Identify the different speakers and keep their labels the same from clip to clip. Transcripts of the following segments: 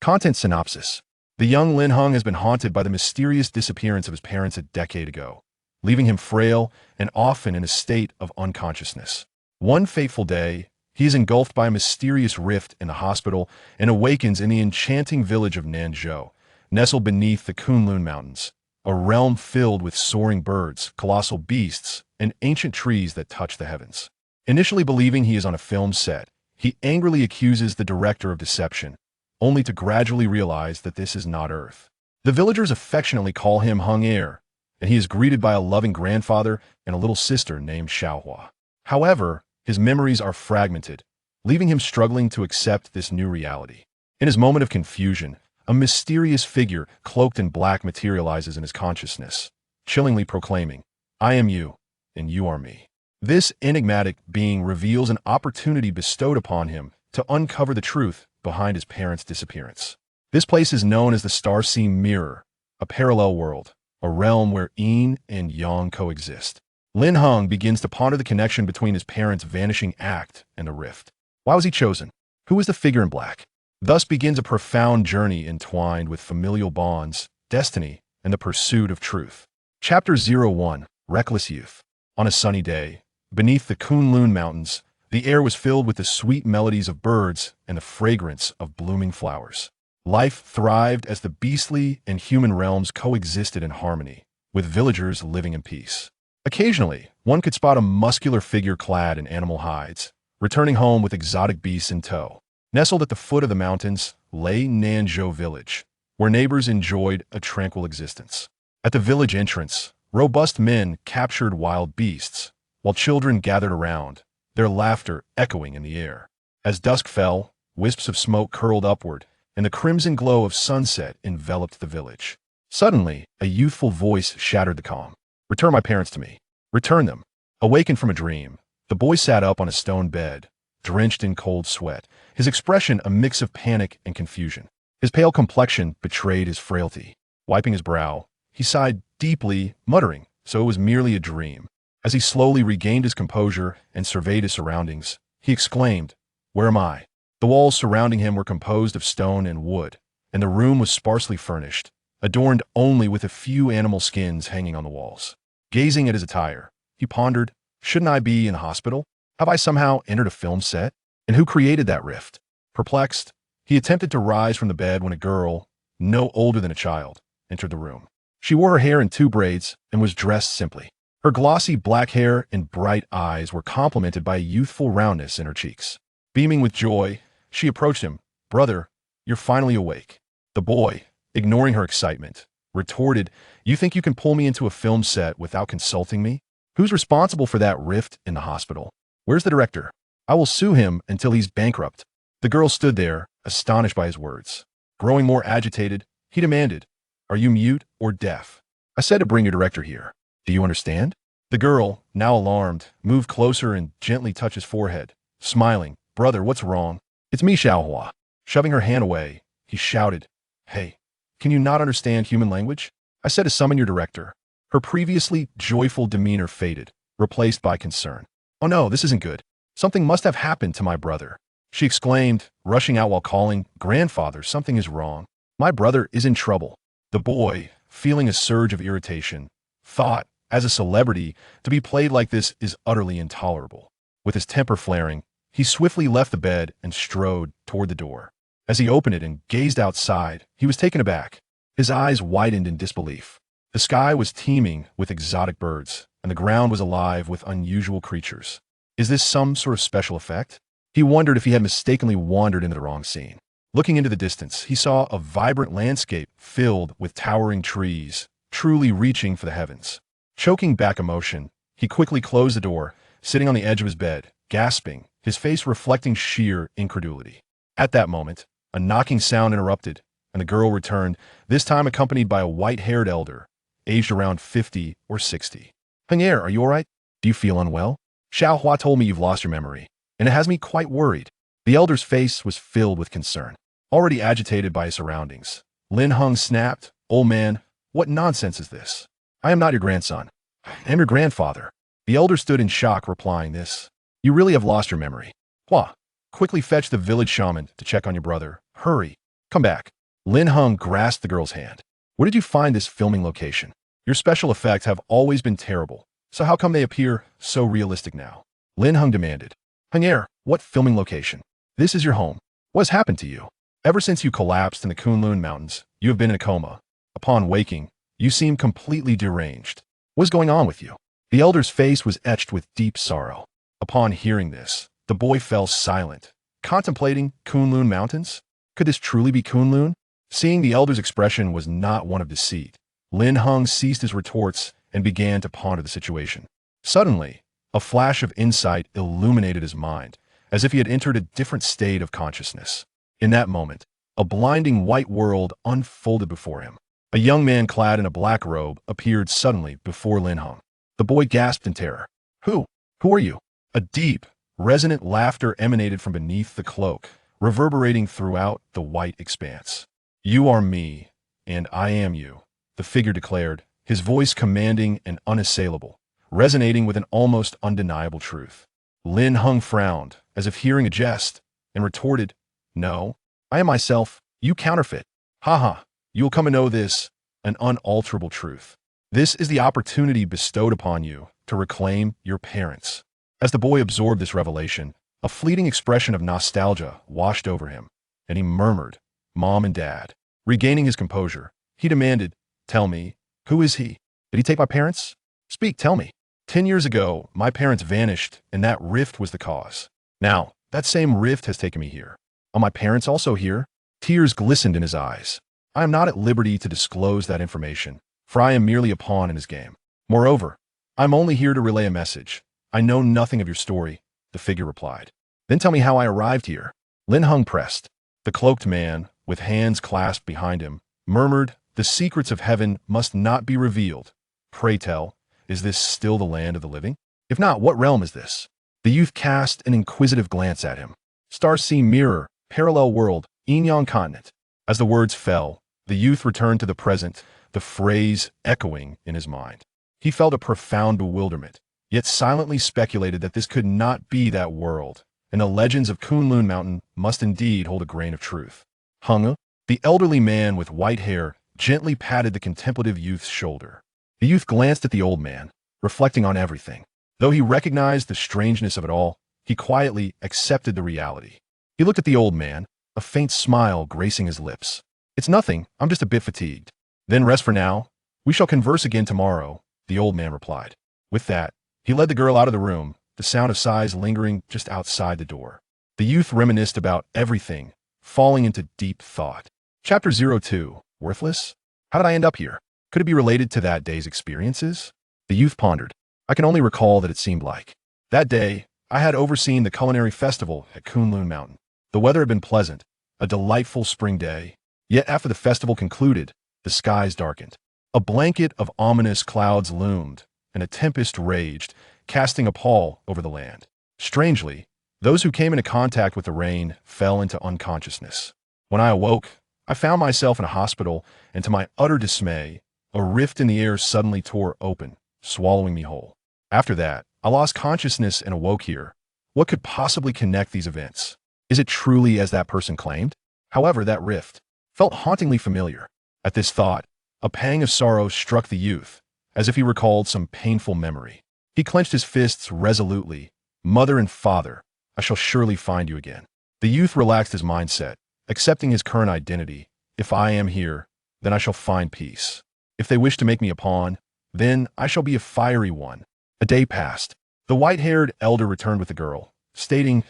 Speaker 1: Content synopsis. The young Lin Heng has been haunted by the mysterious disappearance of his parents a decade ago, leaving him frail and often in a state of unconsciousness. One fateful day, he is engulfed by a mysterious rift in the hospital and awakens in the enchanting village of Nanzhao, nestled beneath the Kunlun Mountains, a realm filled with soaring birds, colossal beasts, and ancient trees that touch the heavens. Initially believing he is on a film set, he angrily accuses the director of deception, only to gradually realize that this is not Earth. The villagers affectionately call him Heng'er, and he is greeted by a loving grandfather and a little sister named Hua. However, his memories are fragmented, leaving him struggling to accept this new reality. In his moment of confusion, a mysterious figure cloaked in black materializes in his consciousness, chillingly proclaiming, "I am you, and you are me." This enigmatic being reveals an opportunity bestowed upon him to uncover the truth behind his parents' disappearance. This place is known as the Star-Seam Mirror, a parallel world, a realm where Yin and Yang coexist. Lin Heng begins to ponder the connection between his parents' vanishing act and the rift. Why was he chosen? Who is the figure in black? Thus begins a profound journey entwined with familial bonds, destiny, and the pursuit of truth. Chapter 01, Reckless Youth. On a sunny day, beneath the Kunlun Mountains, the air was filled with the sweet melodies of birds and the fragrance of blooming flowers. Life thrived as the beastly and human realms coexisted in harmony, with villagers living in peace. Occasionally, one could spot a muscular figure clad in animal hides, returning home with exotic beasts in tow. Nestled at the foot of the mountains lay Nanzhao Village, where neighbors enjoyed a tranquil existence. At the village entrance, robust men captured wild beasts, while children gathered around, their laughter echoing in the air. As dusk fell, wisps of smoke curled upward, and the crimson glow of sunset enveloped the village. Suddenly, a youthful voice shattered the calm. "Return my parents to me. Return them." Awakened from a dream, the boy sat up on a stone bed, drenched in cold sweat, his expression a mix of panic and confusion. His pale complexion betrayed his frailty. Wiping his brow, he sighed deeply, muttering, so it was merely a dream. As he slowly regained his composure and surveyed his surroundings, he exclaimed, "Where am I?" The walls surrounding him were composed of stone and wood, and the room was sparsely furnished, adorned only with a few animal skins hanging on the walls. Gazing at his attire, he pondered, "Shouldn't I be in the hospital? Have I somehow entered a film set? And who created that rift?" Perplexed, he attempted to rise from the bed when a girl, no older than a child, entered the room. She wore her hair in 2 braids and was dressed simply. Her glossy black hair and bright eyes were complemented by a youthful roundness in her cheeks. Beaming with joy, she approached him. "Brother, you're finally awake." The boy, ignoring her excitement, retorted, "You think you can pull me into a film set without consulting me? Who's responsible for that rift in the hospital? Where's the director? I will sue him until he's bankrupt." The girl stood there, astonished by his words. Growing more agitated, he demanded, "Are you mute or deaf? I said to bring your director here. Do you understand?" The girl, now alarmed, moved closer and gently touched his forehead, smiling. "Brother, what's wrong?" "It's me, Hua." Shoving her hand away, he shouted, "Hey, can you not understand human language? I said to summon your director." Her previously joyful demeanor faded, replaced by concern. "Oh no, this isn't good. Something must have happened to my brother," she exclaimed, rushing out while calling, "Grandfather, something is wrong. My brother is in trouble." The boy, feeling a surge of irritation, thought, as a celebrity, to be played like this is utterly intolerable. With his temper flaring, he swiftly left the bed and strode toward the door. As he opened it and gazed outside, he was taken aback. His eyes widened in disbelief. The sky was teeming with exotic birds, and the ground was alive with unusual creatures. Is this some sort of special effect? He wondered if he had mistakenly wandered into the wrong scene. Looking into the distance, he saw a vibrant landscape filled with towering trees, truly reaching for the heavens. Choking back emotion, he quickly closed the door, sitting on the edge of his bed, gasping, his face reflecting sheer incredulity. At that moment, a knocking sound interrupted, and the girl returned, this time accompanied by a white-haired elder, aged around 50 or 60. "Heng'er, are you all right? Do you feel unwell? Hua told me you've lost your memory, and it has me quite worried." The elder's face was filled with concern. Already agitated by his surroundings, Lin Heng snapped, "Old man, what nonsense is this? I am not your grandson. I am your grandfather." The elder stood in shock, replying this. "You really have lost your memory. Hua, quickly fetch the village shaman to check on your brother. Hurry." Come back. Lin Heng grasped the girl's hand. Where did you find this filming location? Your special effects have always been terrible, so how come they appear so realistic now? Lin Heng demanded. Heng'er, what filming location? This is your home. What has happened to you? Ever since you collapsed in the Kunlun Mountains, you have been in a coma. Upon waking, you seem completely deranged. What is going on with you? The elder's face was etched with deep sorrow. Upon hearing this, the boy fell silent, contemplating Kunlun Mountains. Could this truly be Kunlun? Seeing the elder's expression was not one of deceit, Lin Heng ceased his retorts and began to ponder the situation. Suddenly, a flash of insight illuminated his mind, as if he had entered a different state of consciousness. In that moment, a blinding white world unfolded before him. A young man clad in a black robe appeared suddenly before Lin Heng. The boy gasped in terror. Who are you? A deep, resonant laughter emanated from beneath the cloak, reverberating throughout the white expanse. You are me, and I am you, the figure declared, his voice commanding and unassailable, resonating with an almost undeniable truth. Lin Heng frowned, as if hearing a jest, and retorted, No, I am myself, you counterfeit. Ha, you will come to know this, an unalterable truth. This is the opportunity bestowed upon you to reclaim your parents. As the boy absorbed this revelation, a fleeting expression of nostalgia washed over him, and he murmured, Mom and Dad. Regaining his composure, he demanded, Tell me, who is he? Did he take my parents? Speak, tell me. 10 years ago, my parents vanished, and that rift was the cause. Now, that same rift has taken me here. Are my parents also here? Tears glistened in his eyes. I am not at liberty to disclose that information, for I am merely a pawn in his game. Moreover, I'm only here to relay a message. I know nothing of your story, the figure replied. Then tell me how I arrived here. Lin Heng pressed. The cloaked man, with hands clasped behind him, murmured, The secrets of heaven must not be revealed. Pray tell, is this still the land of the living? If not, what realm is this? The youth cast an inquisitive glance at him. Star Sea Mirror, Parallel World, Yin-Yang Continent. As the words fell, the youth returned to the present, the phrase echoing in his mind. He felt a profound bewilderment, yet silently speculated that this could not be that world, and the legends of Kunlun Mountain must indeed hold a grain of truth. Heng'er, the elderly man with white hair, gently patted the contemplative youth's shoulder. The youth glanced at the old man, reflecting on everything. Though he recognized the strangeness of it all, he quietly accepted the reality. He looked at the old man, a faint smile gracing his lips. It's nothing, I'm just a bit fatigued. Then rest for now. We shall converse again tomorrow, the old man replied. With that, he led the girl out of the room, the sound of sighs lingering just outside the door. The youth reminisced about everything, falling into deep thought. Chapter 02, Worthless? How did I end up here? Could it be related to that day's experiences? The youth pondered. I can only recall that it seemed like. That day, I had overseen the culinary festival at Kunlun Mountain. The weather had been pleasant, a delightful spring day. Yet after the festival concluded, the skies darkened. A blanket of ominous clouds loomed, and a tempest raged, casting a pall over the land. Strangely, those who came into contact with the rain fell into unconsciousness. When I awoke, I found myself in a hospital, and to my utter dismay, a rift in the air suddenly tore open, swallowing me whole. After that, I lost consciousness and awoke here. What could possibly connect these events? Is it truly as that person claimed? However, that rift felt hauntingly familiar. At this thought, a pang of sorrow struck the youth, as if he recalled some painful memory. He clenched his fists resolutely. Mother and father, I shall surely find you again. The youth relaxed his mindset, accepting his current identity. If I am here, then I shall find peace. If they wish to make me a pawn, then I shall be a fiery one. A day passed. The white-haired elder returned with the girl, stating,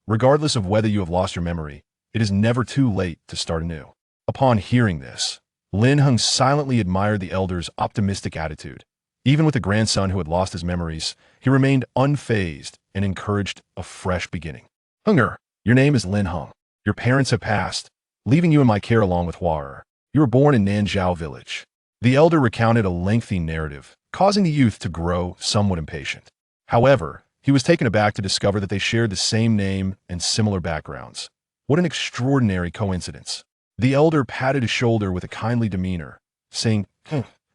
Speaker 1: Regardless of whether you have lost your memory, it is never too late to start anew. Upon hearing this, Lin Heng silently admired the elder's optimistic attitude. Even with a grandson who had lost his memories, he remained unfazed and encouraged a fresh beginning. Heng'er, your name is Lin Heng. Your parents have passed, leaving you in my care along with Hua. You were born in Nanzhao Village. The elder recounted a lengthy narrative, causing the youth to grow somewhat impatient. However, he was taken aback to discover that they shared the same name and similar backgrounds. What an extraordinary coincidence. The elder patted his shoulder with a kindly demeanor, saying,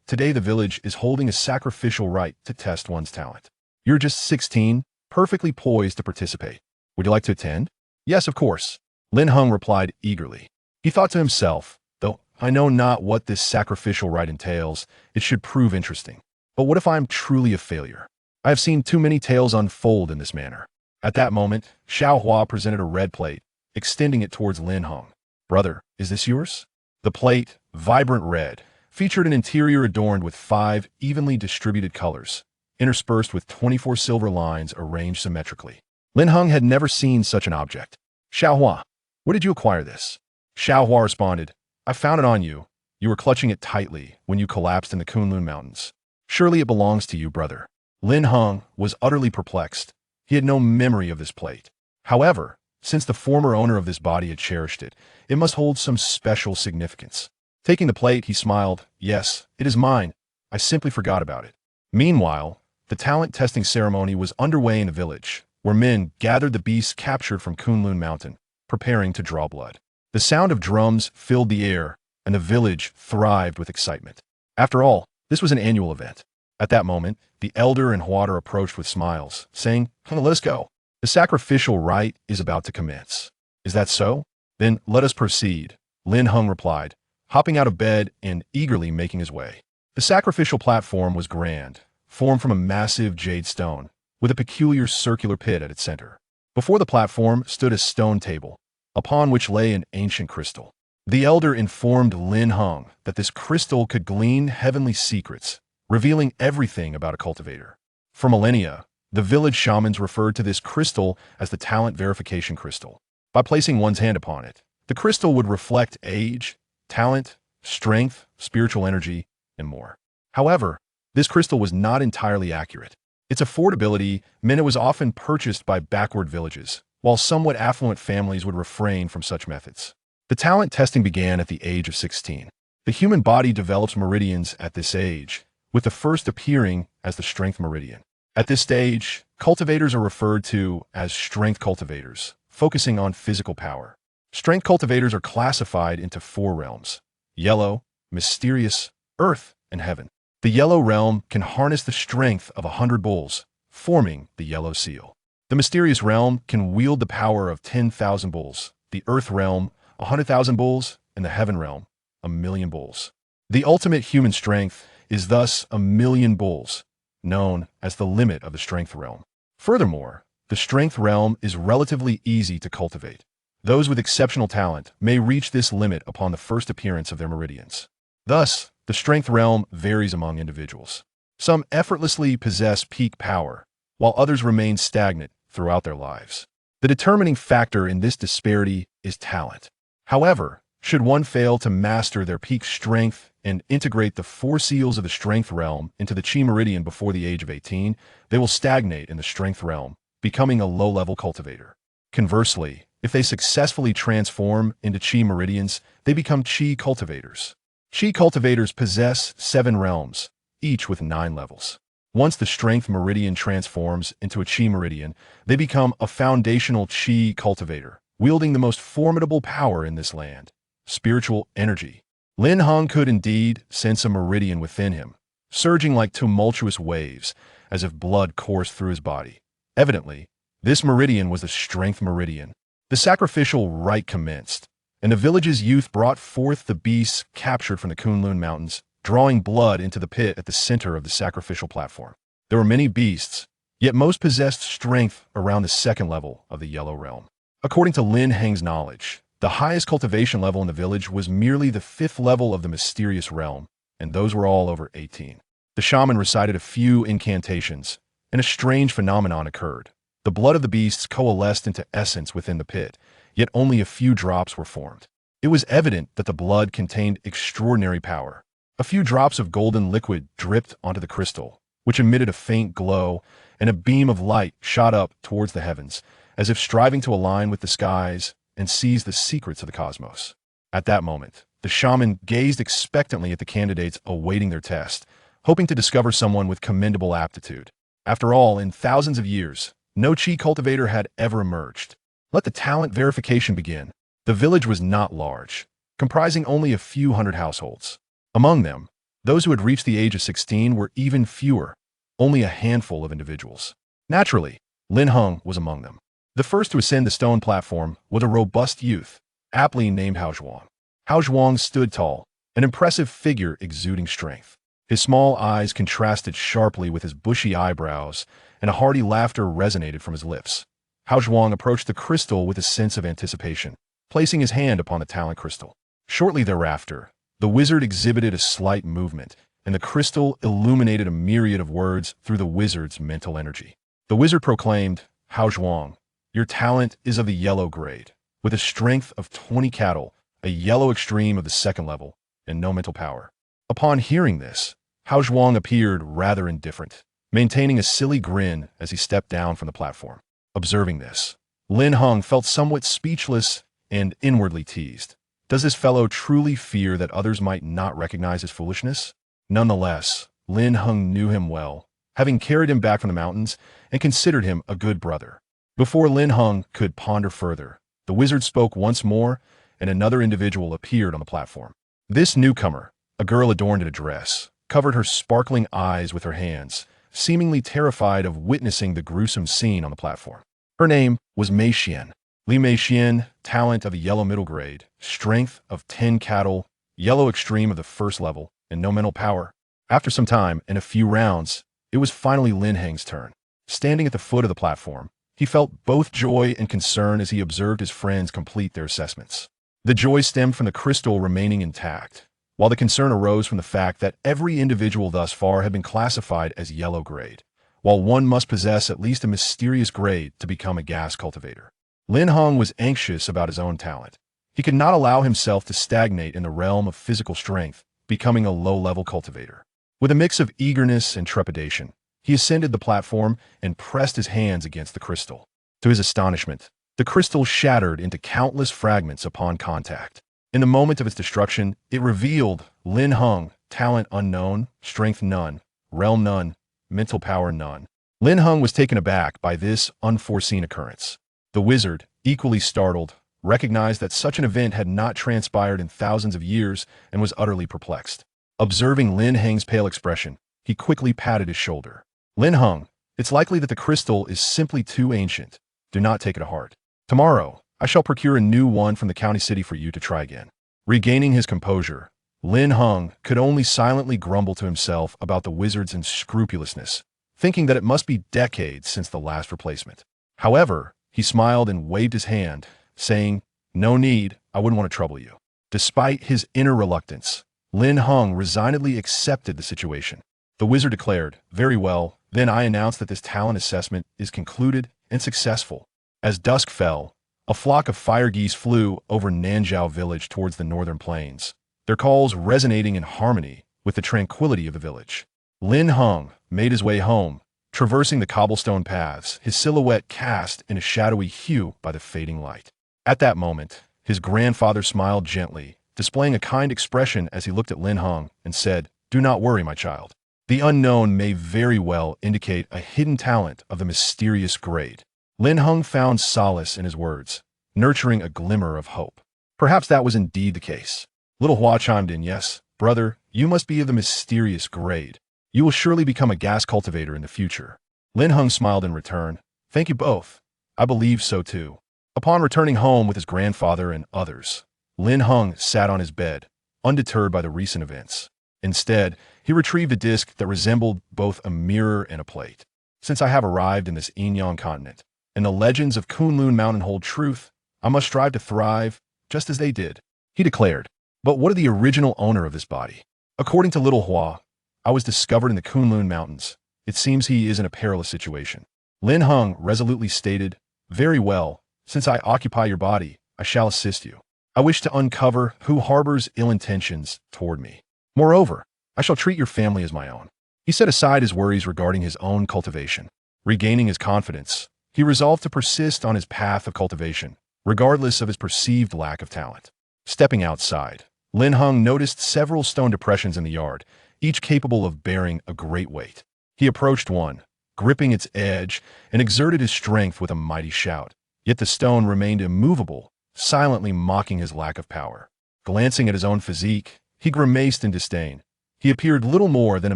Speaker 1: Today the village is holding a sacrificial rite to test one's talent. You're just 16, perfectly poised to participate. Would you like to attend? Yes, of course. Lin Heng replied eagerly. He thought to himself, though I know not what this sacrificial rite entails, it should prove interesting. But what if I am truly a failure? I have seen too many tales unfold in this manner. At that moment, Xiao Hua presented a red plate, extending it towards Lin Heng. Brother, is this yours? The plate, vibrant red, featured an interior adorned with 5 evenly distributed colors, interspersed with 24 silver lines arranged symmetrically. Lin Heng had never seen such an object. Xiao Hua, where did you acquire this? Xiao Hua responded, I found it on you. You were clutching it tightly when you collapsed in the Kunlun Mountains. Surely it belongs to you, brother. Lin Heng was utterly perplexed. He had no memory of this plate. However, since the former owner of this body had cherished it, it must hold some special significance. Taking the plate, he smiled. Yes, it is mine. I simply forgot about it. Meanwhile, the talent testing ceremony was underway in the village, where men gathered the beasts captured from Kunlun Mountain, preparing to draw blood. The sound of drums filled the air, and the village thrived with excitement. After all, this was an annual event. At that moment, the elder and Huader approached with smiles, saying, let us go. The sacrificial rite is about to commence. Is that so? Then let us proceed, Lin Heng replied, hopping out of bed and eagerly making his way. The sacrificial platform was grand, formed from a massive jade stone, with a peculiar circular pit at its center. Before the platform stood a stone table, upon which lay an ancient crystal. The elder informed Lin Heng that this crystal could glean heavenly secrets, revealing everything about a cultivator. For millennia, the village shamans referred to this crystal as the talent verification crystal. By placing one's hand upon it, the crystal would reflect age, talent, strength, spiritual energy, and more. However, this crystal was not entirely accurate. Its affordability meant it was often purchased by backward villages, while somewhat affluent families would refrain from such methods. The talent testing began at the age of 16. The human body develops meridians at this age, with the first appearing as the strength meridian. At this stage, cultivators are referred to as strength cultivators, focusing on physical power. Strength cultivators are classified into 4 realms: yellow, mysterious, earth, and heaven. The yellow realm can harness the strength of 100 bulls, forming the yellow seal. The mysterious realm can wield the power of 10,000 bulls, the earth realm, 100,000 bulls, and the heaven realm, 1,000,000 bulls. The ultimate human strength is thus 1,000,000 bulls, known as the limit of the strength realm. Furthermore, the strength realm is relatively easy to cultivate. Those with exceptional talent may reach this limit upon the first appearance of their meridians. Thus, the strength realm varies among individuals. Some effortlessly possess peak power, while others remain stagnant throughout their lives. The determining factor in this disparity is talent. However, should one fail to master their peak strength and integrate the 4 seals of the strength realm into the chi meridian before the age of 18, they will stagnate in the strength realm, becoming a low-level cultivator. Conversely, if they successfully transform into chi meridians, they become chi cultivators. Chi cultivators possess 7 realms, each with 9 levels. Once the strength meridian transforms into a chi meridian, they become a foundational chi cultivator, wielding the most formidable power in this land: spiritual energy. Lin Heng could indeed sense a meridian within him, surging like tumultuous waves, as if blood coursed through his body. Evidently, this meridian was the strength meridian. The sacrificial rite commenced, and the village's youth brought forth the beasts captured from the Kunlun Mountains, drawing blood into the pit at the center of the sacrificial platform. There were many beasts, yet most possessed strength around the 2nd level of the yellow realm. According to Lin Heng's knowledge, the highest cultivation level in the village was merely the 5th level of the mysterious realm, and those were all over 18. The shaman recited a few incantations, and a strange phenomenon occurred. The blood of the beasts coalesced into essence within the pit, yet only a few drops were formed. It was evident that the blood contained extraordinary power. A few drops of golden liquid dripped onto the crystal, which emitted a faint glow, and a beam of light shot up towards the heavens, as if striving to align with the skies and seize the secrets of the cosmos. At that moment, the shaman gazed expectantly at the candidates awaiting their test, hoping to discover someone with commendable aptitude. After all, in thousands of years, no chi cultivator had ever emerged. Let the talent verification begin. The village was not large, comprising only a few hundred households. Among them, those who had reached the age of 16 were even fewer, only a handful of individuals. Naturally, Lin Heng was among them. The first to ascend the stone platform was a robust youth, aptly named Hao Zhuang. Hao Zhuang stood tall, an impressive figure exuding strength. His small eyes contrasted sharply with his bushy eyebrows, and a hearty laughter resonated from his lips. Hao Zhuang approached the crystal with a sense of anticipation, placing his hand upon the talent crystal. Shortly thereafter, the wizard exhibited a slight movement, and the crystal illuminated a myriad of words through the wizard's mental energy. The wizard proclaimed, Hao Zhuang, your talent is of the yellow grade, with a strength of 20 cattle, a yellow extreme of the second level, and no mental power. Upon hearing this, Hao Zhuang appeared rather indifferent, maintaining a silly grin as he stepped down from the platform. Observing this, Lin Heng felt somewhat speechless and inwardly teased. Does this fellow truly fear that others might not recognize his foolishness? Nonetheless, Lin Heng knew him well, having carried him back from the mountains and considered him a good brother. Before Lin Heng could ponder further, the wizard spoke once more, and another individual appeared on the platform. This newcomer, a girl adorned in a dress, covered her sparkling eyes with her hands, seemingly terrified of witnessing the gruesome scene on the platform. Her name was Mei Xian. Li Mei Xian, talent of the yellow middle grade, strength of 10 cattle, yellow extreme of the first level, and no mental power. After some time and a few rounds, it was finally Lin Heng's turn. Standing at the foot of the platform, he felt both joy and concern as he observed his friends complete their assessments. The joy stemmed from the crystal remaining intact, while the concern arose from the fact that every individual thus far had been classified as yellow grade, while one must possess at least a mysterious grade to become a gas cultivator. Lin Heng was anxious about his own talent. He could not allow himself to stagnate in the realm of physical strength, becoming a low-level cultivator. With a mix of eagerness and trepidation, he ascended the platform and pressed his hands against the crystal. To his astonishment, the crystal shattered into countless fragments upon contact. In the moment of its destruction, it revealed Lin Heng, talent unknown, strength none, realm none, mental power none. Lin Heng was taken aback by this unforeseen occurrence. The wizard, equally startled, recognized that such an event had not transpired in thousands of years and was utterly perplexed. Observing Lin Heng's pale expression, he quickly patted his shoulder. Lin Heng, it's likely that the crystal is simply too ancient. Do not take it to heart. Tomorrow, I shall procure a new one from the county city for you to try again. Regaining his composure, Lin Heng could only silently grumble to himself about the wizard's unscrupulousness, thinking that it must be decades since the last replacement. However, he smiled and waved his hand, saying, No need, I wouldn't want to trouble you. Despite his inner reluctance, Lin Heng resignedly accepted the situation. The wizard declared, Very well, then I announce that this talent assessment is concluded and successful. As dusk fell, a flock of fire geese flew over Nanzhao Village towards the northern plains, their calls resonating in harmony with the tranquility of the village. Lin Heng made his way home, traversing the cobblestone paths, his silhouette cast in a shadowy hue by the fading light. At that moment, his grandfather smiled gently, displaying a kind expression as he looked at Lin Heng and said, Do not worry, my child. The unknown may very well indicate a hidden talent of the mysterious grade. Lin Heng found solace in his words, nurturing a glimmer of hope. Perhaps that was indeed the case. Little Hua chimed in, Yes, brother, you must be of the mysterious grade. You will surely become a gas cultivator in the future. Lin Heng smiled in return. Thank you both. I believe so too. Upon returning home with his grandfather and others, Lin Heng sat on his bed, undeterred by the recent events. Instead, he retrieved a disc that resembled both a mirror and a plate. Since I have arrived in this Yin-Yang Continent, and the legends of Kunlun Mountain hold truth, I must strive to thrive just as they did, he declared. But what of the original owner of this body? According to Little Hua, I was discovered in the Kunlun Mountains. It seems he is in a perilous situation. Lin Heng resolutely stated, Very well, since I occupy your body, I shall assist you. I wish to uncover who harbors ill intentions toward me. Moreover, I shall treat your family as my own. He set aside his worries regarding his own cultivation. Regaining his confidence, he resolved to persist on his path of cultivation, regardless of his perceived lack of talent. Stepping outside, Lin Heng noticed several stone depressions in the yard, each capable of bearing a great weight. He approached one, gripping its edge, and exerted his strength with a mighty shout. Yet the stone remained immovable, silently mocking his lack of power. Glancing at his own physique, he grimaced in disdain. He appeared little more than a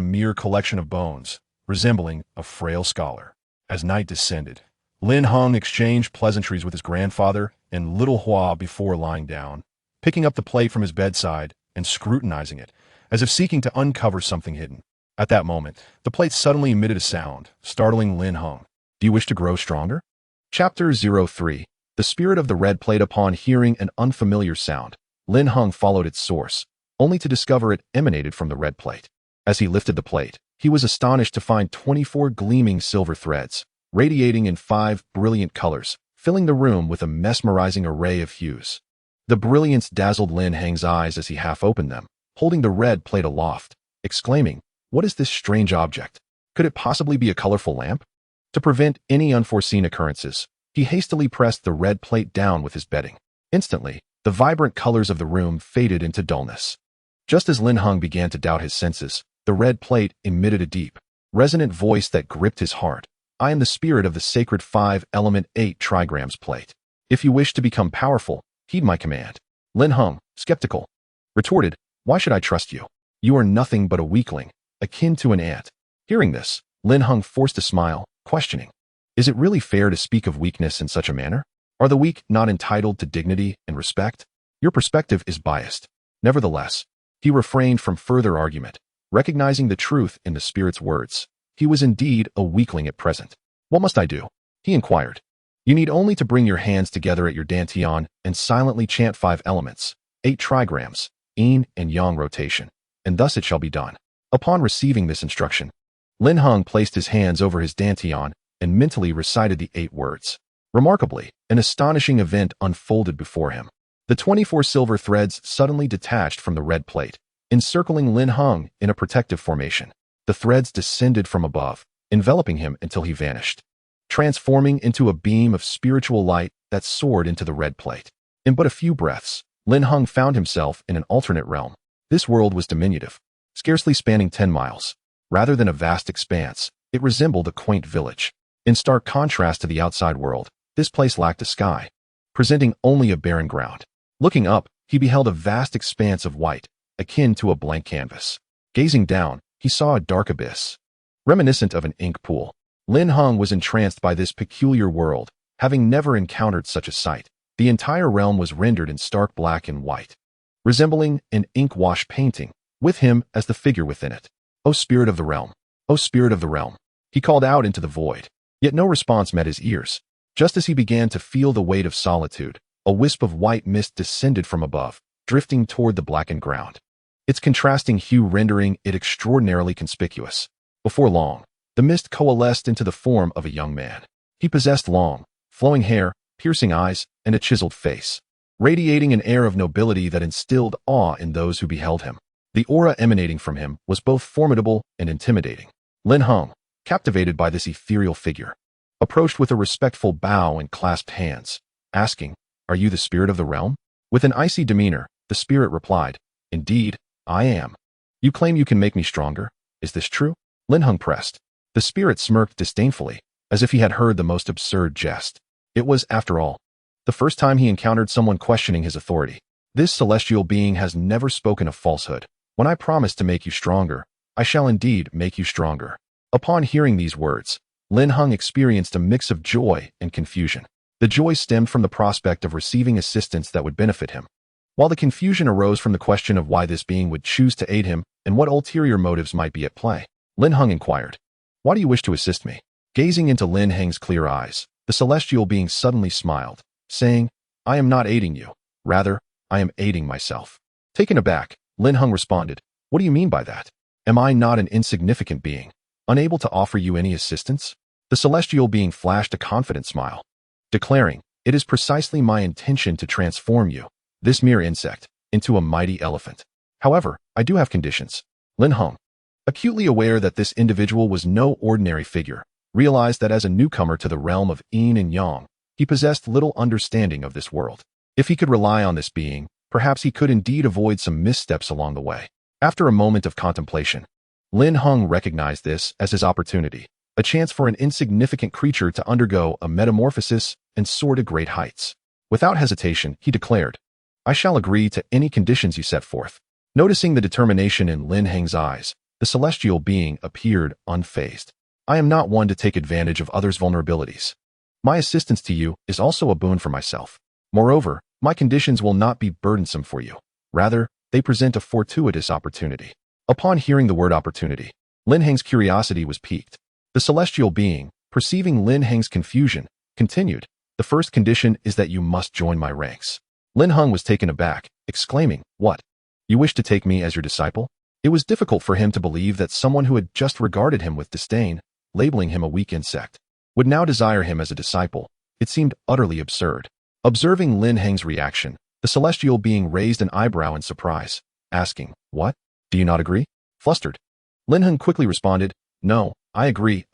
Speaker 1: mere collection of bones, resembling a frail scholar. As night descended, Lin Heng exchanged pleasantries with his grandfather and Little Hua before lying down. picking up the plate from his bedside and scrutinizing it, as if seeking to uncover something hidden. At that moment, the plate suddenly emitted a sound, startling Lin Heng. Do you wish to grow stronger? Chapter 03. The Spirit of the Red Plate. Upon hearing an unfamiliar sound, Lin Heng followed its source, only to discover it emanated from the red plate. As he lifted the plate, he was astonished to find 24 gleaming silver threads, radiating in 5 brilliant colors, filling the room with a mesmerizing array of hues. The brilliance dazzled Lin Heng's eyes as he half opened them, holding the red plate aloft, exclaiming, "What is this strange object? Could it possibly be a colorful lamp?" To prevent any unforeseen occurrences, he hastily pressed the red plate down with his bedding. Instantly, the vibrant colors of the room faded into dullness. Just as Lin Heng began to doubt his senses, the red plate emitted a deep, resonant voice that gripped his heart. "I am the spirit of the sacred 5-element 8 trigrams plate. If you wish to become powerful, heed my command." Lin Heng, skeptical, retorted, "Why should I trust you? You are nothing but a weakling, akin to an ant." Hearing this, Lin Heng forced a smile, questioning, "Is it really fair to speak of weakness in such a manner? Are the weak not entitled to dignity and respect? Your perspective is biased." Nevertheless, he refrained from further argument, recognizing the truth in the spirit's words. He was indeed a weakling at present. "What must I do?" he inquired. "You need only to bring your hands together at your dantian and silently chant 5 elements, 8 trigrams, yin and yang rotation, and thus it shall be done." Upon receiving this instruction, Lin Heng placed his hands over his dantian and mentally recited the 8 words. Remarkably, an astonishing event unfolded before him. The 24 silver threads suddenly detached from the red plate, encircling Lin Heng in a protective formation. The threads descended from above, enveloping him until he vanished, transforming into a beam of spiritual light that soared into the red plate. In but a few breaths, Lin Heng found himself in an alternate realm. This world was diminutive, scarcely spanning 10 miles. Rather than a vast expanse, it resembled a quaint village. In stark contrast to the outside world, this place lacked a sky, presenting only a barren ground. Looking up, he beheld a vast expanse of white, akin to a blank canvas. Gazing down, he saw a dark abyss, reminiscent of an ink pool. Lin Heng was entranced by this peculiar world, having never encountered such a sight. The entire realm was rendered in stark black and white, resembling an ink-wash painting, with him as the figure within it. "O spirit of the realm! O spirit of the realm!" he called out into the void. Yet no response met his ears. Just as he began to feel the weight of solitude, a wisp of white mist descended from above, drifting toward the blackened ground, its contrasting hue rendering it extraordinarily conspicuous. Before long, the mist coalesced into the form of a young man. He possessed long, flowing hair, piercing eyes, and a chiseled face, radiating an air of nobility that instilled awe in those who beheld him. The aura emanating from him was both formidable and intimidating. Lin Heng, captivated by this ethereal figure, approached with a respectful bow and clasped hands, asking, "Are you the spirit of the realm?" With an icy demeanor, the spirit replied, "Indeed, I am. You claim you can make me stronger. Is this true?" Lin Heng pressed. The spirit smirked disdainfully, as if he had heard the most absurd jest. It was, after all, the first time he encountered someone questioning his authority. "This celestial being has never spoken a falsehood. When I promise to make you stronger, I shall indeed make you stronger." Upon hearing these words, Lin Heng experienced a mix of joy and confusion. The joy stemmed from the prospect of receiving assistance that would benefit him, while the confusion arose from the question of why this being would choose to aid him and what ulterior motives might be at play. Lin Heng inquired, "Why do you wish to assist me?" Gazing into Lin Heng's clear eyes, the celestial being suddenly smiled, saying, "I am not aiding you. Rather, I am aiding myself." Taken aback, Lin Heng responded, "What do you mean by that? Am I not an insignificant being, unable to offer you any assistance?" The celestial being flashed a confident smile, declaring, "It is precisely my intention to transform you, this mere insect, into a mighty elephant. However, I do have conditions." Lin Heng, acutely aware that this individual was no ordinary figure, realized that as a newcomer to the realm of yin and yang, he possessed little understanding of this world. If he could rely on this being, perhaps he could indeed avoid some missteps along the way. After a moment of contemplation, Lin Heng recognized this as his opportunity, a chance for an insignificant creature to undergo a metamorphosis and soar to great heights. Without hesitation, he declared, "I shall agree to any conditions you set forth." Noticing the determination in Lin Heng's eyes, the celestial being appeared unfazed. "I am not one to take advantage of others' vulnerabilities. My assistance to you is also a boon for myself. Moreover, My conditions will not be burdensome for you. Rather, they present a fortuitous opportunity. Upon hearing the word opportunity, Lin Heng's curiosity was piqued. The celestial being, perceiving Lin Heng's confusion, continued, "The first condition is that you must join my ranks." Lin Heng was taken aback, exclaiming, "What? You wish to take me as your disciple?" It was difficult for him to believe that someone who had just regarded him with disdain, labeling him a weak insect, would now desire him as a disciple. It seemed utterly absurd. Observing Lin Heng's reaction, the celestial being raised an eyebrow in surprise, asking, "What? Do you not agree?" Flustered, Lin Heng quickly responded, "No, I agree.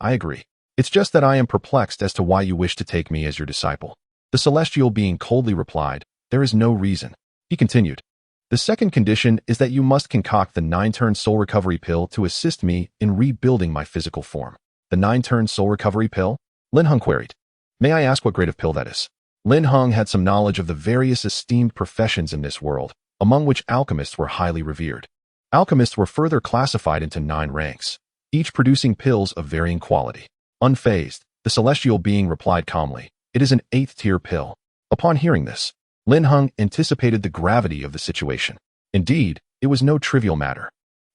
Speaker 1: It's just that I am perplexed as to why you wish to take me as your disciple." The celestial being coldly replied, "There is no reason." He continued, "The second condition is that you must concoct the 9-turn soul recovery pill to assist me in rebuilding my physical form." "The 9-turn soul recovery pill?" Lin Heng queried. "May I ask what grade of pill that is?" Lin Heng had some knowledge of the various esteemed professions in this world, among which alchemists were highly revered. Alchemists were further classified into 9 ranks, each producing pills of varying quality. Unfazed, the celestial being replied calmly, "It is an 8th-tier pill." Upon hearing this, Lin Heng anticipated the gravity of the situation. Indeed, it was no trivial matter.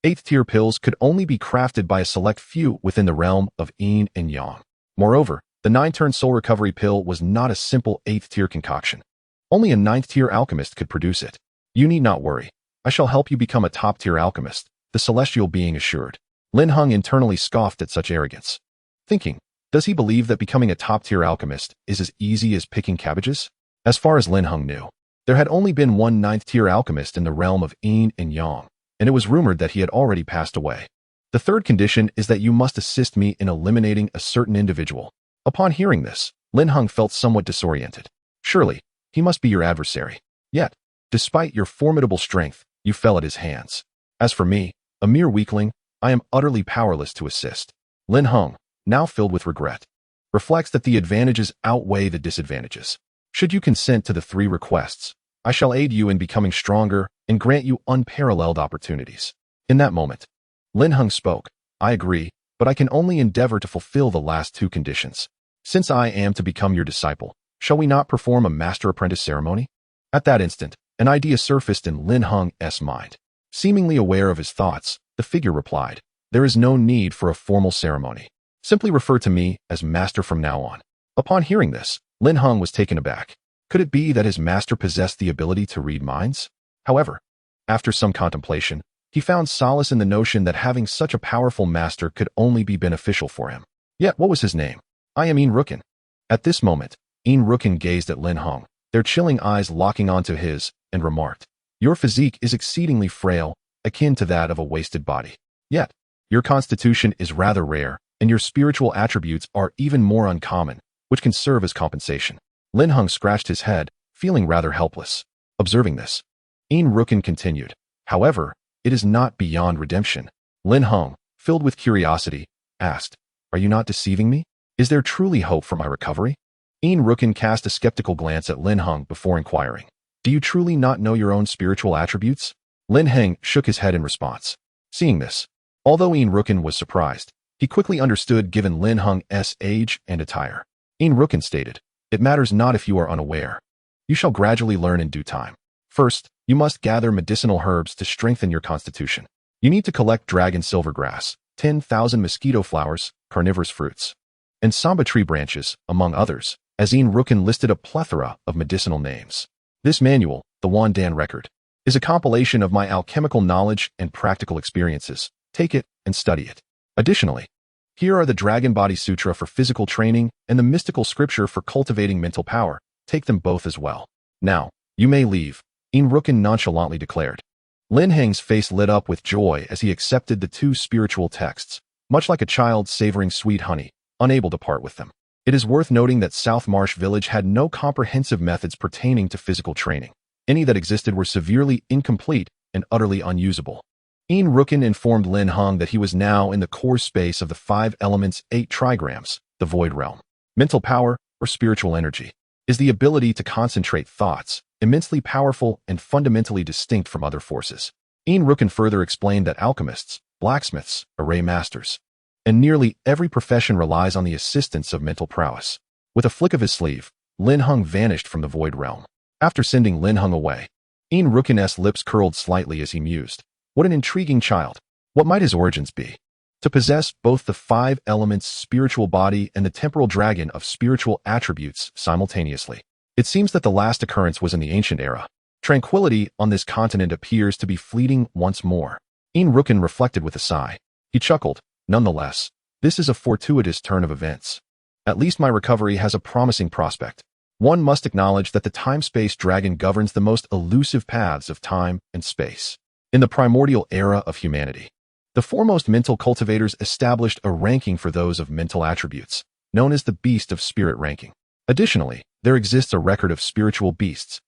Speaker 1: 8th-tier pills could only be crafted by a select few within the realm of Yin and Yang. Moreover, the 9-turn soul recovery pill was not a simple 8th-tier concoction. Only a 9th-tier alchemist could produce it. "You need not worry. I shall help you become a top-tier alchemist," the celestial being assured. Lin Heng internally scoffed at such arrogance, thinking, does he believe that becoming a top-tier alchemist is as easy as picking cabbages? As far as Lin Heng knew, there had only been one 9th-tier alchemist in the realm of Yin and Yang, and it was rumored that he had already passed away. "The third condition is that you must assist me in eliminating a certain individual." Upon hearing this, Lin Heng felt somewhat disoriented. Surely, he must be your adversary. Yet, despite your formidable strength, you fell at his hands. As for me, a mere weakling, I am utterly powerless to assist. Lin Heng, now filled with regret, reflects that the advantages outweigh the disadvantages. Should you consent to the 3 requests, I shall aid you in becoming stronger and grant you unparalleled opportunities. In that moment, Lin Heng spoke, "I agree, but I can only endeavor to fulfill the last 2 conditions. Since I am to become your disciple, shall we not perform a master-apprentice ceremony?" At that instant, an idea surfaced in Lin Heng's mind. Seemingly aware of his thoughts, the figure replied, "There is no need for a formal ceremony. Simply refer to me as master from now on." Upon hearing this, Lin Heng was taken aback. Could it be that his master possessed the ability to read minds? However, after some contemplation, he found solace in the notion that having such a powerful master could only be beneficial for him. Yet what was his name? "I am Yin Rukin." At this moment, Yin Rukin gazed at Lin Heng, their chilling eyes locking onto his, and remarked, "Your physique is exceedingly frail, akin to that of a wasted body. Yet, your constitution is rather rare, and your spiritual attributes are even more uncommon, which can serve as compensation." Lin Heng scratched his head, feeling rather helpless. Observing this, Yin Rukin continued, "However, it is not beyond redemption." Lin Heng, filled with curiosity, asked, "Are you not deceiving me? Is there truly hope for my recovery?" Yin Rukin cast a skeptical glance at Lin Heng before inquiring, "Do you truly not know your own spiritual attributes?" Lin Heng shook his head in response. Seeing this, although Yin Rukin was surprised, he quickly understood given Lin Heng's age and attire. Yin Rukin stated, "It matters not if you are unaware. You shall gradually learn in due time. First, you must gather medicinal herbs to strengthen your constitution. You need to collect dragon silvergrass, 10,000 mosquito flowers, carnivorous fruits, and samba tree branches, among others." As Yin Rukin listed a plethora of medicinal names. "This manual, the Wandan Record, is a compilation of my alchemical knowledge and practical experiences. Take it and study it. Additionally, here are the Dragon Body Sutra for physical training and the mystical scripture for cultivating mental power. Take them both as well. Now, you may leave," Yin Rukin nonchalantly declared. Lin Heng's face lit up with joy as he accepted the 2 spiritual texts, much like a child savoring sweet honey, unable to part with them. It is worth noting that South Marsh Village had no comprehensive methods pertaining to physical training. Any that existed were severely incomplete and utterly unusable. Yin Rukin informed Lin Heng that he was now in the core space of the 5 elements 8 trigrams, the void realm. Mental power, or spiritual energy, is the ability to concentrate thoughts, immensely powerful and fundamentally distinct from other forces. Yin Rukin further explained that alchemists, blacksmiths, array masters, and nearly every profession relies on the assistance of mental prowess. With a flick of his sleeve, Lin Heng vanished from the void realm. After sending Lin Heng away, Yin Rukin's lips curled slightly as he mused. What an intriguing child. What might his origins be? To possess both the 5 elements spiritual body and the temporal dragon of spiritual attributes simultaneously. It seems that the last occurrence was in the ancient era. Tranquility on this continent appears to be fleeting once more. Yin Rukin reflected with a sigh. He chuckled. Nonetheless, this is a fortuitous turn of events. At least my recovery has a promising prospect. One must acknowledge that the time-space dragon governs the most elusive paths of time and space. In the primordial era of humanity, the foremost mental cultivators established a ranking for those of mental attributes, known as the Beast of Spirit ranking. Additionally, there exists a record of spiritual beasts,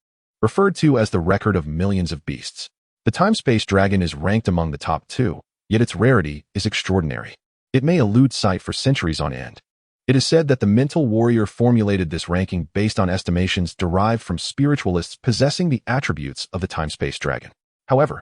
Speaker 1: referred to as the record of millions of beasts. The time-space dragon is ranked among the top 2, yet its rarity is extraordinary. It may elude sight for centuries on end. It is said that the mental warrior formulated this ranking based on estimations derived from spiritualists possessing the attributes of the time-space dragon. However,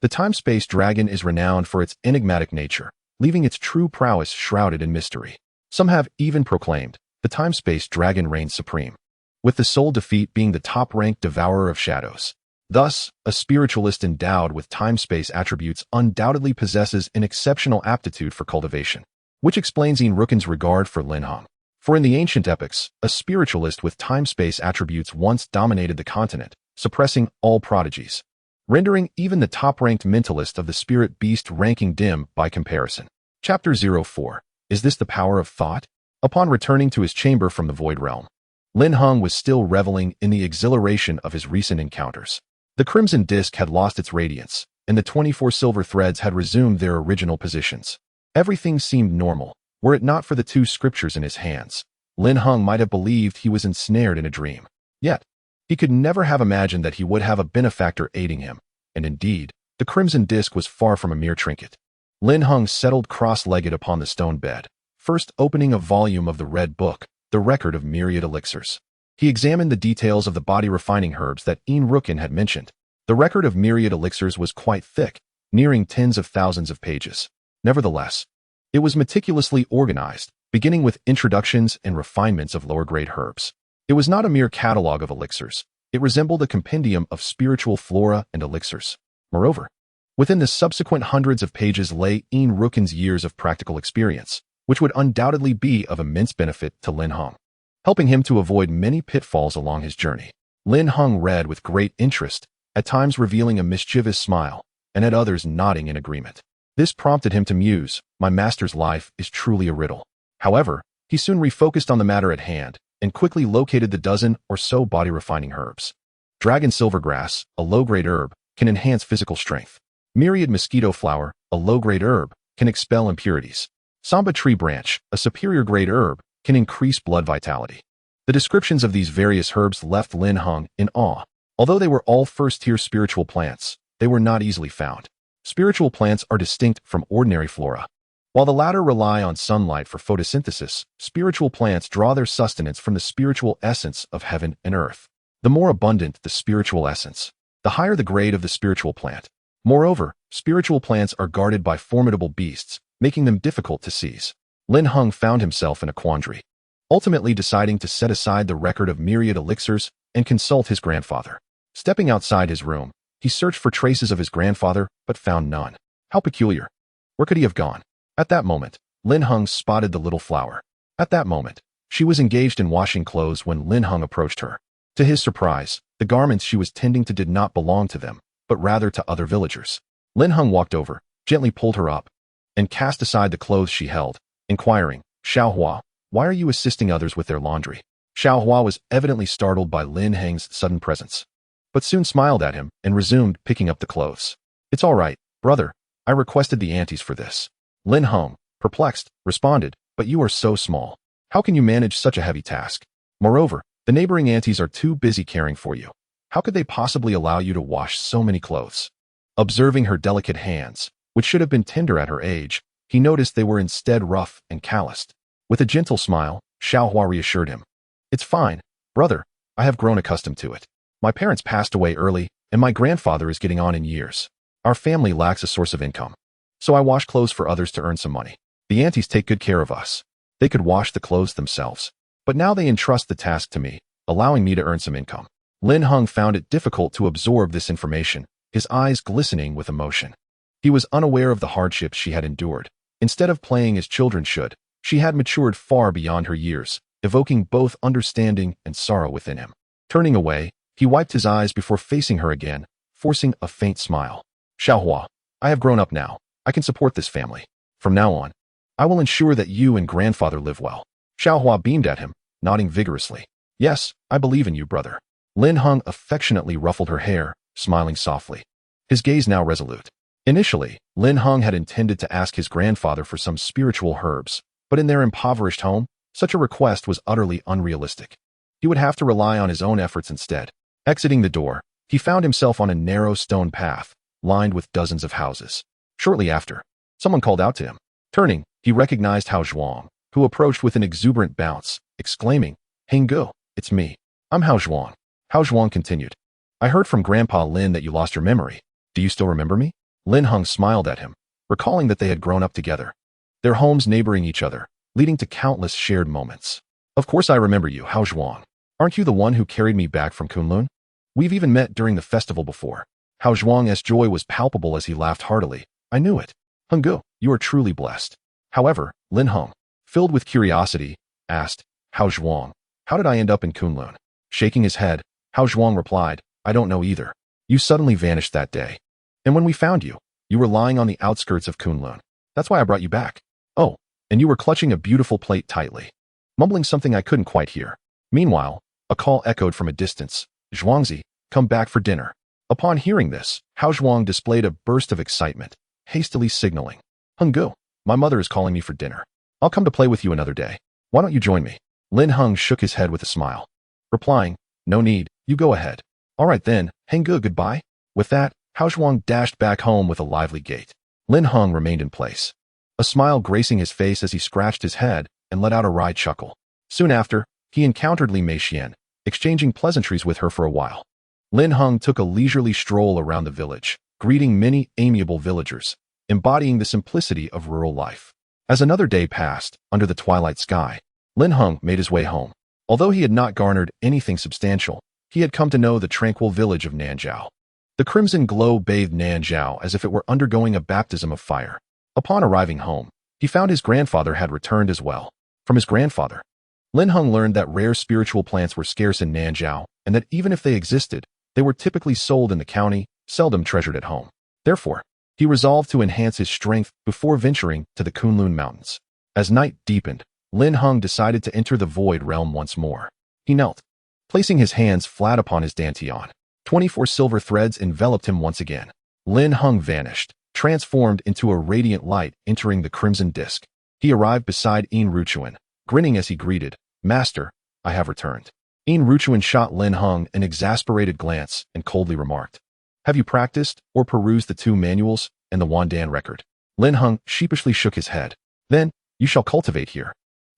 Speaker 1: the time-space dragon is renowned for its enigmatic nature, leaving its true prowess shrouded in mystery. Some have even proclaimed the time-space dragon reigns supreme, with the sole defeat being the top-ranked devourer of shadows. Thus, a spiritualist endowed with time-space attributes undoubtedly possesses an exceptional aptitude for cultivation, which explains Yin Rukin's regard for Lin Heng. For in the ancient epics, a spiritualist with time-space attributes once dominated the continent, suppressing all prodigies, rendering even the top-ranked mentalist of the spirit beast ranking dim by comparison. Chapter 04. Is this the power of thought? Upon returning to his chamber from the Void Realm, Lin Heng was still reveling in the exhilaration of his recent encounters. The crimson disk had lost its radiance, and the 24 silver threads had resumed their original positions. Everything seemed normal, were it not for the 2 scriptures in his hands. Lin Heng might have believed he was ensnared in a dream. Yet, he could never have imagined that he would have a benefactor aiding him, and indeed, the crimson disk was far from a mere trinket. Lin Heng settled cross-legged upon the stone bed, first opening a volume of the Red Book, the record of myriad elixirs. He examined the details of the body-refining herbs that Yin Rukin had mentioned. The record of myriad elixirs was quite thick, nearing tens of thousands of pages. Nevertheless, it was meticulously organized, beginning with introductions and refinements of lower-grade herbs. It was not a mere catalogue of elixirs. It resembled a compendium of spiritual flora and elixirs. Moreover, within the subsequent hundreds of pages lay Yin Rukin's years of practical experience, which would undoubtedly be of immense benefit to Lin Heng, helping him to avoid many pitfalls along his journey. Lin Heng read with great interest, at times revealing a mischievous smile, and at others nodding in agreement. This prompted him to muse, my master's life is truly a riddle. However, he soon refocused on the matter at hand, and quickly located the dozen or so body-refining herbs. Dragon silvergrass, a low-grade herb, can enhance physical strength. Myriad mosquito flower, a low-grade herb, can expel impurities. Samba tree branch, a superior-grade herb, can increase blood vitality. The descriptions of these various herbs left Lin Heng in awe. Although they were all first-tier spiritual plants, they were not easily found. Spiritual plants are distinct from ordinary flora. While the latter rely on sunlight for photosynthesis, spiritual plants draw their sustenance from the spiritual essence of heaven and earth. The more abundant the spiritual essence, the higher the grade of the spiritual plant. Moreover, spiritual plants are guarded by formidable beasts, making them difficult to seize. Lin Heng found himself in a quandary, ultimately deciding to set aside the record of myriad elixirs and consult his grandfather. Stepping outside his room, he searched for traces of his grandfather, but found none. How peculiar. Where could he have gone? At that moment, Lin Heng spotted the little flower. At that moment, she was engaged in washing clothes when Lin Heng approached her. To his surprise, the garments she was tending to did not belong to them, but rather to other villagers. Lin Heng walked over, gently pulled her up, and cast aside the clothes she held, inquiring, Xiao Hua, why are you assisting others with their laundry? Xiao Hua was evidently startled by Lin Heng's sudden presence, but soon smiled at him and resumed picking up the clothes. It's all right, brother. I requested the aunties for this. Lin Heng, perplexed, responded, but you are so small. How can you manage such a heavy task? Moreover, the neighboring aunties are too busy caring for you. How could they possibly allow you to wash so many clothes? Observing her delicate hands, which should have been tender at her age, he noticed they were instead rough and calloused. With a gentle smile, Xiao Hua reassured him. It's fine, brother. I have grown accustomed to it. My parents passed away early, and my grandfather is getting on in years. Our family lacks a source of income, so I wash clothes for others to earn some money. The aunties take good care of us. They could wash the clothes themselves, but now they entrust the task to me, allowing me to earn some income. Lin Heng found it difficult to absorb this information, his eyes glistening with emotion. He was unaware of the hardships she had endured. Instead of playing as children should, she had matured far beyond her years, evoking both understanding and sorrow within him. Turning away, he wiped his eyes before facing her again, forcing a faint smile. Xiaohua, I have grown up now. I can support this family. From now on, I will ensure that you and grandfather live well. Xiaohua beamed at him, nodding vigorously. Yes, I believe in you, brother. Lin Heng affectionately ruffled her hair, smiling softly. His gaze now resolute. Initially, Lin Heng had intended to ask his grandfather for some spiritual herbs, but in their impoverished home, such a request was utterly unrealistic. He would have to rely on his own efforts instead. Exiting the door, he found himself on a narrow stone path, lined with dozens of houses. Shortly after, someone called out to him. Turning, he recognized Hao Zhuang, who approached with an exuberant bounce, exclaiming, Heng'er, it's me. I'm Hao Zhuang. Hao Zhuang continued. I heard from Grandpa Lin that you lost your memory. Do you still remember me? Lin Heng smiled at him, recalling that they had grown up together, their homes neighboring each other, leading to countless shared moments. Of course I remember you, Hao Zhuang. Aren't you the one who carried me back from Kunlun? We've even met during the festival before. Hao Zhuang's joy was palpable as he laughed heartily. I knew it. Heng'er, you are truly blessed. However, Lin Heng, filled with curiosity, asked, Hao Zhuang, how did I end up in Kunlun? Shaking his head, Hao Zhuang replied, I don't know either. You suddenly vanished that day. And when we found you, you were lying on the outskirts of Kunlun. That's why I brought you back. Oh, and you were clutching a beautiful plate tightly, mumbling something I couldn't quite hear. Meanwhile, a call echoed from a distance. Zhuangzi, come back for dinner. Upon hearing this, Hao Zhuang displayed a burst of excitement, hastily signaling. Heng'er, my mother is calling me for dinner. I'll come to play with you another day. Why don't you join me? Lin Heng shook his head with a smile, replying, no need, you go ahead. All right then, Heng'er, goodbye. With that, Hao Zhuang dashed back home with a lively gait. Lin Heng remained in place, a smile gracing his face as he scratched his head and let out a wry chuckle. Soon after, he encountered Li Meixian, exchanging pleasantries with her for a while. Lin Heng took a leisurely stroll around the village, greeting many amiable villagers, embodying the simplicity of rural life. As another day passed, under the twilight sky, Lin Heng made his way home. Although he had not garnered anything substantial, he had come to know the tranquil village of Nanzhao. The crimson glow bathed Nanzhao as if it were undergoing a baptism of fire. Upon arriving home, he found his grandfather had returned as well. From his grandfather, Lin Heng learned that rare spiritual plants were scarce in Nanzhao, and that even if they existed, they were typically sold in the county, seldom treasured at home. Therefore, he resolved to enhance his strength before venturing to the Kunlun Mountains. As night deepened, Lin Heng decided to enter the void realm once more. He knelt, placing his hands flat upon his dantian. 24 silver threads enveloped him once again. Lin Heng vanished, transformed into a radiant light entering the crimson disk. He arrived beside Yin Ruchuan, grinning as he greeted, Master, I have returned. Yin Ruchuan shot Lin Heng an exasperated glance and coldly remarked, Have you practiced or perused the two manuals and the Wandan record? Lin Heng sheepishly shook his head. Then, you shall cultivate here,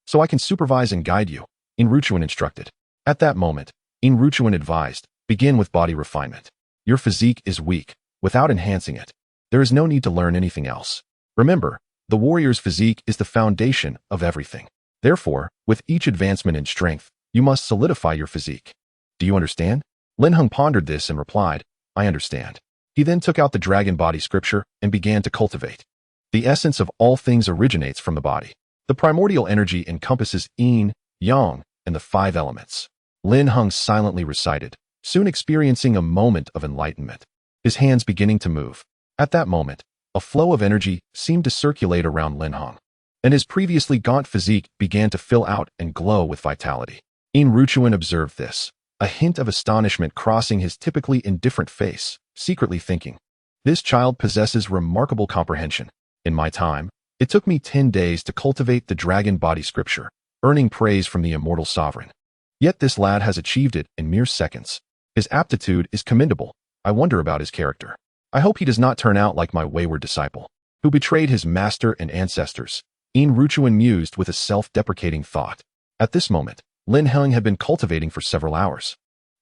Speaker 1: so I can supervise and guide you, Yin Ruchuan instructed. At that moment, Yin Ruchuan advised, Begin with body refinement. Your physique is weak. Without enhancing it, there is no need to learn anything else. Remember, the warrior's physique is the foundation of everything. Therefore, with each advancement in strength, you must solidify your physique. Do you understand? Lin Heng pondered this and replied, I understand. He then took out the dragon body scripture and began to cultivate. The essence of all things originates from the body. The primordial energy encompasses yin, yang, and the 5 elements. Lin Heng silently recited, soon experiencing a moment of enlightenment, his hands beginning to move. At that moment, a flow of energy seemed to circulate around Lin Heng, and his previously gaunt physique began to fill out and glow with vitality. Yin Ruchuan observed this, a hint of astonishment crossing his typically indifferent face, secretly thinking, This child possesses remarkable comprehension. In my time, it took me 10 days to cultivate the dragon body scripture, earning praise from the immortal sovereign. Yet this lad has achieved it in mere seconds. His aptitude is commendable. I wonder about his character. I hope he does not turn out like my wayward disciple, who betrayed his master and ancestors. Yin Ruchuan mused with a self-deprecating thought. At this moment, Lin Heng had been cultivating for several hours.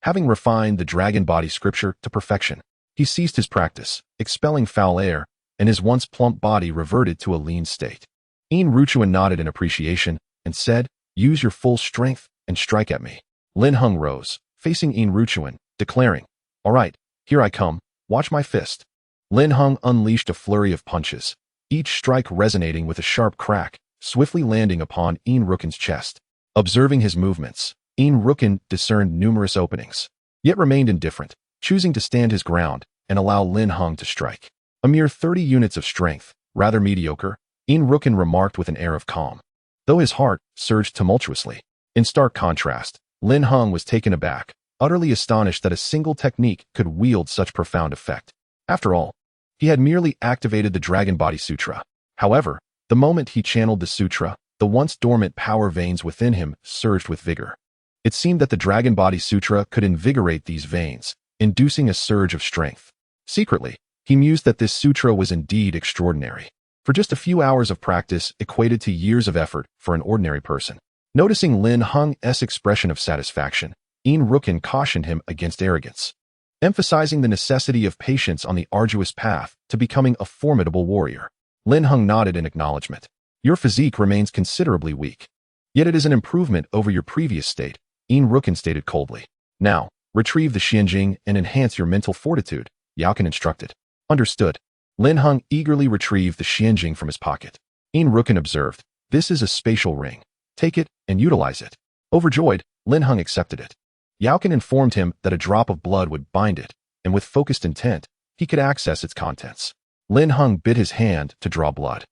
Speaker 1: Having refined the dragon body scripture to perfection, he ceased his practice, expelling foul air, and his once plump body reverted to a lean state. Yin Ruchuan nodded in appreciation and said, Use your full strength and strike at me. Lin Heng rose, facing Yin Ruchuan, declaring, "All right, here I come, watch my fist." Lin Heng unleashed a flurry of punches, each strike resonating with a sharp crack, swiftly landing upon Yin Rukin's chest. Observing his movements, Yin Rukin discerned numerous openings, yet remained indifferent, choosing to stand his ground and allow Lin Heng to strike. A mere 30 units of strength, rather mediocre, Yin Rukin remarked with an air of calm, though his heart surged tumultuously. In stark contrast, Lin Heng was taken aback, utterly astonished that a single technique could wield such profound effect. After all, he had merely activated the Dragon Body Sutra. However, the moment he channeled the sutra, the once dormant power veins within him surged with vigor. It seemed that the Dragon Body Sutra could invigorate these veins, inducing a surge of strength. Secretly, he mused that this sutra was indeed extraordinary. For just a few hours of practice equated to years of effort for an ordinary person. Noticing Lin Heng's expression of satisfaction, Yin Rukin cautioned him against arrogance, emphasizing the necessity of patience on the arduous path to becoming a formidable warrior. Lin Heng nodded in acknowledgement. "Your physique remains considerably weak. Yet it is an improvement over your previous state," Yin Rukin stated coldly. "Now, retrieve the Xianjing and enhance your mental fortitude," Yaoken instructed. "Understood." Lin Heng eagerly retrieved the Xianjing from his pocket. Yin Rukin observed, "This is a spatial ring. Take it and utilize it." Overjoyed, Lin Heng accepted it. Yaoken informed him that a drop of blood would bind it, and with focused intent, he could access its contents. Lin Heng bit his hand to draw blood,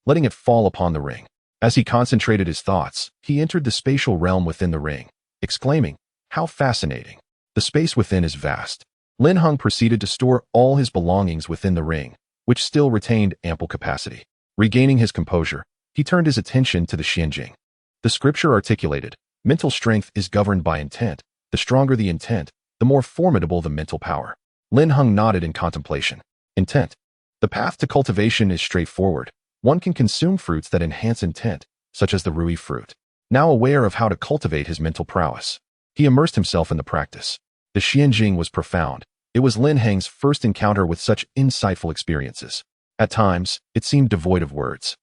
Speaker 1: letting it fall upon the ring. As he concentrated his thoughts, he entered the spatial realm within the ring, exclaiming, "How fascinating! The space within is vast." Lin Heng proceeded to store all his belongings within the ring, which still retained ample capacity. Regaining his composure, he turned his attention to the Xianjing. The scripture articulated, "Mental strength is governed by intent. The stronger the intent, the more formidable the mental power." Lin Heng nodded in contemplation. Intent. The path to cultivation is straightforward. One can consume fruits that enhance intent, such as the Rui fruit. Now aware of how to cultivate his mental prowess, he immersed himself in the practice. The Xianjing was profound. It was Lin Heng's first encounter with such insightful experiences. At times, it seemed devoid of words,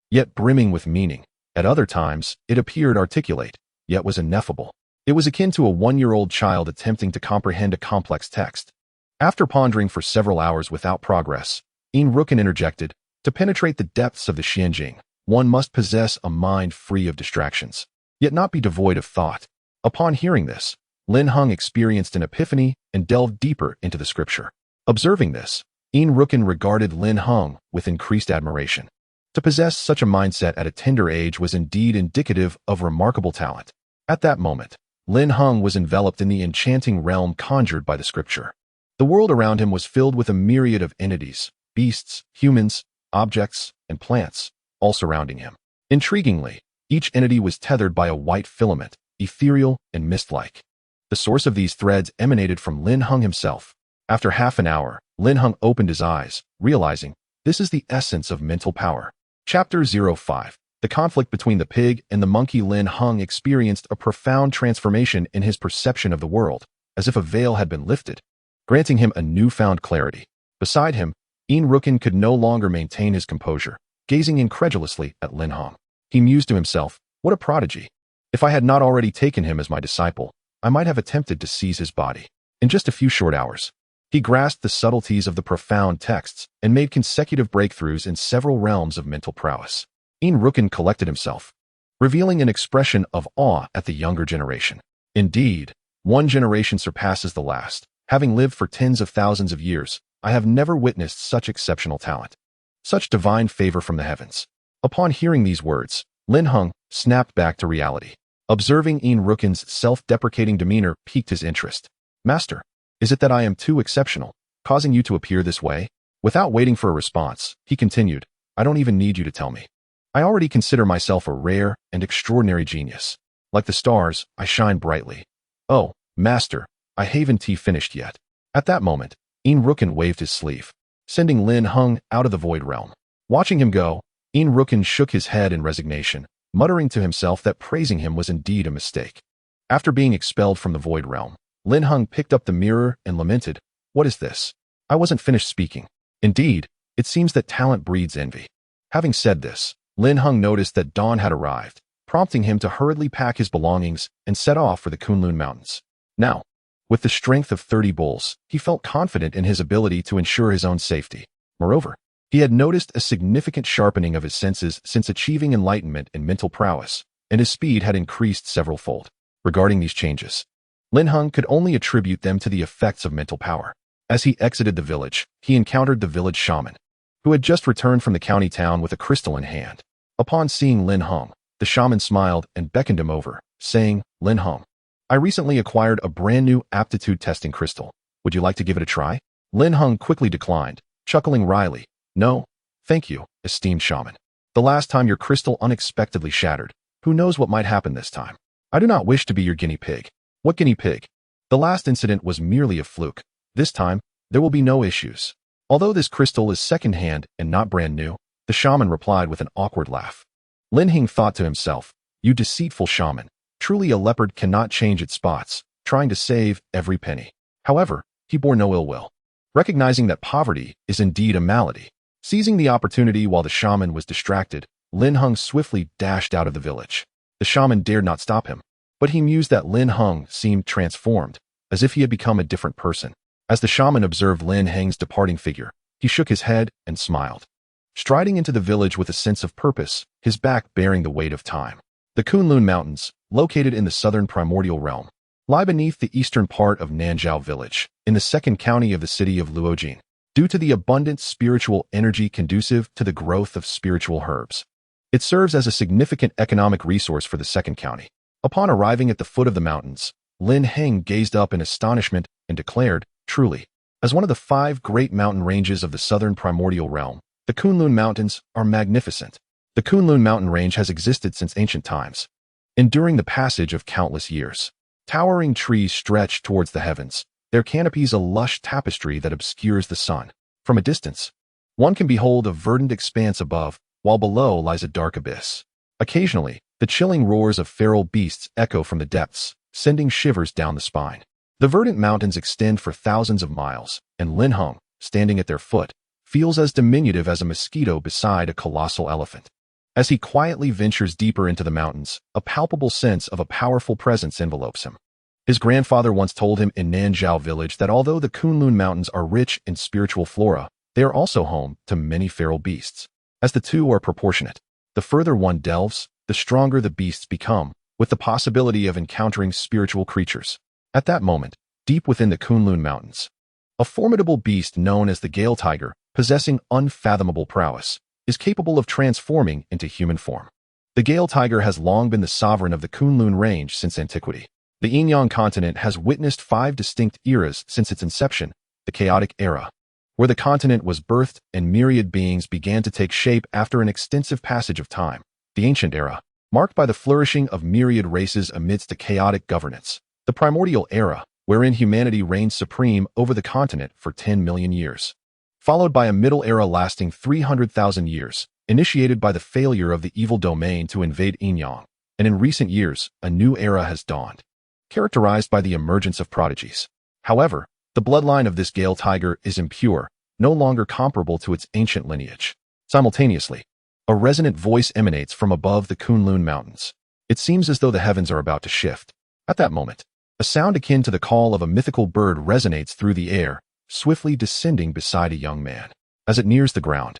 Speaker 1: yet brimming with meaning. At other times, it appeared articulate, yet was ineffable. It was akin to a 1-year-old child attempting to comprehend a complex text. After pondering for several hours without progress, Yin Rukin interjected, "To penetrate the depths of the Xianjing, one must possess a mind free of distractions, yet not be devoid of thought." Upon hearing this, Lin Heng experienced an epiphany and delved deeper into the scripture. Observing this, Yin Rukin regarded Lin Heng with increased admiration. To possess such a mindset at a tender age was indeed indicative of remarkable talent. At that moment, Lin Heng was enveloped in the enchanting realm conjured by the scripture. The world around him was filled with a myriad of entities, beasts, humans, objects, and plants, all surrounding him. Intriguingly, each entity was tethered by a white filament, ethereal and mist-like. The source of these threads emanated from Lin Heng himself. After half an hour, Lin Heng opened his eyes, realizing, this is the essence of mental power. Chapter 05. The conflict between the pig and the monkey. Lin Heng experienced a profound transformation in his perception of the world, as if a veil had been lifted, granting him a newfound clarity. Beside him, Yin Rukin could no longer maintain his composure, gazing incredulously at Lin Heng. He mused to himself, "What a prodigy! If I had not already taken him as my disciple, I might have attempted to seize his body." In just a few short hours, he grasped the subtleties of the profound texts and made consecutive breakthroughs in several realms of mental prowess. Yin Rukin collected himself, revealing an expression of awe at the younger generation. Indeed, one generation surpasses the last. Having lived for tens of thousands of years, I have never witnessed such exceptional talent, such divine favor from the heavens. Upon hearing these words, Lin Heng snapped back to reality. Observing Yin Rukin's self-deprecating demeanor piqued his interest. "Master, is it that I am too exceptional, causing you to appear this way?" Without waiting for a response, he continued, "I don't even need you to tell me. I already consider myself a rare and extraordinary genius. Like the stars, I shine brightly. Oh, Master, I haven't finished yet." At that moment, Yin Rukin waved his sleeve, sending Lin Heng out of the void realm. Watching him go, Yin Rukin shook his head in resignation, muttering to himself that praising him was indeed a mistake. After being expelled from the void realm, Lin Heng picked up the mirror and lamented, "What is this? I wasn't finished speaking." Indeed, it seems that talent breeds envy. Having said this, Lin Heng noticed that dawn had arrived, prompting him to hurriedly pack his belongings and set off for the Kunlun Mountains. Now, With the strength of 30 bulls, he felt confident in his ability to ensure his own safety. Moreover, he had noticed a significant sharpening of his senses since achieving enlightenment in mental prowess, and his speed had increased several-fold. Regarding these changes, Lin Heng could only attribute them to the effects of mental power. As he exited the village, he encountered the village shaman, who had just returned from the county town with a crystal in hand. Upon seeing Lin Heng, the shaman smiled and beckoned him over, saying, "Lin Heng, I recently acquired a brand new aptitude testing crystal. Would you like to give it a try?" Lin Heng quickly declined, chuckling wryly. "No, thank you, esteemed shaman. The last time your crystal unexpectedly shattered. Who knows what might happen this time? I do not wish to be your guinea pig." "What guinea pig? The last incident was merely a fluke. This time, there will be no issues." Although this crystal is second-hand and not brand new, the shaman replied with an awkward laugh. Lin Heng thought to himself, "You deceitful shaman. Truly a leopard cannot change its spots, trying to save every penny." However, he bore no ill will, recognizing that poverty is indeed a malady. Seizing the opportunity while the shaman was distracted, Lin Heng swiftly dashed out of the village. The shaman dared not stop him, but he mused that Lin Heng seemed transformed, as if he had become a different person. As the shaman observed Lin Heng's departing figure, he shook his head and smiled, striding into the village with a sense of purpose, his back bearing the weight of time. The Kunlun Mountains, located in the southern primordial realm, lie beneath the eastern part of Nanzhao Village, in the second county of the city of Luojin, due to the abundant spiritual energy conducive to the growth of spiritual herbs. It serves as a significant economic resource for the second county. Upon arriving at the foot of the mountains, Lin Heng gazed up in astonishment and declared, "Truly, as one of the 5 great mountain ranges of the southern primordial realm, the Kunlun Mountains are magnificent." The Kunlun Mountain Range has existed since ancient times, enduring the passage of countless years. Towering trees stretch towards the heavens, their canopies a lush tapestry that obscures the sun. From a distance, one can behold a verdant expanse above, while below lies a dark abyss. Occasionally, the chilling roars of feral beasts echo from the depths, sending shivers down the spine. The verdant mountains extend for thousands of miles, and Lin Heng, standing at their foot, feels as diminutive as a mosquito beside a colossal elephant. As he quietly ventures deeper into the mountains, a palpable sense of a powerful presence envelopes him. His grandfather once told him in Nanzhao Village that although the Kunlun Mountains are rich in spiritual flora, they are also home to many feral beasts. As the two are proportionate, the further one delves, the stronger the beasts become, with the possibility of encountering spiritual creatures. At that moment, deep within the Kunlun Mountains, a formidable beast known as the Gale Tiger, possessing unfathomable prowess, is capable of transforming into human form. The Gale Tiger has long been the sovereign of the Kunlun Range since antiquity. The Yin-Yang Continent has witnessed 5 distinct eras since its inception: the chaotic era, where the continent was birthed and myriad beings began to take shape after an extensive passage of time; the ancient era, marked by the flourishing of myriad races amidst a chaotic governance; the primordial era, wherein humanity reigned supreme over the continent for 10 million years, followed by a middle era lasting 300,000 years, initiated by the failure of the evil domain to invade Yin-Yang, and in recent years, a new era has dawned, characterized by the emergence of prodigies. However, the bloodline of this Gale Tiger is impure, no longer comparable to its ancient lineage. Simultaneously, a resonant voice emanates from above the Kunlun Mountains. It seems as though the heavens are about to shift. At that moment, a sound akin to the call of a mythical bird resonates through the air, swiftly descending beside a young man. As it nears the ground,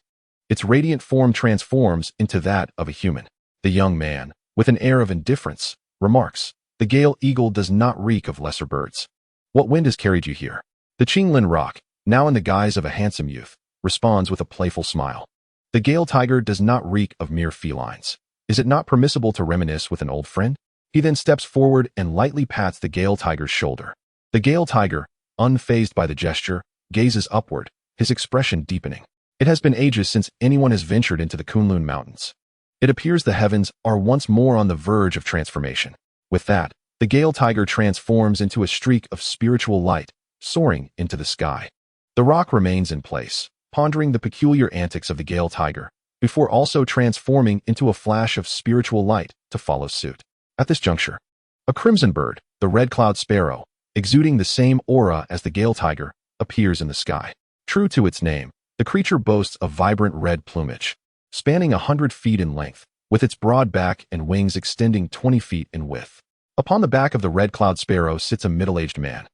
Speaker 1: its radiant form transforms into that of a human. The young man, with an air of indifference, remarks, "The Gale Eagle does not reek of lesser birds. What wind has carried you here?" The Qinglin Rock, now in the guise of a handsome youth, responds with a playful smile. "The Gale Tiger does not reek of mere felines. Is it not permissible to reminisce with an old friend?" He then steps forward and lightly pats the Gale Tiger's shoulder. The Gale Tiger, unfazed by the gesture, gazes upward, his expression deepening. It has been ages since anyone has ventured into the Kunlun Mountains. It appears the heavens are once more on the verge of transformation. With that, the Gale Tiger transforms into a streak of spiritual light, soaring into the sky. The rock remains in place, pondering the peculiar antics of the Gale Tiger, before also transforming into a flash of spiritual light to follow suit. At this juncture, a crimson bird, the red-cloud sparrow, exuding the same aura as the Gale Tiger, appears in the sky. True to its name, the creature boasts a vibrant red plumage, spanning 100 feet in length, with its broad back and wings extending 20 feet in width. Upon the back of the red-cloud sparrow sits a middle-aged man,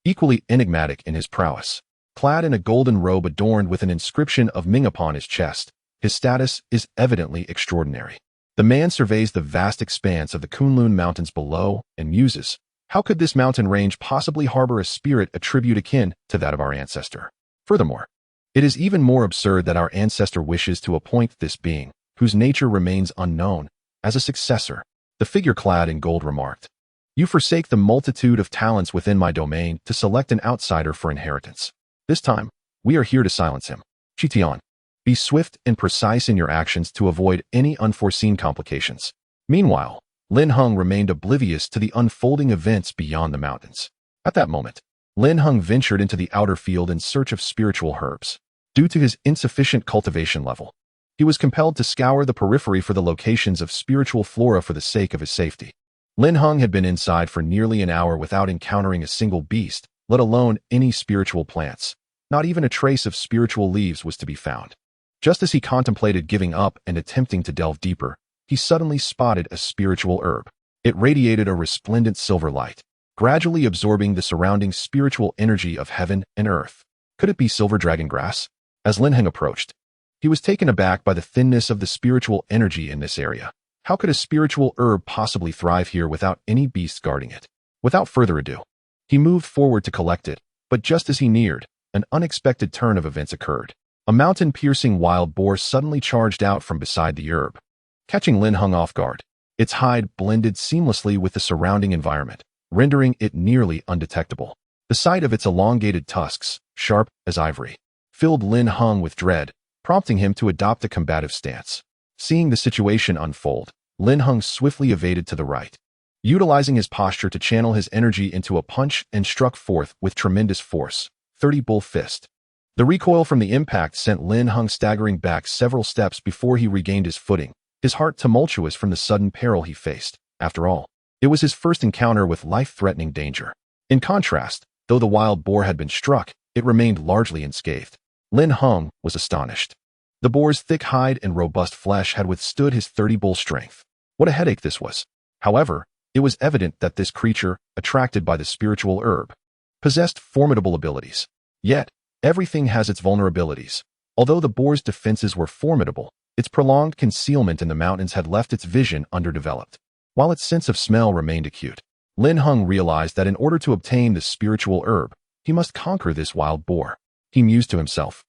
Speaker 1: equally enigmatic in his prowess. Clad in a golden robe adorned with an inscription of Ming upon his chest, his status is evidently extraordinary. The man surveys the vast expanse of the Kunlun Mountains below and muses, how could this mountain range possibly harbor a spirit attribute akin to that of our ancestor? Furthermore, it is even more absurd that our ancestor wishes to appoint this being, whose nature remains unknown, as a successor. The figure clad in gold remarked, "You forsake the multitude of talents within my domain to select an outsider for inheritance. This time, we are here to silence him. Chitian, be swift and precise in your actions to avoid any unforeseen complications." Meanwhile, Lin Heng remained oblivious to the unfolding events beyond the mountains. At that moment, Lin Heng ventured into the outer field in search of spiritual herbs. Due to his insufficient cultivation level, he was compelled to scour the periphery for the locations of spiritual flora for the sake of his safety. Lin Heng had been inside for nearly an hour without encountering a single beast, let alone any spiritual plants. Not even a trace of spiritual leaves was to be found. Just as he contemplated giving up and attempting to delve deeper, he suddenly spotted a spiritual herb. It radiated a resplendent silver light, gradually absorbing the surrounding spiritual energy of heaven and earth. Could it be silver dragon grass? As Lin Heng approached, he was taken aback by the thinness of the spiritual energy in this area. How could a spiritual herb possibly thrive here without any beasts guarding it? Without further ado, he moved forward to collect it, but just as he neared, an unexpected turn of events occurred. A mountain-piercing wild boar suddenly charged out from beside the herb, catching Lin Heng off guard. Its hide blended seamlessly with the surrounding environment, rendering it nearly undetectable. The sight of its elongated tusks, sharp as ivory, filled Lin Heng with dread, prompting him to adopt a combative stance. Seeing the situation unfold, Lin Heng swiftly evaded to the right, utilizing his posture to channel his energy into a punch and struck forth with tremendous force. 30 Bull Fist. The recoil from the impact sent Lin Heng staggering back several steps before he regained his footing, his heart tumultuous from the sudden peril he faced. After all, it was his first encounter with life-threatening danger. In contrast, though the wild boar had been struck, it remained largely unscathed. Lin Heng was astonished. The boar's thick hide and robust flesh had withstood his 30 bull strength. What a headache this was. However, it was evident that this creature, attracted by the spiritual herb, possessed formidable abilities. Yet, everything has its vulnerabilities. Although the boar's defenses were formidable, its prolonged concealment in the mountains had left its vision underdeveloped. While its sense of smell remained acute, Lin Heng realized that in order to obtain the spiritual herb, he must conquer this wild boar. He mused to himself,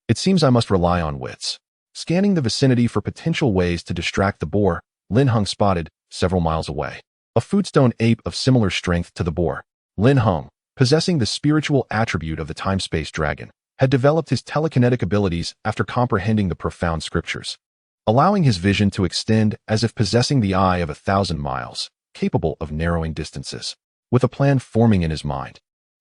Speaker 1: "It seems I must rely on wits." Scanning the vicinity for potential ways to distract the boar, Lin Heng spotted, several miles away, a foodstone ape of similar strength to the boar. Lin Heng, possessing the spiritual attribute of the time-space dragon, had developed his telekinetic abilities after comprehending the profound scriptures, allowing his vision to extend as if possessing the eye of 1,000 miles, capable of narrowing distances. With a plan forming in his mind,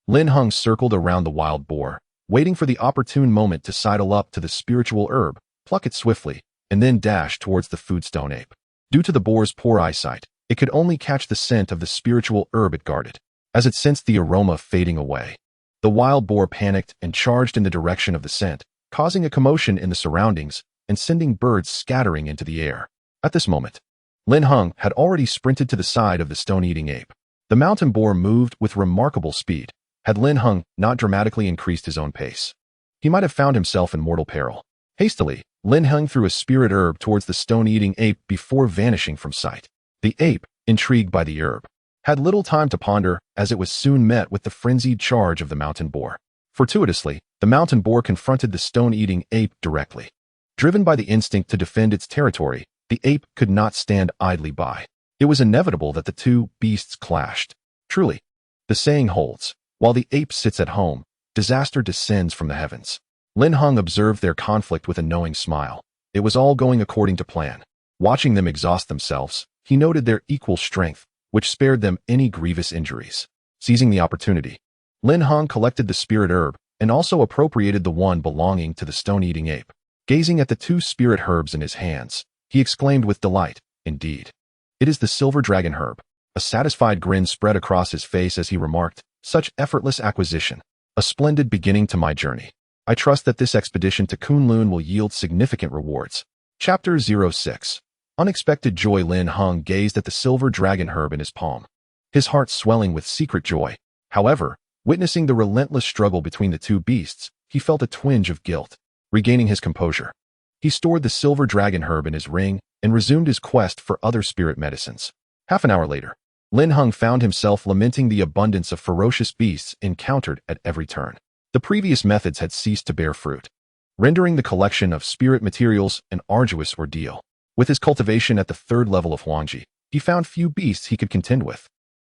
Speaker 1: Lin Heng circled around the wild boar, waiting for the opportune moment to sidle up to the spiritual herb, pluck it swiftly, and then dash towards the foodstone ape. Due to the boar's poor eyesight, it could only catch the scent of the spiritual herb it guarded. As it sensed the aroma fading away, the wild boar panicked and charged in the direction of the scent, causing a commotion in the surroundings and sending birds scattering into the air. At this moment, Lin Heng had already sprinted to the side of the stone-eating ape. The mountain boar moved with remarkable speed. Had Lin Heng not dramatically increased his own pace, he might have found himself in mortal peril. Hastily, Lin Heng threw a spirit herb towards the stone-eating ape before vanishing from sight. The ape, intrigued by the herb, had little time to ponder, as it was soon met with the frenzied charge of the mountain boar. Fortuitously, the mountain boar confronted the stone-eating ape directly. Driven by the instinct to defend its territory, the ape could not stand idly by. It was inevitable that the two beasts clashed. Truly, the saying holds, while the ape sits at home, disaster descends from the heavens. Lin Heng observed their conflict with a knowing smile. It was all going according to plan. Watching them exhaust themselves, he noted their equal strength, which spared them any grievous injuries. Seizing the opportunity, Lin Heng collected the spirit herb and also appropriated the one belonging to the stone-eating ape. Gazing at the two spirit herbs in his hands, he exclaimed with delight, "Indeed, it is the silver dragon herb." A satisfied grin spread across his face as he remarked, "Such effortless acquisition. A splendid beginning to my journey. I trust that this expedition to Kunlun will yield significant rewards." Chapter 06. Unexpected joy. Lin Heng gazed at the silver dragon herb in his palm, his heart swelling with secret joy. However, Witnessing the relentless struggle between the two beasts, he felt a twinge of guilt. Regaining his composure, he stored the silver dragon herb in his ring and resumed his quest for other spirit medicines. Half an hour later, Lin Heng found himself lamenting the abundance of ferocious beasts encountered at every turn. The previous methods had ceased to bear fruit, rendering the collection of spirit materials an arduous ordeal. With his cultivation at the third level of Huangji, he found few beasts he could contend with,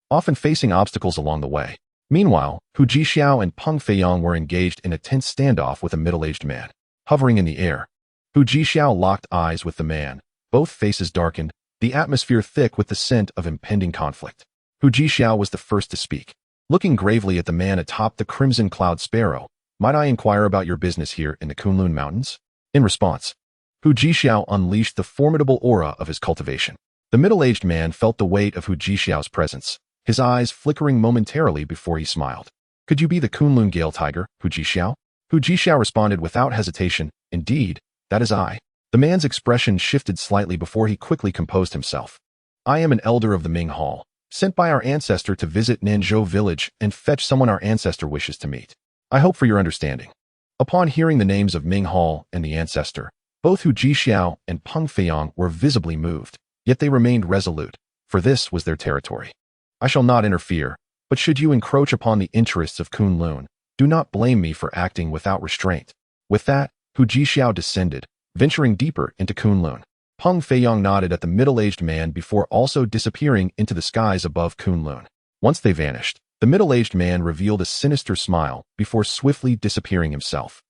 Speaker 1: often facing obstacles along the way. Meanwhile, Hu Jixiao and Peng Feiyang were engaged in a tense standoff with a middle-aged man. Hovering in the air, Hu Jixiao locked eyes with the man, both faces darkened, the atmosphere thick with the scent of impending conflict. Hu Jixiao was the first to speak. Looking gravely at the man atop the crimson cloud sparrow, "Might I inquire about your business here in the Kunlun Mountains?" In response, Hu Jixiao unleashed the formidable aura of his cultivation. The middle-aged man felt the weight of Hu Jixiao's presence, his eyes flickering momentarily before he smiled. "Could you be the Kunlun Gale Tiger, Hu Jixiao?" Hu Jixiao responded without hesitation, "Indeed, that is I." The man's expression shifted slightly before he quickly composed himself. "I am an elder of the Ming Hall, sent by our ancestor to visit Nanzhao Village and fetch someone our ancestor wishes to meet. I hope for your understanding." Upon hearing the names of Ming Hall and the ancestor, both Hu Jixiao and Peng Feiyang were visibly moved, yet they remained resolute, for this was their territory. "I shall not interfere, but should you encroach upon the interests of Kunlun, do not blame me for acting without restraint." With that, Hu Jixiao descended, venturing deeper into Kunlun. Peng Feiyang nodded at the middle-aged man before also disappearing into the skies above Kunlun. Once they vanished, the middle-aged man revealed a sinister smile before swiftly disappearing himself.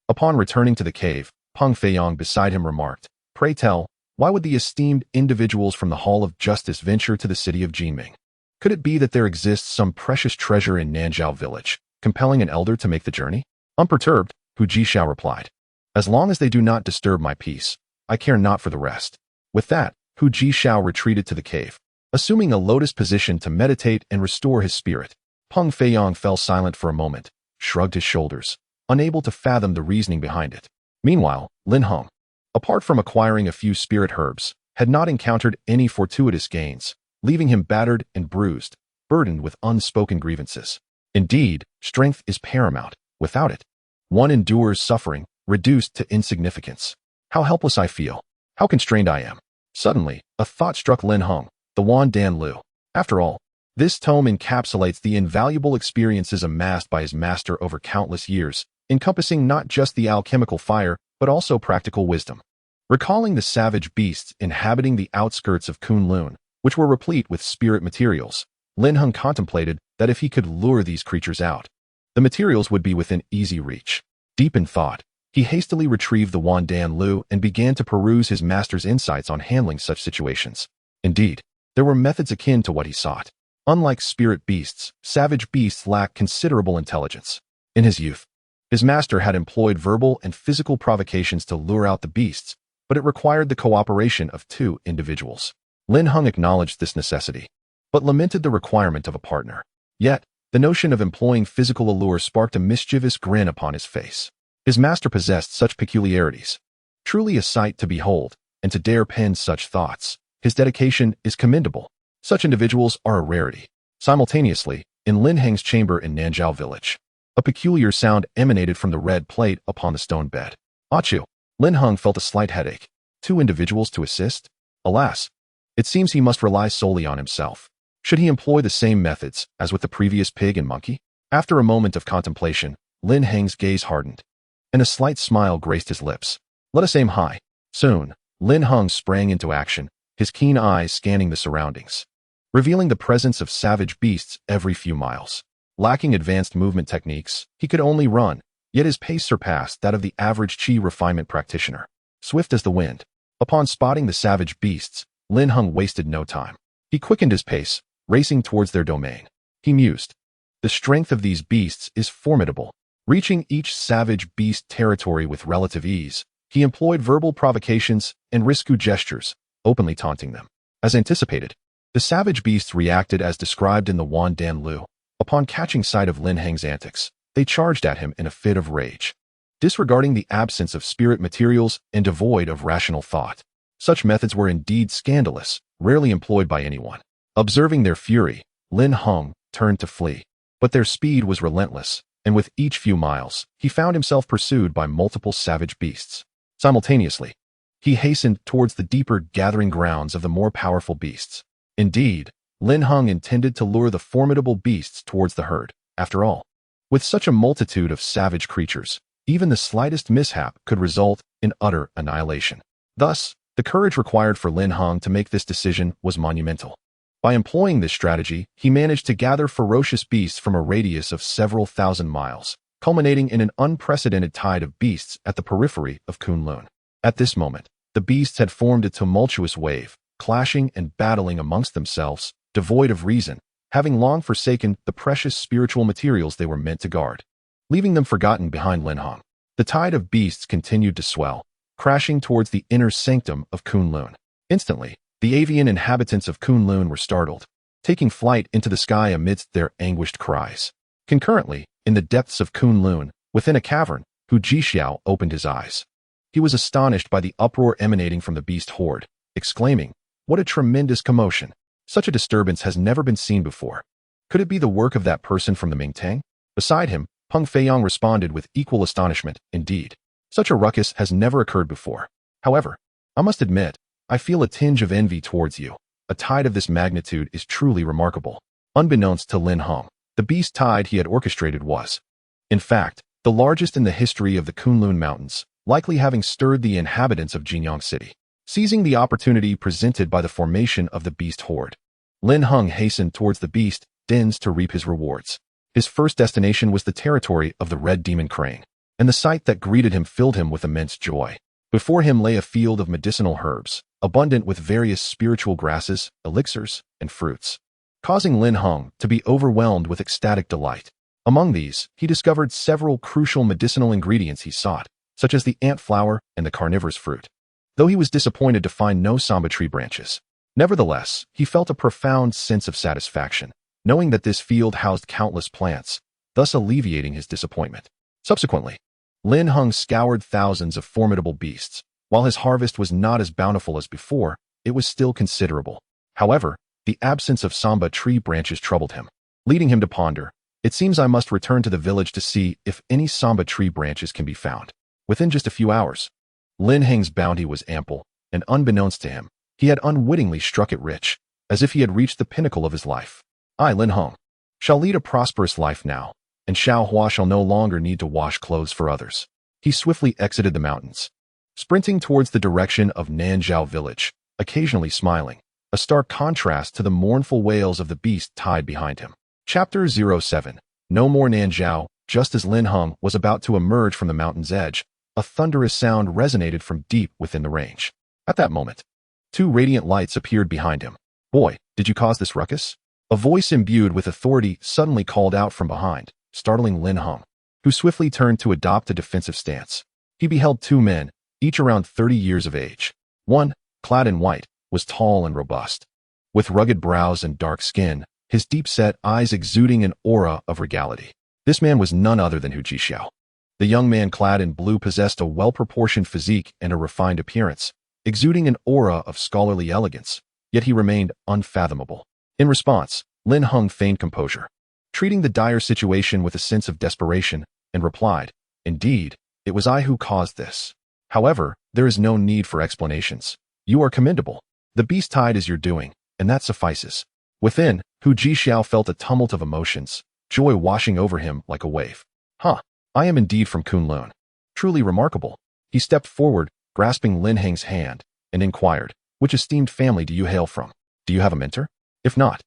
Speaker 1: Upon returning to the cave, Peng Feiyang beside him remarked, "Pray tell, why would the esteemed individuals from the Hall of Justice venture to the city of Jinming? Could it be that there exists some precious treasure in Nanzhao Village, compelling an elder to make the journey?" Unperturbed, Hu Jixiao replied, "As long as they do not disturb my peace, I care not for the rest." With that, Hu Jixiao retreated to the cave, assuming a lotus position to meditate and restore his spirit. Peng Feiyang fell silent for a moment, shrugged his shoulders, unable to fathom the reasoning behind it. Meanwhile, Lin Heng, apart from acquiring a few spirit herbs, had not encountered any fortuitous gains, leaving him battered and bruised, burdened with unspoken grievances. Indeed, strength is paramount. Without it, one endures suffering, reduced to insignificance. How helpless I feel. How constrained I am. Suddenly, a thought struck Lin Heng, the Wan Dan Lu. After all, this tome encapsulates the invaluable experiences amassed by his master over countless years, encompassing not just the alchemical fire, but also practical wisdom. Recalling the savage beasts inhabiting the outskirts of Kunlun, which were replete with spirit materials, Lin Heng contemplated that if he could lure these creatures out, the materials would be within easy reach. Deep in thought, he hastily retrieved the Wan Dan Lu and began to peruse his master's insights on handling such situations. Indeed, there were methods akin to what he sought. Unlike spirit beasts, savage beasts lack considerable intelligence. In his youth, his master had employed verbal and physical provocations to lure out the beasts, but it required the cooperation of two individuals. Lin Heng acknowledged this necessity, but lamented the requirement of a partner. Yet, the notion of employing physical allure sparked a mischievous grin upon his face. His master possessed such peculiarities. Truly a sight to behold, and to dare pen such thoughts. His dedication is commendable. Such individuals are a rarity. Simultaneously, in Lin Heng's chamber in Nanzhao Village, a peculiar sound emanated from the red plate upon the stone bed. Achoo! Lin Heng felt a slight headache. Two individuals to assist? Alas! It seems he must rely solely on himself. Should he employ the same methods as with the previous pig and monkey? After a moment of contemplation, Lin Heng's gaze hardened, and a slight smile graced his lips. Let us aim high. Soon, Lin Heng sprang into action, his keen eyes scanning the surroundings, revealing the presence of savage beasts every few miles. Lacking advanced movement techniques, he could only run, yet his pace surpassed that of the average Qi refinement practitioner. Swift as the wind, upon spotting the savage beasts, Lin Heng wasted no time. He quickened his pace, racing towards their domain. He mused, "The strength of these beasts is formidable." Reaching each savage beast territory with relative ease, he employed verbal provocations and risque gestures, openly taunting them. As anticipated, the savage beasts reacted as described in the Wan Dan Lu. Upon catching sight of Lin Heng's antics, they charged at him in a fit of rage, disregarding the absence of spirit materials and devoid of rational thought. Such methods were indeed scandalous, rarely employed by anyone. Observing their fury, Lin Heng turned to flee. But their speed was relentless, and with each few miles, he found himself pursued by multiple savage beasts. Simultaneously, he hastened towards the deeper gathering grounds of the more powerful beasts. Indeed, Lin Heng intended to lure the formidable beasts towards the herd. After all, with such a multitude of savage creatures, even the slightest mishap could result in utter annihilation. Thus, the courage required for Lin Heng to make this decision was monumental. By employing this strategy, he managed to gather ferocious beasts from a radius of several thousand miles, culminating in an unprecedented tide of beasts at the periphery of Kunlun. At this moment, the beasts had formed a tumultuous wave, clashing and battling amongst themselves, devoid of reason, having long forsaken the precious spiritual materials they were meant to guard, leaving them forgotten behind Lin Heng. The tide of beasts continued to swell, crashing towards the inner sanctum of Kunlun. Instantly, the avian inhabitants of Kunlun were startled, taking flight into the sky amidst their anguished cries. Concurrently, in the depths of Kunlun, within a cavern, Hu Jixiao opened his eyes. He was astonished by the uproar emanating from the beast horde, exclaiming, "What a tremendous commotion! Such a disturbance has never been seen before. Could it be the work of that person from the Mingtang?" Beside him, Peng Feiyang responded with equal astonishment. "Indeed, such a ruckus has never occurred before. However, I must admit, I feel a tinge of envy towards you. A tide of this magnitude is truly remarkable." Unbeknownst to Lin Heng, the beast tide he had orchestrated was, in fact, the largest in the history of the Kunlun Mountains, likely having stirred the inhabitants of Jinyang City. Seizing the opportunity presented by the formation of the beast horde, Lin Heng hastened towards the beast dens to reap his rewards. His first destination was the territory of the red demon crane, and the sight that greeted him filled him with immense joy. Before him lay a field of medicinal herbs, abundant with various spiritual grasses, elixirs, and fruits, causing Lin Heng to be overwhelmed with ecstatic delight. Among these, he discovered several crucial medicinal ingredients he sought, such as the ant flower and the carnivorous fruit. Though he was disappointed to find no samba tree branches, nevertheless, he felt a profound sense of satisfaction, knowing that this field housed countless plants, thus alleviating his disappointment. Subsequently, Lin Heng scoured thousands of formidable beasts. While his harvest was not as bountiful as before, it was still considerable. However, the absence of samba tree branches troubled him, leading him to ponder, "It seems I must return to the village to see if any samba tree branches can be found." Within just a few hours, Lin Heng's bounty was ample, and unbeknownst to him, he had unwittingly struck it rich, as if he had reached the pinnacle of his life. "I, Lin Heng, shall lead a prosperous life now, and Xiao Hua shall no longer need to wash clothes for others." He swiftly exited the mountains, sprinting towards the direction of Nanzhao Village, occasionally smiling, a stark contrast to the mournful wails of the beast tied behind him. Chapter 07. No more Nanzhao. Just as Lin Heng was about to emerge from the mountain's edge, a thunderous sound resonated from deep within the range. At that moment, two radiant lights appeared behind him. "Boy, did you cause this ruckus?" A voice imbued with authority suddenly called out from behind, startling Lin Heng, who swiftly turned to adopt a defensive stance. He beheld two men, each around 30 years of age. One, clad in white, was tall and robust, with rugged brows and dark skin, his deep-set eyes exuding an aura of regality. This man was none other than Hu Jixiao. The young man clad in blue possessed a well-proportioned physique and a refined appearance, exuding an aura of scholarly elegance, yet he remained unfathomable. In response, Lin Heng feigned composure, treating the dire situation with a sense of desperation, and replied, "Indeed, it was I who caused this. However, there is no need for explanations. You are commendable. The beast tide is your doing, and that suffices." Within, Hu Jixiao felt a tumult of emotions, joy washing over him like a wave. I am indeed from Kunlun. Truly remarkable." He stepped forward, grasping Lin Heng's hand, and inquired, "Which esteemed family do you hail from? Do you have a mentor? If not,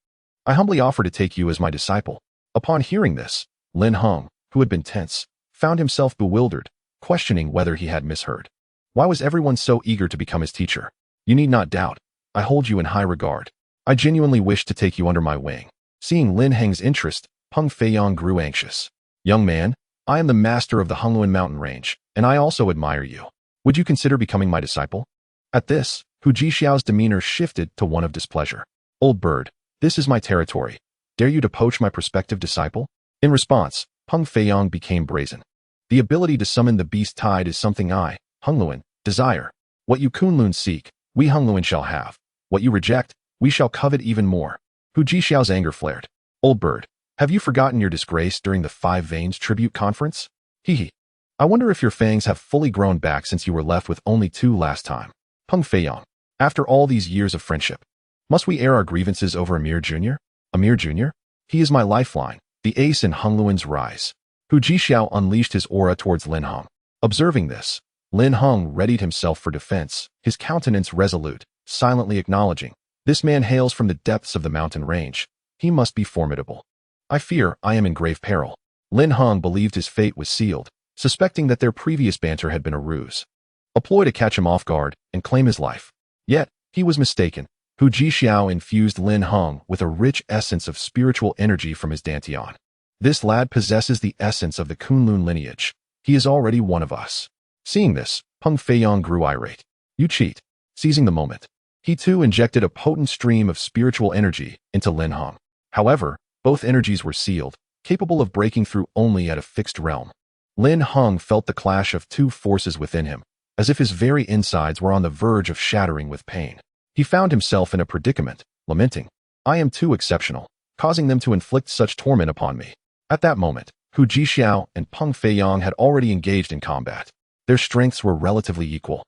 Speaker 1: I humbly offer to take you as my disciple." Upon hearing this, Lin Heng, who had been tense, found himself bewildered, questioning whether he had misheard. Why was everyone so eager to become his teacher? "You need not doubt. I hold you in high regard. I genuinely wish to take you under my wing." Seeing Lin Heng's interest, Peng Feiyang grew anxious. "Young man, I am the master of the Kunlun mountain range, and I also admire you. Would you consider becoming my disciple?" At this, Hu Jixiao's demeanor shifted to one of displeasure. "Old bird, this is my territory. Dare you to poach my prospective disciple?" In response, Peng Feiyang became brazen. "The ability to summon the beast tide is something I, Hengluan, desire. What you Kunlun seek, we Hengluan shall have. What you reject, we shall covet even more." Hu Jixiao's anger flared. "Old bird, Have you forgotten your disgrace during the Five Veins tribute conference? Hee. I wonder if your fangs have fully grown back since you were left with only two last time. Peng Feiyang. After all these years of friendship, must we air our grievances over Amir Jr.? Amir Jr.? He is my lifeline, the ace in Hengluan's rise. Hu Jixiao unleashed his aura towards Lin Heng. Observing this, Lin Heng readied himself for defense, his countenance resolute, silently acknowledging, this man hails from the depths of the mountain range. He must be formidable. I fear I am in grave peril. Lin Heng believed his fate was sealed, suspecting that their previous banter had been a ruse, a ploy to catch him off guard and claim his life. Yet, he was mistaken. Hu Jixiao infused Lin Heng with a rich essence of spiritual energy from his dantian. This lad possesses the essence of the Kunlun lineage. He is already one of us. Seeing this, Peng Feiyang grew irate. You cheat. Seizing the moment, he too injected a potent stream of spiritual energy into Lin Heng. However, both energies were sealed, capable of breaking through only at a fixed realm. Lin Heng felt the clash of two forces within him, as if his very insides were on the verge of shattering with pain. He found himself in a predicament, lamenting, I am too exceptional, causing them to inflict such torment upon me. At that moment, Hu Jixiao and Peng Feiyang had already engaged in combat. Their strengths were relatively equal.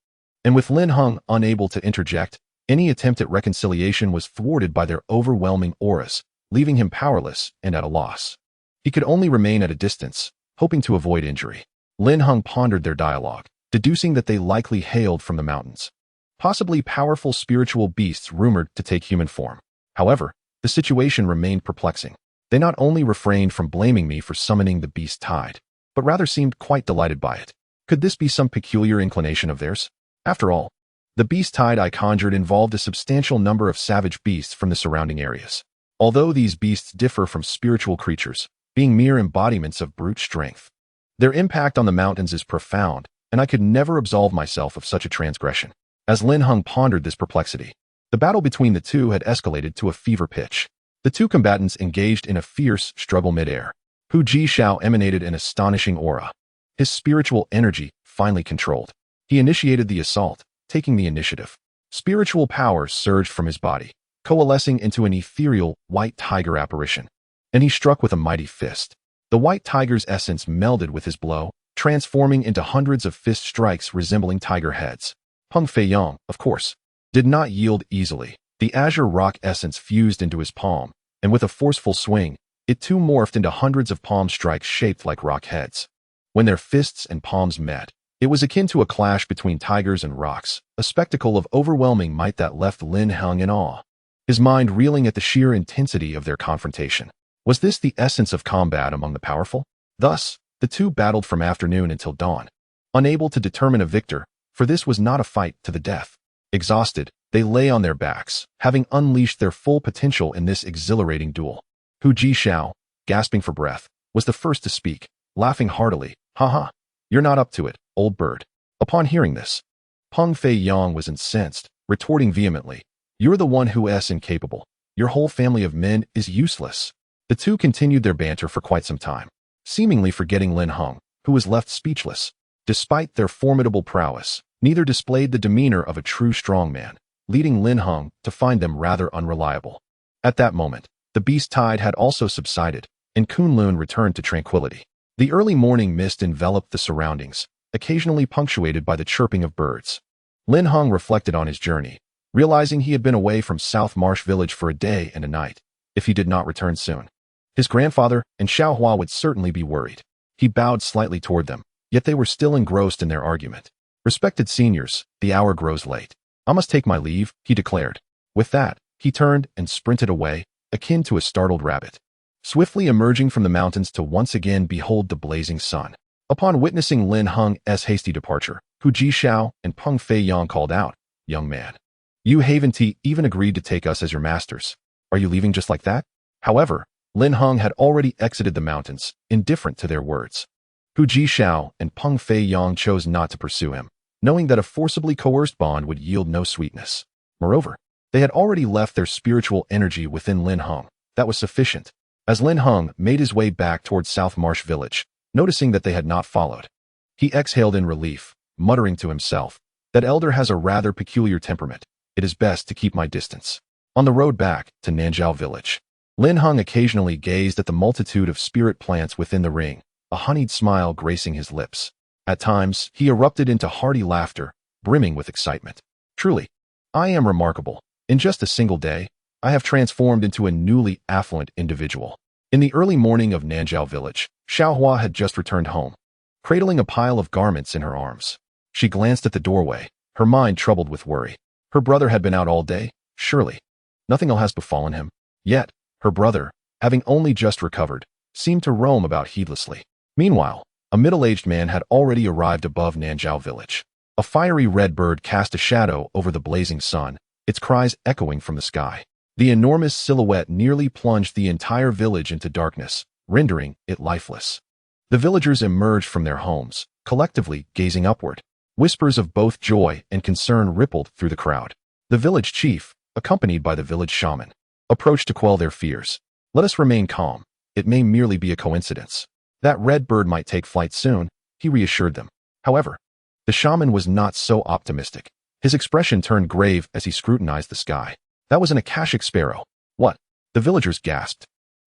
Speaker 1: And with Lin Heng unable to interject, any attempt at reconciliation was thwarted by their overwhelming auras, leaving him powerless and at a loss. He could only remain at a distance, hoping to avoid injury. Lin Heng pondered their dialogue, deducing that they likely hailed from the mountains, possibly powerful spiritual beasts rumored to take human form. However, the situation remained perplexing. They not only refrained from blaming me for summoning the beast tide, but rather seemed quite delighted by it. Could this be some peculiar inclination of theirs? After all, the beast tide I conjured involved a substantial number of savage beasts from the surrounding areas. Although these beasts differ from spiritual creatures, being mere embodiments of brute strength, their impact on the mountains is profound, and I could never absolve myself of such a transgression. As Lin Heng pondered this perplexity, the battle between the two had escalated to a fever pitch. The two combatants engaged in a fierce struggle mid-air. Hu Jixiao emanated an astonishing aura. His spiritual energy finally controlled. He initiated the assault, taking the initiative. Spiritual power surged from his body, coalescing into an ethereal, white tiger apparition. And he struck with a mighty fist. The white tiger's essence melded with his blow, transforming into hundreds of fist strikes resembling tiger heads. Peng Feiyang, of course, did not yield easily. The azure rock essence fused into his palm, and with a forceful swing, it too morphed into hundreds of palm strikes shaped like rock heads. When their fists and palms met, it was akin to a clash between tigers and rocks, a spectacle of overwhelming might that left Lin Heng in awe, his mind reeling at the sheer intensity of their confrontation. Was this the essence of combat among the powerful? Thus, the two battled from afternoon until dawn, unable to determine a victor, for this was not a fight to the death. Exhausted, they lay on their backs, having unleashed their full potential in this exhilarating duel. Hu Jixiao, gasping for breath, was the first to speak, laughing heartily. Ha! You're not up to it, old bird. Upon hearing this, Peng Feiyang was incensed, retorting vehemently, You're the one who is incapable. Your whole family of men is useless. The two continued their banter for quite some time, seemingly forgetting Lin Heng, who was left speechless. Despite their formidable prowess, neither displayed the demeanor of a true strongman, leading Lin Heng to find them rather unreliable. At that moment, the beast tide had also subsided, and Kunlun returned to tranquility. The early morning mist enveloped the surroundings, occasionally punctuated by the chirping of birds. Lin Heng reflected on his journey, realizing he had been away from South Marsh Village for a day and a night. If he did not return soon, his grandfather and Xiao Hua would certainly be worried. He bowed slightly toward them, yet they were still engrossed in their argument. Respected seniors, the hour grows late. I must take my leave, he declared. With that, he turned and sprinted away, akin to a startled rabbit, swiftly emerging from the mountains to once again behold the blazing sun. Upon witnessing Lin Heng's hasty departure, Hu Jixiao and Peng Feiyang called out, Young man, you haven't even agreed to take us as your masters. Are you leaving just like that? However, Lin Heng had already exited the mountains, indifferent to their words. Hu Jixiao and Peng Feiyang chose not to pursue him, knowing that a forcibly coerced bond would yield no sweetness. Moreover, they had already left their spiritual energy within Lin Heng. That was sufficient. As Lin Heng made his way back towards South Marsh Village, noticing that they had not followed, he exhaled in relief, muttering to himself, That elder has a rather peculiar temperament. It is best to keep my distance. On the road back to Nanzhao Village, Lin Heng occasionally gazed at the multitude of spirit plants within the ring, a honeyed smile gracing his lips. At times, he erupted into hearty laughter, brimming with excitement. Truly, I am remarkable. In just a single day, I have transformed into a newly affluent individual. In the early morning of Nanzhao Village, Xiao Hua had just returned home, cradling a pile of garments in her arms. She glanced at the doorway, her mind troubled with worry. Her brother had been out all day, surely. Nothing ill has befallen him. Yet, her brother, having only just recovered, seemed to roam about heedlessly. Meanwhile, a middle-aged man had already arrived above Nanzhao Village. A fiery red bird cast a shadow over the blazing sun, its cries echoing from the sky. The enormous silhouette nearly plunged the entire village into darkness, rendering it lifeless. The villagers emerged from their homes, collectively gazing upward. Whispers of both joy and concern rippled through the crowd. The village chief, accompanied by the village shaman, approached to quell their fears. Let us remain calm. It may merely be a coincidence. That red bird might take flight soon, he reassured them. However, the shaman was not so optimistic. His expression turned grave as he scrutinized the sky. That was an Akashic sparrow. What? The villagers gasped.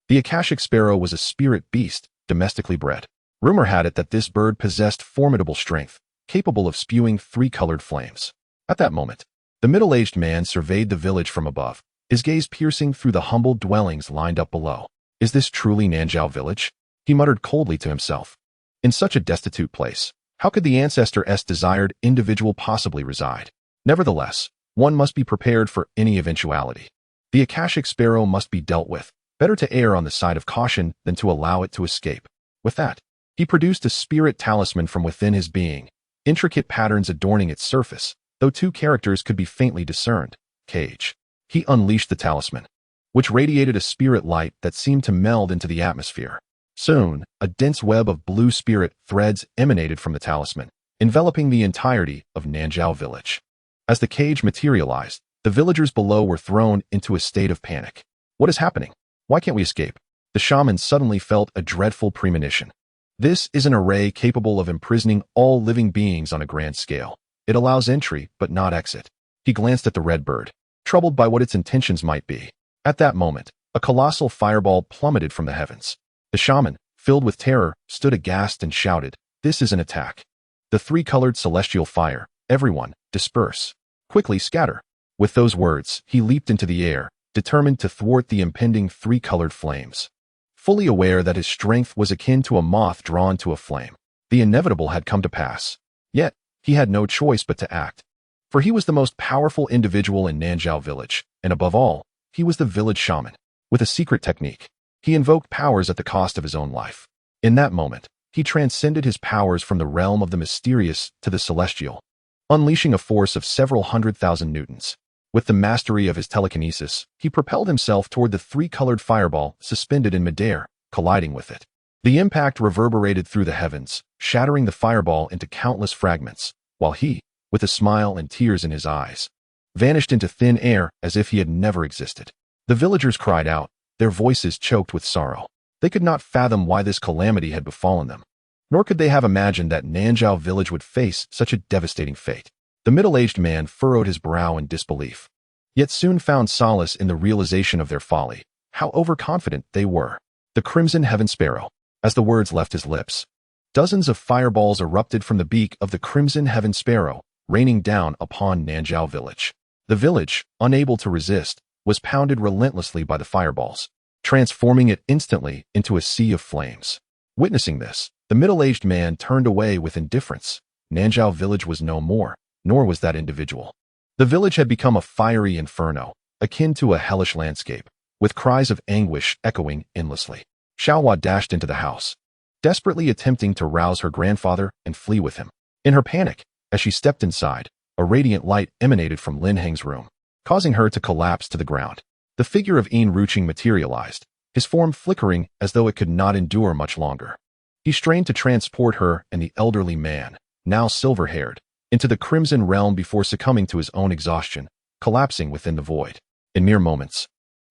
Speaker 1: The Akashic sparrow was a spirit beast, domestically bred. Rumor had it that this bird possessed formidable strength, capable of spewing three-colored flames. At that moment, the middle-aged man surveyed the village from above, his gaze piercing through the humble dwellings lined up below. Is this truly Nanzhao Village? He muttered coldly to himself. In such a destitute place, how could the ancestor's desired individual possibly reside? Nevertheless, one must be prepared for any eventuality. The Akashic sparrow must be dealt with. Better to err on the side of caution than to allow it to escape. With that, he produced a spirit talisman from within his being, intricate patterns adorning its surface, though two characters could be faintly discerned. Cage. He unleashed the talisman, which radiated a spirit light that seemed to meld into the atmosphere. Soon, a dense web of blue spirit threads emanated from the talisman, enveloping the entirety of Nanzhao Village. As the cage materialized, the villagers below were thrown into a state of panic. What is happening? Why can't we escape? The shaman suddenly felt a dreadful premonition. This is an array capable of imprisoning all living beings on a grand scale. It allows entry, but not exit. He glanced at the red bird, troubled by what its intentions might be. At that moment, a colossal fireball plummeted from the heavens. The shaman, filled with terror, stood aghast and shouted, "This is an attack. The three-colored celestial fire. Everyone, disperse. Quickly scatter." With those words, he leaped into the air, determined to thwart the impending three-colored flames. Fully aware that his strength was akin to a moth drawn to a flame, the inevitable had come to pass. Yet, he had no choice but to act. For he was the most powerful individual in Nanzhao Village, and above all, he was the village shaman. With a secret technique, he invoked powers at the cost of his own life. In that moment, he transcended his powers from the realm of the mysterious to the celestial, unleashing a force of several 100,000 newtons. With the mastery of his telekinesis, he propelled himself toward the three-colored fireball suspended in midair, colliding with it. The impact reverberated through the heavens, shattering the fireball into countless fragments, while he, with a smile and tears in his eyes, vanished into thin air as if he had never existed. The villagers cried out, their voices choked with sorrow. They could not fathom why this calamity had befallen them, nor could they have imagined that Nanzhao Village would face such a devastating fate. The middle-aged man furrowed his brow in disbelief, yet soon found solace in the realization of their folly. How overconfident they were. The Crimson Heaven Sparrow. As the words left his lips, dozens of fireballs erupted from the beak of the Crimson Heaven Sparrow, raining down upon Nanzhao Village. The village, unable to resist, was pounded relentlessly by the fireballs, transforming it instantly into a sea of flames. Witnessing this, the middle-aged man turned away with indifference. Nanzhao Village was no more, nor was that individual. The village had become a fiery inferno, akin to a hellish landscape, with cries of anguish echoing endlessly. Xiaohua dashed into the house, desperately attempting to rouse her grandfather and flee with him. In her panic, as she stepped inside, a radiant light emanated from Lin Heng's room, causing her to collapse to the ground. The figure of Yin Ruqing materialized, his form flickering as though it could not endure much longer. He strained to transport her and the elderly man, now silver-haired, into the Crimson Realm before succumbing to his own exhaustion, collapsing within the void. In mere moments,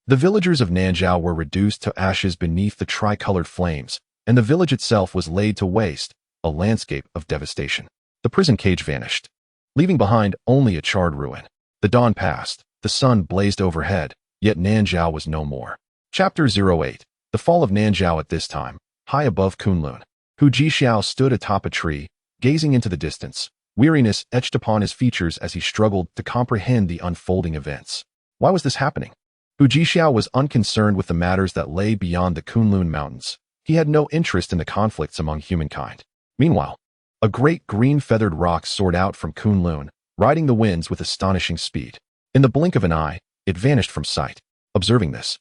Speaker 1: the villagers of Nanzhao were reduced to ashes beneath the tricolored flames, and the village itself was laid to waste, a landscape of devastation. The prison cage vanished, leaving behind only a charred ruin. The dawn passed, the sun blazed overhead, yet Nanzhao was no more. Chapter 08. The Fall of Nanzhao. At this time, high above Kunlun, Hu Jixiao stood atop a tree, gazing into the distance. Weariness etched upon his features as he struggled to comprehend the unfolding events. Why was this happening? Hu Jixiao was unconcerned with the matters that lay beyond the Kunlun Mountains. He had no interest in the conflicts among humankind. Meanwhile, a great green feathered rock soared out from Kunlun, riding the winds with astonishing speed. In the blink of an eye, it vanished from sight. Observing this,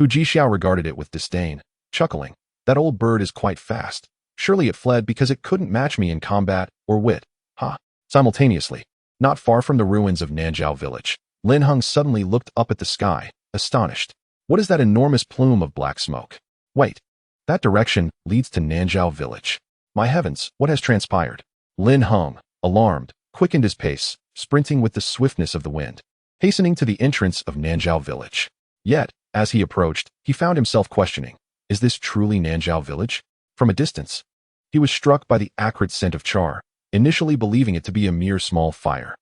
Speaker 1: Hu Jixiao regarded it with disdain, chuckling. That old bird is quite fast. Surely it fled because it couldn't match me in combat or wit. Ha! Simultaneously, not far from the ruins of Nanzhao Village, Lin Heng suddenly looked up at the sky, astonished. What is that enormous plume of black smoke? Wait, that direction leads to Nanzhao Village. My heavens, what has transpired? Lin Heng, alarmed, quickened his pace, sprinting with the swiftness of the wind, hastening to the entrance of Nanzhao Village. Yet, as he approached, he found himself questioning, is this truly Nanzhao Village? From a distance, he was struck by the acrid scent of char, initially believing it to be a mere small fire.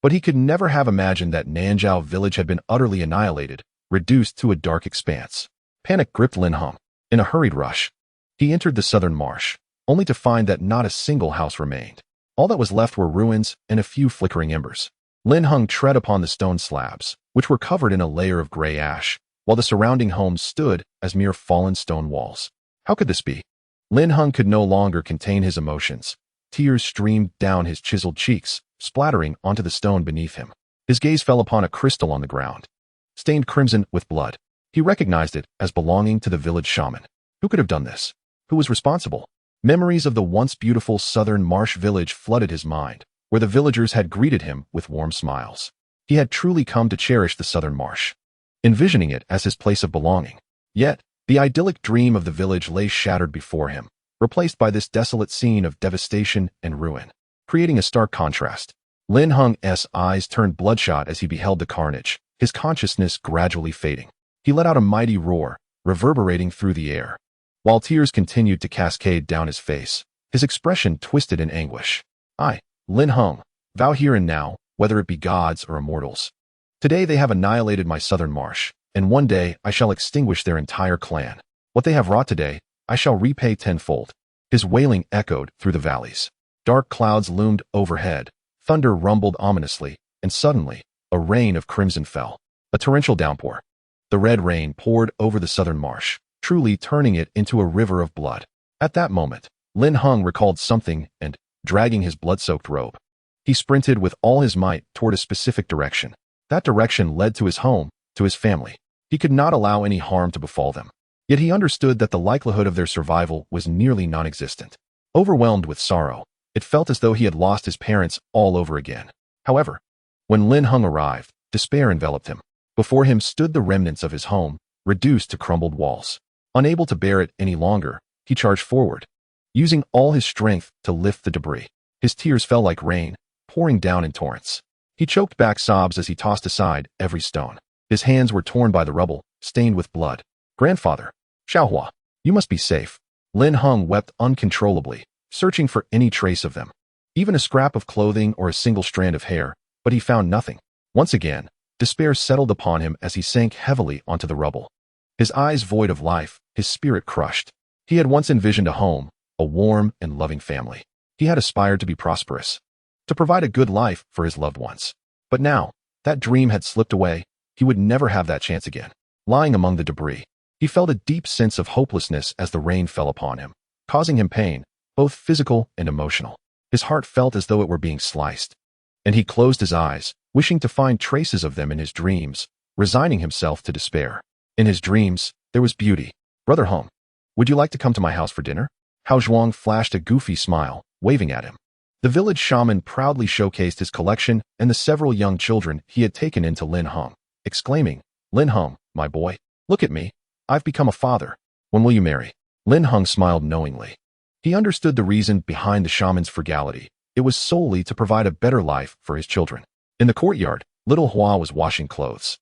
Speaker 1: But he could never have imagined that Nanzhao Village had been utterly annihilated, reduced to a dark expanse. Panic gripped Lin Heng. In a hurried rush, he entered the southern marsh, only to find that not a single house remained. All that was left were ruins and a few flickering embers. Lin Heng tread upon the stone slabs, which were covered in a layer of gray ash, while the surrounding homes stood as mere fallen stone walls. How could this be? Lin Heng could no longer contain his emotions. Tears streamed down his chiseled cheeks, splattering onto the stone beneath him. His gaze fell upon a crystal on the ground, stained crimson with blood. He recognized it as belonging to the village shaman. Who could have done this? Who was responsible? Memories of the once beautiful southern marsh village flooded his mind, where the villagers had greeted him with warm smiles. He had truly come to cherish the southern marsh, envisioning it as his place of belonging. Yet, the idyllic dream of the village lay shattered before him, replaced by this desolate scene of devastation and ruin, creating a stark contrast. Lin Heng's eyes turned bloodshot as he beheld the carnage, his consciousness gradually fading. He let out a mighty roar, reverberating through the air. While tears continued to cascade down his face, his expression twisted in anguish. I, Lin Heng, vow here and now, whether it be gods or immortals. Today they have annihilated my southern marsh, and one day I shall extinguish their entire clan. What they have wrought today, I shall repay tenfold. His wailing echoed through the valleys. Dark clouds loomed overhead, thunder rumbled ominously, and suddenly, a rain of crimson fell. A torrential downpour. The red rain poured over the southern marsh, truly turning it into a river of blood. At that moment, Lin Heng recalled something and, dragging his blood-soaked robe, he sprinted with all his might toward a specific direction. That direction led to his home, to his family. He could not allow any harm to befall them. Yet he understood that the likelihood of their survival was nearly non-existent. Overwhelmed with sorrow, it felt as though he had lost his parents all over again. However, when Lin Heng arrived, despair enveloped him. Before him stood the remnants of his home, reduced to crumbled walls. Unable to bear it any longer, he charged forward, using all his strength to lift the debris. His tears fell like rain, pouring down in torrents. He choked back sobs as he tossed aside every stone. His hands were torn by the rubble, stained with blood. Grandfather, Hua, you must be safe. Lin Heng wept uncontrollably, searching for any trace of them. Even a scrap of clothing or a single strand of hair, but he found nothing. Once again, despair settled upon him as he sank heavily onto the rubble. His eyes void of life, his spirit crushed. He had once envisioned a home, a warm and loving family. He had aspired to be prosperous, to provide a good life for his loved ones. But now, that dream had slipped away. He would never have that chance again. Lying among the debris, he felt a deep sense of hopelessness as the rain fell upon him, causing him pain, both physical and emotional. His heart felt as though it were being sliced, and he closed his eyes, wishing to find traces of them in his dreams, resigning himself to despair. In his dreams, there was beauty. Brother Hua, would you like to come to my house for dinner? Hao Zhuang flashed a goofy smile, waving at him. The village shaman proudly showcased his collection and the several young children he had taken into Lin Heng, exclaiming, Lin Heng, my boy, look at me. I've become a father. When will you marry? Lin Heng smiled knowingly. He understood the reason behind the shaman's frugality. It was solely to provide a better life for his children. In the courtyard, little Hua was washing clothes,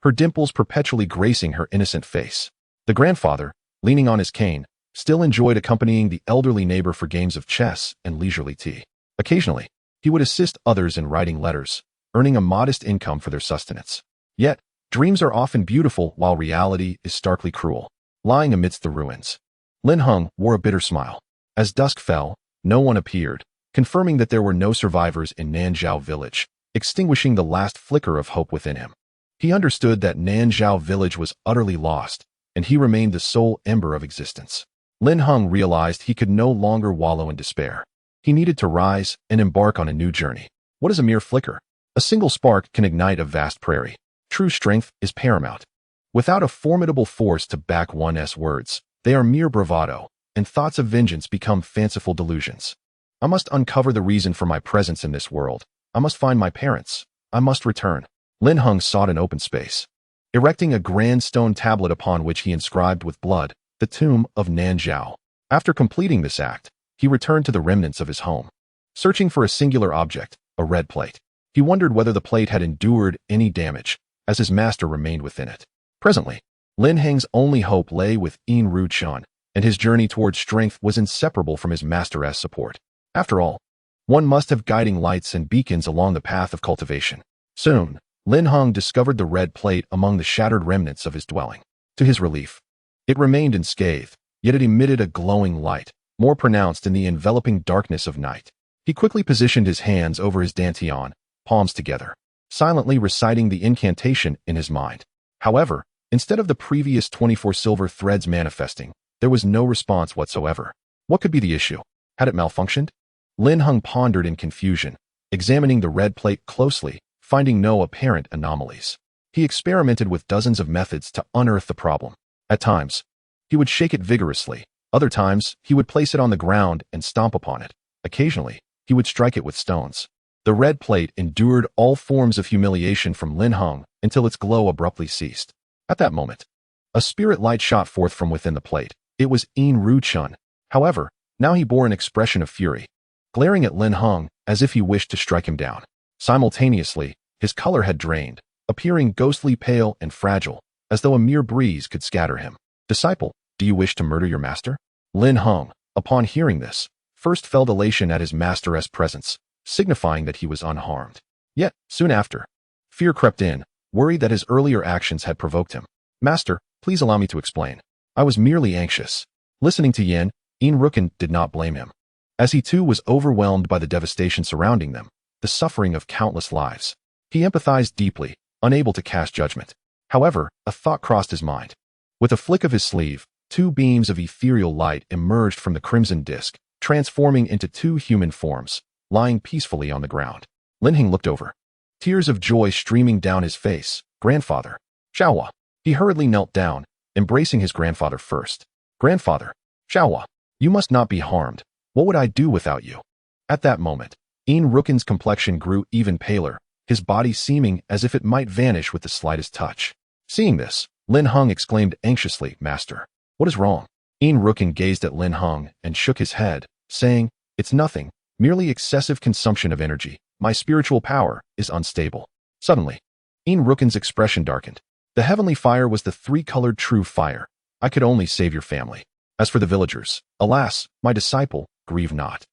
Speaker 1: her dimples perpetually gracing her innocent face. The grandfather, leaning on his cane, still enjoyed accompanying the elderly neighbor for games of chess and leisurely tea. Occasionally, he would assist others in writing letters, earning a modest income for their sustenance. Yet, Dreams are often beautiful while reality is starkly cruel. Lying amidst the ruins, Lin Heng wore a bitter smile. As dusk fell, no one appeared, confirming that there were no survivors in Nanzhao Village, extinguishing the last flicker of hope within him. He understood that Nanzhao Village was utterly lost, and he remained the sole ember of existence. Lin Heng realized he could no longer wallow in despair. He needed to rise and embark on a new journey. What is a mere flicker? A single spark can ignite a vast prairie. True strength is paramount. Without a formidable force to back one's words, they are mere bravado, and thoughts of vengeance become fanciful delusions. I must uncover the reason for my presence in this world. I must find my parents. I must return. Lin Heng sought an open space, erecting a grand stone tablet upon which he inscribed with blood, the tomb of Nanzhao. After completing this act, he returned to the remnants of his home. Searching for a singular object, a red plate. He wondered whether the plate had endured any damage, as his master remained within it. Presently, Lin Heng's only hope lay with Yin Ruchan, and his journey towards strength was inseparable from his master's support. After all, one must have guiding lights and beacons along the path of cultivation. Soon, Lin Heng discovered the red plate among the shattered remnants of his dwelling. To his relief, it remained unscathed, yet it emitted a glowing light, more pronounced in the enveloping darkness of night. He quickly positioned his hands over his dantian, palms together, silently reciting the incantation in his mind. However, instead of the previous 24 silver threads manifesting, there was no response whatsoever. What could be the issue? Had it malfunctioned? Lin Heng pondered in confusion, examining the red plate closely, finding no apparent anomalies. He experimented with dozens of methods to unearth the problem. At times, he would shake it vigorously. Other times, he would place it on the ground and stomp upon it. Occasionally, he would strike it with stones. The red plate endured all forms of humiliation from Lin Heng until its glow abruptly ceased. At that moment, a spirit light shot forth from within the plate. It was Yin Ruchan. However, now he bore an expression of fury, glaring at Lin Heng as if he wished to strike him down. Simultaneously, his color had drained, appearing ghostly pale and fragile, as though a mere breeze could scatter him. Disciple, do you wish to murder your master? Lin Heng, upon hearing this, first felt elation at his master's presence, signifying that he was unharmed. Yet, soon after, fear crept in, worried that his earlier actions had provoked him. Master, please allow me to explain. I was merely anxious. Listening to Yin Ruchan did not blame him, as he too was overwhelmed by the devastation surrounding them, the suffering of countless lives. He empathized deeply, unable to cast judgment. However, a thought crossed his mind. With a flick of his sleeve, two beams of ethereal light emerged from the crimson disk, transforming into two human forms, lying peacefully on the ground. Lin Heng looked over, tears of joy streaming down his face. Grandfather, Xiaohua. He hurriedly knelt down, embracing his grandfather first. Grandfather, Xiaohua, you must not be harmed. What would I do without you? At that moment, Yin Ruchan's complexion grew even paler, his body seeming as if it might vanish with the slightest touch. Seeing this, Lin Heng exclaimed anxiously, Master, what is wrong? Yin Ruchan gazed at Lin Heng and shook his head, saying, It's nothing, merely excessive consumption of energy. My spiritual power is unstable. Suddenly, Yin Ruchan's expression darkened. The heavenly fire was the three-colored true fire. I could only save your family. As for the villagers, alas, my disciple, grieve not.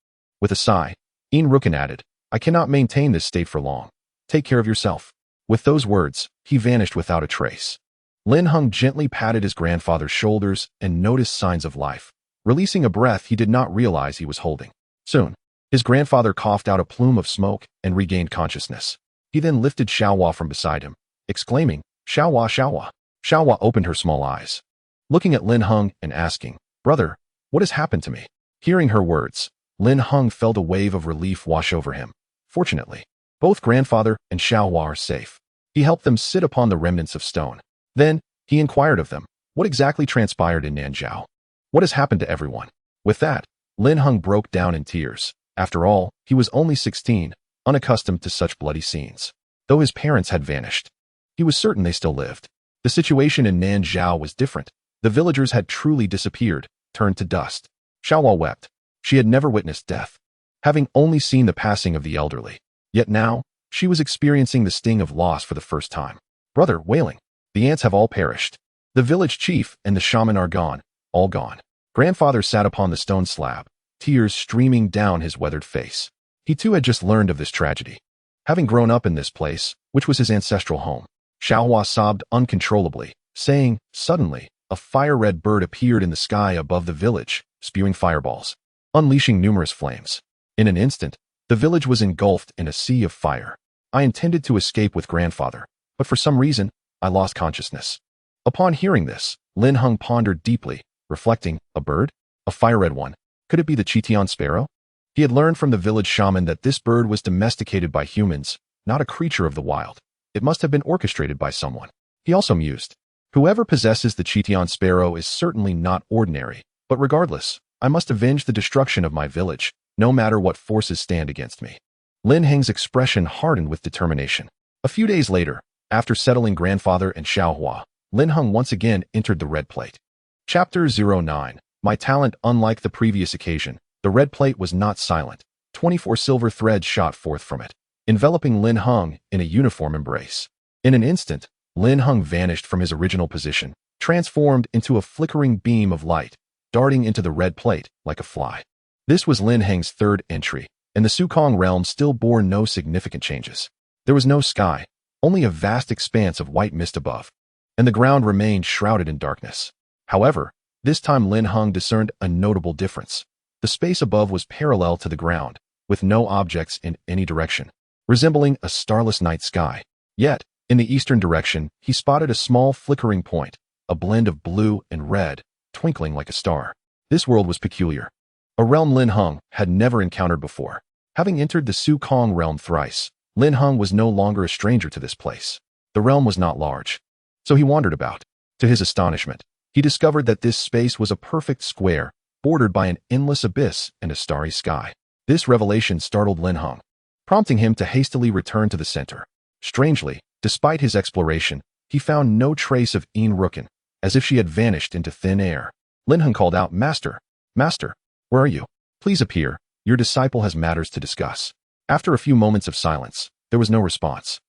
Speaker 1: With a sigh, Yin Ruchan added, I cannot maintain this state for long. Take care of yourself. With those words, he vanished without a trace. Lin Heng gently patted his grandfather's shoulders and noticed signs of life, releasing a breath he did not realize he was holding. Soon, his grandfather coughed out a plume of smoke and regained consciousness. He then lifted Xiaohua from beside him, exclaiming, Xiaohua, Xiaohua. Xiaohua opened her small eyes, looking at Lin Heng and asking, Brother, what has happened to me? Hearing her words, Lin Heng felt a wave of relief wash over him. Fortunately, both grandfather and Xiaohua are safe. He helped them sit upon the remnants of stone. Then, he inquired of them, what exactly transpired in Nanzhao? What has happened to everyone? With that, Lin Heng broke down in tears. After all, he was only 16, unaccustomed to such bloody scenes. Though his parents had vanished, he was certain they still lived. The situation in Nanzhao was different. The villagers had truly disappeared, turned to dust. Xiaohua wept. She had never witnessed death, having only seen the passing of the elderly. Yet now, she was experiencing the sting of loss for the first time. Brother, wailing. The ants have all perished. The village chief and the shaman are gone, all gone. Grandfather sat upon the stone slab, tears streaming down his weathered face. He too had just learned of this tragedy, having grown up in this place, which was his ancestral home. Hua sobbed uncontrollably, saying, suddenly, a fire-red bird appeared in the sky above the village, spewing fireballs, unleashing numerous flames. In an instant, the village was engulfed in a sea of fire. I intended to escape with grandfather, but for some reason, I lost consciousness. Upon hearing this, Lin Heng pondered deeply, reflecting, a bird? A fire-red one. Could it be the Chitian sparrow? He had learned from the village shaman that this bird was domesticated by humans, not a creature of the wild. It must have been orchestrated by someone. He also mused, whoever possesses the Chitian sparrow is certainly not ordinary, but regardless, I must avenge the destruction of my village, no matter what forces stand against me. Lin Heng's expression hardened with determination. A few days later, after settling grandfather and Hua, Lin Heng once again entered the red plate. Chapter 09. My talent. Unlike the previous occasion, the red plate was not silent. 24 silver threads shot forth from it, enveloping Lin Heng in a uniform embrace. In an instant, Lin Heng vanished from his original position, transformed into a flickering beam of light, darting into the red plate like a fly. This was Lin Heng's third entry, and the Sukong realm still bore no significant changes. There was no sky, only a vast expanse of white mist above, and the ground remained shrouded in darkness. However, this time Lin Heng discerned a notable difference. The space above was parallel to the ground, with no objects in any direction, resembling a starless night sky. Yet, in the eastern direction, he spotted a small flickering point, a blend of blue and red, twinkling like a star. This world was peculiar, a realm Lin Heng had never encountered before. Having entered the Sukong realm thrice, Lin Heng was no longer a stranger to this place. The realm was not large, so he wandered about. To his astonishment, he discovered that this space was a perfect square, bordered by an endless abyss and a starry sky. This revelation startled Lin Heng, prompting him to hastily return to the center. Strangely, despite his exploration, he found no trace of Yin-Yang, as if she had vanished into thin air. Lin Heng called out, Master, Master, where are you? Please appear, your disciple has matters to discuss. After a few moments of silence, there was no response.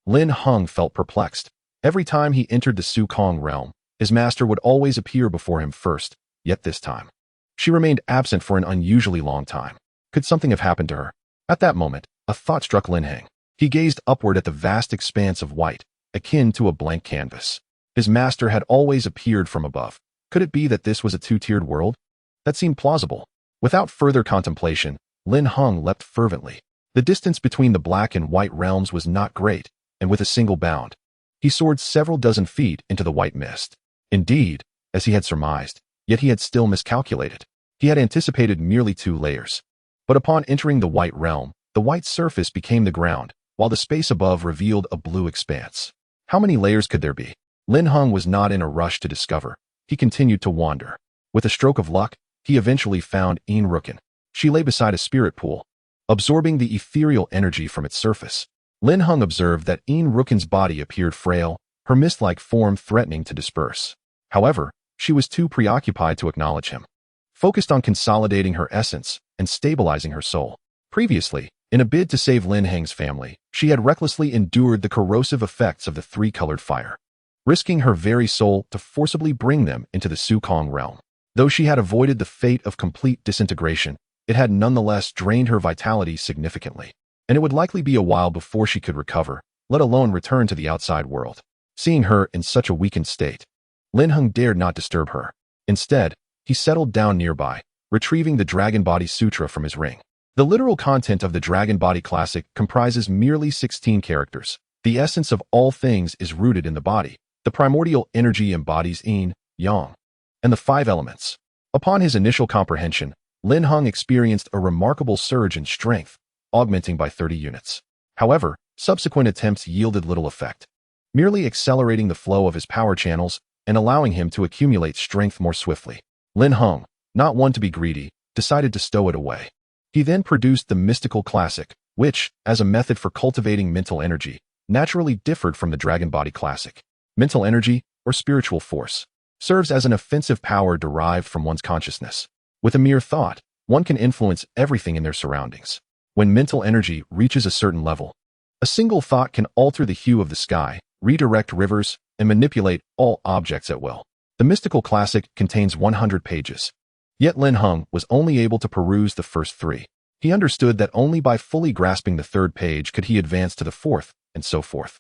Speaker 1: Lin Heng felt perplexed. Every time he entered the Sukong realm, his master would always appear before him first, yet this time, she remained absent for an unusually long time. Could something have happened to her? At that moment, a thought struck Lin Heng. He gazed upward at the vast expanse of white, akin to a blank canvas. His master had always appeared from above. Could it be that this was a two-tiered world? That seemed plausible. Without further contemplation, Lin Heng leapt fervently. The distance between the black and white realms was not great, and with a single bound, he soared several dozen feet into the white mist. Indeed, as he had surmised, yet he had still miscalculated. He had anticipated merely 2 layers. But upon entering the white realm, the white surface became the ground, while the space above revealed a blue expanse. How many layers could there be? Lin Heng was not in a rush to discover. He continued to wander. With a stroke of luck, he eventually found Yin-Yang. She lay beside a spirit pool, absorbing the ethereal energy from its surface. Lin Heng observed that Yin-Yang's body appeared frail, her mist-like form threatening to disperse. However, she was too preoccupied to acknowledge him, focused on consolidating her essence and stabilizing her soul. Previously, in a bid to save Lin Heng's family, she had recklessly endured the corrosive effects of the 3-colored fire, risking her very soul to forcibly bring them into the Sukong realm. Though she had avoided the fate of complete disintegration, it had nonetheless drained her vitality significantly, and it would likely be a while before she could recover, let alone return to the outside world. Seeing her in such a weakened state, Lin Heng dared not disturb her. Instead, he settled down nearby, retrieving the Dragon Body Sutra from his ring. The literal content of the Dragon Body Classic comprises merely 16 characters. The essence of all things is rooted in the body. The primordial energy embodies Yin, Yang, and the 5 elements. Upon his initial comprehension, Lin Heng experienced a remarkable surge in strength, augmenting by 30 units. However, subsequent attempts yielded little effect, merely accelerating the flow of his power channels and allowing him to accumulate strength more swiftly. Lin Heng, not one to be greedy, decided to stow it away. He then produced the Mystical Classic, which, as a method for cultivating mental energy, naturally differed from the Dragon Body Classic. Mental energy, or spiritual force, serves as an offensive power derived from one's consciousness. With a mere thought, one can influence everything in their surroundings. When mental energy reaches a certain level, a single thought can alter the hue of the sky, redirect rivers, and manipulate all objects at will. The Mystical Classic contains 100 pages. Yet Lin Heng was only able to peruse the first 3. He understood that only by fully grasping the 3rd page could he advance to the 4th, and so forth.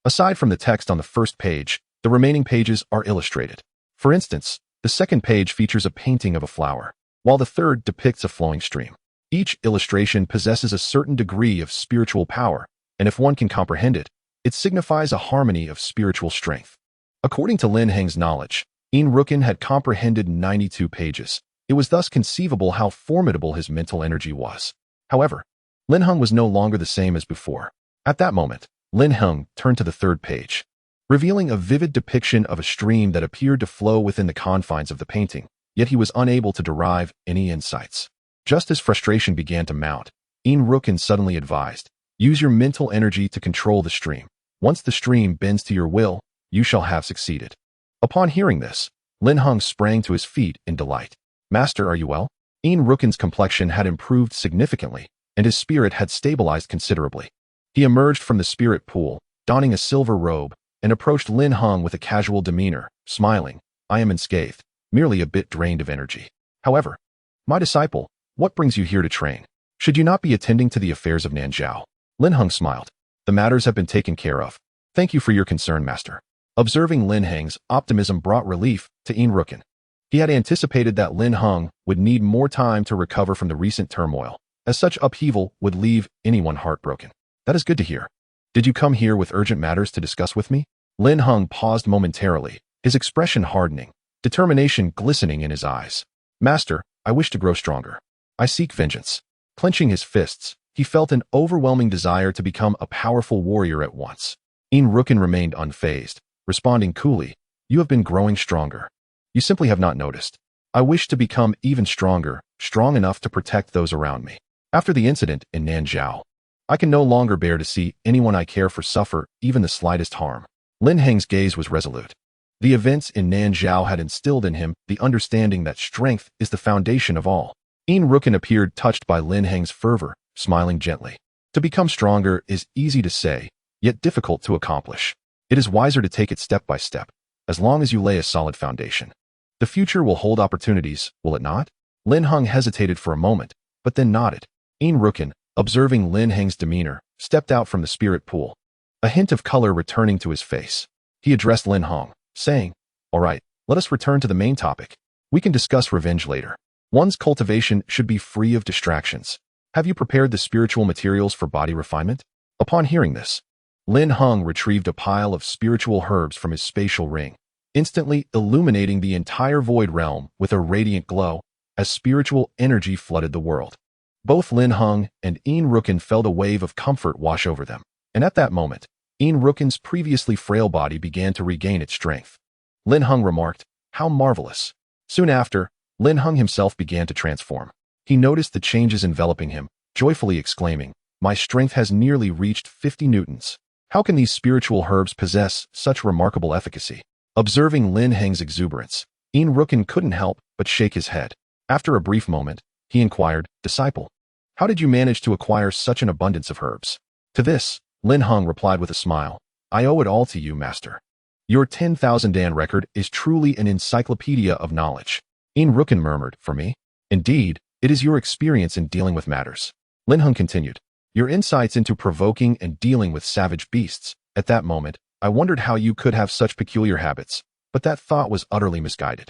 Speaker 1: Aside from the text on the first page, the remaining pages are illustrated. For instance, the second page features a painting of a flower, while the third depicts a flowing stream. Each illustration possesses a certain degree of spiritual power, and if one can comprehend it, it signifies a harmony of spiritual strength. According to Lin Heng's knowledge, Yin Rukin had comprehended 92 pages. It was thus conceivable how formidable his mental energy was. However, Lin Heng was no longer the same as before. At that moment, Lin Heng turned to the third page, revealing a vivid depiction of a stream that appeared to flow within the confines of the painting, yet he was unable to derive any insights. Just as frustration began to mount, Yin Rukin suddenly advised, "Use your mental energy to control the stream. Once the stream bends to your will, you shall have succeeded." Upon hearing this, Lin Heng sprang to his feet in delight. "Master, are you well?" Yin Rukin's complexion had improved significantly, and his spirit had stabilized considerably. He emerged from the spirit pool, donning a silver robe, and approached Lin Heng with a casual demeanor, smiling. "I am unscathed, merely a bit drained of energy. However, my disciple, what brings you here to train? Should you not be attending to the affairs of Nanzhao?" Lin Heng smiled. "The matters have been taken care of. Thank you for your concern, master." Observing Lin Heng's optimism brought relief to Yin Rukin. He had anticipated that Lin Heng would need more time to recover from the recent turmoil, as such upheaval would leave anyone heartbroken. "That is good to hear. Did you come here with urgent matters to discuss with me?" Lin Heng paused momentarily, his expression hardening, determination glistening in his eyes. "Master, I wish to grow stronger. I seek vengeance." Clenching his fists, he felt an overwhelming desire to become a powerful warrior at once. Yin Rukin remained unfazed, responding coolly, "You have been growing stronger. You simply have not noticed. I wish to become even stronger, strong enough to protect those around me. After the incident in Nanzhao, I can no longer bear to see anyone I care for suffer even the slightest harm." Lin Heng's gaze was resolute. The events in Nanzhao had instilled in him the understanding that strength is the foundation of all. Yin Rukin appeared touched by Lin Heng's fervor, smiling gently. "To become stronger is easy to say, yet difficult to accomplish. It is wiser to take it step by step, as long as you lay a solid foundation. The future will hold opportunities, will it not?" Lin Heng hesitated for a moment, but then nodded. Yin Rukin, observing Lin Heng's demeanor, stepped out from the spirit pool, a hint of color returning to his face. He addressed Lin Heng, saying, "All right, let us return to the main topic. We can discuss revenge later. One's cultivation should be free of distractions. Have you prepared the spiritual materials for body refinement?" Upon hearing this, Lin Heng retrieved a pile of spiritual herbs from his spatial ring, instantly illuminating the entire void realm with a radiant glow as spiritual energy flooded the world. Both Lin Heng and Yin Rukin felt a wave of comfort wash over them, and at that moment, Yin Rukin's previously frail body began to regain its strength. Lin Heng remarked, "How marvelous." Soon after, Lin Heng himself began to transform. He noticed the changes enveloping him, joyfully exclaiming, "My strength has nearly reached 50 newtons. How can these spiritual herbs possess such remarkable efficacy?" Observing Lin Heng's exuberance, Yin Rukin couldn't help but shake his head. After a brief moment, he inquired, "Disciple, how did you manage to acquire such an abundance of herbs?" To this, Lin Heng replied with a smile, "I owe it all to you, master. Your 10,000 Dan record is truly an encyclopedia of knowledge." Yin Rukin murmured, "For me? Indeed, it is your experience in dealing with matters." Lin Heng continued, "Your insights into provoking and dealing with savage beasts. At that moment, I wondered how you could have such peculiar habits, but that thought was utterly misguided.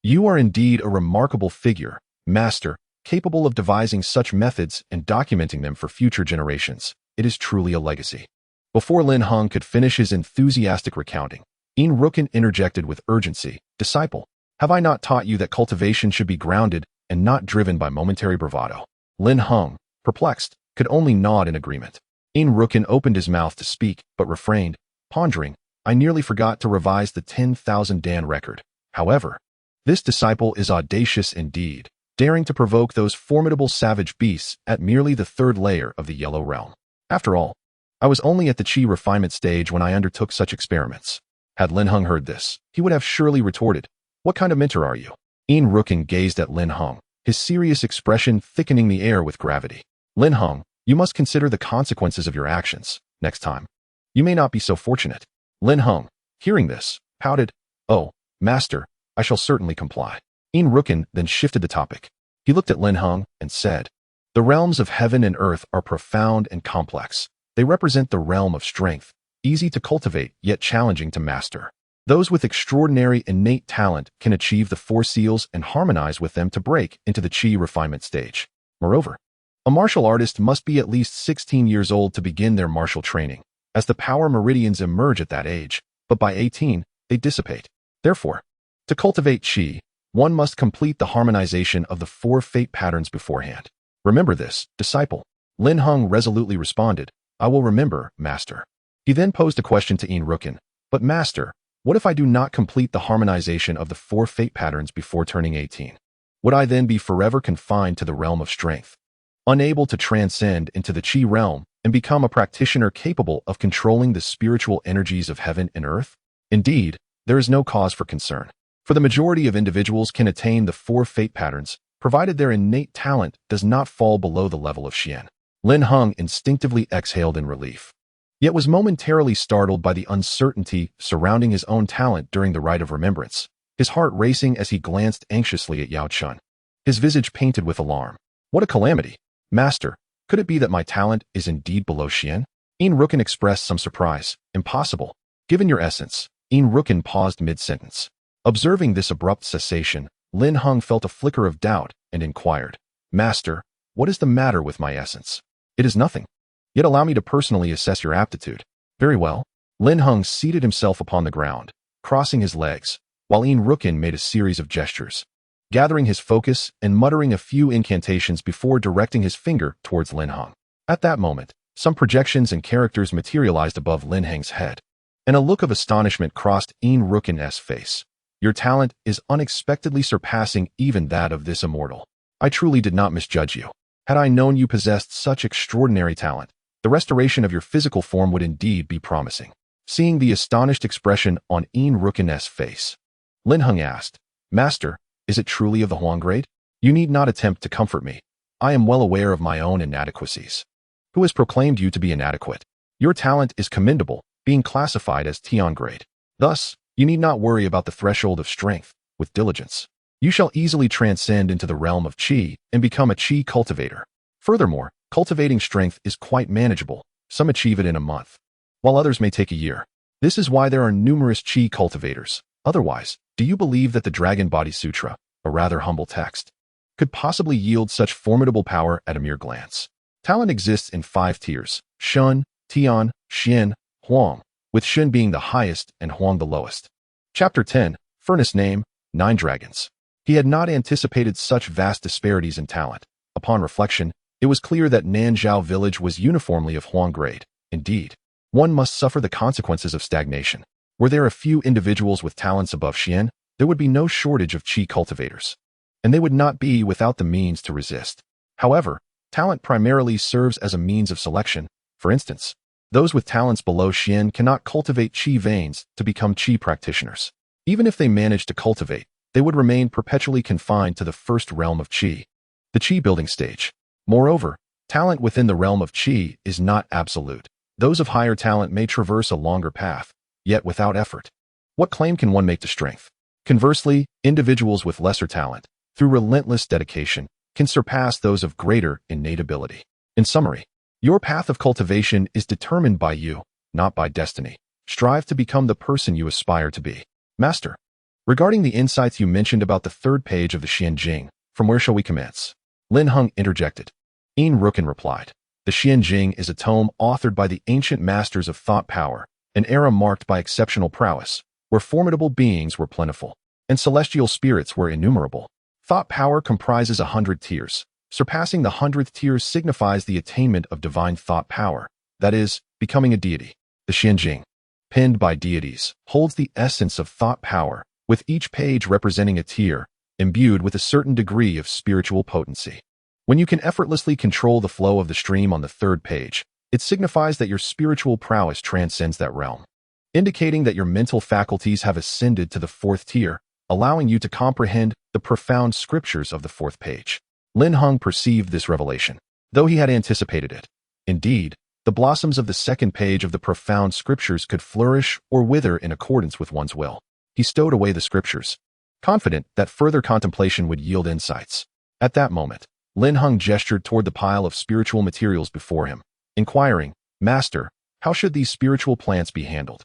Speaker 1: You are indeed a remarkable figure, master, capable of devising such methods and documenting them for future generations. It is truly a legacy." Before Lin Heng could finish his enthusiastic recounting, Yin Rukin interjected with urgency, "Disciple, have I not taught you that cultivation should be grounded and not driven by momentary bravado?" Lin Heng, perplexed, could only nod in agreement. Yin Rukin opened his mouth to speak, but refrained, pondering, "I nearly forgot to revise the 10,000 Dan record. However, this disciple is audacious indeed, daring to provoke those formidable savage beasts at merely the third layer of the Yellow Realm. After all, I was only at the Qi refinement stage when I undertook such experiments." Had Lin Heng heard this, he would have surely retorted, "What kind of mentor are you?" Yin Rukin gazed at Lin Heng, his serious expression thickening the air with gravity. "Lin Heng, you must consider the consequences of your actions. Next time, you may not be so fortunate." Lin Heng, hearing this, pouted, "Oh, master, I shall certainly comply." Yin Rukin then shifted the topic. He looked at Lin Heng and said, "The realms of heaven and earth are profound and complex. They represent the realm of strength, easy to cultivate yet challenging to master. Those with extraordinary innate talent can achieve the four seals and harmonize with them to break into the qi refinement stage. Moreover, a martial artist must be at least 16 years old to begin their martial training, as the power meridians emerge at that age, but by 18, they dissipate. Therefore, to cultivate qi, one must complete the harmonization of the four fate patterns beforehand. Remember this, disciple. Lin Heng resolutely responded, I will remember, master. He then posed a question to Yin Rukin, but master, what if I do not complete the harmonization of the four fate patterns before turning 18? Would I then be forever confined to the realm of strength, unable to transcend into the qi realm and become a practitioner capable of controlling the spiritual energies of heaven and earth? Indeed, there is no cause for concern, for the majority of individuals can attain the four fate patterns, provided their innate talent does not fall below the level of Xian. Lin Heng instinctively exhaled in relief, yet was momentarily startled by the uncertainty surrounding his own talent during the rite of remembrance, his heart racing as he glanced anxiously at Yao Chun, his visage painted with alarm. What a calamity! Master, could it be that my talent is indeed below Xian? Yin Rukin expressed some surprise. Impossible. Given your essence. Yin Rukin paused mid-sentence. Observing this abrupt cessation, Lin Heng felt a flicker of doubt and inquired, Master, what is the matter with my essence? It is nothing. Yet allow me to personally assess your aptitude. Very well. Lin Heng seated himself upon the ground, crossing his legs, while Yin Rukin made a series of gestures, gathering his focus and muttering a few incantations before directing his finger towards Lin Heng. At that moment, some projections and characters materialized above Lin Heng's head, and a look of astonishment crossed Yin Rukin's face. Your talent is unexpectedly surpassing even that of this immortal. I truly did not misjudge you. Had I known you possessed such extraordinary talent, the restoration of your physical form would indeed be promising. Seeing the astonished expression on Yin Rukin's face, Lin Heng asked, Master, is it truly of the Huang grade? You need not attempt to comfort me. I am well aware of my own inadequacies. Who has proclaimed you to be inadequate? Your talent is commendable, being classified as Tian grade. Thus, you need not worry about the threshold of strength. With diligence, you shall easily transcend into the realm of qi and become a qi cultivator. Furthermore, cultivating strength is quite manageable. Some achieve it in a month, while others may take a year. This is why there are numerous qi cultivators. Otherwise, do you believe that the Dragon Body Sutra, a rather humble text, could possibly yield such formidable power at a mere glance? Talent exists in 5 tiers: Shun, Tian, Xian, Huang, with Shun being the highest and Huang the lowest. Chapter 10, Furnace Name, 9 Dragons. He had not anticipated such vast disparities in talent. Upon reflection, it was clear that Nanzhao Village was uniformly of Huang grade. Indeed, one must suffer the consequences of stagnation. Were there a few individuals with talents above Xian, there would be no shortage of qi cultivators, and they would not be without the means to resist. However, talent primarily serves as a means of selection. For instance, those with talents below Xian cannot cultivate qi veins to become qi practitioners. Even if they manage to cultivate, they would remain perpetually confined to the first realm of qi, the qi building stage. Moreover, talent within the realm of qi is not absolute. Those of higher talent may traverse a longer path, yet without effort. What claim can one make to strength? Conversely, individuals with lesser talent, through relentless dedication, can surpass those of greater innate ability. In summary, your path of cultivation is determined by you, not by destiny. Strive to become the person you aspire to be. Master, regarding the insights you mentioned about the 3rd page of the Xian Jing, from where shall we commence? Lin Heng interjected. Yin Rukin replied. The Xian Jing is a tome authored by the ancient masters of thought power, an era marked by exceptional prowess, where formidable beings were plentiful, and celestial spirits were innumerable. Thought power comprises 100 tiers. Surpassing the 100th tier signifies the attainment of divine thought power, that is, becoming a deity. The Xian Jing, penned by deities, holds the essence of thought power, with each page representing a tier, imbued with a certain degree of spiritual potency. When you can effortlessly control the flow of the stream on the 3rd page, it signifies that your spiritual prowess transcends that realm, indicating that your mental faculties have ascended to the 4th tier, allowing you to comprehend the profound scriptures of the 4th page. Lin Heng perceived this revelation, though he had anticipated it. Indeed, the blossoms of the 2nd page of the profound scriptures could flourish or wither in accordance with one's will. He stowed away the scriptures, confident that further contemplation would yield insights. At that moment, Lin Heng gestured toward the pile of spiritual materials before him, inquiring, Master, How should these spiritual plants be handled?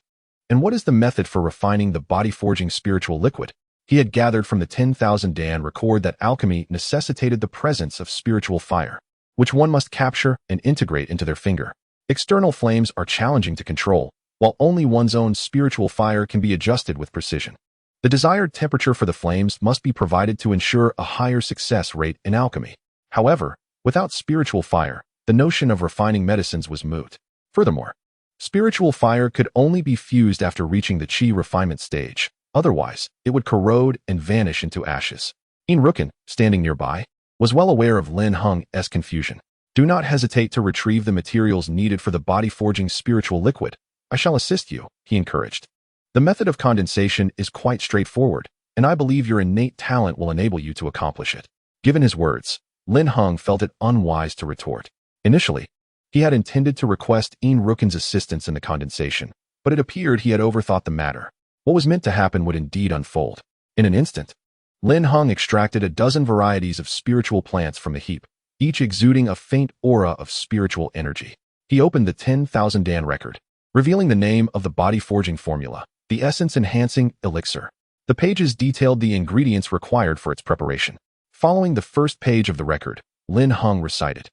Speaker 1: And what is the method for refining the body-forging spiritual liquid? He had gathered from the 10,000 Dan record that alchemy necessitated the presence of spiritual fire, which one must capture and integrate into their finger. External flames are challenging to control, while only one's own spiritual fire can be adjusted with precision. The desired temperature for the flames must be provided to ensure a higher success rate in alchemy. However, without spiritual fire, the notion of refining medicines was moot. Furthermore, spiritual fire could only be fused after reaching the qi refinement stage. Otherwise, it would corrode and vanish into ashes. Yin Rukin, standing nearby, was well aware of Lin Heng's confusion. Do not hesitate to retrieve the materials needed for the body-forging spiritual liquid. I shall assist you, he encouraged. The method of condensation is quite straightforward, and I believe your innate talent will enable you to accomplish it. Given his words, Lin Heng felt it unwise to retort. Initially, he had intended to request Yin Rukin's assistance in the condensation, but it appeared he had overthought the matter. What was meant to happen would indeed unfold. In an instant, Lin Heng extracted a dozen varieties of spiritual plants from the heap, each exuding a faint aura of spiritual energy. He opened the 10,000 Dan record, revealing the name of the body-forging formula, the essence-enhancing elixir. The pages detailed the ingredients required for its preparation. Following the first page of the record, Lin Heng recited,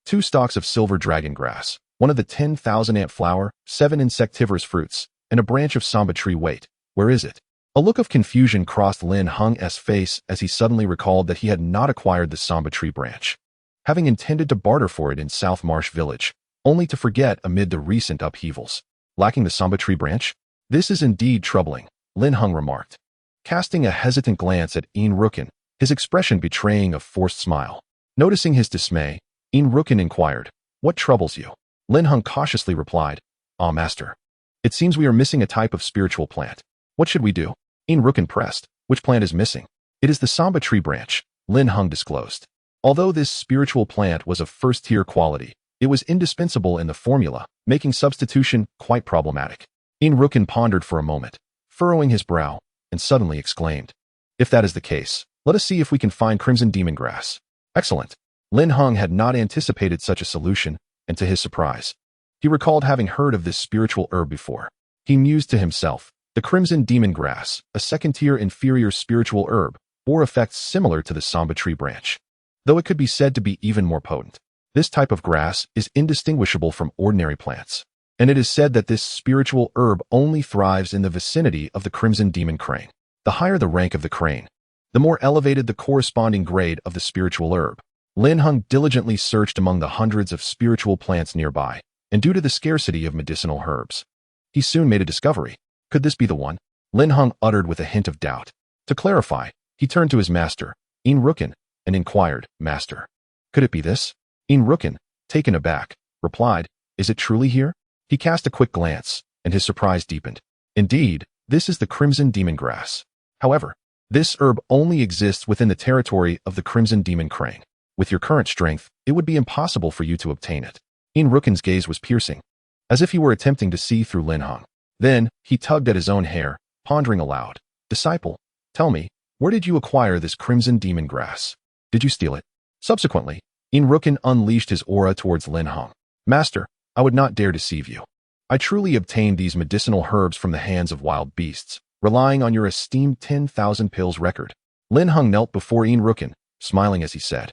Speaker 1: 2 stalks of silver dragon grass, 1 of the 10,000 ant flower, 7 insectivorous fruits, and a branch of samba tree. Wait, where is it? A look of confusion crossed Lin Heng's face as he suddenly recalled that he had not acquired the samba tree branch, having intended to barter for it in South Marsh Village, only to forget amid the recent upheavals. Lacking the samba tree branch? This is indeed troubling, Lin Heng remarked, casting a hesitant glance at Yin Rukin, his expression betraying a forced smile. Noticing his dismay, Yin Rukin inquired, what troubles you? Lin Heng cautiously replied, master. It seems we are missing a type of spiritual plant. What should we do? Yin Rukin pressed, which plant is missing? It is the samba tree branch, Lin Heng disclosed. Although this spiritual plant was of first-tier quality, it was indispensable in the formula, making substitution quite problematic. Yin Rukin pondered for a moment, furrowing his brow, and suddenly exclaimed, if that is the case, let us see if we can find crimson demon grass. Excellent. Lin Heng had not anticipated such a solution, and to his surprise, he recalled having heard of this spiritual herb before. He mused to himself, the crimson demon grass, a second-tier inferior spiritual herb, bore effects similar to the samba tree branch, though it could be said to be even more potent. This type of grass is indistinguishable from ordinary plants, and it is said that this spiritual herb only thrives in the vicinity of the crimson demon crane. The higher the rank of the crane, the more elevated the corresponding grade of the spiritual herb. Lin Heng diligently searched among the hundreds of spiritual plants nearby, and due to the scarcity of medicinal herbs, he soon made a discovery. Could this be the one? Lin Heng uttered with a hint of doubt. To clarify, he turned to his master, Yin Rukin, and inquired, Master, could it be this? Yin Rukin, taken aback, replied, is it truly here? He cast a quick glance, and his surprise deepened. Indeed, this is the crimson demon grass. However, this herb only exists within the territory of the crimson demon crane. With your current strength, it would be impossible for you to obtain it. Yin Rukin's gaze was piercing, as if he were attempting to see through Lin Heng. Then, he tugged at his own hair, pondering aloud. Disciple, tell me, where did you acquire this crimson demon grass? Did you steal it? Subsequently, Yin Rukin unleashed his aura towards Lin Heng. Master, I would not dare deceive you. I truly obtained these medicinal herbs from the hands of wild beasts, relying on your esteemed 10,000 pills record. Lin Heng knelt before Yin Rukin, smiling as he said,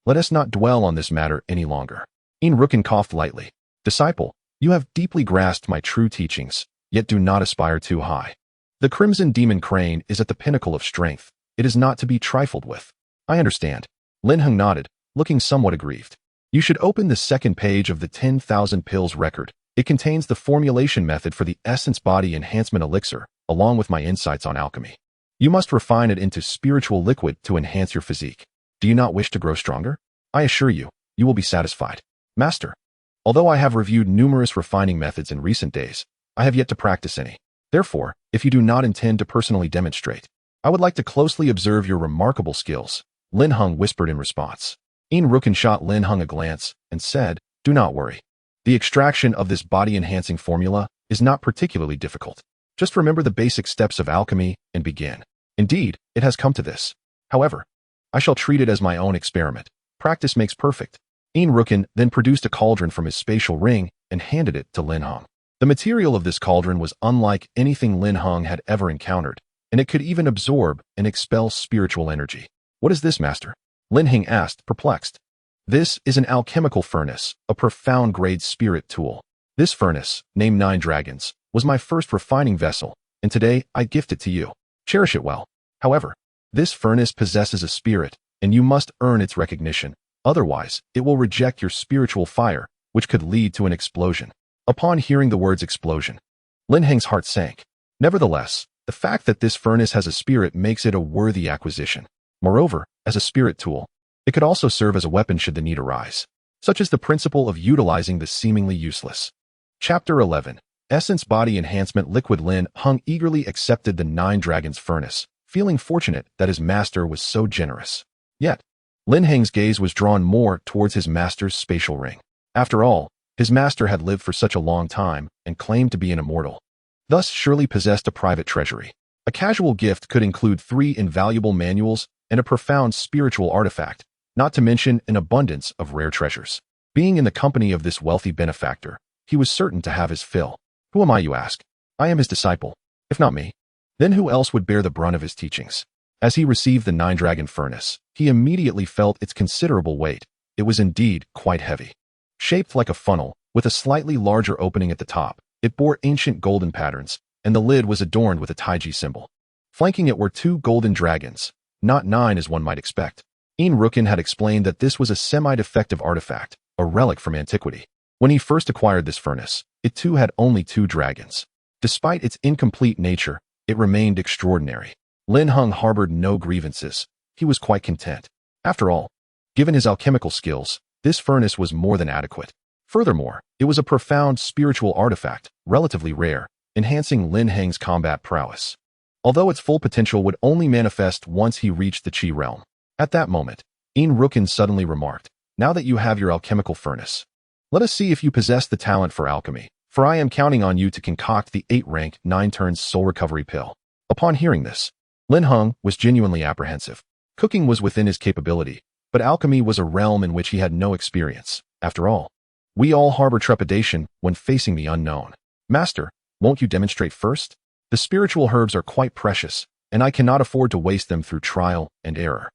Speaker 1: let us not dwell on this matter any longer. Yin Rukin coughed lightly. Disciple, you have deeply grasped my true teachings, yet do not aspire too high. The crimson demon crane is at the pinnacle of strength. It is not to be trifled with. I understand. Lin Heng nodded, looking somewhat aggrieved. You should open the second page of the 10,000 pills record. It contains the formulation method for the essence body enhancement elixir, along with my insights on alchemy. You must refine it into spiritual liquid to enhance your physique. Do you not wish to grow stronger? I assure you, you will be satisfied. Master, although I have reviewed numerous refining methods in recent days, I have yet to practice any. Therefore, if you do not intend to personally demonstrate, I would like to closely observe your remarkable skills, Lin Heng whispered in response. Yin Rukin shot Lin Heng a glance and said, do not worry. The extraction of this body-enhancing formula is not particularly difficult. Just remember the basic steps of alchemy and begin. Indeed, it has come to this. However, I shall treat it as my own experiment. Practice makes perfect. Yin Rukin then produced a cauldron from his spatial ring and handed it to Lin Heng. The material of this cauldron was unlike anything Lin Heng had ever encountered, and it could even absorb and expel spiritual energy. What is this, master? Lin Heng asked, perplexed. This is an alchemical furnace, a profound-grade spirit tool. This furnace, named 9 Dragons, was my first refining vessel, and today I gift it to you. Cherish it well. However, this furnace possesses a spirit, and you must earn its recognition. Otherwise, it will reject your spiritual fire, which could lead to an explosion. Upon hearing the words explosion, Lin Heng's heart sank. Nevertheless, the fact that this furnace has a spirit makes it a worthy acquisition. Moreover, as a spirit tool, it could also serve as a weapon should the need arise. Such is the principle of utilizing the seemingly useless. Chapter 11. Essence Body Enhancement Liquid. Lin Heng eagerly accepted the 9 Dragons furnace, feeling fortunate that his master was so generous. Yet, Lin Heng's gaze was drawn more towards his master's spatial ring. After all, his master had lived for such a long time and claimed to be an immortal. Thus surely possessed a private treasury. A casual gift could include 3 invaluable manuals and a profound spiritual artifact, not to mention an abundance of rare treasures. Being in the company of this wealthy benefactor, he was certain to have his fill. Who am I, you ask? I am his disciple. If not me, then who else would bear the brunt of his teachings? As he received the 9 Dragon furnace, he immediately felt its considerable weight. It was indeed quite heavy. Shaped like a funnel, with a slightly larger opening at the top, it bore ancient golden patterns, and the lid was adorned with a Taiji symbol. Flanking it were 2 golden dragons, not 9 as one might expect. Yin Rukin had explained that this was a semi-defective artifact, a relic from antiquity. When he first acquired this furnace, it too had only 2 dragons. Despite its incomplete nature, it remained extraordinary. Lin Heng harbored no grievances. He was quite content. After all, given his alchemical skills, this furnace was more than adequate. Furthermore, it was a profound spiritual artifact, relatively rare, enhancing Lin Heng's combat prowess. Although its full potential would only manifest once he reached the Qi realm. At that moment, Yin Rukin suddenly remarked, "Now that you have your alchemical furnace, let us see if you possess the talent for alchemy, for I am counting on you to concoct the 8-rank 9 turns soul recovery pill." Upon hearing this, Lin Heng was genuinely apprehensive. Cooking was within his capability, but alchemy was a realm in which he had no experience. After all, we all harbor trepidation when facing the unknown. Master, won't you demonstrate first? The spiritual herbs are quite precious, and I cannot afford to waste them through trial and error.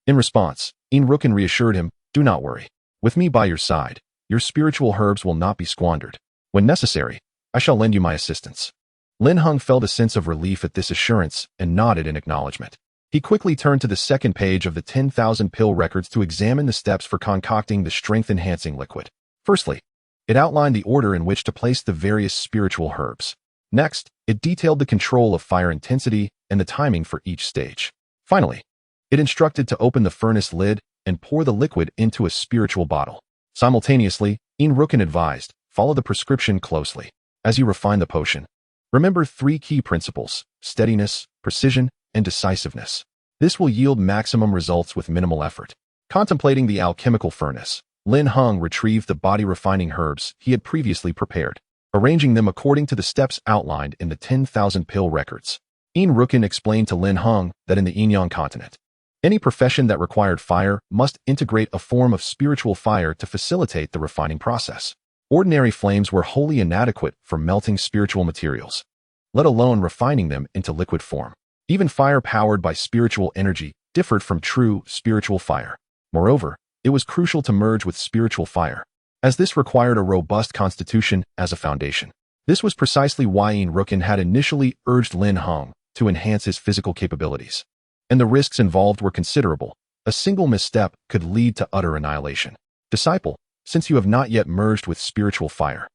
Speaker 1: In response, Yin Rukin reassured him, "Do not worry. With me by your side, your spiritual herbs will not be squandered. When necessary, I shall lend you my assistance." Lin Heng felt a sense of relief at this assurance and nodded in acknowledgement. He quickly turned to the second page of the 10,000 pill records to examine the steps for concocting the strength-enhancing liquid. Firstly, it outlined the order in which to place the various spiritual herbs. Next, it detailed the control of fire intensity and the timing for each stage. Finally, it instructed to open the furnace lid and pour the liquid into a spiritual bottle. Simultaneously, Yin Rukin advised, follow the prescription closely. As you refine the potion, remember 3 key principles: steadiness, precision, and decisiveness. This will yield maximum results with minimal effort. Contemplating the alchemical furnace, Lin Heng retrieved the body-refining herbs he had previously prepared, arranging them according to the steps outlined in the 10,000 pill records. Yin Rukin explained to Lin Heng that in the Yin-Yang Continent, any profession that required fire must integrate a form of spiritual fire to facilitate the refining process. Ordinary flames were wholly inadequate for melting spiritual materials, let alone refining them into liquid form. Even fire powered by spiritual energy differed from true spiritual fire. Moreover, it was crucial to merge with spiritual fire, as this required a robust constitution as a foundation. This was precisely why Yin Rukin had initially urged Lin Heng to enhance his physical capabilities. And the risks involved were considerable. A single misstep could lead to utter annihilation. Disciple, since you have not yet merged with spiritual fire,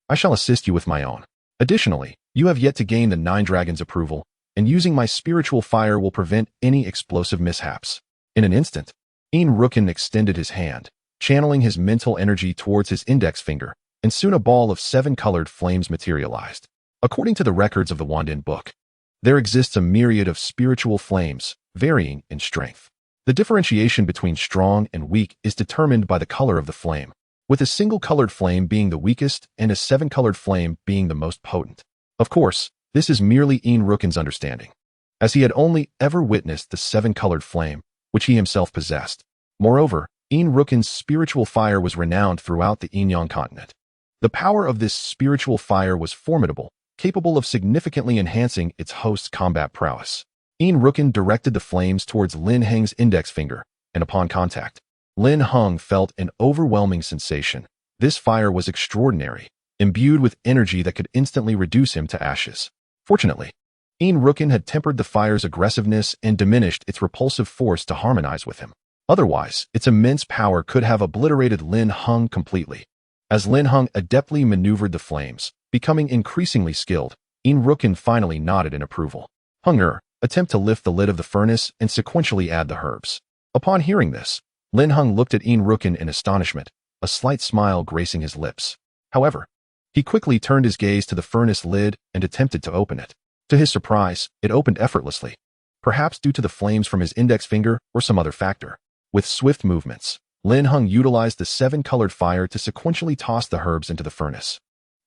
Speaker 1: I shall assist you with my own. Additionally, you have yet to gain the 9 Dragons' approval, and using my spiritual fire will prevent any explosive mishaps. In an instant, Yin Rukin extended his hand, channeling his mental energy towards his index finger, and soon a ball of 7 colored flames materialized. According to the records of the Wanden book, there exists a myriad of spiritual flames, varying in strength. The differentiation between strong and weak is determined by the color of the flame, with a single colored flame being the weakest and a 7-colored flame being the most potent. Of course, this is merely Yin Rukin's understanding, as he had only ever witnessed the 7-colored flame, which he himself possessed. Moreover, Yin Rukin's spiritual fire was renowned throughout the Yin-Yang Continent. The power of this spiritual fire was formidable, capable of significantly enhancing its host's combat prowess. Yin Rukin directed the flames towards Lin Heng's index finger, and upon contact, Lin Heng felt an overwhelming sensation. This fire was extraordinary, imbued with energy that could instantly reduce him to ashes. Fortunately, Yin Rukin had tempered the fire's aggressiveness and diminished its repulsive force to harmonize with him. Otherwise, its immense power could have obliterated Lin Heng completely. As Lin Heng adeptly maneuvered the flames, becoming increasingly skilled, Yin Rukin finally nodded in approval. Heng'er, attempt to lift the lid of the furnace and sequentially add the herbs. Upon hearing this, Lin Heng looked at Yin Rukin in astonishment, a slight smile gracing his lips. However, he quickly turned his gaze to the furnace lid and attempted to open it. To his surprise, it opened effortlessly, perhaps due to the flames from his index finger or some other factor. With swift movements, Lin Heng utilized the 7-colored fire to sequentially toss the herbs into the furnace.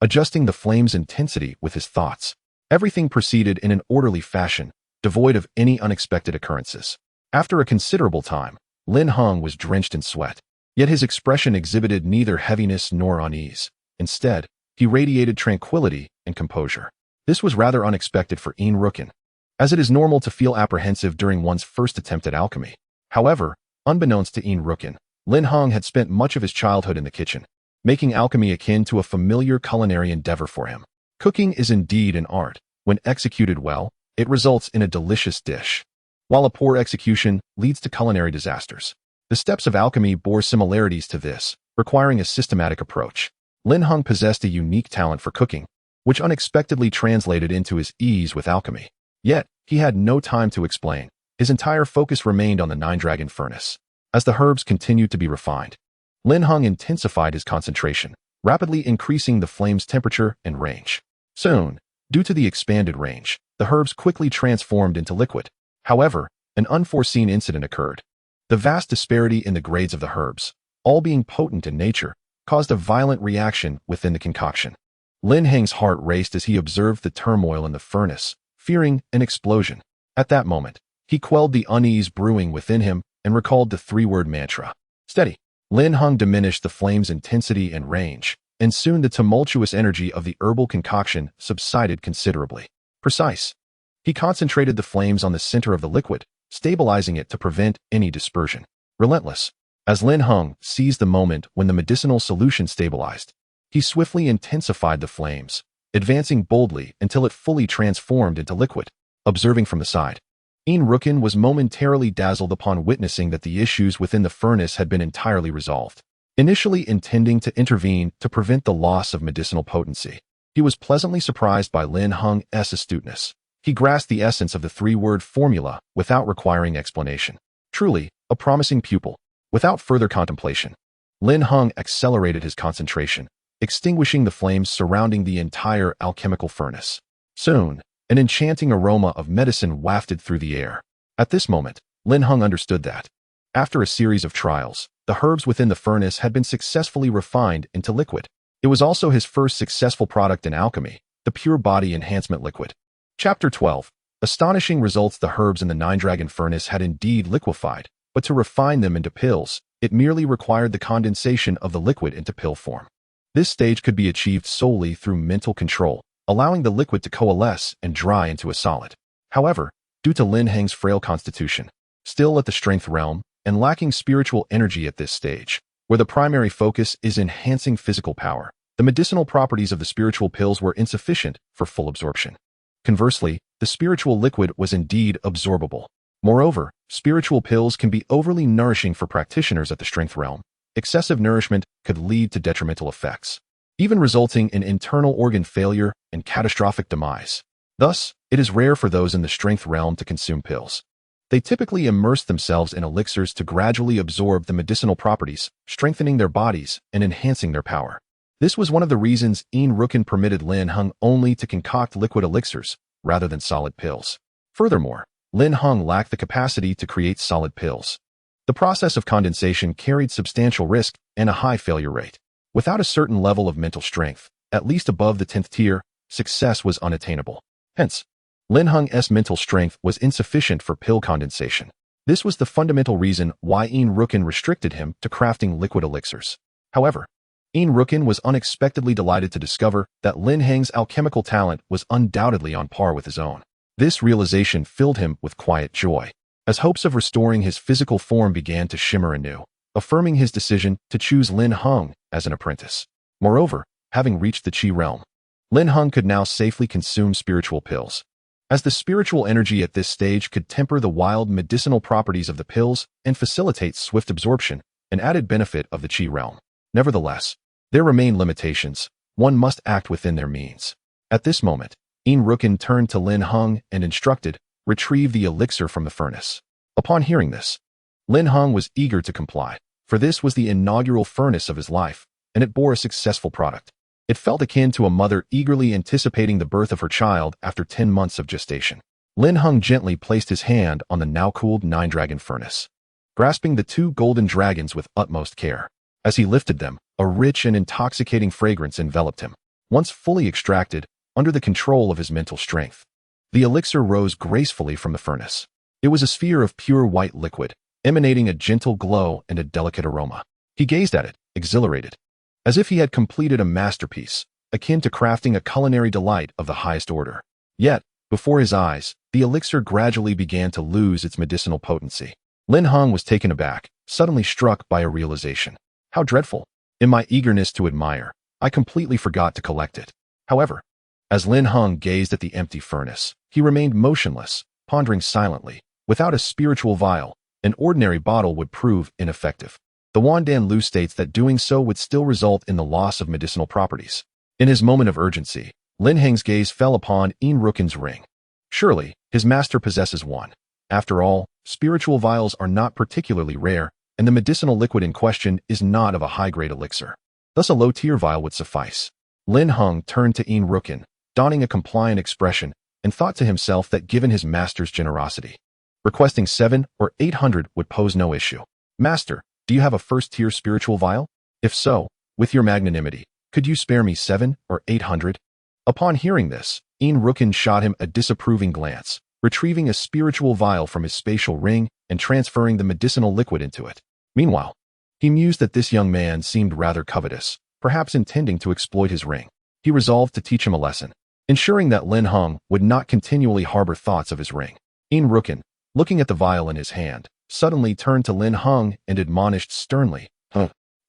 Speaker 1: Adjusting the flame's intensity with his thoughts, everything proceeded in an orderly fashion, devoid of any unexpected occurrences. After a considerable time, Lin Heng was drenched in sweat, yet his expression exhibited neither heaviness nor unease. Instead, he radiated tranquility and composure. This was rather unexpected for Yin Rukin, as it is normal to feel apprehensive during one's first attempt at alchemy. However, unbeknownst to Yin Rukin, Lin Heng had spent much of his childhood in the kitchen, making alchemy akin to a familiar culinary endeavor for him. Cooking is indeed an art. When executed well, it results in a delicious dish, while a poor execution leads to culinary disasters. The steps of alchemy bore similarities to this, requiring a systematic approach. Lin Heng possessed a unique talent for cooking, which unexpectedly translated into his ease with alchemy. Yet, he had no time to explain. His entire focus remained on the 9-dragon furnace. As the herbs continued to be refined, Lin Heng intensified his concentration, rapidly increasing the flame's temperature and range. Soon, due to the expanded range, the herbs quickly transformed into liquid. However, an unforeseen incident occurred. The vast disparity in the grades of the herbs, all being potent in nature, caused a violent reaction within the concoction. Lin Heng's heart raced as he observed the turmoil in the furnace, fearing an explosion. At that moment, he quelled the unease brewing within him and recalled the 3-word mantra. Steady. Lin Heng diminished the flame's intensity and range, and soon the tumultuous energy of the herbal concoction subsided considerably. Precise. He concentrated the flames on the center of the liquid, stabilizing it to prevent any dispersion. Relentless. As Lin Heng seized the moment when the medicinal solution stabilized, he swiftly intensified the flames, advancing boldly until it fully transformed into liquid. Observing from the side, Yin Rukin was momentarily dazzled upon witnessing that the issues within the furnace had been entirely resolved. Initially intending to intervene to prevent the loss of medicinal potency, he was pleasantly surprised by Lin Heng's astuteness. He grasped the essence of the 3-word formula without requiring explanation. Truly, a promising pupil. Without further contemplation, Lin Heng accelerated his concentration, extinguishing the flames surrounding the entire alchemical furnace. Soon, an enchanting aroma of medicine wafted through the air. At this moment, Lin Heng understood that, after a series of trials, the herbs within the furnace had been successfully refined into liquid. It was also his first successful product in alchemy, the pure body enhancement liquid. Chapter 12. Astonishing results. The herbs in the 9-dragon furnace had indeed liquefied, but to refine them into pills, it merely required the condensation of the liquid into pill form. This stage could be achieved solely through mental control, allowing the liquid to coalesce and dry into a solid. However, due to Lin Heng's frail constitution, still at the strength realm, and lacking spiritual energy at this stage, where the primary focus is enhancing physical power, the medicinal properties of the spiritual pills were insufficient for full absorption. Conversely, the spiritual liquid was indeed absorbable. Moreover, spiritual pills can be overly nourishing for practitioners at the strength realm. Excessive nourishment could lead to detrimental effects, even resulting in internal organ failure and catastrophic demise. Thus, it is rare for those in the strength realm to consume pills. They typically immerse themselves in elixirs to gradually absorb the medicinal properties, strengthening their bodies and enhancing their power. This was one of the reasons Yin Rukin permitted Lin Heng only to concoct liquid elixirs, rather than solid pills. Furthermore, Lin Heng lacked the capacity to create solid pills. The process of condensation carried substantial risk and a high failure rate. Without a certain level of mental strength, at least above the 10th tier, success was unattainable. Hence, Lin Heng's mental strength was insufficient for pill condensation. This was the fundamental reason why Yin Rukin restricted him to crafting liquid elixirs. However, Yin Rukin was unexpectedly delighted to discover that Lin Heng's alchemical talent was undoubtedly on par with his own. This realization filled him with quiet joy, as hopes of restoring his physical form began to shimmer anew, affirming his decision to choose Lin Heng as an apprentice. Moreover, having reached the Qi realm, Lin Heng could now safely consume spiritual pills, as the spiritual energy at this stage could temper the wild medicinal properties of the pills and facilitate swift absorption, an added benefit of the Qi realm. Nevertheless, there remain limitations. One must act within their means. At this moment, Yin Rukin turned to Lin Heng and instructed, retrieve the elixir from the furnace. Upon hearing this, Lin Heng was eager to comply, for this was the inaugural furnace of his life, and it bore a successful product. It felt akin to a mother eagerly anticipating the birth of her child after 10 months of gestation. Lin Heng gently placed his hand on the now-cooled 9-dragon furnace, grasping the 2 golden dragons with utmost care. As he lifted them, a rich and intoxicating fragrance enveloped him. Once fully extracted, under the control of his mental strength, the elixir rose gracefully from the furnace. It was a sphere of pure white liquid, emanating a gentle glow and a delicate aroma. He gazed at it, exhilarated, as if he had completed a masterpiece, akin to crafting a culinary delight of the highest order. Yet, before his eyes, the elixir gradually began to lose its medicinal potency. Lin Heng was taken aback, suddenly struck by a realization. How dreadful! In my eagerness to admire, I completely forgot to collect it. However, as Lin Heng gazed at the empty furnace, he remained motionless, pondering silently. Without a spiritual vial, an ordinary bottle would prove ineffective. The Wandan Lu states that doing so would still result in the loss of medicinal properties. In his moment of urgency, Lin Heng's gaze fell upon Yin Rukin's ring. Surely, his master possesses one. After all, spiritual vials are not particularly rare, and the medicinal liquid in question is not of a high-grade elixir. Thus a low-tier vial would suffice. Lin Heng turned to Yin Rukin, donning a compliant expression, and thought to himself that given his master's generosity, requesting 700 or 800 would pose no issue. Master, do you have a first-tier spiritual vial? If so, with your magnanimity, could you spare me 700 or 800? Upon hearing this, Yin Rukin shot him a disapproving glance, retrieving a spiritual vial from his spatial ring and transferring the medicinal liquid into it. Meanwhile, he mused that this young man seemed rather covetous, perhaps intending to exploit his ring. He resolved to teach him a lesson, ensuring that Lin Heng would not continually harbor thoughts of his ring. Yin Rukin, looking at the vial in his hand, suddenly turned to Lin Heng and admonished sternly,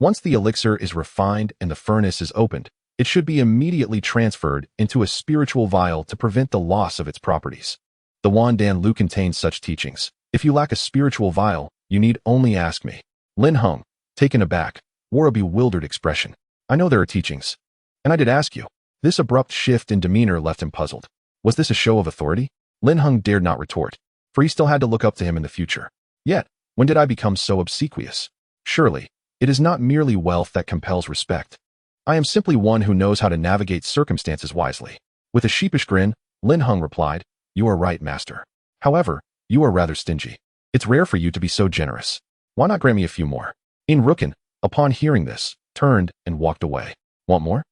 Speaker 1: Once the elixir is refined and the furnace is opened, it should be immediately transferred into a spiritual vial to prevent the loss of its properties. The Wandan Lu contains such teachings. If you lack a spiritual vial, you need only ask me. Lin Heng, taken aback, wore a bewildered expression. I know there are teachings, and I did ask you. This abrupt shift in demeanor left him puzzled. Was this a show of authority? Lin Heng dared not retort, for he still had to look up to him in the future. Yet, when did I become so obsequious? Surely, it is not merely wealth that compels respect. I am simply one who knows how to navigate circumstances wisely. With a sheepish grin, Lin Heng replied, You are right, master. However, you are rather stingy. It's rare for you to be so generous. Why not grant me a few more? Yin Rukin, upon hearing this, turned and walked away. Want more?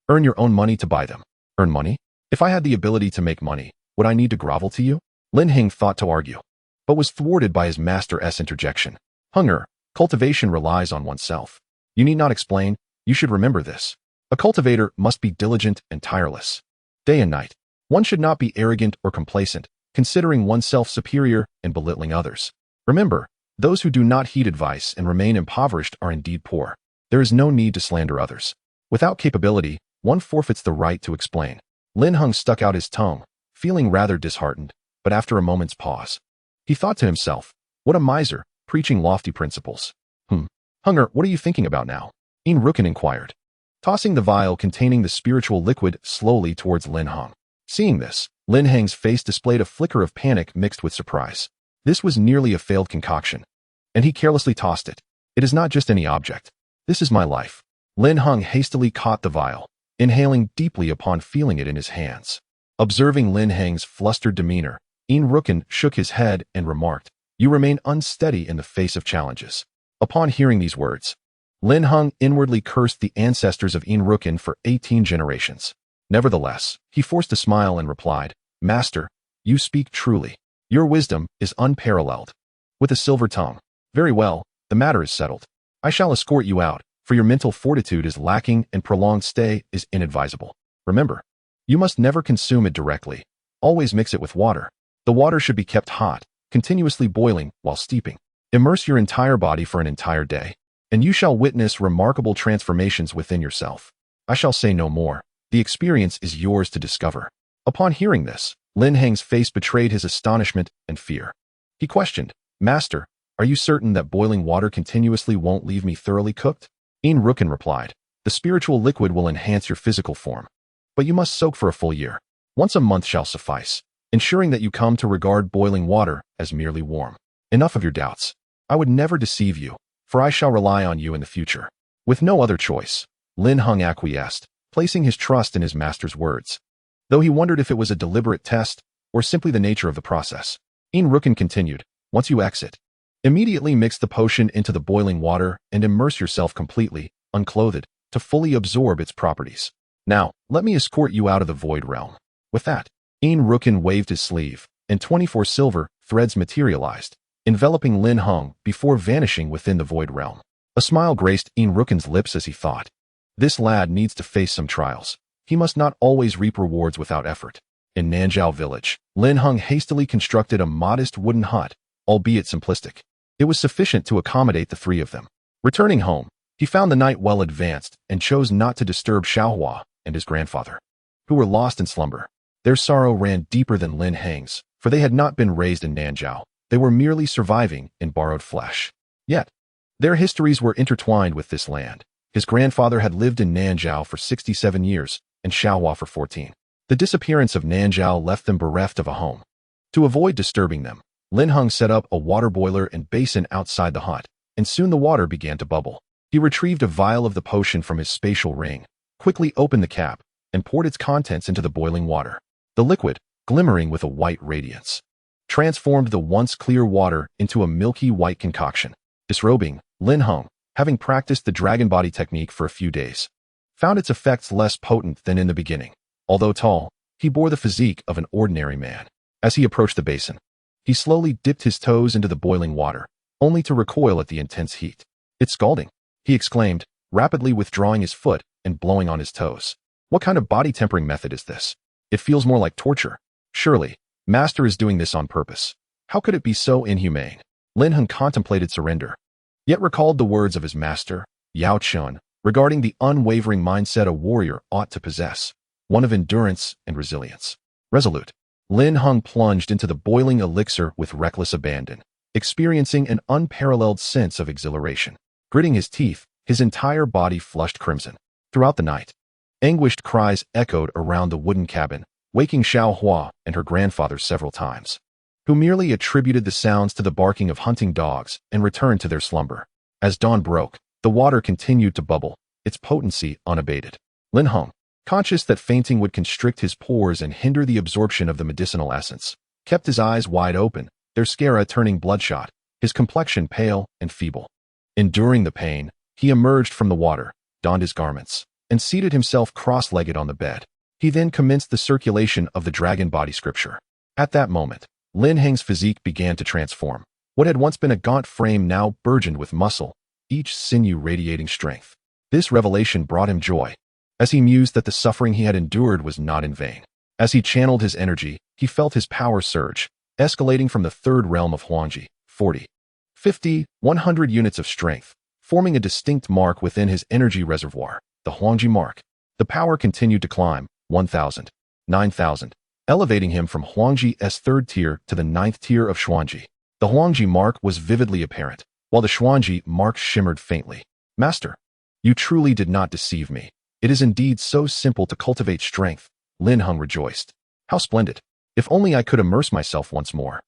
Speaker 1: Earn your own money to buy them. Earn money? If I had the ability to make money, would I need to grovel to you? Lin Heng thought to argue, but was thwarted by his master's interjection. Heng'er, cultivation relies on oneself. You need not explain, you should remember this. A cultivator must be diligent and tireless. Day and night. One should not be arrogant or complacent, considering oneself superior and belittling others. Remember, those who do not heed advice and remain impoverished are indeed poor. There is no need to slander others. Without capability, one forfeits the right to explain. Lin Heng stuck out his tongue, feeling rather disheartened, but after a moment's pause, he thought to himself, what a miser, preaching lofty principles. Heng'er, what are you thinking about now? Yin Rukin inquired, tossing the vial containing the spiritual liquid slowly towards Lin Heng. Seeing this, Lin Heng's face displayed a flicker of panic mixed with surprise. This was nearly a failed concoction, and he carelessly tossed it. It is not just any object. This is my life. Lin Heng hastily caught the vial, inhaling deeply upon feeling it in his hands. Observing Lin Heng's flustered demeanor, Yin Rukin shook his head and remarked, You remain unsteady in the face of challenges. Upon hearing these words, Lin Heng inwardly cursed the ancestors of Yin Rukin for 18 generations. Nevertheless, he forced a smile and replied, Master, you speak truly. Your wisdom is unparalleled. With a silver tongue. Very well, the matter is settled. I shall escort you out, for your mental fortitude is lacking and prolonged stay is inadvisable. Remember, you must never consume it directly. Always mix it with water. The water should be kept hot, continuously boiling while steeping. Immerse your entire body for an entire day, and you shall witness remarkable transformations within yourself. I shall say no more. The experience is yours to discover. Upon hearing this, Lin Heng's face betrayed his astonishment and fear. He questioned, Master, are you certain that boiling water continuously won't leave me thoroughly cooked? Yin-Yang replied, the spiritual liquid will enhance your physical form, but you must soak for a full year. Once a month shall suffice, ensuring that you come to regard boiling water as merely warm. Enough of your doubts. I would never deceive you, for I shall rely on you in the future. With no other choice, Lin Heng acquiesced, placing his trust in his master's words. Though he wondered if it was a deliberate test or simply the nature of the process. Yin-Yang continued, once you exit, immediately mix the potion into the boiling water and immerse yourself completely, unclothed, to fully absorb its properties. Now, let me escort you out of the void realm. With that, Yin-Yang waved his sleeve, and 24 silver threads materialized, enveloping Lin Heng before vanishing within the void realm. A smile graced Yin-Yang's lips as he thought, this lad needs to face some trials. He must not always reap rewards without effort. In Nanzhao Village, Lin Heng hastily constructed a modest wooden hut, albeit simplistic. It was sufficient to accommodate the three of them. Returning home, he found the night well advanced and chose not to disturb Hua and his grandfather, who were lost in slumber. Their sorrow ran deeper than Lin Heng's, for they had not been raised in Nanzhao. They were merely surviving in borrowed flesh. Yet, their histories were intertwined with this land. His grandfather had lived in Nanzhao for 67 years, and Hua for 14. The disappearance of Nanzhao left them bereft of a home. To avoid disturbing them, Lin Heng set up a water boiler and basin outside the hut, and soon the water began to bubble. He retrieved a vial of the potion from his spatial ring, quickly opened the cap, and poured its contents into the boiling water. The liquid, glimmering with a white radiance, transformed the once clear water into a milky white concoction. Disrobing, Lin Heng, having practiced the dragon body technique for a few days, found its effects less potent than in the beginning. Although tall, he bore the physique of an ordinary man. As he approached the basin, he slowly dipped his toes into the boiling water, only to recoil at the intense heat. It's scalding, he exclaimed, rapidly withdrawing his foot and blowing on his toes. What kind of body tempering method is this? It feels more like torture. Surely, Master is doing this on purpose. How could it be so inhumane? Lin Heng contemplated surrender, yet recalled the words of his master, Yao Chun, regarding the unwavering mindset a warrior ought to possess, one of endurance and resilience. Resolute, Lin Heng plunged into the boiling elixir with reckless abandon, experiencing an unparalleled sense of exhilaration. Gritting his teeth, his entire body flushed crimson. Throughout the night, anguished cries echoed around the wooden cabin, waking Hua and her grandfather several times, who merely attributed the sounds to the barking of hunting dogs and returned to their slumber. As dawn broke, the water continued to bubble, its potency unabated. Lin Heng, conscious that fainting would constrict his pores and hinder the absorption of the medicinal essence, kept his eyes wide open, their sclera turning bloodshot, his complexion pale and feeble. Enduring the pain, he emerged from the water, donned his garments, and seated himself cross-legged on the bed. He then commenced the circulation of the dragon body scripture. At that moment, Lin Heng's physique began to transform. What had once been a gaunt frame now burgeoned with muscle, each sinew radiating strength. This revelation brought him joy, as he mused that the suffering he had endured was not in vain. As he channeled his energy, he felt his power surge, escalating from the third realm of Huangji, 40, 50, 100 units of strength, forming a distinct mark within his energy reservoir, the Huangji mark. The power continued to climb, 1,000, 9,000, elevating him from Huangji's third tier to the ninth tier of Xuanji. The Huangji mark was vividly apparent, while the Xuanji mark shimmered faintly. Master, you truly did not deceive me. It is indeed so simple to cultivate strength. Lin Heng rejoiced. How splendid. If only I could immerse myself once more.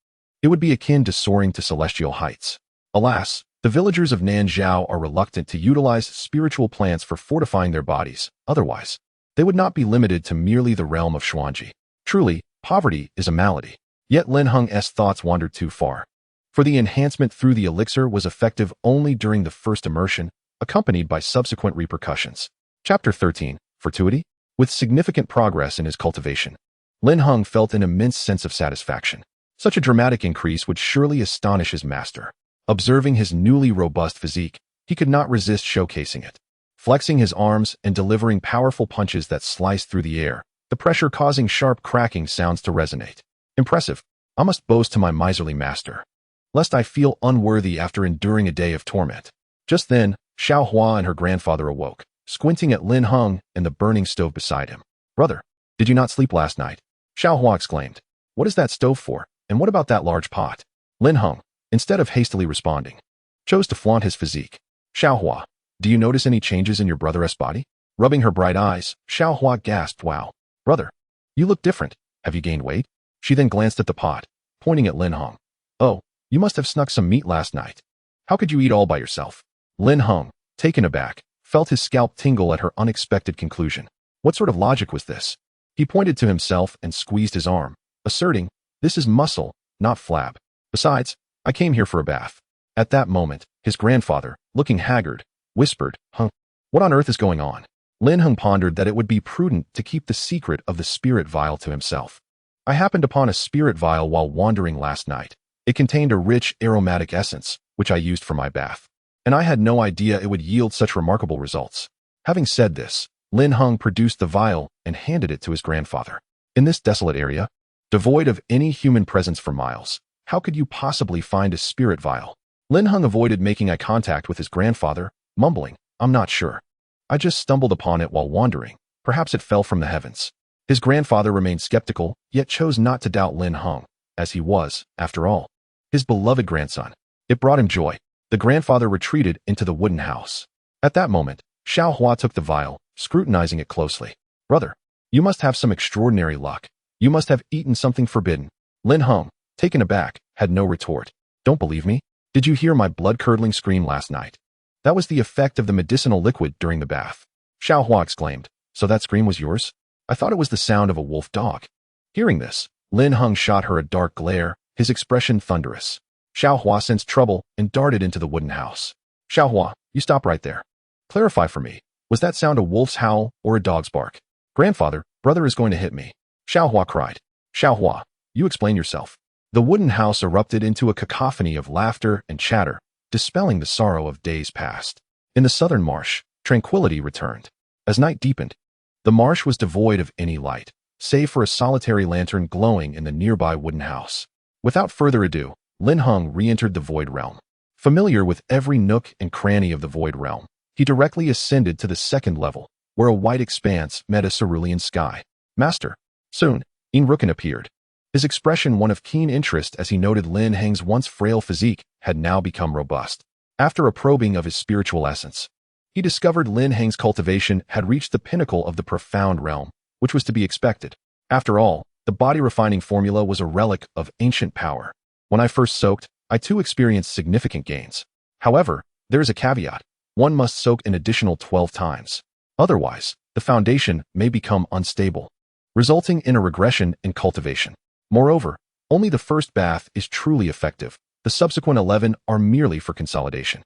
Speaker 1: It would be akin to soaring to celestial heights. Alas, the villagers of Nanzhao are reluctant to utilize spiritual plants for fortifying their bodies. Otherwise, they would not be limited to merely the realm of Xuanji. Truly, poverty is a malady. Yet Lin Heng's thoughts wandered too far. For the enhancement through the elixir was effective only during the first immersion, accompanied by subsequent repercussions. Chapter 13, Fortuity? With significant progress in his cultivation, Lin Heng felt an immense sense of satisfaction. Such a dramatic increase would surely astonish his master. Observing his newly robust physique, he could not resist showcasing it. flexing his arms and delivering powerful punches that sliced through the air, the pressure causing sharp cracking sounds to resonate. Impressive. I must boast to my miserly master, lest I feel unworthy after enduring a day of torment. Just then, Xiao Hua and her grandfather awoke, squinting at Lin Heng and the burning stove beside him. Brother, did you not sleep last night? Xiao Hua exclaimed. What is that stove for, and what about that large pot? Lin Heng, instead of hastily responding, chose to flaunt his physique. Xiao Hua, do you notice any changes in your brother's body? Rubbing her bright eyes, Xiao Hua gasped, wow. Brother, you look different. Have you gained weight? She then glanced at the pot, pointing at Lin Heng. Oh, you must have snuck some meat last night. How could you eat all by yourself? Lin Heng, taken aback, felt his scalp tingle at her unexpected conclusion. What sort of logic was this? He pointed to himself and squeezed his arm, asserting, this is muscle, not flab. Besides, I came here for a bath. At that moment, his grandfather, looking haggard, whispered, Heng, what on earth is going on? Lin Heng pondered that it would be prudent to keep the secret of the spirit vial to himself. I happened upon a spirit vial while wandering last night. It contained a rich, aromatic essence, which I used for my bath. And I had no idea it would yield such remarkable results. Having said this, Lin Heng produced the vial and handed it to his grandfather. In this desolate area, devoid of any human presence for miles, how could you possibly find a spirit vial? Lin Heng avoided making eye contact with his grandfather, mumbling, I'm not sure. I just stumbled upon it while wandering. Perhaps it fell from the heavens. His grandfather remained skeptical, yet chose not to doubt Lin Heng, as he was, after all, his beloved grandson. It brought him joy. The grandfather retreated into the wooden house. At that moment, Xiao Hua took the vial, scrutinizing it closely. Brother, you must have some extraordinary luck. You must have eaten something forbidden. Lin Heng, taken aback, had no retort. Don't believe me? Did you hear my blood-curdling scream last night? That was the effect of the medicinal liquid during the bath. Xiao Hua exclaimed. So that scream was yours? I thought it was the sound of a wolf dog. Hearing this, Lin Heng shot her a dark glare, his expression thunderous. Xiao Hua sensed trouble and darted into the wooden house. Xiao Hua, you stop right there. Clarify for me, was that sound a wolf's howl or a dog's bark? Grandfather, brother is going to hit me. Xiao Hua cried. Xiao Hua, you explain yourself. The wooden house erupted into a cacophony of laughter and chatter, dispelling the sorrow of days past. In the southern marsh, tranquility returned. As night deepened, the marsh was devoid of any light, save for a solitary lantern glowing in the nearby wooden house. Without further ado, Lin Heng re-entered the Void Realm. Familiar with every nook and cranny of the Void Realm, he directly ascended to the second level, where a white expanse met a cerulean sky. Master. Soon, Yin-Yang appeared. His expression one of keen interest as he noted Lin Heng's once frail physique had now become robust. After a probing of his spiritual essence, he discovered Lin Heng's cultivation had reached the pinnacle of the profound realm, which was to be expected. After all, the body-refining formula was a relic of ancient power. When I first soaked, I too experienced significant gains. However, there is a caveat. One must soak an additional 12 times. Otherwise, the foundation may become unstable, resulting in a regression in cultivation. Moreover, only the first bath is truly effective. The subsequent 11 are merely for consolidation.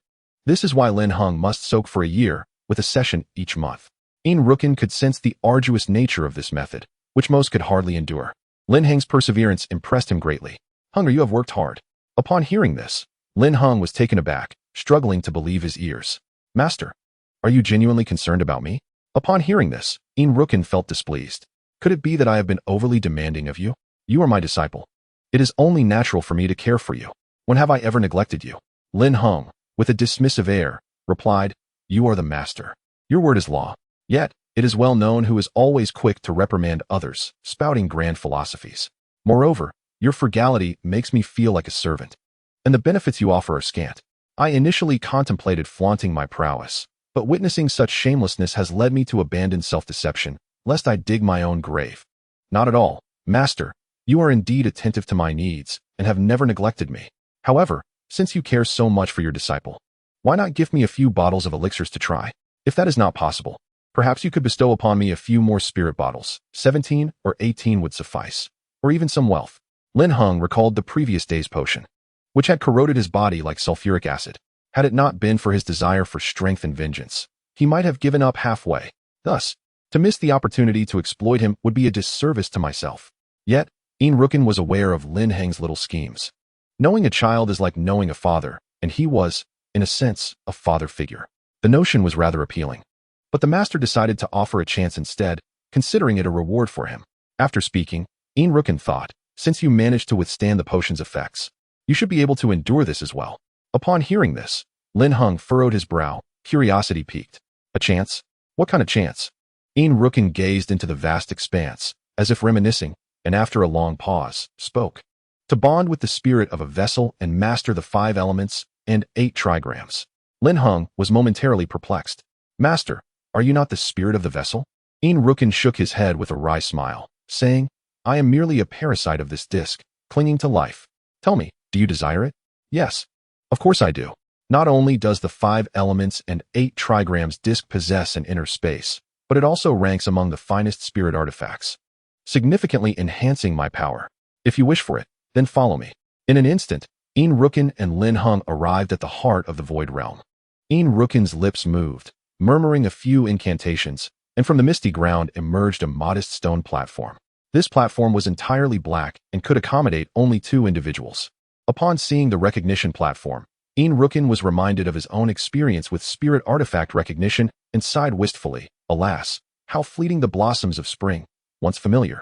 Speaker 1: This is why Lin Heng must soak for a year, with a session each month. Yin-Yang could sense the arduous nature of this method, which most could hardly endure. Lin Heng's perseverance impressed him greatly. Heng'er, you have worked hard. Upon hearing this, Lin Heng was taken aback, struggling to believe his ears. Master, are you genuinely concerned about me? Upon hearing this, Yin-Yang felt displeased. Could it be that I have been overly demanding of you? You are my disciple. It is only natural for me to care for you. When have I ever neglected you? Lin Heng, with a dismissive air, replied, You are the master. Your word is law. Yet, it is well known who is always quick to reprimand others, spouting grand philosophies. Moreover, your frugality makes me feel like a servant, and the benefits you offer are scant. I initially contemplated flaunting my prowess, but witnessing such shamelessness has led me to abandon self-deception, lest I dig my own grave. Not at all, master. You are indeed attentive to my needs, and have never neglected me. However, since you care so much for your disciple, why not give me a few bottles of elixirs to try? If that is not possible, perhaps you could bestow upon me a few more spirit bottles. 17 or 18 would suffice, or even some wealth. Lin Heng recalled the previous day's potion, which had corroded his body like sulfuric acid. Had it not been for his desire for strength and vengeance, he might have given up halfway. Thus, to miss the opportunity to exploit him would be a disservice to myself. Yet, Yin-Yang was aware of Lin Heng's little schemes. Knowing a child is like knowing a father, and he was, in a sense, a father figure. The notion was rather appealing. but the master decided to offer a chance instead, considering it a reward for him. After speaking, Yin Yang thought, since you managed to withstand the potion's effects, you should be able to endure this as well. Upon hearing this, Lin Heng furrowed his brow, curiosity piqued. A chance? What kind of chance? Yin Yang gazed into the vast expanse, as if reminiscing, and after a long pause, spoke. To bond with the spirit of a vessel and master the 5 elements and 8 trigrams. Lin Heng was momentarily perplexed. Master, are you not the spirit of the vessel? Yin Yang shook his head with a wry smile, saying, I am merely a parasite of this disc, clinging to life. Tell me, do you desire it? Yes. Of course I do. Not only does the 5 elements and 8 trigrams disc possess an inner space, but it also ranks among the finest spirit artifacts, significantly enhancing my power. If you wish for it, then follow me. In an instant, Yin Yang and Lin Heng arrived at the heart of the Void Realm. Yin Yang's lips moved, murmuring a few incantations, and from the misty ground emerged a modest stone platform. This platform was entirely black and could accommodate only 2 individuals. Upon seeing the recognition platform, Yin Yang was reminded of his own experience with spirit artifact recognition and sighed wistfully. Alas, how fleeting the blossoms of spring, once familiar.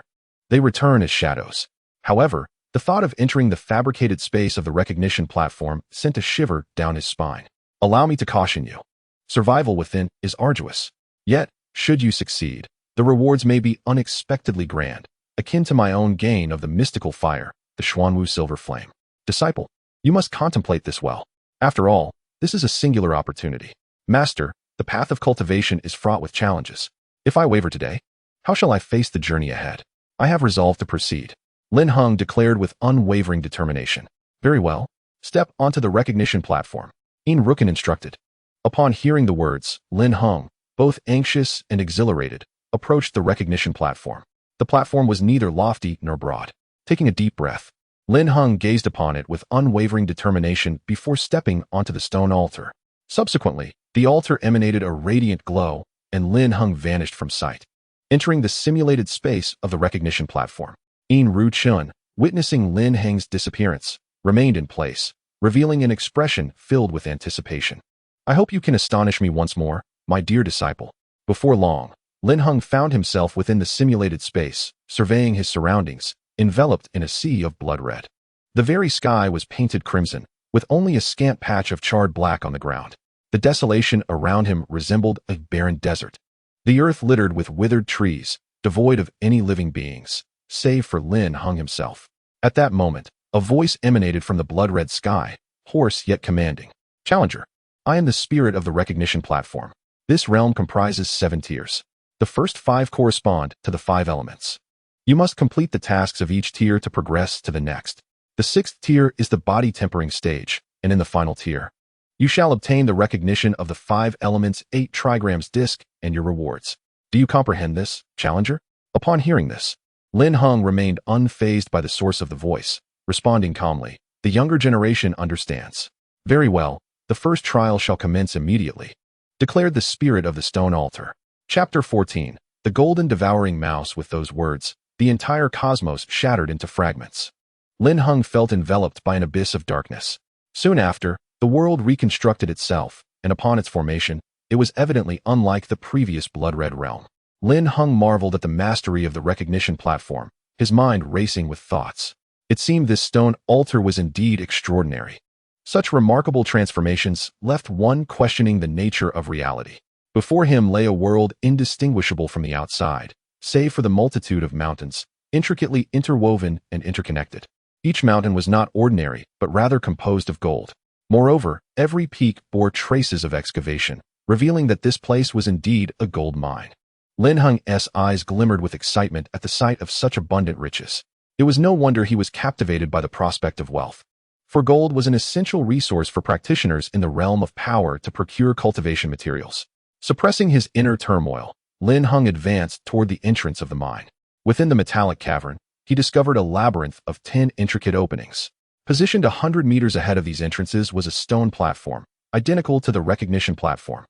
Speaker 1: They return as shadows. However, the thought of entering the fabricated space of the recognition platform sent a shiver down his spine. Allow me to caution you. Survival within is arduous. Yet, should you succeed, the rewards may be unexpectedly grand, akin to my own gain of the mystical fire, the Xuanwu silver flame. Disciple, you must contemplate this well. After all, this is a singular opportunity. Master, the path of cultivation is fraught with challenges. If I waver today, how shall I face the journey ahead? I have resolved to proceed. Lin Heng declared with unwavering determination. Very well. Step onto the recognition platform. Yin Yang instructed. Upon hearing the words, Lin Heng, both anxious and exhilarated, approached the recognition platform. The platform was neither lofty nor broad. Taking a deep breath, Lin Heng gazed upon it with unwavering determination before stepping onto the stone altar. Subsequently, the altar emanated a radiant glow, and Lin Heng vanished from sight. Entering the simulated space of the recognition platform, Yin Yang, witnessing Lin Heng's disappearance, remained in place, revealing an expression filled with anticipation. I hope you can astonish me once more, my dear disciple. Before long, Lin Heng found himself within the simulated space, surveying his surroundings, enveloped in a sea of blood red. The very sky was painted crimson, with only a scant patch of charred black on the ground. The desolation around him resembled a barren desert. The earth littered with withered trees, devoid of any living beings, save for Lin Heng himself. At that moment, a voice emanated from the blood-red sky, hoarse yet commanding. Challenger, I am the spirit of the recognition platform. This realm comprises 7 tiers. The first 5 correspond to the 5 elements. You must complete the tasks of each tier to progress to the next. The 6th tier is the body tempering stage, and in the final tier, you shall obtain the recognition of the 5 elements 8 trigrams disc and your rewards. Do you comprehend this, Challenger? Upon hearing this, Lin Heng remained unfazed by the source of the voice, responding calmly. The younger generation understands. Very well, the first trial shall commence immediately, declared the spirit of the stone altar. Chapter 14. The Golden Devouring Mouse. With those words, the entire cosmos shattered into fragments. Lin Heng felt enveloped by an abyss of darkness. Soon after, the world reconstructed itself, and upon its formation, it was evidently unlike the previous blood-red realm. Lin Heng marveled at the mastery of the recognition platform, his mind racing with thoughts. It seemed this stone altar was indeed extraordinary. Such remarkable transformations left one questioning the nature of reality. Before him lay a world indistinguishable from the outside, save for the multitude of mountains, intricately interwoven and interconnected. Each mountain was not ordinary, but rather composed of gold. Moreover, every peak bore traces of excavation, revealing that this place was indeed a gold mine. Lin Heng's eyes glimmered with excitement at the sight of such abundant riches. It was no wonder he was captivated by the prospect of wealth. For gold was an essential resource for practitioners in the realm of power to procure cultivation materials. Suppressing his inner turmoil, Lin Heng advanced toward the entrance of the mine. Within the metallic cavern, he discovered a labyrinth of 10 intricate openings. Positioned 100 meters ahead of these entrances was a stone platform, identical to the recognition platform.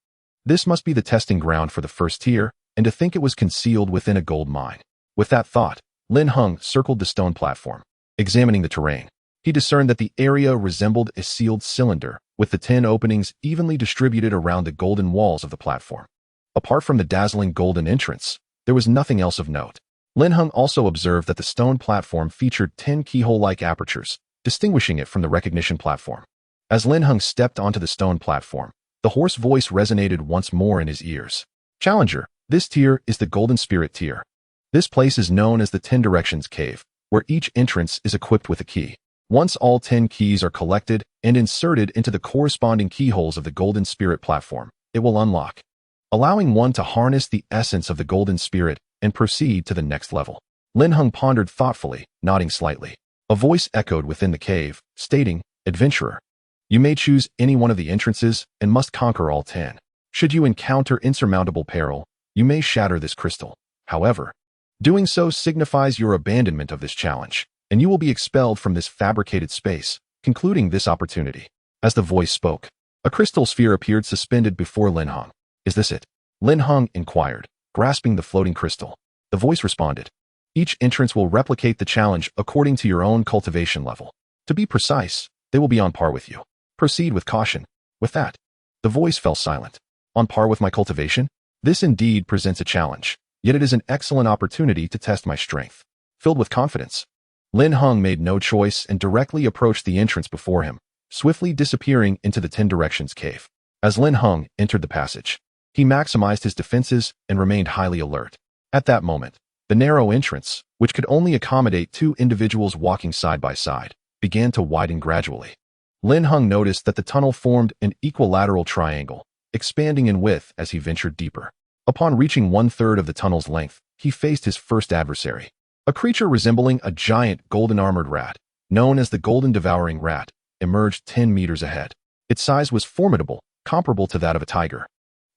Speaker 1: This must be the testing ground for the first tier, and to think it was concealed within a gold mine. With that thought, Lin Heng circled the stone platform. Examining the terrain, he discerned that the area resembled a sealed cylinder, with the 10 openings evenly distributed around the golden walls of the platform. Apart from the dazzling golden entrance, there was nothing else of note. Lin Heng also observed that the stone platform featured 10 keyhole-like apertures, distinguishing it from the recognition platform. As Lin Heng stepped onto the stone platform, the hoarse voice resonated once more in his ears. Challenger, this tier is the Golden Spirit tier. This place is known as the 10 Directions Cave, where each entrance is equipped with a key. Once all 10 keys are collected and inserted into the corresponding keyholes of the Golden Spirit platform, it will unlock, allowing one to harness the essence of the Golden Spirit and proceed to the next level. Lin Heng pondered thoughtfully, nodding slightly. A voice echoed within the cave, stating, Adventurer, you may choose any one of the entrances and must conquer all 10. Should you encounter insurmountable peril, you may shatter this crystal. However, doing so signifies your abandonment of this challenge, and you will be expelled from this fabricated space, concluding this opportunity. As the voice spoke, a crystal sphere appeared suspended before Lin Heng. Is this it? Lin Heng inquired, grasping the floating crystal. The voice responded, each entrance will replicate the challenge according to your own cultivation level. To be precise, they will be on par with you. Proceed with caution. With that, the voice fell silent. On par with my cultivation? This indeed presents a challenge, yet it is an excellent opportunity to test my strength. Filled with confidence, Lin Heng made no choice and directly approached the entrance before him, swiftly disappearing into the 10 Directions Cave. As Lin Heng entered the passage, he maximized his defenses and remained highly alert. At that moment, the narrow entrance, which could only accommodate 2 individuals walking side by side, began to widen gradually. Lin Heng noticed that the tunnel formed an equilateral triangle, expanding in width as he ventured deeper. Upon reaching 1/3 of the tunnel's length, he faced his first adversary. A creature resembling a giant golden-armored rat, known as the Golden Devouring Rat, emerged 10 meters ahead. Its size was formidable, comparable to that of a tiger.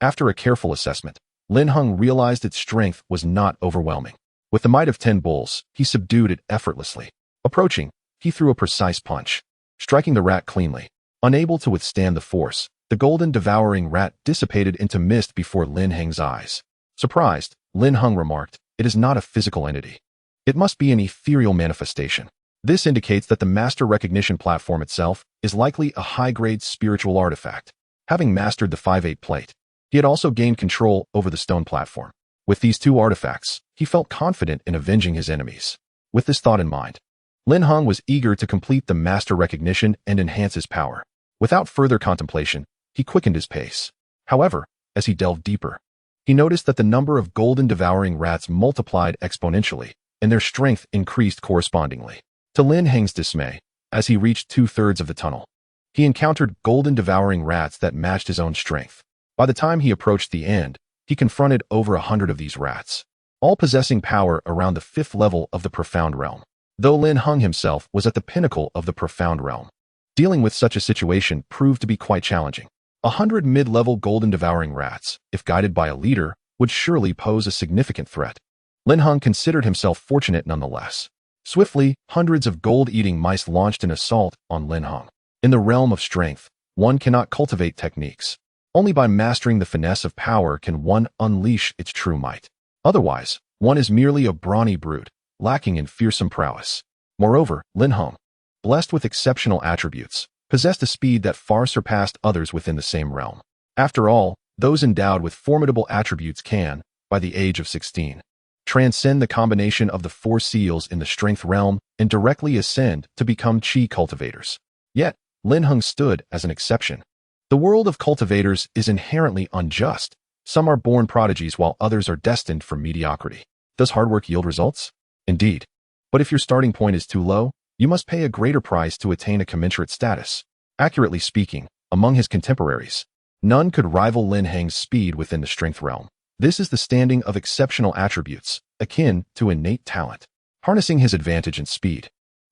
Speaker 1: After a careful assessment, Lin Heng realized its strength was not overwhelming. With the might of 10 bulls, he subdued it effortlessly. Approaching, he threw a precise punch, striking the rat cleanly. Unable to withstand the force, the Golden Devouring Rat dissipated into mist before Lin Heng's eyes. Surprised, Lin Heng remarked, it is not a physical entity. It must be an ethereal manifestation. This indicates that the master recognition platform itself is likely a high-grade spiritual artifact. Having mastered the 5/8 plate, he had also gained control over the stone platform. With these 2 artifacts, he felt confident in avenging his enemies. With this thought in mind, Lin Heng was eager to complete the master recognition and enhance his power. Without further contemplation, he quickened his pace. However, as he delved deeper, he noticed that the number of golden devouring rats multiplied exponentially, and their strength increased correspondingly. To Lin Heng's dismay, as he reached 2/3 of the tunnel, he encountered golden devouring rats that matched his own strength. By the time he approached the end, he confronted over 100 of these rats, all possessing power around the 5th level of the Profound Realm. Though Lin Heng himself was at the pinnacle of the Profound Realm, dealing with such a situation proved to be quite challenging. 100 mid-level golden devouring rats, if guided by a leader, would surely pose a significant threat. Lin Heng considered himself fortunate nonetheless. Swiftly, hundreds of gold-eating mice launched an assault on Lin Heng. In the realm of strength, one cannot cultivate techniques. Only by mastering the finesse of power can one unleash its true might. Otherwise, one is merely a brawny brute, lacking in fearsome prowess. Moreover, Lin Heng, blessed with exceptional attributes, possessed a speed that far surpassed others within the same realm. After all, those endowed with formidable attributes can, by the age of 16, transcend the combination of the 4 seals in the strength realm and directly ascend to become chi cultivators. Yet, Lin Heng stood as an exception. The world of cultivators is inherently unjust. Some are born prodigies while others are destined for mediocrity. Does hard work yield results? Indeed. But if your starting point is too low, you must pay a greater price to attain a commensurate status. Accurately speaking, among his contemporaries, none could rival Lin Heng's speed within the strength realm. This is the standing of exceptional attributes, akin to innate talent. Harnessing his advantage in speed,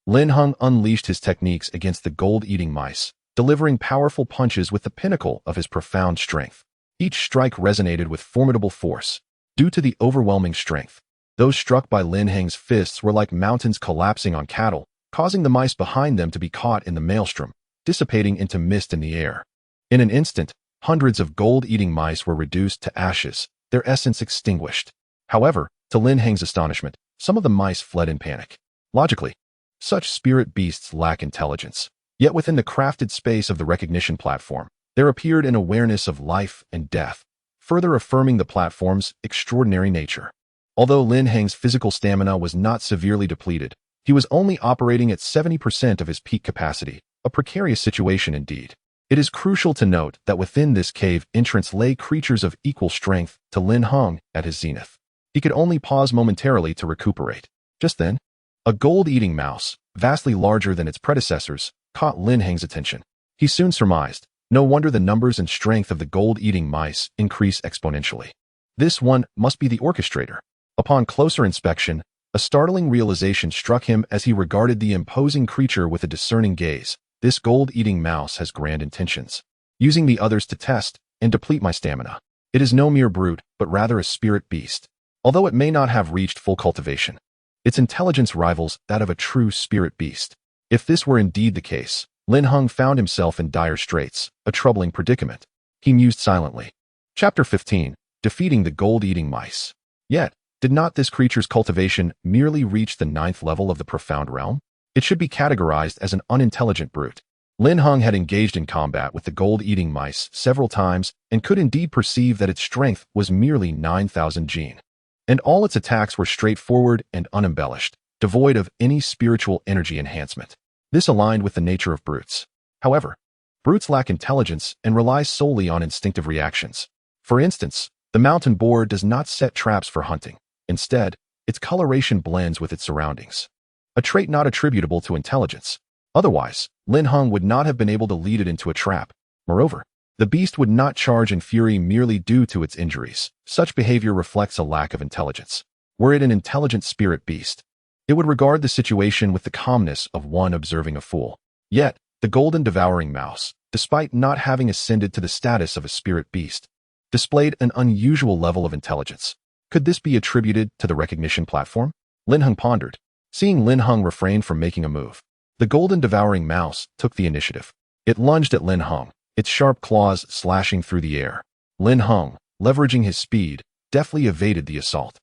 Speaker 1: Lin Heng unleashed his techniques against the gold-eating mice, delivering powerful punches with the pinnacle of his profound strength. Each strike resonated with formidable force. Due to the overwhelming strength, those struck by Lin Heng's fists were like mountains collapsing on cattle, causing the mice behind them to be caught in the maelstrom, dissipating into mist in the air. In an instant, hundreds of gold-eating mice were reduced to ashes, their essence extinguished. However, to Lin Heng's astonishment, some of the mice fled in panic. Logically, such spirit beasts lack intelligence. Yet within the crafted space of the recognition platform, there appeared an awareness of life and death, further affirming the platform's extraordinary nature. Although Lin Heng's physical stamina was not severely depleted, he was only operating at 70% of his peak capacity, a precarious situation indeed. It is crucial to note that within this cave entrance lay creatures of equal strength to Lin Heng at his zenith. He could only pause momentarily to recuperate. Just then, a gold-eating mouse, vastly larger than its predecessors, caught Lin Heng's attention. He soon surmised, no wonder the numbers and strength of the gold-eating mice increase exponentially. This one must be the orchestrator. Upon closer inspection, a startling realization struck him as he regarded the imposing creature with a discerning gaze. This gold-eating mouse has grand intentions, using the others to test and deplete my stamina. It is no mere brute, but rather a spirit beast. Although it may not have reached full cultivation, its intelligence rivals that of a true spirit beast. If this were indeed the case, Lin Heng found himself in dire straits, a troubling predicament. He mused silently. Chapter 15. Defeating the gold-eating mice. Yet, did not this creature's cultivation merely reach the 9th level of the profound realm? It should be categorized as an unintelligent brute. Lin Heng had engaged in combat with the gold-eating mice several times and could indeed perceive that its strength was merely 9,000 jin. And all its attacks were straightforward and unembellished, devoid of any spiritual energy enhancement. This aligned with the nature of brutes. However, brutes lack intelligence and rely solely on instinctive reactions. For instance, the mountain boar does not set traps for hunting. Instead, its coloration blends with its surroundings, a trait not attributable to intelligence. Otherwise, Lin Heng would not have been able to lead it into a trap. Moreover, the beast would not charge in fury merely due to its injuries. Such behavior reflects a lack of intelligence. Were it an intelligent spirit beast, it would regard the situation with the calmness of one observing a fool. Yet, the golden devouring mouse, despite not having ascended to the status of a spirit beast, displayed an unusual level of intelligence. Could this be attributed to the recognition platform? Lin Heng pondered. Seeing Lin Heng refrain from making a move, the golden devouring mouse took the initiative. It lunged at Lin Heng, its sharp claws slashing through the air. Lin Heng, leveraging his speed, deftly evaded the assault.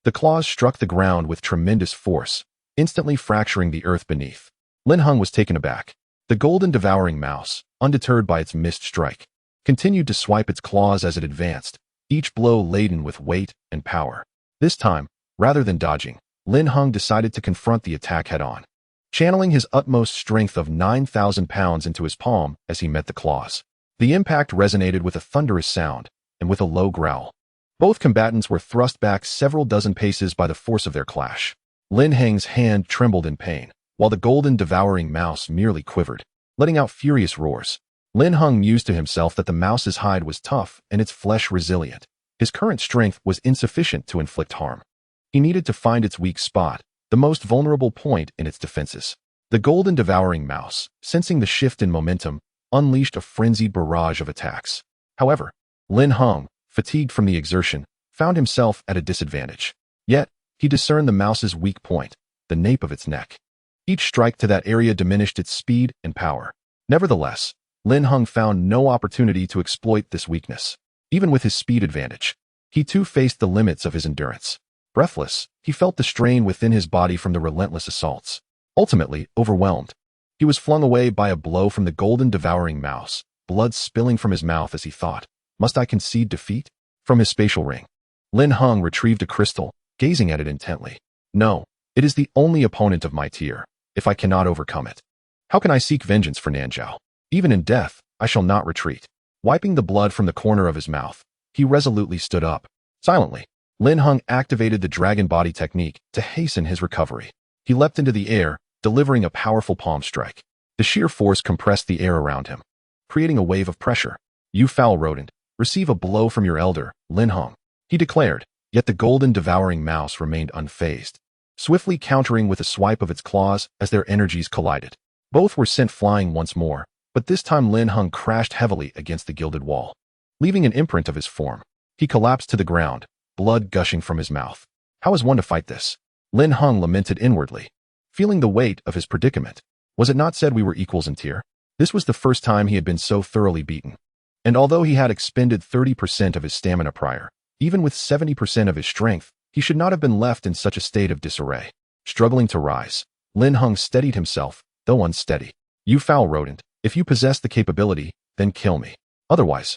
Speaker 1: The claws struck the ground with tremendous force, instantly fracturing the earth beneath. Lin Heng was taken aback. The golden devouring mouse, undeterred by its missed strike, continued to swipe its claws as it advanced, each blow laden with weight and power. This time, rather than dodging, Lin Heng decided to confront the attack head-on, channeling his utmost strength of 9,000 pounds into his palm as he met the claws. The impact resonated with a thunderous sound, and with a low growl. Both combatants were thrust back several dozen paces by the force of their clash. Lin Heng's hand trembled in pain, while the golden devouring mouse merely quivered, letting out furious roars. Lin Heng mused to himself that the mouse's hide was tough and its flesh resilient. His current strength was insufficient to inflict harm. He needed to find its weak spot, the most vulnerable point in its defenses. The golden devouring mouse, sensing the shift in momentum, unleashed a frenzied barrage of attacks. However, Lin Heng, fatigued from the exertion, found himself at a disadvantage. Yet, he discerned the mouse's weak point, the nape of its neck. Each strike to that area diminished its speed and power. Nevertheless, Lin Heng found no opportunity to exploit this weakness. Even with his speed advantage, he too faced the limits of his endurance. Breathless, he felt the strain within his body from the relentless assaults. Ultimately, overwhelmed, he was flung away by a blow from the golden devouring mouse, blood spilling from his mouth as he thought, "Must I concede defeat?" From his spatial ring, Lin Heng retrieved a crystal, gazing at it intently. "No, it is the only opponent of my tier. If I cannot overcome it, how can I seek vengeance for Nanzhao? Even in death, I shall not retreat." Wiping the blood from the corner of his mouth, he resolutely stood up. Silently, Lin Heng activated the dragon body technique to hasten his recovery. He leapt into the air, delivering a powerful palm strike. The sheer force compressed the air around him, creating a wave of pressure. "You foul rodent, receive a blow from your elder, Lin Heng," he declared, yet the golden devouring mouse remained unfazed, swiftly countering with a swipe of its claws as their energies collided. Both were sent flying once more, but this time Lin Heng crashed heavily against the gilded wall, leaving an imprint of his form. He collapsed to the ground, blood gushing from his mouth. How was one to fight this? Lin Heng lamented inwardly, feeling the weight of his predicament. Was it not said we were equals in tier? This was the first time he had been so thoroughly beaten. And although he had expended 30% of his stamina prior, even with 70% of his strength, he should not have been left in such a state of disarray. Struggling to rise, Lin Heng steadied himself, though unsteady. "You foul rodent, if you possess the capability, then kill me. Otherwise,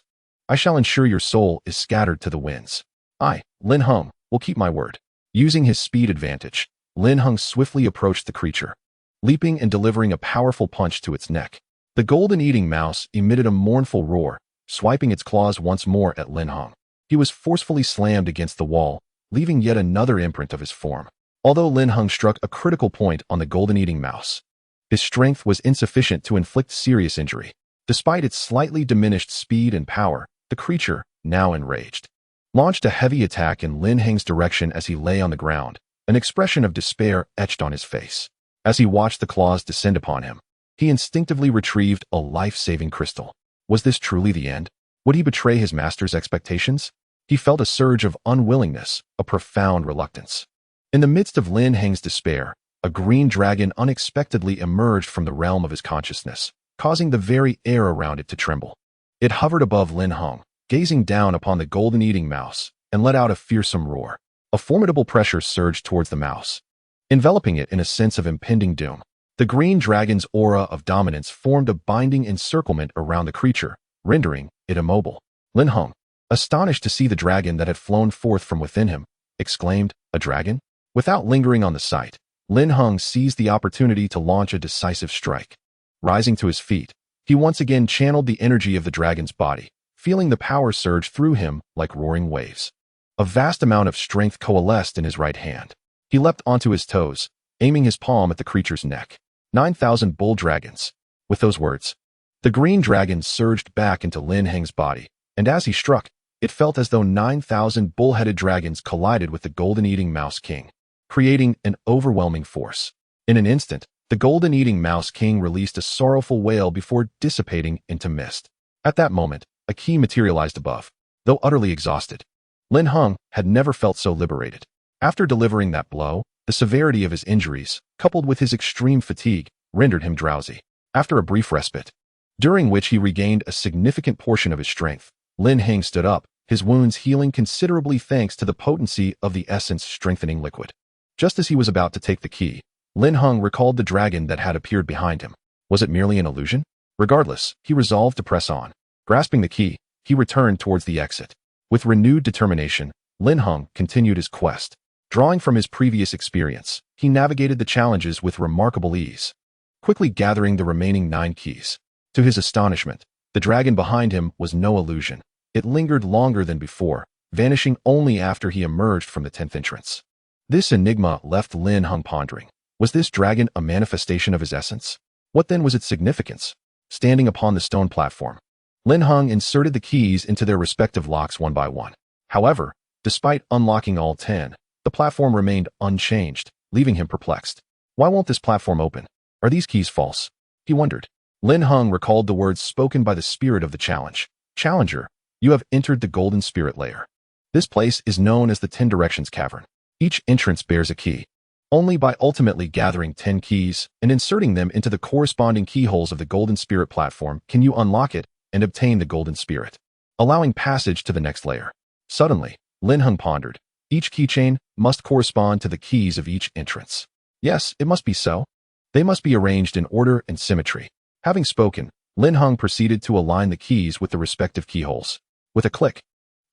Speaker 1: I shall ensure your soul is scattered to the winds. I, Lin Heng, will keep my word. Using his speed advantage, Lin Heng swiftly approached the creature, leaping and delivering a powerful punch to its neck. The golden eating mouse emitted a mournful roar, swiping its claws once more at Lin Heng. He was forcefully slammed against the wall, leaving yet another imprint of his form. Although Lin Heng struck a critical point on the golden eating mouse, his strength was insufficient to inflict serious injury. Despite its slightly diminished speed and power, the creature, now enraged, launched a heavy attack in Lin Heng's direction as he lay on the ground, an expression of despair etched on his face. As he watched the claws descend upon him, he instinctively retrieved a life-saving crystal. Was this truly the end? Would he betray his master's expectations? He felt a surge of unwillingness, a profound reluctance. In the midst of Lin Heng's despair, a green dragon unexpectedly emerged from the realm of his consciousness, causing the very air around it to tremble. It hovered above Lin Heng, gazing down upon the golden eating mouse, and let out a fearsome roar. A formidable pressure surged towards the mouse, enveloping it in a sense of impending doom. The green dragon's aura of dominance formed a binding encirclement around the creature, rendering it immobile. Lin Heng, astonished to see the dragon that had flown forth from within him, exclaimed, "A dragon?" Without lingering on the sight, Lin Heng seized the opportunity to launch a decisive strike. Rising to his feet, he once again channeled the energy of the dragon's body, feeling the power surge through him like roaring waves. A vast amount of strength coalesced in his right hand. He leapt onto his toes, aiming his palm at the creature's neck. 9,000 bull dragons. With those words, the green dragon surged back into Lin Heng's body, and as he struck, it felt as though 9,000 bull-headed dragons collided with the golden-eating mouse king, creating an overwhelming force. In an instant, the golden-eating mouse king released a sorrowful wail before dissipating into mist. At that moment, a key materialized above. Though utterly exhausted, Lin Heng had never felt so liberated. After delivering that blow, the severity of his injuries, coupled with his extreme fatigue, rendered him drowsy. After a brief respite, during which he regained a significant portion of his strength, Lin Heng stood up, his wounds healing considerably thanks to the potency of the essence-strengthening liquid. Just as he was about to take the key, Lin Heng recalled the dragon that had appeared behind him. Was it merely an illusion? Regardless, he resolved to press on. Grasping the key, he returned towards the exit. With renewed determination, Lin Heng continued his quest. Drawing from his previous experience, he navigated the challenges with remarkable ease, quickly gathering the remaining 9 keys. To his astonishment, the dragon behind him was no illusion. It lingered longer than before, vanishing only after he emerged from the 10th entrance. This enigma left Lin Heng pondering. Was this dragon a manifestation of his essence? What then was its significance? Standing upon the stone platform, Lin Heng inserted the keys into their respective locks one by one. However, despite unlocking all 10, the platform remained unchanged, leaving him perplexed. Why won't this platform open? Are these keys false? He wondered. Lin Heng recalled the words spoken by the spirit of the challenge. Challenger, you have entered the Golden Spirit Lair. This place is known as the 10 Directions Cavern. Each entrance bears a key. Only by ultimately gathering 10 keys and inserting them into the corresponding keyholes of the Golden Spirit platform can you unlock it and obtain the Golden Spirit, allowing passage to the next layer. Suddenly, Lin Heng pondered. Each keychain must correspond to the keys of each entrance. Yes, it must be so. They must be arranged in order and symmetry. Having spoken, Lin Heng proceeded to align the keys with the respective keyholes. With a click,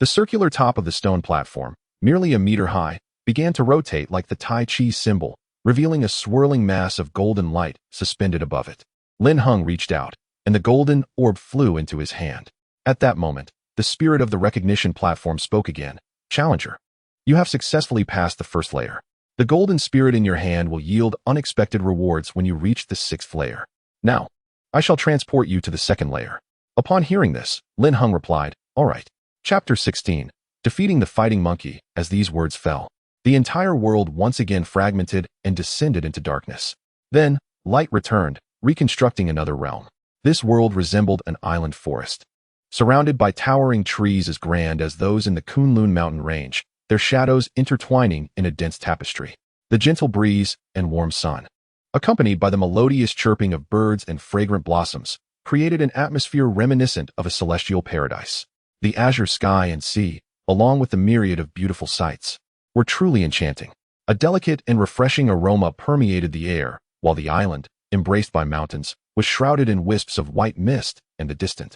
Speaker 1: the circular top of the stone platform, merely a meter high, began to rotate like the Tai Chi symbol, revealing a swirling mass of golden light suspended above it. Lin Heng reached out, and the golden orb flew into his hand. At that moment, the spirit of the recognition platform spoke again. Challenger, you have successfully passed the first layer. The golden spirit in your hand will yield unexpected rewards when you reach the 6th layer. Now, I shall transport you to the 2nd layer. Upon hearing this, Lin Heng replied, all right. Chapter 16. Defeating the Fighting Monkey. As these words fell, the entire world once again fragmented and descended into darkness. Then, light returned, reconstructing another realm. This world resembled an island forest, surrounded by towering trees as grand as those in the Kunlun Mountain range, their shadows intertwining in a dense tapestry. The gentle breeze and warm sun, accompanied by the melodious chirping of birds and fragrant blossoms, created an atmosphere reminiscent of a celestial paradise. The azure sky and sea, along with the myriad of beautiful sights, were truly enchanting. A delicate and refreshing aroma permeated the air, while the island, embraced by mountains, was shrouded in wisps of white mist and the distant,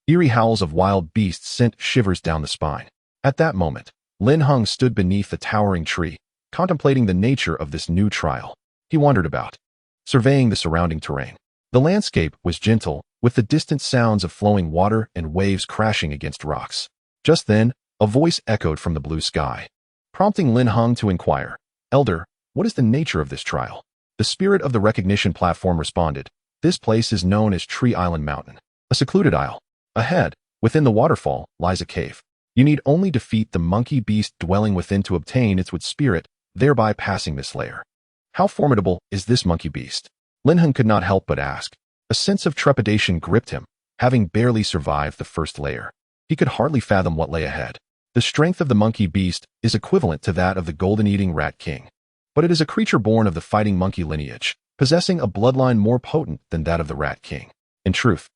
Speaker 1: Eerie howls of wild beasts sent shivers down the spine. At that moment, Lin Heng stood beneath the towering tree, contemplating the nature of this new trial. He wandered about, surveying the surrounding terrain. The landscape was gentle, with the distant sounds of flowing water and waves crashing against rocks. Just then, a voice echoed from the blue sky, prompting Lin Heng to inquire, "Elder, what is the nature of this trial?" The spirit of the recognition platform responded, "This place is known as Tree Island Mountain, a secluded isle. Ahead, within the waterfall, lies a cave. You need only defeat the monkey beast dwelling within to obtain its wood spirit, thereby passing this layer." How formidable is this monkey beast? Lin Heng could not help but ask. A sense of trepidation gripped him, having barely survived the first layer. He could hardly fathom what lay ahead. The strength of the monkey beast is equivalent to that of the golden-eating rat king. But it is a creature born of the fighting monkey lineage, possessing a bloodline more potent than that of the rat king. In truth,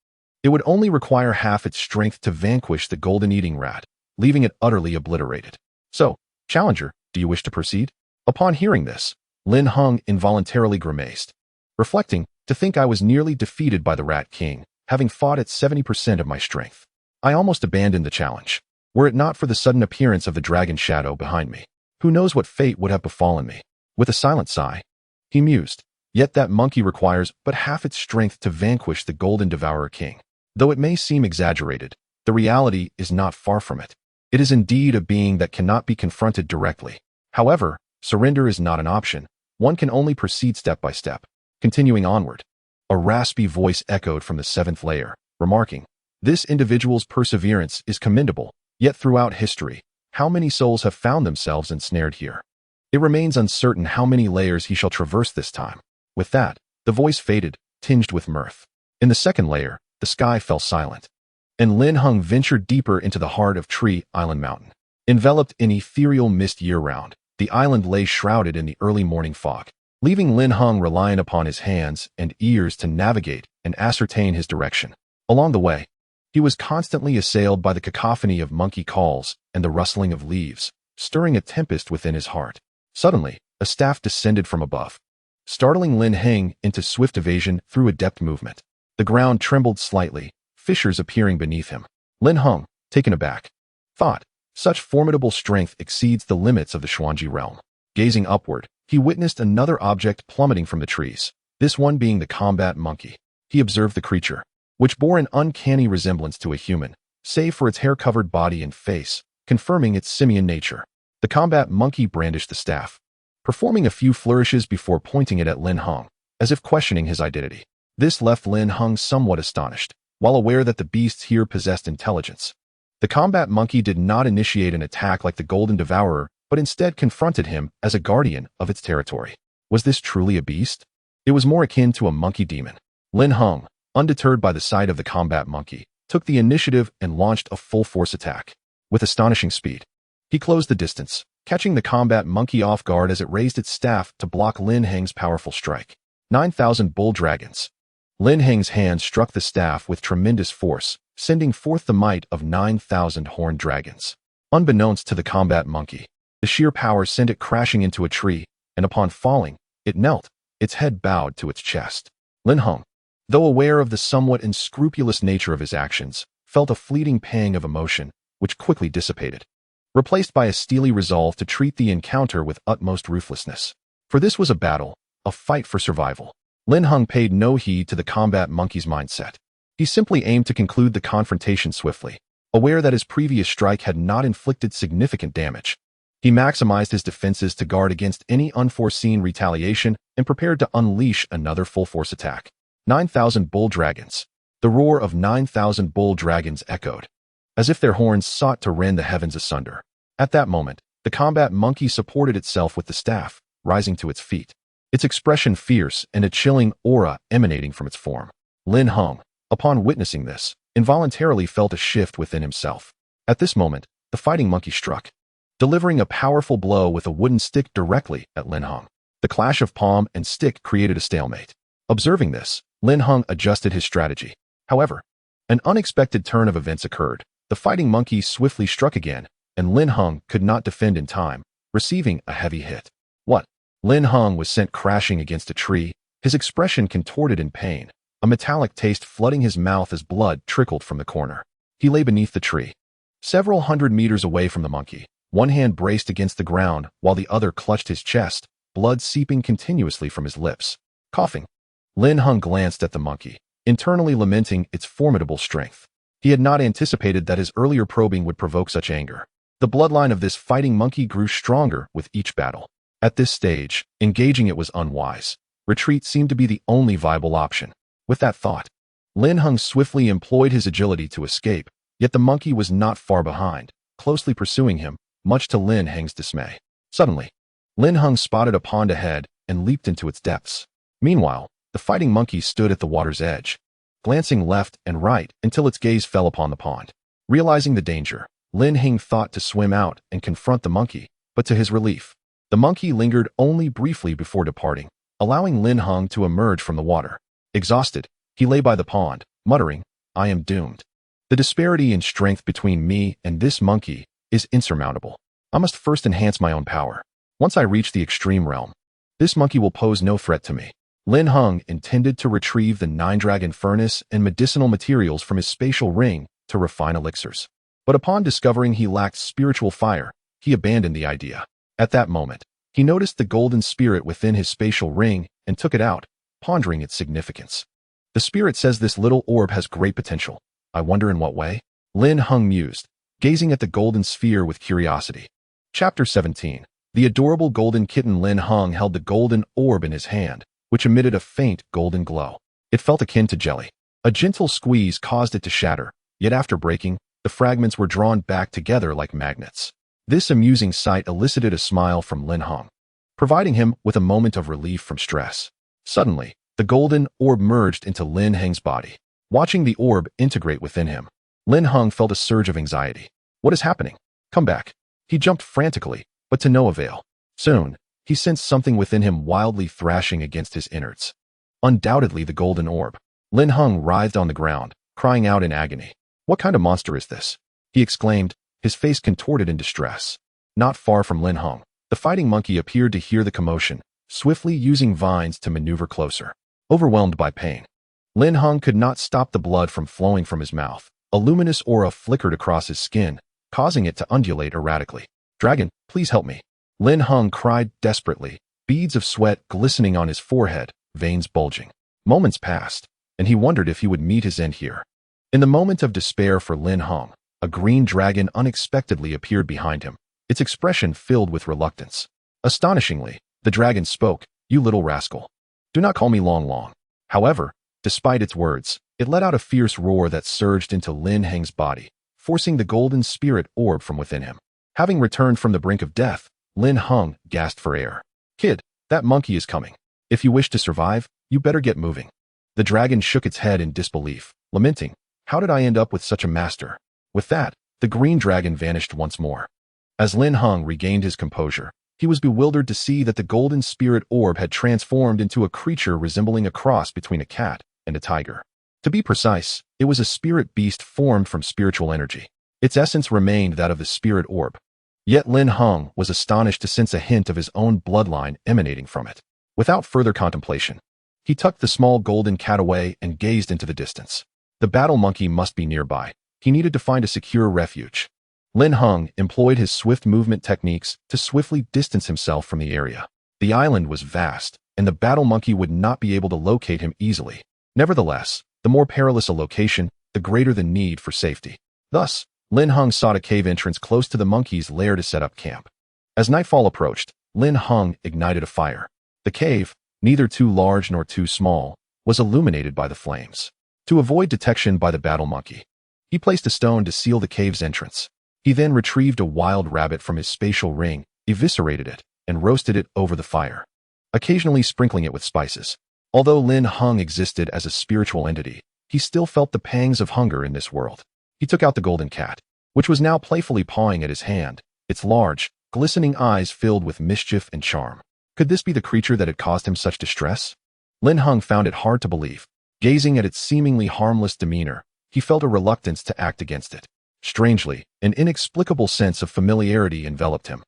Speaker 1: it would only require half its strength to vanquish the golden-eating rat, leaving it utterly obliterated. So, challenger, do you wish to proceed? Upon hearing this, Lin Heng involuntarily grimaced, reflecting, to think I was nearly defeated by the rat king, having fought at 70% of my strength. I almost abandoned the challenge. Were it not for the sudden appearance of the dragon shadow behind me, who knows what fate would have befallen me? With a silent sigh, he mused, yet that monkey requires but half its strength to vanquish the golden devourer king. Though it may seem exaggerated, the reality is not far from it. It is indeed a being that cannot be confronted directly. However, surrender is not an option. One can only proceed step by step. Continuing onward, a raspy voice echoed from the seventh layer, remarking, "This individual's perseverance is commendable, yet throughout history, how many souls have found themselves ensnared here? It remains uncertain how many layers he shall traverse this time." With that, the voice faded, tinged with mirth. In the second layer, the sky fell silent, and Lin Heng ventured deeper into the heart of Tree Island Mountain. Enveloped in ethereal mist year-round, the island lay shrouded in the early morning fog, leaving Lin Heng reliant upon his hands and ears to navigate and ascertain his direction. Along the way, he was constantly assailed by the cacophony of monkey calls and the rustling of leaves, stirring a tempest within his heart. Suddenly, a staff descended from above, startling Lin Heng into swift evasion through a deft movement. The ground trembled slightly, fissures appearing beneath him. Lin Heng, taken aback, thought, such formidable strength exceeds the limits of the Xuanji realm. Gazing upward, he witnessed another object plummeting from the trees, this one being the combat monkey. He observed the creature, which bore an uncanny resemblance to a human, save for its hair-covered body and face, confirming its simian nature. The combat monkey brandished the staff, performing a few flourishes before pointing it at Lin Heng, as if questioning his identity. This left Lin Heng somewhat astonished, while aware that the beasts here possessed intelligence. The combat monkey did not initiate an attack like the golden devourer, but instead confronted him as a guardian of its territory. Was this truly a beast? It was more akin to a monkey demon. Lin Heng, undeterred by the sight of the combat monkey, took the initiative and launched a full-force attack. With astonishing speed, he closed the distance, catching the combat monkey off guard as it raised its staff to block Lin Heng's powerful strike. 9,000 bull dragons. Lin Heng's hand struck the staff with tremendous force, sending forth the might of 9,000 horned dragons. Unbeknownst to the combat monkey, the sheer power sent it crashing into a tree, and upon falling, it knelt, its head bowed to its chest. Lin Heng, though aware of the somewhat unscrupulous nature of his actions, felt a fleeting pang of emotion, which quickly dissipated, replaced by a steely resolve to treat the encounter with utmost ruthlessness. For this was a battle, a fight for survival. Lin Heng paid no heed to the combat monkey's mindset. He simply aimed to conclude the confrontation swiftly, aware that his previous strike had not inflicted significant damage. He maximized his defenses to guard against any unforeseen retaliation and prepared to unleash another full-force attack. 9,000 bull dragons. The roar of 9,000 bull dragons echoed, as if their horns sought to rend the heavens asunder. At that moment, the combat monkey supported itself with the staff, rising to its feet, its expression fierce and a chilling aura emanating from its form. Lin Heng, upon witnessing this, involuntarily felt a shift within himself. At this moment, the fighting monkey struck, delivering a powerful blow with a wooden stick directly at Lin Heng. The clash of palm and stick created a stalemate. Observing this, Lin Heng adjusted his strategy. However, an unexpected turn of events occurred. The fighting monkey swiftly struck again, and Lin Heng could not defend in time, receiving a heavy hit. What? Lin Heng was sent crashing against a tree, his expression contorted in pain, a metallic taste flooding his mouth as blood trickled from the corner. He lay beneath the tree, several hundred meters away from the monkey. One hand braced against the ground while the other clutched his chest, blood seeping continuously from his lips. Coughing, Lin Heng glanced at the monkey, internally lamenting its formidable strength. He had not anticipated that his earlier probing would provoke such anger. The bloodline of this fighting monkey grew stronger with each battle. At this stage, engaging it was unwise. Retreat seemed to be the only viable option. With that thought, Lin Heng swiftly employed his agility to escape, yet the monkey was not far behind, closely pursuing him, much to Lin Heng's dismay. Suddenly, Lin Heng spotted a pond ahead and leaped into its depths. Meanwhile, the fighting monkey stood at the water's edge, glancing left and right until its gaze fell upon the pond. Realizing the danger, Lin Heng thought to swim out and confront the monkey, but to his relief, the monkey lingered only briefly before departing, allowing Lin Heng to emerge from the water. Exhausted, he lay by the pond, muttering, "I am doomed. The disparity in strength between me and this monkey is insurmountable. I must first enhance my own power. Once I reach the extreme realm, this monkey will pose no threat to me." Lin Heng intended to retrieve the 9-dragon furnace and medicinal materials from his spatial ring to refine elixirs. But upon discovering he lacked spiritual fire, he abandoned the idea. At that moment, he noticed the golden spirit within his spatial ring and took it out, pondering its significance. The spirit says this little orb has great potential. I wonder in what way? Lin Heng mused, gazing at the golden sphere with curiosity. Chapter 17. The adorable golden kitten. Lin Heng held the golden orb in his hand, which emitted a faint golden glow. It felt akin to jelly. A gentle squeeze caused it to shatter, yet after breaking, the fragments were drawn back together like magnets. This amusing sight elicited a smile from Lin Heng, providing him with a moment of relief from stress. Suddenly, the golden orb merged into Lin Heng's body. Watching the orb integrate within him, Lin Heng felt a surge of anxiety. What is happening? Come back. He jumped frantically, but to no avail. Soon, he sensed something within him wildly thrashing against his innards. Undoubtedly the golden orb. Lin Heng writhed on the ground, crying out in agony. What kind of monster is this? He exclaimed, his face contorted in distress. Not far from Lin Heng, the fighting monkey appeared to hear the commotion, swiftly using vines to maneuver closer. Overwhelmed by pain, Lin Heng could not stop the blood from flowing from his mouth. A luminous aura flickered across his skin, causing it to undulate erratically. "Dragon, please help me." Lin Heng cried desperately, beads of sweat glistening on his forehead, veins bulging. Moments passed, and he wondered if he would meet his end here. In the moment of despair for Lin Heng, a green dragon unexpectedly appeared behind him, its expression filled with reluctance. Astonishingly, the dragon spoke, "You little rascal. Do not call me Long Long." However, despite its words, it let out a fierce roar that surged into Lin Heng's body, forcing the golden spirit orb from within him. Having returned from the brink of death, Lin Heng gasped for air. "Kid, that monkey is coming. If you wish to survive, you better get moving." The dragon shook its head in disbelief, lamenting, "How did I end up with such a master?" With that, the green dragon vanished once more. As Lin Heng regained his composure, he was bewildered to see that the golden spirit orb had transformed into a creature resembling a cross between a cat and a tiger. To be precise, it was a spirit beast formed from spiritual energy. Its essence remained that of the spirit orb. Yet Lin Heng was astonished to sense a hint of his own bloodline emanating from it. Without further contemplation, he tucked the small golden cat away and gazed into the distance. The battle monkey must be nearby. He needed to find a secure refuge. Lin Heng employed his swift movement techniques to swiftly distance himself from the area. The island was vast, and the battle monkey would not be able to locate him easily. Nevertheless, the more perilous a location, the greater the need for safety. Thus, Lin Heng sought a cave entrance close to the monkey's lair to set up camp. As nightfall approached, Lin Heng ignited a fire. The cave, neither too large nor too small, was illuminated by the flames. To avoid detection by the battle monkey, he placed a stone to seal the cave's entrance. He then retrieved a wild rabbit from his spatial ring, eviscerated it, and roasted it over the fire, occasionally sprinkling it with spices. Although Lin Heng existed as a spiritual entity, he still felt the pangs of hunger in this world. He took out the golden cat, which was now playfully pawing at his hand, its large, glistening eyes filled with mischief and charm. Could this be the creature that had caused him such distress? Lin Heng found it hard to believe. Gazing at its seemingly harmless demeanor, he felt a reluctance to act against it. Strangely, an inexplicable sense of familiarity enveloped him,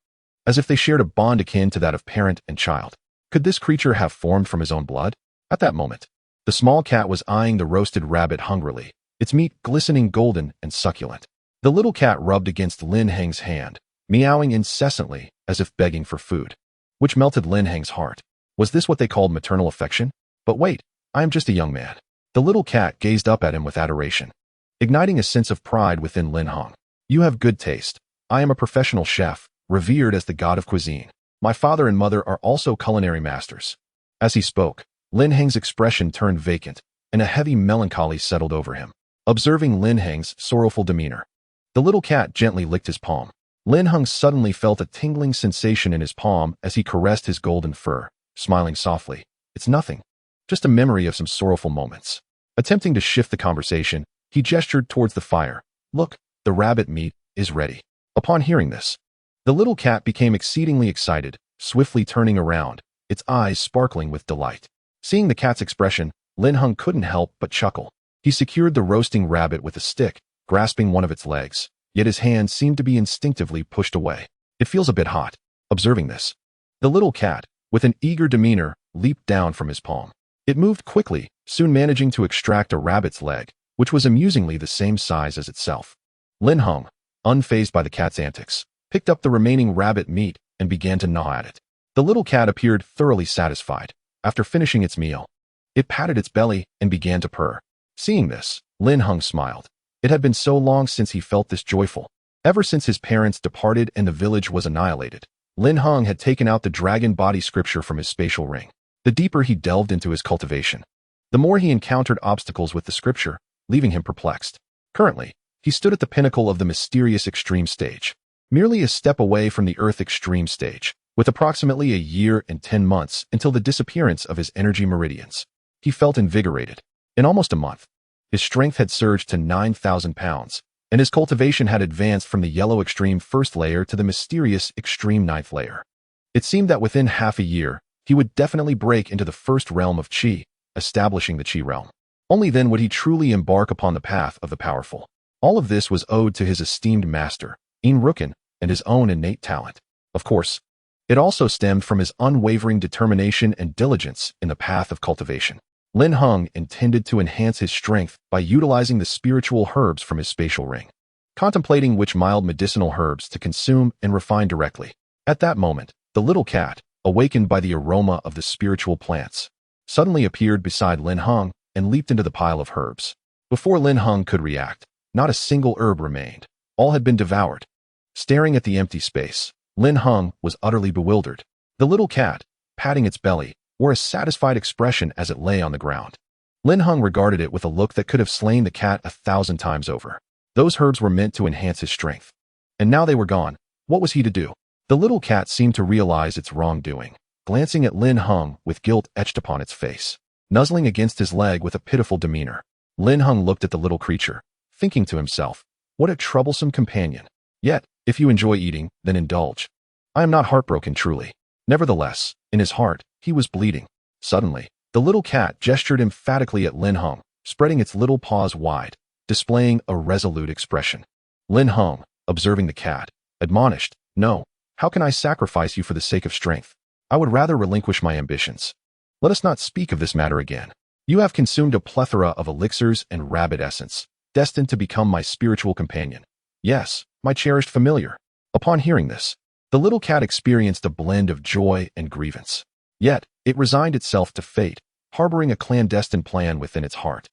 Speaker 1: as if they shared a bond akin to that of parent and child. Could this creature have formed from his own blood? At that moment, the small cat was eyeing the roasted rabbit hungrily, its meat glistening golden and succulent. The little cat rubbed against Lin Heng's hand, meowing incessantly as if begging for food, which melted Lin Heng's heart. Was this what they called maternal affection? But wait, I am just a young man. The little cat gazed up at him with adoration, igniting a sense of pride within Lin Heng. You have good taste. I am a professional chef, revered as the god of cuisine. My father and mother are also culinary masters. As he spoke, Lin Heng's expression turned vacant, and a heavy melancholy settled over him. Observing Lin Heng's sorrowful demeanor, the little cat gently licked his palm. Lin Heng suddenly felt a tingling sensation in his palm as he caressed his golden fur, smiling softly. It's nothing, just a memory of some sorrowful moments. Attempting to shift the conversation, he gestured towards the fire. Look, the rabbit meat is ready. Upon hearing this, the little cat became exceedingly excited, swiftly turning around, its eyes sparkling with delight. Seeing the cat's expression, Lin Heng couldn't help but chuckle. He secured the roasting rabbit with a stick, grasping one of its legs, yet his hand seemed to be instinctively pushed away. It feels a bit hot. Observing this, the little cat, with an eager demeanor, leaped down from his palm. It moved quickly, soon managing to extract a rabbit's leg, which was amusingly the same size as itself. Lin Heng, unfazed by the cat's antics, picked up the remaining rabbit meat and began to gnaw at it. The little cat appeared thoroughly satisfied. After finishing its meal, it patted its belly and began to purr. Seeing this, Lin Heng smiled. It had been so long since he felt this joyful. Ever since his parents departed and the village was annihilated, Lin Heng had taken out the dragon body scripture from his spatial ring. The deeper he delved into his cultivation, the more he encountered obstacles with the scripture, leaving him perplexed. Currently, he stood at the pinnacle of the mysterious extreme stage, merely a step away from the Earth extreme stage, with approximately a year and 10 months until the disappearance of his energy meridians. He felt invigorated. In almost a month, his strength had surged to 9,000 pounds, and his cultivation had advanced from the yellow extreme first layer to the mysterious extreme ninth layer. It seemed that within half a year, he would definitely break into the first realm of Qi, establishing the Qi realm. Only then would he truly embark upon the path of the powerful. All of this was owed to his esteemed master, Yin Rukin, and his own innate talent. Of course, it also stemmed from his unwavering determination and diligence in the path of cultivation. Lin Heng intended to enhance his strength by utilizing the spiritual herbs from his spatial ring, contemplating which mild medicinal herbs to consume and refine directly. At that moment, the little cat, awakened by the aroma of the spiritual plants, suddenly appeared beside Lin Heng and leaped into the pile of herbs. Before Lin Heng could react, not a single herb remained. All had been devoured. Staring at the empty space, Lin Heng was utterly bewildered. The little cat, patting its belly, wore a satisfied expression as it lay on the ground. Lin Heng regarded it with a look that could have slain the cat 1,000 times over. Those herbs were meant to enhance his strength. And now they were gone. What was he to do? The little cat seemed to realize its wrongdoing, glancing at Lin Heng with guilt etched upon its face, nuzzling against his leg with a pitiful demeanor. Lin Heng looked at the little creature, thinking to himself, what a troublesome companion. Yet, if you enjoy eating, then indulge. I am not heartbroken truly. Nevertheless, in his heart, he was bleeding. Suddenly, the little cat gestured emphatically at Lin Heng, spreading its little paws wide, displaying a resolute expression. Lin Heng, observing the cat, admonished, no, how can I sacrifice you for the sake of strength? I would rather relinquish my ambitions. Let us not speak of this matter again. You have consumed a plethora of elixirs and rabbit essence, destined to become my spiritual companion. Yes, my cherished familiar. Upon hearing this, the little cat experienced a blend of joy and grievance. Yet, it resigned itself to fate, harboring a clandestine plan within its heart.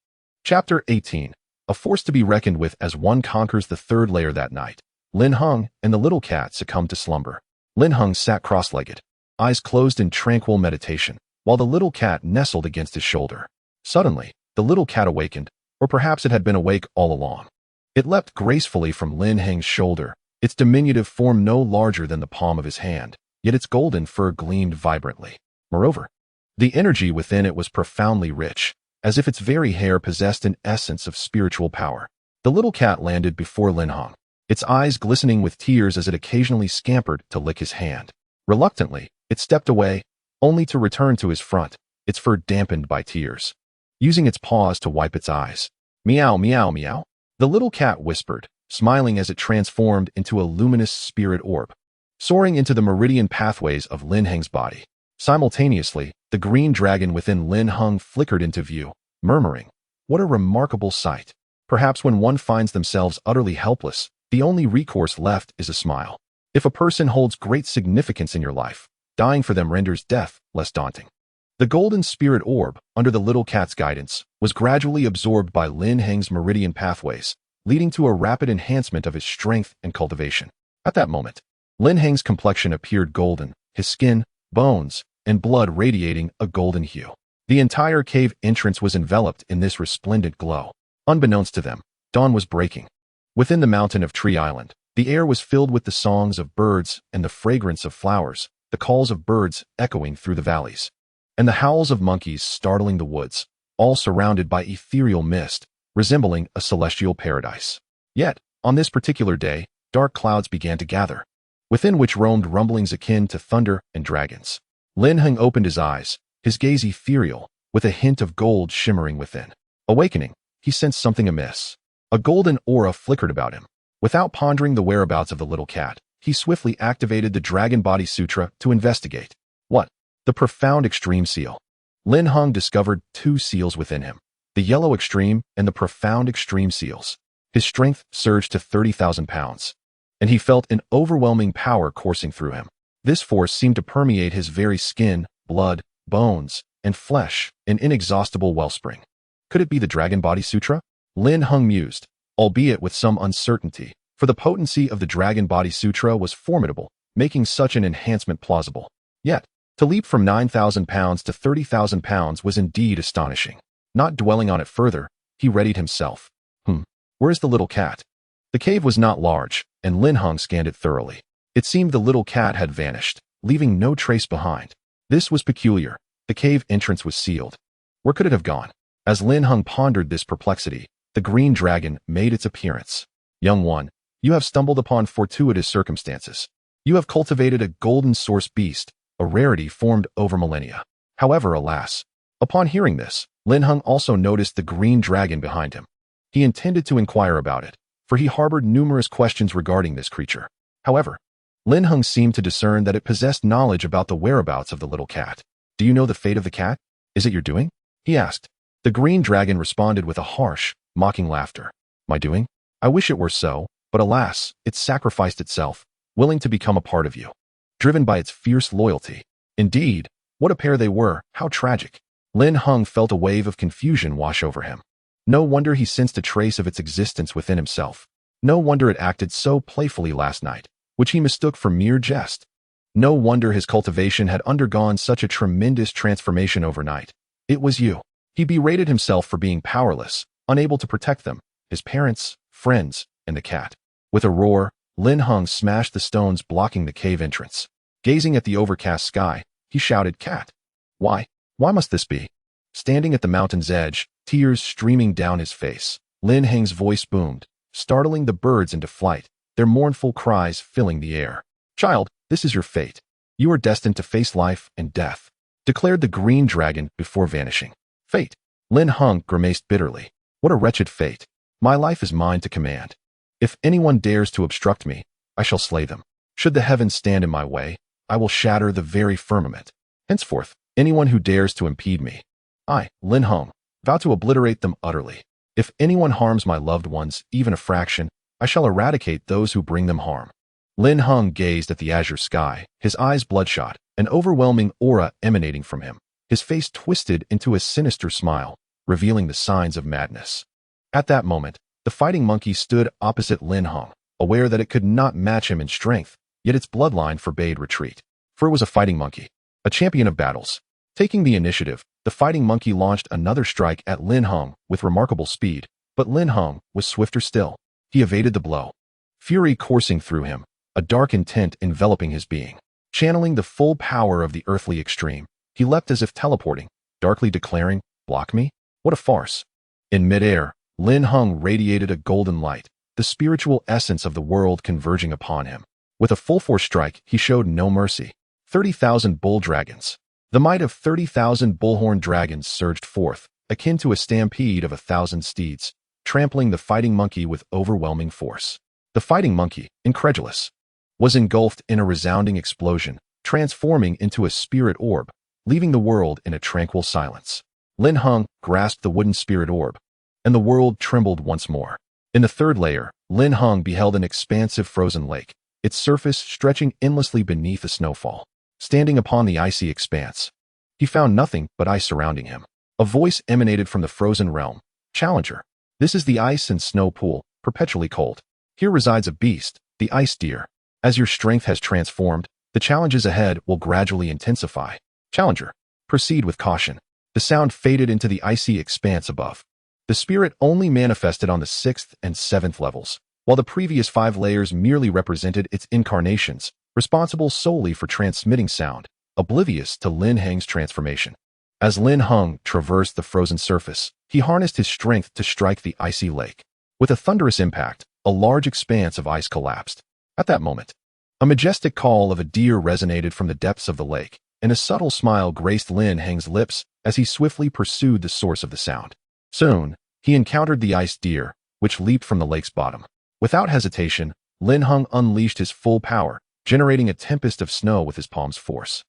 Speaker 1: Chapter 18. A force to be reckoned with as one conquers the third layer that night. Lin Heng and the little cat succumbed to slumber. Lin Heng sat cross-legged, eyes closed in tranquil meditation, while the little cat nestled against his shoulder. Suddenly, the little cat awakened, or perhaps it had been awake all along. It leapt gracefully from Lin Heng's shoulder, its diminutive form no larger than the palm of his hand, yet its golden fur gleamed vibrantly. Moreover, the energy within it was profoundly rich, as if its very hair possessed an essence of spiritual power. The little cat landed before Lin Heng, its eyes glistening with tears as it occasionally scampered to lick his hand. Reluctantly, it stepped away, only to return to his front, its fur dampened by tears, using its paws to wipe its eyes. Meow, meow, meow. The little cat whispered, smiling as it transformed into a luminous spirit orb, soaring into the meridian pathways of Lin Heng's body. Simultaneously, the green dragon within Lin Heng flickered into view, murmuring, "What a remarkable sight! Perhaps when one finds themselves utterly helpless, the only recourse left is a smile. If a person holds great significance in your life, dying for them renders death less daunting. The golden spirit orb, under the little cat's guidance, was gradually absorbed by Lin Heng's meridian pathways, leading to a rapid enhancement of his strength and cultivation. At that moment, Lin Heng's complexion appeared golden, his skin, bones, and blood radiating a golden hue. The entire cave entrance was enveloped in this resplendent glow. Unbeknownst to them, dawn was breaking. Within the mountain of Tree Island, the air was filled with the songs of birds and the fragrance of flowers, the calls of birds echoing through the valleys, and the howls of monkeys startling the woods, all surrounded by ethereal mist, resembling a celestial paradise. Yet, on this particular day, dark clouds began to gather, within which roamed rumblings akin to thunder and dragons. Lin Heng opened his eyes, his gaze ethereal, with a hint of gold shimmering within. Awakening, he sensed something amiss. A golden aura flickered about him. Without pondering the whereabouts of the little cat, he swiftly activated the Dragon Body Sutra to investigate. What? The profound extreme seal. Lin Heng discovered two seals within him, the yellow extreme and the profound extreme seals. His strength surged to 30,000 pounds, and he felt an overwhelming power coursing through him. This force seemed to permeate his very skin, blood, bones, and flesh, an inexhaustible wellspring. Could it be the Dragon Body Sutra? Lin Heng mused, albeit with some uncertainty, for the potency of the Dragon Body Sutra was formidable, making such an enhancement plausible. Yet, to leap from 9,000 pounds to 30,000 pounds was indeed astonishing. Not dwelling on it further, he readied himself. Where's the little cat? The cave was not large, and Lin Heng scanned it thoroughly. It seemed the little cat had vanished, leaving no trace behind. This was peculiar. The cave entrance was sealed. Where could it have gone? As Lin Heng pondered this perplexity, the green dragon made its appearance. Young one, you have stumbled upon fortuitous circumstances. You have cultivated a golden source beast, a rarity formed over millennia. However, alas. Upon hearing this, Lin Heng also noticed the green dragon behind him. He intended to inquire about it, for he harbored numerous questions regarding this creature. However, Lin Heng seemed to discern that it possessed knowledge about the whereabouts of the little cat. Do you know the fate of the cat? Is it your doing? He asked. The green dragon responded with a harsh, mocking laughter. My doing? I wish it were so, but alas, it sacrificed itself, willing to become a part of you, driven by its fierce loyalty. Indeed, what a pair they were, how tragic. Lin Heng felt a wave of confusion wash over him. No wonder he sensed a trace of its existence within himself. No wonder it acted so playfully last night, which he mistook for mere jest. No wonder his cultivation had undergone such a tremendous transformation overnight. It was you. He berated himself for being powerless, unable to protect them, his parents, friends, and the cat. With a roar, Lin Heng smashed the stones blocking the cave entrance. Gazing at the overcast sky, he shouted, Cat! Why? Why must this be? Standing at the mountain's edge, tears streaming down his face, Lin Heng's voice boomed, startling the birds into flight, their mournful cries filling the air. Child, this is your fate. You are destined to face life and death, declared the green dragon before vanishing. Fate. Lin Heng grimaced bitterly. What a wretched fate. My life is mine to command. If anyone dares to obstruct me, I shall slay them. Should the heavens stand in my way, I will shatter the very firmament. Henceforth, anyone who dares to impede me, I, Lin Heng, vow to obliterate them utterly. If anyone harms my loved ones, even a fraction, I shall eradicate those who bring them harm. Lin Heng gazed at the azure sky, his eyes bloodshot, an overwhelming aura emanating from him. His face twisted into a sinister smile, revealing the signs of madness. At that moment, the fighting monkey stood opposite Lin Heng, aware that it could not match him in strength, yet its bloodline forbade retreat. For it was a fighting monkey, a champion of battles. Taking the initiative, the fighting monkey launched another strike at Lin Heng with remarkable speed, but Lin Heng was swifter still. He evaded the blow. Fury coursing through him, a dark intent enveloping his being. Channeling the full power of the earthly extreme, he leapt as if teleporting, darkly declaring, Block me? What a farce. In midair, Lin Heng radiated a golden light, the spiritual essence of the world converging upon him. With a full-force strike, he showed no mercy. 30,000 bull dragons. The might of 30,000 bullhorn dragons surged forth, akin to a stampede of 1,000 steeds, trampling the fighting monkey with overwhelming force. The fighting monkey, incredulous, was engulfed in a resounding explosion, transforming into a spirit orb, leaving the world in a tranquil silence. Lin Heng grasped the wooden spirit orb, and the world trembled once more. In the third layer, Lin Heng beheld an expansive frozen lake, its surface stretching endlessly beneath a snowfall. Standing upon the icy expanse, he found nothing but ice surrounding him. A voice emanated from the frozen realm. Challenger, this is the ice and snow pool, perpetually cold. Here resides a beast, the ice deer. As your strength has transformed, the challenges ahead will gradually intensify. Challenger, proceed with caution. The sound faded into the icy expanse above. The spirit only manifested on the 6th and 7th levels, while the previous 5 layers merely represented its incarnations, responsible solely for transmitting sound, oblivious to Lin Heng's transformation. As Lin Heng traversed the frozen surface, he harnessed his strength to strike the icy lake. With a thunderous impact, a large expanse of ice collapsed. At that moment, a majestic call of a deer resonated from the depths of the lake, and a subtle smile graced Lin Heng's lips as he swiftly pursued the source of the sound. Soon, he encountered the ice deer, which leaped from the lake's bottom. Without hesitation, Lin Heng unleashed his full power, generating a tempest of snow with his palm's force.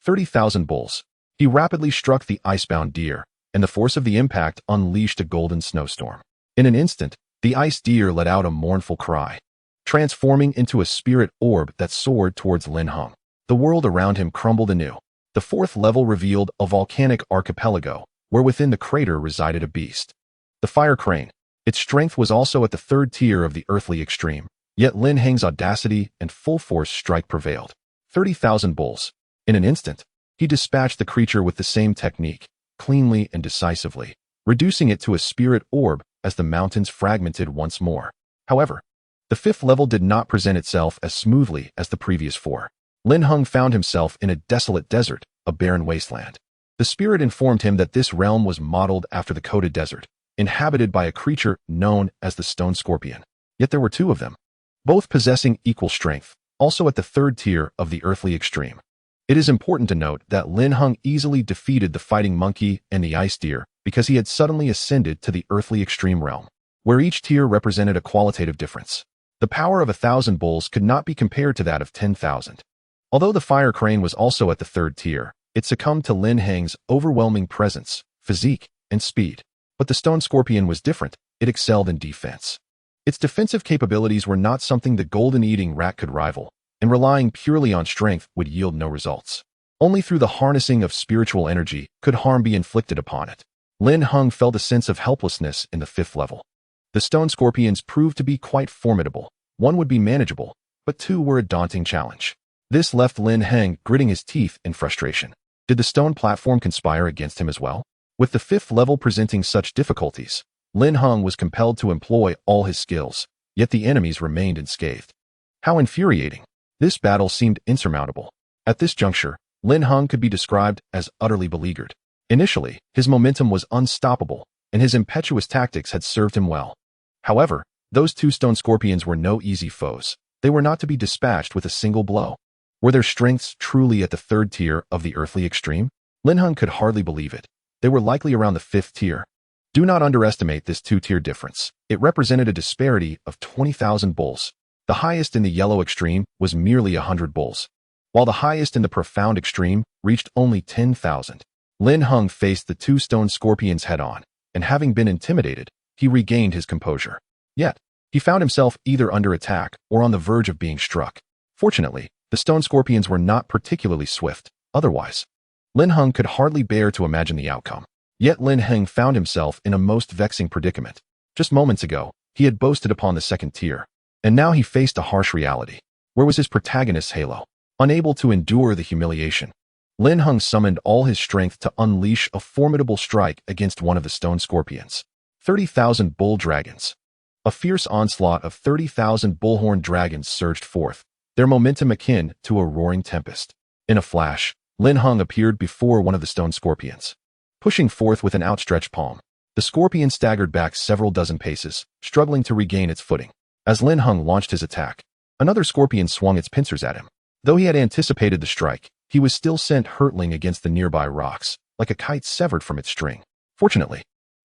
Speaker 1: 30,000 bulls. He rapidly struck the icebound deer, and the force of the impact unleashed a golden snowstorm. In an instant, the ice deer let out a mournful cry, transforming into a spirit orb that soared towards Lin Heng. The world around him crumbled anew. The 4th level revealed a volcanic archipelago, where within the crater resided a beast. The fire crane. Its strength was also at the 3rd tier of the earthly extreme, yet Lin Heng's audacity and full force strike prevailed. 30,000 bulls. In an instant, he dispatched the creature with the same technique, cleanly and decisively, reducing it to a spirit orb as the mountains fragmented once more. However, the 5th level did not present itself as smoothly as the previous 4. Lin Heng found himself in a desolate desert, a barren wasteland. The spirit informed him that this realm was modeled after the coated desert, inhabited by a creature known as the stone scorpion. Yet there were 2 of them, both possessing equal strength, also at the 3rd tier of the earthly extreme. It is important to note that Lin Heng easily defeated the fighting monkey and the ice deer because he had suddenly ascended to the earthly extreme realm, where each tier represented a qualitative difference. The power of 1,000 bulls could not be compared to that of 10,000. Although the fire crane was also at the 3rd tier, it succumbed to Lin Heng's overwhelming presence, physique, and speed. But the stone scorpion was different. It excelled in defense. Its defensive capabilities were not something the golden-eating rat could rival, and relying purely on strength would yield no results. Only through the harnessing of spiritual energy could harm be inflicted upon it. Lin Heng felt a sense of helplessness in the 5th level. The stone scorpions proved to be quite formidable. 1 would be manageable, but 2 were a daunting challenge. This left Lin Heng gritting his teeth in frustration. Did the stone platform conspire against him as well? With the 5th level presenting such difficulties, Lin Heng was compelled to employ all his skills, yet the enemies remained unscathed. How infuriating! This battle seemed insurmountable. At this juncture, Lin Heng could be described as utterly beleaguered. Initially, his momentum was unstoppable, and his impetuous tactics had served him well. However, those 2 stone scorpions were no easy foes. They were not to be dispatched with a single blow. Were their strengths truly at the 3rd tier of the earthly extreme? Lin Heng could hardly believe it. They were likely around the 5th tier. Do not underestimate this 2-tier difference. It represented a disparity of 20,000 bulls. The highest in the yellow extreme was merely 100 bulls, while the highest in the profound extreme reached only 10,000. Lin Heng faced the 2 stone scorpions head-on, and having been intimidated, he regained his composure. Yet, he found himself either under attack or on the verge of being struck. Fortunately, the stone scorpions were not particularly swift. Otherwise, Lin Heng could hardly bear to imagine the outcome. Yet Lin Heng found himself in a most vexing predicament. Just moments ago, he had boasted upon the 2nd tier, and now he faced a harsh reality. Where was his protagonist's halo? Unable to endure the humiliation, Lin Heng summoned all his strength to unleash a formidable strike against one of the stone scorpions. 30,000 bull dragons. A fierce onslaught of 30,000 bullhorn dragons surged forth, their momentum akin to a roaring tempest. In a flash, Lin Heng appeared before one of the stone scorpions. Pushing forth with an outstretched palm, the scorpion staggered back several dozen paces, struggling to regain its footing. As Lin Heng launched his attack, another scorpion swung its pincers at him. Though he had anticipated the strike, he was still sent hurtling against the nearby rocks, like a kite severed from its string. Fortunately,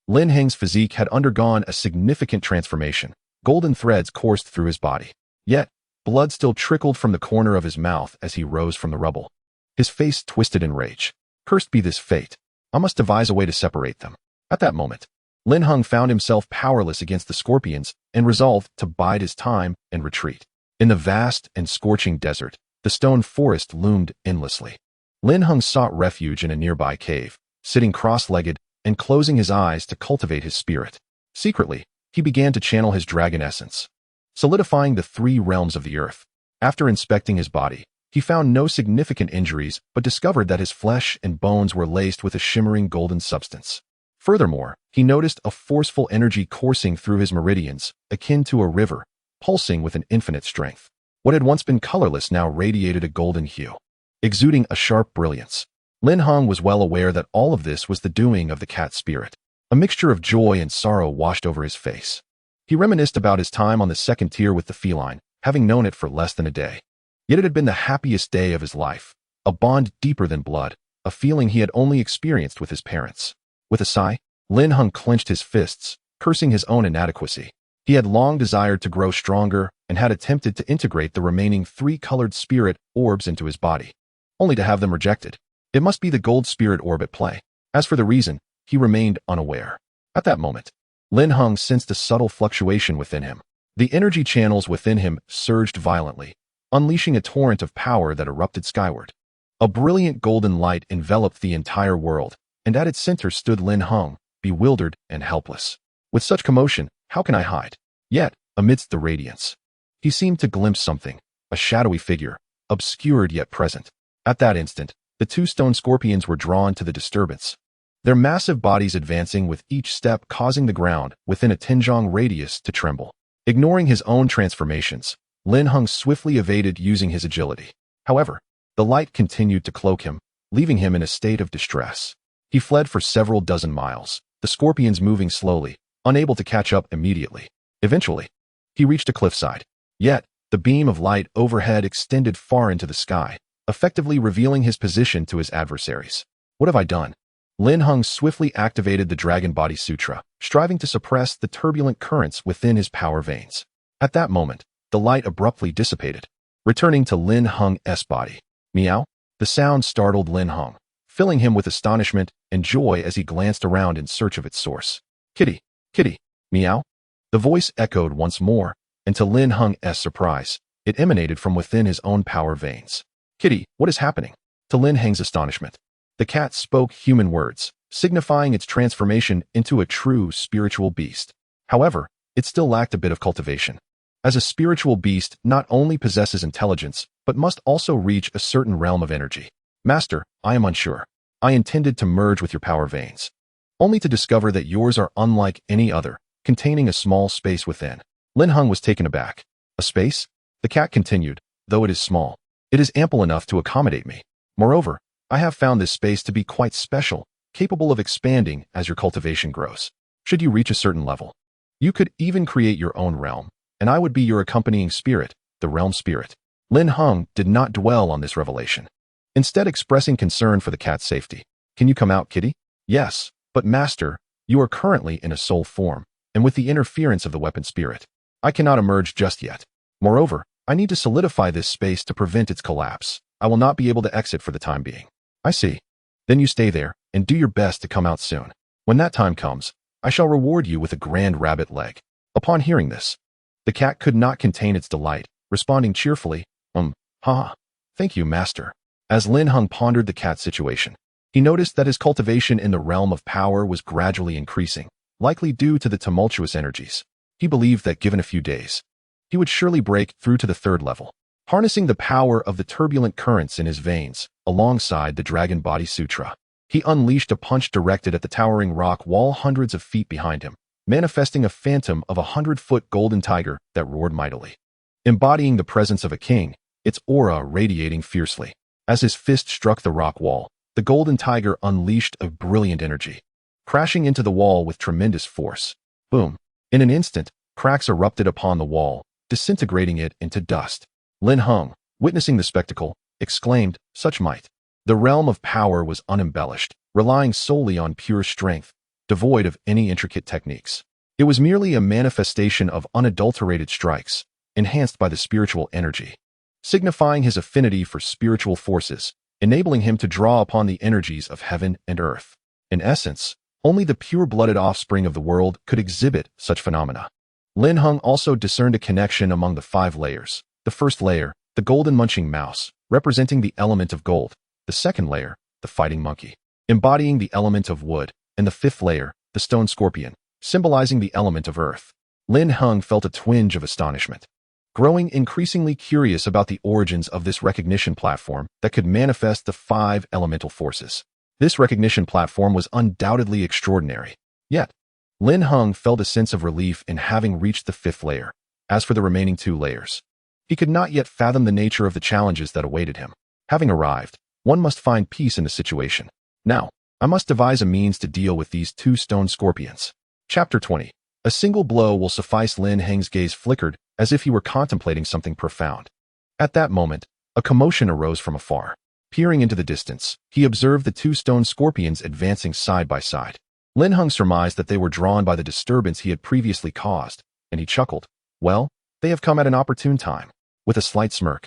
Speaker 1: Lin Heng's physique had undergone a significant transformation. Golden threads coursed through his body. Yet, blood still trickled from the corner of his mouth as he rose from the rubble. His face twisted in rage. Cursed be this fate. I must devise a way to separate them. At that moment, Lin Heng found himself powerless against the scorpions and resolved to bide his time and retreat. In the vast and scorching desert, the stone forest loomed endlessly. Lin Heng sought refuge in a nearby cave, sitting cross-legged and closing his eyes to cultivate his spirit. Secretly, he began to channel his dragon essence, solidifying the three realms of the earth. After inspecting his body, he found no significant injuries but discovered that his flesh and bones were laced with a shimmering golden substance. Furthermore, he noticed a forceful energy coursing through his meridians, akin to a river, pulsing with an infinite strength. What had once been colorless now radiated a golden hue, exuding a sharp brilliance. Lin Heng was well aware that all of this was the doing of the cat spirit. A mixture of joy and sorrow washed over his face. He reminisced about his time on the second tier with the feline, having known it for less than a day. Yet it had been the happiest day of his life, a bond deeper than blood, a feeling he had only experienced with his parents. With a sigh, Lin Heng clenched his fists, cursing his own inadequacy. He had long desired to grow stronger and had attempted to integrate the remaining three-colored spirit orbs into his body, only to have them rejected. It must be the gold spirit orb at play. As for the reason, he remained unaware. At that moment, Lin Heng sensed a subtle fluctuation within him. The energy channels within him surged violently, unleashing a torrent of power that erupted skyward. A brilliant golden light enveloped the entire world, and at its center stood Lin Heng, bewildered and helpless. With such commotion, how can I hide? Yet, amidst the radiance, he seemed to glimpse something, a shadowy figure, obscured yet present. At that instant, the two stone scorpions were drawn to the disturbance, their massive bodies advancing with each step causing the ground within a Tinjong radius to tremble. Ignoring his own transformations, Lin Heng swiftly evaded using his agility. However, the light continued to cloak him, leaving him in a state of distress. He fled for several dozen miles, the scorpions moving slowly, unable to catch up immediately. Eventually, he reached a cliffside. Yet, the beam of light overhead extended far into the sky, effectively revealing his position to his adversaries. What have I done? Lin Heng swiftly activated the Dragon Body Sutra, striving to suppress the turbulent currents within his power veins. At that moment, the light abruptly dissipated, returning to Lin Heng's body. Meow? The sound startled Lin Heng, filling him with astonishment and joy as he glanced around in search of its source. Kitty, kitty, meow? The voice echoed once more, and to Lin Heng's surprise, it emanated from within his own power veins. Kitty, what is happening? To Lin Heng's astonishment, the cat spoke human words, signifying its transformation into a true spiritual beast. However, it still lacked a bit of cultivation. As a spiritual beast not only possesses intelligence, but must also reach a certain realm of energy. Master, I am unsure. I intended to merge with your power veins, only to discover that yours are unlike any other, containing a small space within. Lin Heng was taken aback. A space? The cat continued, though it is small, it is ample enough to accommodate me. Moreover, I have found this space to be quite special, capable of expanding as your cultivation grows. Should you reach a certain level, you could even create your own realm, and I would be your accompanying spirit, the realm spirit. Lin Heng did not dwell on this revelation, instead expressing concern for the cat's safety. Can you come out, kitty? Yes, but master, you are currently in a soul form, and with the interference of the weapon spirit, I cannot emerge just yet. Moreover, I need to solidify this space to prevent its collapse. I will not be able to exit for the time being. I see. Then you stay there, and do your best to come out soon. When that time comes, I shall reward you with a grand rabbit leg. Upon hearing this, the cat could not contain its delight, responding cheerfully, thank you, master. As Lin Heng pondered the cat's situation, he noticed that his cultivation in the realm of power was gradually increasing, likely due to the tumultuous energies. He believed that given a few days, he would surely break through to the third level. Harnessing the power of the turbulent currents in his veins, alongside the Dragon Body Sutra, he unleashed a punch directed at the towering rock wall hundreds of feet behind him, manifesting a phantom of 100-foot golden tiger that roared mightily. Embodying the presence of a king, its aura radiating fiercely. As his fist struck the rock wall, the golden tiger unleashed a brilliant energy, crashing into the wall with tremendous force. Boom! In an instant, cracks erupted upon the wall, disintegrating it into dust. Lin Heng, witnessing the spectacle, exclaimed, such might. The realm of power was unembellished, relying solely on pure strength, devoid of any intricate techniques. It was merely a manifestation of unadulterated strikes, enhanced by the spiritual energy, signifying his affinity for spiritual forces, enabling him to draw upon the energies of heaven and earth. In essence, Only the pure-blooded offspring of the world could exhibit such phenomena. Lin Heng also discerned a connection among the 5 layers. The first layer, the golden munching mouse, representing the element of gold. The second layer, the fighting monkey, embodying the element of wood. And the 5th layer, the stone scorpion, symbolizing the element of earth. Lin Heng felt a twinge of astonishment, growing increasingly curious about the origins of this recognition platform that could manifest the 5 elemental forces. This recognition platform was undoubtedly extraordinary. Yet, Lin Heng felt a sense of relief in having reached the 5th layer. As for the remaining 2 layers, he could not yet fathom the nature of the challenges that awaited him. Having arrived, one must find peace in the situation. Now, I must devise a means to deal with these 2 stone scorpions. Chapter 20. A single blow will suffice. Lin Heng's gaze flickered as if he were contemplating something profound. At that moment, a commotion arose from afar. Peering into the distance, he observed the 2 stone scorpions advancing side by side. Lin Heng surmised that they were drawn by the disturbance he had previously caused, and he chuckled. Well, they have come at an opportune time. With a slight smirk,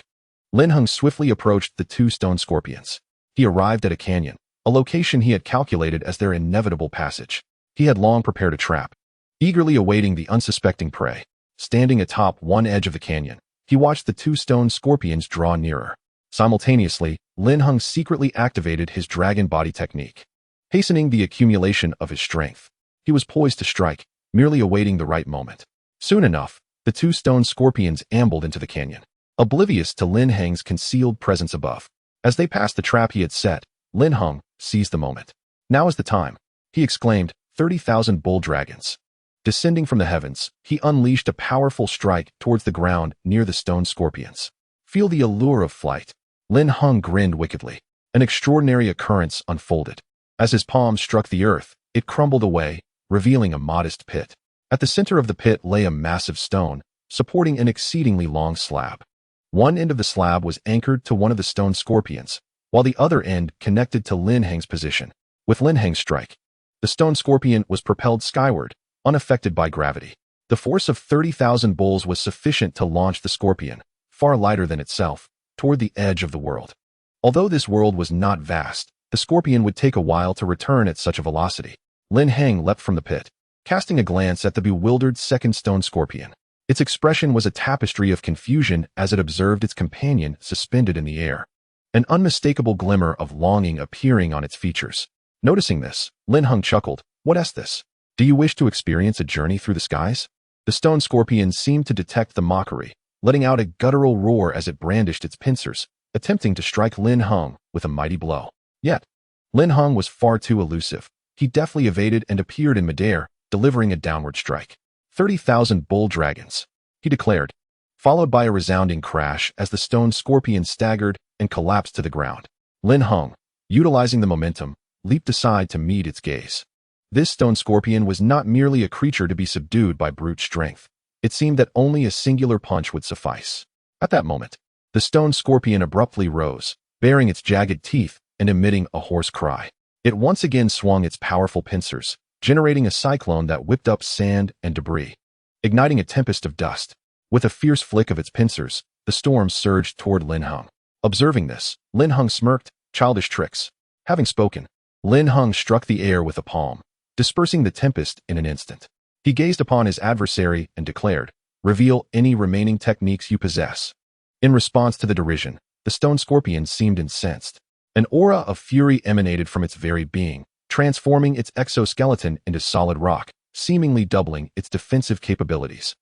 Speaker 1: Lin Heng swiftly approached the 2 stone scorpions. He arrived at a canyon, a location he had calculated as their inevitable passage. He had long prepared a trap, eagerly awaiting the unsuspecting prey. Standing atop one edge of the canyon, he watched the 2 stone scorpions draw nearer. Simultaneously, Lin Heng secretly activated his dragon body technique, hastening the accumulation of his strength. He was poised to strike, merely awaiting the right moment. Soon enough, the 2 stone scorpions ambled into the canyon, oblivious to Lin Heng's concealed presence above. As they passed the trap he had set, Lin Heng seized the moment. Now is the time, he exclaimed. 30,000 bull dragons. Descending from the heavens, he unleashed a powerful strike towards the ground near the stone scorpions. Feel the allure of flight. Lin Heng grinned wickedly. An extraordinary occurrence unfolded. As his palm struck the earth, it crumbled away, revealing a modest pit. At the center of the pit lay a massive stone, supporting an exceedingly long slab. One end of the slab was anchored to one of the stone scorpions, while the other end connected to Lin Heng's position. With Lin Heng's strike, the stone scorpion was propelled skyward, unaffected by gravity. The force of 30,000 bulls was sufficient to launch the scorpion, far lighter than itself, toward the edge of the world. Although this world was not vast, the scorpion would take a while to return at such a velocity. Lin Heng leapt from the pit, casting a glance at the bewildered second stone scorpion. Its expression was a tapestry of confusion as it observed its companion suspended in the air, an unmistakable glimmer of longing appearing on its features. Noticing this, Lin Heng chuckled. What is this? Do you wish to experience a journey through the skies? The stone scorpion seemed to detect the mockery, letting out a guttural roar as it brandished its pincers, attempting to strike Lin Heng with a mighty blow. Yet, Lin Heng was far too elusive. He deftly evaded and appeared in midair, delivering a downward strike. 30,000 bull dragons, he declared, followed by a resounding crash as the stone scorpion staggered and collapsed to the ground. Lin Heng, utilizing the momentum, leaped aside to meet its gaze. This stone scorpion was not merely a creature to be subdued by brute strength. It seemed that only a singular punch would suffice. At that moment, the stone scorpion abruptly rose, baring its jagged teeth and emitting a hoarse cry. It once again swung its powerful pincers, generating a cyclone that whipped up sand and debris, igniting a tempest of dust. With a fierce flick of its pincers, the storm surged toward Lin Heng. Observing this, Lin Heng smirked. Childish tricks. Having spoken, Lin Heng struck the air with a palm, dispersing the tempest in an instant. He gazed upon his adversary and declared, "Reveal any remaining techniques you possess." In response to the derision, the stone scorpion seemed incensed. An aura of fury emanated from its very being, transforming its exoskeleton into solid rock, seemingly doubling its defensive capabilities.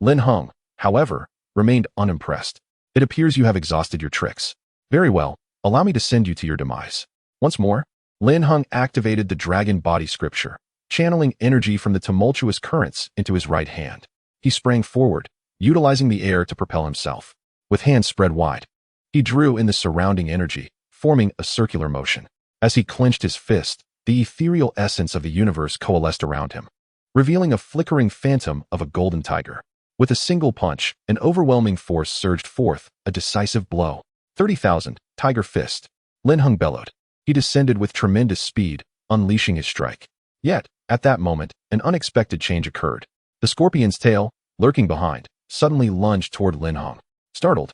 Speaker 1: Lin Heng, however, remained unimpressed. "It appears you have exhausted your tricks. Very well, allow me to send you to your demise." Once more, Lin Heng activated the dragon body scripture, channeling energy from the tumultuous currents into his right hand. He sprang forward, utilizing the air to propel himself. With hands spread wide, he drew in the surrounding energy, forming a circular motion. As he clenched his fist, the ethereal essence of the universe coalesced around him, revealing a flickering phantom of a golden tiger. With a single punch, an overwhelming force surged forth, a decisive blow. 30,000, tiger fist. Lin Heng bellowed. He descended with tremendous speed, unleashing his strike. Yet, at that moment, an unexpected change occurred. The scorpion's tail, lurking behind, suddenly lunged toward Lin Heng. Startled,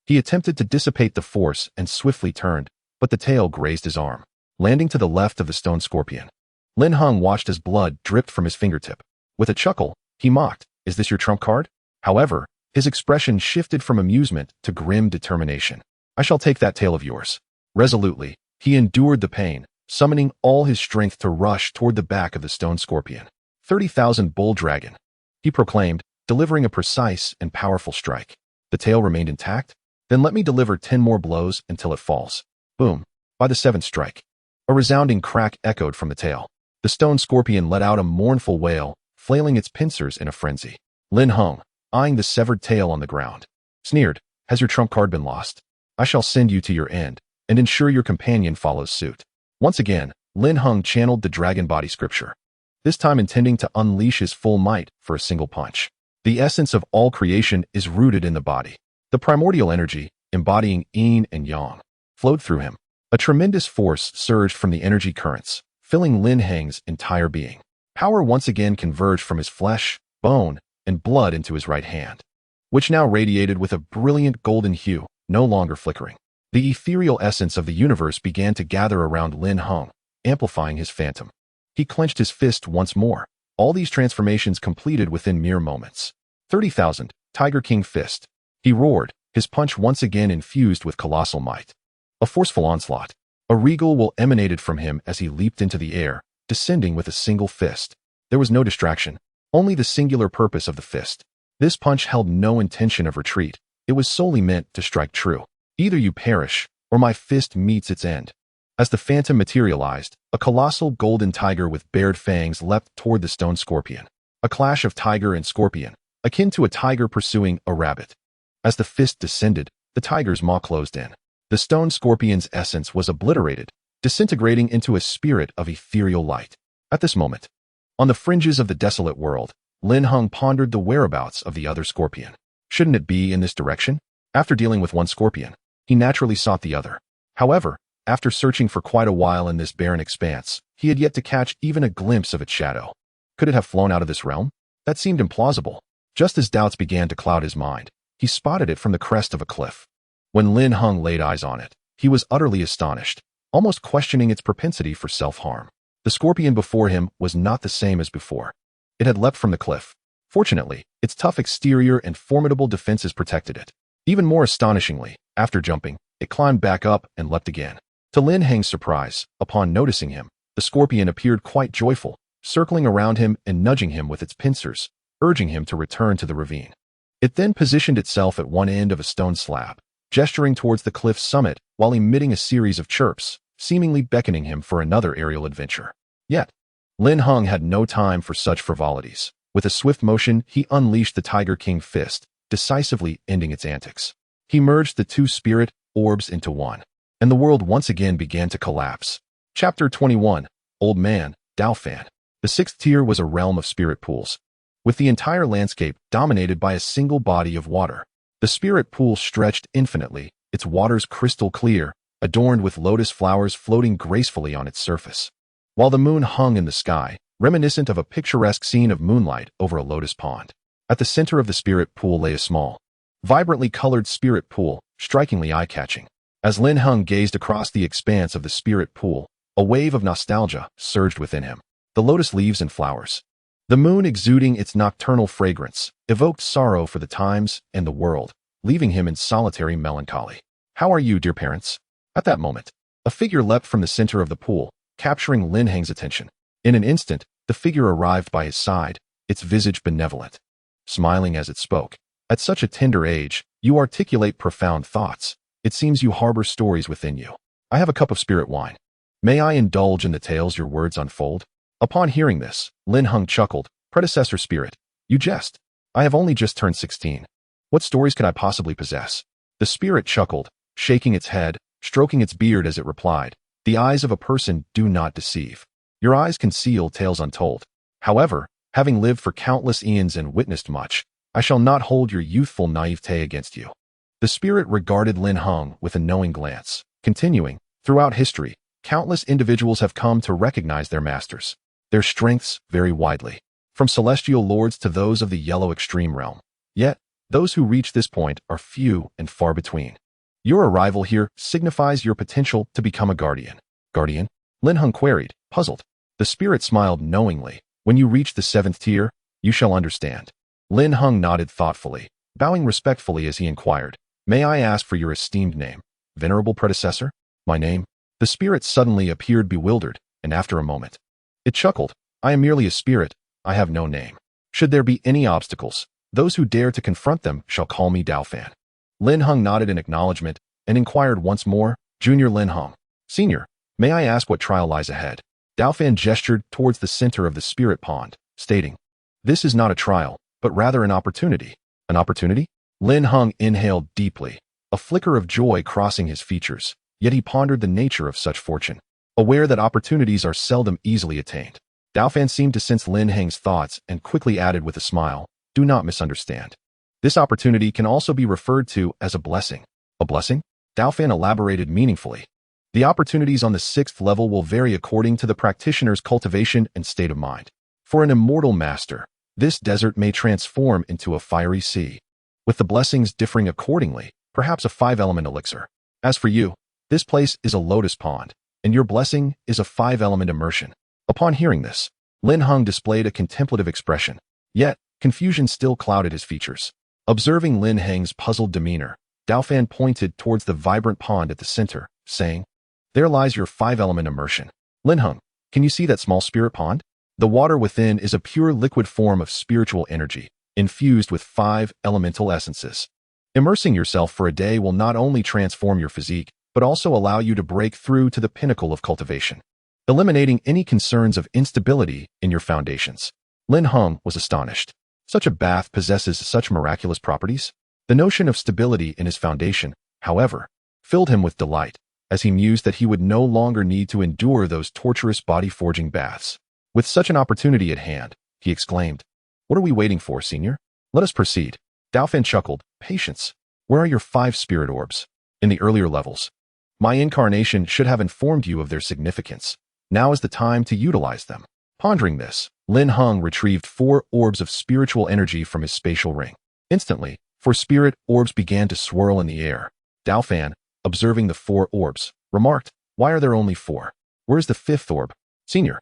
Speaker 1: he attempted to dissipate the force and swiftly turned, but the tail grazed his arm, landing to the left of the stone scorpion. Lin Heng watched as blood dripped from his fingertip. With a chuckle, he mocked, "Is this your trump card?" However, his expression shifted from amusement to grim determination. "I shall take that tail of yours." Resolutely, he endured the pain, summoning all his strength to rush toward the back of the stone scorpion. 30,000 bull dragon, he proclaimed, delivering a precise and powerful strike. The tail remained intact? Then let me deliver 10 more blows until it falls. Boom. By the 7th strike, a resounding crack echoed from the tail. The stone scorpion let out a mournful wail, flailing its pincers in a frenzy. Lin Heng, eyeing the severed tail on the ground, sneered, "Has your trump card been lost? I shall send you to your end, and ensure your companion follows suit." Once again, Lin Heng channeled the dragon body scripture, this time intending to unleash his full might for a single punch. The essence of all creation is rooted in the body. The primordial energy, embodying yin and yang, flowed through him. A tremendous force surged from the energy currents, filling Lin Heng's entire being. Power once again converged from his flesh, bone, and blood into his right hand, which now radiated with a brilliant golden hue, no longer flickering. The ethereal essence of the universe began to gather around Lin Heng, amplifying his phantom. He clenched his fist once more, all these transformations completed within mere moments. 30,000, Tiger King Fist. He roared, his punch once again infused with colossal might. A forceful onslaught. A regal will emanated from him as he leaped into the air, descending with a single fist. There was no distraction, only the singular purpose of the fist. This punch held no intention of retreat. It was solely meant to strike true. Either you perish, or my fist meets its end. As the phantom materialized, a colossal golden tiger with bared fangs leapt toward the stone scorpion. A clash of tiger and scorpion, akin to a tiger pursuing a rabbit. As the fist descended, the tiger's maw closed in. The stone scorpion's essence was obliterated, disintegrating into a spirit of ethereal light. At this moment, on the fringes of the desolate world, Lin Heng pondered the whereabouts of the other scorpion. Shouldn't it be in this direction? After dealing with one scorpion, he naturally sought the other. However, after searching for quite a while in this barren expanse, he had yet to catch even a glimpse of its shadow. Could it have flown out of this realm? That seemed implausible. Just as doubts began to cloud his mind, he spotted it from the crest of a cliff. When Lin Heng laid eyes on it, he was utterly astonished, almost questioning its propensity for self-harm. The scorpion before him was not the same as before. It had leapt from the cliff. Fortunately, its tough exterior and formidable defenses protected it. Even more astonishingly, after jumping, it climbed back up and leapt again. To Lin Heng's surprise, upon noticing him, the scorpion appeared quite joyful, circling around him and nudging him with its pincers, urging him to return to the ravine. It then positioned itself at one end of a stone slab, gesturing towards the cliff's summit while emitting a series of chirps, seemingly beckoning him for another aerial adventure. Yet, Lin Heng had no time for such frivolities. With a swift motion, he unleashed the Tiger King Fist, decisively ending its antics. He merged the two spirit orbs into one, and the world once again began to collapse. Chapter 21, Old Man, Dao Fan. The 6th tier was a realm of spirit pools, with the entire landscape dominated by a single body of water. The spirit pool stretched infinitely, its waters crystal clear, adorned with lotus flowers floating gracefully on its surface, while the moon hung in the sky, reminiscent of a picturesque scene of moonlight over a lotus pond. At the center of the spirit pool lay a small, vibrantly colored spirit pool, strikingly eye-catching. As Lin Heng gazed across the expanse of the spirit pool, a wave of nostalgia surged within him. The lotus leaves and flowers, the moon exuding its nocturnal fragrance, evoked sorrow for the times and the world, leaving him in solitary melancholy. "How are you, dear parents?" At that moment, a figure leapt from the center of the pool, capturing Lin Heng's attention. In an instant, the figure arrived by his side, its visage benevolent, smiling as it spoke. "At such a tender age, you articulate profound thoughts. It seems you harbor stories within you. I have a cup of spirit wine. May I indulge in the tales your words unfold?" Upon hearing this, Lin Heng chuckled. "Predecessor spirit, you jest. I have only just turned 16. What stories could I possibly possess?" The spirit chuckled, shaking its head, stroking its beard as it replied, "The eyes of a person do not deceive. Your eyes conceal tales untold. However, having lived for countless eons and witnessed much, I shall not hold your youthful naivete against you." The spirit regarded Lin Heng with a knowing glance, continuing, "Throughout history, countless individuals have come to recognize their masters. Their strengths vary widely, from celestial lords to those of the yellow extreme realm. Yet, those who reach this point are few and far between. Your arrival here signifies your potential to become a guardian." "Guardian?" Lin Heng queried, puzzled. The spirit smiled knowingly. When you reach the 7th tier, you shall understand. Lin Heng nodded thoughtfully, bowing respectfully as he inquired, may I ask for your esteemed name, venerable predecessor? My name? The spirit suddenly appeared bewildered, and after a moment, it chuckled. I am merely a spirit. I have no name. Should there be any obstacles, those who dare to confront them shall call me Daofan. Lin Heng nodded in acknowledgement and inquired once more, Junior Lin Heng. Senior, may I ask what trial lies ahead? Daofan gestured towards the center of the spirit pond, stating, this is not a trial, but rather an opportunity. An opportunity? Lin Heng inhaled deeply, a flicker of joy crossing his features, yet he pondered the nature of such fortune, aware that opportunities are seldom easily attained. Daofan seemed to sense Lin Heng's thoughts and quickly added with a smile, do not misunderstand. This opportunity can also be referred to as a blessing. A blessing? Daofan elaborated meaningfully. The opportunities on the 6th level will vary according to the practitioner's cultivation and state of mind. For an immortal master, this desert may transform into a fiery sea, with the blessings differing accordingly, perhaps a 5-element elixir. As for you, this place is a lotus pond, and your blessing is a 5-element immersion. Upon hearing this, Lin Heng displayed a contemplative expression, yet confusion still clouded his features. Observing Lin Heng's puzzled demeanor, Daofan pointed towards the vibrant pond at the center, saying, there lies your 5-element immersion. Lin Heng, can you see that small spirit pond? The water within is a pure liquid form of spiritual energy, infused with 5 elemental essences. Immersing yourself for a day will not only transform your physique, but also allow you to break through to the pinnacle of cultivation, eliminating any concerns of instability in your foundations. Lin Heng was astonished. Such a bath possesses such miraculous properties? The notion of stability in his foundation, however, filled him with delight, as he mused that he would no longer need to endure those torturous body-forging baths. With such an opportunity at hand, he exclaimed, what are we waiting for, senior? Let us proceed. Daofan chuckled, patience. Where are your 5 spirit orbs? In the earlier levels. My incarnation should have informed you of their significance. Now is the time to utilize them. Pondering this, Lin Heng retrieved 4 orbs of spiritual energy from his spatial ring. Instantly, 4 spirit orbs began to swirl in the air. Daofan, observing the 4 orbs, remarked, why are there only 4? Where's the 5th orb? Senior,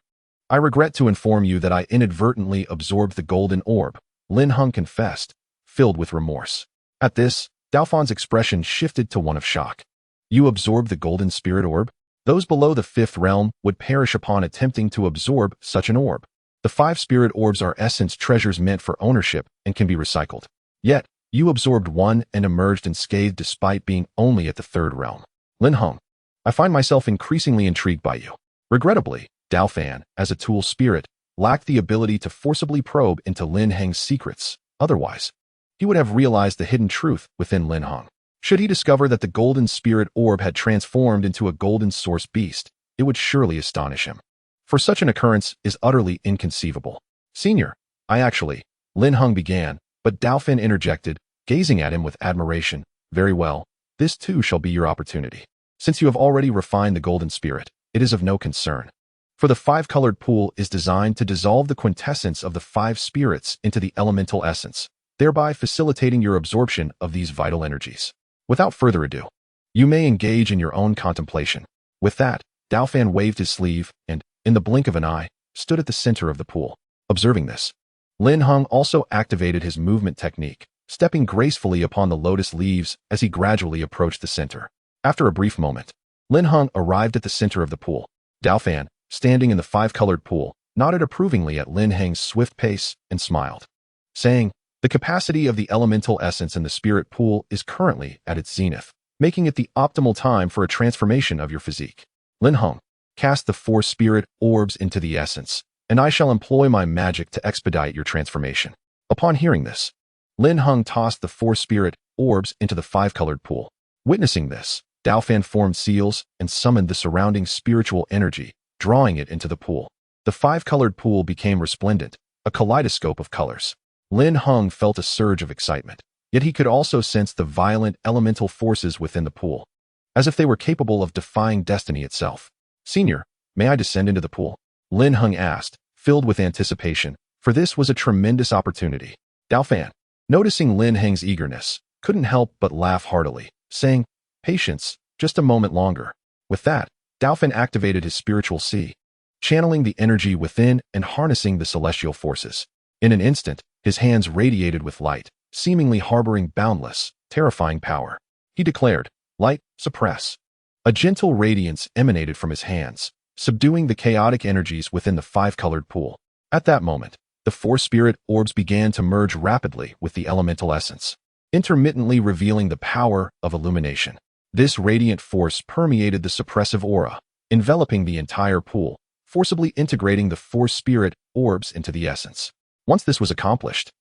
Speaker 1: I regret to inform you that I inadvertently absorbed the golden orb, Lin Heng confessed, filled with remorse. At this, Daofan's expression shifted to one of shock. You absorbed the golden spirit orb? Those below the 5th realm would perish upon attempting to absorb such an orb. The 5 spirit orbs are essence treasures meant for ownership and can be recycled. Yet, you absorbed one and emerged unscathed despite being only at the 3rd realm. Lin Heng, I find myself increasingly intrigued by you. Regrettably, Daofan, as a tool spirit, lacked the ability to forcibly probe into Lin Heng's secrets. Otherwise, he would have realized the hidden truth within Lin Heng. Should he discover that the golden spirit orb had transformed into a golden source beast, it would surely astonish him. For such an occurrence is utterly inconceivable. Senior, Lin Heng began, but Daofan interjected, gazing at him with admiration. Very well, this too shall be your opportunity. Since you have already refined the golden spirit, it is of no concern. For the 5-colored pool is designed to dissolve the quintessence of the 5 spirits into the elemental essence, thereby facilitating your absorption of these vital energies. Without further ado, you may engage in your own contemplation. With that, Daofan waved his sleeve and, in the blink of an eye, stood at the center of the pool. Observing this, Lin Heng also activated his movement technique, stepping gracefully upon the lotus leaves as he gradually approached the center. After a brief moment, Lin Heng arrived at the center of the pool. Daofan, standing in the 5-colored pool, nodded approvingly at Lin Heng's swift pace and smiled, saying, the capacity of the elemental essence in the spirit pool is currently at its zenith, making it the optimal time for a transformation of your physique. Lin Heng, cast the 4 spirit orbs into the essence, and I shall employ my magic to expedite your transformation. Upon hearing this, Lin Heng tossed the 4 spirit orbs into the 5-colored pool. Witnessing this, Daofan formed seals and summoned the surrounding spiritual energy, drawing it into the pool. The 5-colored pool became resplendent, a kaleidoscope of colors. Lin Heng felt a surge of excitement, yet he could also sense the violent elemental forces within the pool, as if they were capable of defying destiny itself. Senior, may I descend into the pool? Lin Heng asked, filled with anticipation, for this was a tremendous opportunity. Daofan, noticing Lin Heng's eagerness, couldn't help but laugh heartily, saying, patience, just a moment longer. With that, Daofan activated his spiritual sea. channeling the energy within and harnessing the celestial forces. In an instant, his hands radiated with light, seemingly harboring boundless, terrifying power. He declared, "Light, suppress." A gentle radiance emanated from his hands, subduing the chaotic energies within the five-colored pool. At that moment, the four spirit orbs began to merge rapidly with the elemental essence, intermittently revealing the power of illumination. This radiant force permeated the suppressive aura, enveloping the entire pool, forcibly integrating the four spirit orbs into the essence. Once this was accomplished,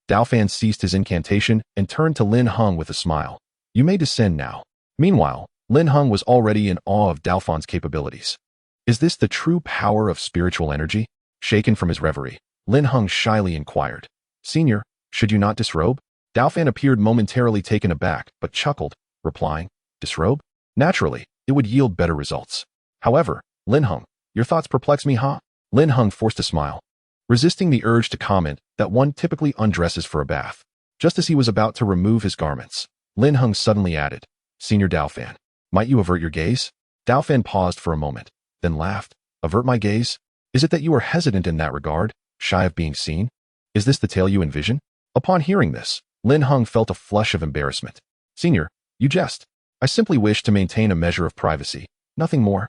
Speaker 1: Daofan ceased his incantation and turned to Lin Heng with a smile. "You may descend now." Meanwhile, Lin Heng was already in awe of Daofan's capabilities. Is this the true power of spiritual energy? Shaken from his reverie, Lin Heng shyly inquired, "Senior, should you not disrobe?" Daofan appeared momentarily taken aback, but chuckled, replying, "Disrobe? Naturally, it would yield better results. However, Lin Heng, your thoughts perplex me, huh?" Lin Heng forced a smile, resisting the urge to comment that one typically undresses for a bath. Just as he was about to remove his garments, Lin Heng suddenly added, "Senior Daofan, might you avert your gaze?" Daofan paused for a moment, then laughed. "Avert my gaze? Is it that you are hesitant in that regard, shy of being seen? Is this the tale you envision?" Upon hearing this, Lin Heng felt a flush of embarrassment. "Senior, you jest. I simply wish to maintain a measure of privacy, nothing more."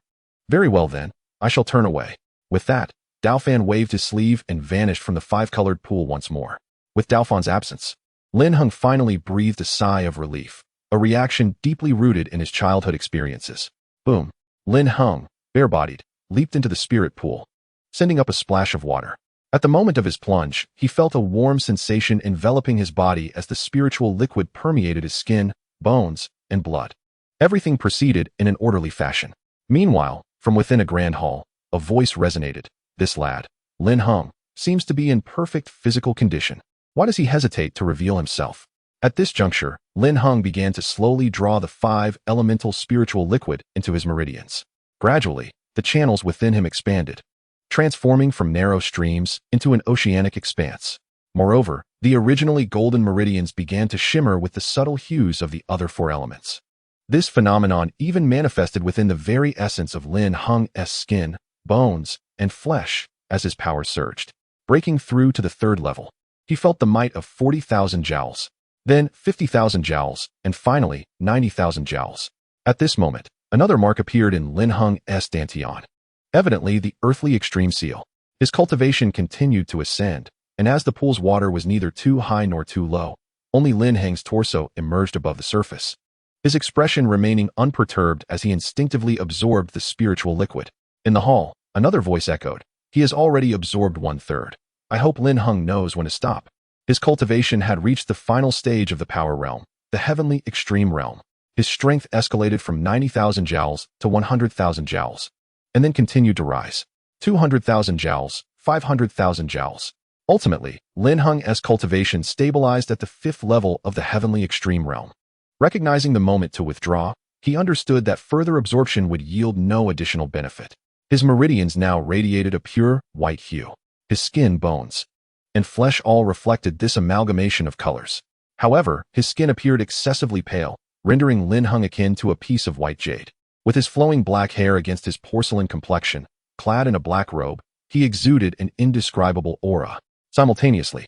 Speaker 1: "Very well then, I shall turn away." With that, Daofan waved his sleeve and vanished from the five-colored pool once more. With Daofan's absence, Lin Heng finally breathed a sigh of relief, a reaction deeply rooted in his childhood experiences. Boom! Lin Heng, bare-bodied, leaped into the spirit pool, sending up a splash of water. At the moment of his plunge, he felt a warm sensation enveloping his body as the spiritual liquid permeated his skin, bones, and blood. Everything proceeded in an orderly fashion. Meanwhile, from within a grand hall, a voice resonated. "This lad, Lin Heng, seems to be in perfect physical condition. Why does he hesitate to reveal himself?" At this juncture, Lin Heng began to slowly draw the five elemental spiritual liquid into his meridians. Gradually, the channels within him expanded, transforming from narrow streams into an oceanic expanse. Moreover, the originally golden meridians began to shimmer with the subtle hues of the other four elements. This phenomenon even manifested within the very essence of Lin Heng's skin, bones, and flesh as his power surged. Breaking through to the third level, he felt the might of 40,000 jowls, then 50,000 jowls, and finally 90,000 jowls. At this moment, another mark appeared in Lin Heng's dantian, evidently the earthly extreme seal. His cultivation continued to ascend, and as the pool's water was neither too high nor too low, only Lin Heng's torso emerged above the surface, his expression remaining unperturbed as he instinctively absorbed the spiritual liquid. In the hall, another voice echoed, "He has already absorbed 1/3. I hope Lin Heng knows when to stop." His cultivation had reached the final stage of the power realm, the heavenly extreme realm. His strength escalated from 90,000 jowls to 100,000 jowls, and then continued to rise. 200,000 jowls, 500,000 jowls. Ultimately, Lin Heng's cultivation stabilized at the fifth level of the heavenly extreme realm. Recognizing the moment to withdraw, he understood that further absorption would yield no additional benefit. His meridians now radiated a pure, white hue. His skin, bones, and flesh all reflected this amalgamation of colors. However, his skin appeared excessively pale, rendering Lin Heng akin to a piece of white jade. With his flowing black hair against his porcelain complexion, clad in a black robe, he exuded an indescribable aura. Simultaneously,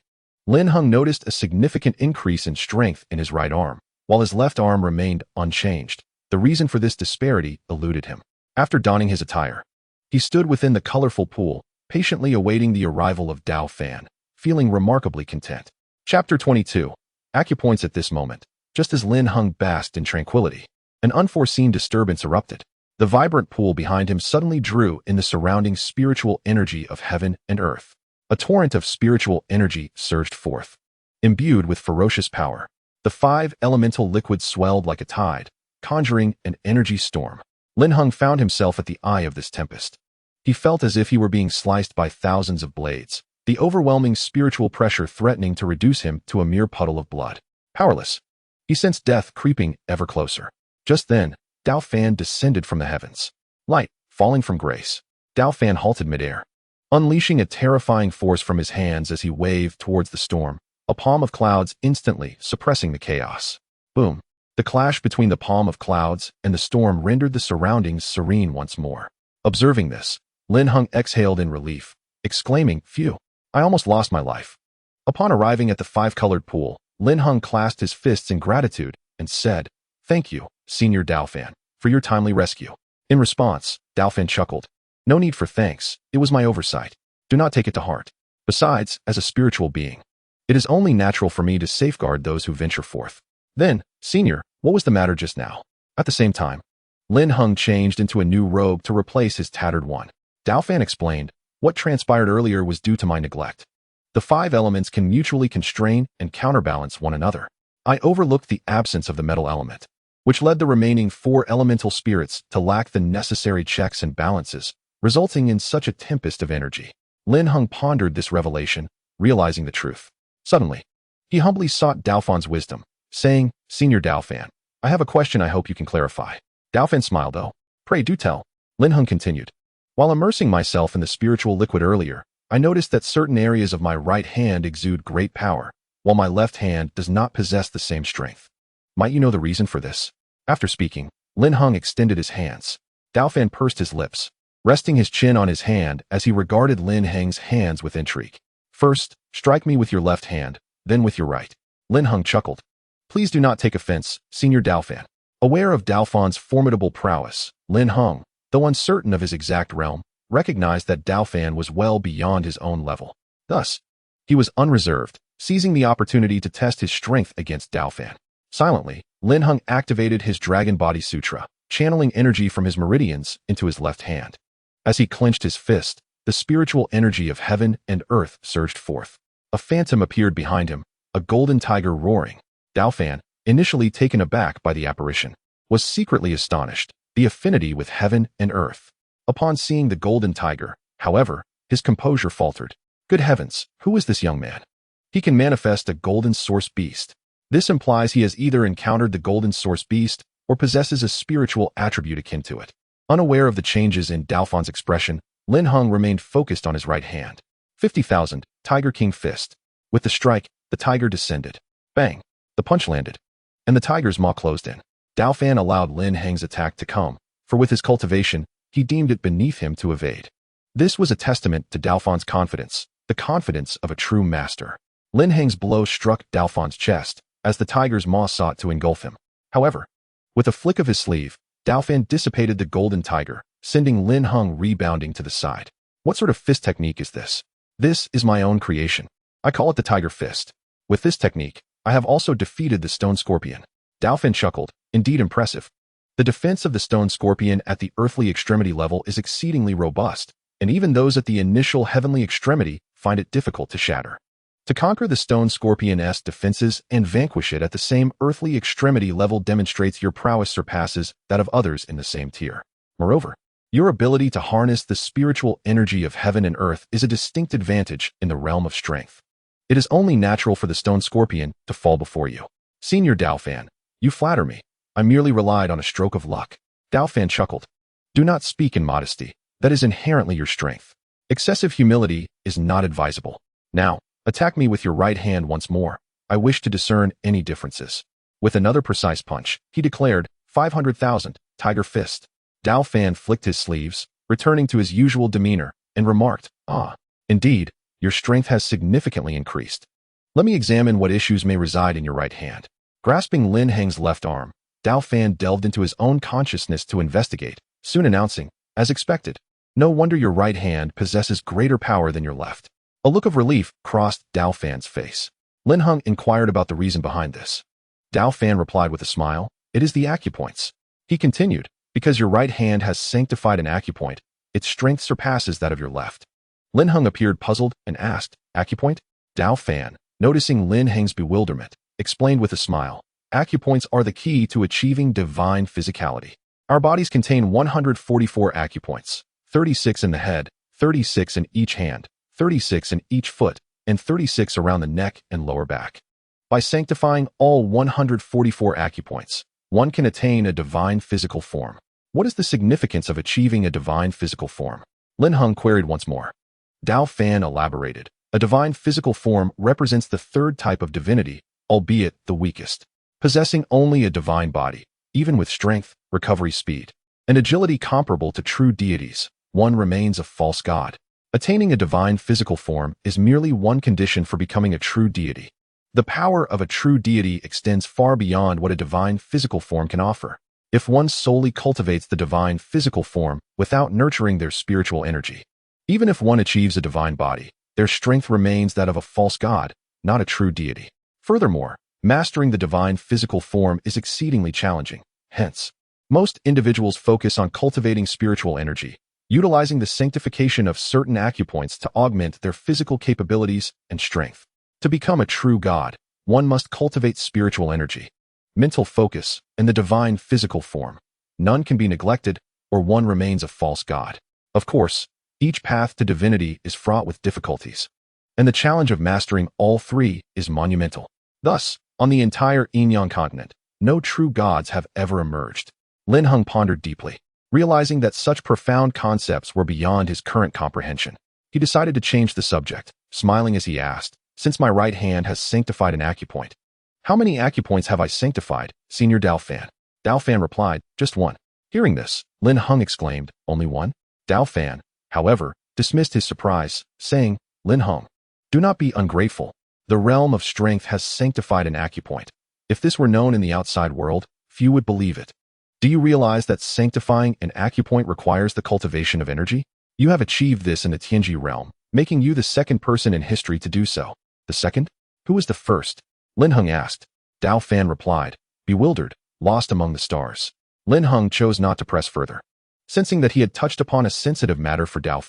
Speaker 1: Lin Heng noticed a significant increase in strength in his right arm, while his left arm remained unchanged. The reason for this disparity eluded him. After donning his attire, he stood within the colorful pool, patiently awaiting the arrival of Daofan, feeling remarkably content. Chapter 22. Acupoints. At this moment, just as Lin Heng basked in tranquility, an unforeseen disturbance erupted. The vibrant pool behind him suddenly drew in the surrounding spiritual energy of heaven and earth. A torrent of spiritual energy surged forth. Imbued with ferocious power, the five elemental liquids swelled like a tide, conjuring an energy storm. Lin Heng found himself at the eye of this tempest. He felt as if he were being sliced by thousands of blades, the overwhelming spiritual pressure threatening to reduce him to a mere puddle of blood. Powerless, he sensed death creeping ever closer. Just then, Daofan descended from the heavens. Light, falling from grace. Daofan halted midair, unleashing a terrifying force from his hands as he waved towards the storm, a palm of clouds instantly suppressing the chaos. Boom! The clash between the palm of clouds and the storm rendered the surroundings serene once more. Observing this, Lin Heng exhaled in relief, exclaiming, "Phew, I almost lost my life." Upon arriving at the five-colored pool, Lin Heng clasped his fists in gratitude and said, "Thank you, Senior Daofan, for your timely rescue." In response, Daofan chuckled, "No need for thanks, it was my oversight. Do not take it to heart. Besides, as a spiritual being, it is only natural for me to safeguard those who venture forth." Then, "Senior, what was the matter just now?" At the same time, Lin Heng changed into a new robe to replace his tattered one. Daofan explained, "What transpired earlier was due to my neglect. The five elements can mutually constrain and counterbalance one another. I overlooked the absence of the metal element, which led the remaining four elemental spirits to lack the necessary checks and balances, resulting in such a tempest of energy." Lin Heng pondered this revelation, realizing the truth. Suddenly, he humbly sought Daofan's wisdom, saying, "Senior Daofan, I have a question I hope you can clarify." Daofan smiled, "Oh, pray do tell." Lin Heng continued, "While immersing myself in the spiritual liquid earlier, I noticed that certain areas of my right hand exude great power, while my left hand does not possess the same strength. Might you know the reason for this?" After speaking, Lin Heng extended his hands. Daofan pursed his lips, resting his chin on his hand as he regarded Lin Heng's hands with intrigue. "First, strike me with your left hand, then with your right." Lin Heng chuckled. "Please do not take offense, Senior Daofan." Aware of Daofan's formidable prowess, Lin Heng, though uncertain of his exact realm, recognized that Daofan was well beyond his own level. Thus, he was unreserved, seizing the opportunity to test his strength against Daofan. Silently, Lin Heng activated his Dragon Body Sutra, channeling energy from his meridians into his left hand. As he clenched his fist, the spiritual energy of heaven and earth surged forth. A phantom appeared behind him, a golden tiger roaring. Daofan, initially taken aback by the apparition, was secretly astonished, the affinity with heaven and earth. Upon seeing the golden tiger, however, his composure faltered. Good heavens, who is this young man? He can manifest a golden source beast. This implies he has either encountered the golden source beast or possesses a spiritual attribute akin to it. Unaware of the changes in Daofan's expression, Lin Heng remained focused on his right hand. 50,000, Tiger King Fist. With the strike, the tiger descended. Bang! The punch landed, and the tiger's maw closed in. Daofan allowed Lin Heng's attack to come, for with his cultivation, he deemed it beneath him to evade. This was a testament to Daofan's confidence, the confidence of a true master. Lin Heng's blow struck Daofan's chest, as the tiger's maw sought to engulf him. However, with a flick of his sleeve, Daofan dissipated the golden tiger, sending Lin Heng rebounding to the side. What sort of fist technique is this? This is my own creation. I call it the tiger fist. With this technique, I have also defeated the stone scorpion. Daofan chuckled, indeed impressive. The defense of the stone scorpion at the earthly extremity level is exceedingly robust, and even those at the initial heavenly extremity find it difficult to shatter. To conquer the stone scorpion's defenses and vanquish it at the same earthly extremity level demonstrates your prowess surpasses that of others in the same tier. Moreover, your ability to harness the spiritual energy of heaven and earth is a distinct advantage in the realm of strength. It is only natural for the stone scorpion to fall before you. Senior Daofan, you flatter me. I merely relied on a stroke of luck. Daofan chuckled. Do not speak in modesty. That is inherently your strength. Excessive humility is not advisable. Now, attack me with your right hand once more. I wish to discern any differences. With another precise punch, he declared, 500,000, Tiger Fist. Daofan flicked his sleeves, returning to his usual demeanor, and remarked, indeed, your strength has significantly increased. Let me examine what issues may reside in your right hand. Grasping Lin Heng's left arm, Daofan delved into his own consciousness to investigate, soon announcing, as expected, no wonder your right hand possesses greater power than your left. A look of relief crossed Daofan's face. Lin Heng inquired about the reason behind this. Daofan replied with a smile, it is the acupoints. He continued, because your right hand has sanctified an acupoint, its strength surpasses that of your left. Lin Heng appeared puzzled and asked, acupoint? Daofan, noticing Lin Heng's bewilderment, explained with a smile, acupoints are the key to achieving divine physicality. Our bodies contain 144 acupoints, 36 in the head, 36 in each hand, 36 in each foot, and 36 around the neck and lower back. By sanctifying all 144 acupoints, one can attain a divine physical form. What is the significance of achieving a divine physical form? Lin Heng queried once more. Daofan elaborated. A divine physical form represents the third type of divinity, albeit the weakest, possessing only a divine body, even with strength, recovery speed, and agility comparable to true deities. one remains a false god. Attaining a divine physical form is merely one condition for becoming a true deity. The power of a true deity extends far beyond what a divine physical form can offer. If one solely cultivates the divine physical form without nurturing their spiritual energy, even if one achieves a divine body, their strength remains that of a false god, not a true deity. Furthermore, mastering the divine physical form is exceedingly challenging. Hence, most individuals focus on cultivating spiritual energy, utilizing the sanctification of certain acupoints to augment their physical capabilities and strength. To become a true god, one must cultivate spiritual energy, mental focus, and the divine physical form. None can be neglected, or one remains a false god. Of course, each path to divinity is fraught with difficulties, and the challenge of mastering all three is monumental. Thus, on the entire Yin-Yang Continent, no true gods have ever emerged. Lin Heng pondered deeply, realizing that such profound concepts were beyond his current comprehension. He decided to change the subject, smiling as he asked, "Since my right hand has sanctified an acupoint, how many acupoints have I sanctified, Senior Dao Fan?" Dao Fan replied, "Just one." Hearing this, Lin Heng exclaimed, "Only one?" Dao Fan, however, dismissed his surprise, saying, "Lin Heng, do not be ungrateful. The realm of strength has sanctified an acupoint. If this were known in the outside world, few would believe it. Do you realize that sanctifying an acupoint requires the cultivation of energy? You have achieved this in the Tianji realm, making you the second person in history to do so." "The second? Who was the first?" Lin Heng asked. Dao Fan replied, bewildered, lost among the stars. Lin Heng chose not to press further, sensing that he had touched upon a sensitive matter for Dao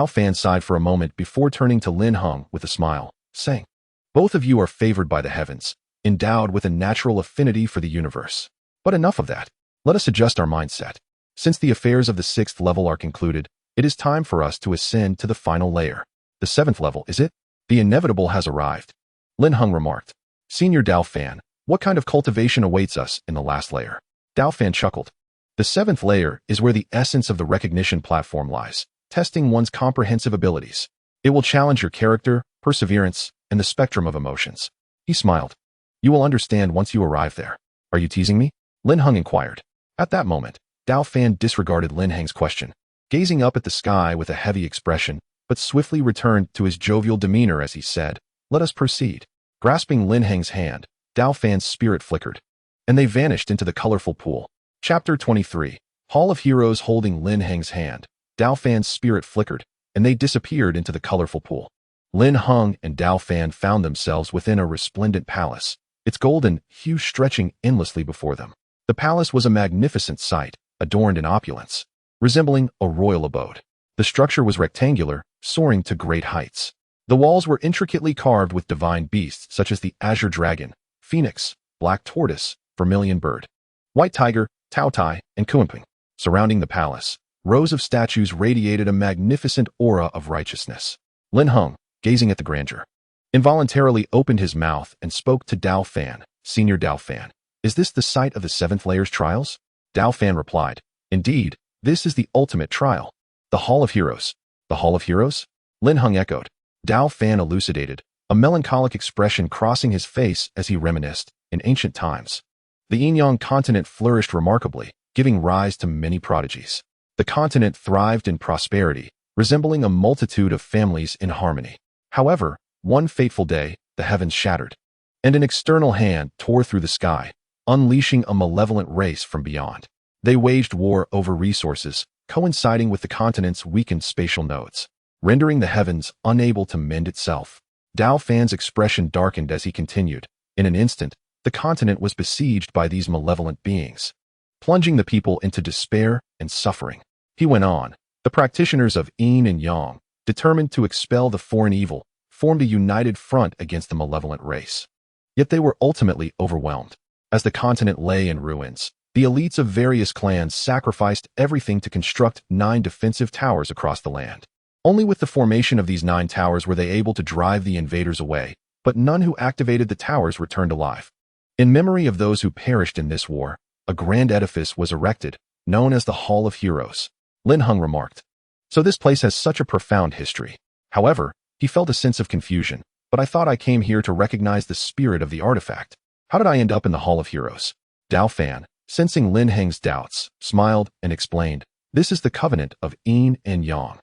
Speaker 1: Fan sighed for a moment before turning to Lin Heng with a smile, saying, "Both of you are favored by the heavens, endowed with a natural affinity for the universe. But enough of that. Let us adjust our mindset. Since the affairs of the 6th level are concluded, it is time for us to ascend to the final layer. The 7th level, is it? The inevitable has arrived." Lin Heng remarked. "Senior Dao Fan, what kind of cultivation awaits us in the last layer?" Dao Fan chuckled. "The 7th layer is where the essence of the recognition platform lies, testing one's comprehensive abilities. It will challenge your character, perseverance, and the spectrum of emotions." He smiled. "You will understand once you arrive there." "Are you teasing me?" Lin Heng inquired. At that moment, Dao Fan disregarded Lin Heng's question, gazing up at the sky with a heavy expression, but swiftly returned to his jovial demeanor as he said, "Let us proceed." Grasping Lin Heng's hand, Dao Fan's spirit flickered, and they vanished into the colorful pool. Chapter 23. Hall of Heroes. Holding Lin Heng's hand, Dao Fan's spirit flickered, and they disappeared into the colorful pool. Lin Heng and Dao Fan found themselves within a resplendent palace, its golden hue stretching endlessly before them. The palace was a magnificent sight, adorned in opulence, resembling a royal abode. The structure was rectangular, soaring to great heights. The walls were intricately carved with divine beasts such as the azure dragon, phoenix, black tortoise, vermilion bird, white tiger, Tao Tai, and Kuanping. Surrounding the palace, rows of statues radiated a magnificent aura of righteousness. Lin Heng, gazing at the grandeur, involuntarily opened his mouth and spoke to Dao Fan. "Senior Dao Fan, is this the site of the 7th layer's trials?" Dao Fan replied, "Indeed, this is the ultimate trial. The Hall of Heroes." "The Hall of Heroes?" Lin Heng echoed. Dao Fan elucidated, a melancholic expression crossing his face as he reminisced. In ancient times, the Yin-Yang Continent flourished remarkably, giving rise to many prodigies. The continent thrived in prosperity, resembling a multitude of families in harmony. However, one fateful day, the heavens shattered, and an external hand tore through the sky, unleashing a malevolent race from beyond. They waged war over resources, coinciding with the continent's weakened spatial nodes, rendering the heavens unable to mend itself. Dao Fan's expression darkened as he continued. In an instant, the continent was besieged by these malevolent beings, plunging the people into despair and suffering. He went on, "The practitioners of Yin and Yang, determined to expel the foreign evil, formed a united front against the malevolent race. Yet they were ultimately overwhelmed. As the continent lay in ruins, the elites of various clans sacrificed everything to construct 9 defensive towers across the land. Only with the formation of these 9 towers were they able to drive the invaders away, but none who activated the towers returned alive. In memory of those who perished in this war, a grand edifice was erected, known as the Hall of Heroes." Lin Heng remarked. "So this place has such a profound history." However, he felt a sense of confusion. "But I thought I came here to recognize the spirit of the artifact. How did I end up in the Hall of Heroes?" Dao Fan, sensing Lin Heng's doubts, smiled and explained, This is the covenant of Yin and Yang.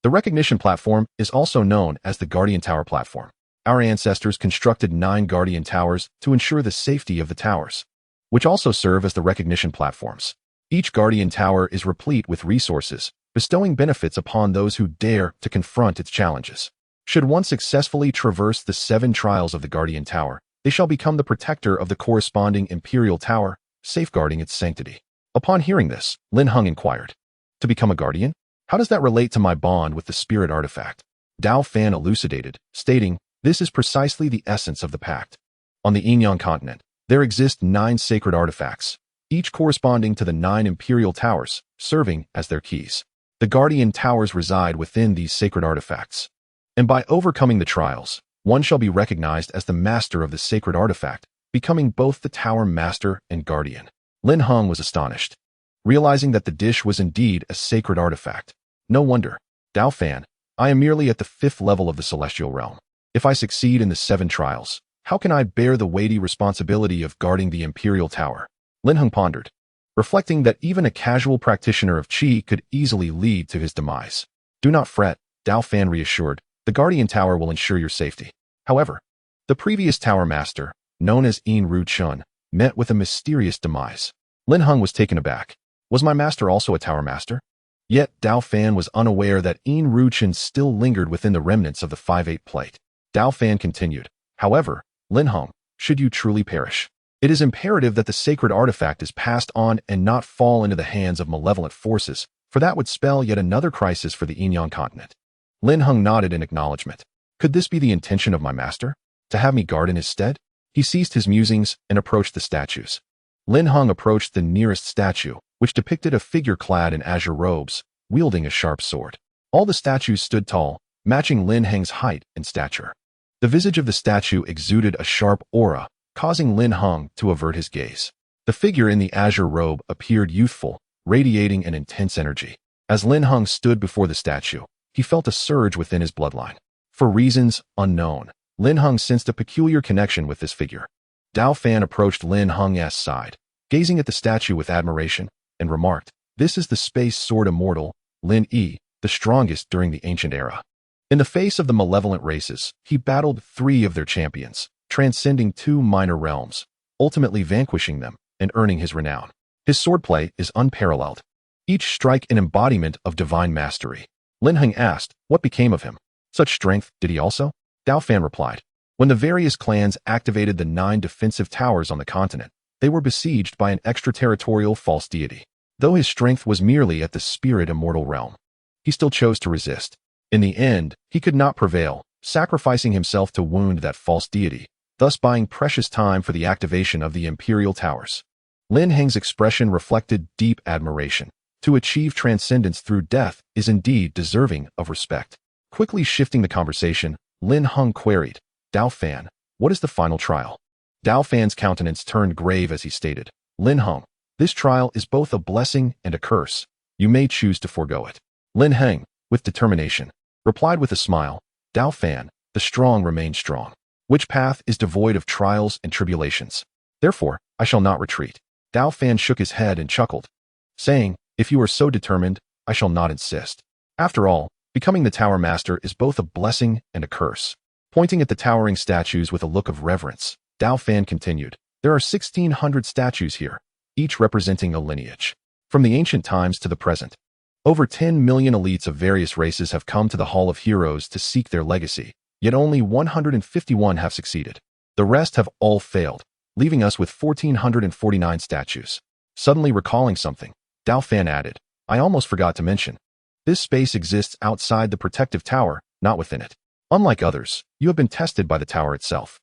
Speaker 1: The recognition platform is also known as the Guardian Tower platform. Our ancestors constructed 9 guardian towers to ensure the safety of the towers, which also serve as the recognition platforms. Each guardian tower is replete with resources, bestowing benefits upon those who dare to confront its challenges. Should one successfully traverse the 7 trials of the guardian tower, they shall become the protector of the corresponding imperial tower, safeguarding its sanctity. Upon hearing this, Lin Heng inquired, "To become a guardian? How does that relate to my bond with the spirit artifact?" Dao Fan elucidated, stating, "This is precisely the essence of the pact. On the Yin-Yang Continent, there exist 9 sacred artifacts, each corresponding to the 9 imperial towers, serving as their keys. The guardian towers reside within these sacred artifacts, and by overcoming the trials, one shall be recognized as the master of the sacred artifact, becoming both the tower master and guardian." Lin Heng was astonished, realizing that the dish was indeed a sacred artifact. "No wonder. Dao Fan, I am merely at the 5th level of the celestial realm. If I succeed in the 7 trials, how can I bear the weighty responsibility of guarding the imperial tower?" Lin Heng pondered, reflecting that even a casual practitioner of qi could easily lead to his demise. "Do not fret," Dao Fan reassured. "The guardian tower will ensure your safety." However, the previous tower master, known as Yin Ru Chun, met with a mysterious demise. Lin Heng was taken aback. Was my master also a tower master? Yet Dao Fan was unaware that Yin Ru Chun still lingered within the remnants of the 5-8 plate. Dao Fan continued, "However, Lin Heng, should you truly perish, it is imperative that the sacred artifact is passed on and not fall into the hands of malevolent forces, for that would spell yet another crisis for the Yin-Yang Continent." Lin Heng nodded in acknowledgement. Could this be the intention of my master? To have me guard in his stead? He ceased his musings and approached the statues. Lin Heng approached the nearest statue, which depicted a figure clad in azure robes, wielding a sharp sword. All the statues stood tall, matching Lin Heng's height and stature. The visage of the statue exuded a sharp aura, causing Lin Heng to avert his gaze. The figure in the azure robe appeared youthful, radiating an intense energy. As Lin Heng stood before the statue, he felt a surge within his bloodline. For reasons unknown, Lin Heng sensed a peculiar connection with this figure. Dao Fan approached Lin Heng's side, gazing at the statue with admiration, and remarked, "This is the space sword immortal, Lin Yi, the strongest during the ancient era." In the face of the malevolent races, he battled 3 of their champions, transcending 2 minor realms, ultimately vanquishing them and earning his renown. His swordplay is unparalleled, each strike an embodiment of divine mastery. Lin Heng asked, "What became of him? Such strength did he also?" Dao Fan replied, "When the various clans activated the 9 defensive towers on the continent, they were besieged by an extraterritorial false deity. Though his strength was merely at the spirit immortal realm, he still chose to resist. In the end, he could not prevail, sacrificing himself to wound that false deity, thus buying precious time for the activation of the imperial towers." Lin Heng's expression reflected deep admiration. To achieve transcendence through death is indeed deserving of respect. Quickly shifting the conversation, Lin Heng queried, "Dao Fan, what is the final trial?" Dao Fan's countenance turned grave as he stated, "Lin Heng, this trial is both a blessing and a curse. You may choose to forego it." Lin Heng, with determination, replied with a smile, "Dao Fan, the strong remain strong. Which path is devoid of trials and tribulations? Therefore, I shall not retreat." Dao Fan shook his head and chuckled, saying, "If you are so determined, I shall not insist. After all, becoming the tower master is both a blessing and a curse." Pointing at the towering statues with a look of reverence, Dao Fan continued, "There are 1,600 statues here, each representing a lineage. From the ancient times to the present, over 10 million elites of various races have come to the Hall of Heroes to seek their legacy, yet only 151 have succeeded. The rest have all failed, leaving us with 1,449 statues." Suddenly recalling something, Dao Fan added, "I almost forgot to mention. This space exists outside the protective tower, not within it. Unlike others, you have been tested by the tower itself.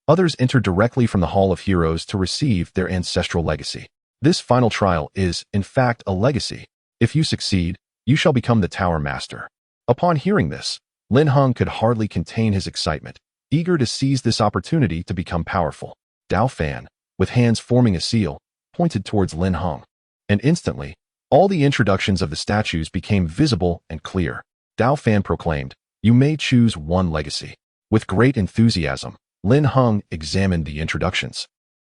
Speaker 1: Others enter directly from the Hall of Heroes to receive their ancestral legacy. This final trial is, in fact, a legacy. If you succeed, you shall become the tower master." Upon hearing this, Lin Heng could hardly contain his excitement, eager to seize this opportunity to become powerful. Dao Fan, with hands forming a seal, pointed towards Lin Heng, and instantly, all the introductions of the statues became visible and clear. Dao Fan proclaimed, "You may choose one legacy." With great enthusiasm, Lin Heng examined the introductions,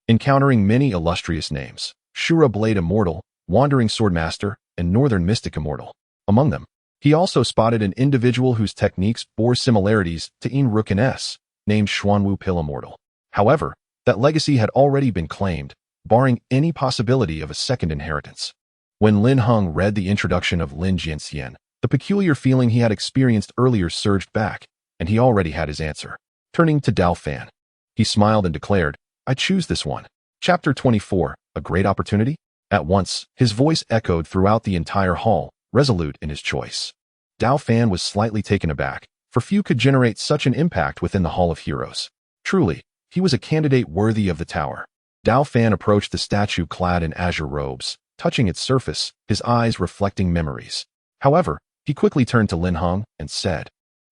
Speaker 1: encountering many illustrious names: Shura Blade Immortal, Wandering Swordmaster, and northern mystic immortal. Among them, he also spotted an individual whose techniques bore similarities to Yin Rukin's, named Xuanwu Pil Immortal. However, that legacy had already been claimed, barring any possibility of a second inheritance. When Lin Heng read the introduction of Lin Jianxian, the peculiar feeling he had experienced earlier surged back, and he already had his answer. Turning to Dao Fan, he smiled and declared, "I choose this one." Chapter 24, A Great Opportunity? At once, his voice echoed throughout the entire hall, resolute in his choice. Dao Fan was slightly taken aback, for few could generate such an impact within the Hall of Heroes. Truly, he was a candidate worthy of the tower. Dao Fan approached the statue clad in azure robes, touching its surface, his eyes reflecting memories. However, he quickly turned to Lin Heng and said,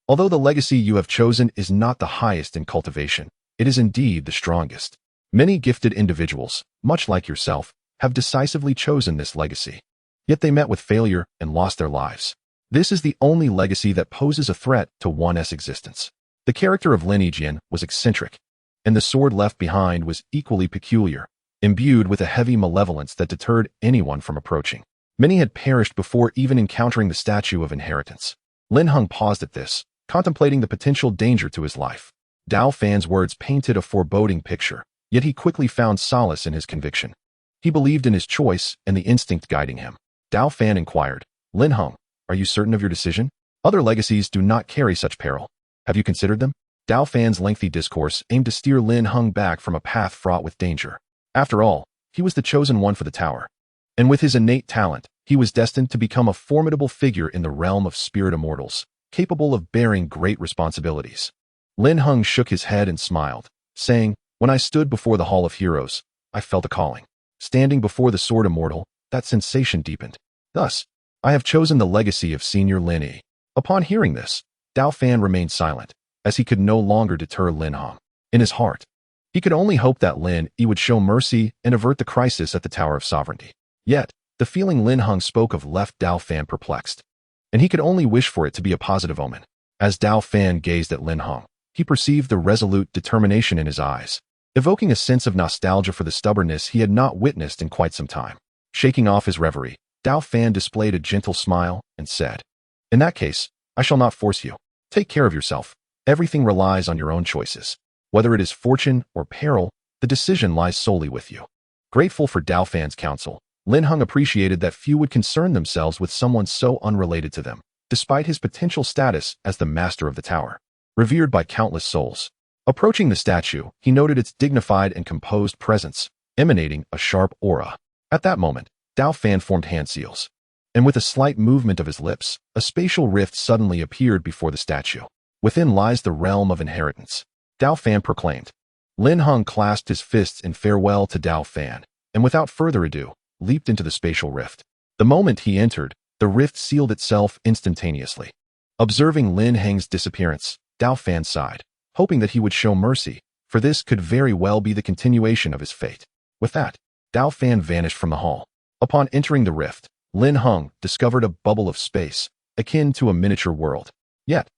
Speaker 1: "Although the legacy you have chosen is not the highest in cultivation, it is indeed the strongest. Many gifted individuals, much like yourself, have decisively chosen this legacy. Yet they met with failure and lost their lives. This is the only legacy that poses a threat to one's existence." The character of Lin Jian was eccentric, and the sword left behind was equally peculiar, imbued with a heavy malevolence that deterred anyone from approaching. Many had perished before even encountering the statue of inheritance. Lin Heng paused at this, contemplating the potential danger to his life. Dao Fan's words painted a foreboding picture, yet he quickly found solace in his conviction. He believed in his choice and the instinct guiding him. Dao Fan inquired, "Lin Heng, are you certain of your decision? Other legacies do not carry such peril. Have you considered them?" Dao Fan's lengthy discourse aimed to steer Lin Heng back from a path fraught with danger. After all, he was the chosen one for the tower. And with his innate talent, he was destined to become a formidable figure in the realm of spirit immortals, capable of bearing great responsibilities. Lin Heng shook his head and smiled, saying, "When I stood before the Hall of Heroes, I felt a calling. Standing before the sword immortal, that sensation deepened. Thus, I have chosen the legacy of Senior Lin Yi." Upon hearing this, Dao Fan remained silent, as he could no longer deter Lin Heng. In his heart, he could only hope that Lin Yi would show mercy and avert the crisis at the Tower of Sovereignty. Yet, the feeling Lin Heng spoke of left Dao Fan perplexed, and he could only wish for it to be a positive omen. As Dao Fan gazed at Lin Heng, he perceived the resolute determination in his eyes, evoking a sense of nostalgia for the stubbornness he had not witnessed in quite some time. Shaking off his reverie, Dao Fan displayed a gentle smile and said, "In that case, I shall not force you. Take care of yourself. Everything relies on your own choices. Whether it is fortune or peril, the decision lies solely with you." Grateful for Dao Fan's counsel, Lin Heng appreciated that few would concern themselves with someone so unrelated to them, despite his potential status as the master of the tower, revered by countless souls. Approaching the statue, he noted its dignified and composed presence, emanating a sharp aura. At that moment, Dao Fan formed hand seals, and with a slight movement of his lips, a spatial rift suddenly appeared before the statue. "Within lies the realm of inheritance," Dao Fan proclaimed. Lin Heng clasped his fists in farewell to Dao Fan, and without further ado, leaped into the spatial rift. The moment he entered, the rift sealed itself instantaneously. Observing Lin Heng's disappearance, Dao Fan sighed, hoping that he would show mercy, for this could very well be the continuation of his fate. With that, Dao Fan vanished from the hall. Upon entering the rift, Lin Heng discovered a bubble of space, akin to a miniature world. Yet,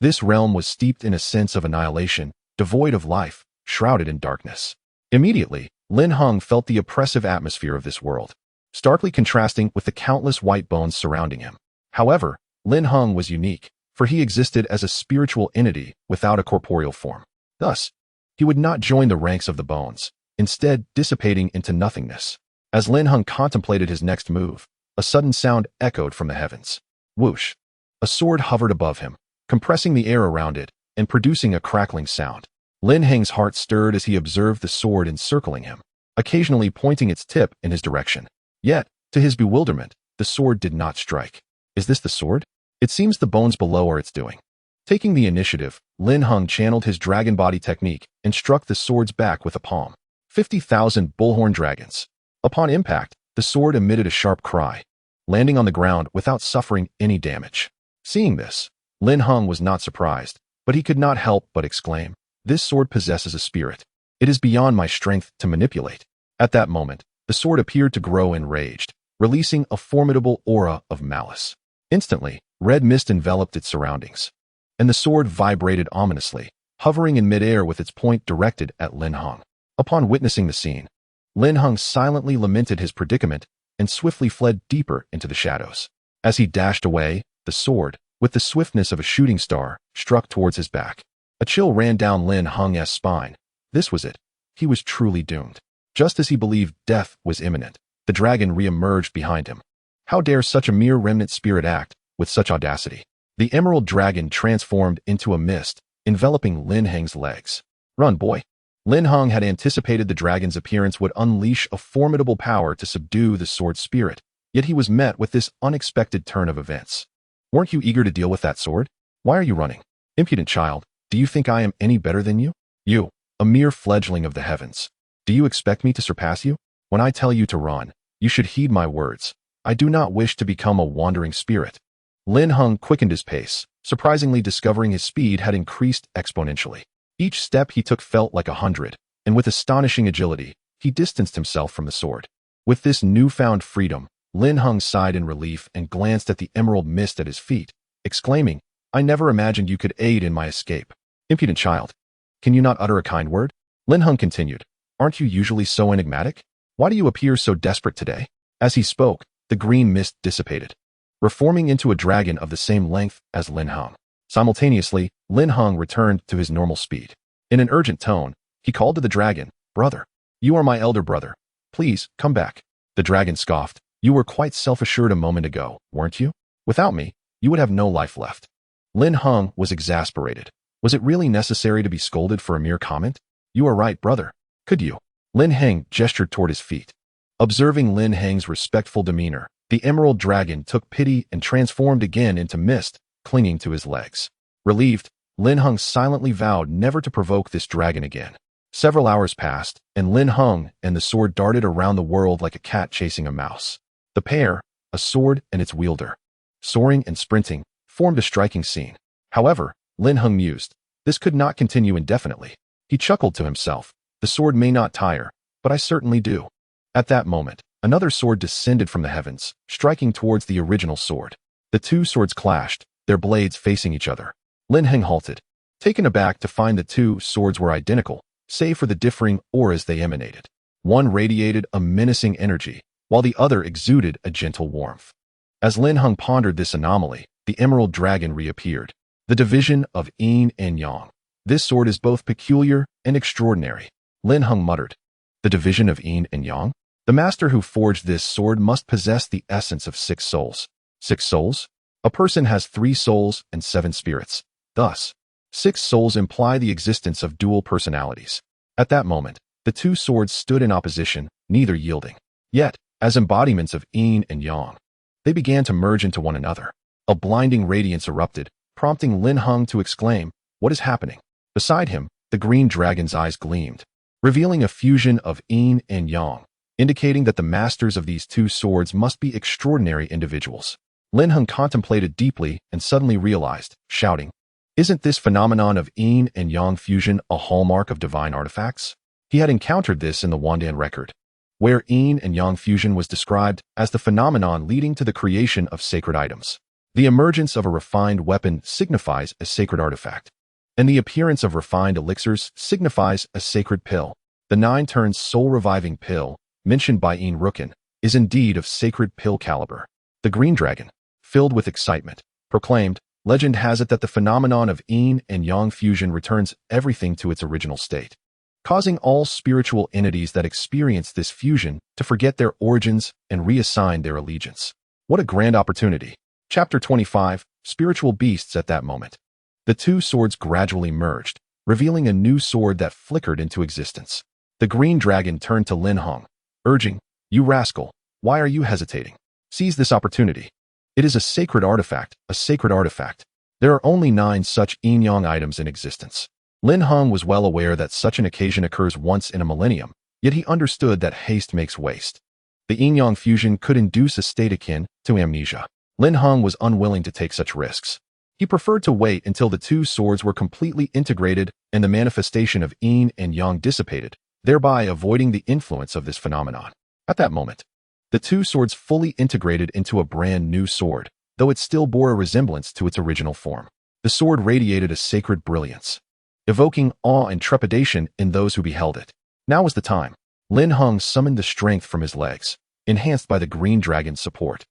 Speaker 1: this realm was steeped in a sense of annihilation, devoid of life, shrouded in darkness. Immediately, Lin Heng felt the oppressive atmosphere of this world, starkly contrasting with the countless white bones surrounding him. However, Lin Heng was unique, for he existed as a spiritual entity without a corporeal form. Thus, he would not join the ranks of the bones, instead dissipating into nothingness. As Lin Heng contemplated his next move, a sudden sound echoed from the heavens. Whoosh! A sword hovered above him, compressing the air around it and producing a crackling sound. Lin Heng's heart stirred as he observed the sword encircling him, occasionally pointing its tip in his direction. Yet, to his bewilderment, the sword did not strike. Is this the sword? It seems the bones below are its doing. Taking the initiative, Lin Heng channeled his dragon body technique and struck the sword's back with a palm. 50,000 bullhorn dragons. Upon impact, the sword emitted a sharp cry, landing on the ground without suffering any damage. Seeing this, Lin Heng was not surprised, but he could not help but exclaim, "This sword possesses a spirit. It is beyond my strength to manipulate." At that moment, the sword appeared to grow enraged, releasing a formidable aura of malice. Instantly, red mist enveloped its surroundings, and the sword vibrated ominously, hovering in midair with its point directed at Lin Heng. Upon witnessing the scene, Lin Heng silently lamented his predicament and swiftly fled deeper into the shadows. As he dashed away, the sword, with the swiftness of a shooting star, struck towards his back. A chill ran down Lin Heng's spine. This was it. He was truly doomed. Just as he believed death was imminent, the dragon re-emerged behind him. How dare such a mere remnant spirit act with such audacity? The emerald dragon transformed into a mist, enveloping Lin Heng's legs. Run, boy! Lin Heng had anticipated the dragon's appearance would unleash a formidable power to subdue the sword spirit, yet he was met with this unexpected turn of events. Weren't you eager to deal with that sword? Why are you running? Impudent child, do you think I am any better than you? You, a mere fledgling of the heavens. Do you expect me to surpass you? When I tell you to run, you should heed my words. I do not wish to become a wandering spirit. Lin Heng quickened his pace, surprisingly discovering his speed had increased exponentially. Each step he took felt like 100, and with astonishing agility, he distanced himself from the sword. With this newfound freedom, Lin Heng sighed in relief and glanced at the emerald mist at his feet, exclaiming, I never imagined you could aid in my escape. Impudent child. Can you not utter a kind word? Lin Heng continued, Aren't you usually so enigmatic? Why do you appear so desperate today? As he spoke, the green mist dissipated, reforming into a dragon of the same length as Lin Heng. Simultaneously, Lin Heng returned to his normal speed. In an urgent tone, he called to the dragon, Brother, you are my elder brother. Please, come back. The dragon scoffed, You were quite self-assured a moment ago, weren't you? Without me, you would have no life left. Lin Heng was exasperated. Was it really necessary to be scolded for a mere comment? You are right, brother. Could you? Lin Heng gestured toward his feet. Observing Lin Heng's respectful demeanor, the emerald dragon took pity and transformed again into mist, clinging to his legs. Relieved, Lin Heng silently vowed never to provoke this dragon again. Several hours passed, and Lin Heng and the sword darted around the world like a cat chasing a mouse. The pair, a sword and its wielder, soaring and sprinting, formed a striking scene. However, Lin Heng mused, this could not continue indefinitely. He chuckled to himself, the sword may not tire, but I certainly do. At that moment, another sword descended from the heavens, striking towards the original sword. The two swords clashed, their blades facing each other. Lin Heng halted, taken aback to find the two swords were identical, save for the differing auras they emanated. One radiated a menacing energy, while the other exuded a gentle warmth. As Lin Heng pondered this anomaly, the emerald dragon reappeared. The division of Yin and Yang. This sword is both peculiar and extraordinary. Lin Heng muttered. The division of Yin and Yang? The master who forged this sword must possess the essence of 6 souls. 6 souls? A person has 3 souls and 7 spirits. Thus, 6 souls imply the existence of dual personalities. At that moment, the two swords stood in opposition, neither yielding. Yet, as embodiments of Yin and Yang, they began to merge into one another. A blinding radiance erupted, prompting Lin Heng to exclaim, What is happening? Beside him, the green dragon's eyes gleamed, revealing a fusion of Yin and Yang, indicating that the masters of these two swords must be extraordinary individuals. Lin Heng contemplated deeply and suddenly realized, shouting, Isn't this phenomenon of Yin and Yang fusion a hallmark of divine artifacts? He had encountered this in the Wandan record, where Yin and Yang fusion was described as the phenomenon leading to the creation of sacred items. The emergence of a refined weapon signifies a sacred artifact, and the appearance of refined elixirs signifies a sacred pill. The 9-turn soul-reviving pill, mentioned by Yin Rukin, is indeed of sacred pill caliber. The green dragon, filled with excitement, proclaimed, Legend has it that the phenomenon of Yin and Yang fusion returns everything to its original state, causing all spiritual entities that experience this fusion to forget their origins and reassign their allegiance. What a grand opportunity. Chapter 25, Spiritual Beasts. At that moment, the two swords gradually merged, revealing a new sword that flickered into existence. The green dragon turned to Lin Heng, urging, You rascal, why are you hesitating? Seize this opportunity. It is a sacred artifact, a sacred artifact. There are only 9 such Yin-Yang items in existence. Lin Heng was well aware that such an occasion occurs once in a millennium, yet he understood that haste makes waste. The Yin-Yang fusion could induce a state akin to amnesia. Lin Heng was unwilling to take such risks. He preferred to wait until the two swords were completely integrated and the manifestation of Yin and Yang dissipated, thereby avoiding the influence of this phenomenon. At that moment, the two swords fully integrated into a brand new sword, though it still bore a resemblance to its original form. The sword radiated a sacred brilliance, evoking awe and trepidation in those who beheld it. Now was the time. Lin Heng summoned the strength from his legs, enhanced by the green dragon's support.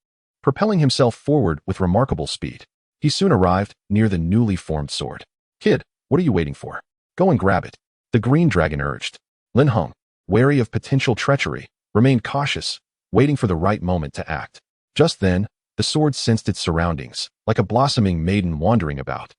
Speaker 1: Propelling himself forward with remarkable speed, he soon arrived near the newly formed sword. "Kid, what are you waiting for? Go and grab it," the green dragon urged. Lin Heng, wary of potential treachery, remained cautious, waiting for the right moment to act. Just then, the sword sensed its surroundings, like a blossoming maiden wandering about,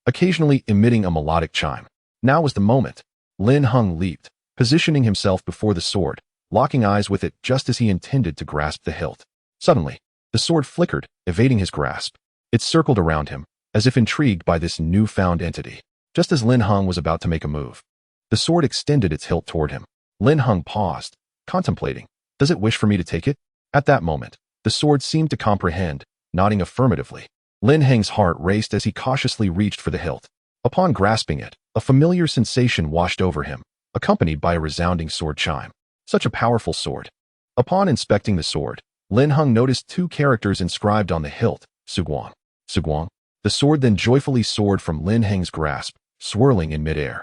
Speaker 1: occasionally emitting a melodic chime. Now was the moment. Lin Heng leaped, positioning himself before the sword, locking eyes with it just as he intended to grasp the hilt. Suddenly, the sword flickered, evading his grasp. It circled around him, as if intrigued by this newfound entity. Just as Lin Heng was about to make a move, the sword extended its hilt toward him. Lin Heng paused, contemplating. "Does it wish for me to take it?" At that moment, the sword seemed to comprehend, nodding affirmatively. Lin Heng's heart raced as he cautiously reached for the hilt. Upon grasping it, a familiar sensation washed over him, accompanied by a resounding sword chime. Such a powerful sword. Upon inspecting the sword, Lin Heng noticed two characters inscribed on the hilt, Suguang. Suguang. The sword then joyfully soared from Lin Heng's grasp, swirling in midair,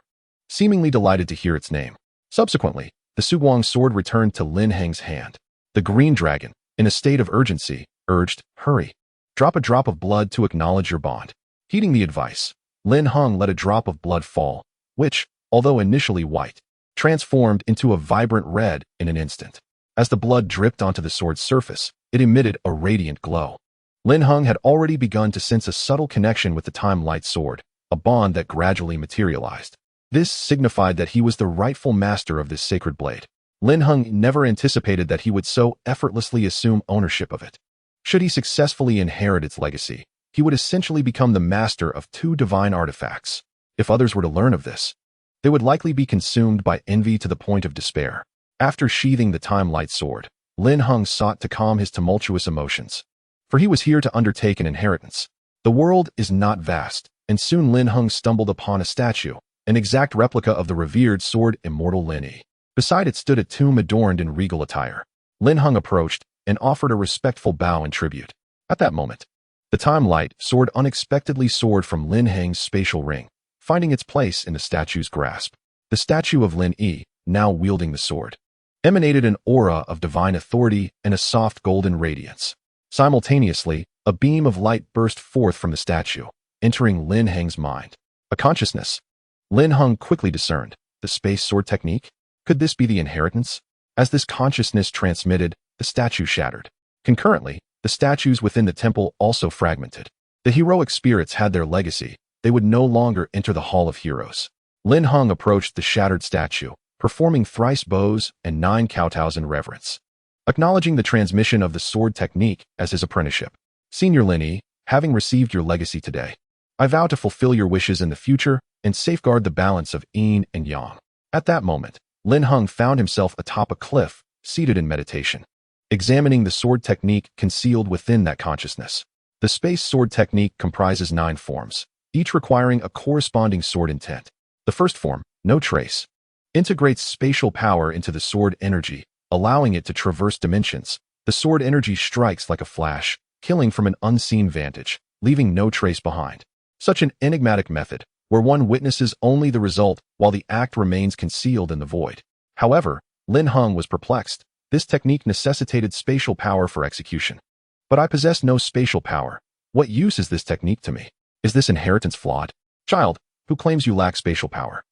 Speaker 1: seemingly delighted to hear its name. Subsequently, the Suguang sword returned to Lin Heng's hand. The green dragon, in a state of urgency, urged, "Hurry. Drop a drop of blood to acknowledge your bond." Heeding the advice, Lin Heng let a drop of blood fall, which, although initially white, transformed into a vibrant red in an instant. As the blood dripped onto the sword's surface, it emitted a radiant glow. Lin Heng had already begun to sense a subtle connection with the Time Light sword, a bond that gradually materialized. This signified that he was the rightful master of this sacred blade. Lin Heng never anticipated that he would so effortlessly assume ownership of it. Should he successfully inherit its legacy, he would essentially become the master of two divine artifacts. If others were to learn of this, they would likely be consumed by envy to the point of despair. After sheathing the Time Light sword, Lin Heng sought to calm his tumultuous emotions, for he was here to undertake an inheritance. The world is not vast, and soon Lin Heng stumbled upon a statue, an exact replica of the revered sword immortal Lin Yi. Beside it stood a tomb adorned in regal attire. Lin Heng approached and offered a respectful bow in tribute. At that moment, the Time Light sword unexpectedly soared from Lin Heng's spatial ring, finding its place in the statue's grasp. The statue of Lin Yi, now wielding the sword, emanated an aura of divine authority and a soft golden radiance. Simultaneously, a beam of light burst forth from the statue, entering Lin Heng's mind. A consciousness. Lin Heng quickly discerned the space sword technique. Could this be the inheritance? As this consciousness transmitted, the statue shattered. Concurrently, the statues within the temple also fragmented. The heroic spirits had their legacy. They would no longer enter the Hall of Heroes. Lin Heng approached the shattered statue, performing thrice bows and 9 kowtows in reverence, acknowledging the transmission of the sword technique as his apprenticeship. "Senior Lin Yi, having received your legacy today, I vow to fulfill your wishes in the future and safeguard the balance of yin and yang." At that moment, Lin Heng found himself atop a cliff, seated in meditation, examining the sword technique concealed within that consciousness. The space sword technique comprises 9 forms, each requiring a corresponding sword intent. The first form, No Trace, integrates spatial power into the sword energy, allowing it to traverse dimensions. The sword energy strikes like a flash, killing from an unseen vantage, leaving no trace behind. Such an enigmatic method, where one witnesses only the result while the act remains concealed in the void. However, Lin Heng was perplexed. This technique necessitated spatial power for execution. But I possess no spatial power. What use is this technique to me? Is this inheritance flawed? Child, who claims you lack spatial power?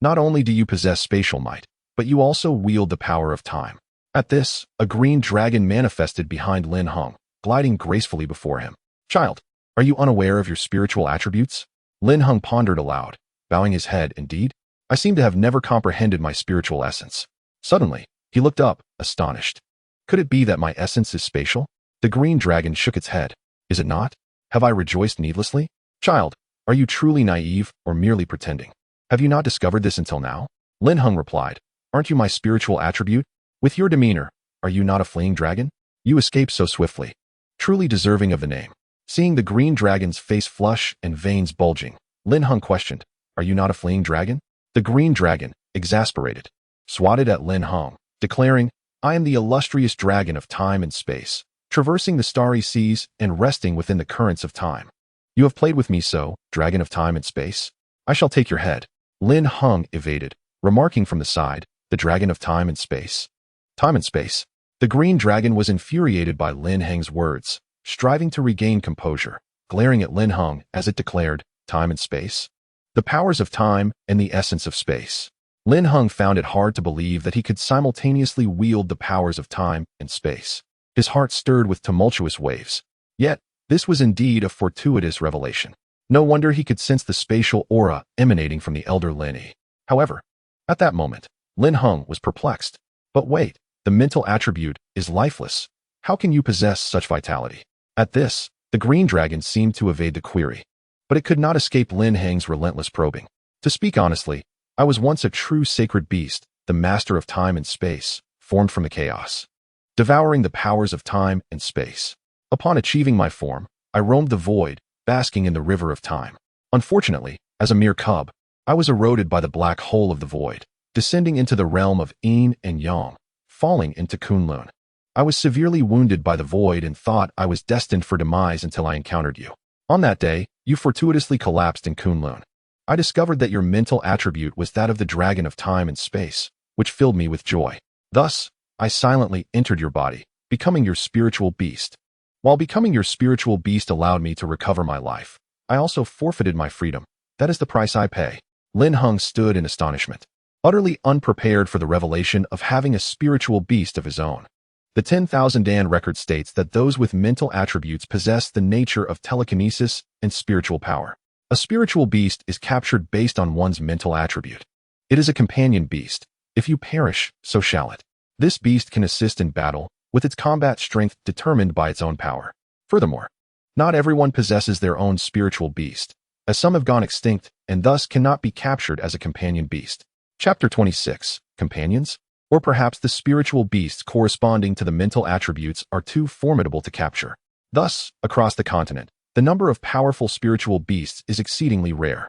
Speaker 1: Not only do you possess spatial might, but you also wield the power of time. At this, a green dragon manifested behind Lin Heng, gliding gracefully before him. Child, are you unaware of your spiritual attributes? Lin Heng pondered aloud, bowing his head. Indeed, I seem to have never comprehended my spiritual essence. Suddenly, he looked up, astonished. Could it be that my essence is spatial? The green dragon shook its head. Is it not? Have I rejoiced needlessly? Child, are you truly naive or merely pretending? Have you not discovered this until now? Lin Heng replied, Aren't you my spiritual attribute? With your demeanor, are you not a fleeing dragon? You escaped so swiftly. Truly deserving of the name. Seeing the green dragon's face flush and veins bulging, Lin Heng questioned, Are you not a fleeing dragon? The green dragon, exasperated, swatted at Lin Heng, declaring, I am the illustrious dragon of time and space, traversing the starry seas and resting within the currents of time. You have played with me so, dragon of time and space? I shall take your head. Lin Heng evaded, remarking from the side, the dragon of time and space. Time and space. The green dragon was infuriated by Lin Heng's words, striving to regain composure, glaring at Lin Heng as it declared, time and space? The powers of time and the essence of space. Lin Heng found it hard to believe that he could simultaneously wield the powers of time and space. His heart stirred with tumultuous waves. Yet, this was indeed a fortuitous revelation. No wonder he could sense the spatial aura emanating from the elder Lin Yi. However, at that moment, Lin Heng was perplexed. But wait, the mental attribute is lifeless. How can you possess such vitality? At this, the green dragon seemed to evade the query. But it could not escape Lin Heng's relentless probing. To speak honestly, I was once a true sacred beast, the master of time and space, formed from the chaos, devouring the powers of time and space. Upon achieving my form, I roamed the void, basking in the river of time. Unfortunately, as a mere cub, I was eroded by the black hole of the void, descending into the realm of Yin and Yang, falling into Kunlun. I was severely wounded by the void and thought I was destined for demise until I encountered you. On that day, you fortuitously collapsed in Kunlun. I discovered that your mental attribute was that of the dragon of time and space, which filled me with joy. Thus, I silently entered your body, becoming your spiritual beast. While becoming your spiritual beast allowed me to recover my life, I also forfeited my freedom. That is the price I pay. Lin Heng stood in astonishment, utterly unprepared for the revelation of having a spiritual beast of his own. The 10,000 Dan record states that those with mental attributes possess the nature of telekinesis and spiritual power. A spiritual beast is captured based on one's mental attribute. It is a companion beast. If you perish, so shall it. This beast can assist in battle, with its combat strength determined by its own power. Furthermore, not everyone possesses their own spiritual beast, as some have gone extinct and thus cannot be captured as a companion beast. Chapter 26. Companions? Or perhaps the spiritual beasts corresponding to the mental attributes are too formidable to capture. Thus, across the continent, the number of powerful spiritual beasts is exceedingly rare.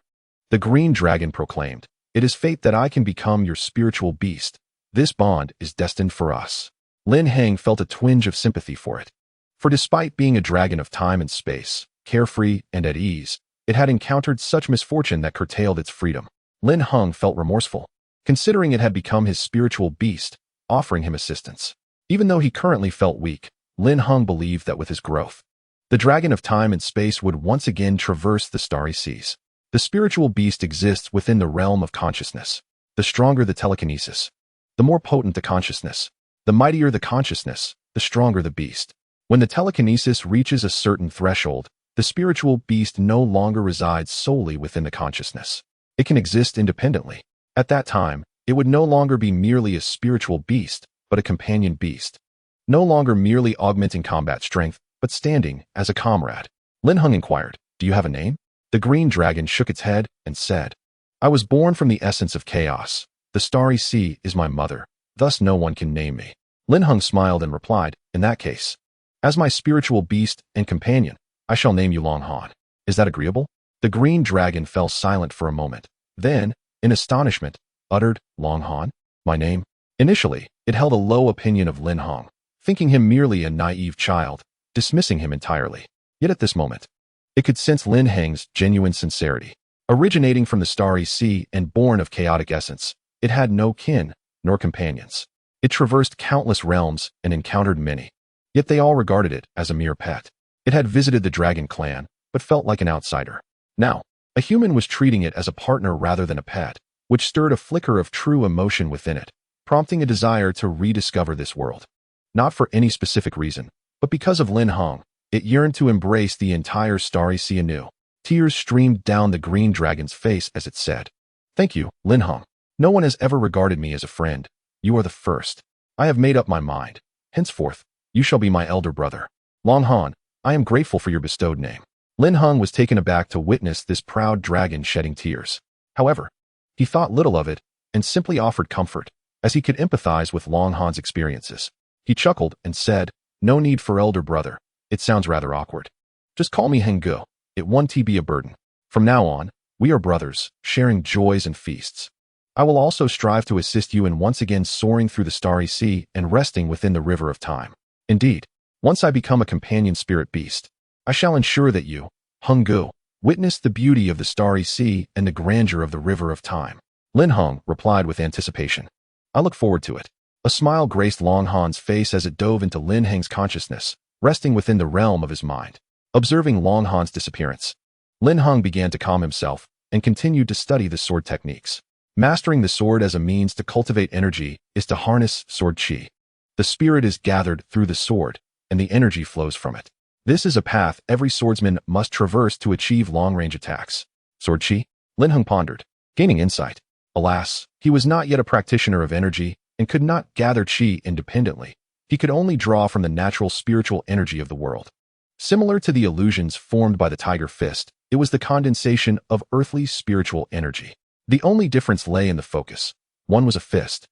Speaker 1: The green dragon proclaimed, "It is fate that I can become your spiritual beast. This bond is destined for us." Lin Heng felt a twinge of sympathy for it. For despite being a dragon of time and space, carefree and at ease, it had encountered such misfortune that curtailed its freedom. Lin Heng felt remorseful, considering it had become his spiritual beast, offering him assistance. Even though he currently felt weak, Lin Heng believed that with his growth, the dragon of time and space would once again traverse the starry seas. The spiritual beast exists within the realm of consciousness. The stronger the telekinesis, the more potent the consciousness. The mightier the consciousness, the stronger the beast. When the telekinesis reaches a certain threshold, the spiritual beast no longer resides solely within the consciousness. It can exist independently. At that time, it would no longer be merely a spiritual beast, but a companion beast. No longer merely augmenting combat strength, but standing as a comrade. Lin Heng inquired, "Do you have a name?" The green dragon shook its head and said, "I was born from the essence of chaos. The starry sea is my mother. Thus no one can name me." Lin Heng smiled and replied, "In that case, as my spiritual beast and companion, I shall name you Long Han. Is that agreeable?" The green dragon fell silent for a moment. Then, in astonishment, uttered, "Long Han? My name?" Initially, it held a low opinion of Lin Heng, thinking him merely a naive child, dismissing him entirely. Yet at this moment, it could sense Lin Heng's genuine sincerity. Originating from the starry sea and born of chaotic essence, it had no kin nor companions. It traversed countless realms and encountered many, yet they all regarded it as a mere pet. It had visited the dragon clan, but felt like an outsider. Now, a human was treating it as a partner rather than a pet, which stirred a flicker of true emotion within it, prompting a desire to rediscover this world. Not for any specific reason, but because of Lin Heng, it yearned to embrace the entire starry sea anew. Tears streamed down the green dragon's face as it said, "Thank you, Lin Heng. No one has ever regarded me as a friend. You are the first. I have made up my mind. Henceforth, you shall be my elder brother. Long Han, I am grateful for your bestowed name." Lin Heng was taken aback to witness this proud dragon shedding tears. However, he thought little of it and simply offered comfort, as he could empathize with Long Han's experiences. He chuckled and said, "No need for elder brother. It sounds rather awkward. Just call me Heng'er. It won't be a burden. From now on, we are brothers, sharing joys and feasts. I will also strive to assist you in once again soaring through the starry sea and resting within the river of time. Indeed, once I become a companion spirit beast, I shall ensure that you, Heng'er, witness the beauty of the starry sea and the grandeur of the river of time." Lin Heng replied with anticipation, "I look forward to it." A smile graced Long Han's face as it dove into Lin Heng's consciousness, resting within the realm of his mind. Observing Long Han's disappearance, Lin Heng began to calm himself and continued to study the sword techniques. Mastering the sword as a means to cultivate energy is to harness sword qi. The spirit is gathered through the sword, and the energy flows from it. This is a path every swordsman must traverse to achieve long-range attacks. Sword qi? Lin Heng pondered, gaining insight. Alas, he was not yet a practitioner of energy and could not gather qi independently. He could only draw from the natural spiritual energy of the world. Similar to the illusions formed by the tiger fist, it was the condensation of earthly spiritual energy. The only difference lay in the focus. One was a fist,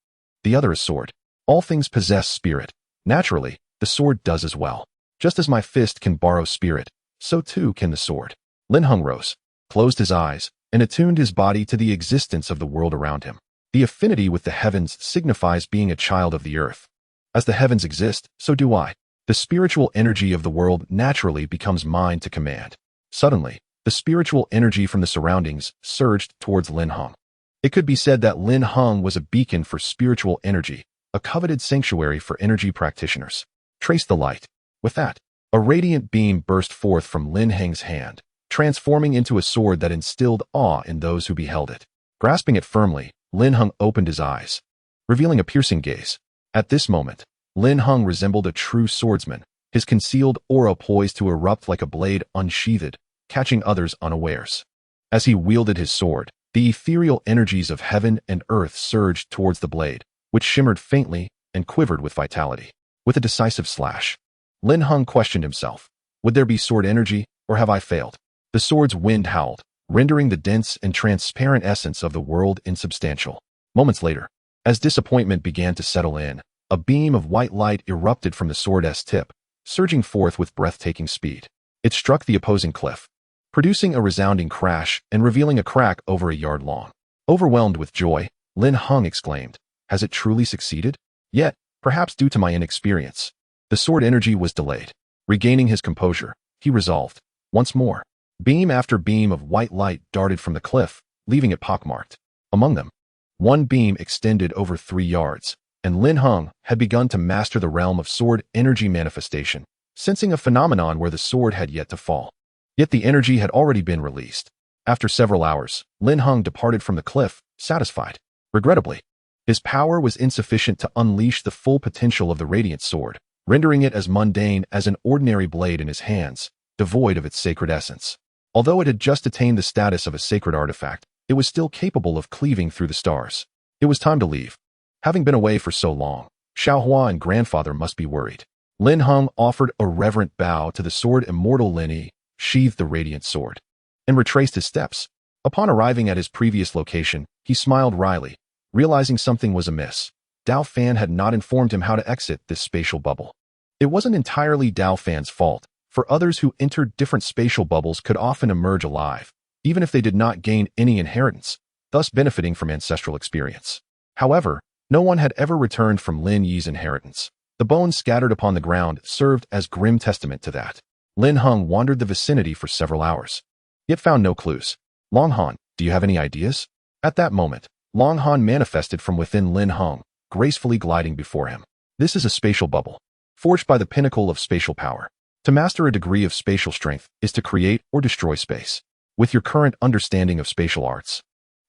Speaker 1: the other a sword. All things possess spirit. Naturally, the sword does as well. Just as my fist can borrow spirit, so too can the sword. Lin Heng rose, closed his eyes, and attuned his body to the existence of the world around him. The affinity with the heavens signifies being a child of the earth. As the heavens exist, so do I. The spiritual energy of the world naturally becomes mine to command. Suddenly, the spiritual energy from the surroundings surged towards Lin Heng. It could be said that Lin Heng was a beacon for spiritual energy, a coveted sanctuary for energy practitioners. Trace the light. With that, a radiant beam burst forth from Lin Heng's hand, transforming into a sword that instilled awe in those who beheld it. Grasping it firmly, Lin Heng opened his eyes, revealing a piercing gaze. At this moment, Lin Heng resembled a true swordsman, his concealed aura poised to erupt like a blade unsheathed, catching others unawares. As he wielded his sword, the ethereal energies of heaven and earth surged towards the blade, which shimmered faintly and quivered with vitality. With a decisive slash, Lin Heng questioned himself. Would there be sword energy, or have I failed? The sword's wind howled, rendering the dense and transparent essence of the world insubstantial. Moments later, as disappointment began to settle in, a beam of white light erupted from the sword's tip, surging forth with breathtaking speed. It struck the opposing cliff, producing a resounding crash and revealing a crack over a yard long. Overwhelmed with joy, Lin Heng exclaimed, "Has it truly succeeded? Yet, perhaps due to my inexperience." The sword energy was delayed. Regaining his composure, he resolved, once more. Beam after beam of white light darted from the cliff, leaving it pockmarked. Among them, one beam extended over 3 yards, and Lin Heng had begun to master the realm of sword energy manifestation, sensing a phenomenon where the sword had yet to fall. Yet the energy had already been released. After several hours, Lin Heng departed from the cliff, satisfied. Regrettably, his power was insufficient to unleash the full potential of the radiant sword, rendering it as mundane as an ordinary blade in his hands, devoid of its sacred essence. Although it had just attained the status of a sacred artifact, it was still capable of cleaving through the stars. It was time to leave. Having been away for so long, Xiao Hua and grandfather must be worried. Lin Heng offered a reverent bow to the sword immortal Lin Yi, sheathed the radiant sword, and retraced his steps. Upon arriving at his previous location, he smiled wryly, realizing something was amiss. Dao Fan had not informed him how to exit this spatial bubble. It wasn't entirely Dao Fan's fault, for others who entered different spatial bubbles could often emerge alive, even if they did not gain any inheritance, thus benefiting from ancestral experience. However, no one had ever returned from Lin Yi's inheritance. The bones scattered upon the ground served as grim testament to that. Lin Heng wandered the vicinity for several hours, yet found no clues. Long Han, do you have any ideas? At that moment, Long Han manifested from within Lin Heng, gracefully gliding before him. This is a spatial bubble, forged by the pinnacle of spatial power. To master a degree of spatial strength is to create or destroy space. With your current understanding of spatial arts,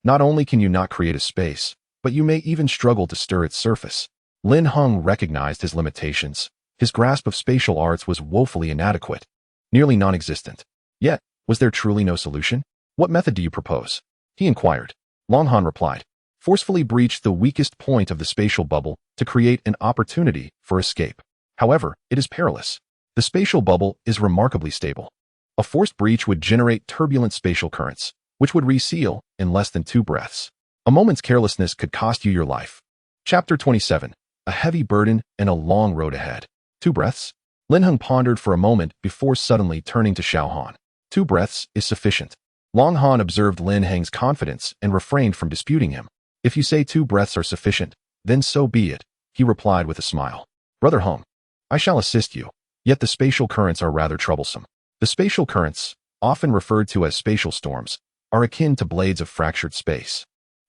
Speaker 1: not only can you not create a space, but you may even struggle to stir its surface. Lin Heng recognized his limitations. His grasp of spatial arts was woefully inadequate, nearly non-existent. Yet, was there truly no solution? What method do you propose? He inquired. Long Han replied, forcefully breach the weakest point of the spatial bubble to create an opportunity for escape. However, it is perilous. The spatial bubble is remarkably stable. A forced breach would generate turbulent spatial currents, which would reseal in less than 2 breaths. A moment's carelessness could cost you your life. Chapter 27. A heavy burden and a long road ahead. 2 breaths? Lin Heng pondered for a moment before suddenly turning to Xiao Han. 2 breaths is sufficient. Long Han observed Lin Heng's confidence and refrained from disputing him. If you say 2 breaths are sufficient, then so be it, he replied with a smile. Brother Hua, I shall assist you, yet the spatial currents are rather troublesome. The spatial currents, often referred to as spatial storms, are akin to blades of fractured space.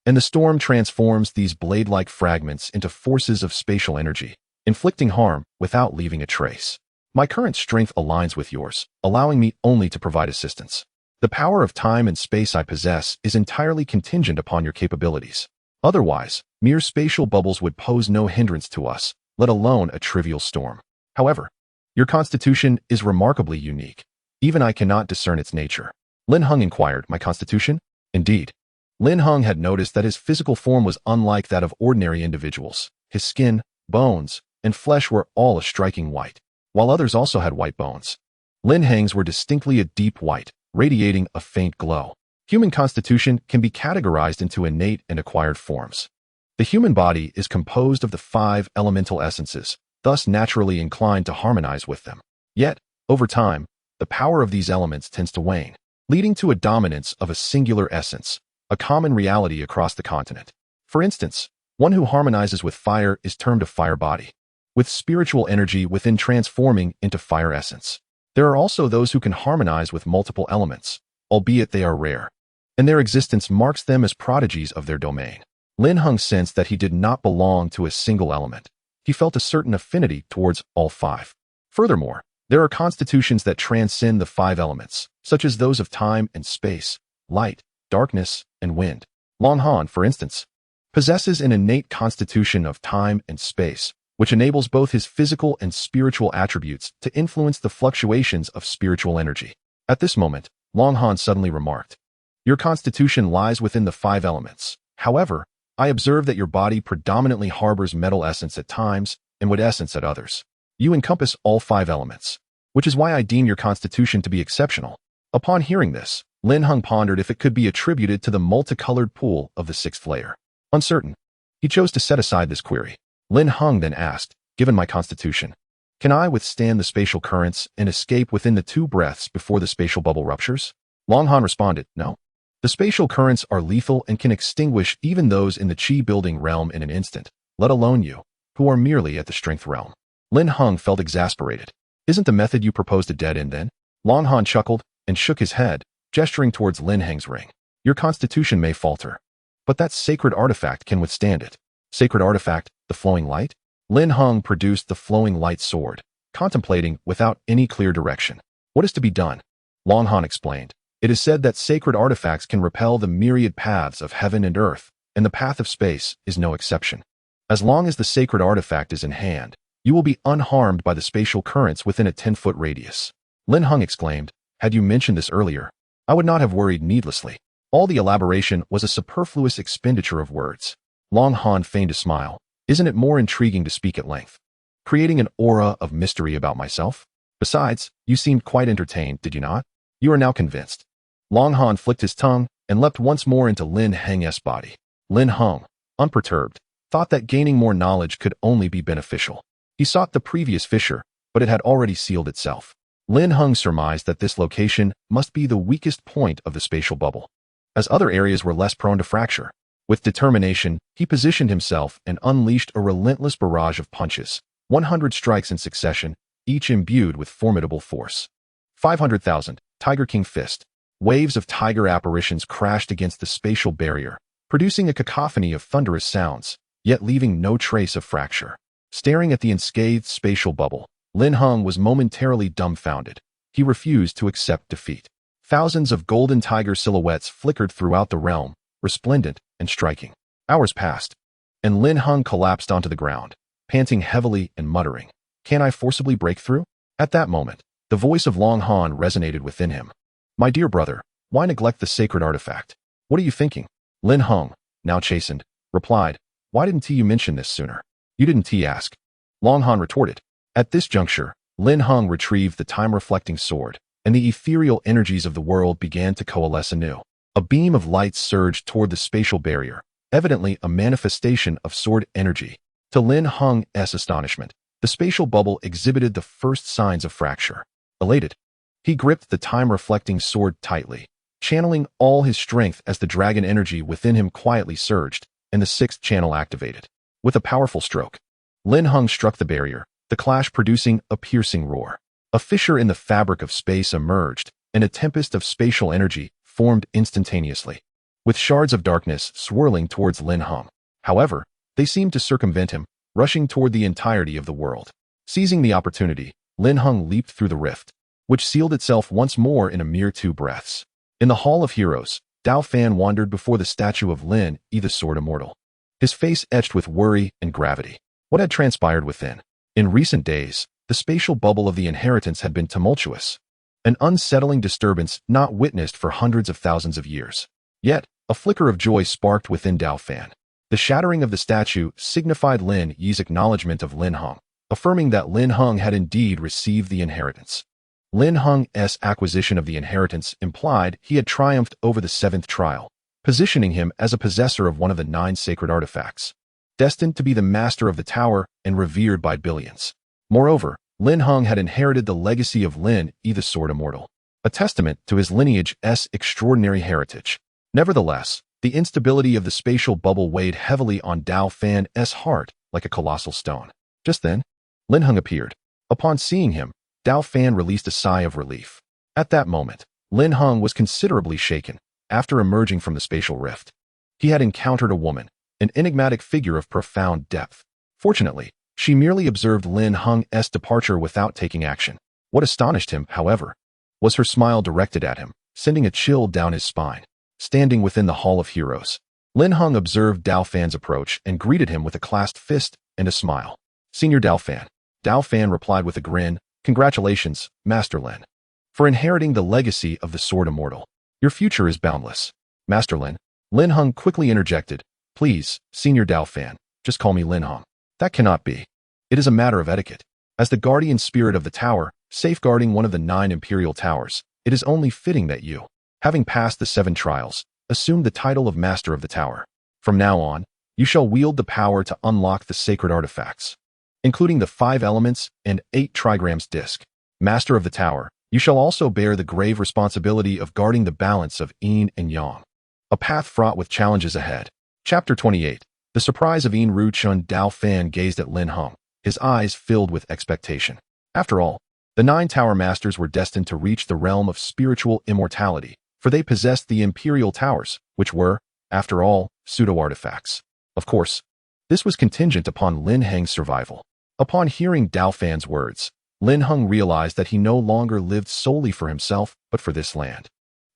Speaker 1: and the storm transforms these blade-like fragments into forces of spatial energy, inflicting harm without leaving a trace. My current strength aligns with yours, allowing me only to provide assistance. The power of time and space I possess is entirely contingent upon your capabilities. Otherwise, mere spatial bubbles would pose no hindrance to us, let alone a trivial storm. However, your constitution is remarkably unique. Even I cannot discern its nature. Lin Heng inquired, my constitution? Indeed. Lin Heng had noticed that his physical form was unlike that of ordinary individuals. His skin, bones, and flesh were all a striking white, while others also had white bones. Lin Heng's were distinctly a deep white, radiating a faint glow. Human constitution can be categorized into innate and acquired forms. The human body is composed of the 5 elemental essences, thus naturally inclined to harmonize with them. Yet, over time, the power of these elements tends to wane, leading to a dominance of a singular essence, a common reality across the continent. For instance, one who harmonizes with fire is termed a fire body, with spiritual energy within transforming into fire essence. There are also those who can harmonize with multiple elements, albeit they are rare, and their existence marks them as prodigies of their domain. Lin Heng sensed that he did not belong to a single element. He felt a certain affinity towards all 5. Furthermore, there are constitutions that transcend the 5 elements, such as those of time and space, light, darkness, and wind. Long Han, for instance, possesses an innate constitution of time and space, which enables both his physical and spiritual attributes to influence the fluctuations of spiritual energy. At this moment, Long Han suddenly remarked, your constitution lies within the 5 elements. However, I observe that your body predominantly harbors metal essence at times and wood essence at others. You encompass all 5 elements, which is why I deem your constitution to be exceptional. Upon hearing this, Lin Heng pondered if it could be attributed to the multicolored pool of the 6th layer. Uncertain, he chose to set aside this query. Lin Heng then asked, given my constitution, can I withstand the spatial currents and escape within the 2 breaths before the spatial bubble ruptures? Long Han responded, no. The spatial currents are lethal and can extinguish even those in the chi-building realm in an instant, let alone you, who are merely at the strength realm. Lin Heng felt exasperated. Isn't the method you proposed a dead end then? Long Han chuckled and shook his head, gesturing towards Lin Heng's ring. Your constitution may falter, but that sacred artifact can withstand it. Sacred artifact, the flowing light? Lin Heng produced the flowing light sword, contemplating without any clear direction. What is to be done? Long Han explained. It is said that sacred artifacts can repel the myriad paths of heaven and earth, and the path of space is no exception. As long as the sacred artifact is in hand, you will be unharmed by the spatial currents within a 10-foot radius. Lin Heng exclaimed, had you mentioned this earlier, I would not have worried needlessly. All the elaboration was a superfluous expenditure of words. Long Han feigned a smile. Isn't it more intriguing to speak at length, creating an aura of mystery about myself? Besides, you seemed quite entertained, did you not? You are now convinced. Long Han flicked his tongue and leapt once more into Lin Heng's body. Lin Heng, unperturbed, thought that gaining more knowledge could only be beneficial. He sought the previous fissure, but it had already sealed itself. Lin Heng surmised that this location must be the weakest point of the spatial bubble, as other areas were less prone to fracture. With determination, he positioned himself and unleashed a relentless barrage of punches, 100 strikes in succession, each imbued with formidable force. 500,000, Tiger King Fist. Waves of tiger apparitions crashed against the spatial barrier, producing a cacophony of thunderous sounds, yet leaving no trace of fracture. Staring at the unscathed spatial bubble, Lin Heng was momentarily dumbfounded. He refused to accept defeat. Thousands of golden tiger silhouettes flickered throughout the realm, resplendent and striking. Hours passed, and Lin Heng collapsed onto the ground, panting heavily and muttering, "Can I forcibly break through?" At that moment, the voice of Long Han resonated within him. "My dear brother, why neglect the sacred artifact? What are you thinking?" Lin Heng, now chastened, replied, "Why didn't you mention this sooner? You didn't ask." Long Han retorted. At this juncture, Lin Heng retrieved the time-reflecting sword, and the ethereal energies of the world began to coalesce anew. A beam of light surged toward the spatial barrier, evidently a manifestation of sword energy. To Lin Heng's astonishment, the spatial bubble exhibited the first signs of fracture. Elated, he gripped the time-reflecting sword tightly, channeling all his strength as the dragon energy within him quietly surged, and the 6th channel activated. With a powerful stroke, Lin Heng struck the barrier, the clash producing a piercing roar. A fissure in the fabric of space emerged, and a tempest of spatial energy formed instantaneously. with shards of darkness swirling towards Lin Heng. However, they seemed to circumvent him, rushing toward the entirety of the world. Seizing the opportunity, Lin Heng leaped through the rift, which sealed itself once more in a mere 2 breaths. In the Hall of Heroes, Dao Fan wandered before the statue of Lin, the Sword Immortal, his face etched with worry and gravity. What had transpired within? In recent days, the spatial bubble of the inheritance had been tumultuous, an unsettling disturbance not witnessed for hundreds of thousands of years. Yet, a flicker of joy sparked within Dao Fan. The shattering of the statue signified Lin Yi's acknowledgement of Lin Heng, affirming that Lin Heng had indeed received the inheritance. Lin Heng's acquisition of the inheritance implied he had triumphed over the 7th trial, positioning him as a possessor of one of the 9 sacred artifacts, destined to be the master of the tower and revered by billions. Moreover, Lin Heng had inherited the legacy of Lin, the Sword Immortal, a testament to his lineage's extraordinary heritage. Nevertheless, the instability of the spatial bubble weighed heavily on Dao Fan's heart like a colossal stone. Just then, Lin Heng appeared. Upon seeing him, Dao Fan released a sigh of relief. At that moment, Lin Heng was considerably shaken. After emerging from the spatial rift, he had encountered a woman, an enigmatic figure of profound depth. Fortunately, she merely observed Lin Heng's departure without taking action. What astonished him, however, was her smile directed at him, sending a chill down his spine. Standing within the Hall of Heroes, Lin Heng observed Dao Fan's approach and greeted him with a clasped fist and a smile. "Senior Dao Fan." Dao Fan replied with a grin, "Congratulations, Master Lin, for inheriting the legacy of the Sword Immortal. Your future is boundless." "Master Lin." Lin Heng quickly interjected, "Please, Senior Dao Fan, just call me Lin Heng." "That cannot be. It is a matter of etiquette. As the guardian spirit of the tower, safeguarding one of the 9 imperial towers, it is only fitting that you, having passed the 7 trials, assume the title of Master of the Tower. From now on, you shall wield the power to unlock the sacred artifacts, including the 5 elements and 8 trigrams disc. Master of the Tower, you shall also bear the grave responsibility of guarding the balance of Yin and Yang, a path fraught with challenges ahead." Chapter 28. The surprise of Yin Ruchun. Dao Fan gazed at Lin Heng, his eyes filled with expectation. After all, the 9 Tower Masters were destined to reach the realm of spiritual immortality, for they possessed the imperial towers, which were, after all, pseudo-artifacts. Of course, this was contingent upon Lin Heng's survival. Upon hearing Dao Fan's words, Lin Heng realized that he no longer lived solely for himself, but for this land,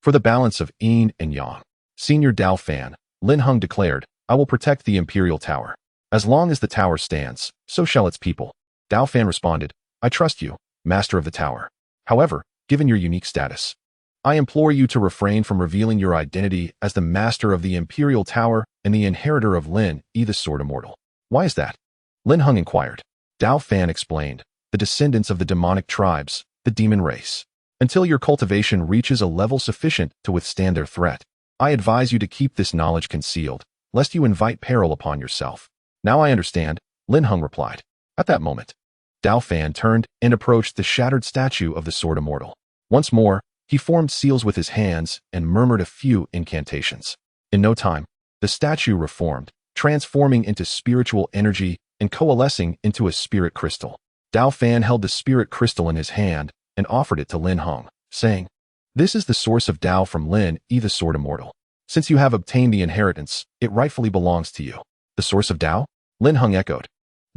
Speaker 1: for the balance of Yin and Yang. "Senior Dao Fan," Lin Heng declared, "I will protect the imperial tower. As long as the tower stands, so shall its people." Dao Fan responded, "I trust you, Master of the Tower. However, given your unique status, I implore you to refrain from revealing your identity as the master of the Imperial Tower and the inheritor of Lin, the Sword Immortal." "Why is that?" Lin Heng inquired. Dao Fan explained, "The descendants of the demonic tribes, the demon race. Until your cultivation reaches a level sufficient to withstand their threat, I advise you to keep this knowledge concealed, lest you invite peril upon yourself." "Now I understand," Lin Heng replied. At that moment, Dao Fan turned and approached the shattered statue of the Sword Immortal. Once more, he formed seals with his hands and murmured a few incantations. In no time, the statue reformed, transforming into spiritual energy and coalescing into a spirit crystal. Dao Fan held the spirit crystal in his hand and offered it to Lin Heng, saying, "This is the source of Dao from Lin, the Sword Immortal. Since you have obtained the inheritance, it rightfully belongs to you." "The source of Dao?" Lin Heng echoed.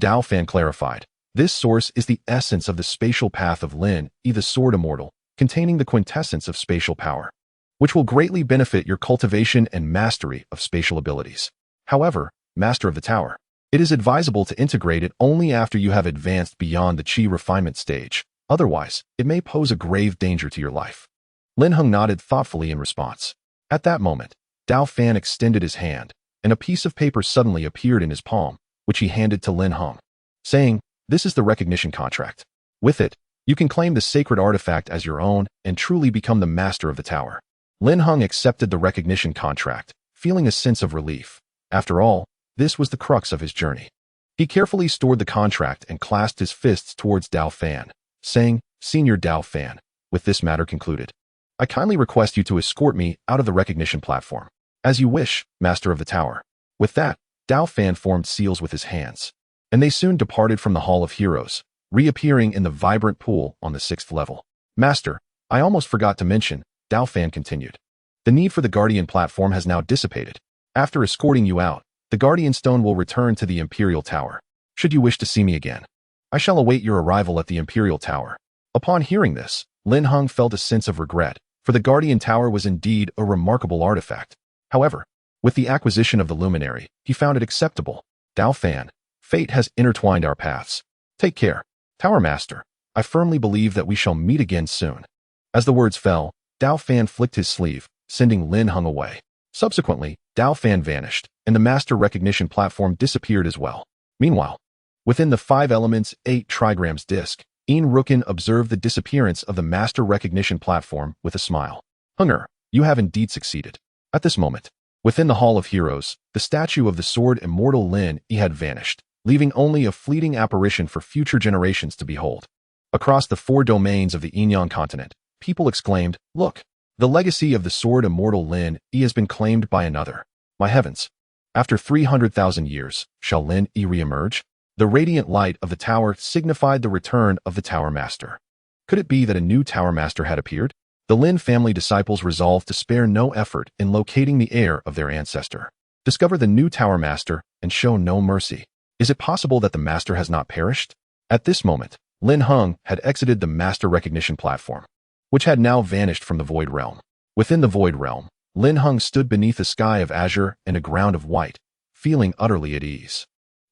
Speaker 1: Dao Fan clarified, "This source is the essence of the spatial path of Lin, the Sword Immortal, containing the quintessence of spatial power, which will greatly benefit your cultivation and mastery of spatial abilities. However, Master of the Tower, it is advisable to integrate it only after you have advanced beyond the Qi refinement stage. Otherwise, it may pose a grave danger to your life." Lin Heng nodded thoughtfully in response. At that moment, Dao Fan extended his hand, and a piece of paper suddenly appeared in his palm, which he handed to Lin Heng, saying, "This is the recognition contract. With it, you can claim the sacred artifact as your own and truly become the master of the tower." Lin Heng accepted the recognition contract, feeling a sense of relief. After all, this was the crux of his journey. He carefully stored the contract and clasped his fists towards Dao Fan, saying, "Senior Dao Fan, with this matter concluded, I kindly request you to escort me out of the recognition platform." "As you wish, Master of the Tower." With that, Dao Fan formed seals with his hands, and they soon departed from the Hall of Heroes, reappearing in the vibrant pool on the 6th level. "Master, I almost forgot to mention," Dao Fan continued. The need for the Guardian platform has now dissipated. After escorting you out, the Guardian Stone will return to the Imperial Tower. Should you wish to see me again, I shall await your arrival at the Imperial Tower. Upon hearing this, Lin Heng felt a sense of regret, for the Guardian Tower was indeed a remarkable artifact. However, with the acquisition of the Luminary, he found it acceptable. Dao Fan, fate has intertwined our paths. Take care, Tower Master. I firmly believe that we shall meet again soon. As the words fell, Dao Fan flicked his sleeve, sending Lin Heng away. Subsequently, Dao Fan vanished, and the Master Recognition platform disappeared as well. Meanwhile, within the 5 Elements 8 Trigrams disc, Yin Rukin observed the disappearance of the Master Recognition platform with a smile. Heng'er, you have indeed succeeded. At this moment, within the Hall of Heroes, the statue of the sword immortal Lin He had vanished, leaving only a fleeting apparition for future generations to behold. Across the 4 domains of the Yin-Yang Continent, people exclaimed, "Look! The legacy of the sword immortal Lin He has been claimed by another. My heavens! After 300,000 years, shall Lin He re-emerge?" The radiant light of the tower signified the return of the Tower Master. Could it be that a new Tower Master had appeared? The Lin family disciples resolved to spare no effort in locating the heir of their ancestor. Discover the new Tower Master and show no mercy. Is it possible that the Master has not perished? At this moment, Lin Heng had exited the Master Recognition platform, which had now vanished from the Void Realm. Within the Void Realm, Lin Heng stood beneath a sky of azure and a ground of white, feeling utterly at ease.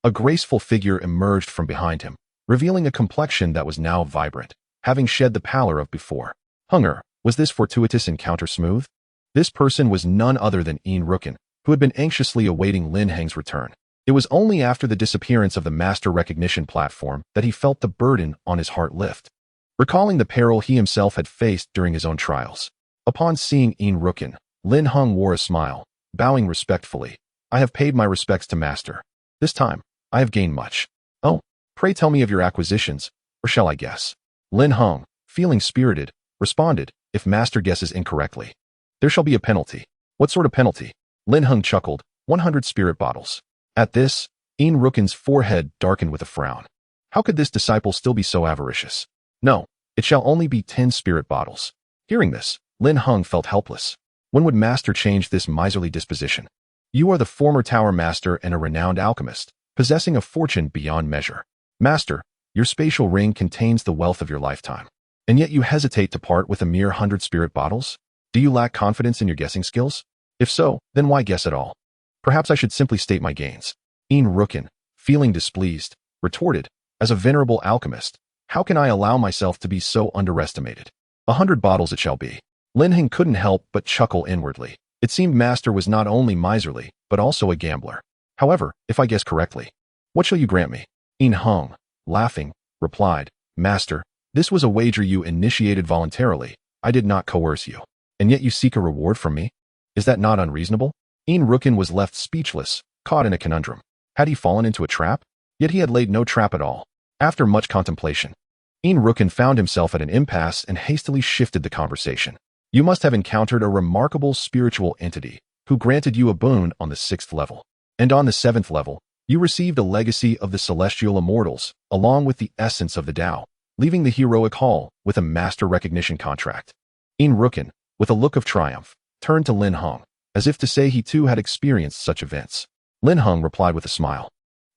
Speaker 1: A graceful figure emerged from behind him, revealing a complexion that was now vibrant, having shed the pallor of before. Heng'er, was this fortuitous encounter smooth? This person was none other than Yin Rukin, who had been anxiously awaiting Lin Heng's return. It was only after the disappearance of the Master Recognition platform that he felt the burden on his heart lift, recalling the peril he himself had faced during his own trials. Upon seeing Yin Rukin, Lin Heng wore a smile, bowing respectfully. I have paid my respects to Master. This time, I have gained much. Oh, pray tell me of your acquisitions, or shall I guess? Lin Heng, feeling spirited, responded, if Master guesses incorrectly, there shall be a penalty. What sort of penalty? Lin Heng chuckled, 100 spirit bottles. At this, Yin Rukin's forehead darkened with a frown. How could this disciple still be so avaricious? No, it shall only be 10 spirit bottles. Hearing this, Lin Heng felt helpless. When would Master change this miserly disposition? You are the former Tower Master and a renowned alchemist, possessing a fortune beyond measure. Master, your spatial ring contains the wealth of your lifetime. And yet you hesitate to part with a mere 100 spirit bottles? Do you lack confidence in your guessing skills? If so, then why guess at all? Perhaps I should simply state my gains. Yin Rukin, feeling displeased, retorted, as a venerable alchemist, how can I allow myself to be so underestimated? 100 bottles it shall be. Lin Heng couldn't help but chuckle inwardly. It seemed Master was not only miserly, but also a gambler. However, if I guess correctly, what shall you grant me? Yin Heng, laughing, replied, Master, this was a wager you initiated voluntarily. I did not coerce you. And yet you seek a reward from me? Is that not unreasonable? Yin Rukin was left speechless, caught in a conundrum. Had he fallen into a trap? Yet he had laid no trap at all. After much contemplation, Yin Rukin found himself at an impasse and hastily shifted the conversation. You must have encountered a remarkable spiritual entity who granted you a boon on the 6th level. And on the 7th level, you received a legacy of the celestial immortals, along with the essence of the Tao, leaving the heroic hall with a master recognition contract. Yin Rukin, with a look of triumph, turned to Lin Heng, as if to say he too had experienced such events. Lin Heng replied with a smile.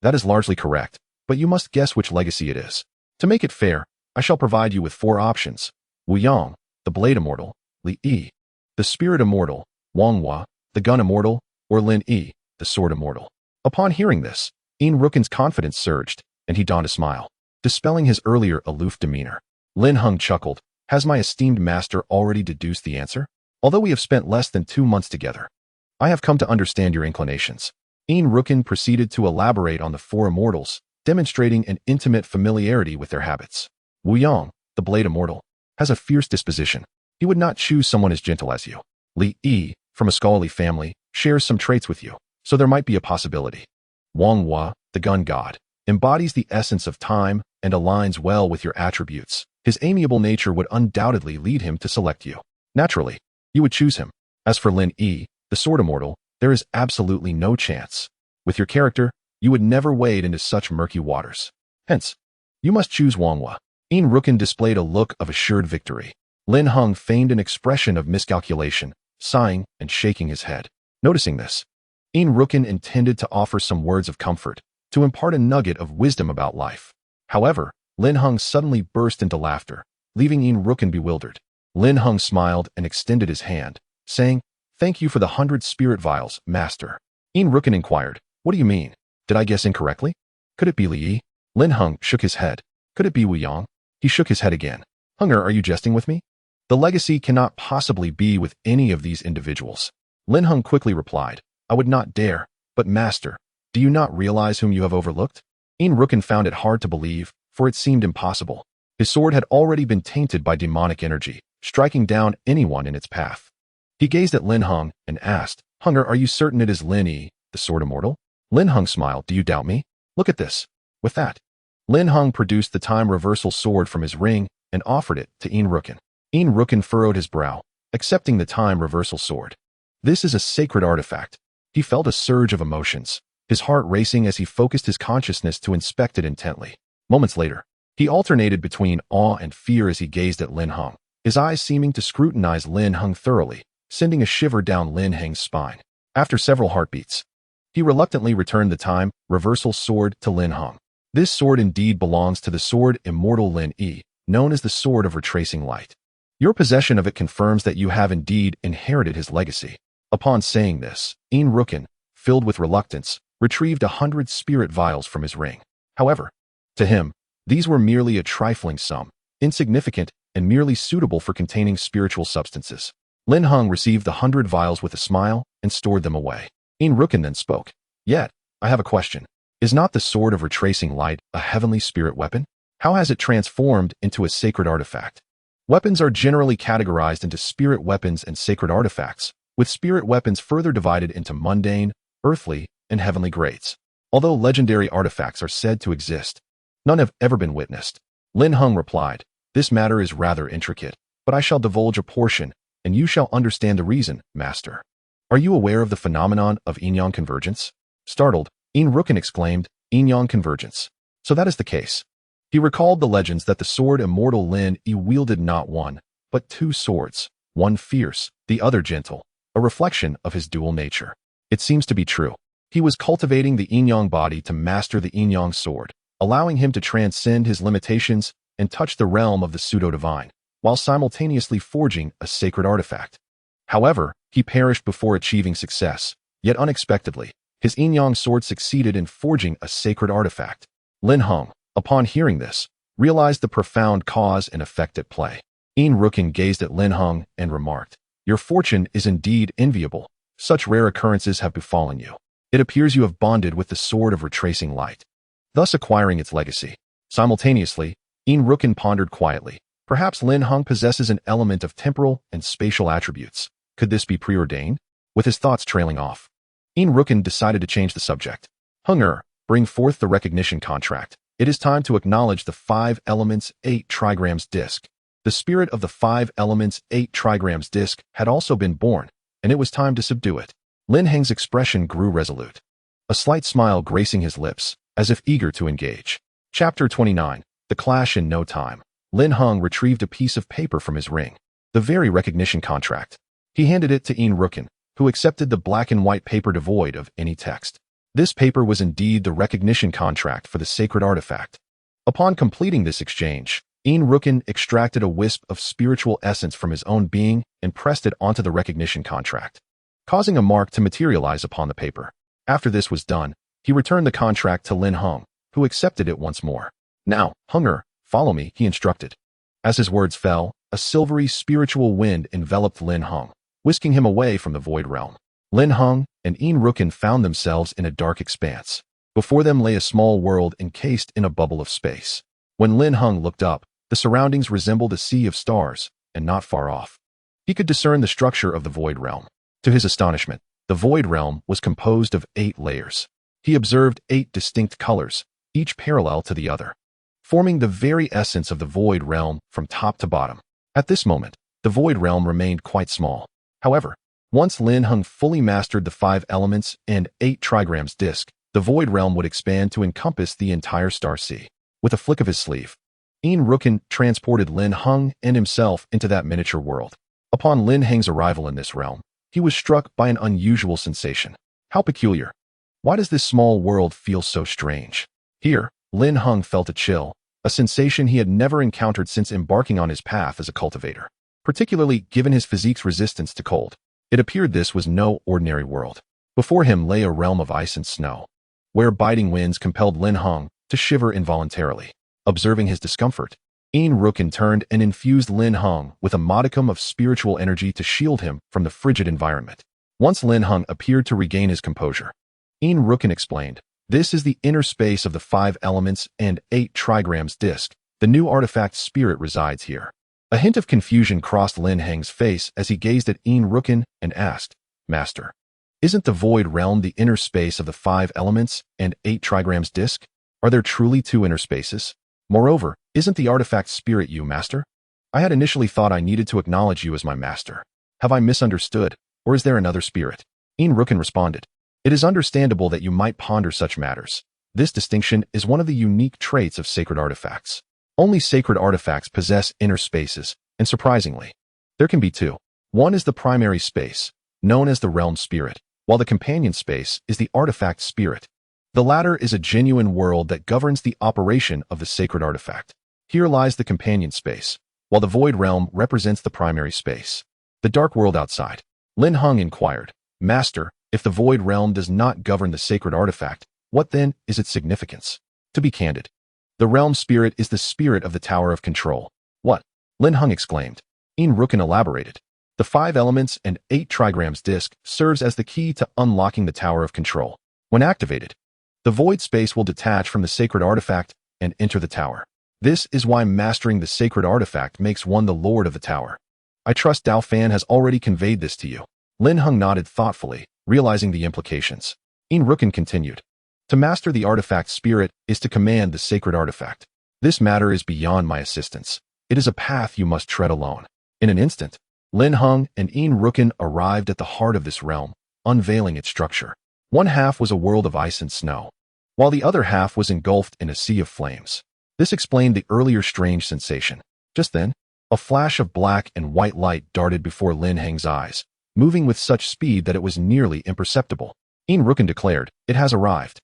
Speaker 1: That is largely correct, but you must guess which legacy it is. To make it fair, I shall provide you with 4 options. Wu Yang, the Blade Immortal, Li Yi, the Spirit Immortal, Wang Hua, the Gun Immortal, or Lin Yi, the Sword Immortal. Upon hearing this, Yin Rukin's confidence surged, and he donned a smile, dispelling his earlier aloof demeanor. Lin Heng chuckled. Has my esteemed master already deduced the answer? Although we have spent less than 2 months together, I have come to understand your inclinations. Yin Rukin proceeded to elaborate on the 4 immortals, demonstrating an intimate familiarity with their habits. Wu Yang, the Blade Immortal, has a fierce disposition. He would not choose someone as gentle as you. Li Yi, from a scholarly family, shares some traits with you, so there might be a possibility. Wang Hua, the Gun God, embodies the essence of time and aligns well with your attributes. His amiable nature would undoubtedly lead him to select you. Naturally, you would choose him. As for Lin Yi, the Sword Immortal, there is absolutely no chance. With your character, you would never wade into such murky waters. Hence, you must choose Wang Hua. Yin Rukin displayed a look of assured victory. Lin Heng feigned an expression of miscalculation, sighing and shaking his head. Noticing this, Yin-Yang intended to offer some words of comfort, to impart a nugget of wisdom about life. However, Lin Heng suddenly burst into laughter, leaving Yin-Yang bewildered. Lin Heng smiled and extended his hand, saying, "Thank you for the 100 spirit vials, master." Yin-Yang inquired, "What do you mean? Did I guess incorrectly? Could it be Li?" Lin Heng shook his head. "Could it be Wu Yang?" He shook his head again. "Heng'er, are you jesting with me? The legacy cannot possibly be with any of these individuals." Lin Heng quickly replied, "I would not dare, but master, do you not realize whom you have overlooked?" Yin-Yang found it hard to believe, for it seemed impossible. His sword had already been tainted by demonic energy, striking down anyone in its path. He gazed at Lin Heng and asked, "Heng'er, are you certain it is Lin Yi, the sword immortal?" Lin Heng smiled, "Do you doubt me? Look at this." With that, Lin Heng produced the time reversal sword from his ring and offered it to Yin-Yang. Yin-Yang furrowed his brow, accepting the time reversal sword. This is a sacred artifact. He felt a surge of emotions, his heart racing as he focused his consciousness to inspect it intently. Moments later, he alternated between awe and fear as he gazed at Lin Heng, his eyes seeming to scrutinize Lin Heng thoroughly, sending a shiver down Lin Heng's spine. After several heartbeats, he reluctantly returned the time reversal sword to Lin Heng. This sword indeed belongs to the sword immortal Lin Yi, known as the Sword of Retracing Light. Your possession of it confirms that you have indeed inherited his legacy. Upon saying this, Yin-Yang, filled with reluctance, retrieved 100 spirit vials from his ring. However, to him, these were merely a trifling sum, insignificant and merely suitable for containing spiritual substances. Lin Heng received the 100 vials with a smile and stored them away. Yin-Yang then spoke, "Yet, I have a question. Is not the Sword of Retracing Light a heavenly spirit weapon? How has it transformed into a sacred artifact?" Weapons are generally categorized into spirit weapons and sacred artifacts, with spirit weapons further divided into mundane, earthly, and heavenly grades. Although legendary artifacts are said to exist, none have ever been witnessed. Lin Heng replied, "This matter is rather intricate, but I shall divulge a portion, and you shall understand the reason, master. Are you aware of the phenomenon of Yin-Yang convergence?" Startled, Yin-Yang exclaimed, "Yin-Yang convergence. So that is the case." He recalled the legends that the sword immortal Lin Yi wielded not one, but two swords, one fierce, the other gentle, a reflection of his dual nature. It seems to be true. He was cultivating the Yin-Yang body to master the Yin-Yang sword, allowing him to transcend his limitations and touch the realm of the pseudo-divine, while simultaneously forging a sacred artifact. However, he perished before achieving success, yet unexpectedly, his Yin-Yang sword succeeded in forging a sacred artifact. Lin Heng, upon hearing this, realized the profound cause and effect at play. Yin-Yang gazed at Lin Heng and remarked, "Your fortune is indeed enviable. Such rare occurrences have befallen you. It appears you have bonded with the Sword of Retracing Light, thus acquiring its legacy." Simultaneously, Yin-Yang pondered quietly. Perhaps Lin Heng possesses an element of temporal and spatial attributes. Could this be preordained? With his thoughts trailing off, Yin-Yang decided to change the subject. "Heng'er, bring forth the recognition contract. It is time to acknowledge the 5 elements 8 trigrams disc." The spirit of the 5 elements 8 trigrams disc had also been born, and it was time to subdue it. Lin Heng's expression grew resolute, a slight smile gracing his lips, as if eager to engage. Chapter 29. The Clash in No Time. Lin Heng retrieved a piece of paper from his ring, the very recognition contract. He handed it to Yin-Yang, who accepted the black and white paper devoid of any text. This paper was indeed the recognition contract for the sacred artifact. Upon completing this exchange, Yin-Yang extracted a wisp of spiritual essence from his own being and pressed it onto the recognition contract, causing a mark to materialize upon the paper. After this was done, he returned the contract to Lin Heng, who accepted it once more. "Now, Heng'er, follow me," he instructed. As his words fell, a silvery spiritual wind enveloped Lin Heng, whisking him away from the void realm. Lin Heng and Yin-Yang found themselves in a dark expanse. Before them lay a small world encased in a bubble of space. When Lin Heng looked up, the surroundings resembled a sea of stars, and not far off, he could discern the structure of the void realm. To his astonishment, the void realm was composed of 8 layers. He observed 8 distinct colors, each parallel to the other, forming the very essence of the void realm from top to bottom. At this moment, the void realm remained quite small. However, once Lin Heng fully mastered the 5 elements and 8 trigrams disc, the void realm would expand to encompass the entire star sea. With a flick of his sleeve, Yin-Yang transported Lin Heng and himself into that miniature world. Upon Lin Heng's arrival in this realm, He was struck by an unusual sensation. How peculiar. Why does this small world feel so strange? Here, Lin Heng felt a chill, a sensation he had never encountered since embarking on his path as a cultivator. Particularly given his physique's resistance to cold, it appeared this was no ordinary world. Before him lay a realm of ice and snow, where biting winds compelled Lin Heng to shiver involuntarily. Observing his discomfort, Yin-Yang turned and infused Lin Heng with a modicum of spiritual energy to shield him from the frigid environment. Once Lin Heng appeared to regain his composure, Yin-Yang explained, "This is the inner space of the 5 elements and 8 trigrams disc. The new artifact spirit resides here." A hint of confusion crossed Lin Heng's face as he gazed at Yin-Yang and asked, "Master, isn't the void realm the inner space of the 5 elements and 8 trigrams disc? Are there truly 2 inner spaces? Moreover, isn't the artifact spirit you, Master? I had initially thought I needed to acknowledge you as my master. Have I misunderstood, or is there another spirit?" Yin-Yang responded, "It is understandable that you might ponder such matters. This distinction is one of the unique traits of sacred artifacts. Only sacred artifacts possess inner spaces, and surprisingly, there can be 2. One is the primary space, known as the realm spirit, while the companion space is the artifact spirit. The latter is a genuine world that governs the operation of the sacred artifact. Here lies the companion space, while the void realm represents the primary space. The dark world outside." Lin Heng inquired, "Master, if the void realm does not govern the sacred artifact, what then is its significance?" To be candid, the realm spirit is the spirit of the Tower of Control. "What?" Lin Heng exclaimed. Yin-Yang elaborated. "The 5 elements and 8 trigrams disc serves as the key to unlocking the Tower of Control. When activated, the void space will detach from the sacred artifact and enter the tower. This is why mastering the sacred artifact makes one the lord of the tower. I trust Dao Fan has already conveyed this to you." Lin Heng nodded thoughtfully, realizing the implications. Yin-Yang continued, "To master the artifact spirit is to command the sacred artifact. This matter is beyond my assistance. It is a path you must tread alone." In an instant, Lin Heng and Yin-Yang arrived at the heart of this realm, unveiling its structure. One half was a world of ice and snow, while the other half was engulfed in a sea of flames. This explained the earlier strange sensation. Just then, a flash of black and white light darted before Lin Heng's eyes, moving with such speed that it was nearly imperceptible. Yin-Yang declared, "It has arrived."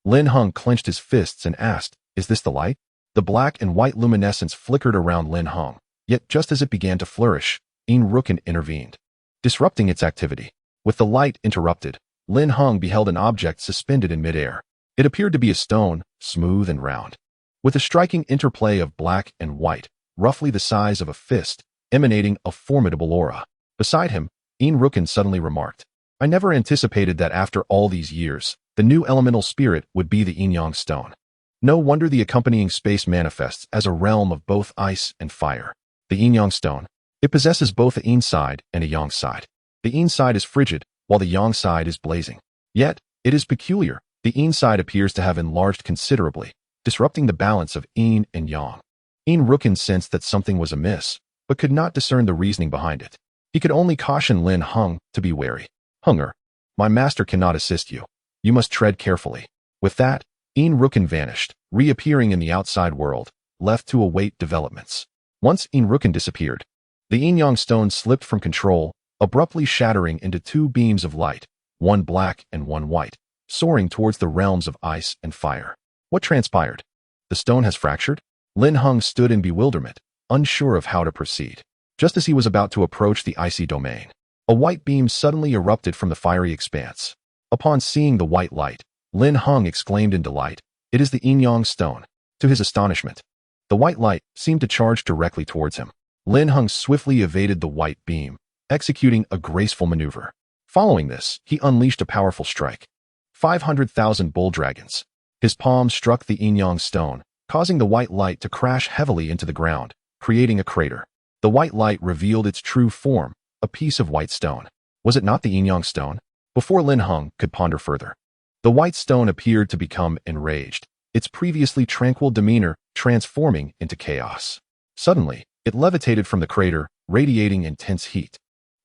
Speaker 1: Lin Heng clenched his fists and asked, "Is this the light?" The black and white luminescence flickered around Lin Heng, yet just as it began to flourish, Yin-Yang intervened, disrupting its activity. With the light interrupted, Lin Heng beheld an object suspended in midair. It appeared to be a stone, smooth and round, with a striking interplay of black and white, roughly the size of a fist, emanating a formidable aura. Beside him, Yin-Yang suddenly remarked, "I never anticipated that after all these years, the new elemental spirit would be the Yin-Yang stone. No wonder the accompanying space manifests as a realm of both ice and fire. The Yin-Yang stone. It possesses both a Yin side and a Yang side. The Yin side is frigid, while the Yang side is blazing. Yet, it is peculiar. The Yin side appears to have enlarged considerably, disrupting the balance of Yin and Yang." Yin-Yang sensed that something was amiss, but could not discern the reasoning behind it. He could only caution Lin Heng to be wary. "Heng'er, my master cannot assist you. You must tread carefully." With that, Yin-Yang vanished, reappearing in the outside world, left to await developments. Once Yin-Yang disappeared, the Yin-Yang stone slipped from control, abruptly shattering into 2 beams of light, one black and one white, soaring towards the realms of ice and fire. What transpired? The stone has fractured? Lin Heng stood in bewilderment, unsure of how to proceed. Just as he was about to approach the icy domain, a white beam suddenly erupted from the fiery expanse. Upon seeing the white light, Lin Heng exclaimed in delight, "It is the Yin-Yang stone." To his astonishment, the white light seemed to charge directly towards him. Lin Heng swiftly evaded the white beam, executing a graceful maneuver. Following this, he unleashed a powerful strike. 500,000 bull dragons. His palm struck the Yin-Yang stone, causing the white light to crash heavily into the ground, creating a crater. The white light revealed its true form, a piece of white stone. Was it not the Yin-Yang stone? Before Lin Heng could ponder further, the white stone appeared to become enraged, its previously tranquil demeanor transforming into chaos. Suddenly, it levitated from the crater, radiating intense heat,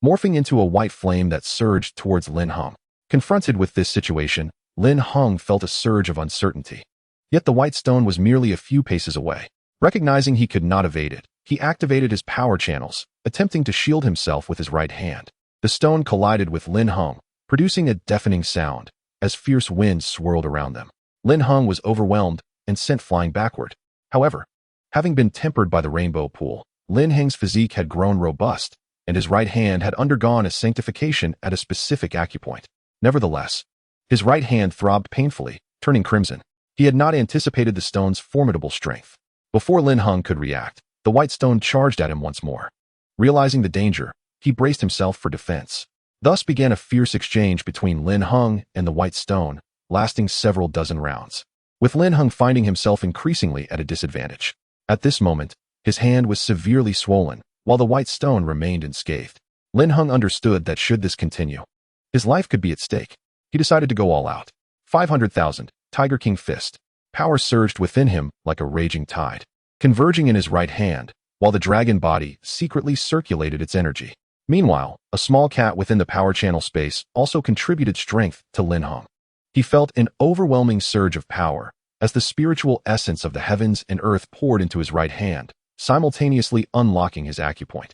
Speaker 1: morphing into a white flame that surged towards Lin Heng. Confronted with this situation, Lin Heng felt a surge of uncertainty. Yet the white stone was merely a few paces away. Recognizing he could not evade it, he activated his power channels, attempting to shield himself with his right hand. The stone collided with Lin Heng, producing a deafening sound as fierce winds swirled around them. Lin Heng was overwhelmed and sent flying backward. However, having been tempered by the rainbow pool, Lin Heng's physique had grown robust, and his right hand had undergone a sanctification at a specific acupoint. Nevertheless, his right hand throbbed painfully, turning crimson. He had not anticipated the stone's formidable strength. Before Lin Heng could react, the white stone charged at him once more. Realizing the danger, he braced himself for defense. Thus began a fierce exchange between Lin Heng and the white stone, lasting several dozen rounds, with Lin Heng finding himself increasingly at a disadvantage. At this moment, his hand was severely swollen, while the white stone remained unscathed. Lin Heng understood that should this continue, his life could be at stake. He decided to go all out. 500,000, Tiger King Fist. Power surged within him like a raging tide, converging in his right hand, while the dragon body secretly circulated its energy. Meanwhile, a small cat within the power channel space also contributed strength to Lin Heng. He felt an overwhelming surge of power as the spiritual essence of the heavens and earth poured into his right hand, simultaneously unlocking his acupoint.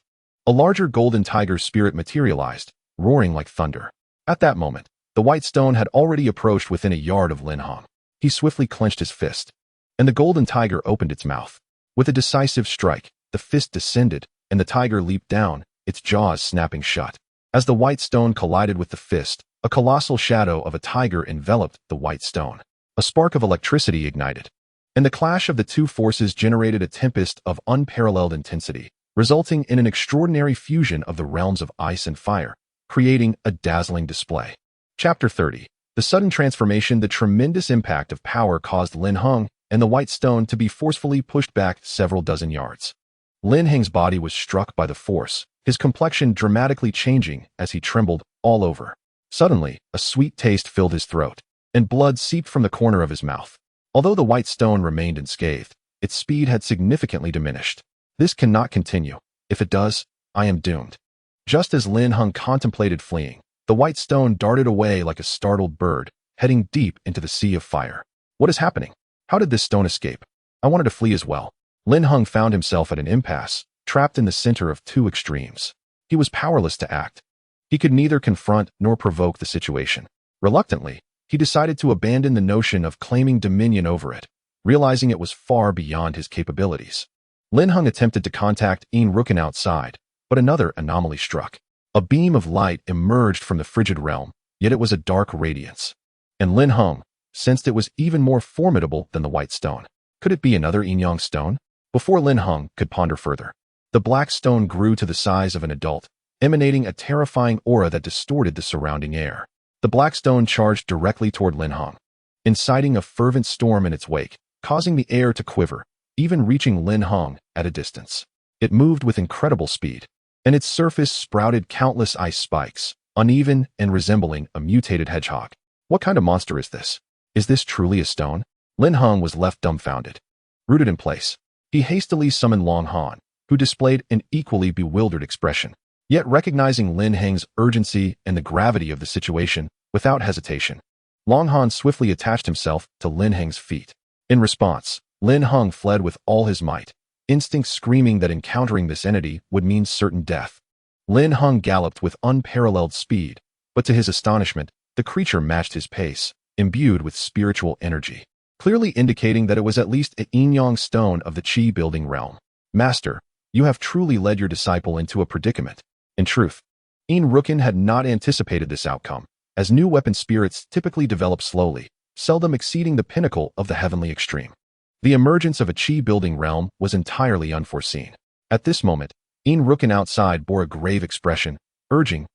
Speaker 1: A larger golden tiger spirit materialized, roaring like thunder. At that moment, the white stone had already approached within a yard of Lin Heng. He swiftly clenched his fist, and the golden tiger opened its mouth. With a decisive strike, the fist descended, and the tiger leaped down, its jaws snapping shut. As the white stone collided with the fist, a colossal shadow of a tiger enveloped the white stone. A spark of electricity ignited, and the clash of the two forces generated a tempest of unparalleled intensity, resulting in an extraordinary fusion of the realms of ice and fire, creating a dazzling display. Chapter 30. The sudden transformation. The tremendous impact of power caused Lin Heng and the white stone to be forcefully pushed back several dozen yards. Lin Heng's body was struck by the force, his complexion dramatically changing as he trembled all over. Suddenly, a sweet taste filled his throat, and blood seeped from the corner of his mouth. Although the white stone remained unscathed, its speed had significantly diminished. This cannot continue. If it does, I am doomed. Just as Lin Heng contemplated fleeing, the white stone darted away like a startled bird, heading deep into the sea of fire. What is happening? How did this stone escape? I wanted to flee as well. Lin Heng found himself at an impasse, trapped in the center of two extremes. He was powerless to act. He could neither confront nor provoke the situation. Reluctantly, he decided to abandon the notion of claiming dominion over it, realizing it was far beyond his capabilities. Lin Heng attempted to contact Yin-Yang outside, but another anomaly struck. A beam of light emerged from the frigid realm, yet it was a dark radiance. And Lin Heng sensed it was even more formidable than the white stone. Could it be another Yin-Yang stone? Before Lin Heng could ponder further, the black stone grew to the size of an adult, emanating a terrifying aura that distorted the surrounding air. The black stone charged directly toward Lin Heng, inciting a fervent storm in its wake, causing the air to quiver, even reaching Lin Heng at a distance. It moved with incredible speed, and its surface sprouted countless ice spikes, uneven and resembling a mutated hedgehog. What kind of monster is this? Is this truly a stone? Lin Heng was left dumbfounded. Rooted in place, he hastily summoned Long Han, who displayed an equally bewildered expression. Yet recognizing Lin Heng's urgency and the gravity of the situation, without hesitation, Long Han swiftly attached himself to Lin Heng's feet. In response, Lin Heng fled with all his might, instinct screaming that encountering this entity would mean certain death. Lin Heng galloped with unparalleled speed, but to his astonishment, the creature matched his pace, imbued with spiritual energy, clearly indicating that it was at least a Yin-Yang stone of the Qi-building realm. Master, you have truly led your disciple into a predicament. In truth, Yin-Yang had not anticipated this outcome, as new weapon spirits typically develop slowly, seldom exceeding the pinnacle of the heavenly extreme. The emergence of a Qi-building realm was entirely unforeseen. At this moment, Yin-Yang outside bore a grave expression, urging,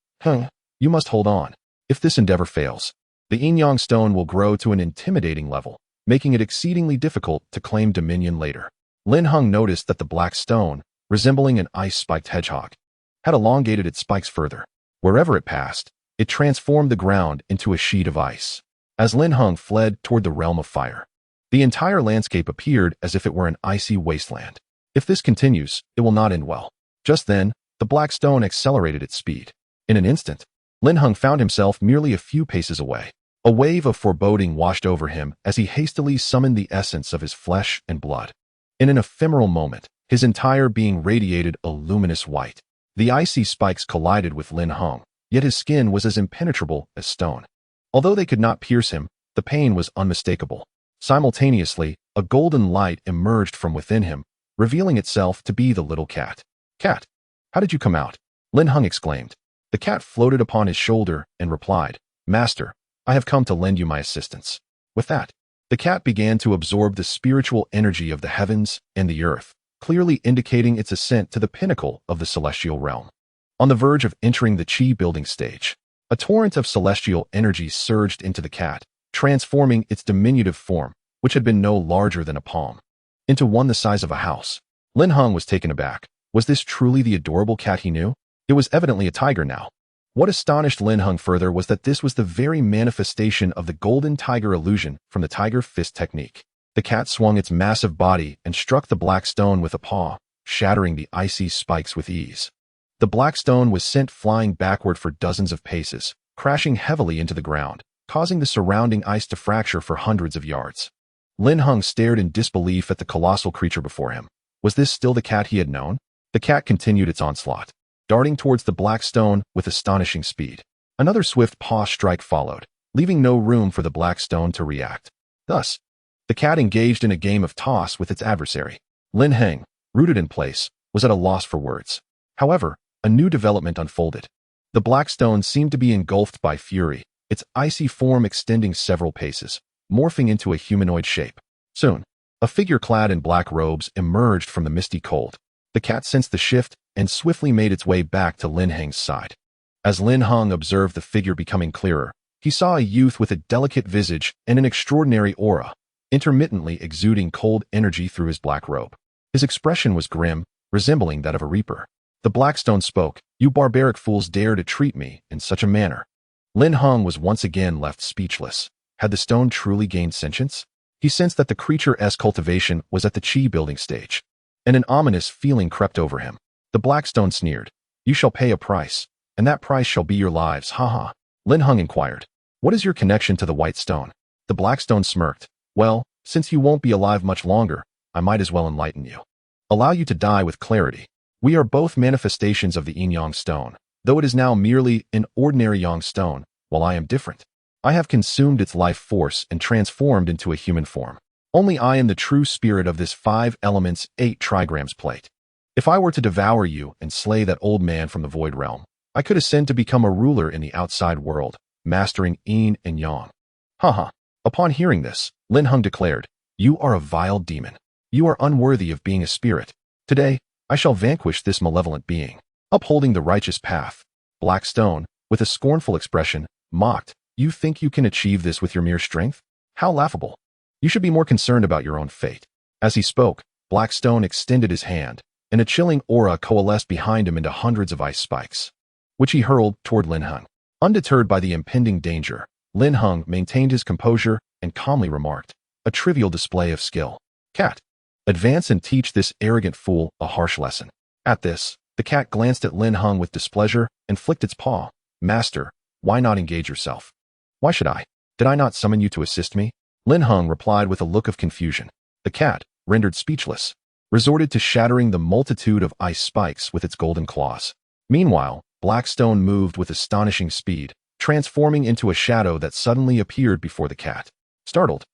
Speaker 1: you must hold on. If this endeavor fails, the Yin-Yang stone will grow to an intimidating level, making it exceedingly difficult to claim dominion later. Lin Heng noticed that the black stone, resembling an ice-spiked hedgehog, had elongated its spikes further. Wherever it passed, it transformed the ground into a sheet of ice. As Lin Heng fled toward the realm of fire, the entire landscape appeared as if it were an icy wasteland. If this continues, it will not end well. Just then, the black stone accelerated its speed. In an instant, Lin Heng found himself merely a few paces away. A wave of foreboding washed over him as he hastily summoned the essence of his flesh and blood. In an ephemeral moment, his entire being radiated a luminous white. The icy spikes collided with Lin Heng, yet his skin was as impenetrable as stone. Although they could not pierce him, the pain was unmistakable. Simultaneously, a golden light emerged from within him, revealing itself to be the little cat. "Cat, how did you come out?" Lin Heng exclaimed. The cat floated upon his shoulder and replied, "Master, I have come to lend you my assistance." With that, the cat began to absorb the spiritual energy of the heavens and the earth, clearly indicating its ascent to the pinnacle of the celestial realm. On the verge of entering the Qi building stage, a torrent of celestial energy surged into the cat, transforming its diminutive form, which had been no larger than a palm, into one the size of a house. Lin Heng was taken aback. Was this truly the adorable cat he knew? It was evidently a tiger now. What astonished Lin Heng further was that this was the very manifestation of the golden tiger illusion from the tiger fist technique. The cat swung its massive body and struck the black stone with a paw, shattering the icy spikes with ease. The black stone was sent flying backward for dozens of paces, crashing heavily into the ground, causing the surrounding ice to fracture for hundreds of yards. Lin Heng stared in disbelief at the colossal creature before him. Was this still the cat he had known? The cat continued its onslaught, darting towards the black stone with astonishing speed. Another swift paw strike followed, leaving no room for the black stone to react. Thus, the cat engaged in a game of toss with its adversary. Lin Heng, rooted in place, was at a loss for words. However, a new development unfolded. The black stone seemed to be engulfed by fury, its icy form extending several paces, morphing into a humanoid shape. Soon, a figure clad in black robes emerged from the misty cold. The cat sensed the shift and swiftly made its way back to Lin Heng's side. As Lin Heng observed the figure becoming clearer, he saw a youth with a delicate visage and an extraordinary aura, intermittently exuding cold energy through his black robe. His expression was grim, resembling that of a reaper. The black stone spoke, "You barbaric fools dare to treat me in such a manner." Lin Heng was once again left speechless. Had the stone truly gained sentience? He sensed that the creature's cultivation was at the Qi building stage, and an ominous feeling crept over him. The black stone sneered, "You shall pay a price, and that price shall be your lives, haha." Lin Heng inquired, "What is your connection to the white stone?" The black stone smirked, "Well, since you won't be alive much longer, I might as well enlighten you. Allow you to die with clarity. We are both manifestations of the Yin-Yang stone, though it is now merely an ordinary Yang stone, while I am different. I have consumed its life force and transformed into a human form. Only I am the true spirit of this 5 elements 8 trigrams plate. If I were to devour you and slay that old man from the void realm, I could ascend to become a ruler in the outside world, mastering Yin and Yang." Haha. Upon hearing this, Lin Heng declared, "You are a vile demon. You are unworthy of being a spirit. Today, I shall vanquish this malevolent being." Upholding the righteous path, Black Stone, with a scornful expression, mocked, "You think you can achieve this with your mere strength? How laughable. You should be more concerned about your own fate." As he spoke, Black Stone extended his hand, and a chilling aura coalesced behind him into hundreds of ice spikes, which he hurled toward Lin Heng. Undeterred by the impending danger, Lin Heng maintained his composure and calmly remarked, "A trivial display of skill. Cat, advance and teach this arrogant fool a harsh lesson." At this, the cat glanced at Lin Heng with displeasure and flicked its paw. "Master, why not engage yourself?" "Why should I? Did I not summon you to assist me?" Lin Heng replied with a look of confusion. The cat, rendered speechless, resorted to shattering the multitude of ice spikes with its golden claws. Meanwhile, Black Stone moved with astonishing speed, transforming into a shadow that suddenly appeared before the cat. Startled,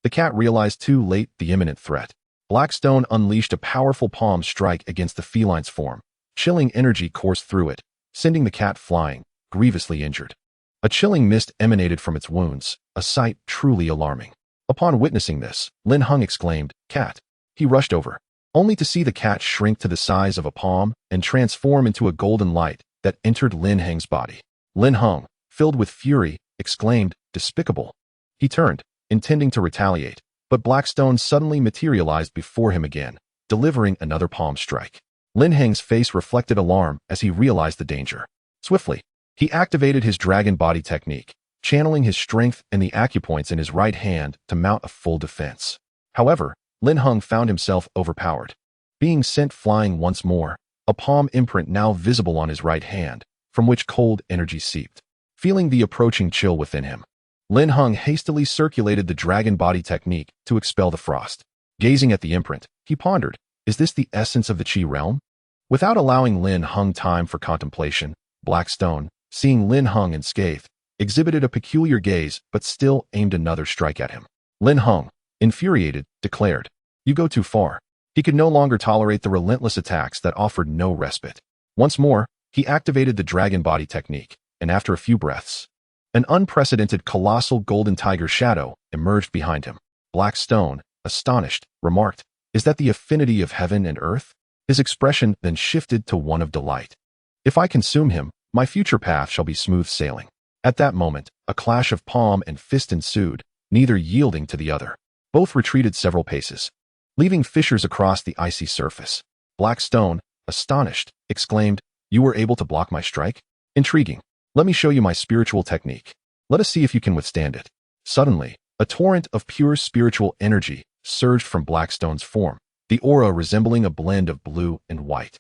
Speaker 1: the cat realized too late the imminent threat. Black Stone unleashed a powerful palm strike against the feline's form. Chilling energy coursed through it, sending the cat flying, grievously injured. A chilling mist emanated from its wounds, a sight truly alarming. Upon witnessing this, Lin Heng exclaimed, "Cat." He rushed over, only to see the cat shrink to the size of a palm and transform into a golden light that entered Lin Heng's body. Lin Heng, filled with fury, exclaimed, "Despicable." He turned, intending to retaliate, but Black Stone suddenly materialized before him again, delivering another palm strike. Lin Heng's face reflected alarm as he realized the danger. Swiftly, he activated his dragon body technique, channeling his strength and the acupoints in his right hand to mount a full defense. However, Lin Heng found himself overpowered. Being sent flying once more, a palm imprint now visible on his right hand, from which cold energy seeped. Feeling the approaching chill within him, Lin Heng hastily circulated the dragon body technique to expel the frost. Gazing at the imprint, he pondered, "Is this the essence of the Qi realm?" Without allowing Lin Heng time for contemplation, Black Stone, seeing Lin Heng unscathed, exhibited a peculiar gaze but still aimed another strike at him. Lin Heng, infuriated, declared, "You go too far." He could no longer tolerate the relentless attacks that offered no respite. Once more, he activated the dragon body technique, and after a few breaths, an unprecedented colossal golden tiger shadow emerged behind him. Black Stone, astonished, remarked, "Is that the affinity of heaven and earth?" His expression then shifted to one of delight. "If I consume him, my future path shall be smooth sailing." At that moment, a clash of palm and fist ensued, neither yielding to the other. Both retreated several paces, leaving fissures across the icy surface. Black Stone, astonished, exclaimed, "You were able to block my strike? Intriguing. Let me show you my spiritual technique. Let us see if you can withstand it." Suddenly, a torrent of pure spiritual energy surged from Black Stone's form, the aura resembling a blend of blue and white.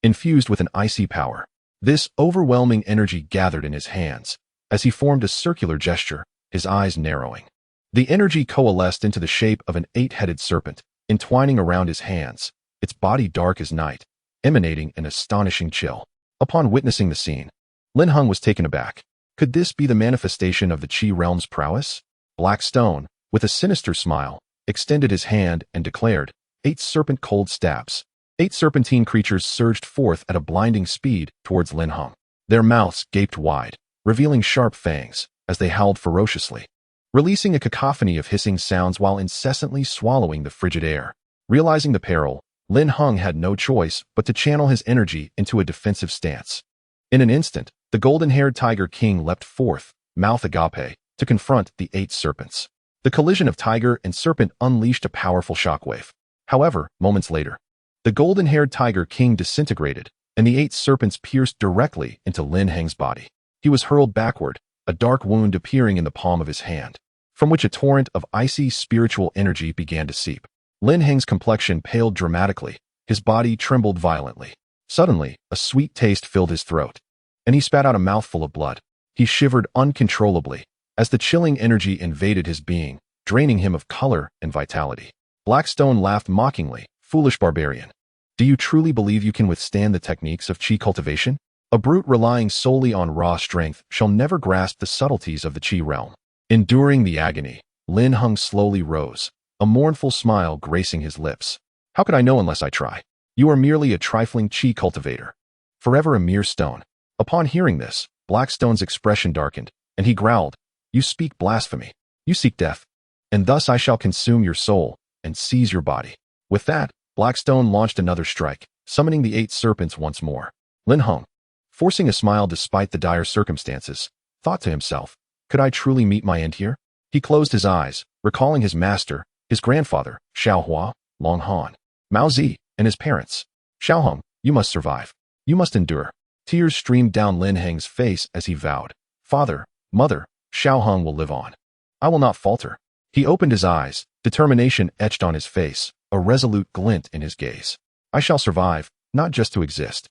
Speaker 1: Infused with an icy power, this overwhelming energy gathered in his hands. As he formed a circular gesture, his eyes narrowing, the energy coalesced into the shape of an 8-headed serpent, entwining around his hands, its body dark as night, emanating an astonishing chill. Upon witnessing the scene, Lin Heng was taken aback. Could this be the manifestation of the Qi realm's prowess? Black Stone, with a sinister smile, extended his hand and declared, 8 serpent cold stabs. 8 serpentine creatures surged forth at a blinding speed towards Lin Heng. Their mouths gaped wide, revealing sharp fangs, as they howled ferociously, releasing a cacophony of hissing sounds while incessantly swallowing the frigid air. Realizing the peril, Lin Heng had no choice but to channel his energy into a defensive stance. In an instant, the golden-haired Tiger King leapt forth, mouth agape, to confront the 8 serpents. The collision of tiger and serpent unleashed a powerful shockwave. However, moments later, the golden-haired Tiger King disintegrated, and the 8 serpents pierced directly into Lin Heng's body. He was hurled backward, a dark wound appearing in the palm of his hand, from which a torrent of icy spiritual energy began to seep. Lin Heng's complexion paled dramatically, his body trembled violently. Suddenly, a sweet taste filled his throat, and he spat out a mouthful of blood. He shivered uncontrollably, as the chilling energy invaded his being, draining him of color and vitality. Black Stone laughed mockingly, "Foolish barbarian. Do you truly believe you can withstand the techniques of Qi cultivation? A brute relying solely on raw strength shall never grasp the subtleties of the Qi realm." Enduring the agony, Lin Heng slowly rose, a mournful smile gracing his lips. "How could I know unless I try? You are merely a trifling Qi cultivator, forever a mere stone." Upon hearing this, Black Stone's expression darkened, and he growled, "You speak blasphemy. You seek death, and thus I shall consume your soul and seize your body." With that, Black Stone launched another strike, summoning the 8 serpents once more. Lin Heng, forcing a smile despite the dire circumstances, thought to himself, "Could I truly meet my end here?" He closed his eyes, recalling his master, his grandfather, Xiao Hua, Long Han, Mao Zi, and his parents. "Xiao Heng, you must survive. You must endure." Tears streamed down Lin Heng's face as he vowed, "Father, mother, Xiao Heng will live on. I will not falter." He opened his eyes, determination etched on his face, a resolute glint in his gaze. "I shall survive, not just to exist,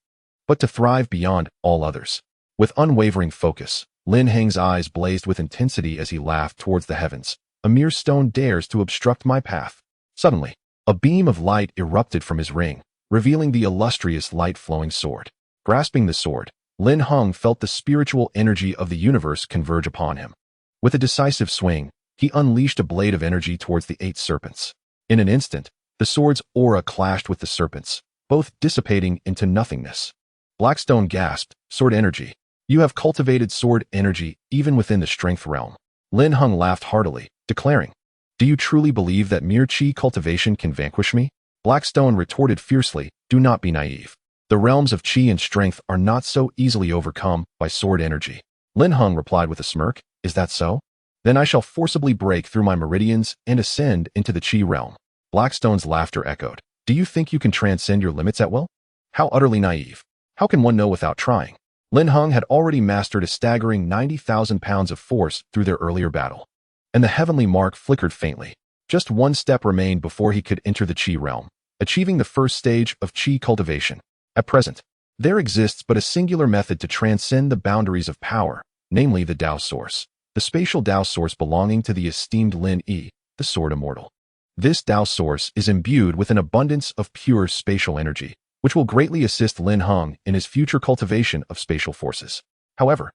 Speaker 1: but to thrive beyond all others." With unwavering focus, Lin Heng's eyes blazed with intensity as he laughed towards the heavens. "A mere stone dares to obstruct my path." Suddenly, a beam of light erupted from his ring, revealing the illustrious light-flowing sword. Grasping the sword, Lin Heng felt the spiritual energy of the universe converge upon him. With a decisive swing, he unleashed a blade of energy towards the 8 serpents. In an instant, the sword's aura clashed with the serpents, both dissipating into nothingness. Blackstone gasped, "Sword energy. You have cultivated sword energy even within the strength realm." Lin Heng laughed heartily, declaring, "Do you truly believe that mere Qi cultivation can vanquish me?" Blackstone retorted fiercely, "Do not be naive. The realms of Qi and strength are not so easily overcome by sword energy." Lin Heng replied with a smirk, "Is that so? Then I shall forcibly break through my meridians and ascend into the Qi realm." Blackstone's laughter echoed. "Do you think you can transcend your limits at will? How utterly naive. How can one know without trying?" Lin Heng had already mastered a staggering 90,000 pounds of force through their earlier battle, and the heavenly mark flickered faintly. Just one step remained before he could enter the Qi realm, achieving the first stage of Qi cultivation. At present, there exists but a singular method to transcend the boundaries of power, namely the Tao Source, the spatial Tao Source belonging to the esteemed Lin Yi, the Sword Immortal. This Tao Source is imbued with an abundance of pure spatial energy, which will greatly assist Lin Heng in his future cultivation of spatial forces. However,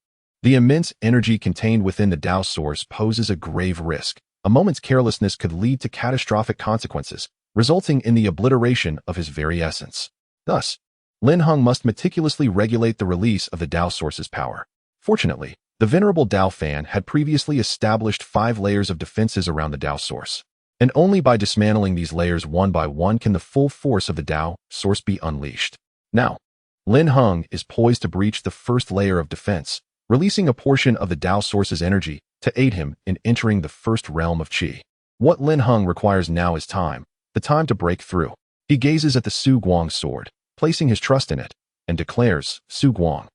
Speaker 1: The immense energy contained within the Tao source poses a grave risk. A moment's carelessness could lead to catastrophic consequences, resulting in the obliteration of his very essence. Thus, Lin Heng must meticulously regulate the release of the Tao source's power. Fortunately, the venerable Tao fan had previously established 5 layers of defenses around the Tao source, and only by dismantling these layers one by one can the full force of the Tao source be unleashed. Now, Lin Heng is poised to breach the first layer of defense, releasing a portion of the Tao source's energy to aid him in entering the first realm of Qi. What Lin Heng requires now is time, the time to break through. He gazes at the Su Guang sword, placing his trust in it, and declares, "Su Guang,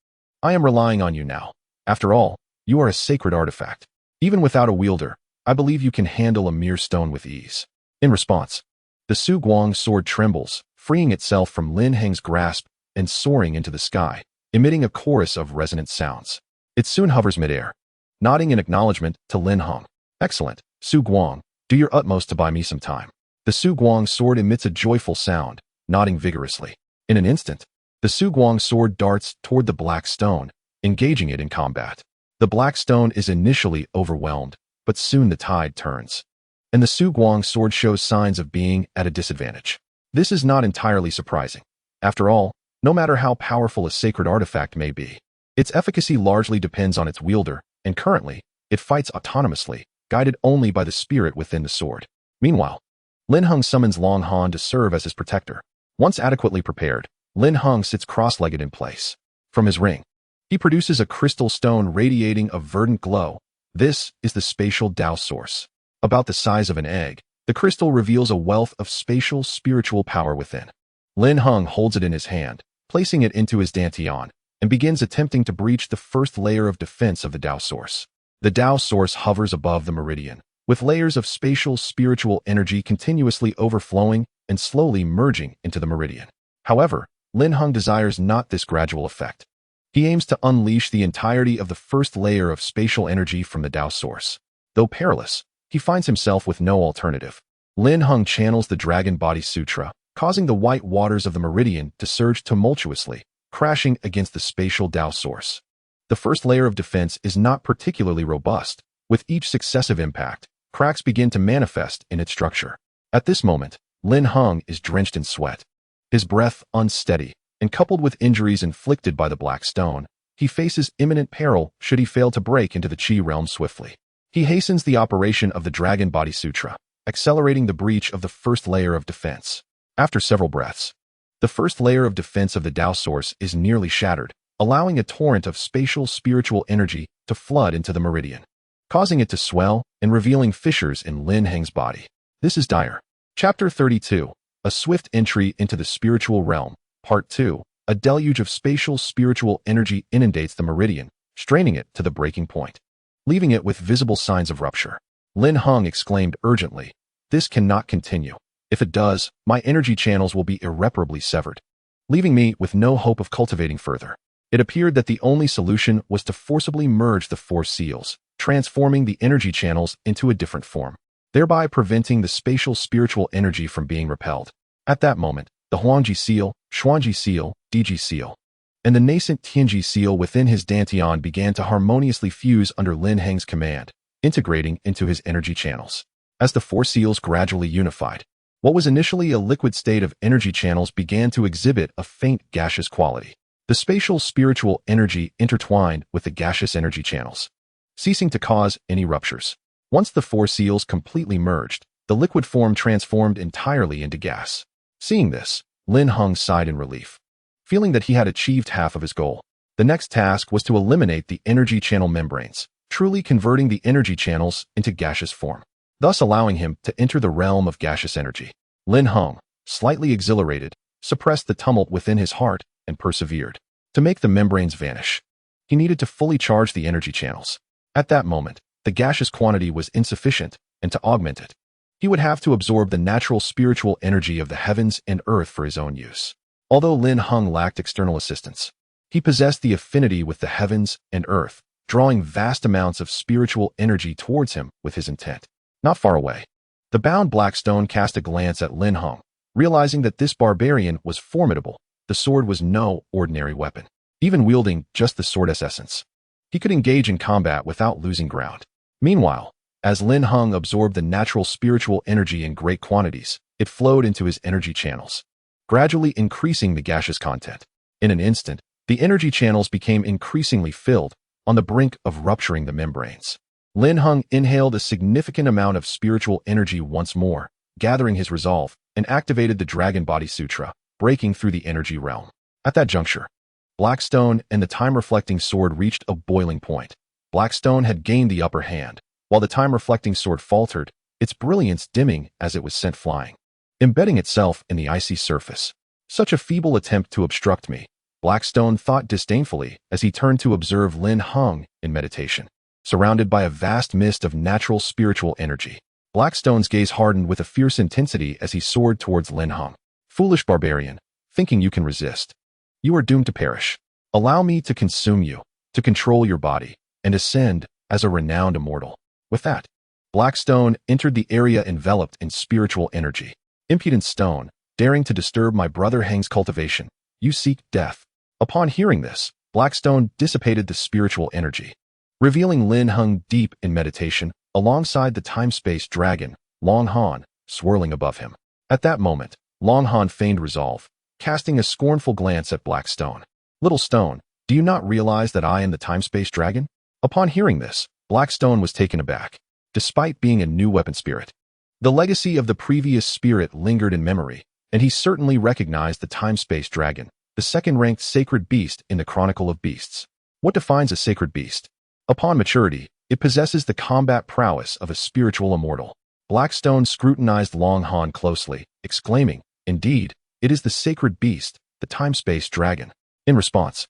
Speaker 1: I am relying on you now. After all, you are a sacred artifact. Even without a wielder, I believe you can handle a mere stone with ease." In response, the Su Guang sword trembles, freeing itself from Lin Heng's grasp and soaring into the sky, emitting a chorus of resonant sounds. It soon hovers midair, nodding in acknowledgement to Lin Heng. "Excellent, Su Guang, do your utmost to buy me some time." The Su Guang sword emits a joyful sound, nodding vigorously. In an instant, the Su Guang sword darts toward the black stone, engaging it in combat. The black stone is initially overwhelmed, but soon the tide turns, and the Su Guang sword shows signs of being at a disadvantage. This is not entirely surprising. After all, no matter how powerful a sacred artifact may be, its efficacy largely depends on its wielder, and currently, it fights autonomously, guided only by the spirit within the sword. Meanwhile, Lin Heng summons Long Han to serve as his protector. Once adequately prepared, Lin Heng sits cross-legged in place. From his ring, he produces a crystal stone radiating a verdant glow. This is the spatial Tao source. About the size of an egg, the crystal reveals a wealth of spatial spiritual power within. Lin Heng holds it in his hand, placing it into his dantian, and begins attempting to breach the first layer of defense of the Tao source. The Tao source hovers above the meridian, with layers of spatial spiritual energy continuously overflowing and slowly merging into the meridian. However, Lin Heng desires not this gradual effect. He aims to unleash the entirety of the first layer of spatial energy from the Tao source. Though perilous, he finds himself with no alternative. Lin Heng channels the Dragon Body Sutra, causing the white waters of the meridian to surge tumultuously, crashing against the spatial Tao source. The first layer of defense is not particularly robust. With each successive impact, cracks begin to manifest in its structure. At this moment, Lin Heng is drenched in sweat, his breath unsteady, and coupled with injuries inflicted by the black stone, he faces imminent peril should he fail to break into the Qi realm swiftly. He hastens the operation of the Dragon Body Sutra, accelerating the breach of the first layer of defense. After several breaths, the first layer of defense of the Tao source is nearly shattered, allowing a torrent of spatial spiritual energy to flood into the meridian, causing it to swell and revealing fissures in Lin Heng's body. This is dire. Chapter 32, A Swift Entry into the Spiritual Realm. Part 2, A deluge of spatial spiritual energy inundates the meridian, straining it to the breaking point, leaving it with visible signs of rupture. Lin Heng exclaimed urgently, "This cannot continue. If it does, my energy channels will be irreparably severed, leaving me with no hope of cultivating further." It appeared that the only solution was to forcibly merge the 4 seals, transforming the energy channels into a different form, thereby preventing the spatial spiritual energy from being repelled. At that moment, the Huangji seal, Xuanji seal, Diji seal, and the nascent Tianji seal within his dantian began to harmoniously fuse under Lin Heng's command, integrating into his energy channels. As the 4 seals gradually unified, what was initially a liquid state of energy channels began to exhibit a faint gaseous quality. The spatial spiritual energy intertwined with the gaseous energy channels, ceasing to cause any ruptures. Once the 4 seals completely merged, the liquid form transformed entirely into gas. Seeing this, Lin Heng sighed in relief, feeling that he had achieved half of his goal. The next task was to eliminate the energy channel membranes, truly converting the energy channels into gaseous form, thus allowing him to enter the realm of gaseous energy. Lin Heng, slightly exhilarated, suppressed the tumult within his heart and persevered. To make the membranes vanish, he needed to fully charge the energy channels. At that moment, the gaseous quantity was insufficient, and to augment it, he would have to absorb the natural spiritual energy of the heavens and earth for his own use. Although Lin Heng lacked external assistance, he possessed the affinity with the heavens and earth, drawing vast amounts of spiritual energy towards him with his intent. Not far away, the bound black stone cast a glance at Lin Heng, realizing that this barbarian was formidable. The sword was no ordinary weapon, even wielding just the sword's essence. He could engage in combat without losing ground. Meanwhile, as Lin Heng absorbed the natural spiritual energy in great quantities, it flowed into his energy channels, gradually increasing the gaseous content. In an instant, the energy channels became increasingly filled, on the brink of rupturing the membranes. Lin Heng inhaled a significant amount of spiritual energy once more, gathering his resolve, and activated the Dragon Body Sutra, breaking through the energy realm. At that juncture, Blackstone and the time-reflecting sword reached a boiling point. Blackstone had gained the upper hand, while the time-reflecting sword faltered, its brilliance dimming as it was sent flying, embedding itself in the icy surface. Such a feeble attempt to obstruct me, Blackstone thought disdainfully as he turned to observe Lin Heng in meditation. Surrounded by a vast mist of natural spiritual energy, Blackstone's gaze hardened with a fierce intensity as he soared towards Lin Heng. Foolish barbarian, thinking you can resist. You are doomed to perish. Allow me to consume you, to control your body, and ascend as a renowned immortal. With that, Blackstone entered the area enveloped in spiritual energy. Impudent stone, daring to disturb my brother Heng's cultivation, you seek death. Upon hearing this, Blackstone dissipated the spiritual energy, revealing Lin Heng deep in meditation, alongside the time-space dragon, Long Han, swirling above him. At that moment, Long Han feigned resolve, casting a scornful glance at Blackstone. Little stone, do you not realize that I am the time-space dragon? Upon hearing this, Blackstone was taken aback. Despite being a new weapon spirit, the legacy of the previous spirit lingered in memory, and he certainly recognized the time-space dragon, the second-ranked sacred beast in the Chronicle of Beasts. What defines a sacred beast? Upon maturity, it possesses the combat prowess of a spiritual immortal. Blackstone scrutinized Long Han closely, exclaiming, "Indeed, it is the sacred beast, the time-space dragon." In response,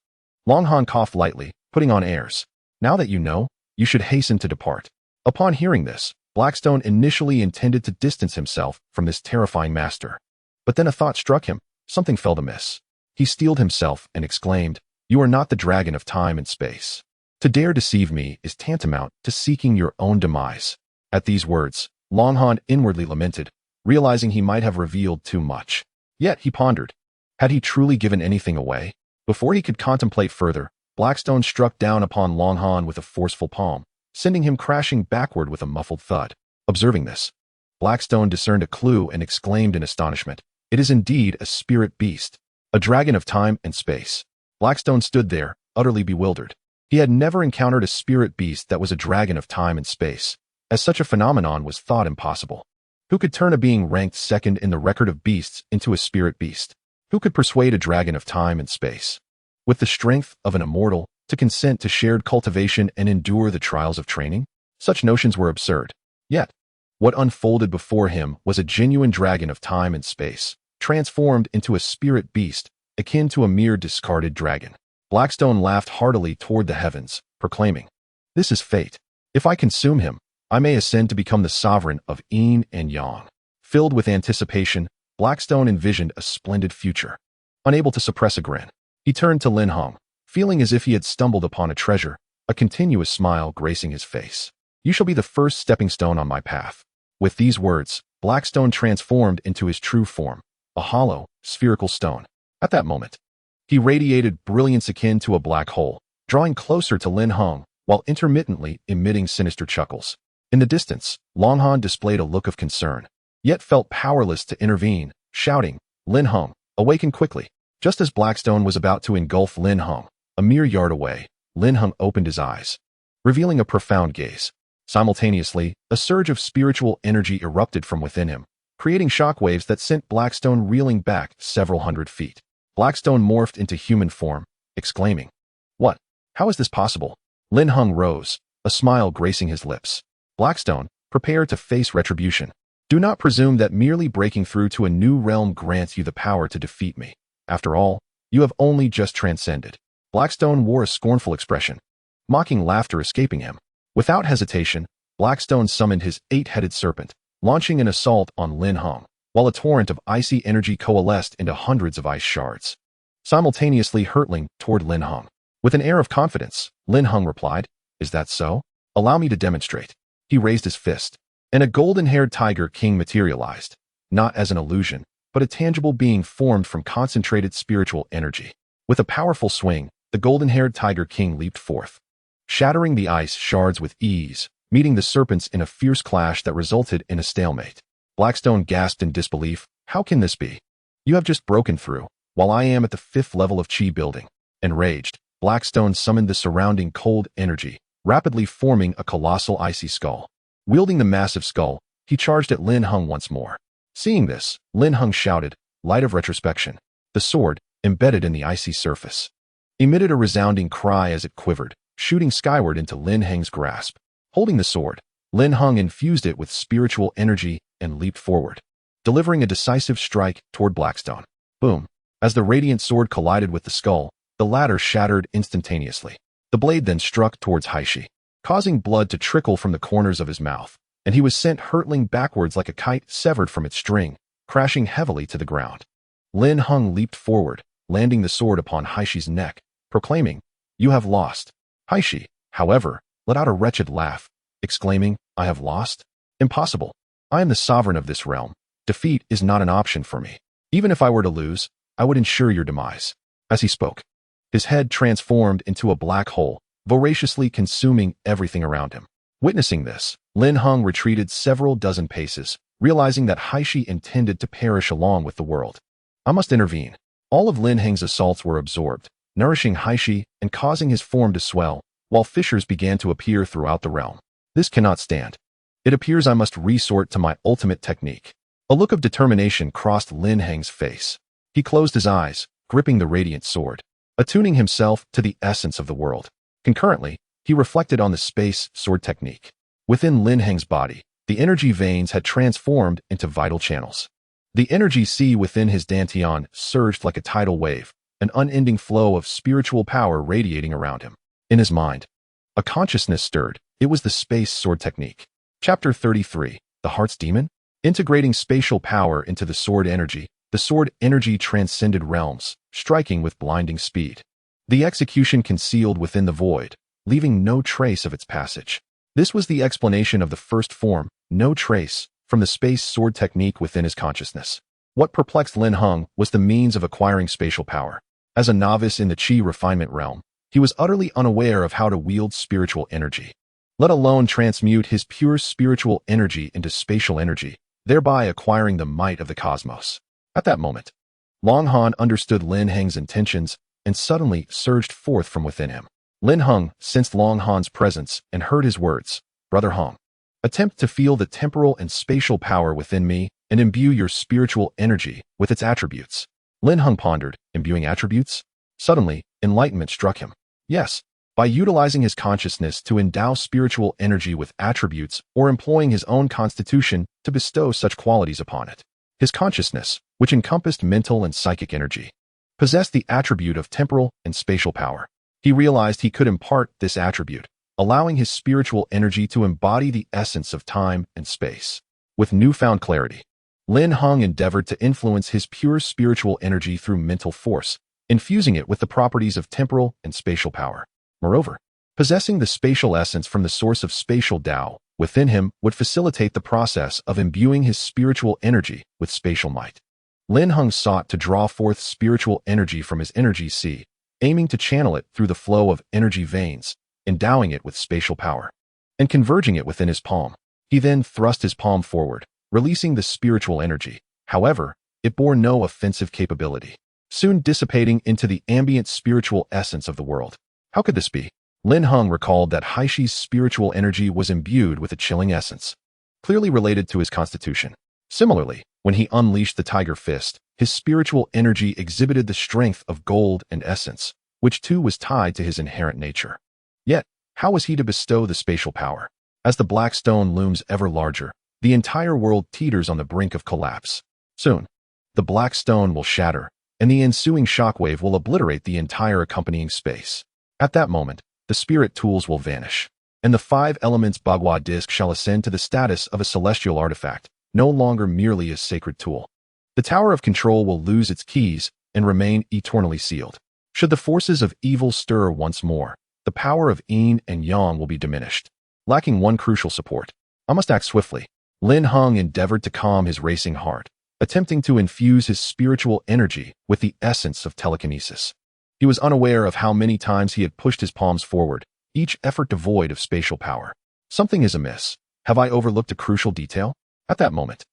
Speaker 1: Long Han coughed lightly, putting on airs. "Now that you know, you should hasten to depart." Upon hearing this, Blackstone initially intended to distance himself from this terrifying master. But then a thought struck him. Something felt amiss. He steeled himself and exclaimed, "You are not the dragon of time and space. To dare deceive me is tantamount to seeking your own demise." At these words, Long Han inwardly lamented, realizing he might have revealed too much. Yet he pondered, had he truly given anything away? Before he could contemplate further, Blackstone struck down upon Long Han with a forceful palm, sending him crashing backward with a muffled thud. Observing this, Blackstone discerned a clue and exclaimed in astonishment, "It is indeed a spirit beast, a dragon of time and space." Blackstone stood there, utterly bewildered. He had never encountered a spirit beast that was a dragon of time and space, as such a phenomenon was thought impossible. Who could turn a being ranked second in the record of beasts into a spirit beast? Who could persuade a dragon of time and space, with the strength of an immortal, to consent to shared cultivation and endure the trials of training? Such notions were absurd. Yet, what unfolded before him was a genuine dragon of time and space, transformed into a spirit beast, akin to a mere discarded dragon. Blackstone laughed heartily toward the heavens, proclaiming, "This is fate. If I consume him, I may ascend to become the sovereign of Yin and Yang." Filled with anticipation, Blackstone envisioned a splendid future. Unable to suppress a grin, he turned to Lin Heng, feeling as if he had stumbled upon a treasure, a continuous smile gracing his face. "You shall be the first stepping stone on my path." With these words, Blackstone transformed into his true form, a hollow, spherical stone. At that moment, he radiated brilliance akin to a black hole, drawing closer to Lin Heng, while intermittently emitting sinister chuckles. In the distance, Long Han displayed a look of concern, yet felt powerless to intervene, shouting, "Lin Heng, awaken quickly." Just as Blackstone was about to engulf Lin Heng, a mere yard away, Lin Heng opened his eyes, revealing a profound gaze. Simultaneously, a surge of spiritual energy erupted from within him, creating shockwaves that sent Blackstone reeling back several hundred feet. Blackstone morphed into human form, exclaiming, "What? How is this possible?" Lin Heng rose, a smile gracing his lips. "Blackstone, prepare to face retribution. Do not presume that merely breaking through to a new realm grants you the power to defeat me. After all, you have only just transcended." Blackstone wore a scornful expression, mocking laughter escaping him. Without hesitation, Blackstone summoned his eight-headed serpent, launching an assault on Lin Heng, while a torrent of icy energy coalesced into hundreds of ice shards, simultaneously hurtling toward Lin Heng. With an air of confidence, Lin Heng replied, "Is that so? Allow me to demonstrate." He raised his fist, and a golden-haired tiger king materialized, not as an illusion, but a tangible being formed from concentrated spiritual energy. With a powerful swing, the golden-haired tiger king leaped forth, shattering the ice shards with ease, meeting the serpents in a fierce clash that resulted in a stalemate. Blackstone gasped in disbelief. How can this be? You have just broken through, while I am at the 5th level of Qi building. Enraged, Blackstone summoned the surrounding cold energy, rapidly forming a colossal icy skull. Wielding the massive skull, he charged at Lin Heng once more. Seeing this, Lin Heng shouted, light of retrospection. The sword, embedded in the icy surface, emitted a resounding cry as it quivered, shooting skyward into Lin Heng's grasp. Holding the sword, Lin Heng infused it with spiritual energy and leaped forward, delivering a decisive strike toward Blackstone. Boom! As the radiant sword collided with the skull, the latter shattered instantaneously. The blade then struck towards Haishi, causing blood to trickle from the corners of his mouth, and he was sent hurtling backwards like a kite severed from its string, crashing heavily to the ground. Lin Heng leaped forward, landing the sword upon Haishi's neck, proclaiming, "You have lost." Haishi, however, let out a wretched laugh, exclaiming, "I have lost? Impossible. I am the sovereign of this realm. Defeat is not an option for me. Even if I were to lose, I would ensure your demise." As he spoke, his head transformed into a black hole, voraciously consuming everything around him. Witnessing this, Lin Heng retreated several dozen paces, realizing that Haishi intended to perish along with the world. I must intervene. All of Lin Heng's assaults were absorbed, nourishing Haishi and causing his form to swell, while fissures began to appear throughout the realm. This cannot stand. It appears I must resort to my ultimate technique. A look of determination crossed Lin Heng's face. He closed his eyes, gripping the radiant sword, attuning himself to the essence of the world. Concurrently, he reflected on the space sword technique. Within Lin Heng's body, the energy veins had transformed into vital channels. The energy sea within his dantian surged like a tidal wave, an unending flow of spiritual power radiating around him. In his mind, a consciousness stirred. It was the space sword technique. Chapter 33, The Heart's Demon? Integrating spatial power into the sword energy, the sword energy transcended realms, striking with blinding speed. The execution concealed within the void, leaving no trace of its passage. This was the explanation of the first form, no trace, from the space sword technique within his consciousness. What perplexed Lin Heng was the means of acquiring spatial power. As a novice in the Qi refinement realm, he was utterly unaware of how to wield spiritual energy, let alone transmute his pure spiritual energy into spatial energy, thereby acquiring the might of the cosmos. At that moment, Long Han understood Lin Heng's intentions and suddenly surged forth from within him. Lin Heng sensed Long Han's presence and heard his words, "Brother Hong, attempt to feel the temporal and spatial power within me and imbue your spiritual energy with its attributes." Lin Heng pondered, imbuing attributes? Suddenly, enlightenment struck him. Yes, by utilizing his consciousness to endow spiritual energy with attributes or employing his own constitution to bestow such qualities upon it. His consciousness, which encompassed mental and psychic energy, possessed the attribute of temporal and spatial power. He realized he could impart this attribute, allowing his spiritual energy to embody the essence of time and space. With newfound clarity, Lin Heng endeavored to influence his pure spiritual energy through mental force, infusing it with the properties of temporal and spatial power. Moreover, possessing the spatial essence from the source of spatial Tao within him would facilitate the process of imbuing his spiritual energy with spatial might. Lin Heng sought to draw forth spiritual energy from his energy sea, aiming to channel it through the flow of energy veins, endowing it with spatial power, and converging it within his palm. He then thrust his palm forward, releasing the spiritual energy. However, it bore no offensive capability, soon dissipating into the ambient spiritual essence of the world. How could this be? Lin Heng recalled that Haishi's spiritual energy was imbued with a chilling essence, clearly related to his constitution. Similarly, when he unleashed the tiger fist, his spiritual energy exhibited the strength of gold and essence, which too was tied to his inherent nature. Yet, how was he to bestow the spatial power? As the black stone looms ever larger, the entire world teeters on the brink of collapse. Soon, the black stone will shatter, and the ensuing shockwave will obliterate the entire accompanying space. At that moment, the spirit tools will vanish, and the 5 elements Bagua disc shall ascend to the status of a celestial artifact, no longer merely a sacred tool. The Tower of Control will lose its keys and remain eternally sealed. Should the forces of evil stir once more, the power of Yin and Yang will be diminished, lacking one crucial support. I must act swiftly. Lin Heng endeavored to calm his racing heart, attempting to infuse his spiritual energy with the essence of telekinesis. He was unaware of how many times he had pushed his palms forward, each effort devoid of spatial power. Something is amiss. Have I overlooked a crucial detail? At that moment,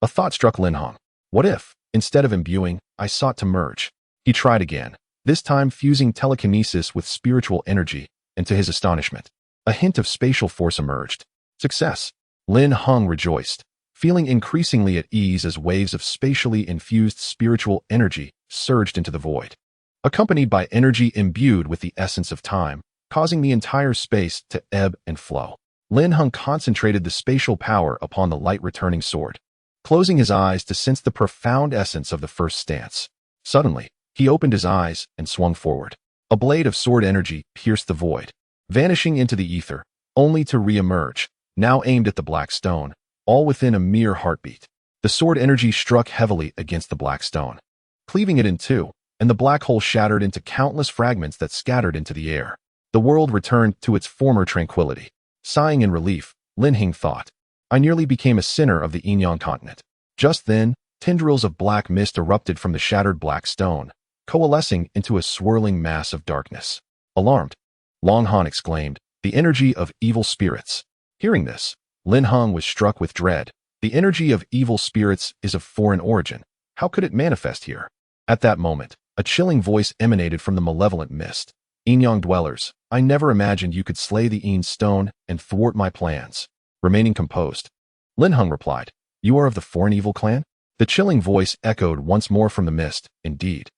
Speaker 1: a thought struck Lin Heng. What if, instead of imbuing, I sought to merge? He tried again, this time fusing telekinesis with spiritual energy, and to his astonishment, a hint of spatial force emerged. Success! Lin Heng rejoiced, feeling increasingly at ease as waves of spatially infused spiritual energy surged into the void, accompanied by energy imbued with the essence of time, causing the entire space to ebb and flow. Lin Heng concentrated the spatial power upon the light-returning sword, closing his eyes to sense the profound essence of the first stance. Suddenly, he opened his eyes and swung forward. A blade of sword energy pierced the void, vanishing into the ether, only to re-emerge, now aimed at the black stone, all within a mere heartbeat. The sword energy struck heavily against the black stone, cleaving it in two, and the black hole shattered into countless fragments that scattered into the air. The world returned to its former tranquility. Sighing in relief, Lin Heng thought, I nearly became a sinner of the Yin-Yang Continent. Just then, tendrils of black mist erupted from the shattered black stone, coalescing into a swirling mass of darkness. Alarmed, Lin Heng exclaimed, the energy of evil spirits. Hearing this, Lin Heng was struck with dread. The energy of evil spirits is of foreign origin. How could it manifest here? At that moment, a chilling voice emanated from the malevolent mist. Yin-Yang dwellers, I never imagined you could slay the Yin stone and thwart my plans. Remaining composed, Lin Heng replied, You are of the foreign evil clan? The chilling voice echoed once more from the mist. Indeed.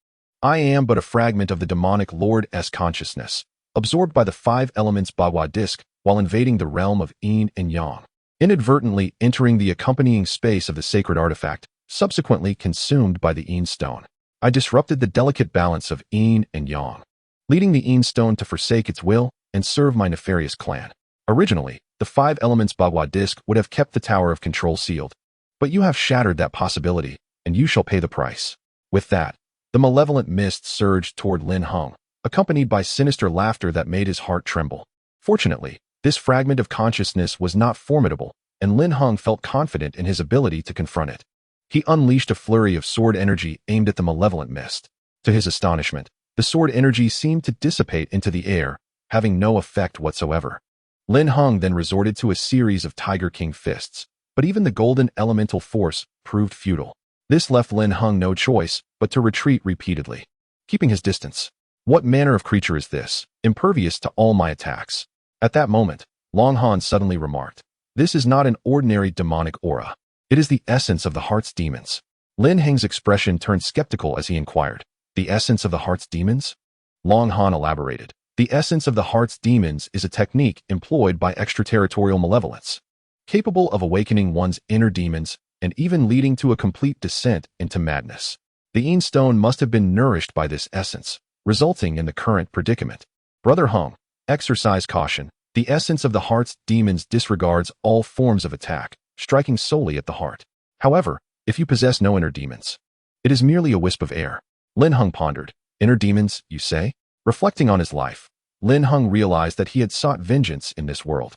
Speaker 1: I am but a fragment of the demonic Lord's consciousness, absorbed by the five elements Bagua disk while invading the realm of Yin and Yang, inadvertently entering the accompanying space of the sacred artifact, subsequently consumed by the Yin stone. I disrupted the delicate balance of Yin and Yang, leading the Yin stone to forsake its will and serve my nefarious clan. Originally, the five elements Bagua disk would have kept the tower of control sealed, but you have shattered that possibility, and you shall pay the price. With that, the malevolent mist surged toward Lin Heng, accompanied by sinister laughter that made his heart tremble. Fortunately, this fragment of consciousness was not formidable, and Lin Heng felt confident in his ability to confront it. He unleashed a flurry of sword energy aimed at the malevolent mist. To his astonishment, the sword energy seemed to dissipate into the air, having no effect whatsoever. Lin Heng then resorted to a series of Tiger King fists, but even the golden elemental force proved futile. This left Lin Heng no choice but to retreat repeatedly, keeping his distance. What manner of creature is this, impervious to all my attacks? At that moment, Lin Heng suddenly remarked, This is not an ordinary demonic aura. It is the essence of the heart's demons. Lin Heng's expression turned skeptical as he inquired, The essence of the heart's demons? Lin Heng elaborated, The essence of the heart's demons is a technique employed by extraterritorial malevolence, capable of awakening one's inner demons and even leading to a complete descent into madness. The Yin stone must have been nourished by this essence, resulting in the current predicament. Brother Hua, exercise caution. The essence of the heart's demons disregards all forms of attack, striking solely at the heart. However, if you possess no inner demons, it is merely a wisp of air. Lin Heng pondered. Inner demons, you say? Reflecting on his life, Lin Heng realized that he had sought vengeance in this world.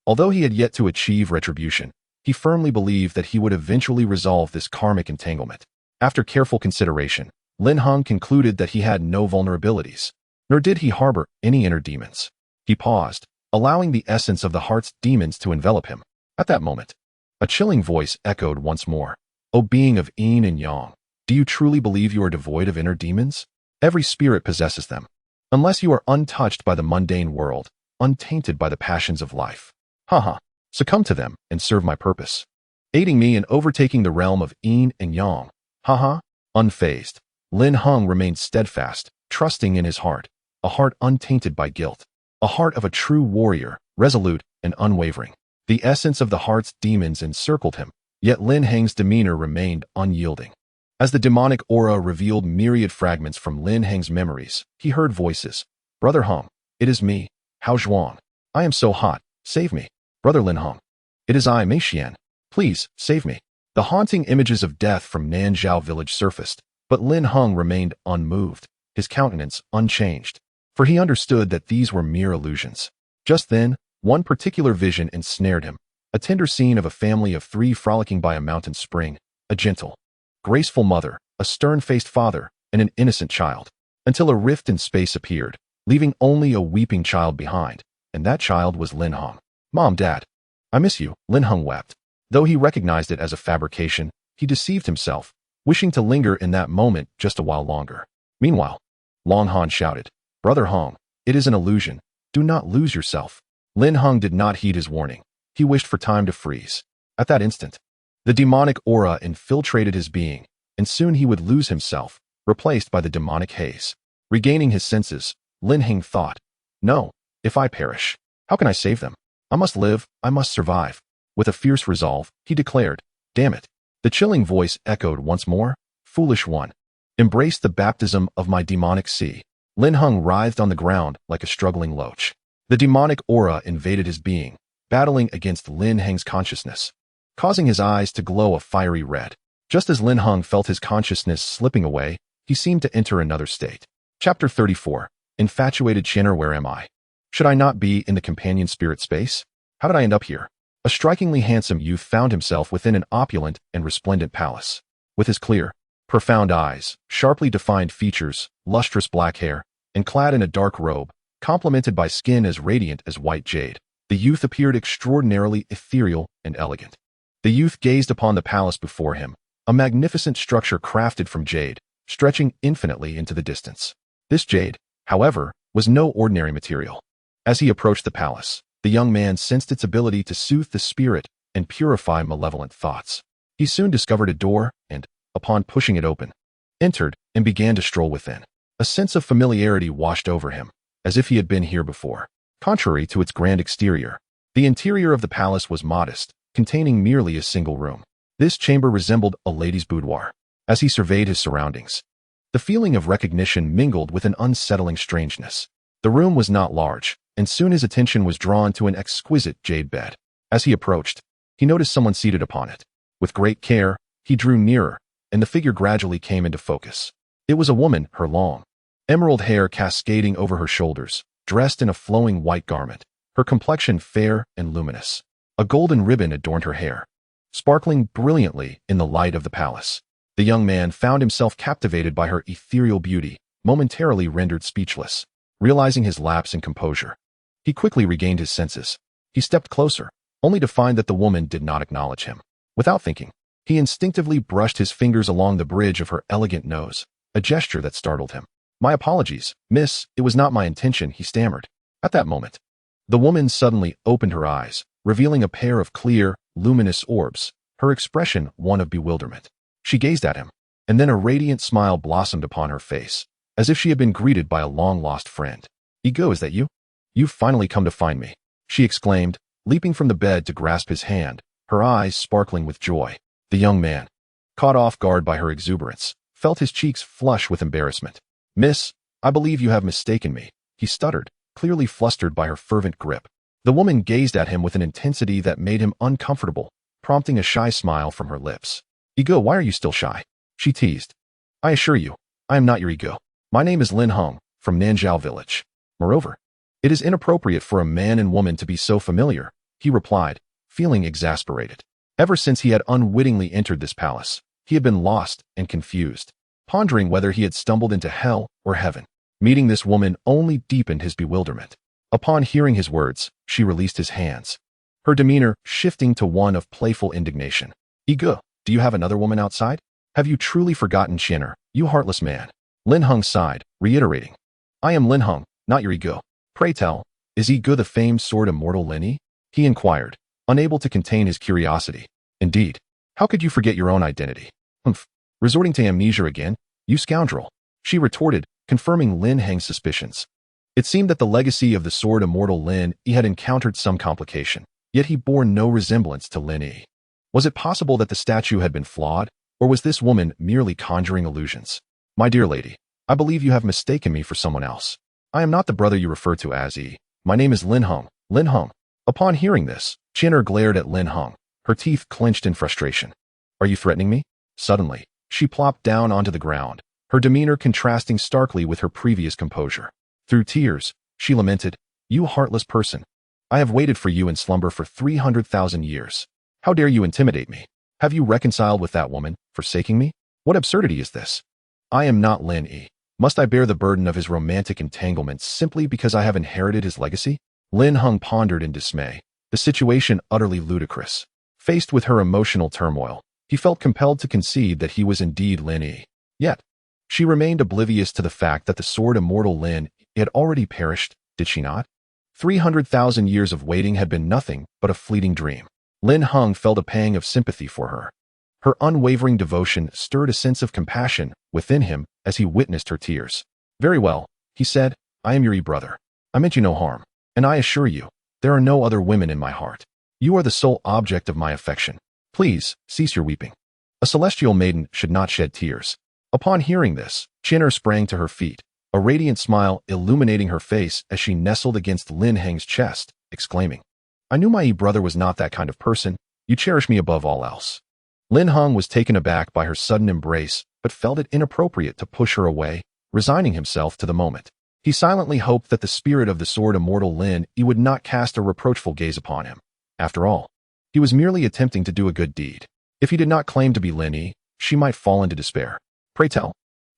Speaker 1: Although he had yet to achieve retribution, he firmly believed that he would eventually resolve this karmic entanglement. After careful consideration, Lin Heng concluded that he had no vulnerabilities, nor did he harbor any inner demons. He paused, allowing the essence of the heart's demons to envelop him. At that moment, a chilling voice echoed once more. O being of Yin and Yang, do you truly believe you are devoid of inner demons? Every spirit possesses them, unless you are untouched by the mundane world, untainted by the passions of life. Haha, succumb to them and serve my purpose, aiding me in overtaking the realm of Yin and Yang. Haha, unfazed, Lin Heng remained steadfast, trusting in his heart, a heart untainted by guilt, a heart of a true warrior, resolute and unwavering. The essence of the heart's demons encircled him, yet Lin Heng's demeanor remained unyielding. As the demonic aura revealed myriad fragments from Lin Heng's memories, he heard voices. Brother Hua, it is me, Hao Zhuang. I am so hot, save me. Brother Lin Heng, it is I, Mei Xian. Please, save me. The haunting images of death from Nanzhao Village surfaced, but Lin Heng remained unmoved, his countenance unchanged, for he understood that these were mere illusions. Just then, one particular vision ensnared him, a tender scene of a family of three frolicking by a mountain spring, a gentle, graceful mother, a stern-faced father, and an innocent child, until a rift in space appeared, leaving only a weeping child behind. and that child was Lin Heng. Mom, Dad, I miss you, Lin Heng wept. Though he recognized it as a fabrication, he deceived himself, wishing to linger in that moment just a while longer. Meanwhile, Long Han shouted, Brother Hong, it is an illusion. Do not lose yourself. Lin Heng did not heed his warning. He wished for time to freeze. At that instant, the demonic aura infiltrated his being, and soon he would lose himself, replaced by the demonic haze. Regaining his senses, Lin Heng thought, no, if I perish, how can I save them? I must live, I must survive. With a fierce resolve, he declared, damn it. The chilling voice echoed once more, foolish one. Embrace the baptism of my demonic sea. Lin Heng writhed on the ground like a struggling loach. The demonic aura invaded his being, battling against Lin Heng's consciousness, causing his eyes to glow a fiery red. Just as Lin Heng felt his consciousness slipping away, he seemed to enter another state. Chapter 34. Infatuated Chinner, where am I? Should I not be in the companion spirit space? How did I end up here? A strikingly handsome youth found himself within an opulent and resplendent palace. With his clear, profound eyes, sharply defined features, lustrous black hair, and clad in a dark robe, complemented by skin as radiant as white jade, the youth appeared extraordinarily ethereal and elegant. The youth gazed upon the palace before him, a magnificent structure crafted from jade, stretching infinitely into the distance. This jade, however, was no ordinary material. As he approached the palace, the young man sensed its ability to soothe the spirit and purify malevolent thoughts. He soon discovered a door and, upon pushing it open, entered and began to stroll within. A sense of familiarity washed over him, as if he had been here before. Contrary to its grand exterior, the interior of the palace was modest, containing merely a single room. This chamber resembled a lady's boudoir. As he surveyed his surroundings, the feeling of recognition mingled with an unsettling strangeness. The room was not large, and soon his attention was drawn to an exquisite jade bed. As he approached, he noticed someone seated upon it. With great care, he drew nearer, and the figure gradually came into focus. It was a woman, her long, emerald hair cascading over her shoulders, dressed in a flowing white garment, her complexion fair and luminous. A golden ribbon adorned her hair, sparkling brilliantly in the light of the palace. The young man found himself captivated by her ethereal beauty, momentarily rendered speechless. Realizing his lapse in composure, he quickly regained his senses. He stepped closer, only to find that the woman did not acknowledge him. Without thinking, he instinctively brushed his fingers along the bridge of her elegant nose, a gesture that startled him. My apologies, miss, it was not my intention, he stammered. At that moment, the woman suddenly opened her eyes, revealing a pair of clear, luminous orbs, her expression one of bewilderment. She gazed at him, and then a radiant smile blossomed upon her face, as if she had been greeted by a long-lost friend. Ego, is that you? You've finally come to find me, she exclaimed, leaping from the bed to grasp his hand, her eyes sparkling with joy. The young man, caught off guard by her exuberance, felt his cheeks flush with embarrassment. Miss, I believe you have mistaken me, he stuttered, clearly flustered by her fervent grip. The woman gazed at him with an intensity that made him uncomfortable, prompting a shy smile from her lips. Ego, why are you still shy? She teased. I assure you, I am not your ego. My name is Lin Heng, from Nanzhao Village. Moreover, it is inappropriate for a man and woman to be so familiar, he replied, feeling exasperated. Ever since he had unwittingly entered this palace, he had been lost and confused, pondering whether he had stumbled into hell or heaven. Meeting this woman only deepened his bewilderment. Upon hearing his words, she released his hands, her demeanor shifting to one of playful indignation. Ego, do you have another woman outside? Have you truly forgotten Chinner, you heartless man? Lin Heng sighed, reiterating. I am Lin Heng, not your ego. Pray tell, is Ego the famed sword immortal Lin? He inquired, unable to contain his curiosity. Indeed, how could you forget your own identity? Humph, resorting to amnesia again, you scoundrel, she retorted, confirming Lin Heng's suspicions. It seemed that the legacy of the sword immortal Lin Yi had encountered some complication, yet he bore no resemblance to Lin Yi. Was it possible that the statue had been flawed, or was this woman merely conjuring illusions? My dear lady, I believe you have mistaken me for someone else. I am not the brother you refer to as Yi. My name is Lin Heng, Lin Heng. Upon hearing this, Chinner glared at Lin Heng, her teeth clenched in frustration. Are you threatening me? Suddenly, she plopped down onto the ground, her demeanor contrasting starkly with her previous composure. Through tears, she lamented, You heartless person. I have waited for you in slumber for 300,000 years. How dare you intimidate me? Have you reconciled with that woman, forsaking me? What absurdity is this? I am not Lin Yi. Must I bear the burden of his romantic entanglements simply because I have inherited his legacy? Lin Heng pondered in dismay, the situation utterly ludicrous. Faced with her emotional turmoil, he felt compelled to concede that he was indeed Lin Yi. Yet, she remained oblivious to the fact that the sword immortal Lin had already perished, did she not? 300,000 years of waiting had been nothing but a fleeting dream. Lin Heng felt a pang of sympathy for her. Her unwavering devotion stirred a sense of compassion within him as he witnessed her tears. Very well, he said, I am your brother. I meant you no harm, and I assure you, there are no other women in my heart. You are the sole object of my affection. Please, cease your weeping. A celestial maiden should not shed tears. Upon hearing this, Heng'er sprang to her feet, a radiant smile illuminating her face as she nestled against Lin Heng's chest, exclaiming, I knew my brother was not that kind of person. You cherish me above all else. Lin Heng was taken aback by her sudden embrace, but felt it inappropriate to push her away, resigning himself to the moment. He silently hoped that the spirit of the sword immortal Lin Yi would not cast a reproachful gaze upon him. After all, he was merely attempting to do a good deed. If he did not claim to be Lin Yi, she might fall into despair. Pray tell,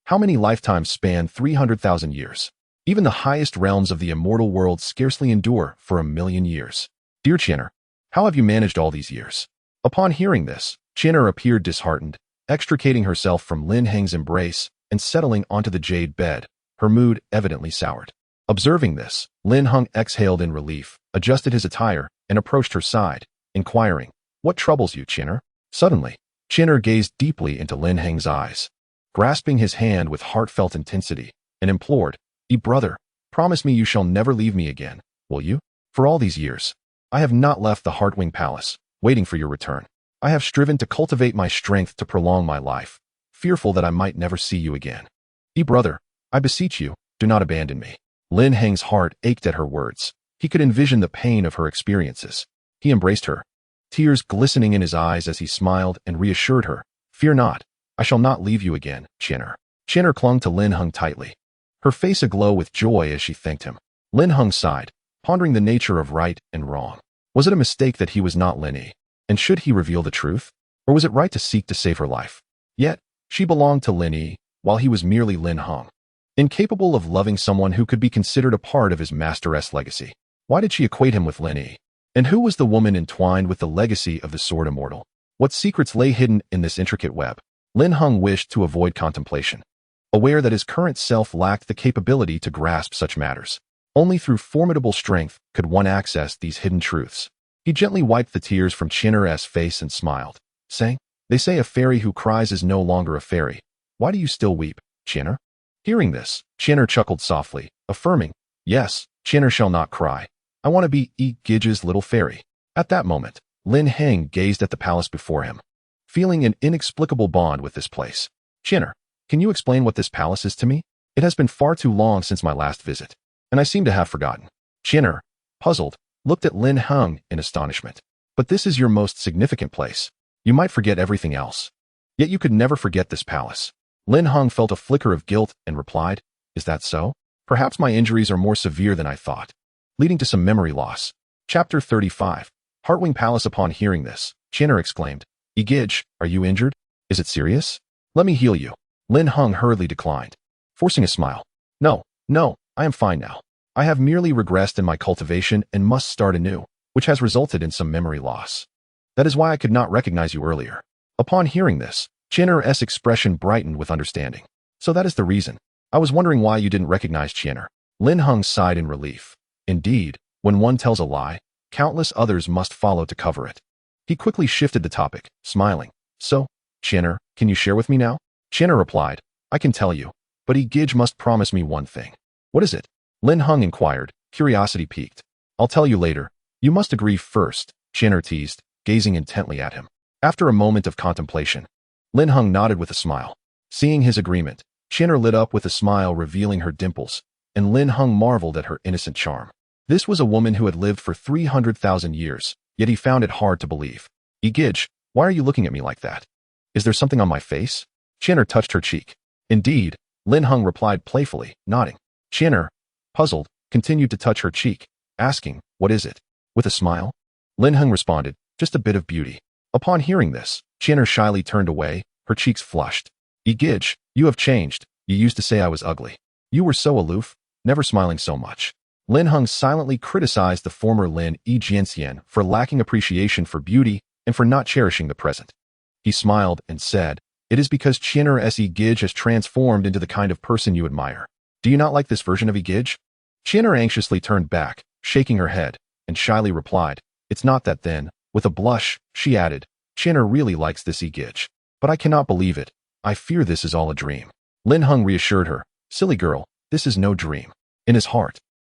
Speaker 1: how many lifetimes span 300,000 years? Even the highest realms of the immortal world scarcely endure for 1,000,000 years. Dear Heng'er, how have you managed all these years? Upon hearing this, Heng'er appeared disheartened, extricating herself from Lin Heng's embrace and settling onto the jade bed, her mood evidently soured. Observing this, Lin Heng exhaled in relief, adjusted his attire, and approached her side, inquiring, What troubles you, Heng'er? Suddenly, Heng'er gazed deeply into Lin Heng's eyes, grasping his hand with heartfelt intensity, and implored, brother, promise me you shall never leave me again, will you? For all these years, I have not left the Heartwing Palace, waiting for your return. I have striven to cultivate my strength to prolong my life, fearful that I might never see you again. Brother, I beseech you, do not abandon me. Lin Heng's heart ached at her words. He could envision the pain of her experiences. He embraced her, tears glistening in his eyes as he smiled and reassured her, Fear not, I shall not leave you again, Heng'er. Heng'er clung to Lin Heng tightly, her face aglow with joy as she thanked him. Lin Heng sighed, pondering the nature of right and wrong. Was it a mistake that he was not Lin Yi? And should he reveal the truth? Or was it right to seek to save her life? Yet, she belonged to Lin Yi, while he was merely Lin Heng, incapable of loving someone who could be considered a part of his master's legacy. Why did she equate him with Lin Yi? And who was the woman entwined with the legacy of the sword immortal? What secrets lay hidden in this intricate web? Lin Heng wished to avoid contemplation, aware that his current self lacked the capability to grasp such matters. Only through formidable strength could one access these hidden truths. He gently wiped the tears from Heng'er's face and smiled, saying, They say a fairy who cries is no longer a fairy. Why do you still weep, Heng'er? Hearing this, Heng'er chuckled softly, affirming, Yes, Heng'er shall not cry. I want to be Gij's little fairy. At that moment, Lin Heng gazed at the palace before him, feeling an inexplicable bond with this place. Heng'er, can you explain what this palace is to me? It has been far too long since my last visit, and I seem to have forgotten. Heng'er, puzzled, looked at Lin Heng in astonishment. But this is your most significant place. You might forget everything else. Yet you could never forget this palace. Lin Heng felt a flicker of guilt and replied, Is that so? Perhaps my injuries are more severe than I thought, leading to some memory loss. Chapter 35. Heartwing Palace. Upon hearing this, Heng'er exclaimed, Gij, are you injured? Is it serious? Let me heal you. Lin Heng hurriedly declined, forcing a smile. No, I am fine now. I have merely regressed in my cultivation and must start anew, which has resulted in some memory loss. That is why I could not recognize you earlier. Upon hearing this, Heng'er's expression brightened with understanding. So that is the reason. I was wondering why you didn't recognize Heng'er. Lin Heng sighed in relief. Indeed, when one tells a lie, countless others must follow to cover it. He quickly shifted the topic, smiling. So, Heng'er, can you share with me now? Heng'er replied, I can tell you, but Gij must promise me one thing. What is it? Lin Heng inquired, curiosity piqued. I'll tell you later. You must agree first, Heng'er teased, gazing intently at him. After a moment of contemplation, Lin Heng nodded with a smile. Seeing his agreement, Heng'er lit up with a smile revealing her dimples, and Lin Heng marveled at her innocent charm. This was a woman who had lived for 300,000 years, yet he found it hard to believe. Gij, why are you looking at me like that? Is there something on my face? Heng'er touched her cheek. Indeed, Lin Heng replied playfully, nodding. Heng'er, puzzled, continued to touch her cheek, asking, What is it? With a smile, Lin Heng responded, Just a bit of beauty. Upon hearing this, Heng'er shyly turned away, her cheeks flushed. Gij, you have changed. You used to say I was ugly. You were so aloof, never smiling so much. Lin Heng silently criticized the former Lin Jianxian for lacking appreciation for beauty and for not cherishing the present. He smiled and said, "It is because Qin'er Gige has transformed into the kind of person you admire. Do you not like this version of Gige?" Qin'er anxiously turned back, shaking her head, and shyly replied, "It's not that then." With a blush, she added, "Qin'er really likes this Gige. But I cannot believe it. I fear this is all a dream." Lin Heng reassured her, "Silly girl, this is no dream." In his heart,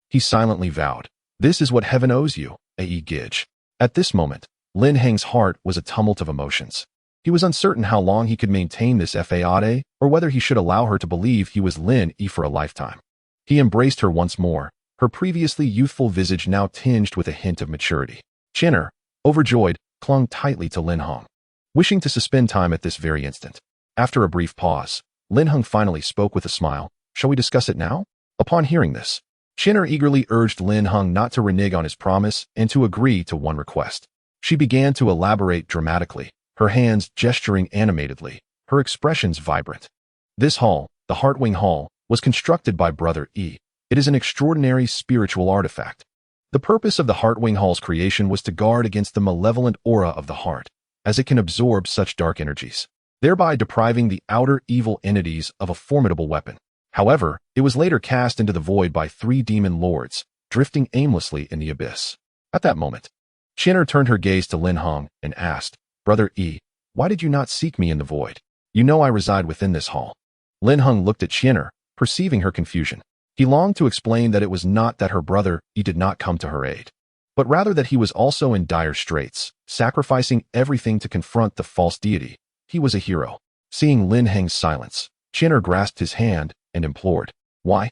Speaker 1: he silently vowed, "This is what heaven owes you, Gige." At this moment, Lin Heng's heart was a tumult of emotions. He was uncertain how long he could maintain this fade, or whether he should allow her to believe he was Lin for a lifetime. He embraced her once more, her previously youthful visage now tinged with a hint of maturity. Qin'er, overjoyed, clung tightly to Lin Heng, wishing to suspend time at this very instant. After a brief pause, Lin Heng finally spoke with a smile, "Shall we discuss it now?" Upon hearing this, Qin'er eagerly urged Lin Heng not to renege on his promise and to agree to one request. She began to elaborate dramatically, her hands gesturing animatedly, her expressions vibrant. This hall, the Heartwing Hall, was constructed by Brother Yi. It is an extraordinary spiritual artifact. The purpose of the Heartwing Hall's creation was to guard against the malevolent aura of the heart, as it can absorb such dark energies, thereby depriving the outer evil entities of a formidable weapon. However, it was later cast into the void by 3 demon lords, drifting aimlessly in the abyss. At that moment, Qin'er turned her gaze to Lin Heng and asked, "Brother Yi, why did you not seek me in the void? You know I reside within this hall." Lin Heng looked at Qin'er, perceiving her confusion. He longed to explain that it was not that her brother Yi did not come to her aid, but rather that he was also in dire straits, sacrificing everything to confront the false deity. He was a hero. Seeing Lin Heng's silence, Qin'er grasped his hand and implored, Why?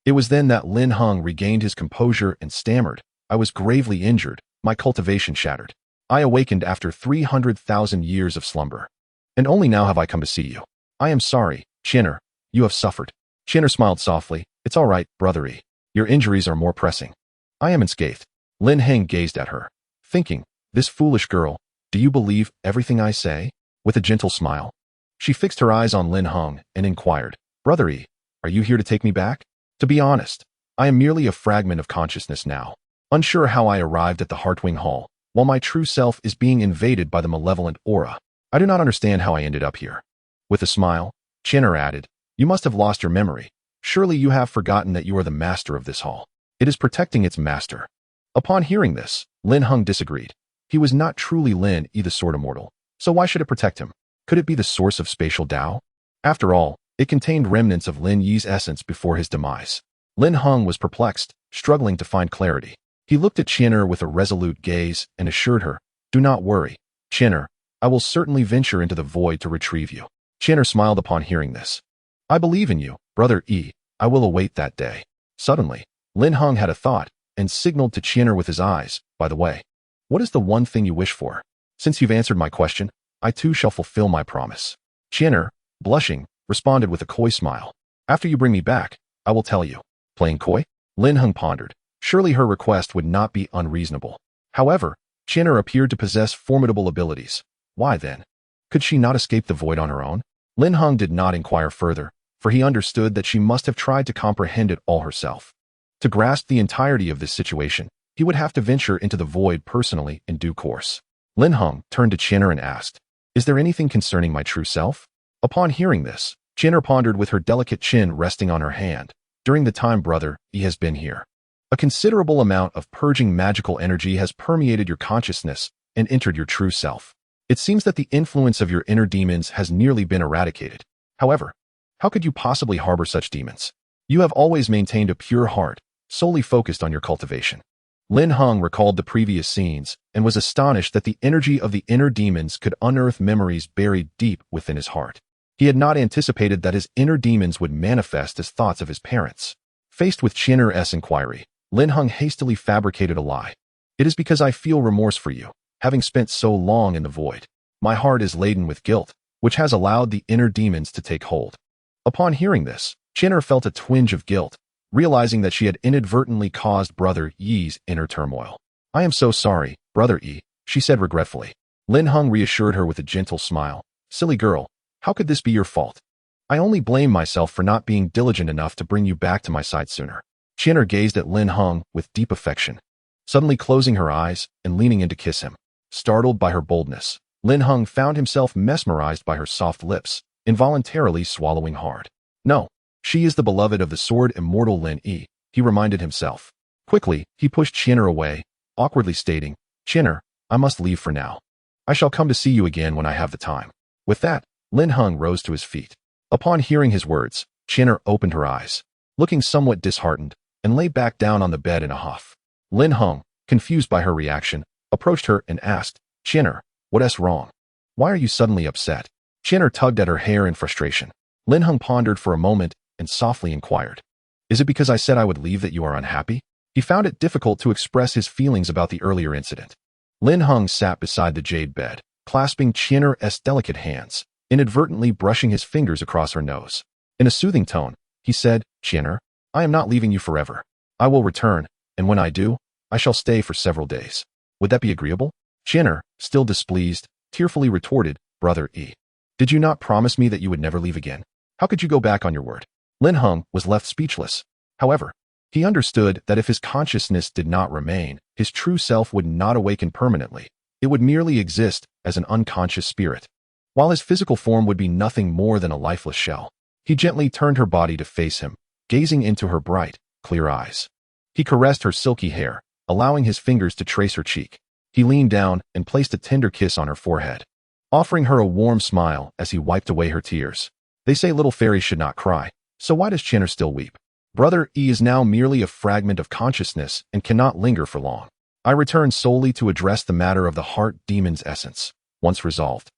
Speaker 1: It was then that Lin Heng regained his composure and stammered, "I was gravely injured, my cultivation shattered. I awakened after 300,000 years of slumber. And only now have I come to see you. I am sorry, Qin'er, you have suffered." Qin'er smiled softly, "It's all right, Brother Yi. Your injuries are more pressing. I am unscathed." Lin Heng gazed at her, thinking, "This foolish girl, do you believe everything I say?" With a gentle smile, she fixed her eyes on Lin Heng and inquired, "Brother Yi, are you here to take me back?" "To be honest, I am merely a fragment of consciousness now, unsure how I arrived at the Heartwing Hall, while my true self is being invaded by the malevolent aura. I do not understand how I ended up here." With a smile, Qin'er added, "You must have lost your memory. Surely you have forgotten that you are the master of this hall. It is protecting its master." Upon hearing this, Lin Heng disagreed. He was not truly Lin Yi the Sword Immortal, so why should it protect him? Could it be the source of spatial Tao? After all, it contained remnants of Lin Yi's essence before his demise. Lin Heng was perplexed, struggling to find clarity. He looked at Qin'er with a resolute gaze and assured her, "Do not worry, Qin'er, I will certainly venture into the void to retrieve you." Qin'er smiled upon hearing this. "I believe in you, Brother Yi. I will await that day." Suddenly, Lin Heng had a thought and signaled to Qin'er with his eyes, "By the way, what is the one thing you wish for? Since you've answered my question, I too shall fulfill my promise." Qin'er, blushing, responded with a coy smile, "After you bring me back, I will tell you." Playing coy? Lin Heng pondered. Surely her request would not be unreasonable. However, Qin'er appeared to possess formidable abilities. Why then? Could she not escape the void on her own? Lin Heng did not inquire further, for he understood that she must have tried to comprehend it all herself. To grasp the entirety of this situation, he would have to venture into the void personally in due course. Lin Heng turned to Qin'er and asked, "Is there anything concerning my true self?" Upon hearing this, Qin'er pondered with her delicate chin resting on her hand. "During the time Brother Yi has been here, a considerable amount of purging magical energy has permeated your consciousness and entered your true self. It seems that the influence of your inner demons has nearly been eradicated. However, how could you possibly harbor such demons? You have always maintained a pure heart, solely focused on your cultivation." Lin Heng recalled the previous scenes and was astonished that the energy of the inner demons could unearth memories buried deep within his heart. He had not anticipated that his inner demons would manifest as thoughts of his parents. Faced with Qin'er's inquiry, Lin Heng hastily fabricated a lie. "It is because I feel remorse for you, having spent so long in the void. My heart is laden with guilt, which has allowed the inner demons to take hold." Upon hearing this, Qin'er felt a twinge of guilt, realizing that she had inadvertently caused Brother Yi's inner turmoil. "I am so sorry, Brother Yi," she said regretfully. Lin Heng reassured her with a gentle smile. "Silly girl, how could this be your fault? I only blame myself for not being diligent enough to bring you back to my side sooner." Heng'er gazed at Lin Heng with deep affection, suddenly closing her eyes and leaning in to kiss him. Startled by her boldness, Lin Heng found himself mesmerized by her soft lips, involuntarily swallowing hard. No, she is the beloved of the sword immortal Lin Yi, he reminded himself. Quickly, he pushed Heng'er away, awkwardly stating, Heng'er, I must leave for now. I shall come to see you again when I have the time. With that, Lin Heng rose to his feet. Upon hearing his words, Heng'er opened her eyes, looking somewhat disheartened, and lay back down on the bed in a huff. Lin Heng, confused by her reaction, approached her and asked, Heng'er, what's wrong? Why are you suddenly upset? Heng'er tugged at her hair in frustration. Lin Heng pondered for a moment and softly inquired, Is it because I said I would leave that you are unhappy? He found it difficult to express his feelings about the earlier incident. Lin Heng sat beside the jade bed, clasping Heng'er's delicate hands, inadvertently brushing his fingers across her nose. In a soothing tone, he said, Heng'er, I am not leaving you forever. I will return, and when I do, I shall stay for several days. Would that be agreeable? Heng'er, still displeased, tearfully retorted, Brother Yi. Did you not promise me that you would never leave again? How could you go back on your word? Lin Heng was left speechless. However, he understood that if his consciousness did not remain, his true self would not awaken permanently. It would merely exist as an unconscious spirit. While his physical form would be nothing more than a lifeless shell, he gently turned her body to face him, gazing into her bright, clear eyes. He caressed her silky hair, allowing his fingers to trace her cheek. He leaned down and placed a tender kiss on her forehead, offering her a warm smile as he wiped away her tears. They say little fairies should not cry, so why does Heng'er still weep? Brother E is now merely a fragment of consciousness and cannot linger for long. I return solely to address the matter of the heart demon's essence. Once resolved,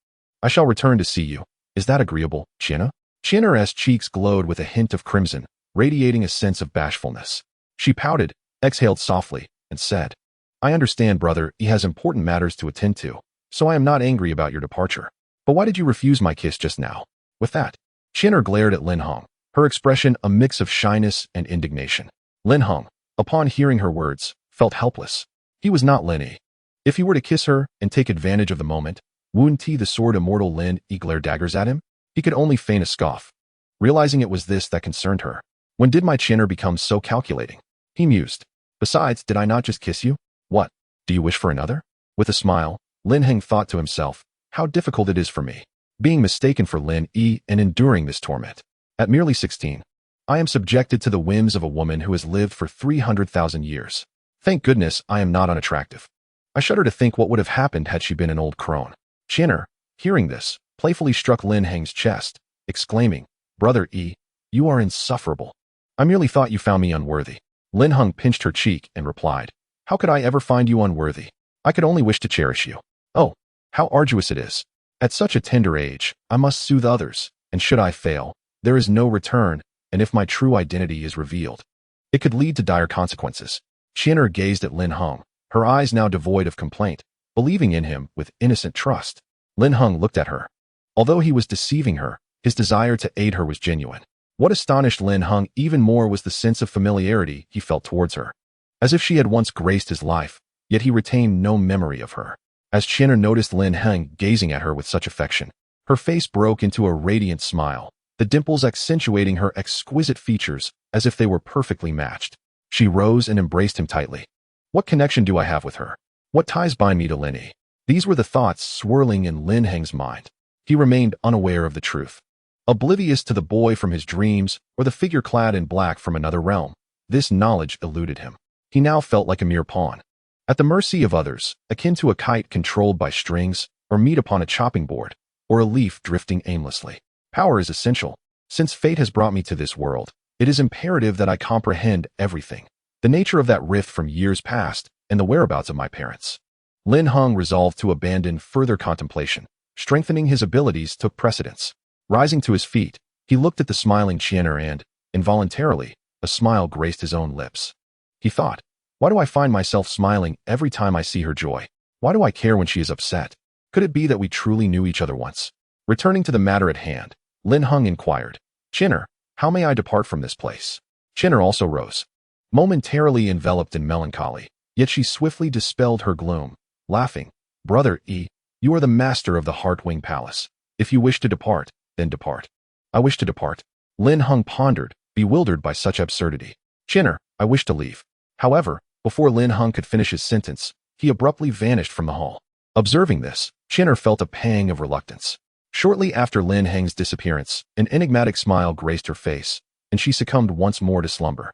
Speaker 1: I shall return to see you. Is that agreeable, Heng'er? Heng'er's cheeks glowed with a hint of crimson, radiating a sense of bashfulness. She pouted, exhaled softly, and said, I understand, Brother E has important matters to attend to, so I am not angry about your departure. But why did you refuse my kiss just now? With that, Heng'er glared at Lin Heng, her expression a mix of shyness and indignation. Lin Heng, upon hearing her words, felt helpless. He was not Lin Yi. If he were to kiss her and take advantage of the moment, wouldn't the sword immortal Lin Yi glare daggers at him? He could only feign a scoff. Realizing it was this that concerned her, when did my Heng'er become so calculating? He mused. Besides, did I not just kiss you? What? Do you wish for another? With a smile, Lin Heng thought to himself, how difficult it is for me, being mistaken for Lin Yi and enduring this torment. At merely 16, I am subjected to the whims of a woman who has lived for 300,000 years. Thank goodness I am not unattractive. I shudder to think what would have happened had she been an old crone. Heng'er, hearing this, playfully struck Lin Heng's chest, exclaiming, Brother E, you are insufferable. I merely thought you found me unworthy. Lin Heng pinched her cheek and replied, How could I ever find you unworthy? I could only wish to cherish you. Oh, how arduous it is. At such a tender age, I must soothe others, and should I fail, there is no return, and if my true identity is revealed, it could lead to dire consequences. Heng'er gazed at Lin Heng, her eyes now devoid of complaint, believing in him with innocent trust. Lin Heng looked at her. Although he was deceiving her, his desire to aid her was genuine. What astonished Lin Heng even more was the sense of familiarity he felt towards her. As if she had once graced his life, yet he retained no memory of her. As Heng'er noticed Lin Heng gazing at her with such affection, her face broke into a radiant smile, the dimples accentuating her exquisite features as if they were perfectly matched. She rose and embraced him tightly. What connection do I have with her? What ties bind me to Lin Yi? These were the thoughts swirling in Lin Heng's mind. He remained unaware of the truth. Oblivious to the boy from his dreams or the figure clad in black from another realm, this knowledge eluded him. He now felt like a mere pawn, at the mercy of others, akin to a kite controlled by strings, or meat upon a chopping board, or a leaf drifting aimlessly. Power is essential. Since fate has brought me to this world, it is imperative that I comprehend everything, the nature of that rift from years past, and the whereabouts of my parents. Lin Heng resolved to abandon further contemplation. Strengthening his abilities took precedence. Rising to his feet, he looked at the smiling Heng'er and, involuntarily, a smile graced his own lips. He thought, why do I find myself smiling every time I see her joy? Why do I care when she is upset? Could it be that we truly knew each other once? Returning to the matter at hand, Lin Heng inquired, Heng'er, how may I depart from this place? Heng'er also rose, momentarily enveloped in melancholy, yet she swiftly dispelled her gloom, laughing, Brother E, you are the master of the Heartwing Palace. If you wish to depart, then depart. I wish to depart. Lin Heng pondered, bewildered by such absurdity. Heng'er, I wish to leave. However, before Lin Heng could finish his sentence, he abruptly vanished from the hall. Observing this, Chinner felt a pang of reluctance. Shortly after Lin Heng's disappearance, an enigmatic smile graced her face, and she succumbed once more to slumber.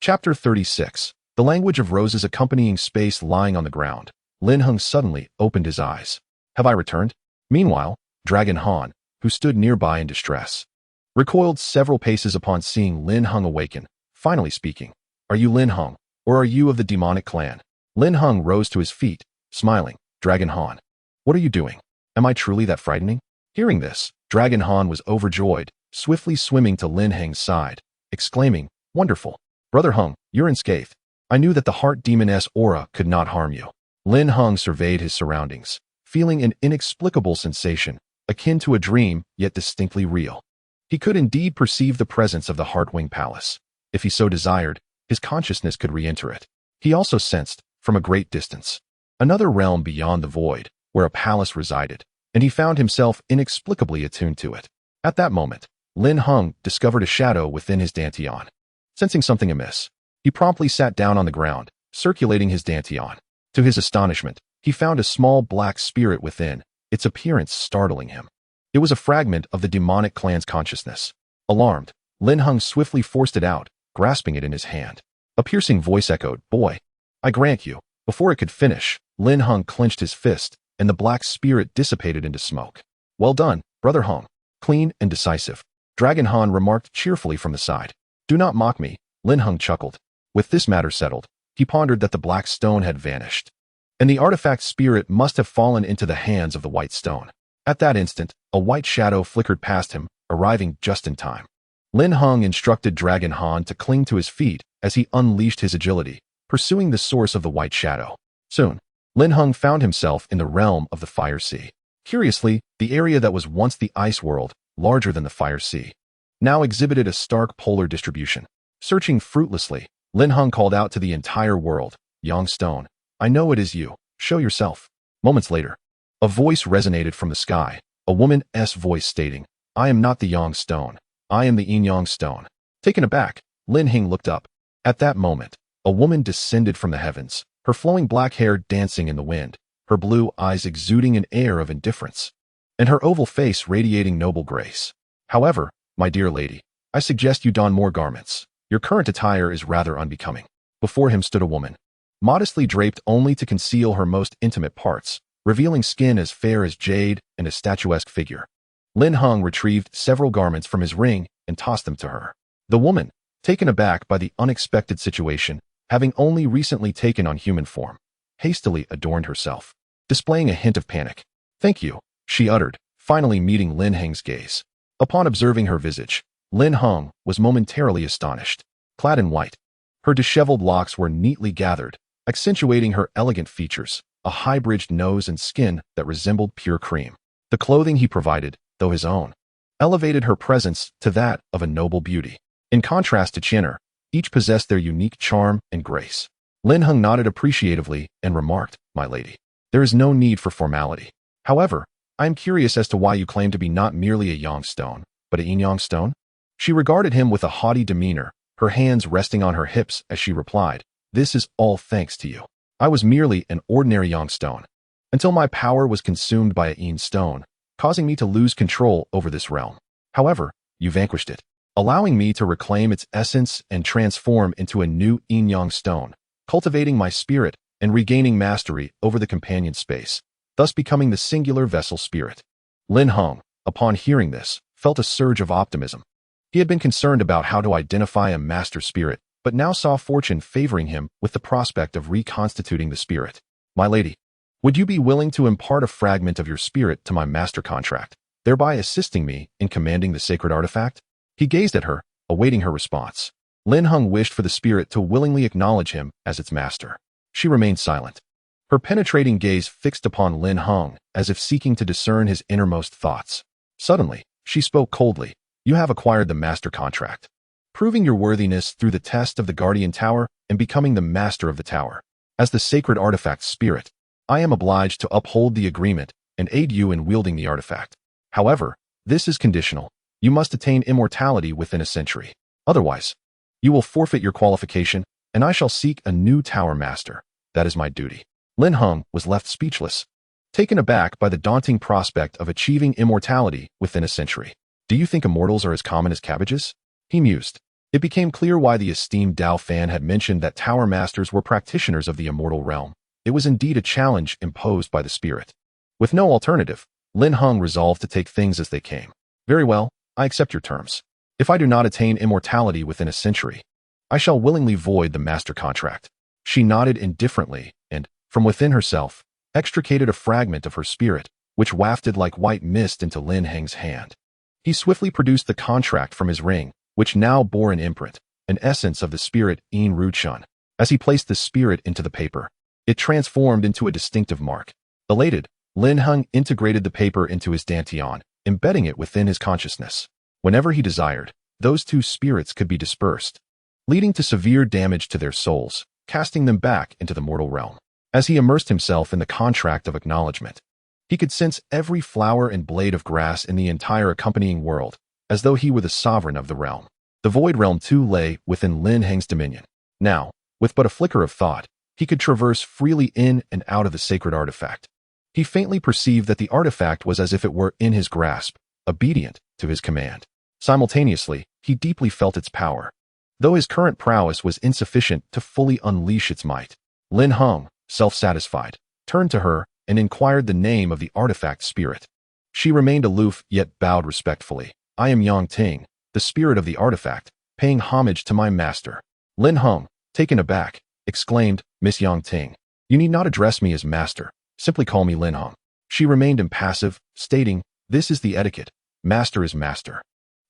Speaker 1: Chapter 36. The language of roses accompanying space lying on the ground. Lin Heng suddenly opened his eyes. Have I returned? Meanwhile, Dragon Han, who stood nearby in distress, recoiled several paces upon seeing Lin Heng awaken, finally speaking. Are you Lin Heng, or are you of the demonic clan? Lin Heng rose to his feet, smiling. Dragon Han, what are you doing? Am I truly that frightening? Hearing this, Dragon Han was overjoyed, swiftly swimming to Lin Heng's side, exclaiming, Wonderful. Brother Heng, you're unscathed. I knew that the heart demoness aura could not harm you. Lin Heng surveyed his surroundings, feeling an inexplicable sensation, akin to a dream, yet distinctly real. He could indeed perceive the presence of the Heartwing Palace. If he so desired, his consciousness could re-enter it. He also sensed, from a great distance, another realm beyond the void, where a palace resided, and he found himself inexplicably attuned to it. At that moment, Lin Heng discovered a shadow within his dantian. Sensing something amiss, he promptly sat down on the ground, circulating his dantian. To his astonishment, he found a small black spirit within, its appearance startling him. It was a fragment of the demonic clan's consciousness. Alarmed, Lin Heng swiftly forced it out, grasping it in his hand. A piercing voice echoed, Boy, I grant you. Before it could finish, Lin Heng clenched his fist, and the black spirit dissipated into smoke. Well done, Brother Heng. Clean and decisive. Dragon Han remarked cheerfully from the side. Do not mock me, Lin Heng chuckled. With this matter settled, he pondered that the black stone had vanished, and the artifact spirit must have fallen into the hands of the white stone. At that instant, a white shadow flickered past him, arriving just in time. Lin Heng instructed Dragon Han to cling to his feet as he unleashed his agility, pursuing the source of the white shadow. Soon, Lin Heng found himself in the realm of the Fire Sea. Curiously, the area that was once the ice world, larger than the Fire Sea, now exhibited a stark polar distribution. Searching fruitlessly, Lin Heng called out to the entire world, Yang Stone, I know it is you. Show yourself. Moments later, a voice resonated from the sky, a woman's voice stating, I am not the Yang Stone. I am the Yin-Yang Stone. Taken aback, Lin Heng looked up. At that moment, a woman descended from the heavens, her flowing black hair dancing in the wind, her blue eyes exuding an air of indifference, and her oval face radiating noble grace. However, my dear lady, I suggest you don more garments. Your current attire is rather unbecoming. Before him stood a woman, modestly draped only to conceal her most intimate parts, revealing skin as fair as jade and a statuesque figure. Lin Heng retrieved several garments from his ring and tossed them to her. The woman, taken aback by the unexpected situation, having only recently taken on human form, hastily adorned herself, displaying a hint of panic. Thank you, she uttered, finally meeting Lin Heng's gaze. Upon observing her visage, Lin Heng was momentarily astonished. Clad in white, her disheveled locks were neatly gathered, accentuating her elegant features, a high-bridged nose and skin that resembled pure cream. The clothing he provided, though his own, elevated her presence to that of a noble beauty. In contrast to Chinner, each possessed their unique charm and grace. Lin Heng nodded appreciatively and remarked, My lady, there is no need for formality. However, I am curious as to why you claim to be not merely a Yang Stone, but a Yin-Yang Stone? She regarded him with a haughty demeanor, her hands resting on her hips as she replied, This is all thanks to you. I was merely an ordinary Yang Stone, until my power was consumed by a Yin Stone, causing me to lose control over this realm. However, you vanquished it, allowing me to reclaim its essence and transform into a new Yin-Yang Stone, cultivating my spirit and regaining mastery over the companion space, thus becoming the singular vessel spirit. Lin Heng, upon hearing this, felt a surge of optimism. He had been concerned about how to identify a master spirit, but now saw fortune favoring him with the prospect of reconstituting the spirit. My lady, would you be willing to impart a fragment of your spirit to my master contract, thereby assisting me in commanding the sacred artifact? He gazed at her, awaiting her response. Lin Heng wished for the spirit to willingly acknowledge him as its master. She remained silent, her penetrating gaze fixed upon Lin Heng as if seeking to discern his innermost thoughts. Suddenly, she spoke coldly, You have acquired the master contract, proving your worthiness through the test of the Guardian Tower and becoming the master of the tower. As the sacred artifact spirit, I am obliged to uphold the agreement and aid you in wielding the artifact. However, this is conditional. You must attain immortality within a century. Otherwise, you will forfeit your qualification and I shall seek a new tower master. That is my duty." Lin Heng was left speechless, taken aback by the daunting prospect of achieving immortality within a century. "Do you think immortals are as common as cabbages?" he mused. It became clear why the esteemed Dao fan had mentioned that tower masters were practitioners of the immortal realm. It was indeed a challenge imposed by the spirit. With no alternative, Lin Heng resolved to take things as they came. "Very well, I accept your terms. If I do not attain immortality within a century, I shall willingly void the master contract." She nodded indifferently and, from within herself, extricated a fragment of her spirit, which wafted like white mist into Lin Heng's hand. He swiftly produced the contract from his ring, which now bore an imprint, an essence of the spirit Yin Ruchun. As he placed the spirit into the paper, it transformed into a distinctive mark. Elated, Lin Heng integrated the paper into his dantian, embedding it within his consciousness. Whenever he desired, those two spirits could be dispersed, leading to severe damage to their souls, casting them back into the mortal realm. As he immersed himself in the contract of acknowledgement, he could sense every flower and blade of grass in the entire accompanying world, as though he were the sovereign of the realm. The void realm too lay within Lin Heng's dominion. Now, with but a flicker of thought, he could traverse freely in and out of the sacred artifact. He faintly perceived that the artifact was as if it were in his grasp, obedient to his command. Simultaneously, he deeply felt its power. Though his current prowess was insufficient to fully unleash its might, Lin Heng, self-satisfied, turned to her and inquired the name of the artifact spirit. She remained aloof yet bowed respectfully. "I am Yang Ting, the spirit of the artifact, paying homage to my master." Lin Heng, taken aback, exclaimed, "Miss Yang Ting, you need not address me as master. Simply call me Lin Heng." She remained impassive, stating, "This is the etiquette. Master is master.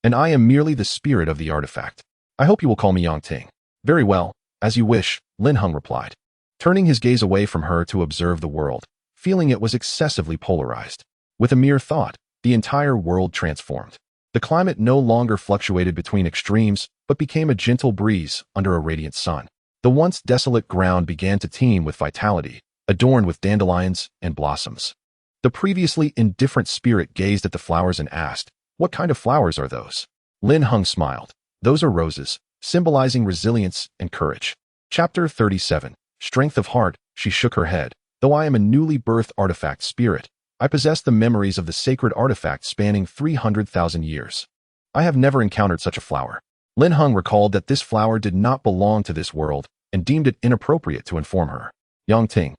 Speaker 1: And I am merely the spirit of the artifact. I hope you will call me Yang Ting." "Very well, as you wish," Lin Heng replied, turning his gaze away from her to observe the world, feeling it was excessively polarized. With a mere thought, the entire world transformed. The climate no longer fluctuated between extremes, but became a gentle breeze under a radiant sun. The once desolate ground began to teem with vitality, adorned with dandelions and blossoms. The previously indifferent spirit gazed at the flowers and asked, "What kind of flowers are those?" Lin Heng smiled. "Those are roses, symbolizing resilience and courage." Chapter 37. Strength of Heart. She shook her head. "Though I am a newly birthed artifact spirit, I possess the memories of the sacred artifact spanning 300,000 years. I have never encountered such a flower." Lin Heng recalled that this flower did not belong to this world and deemed it inappropriate to inform her. "Yang Ting,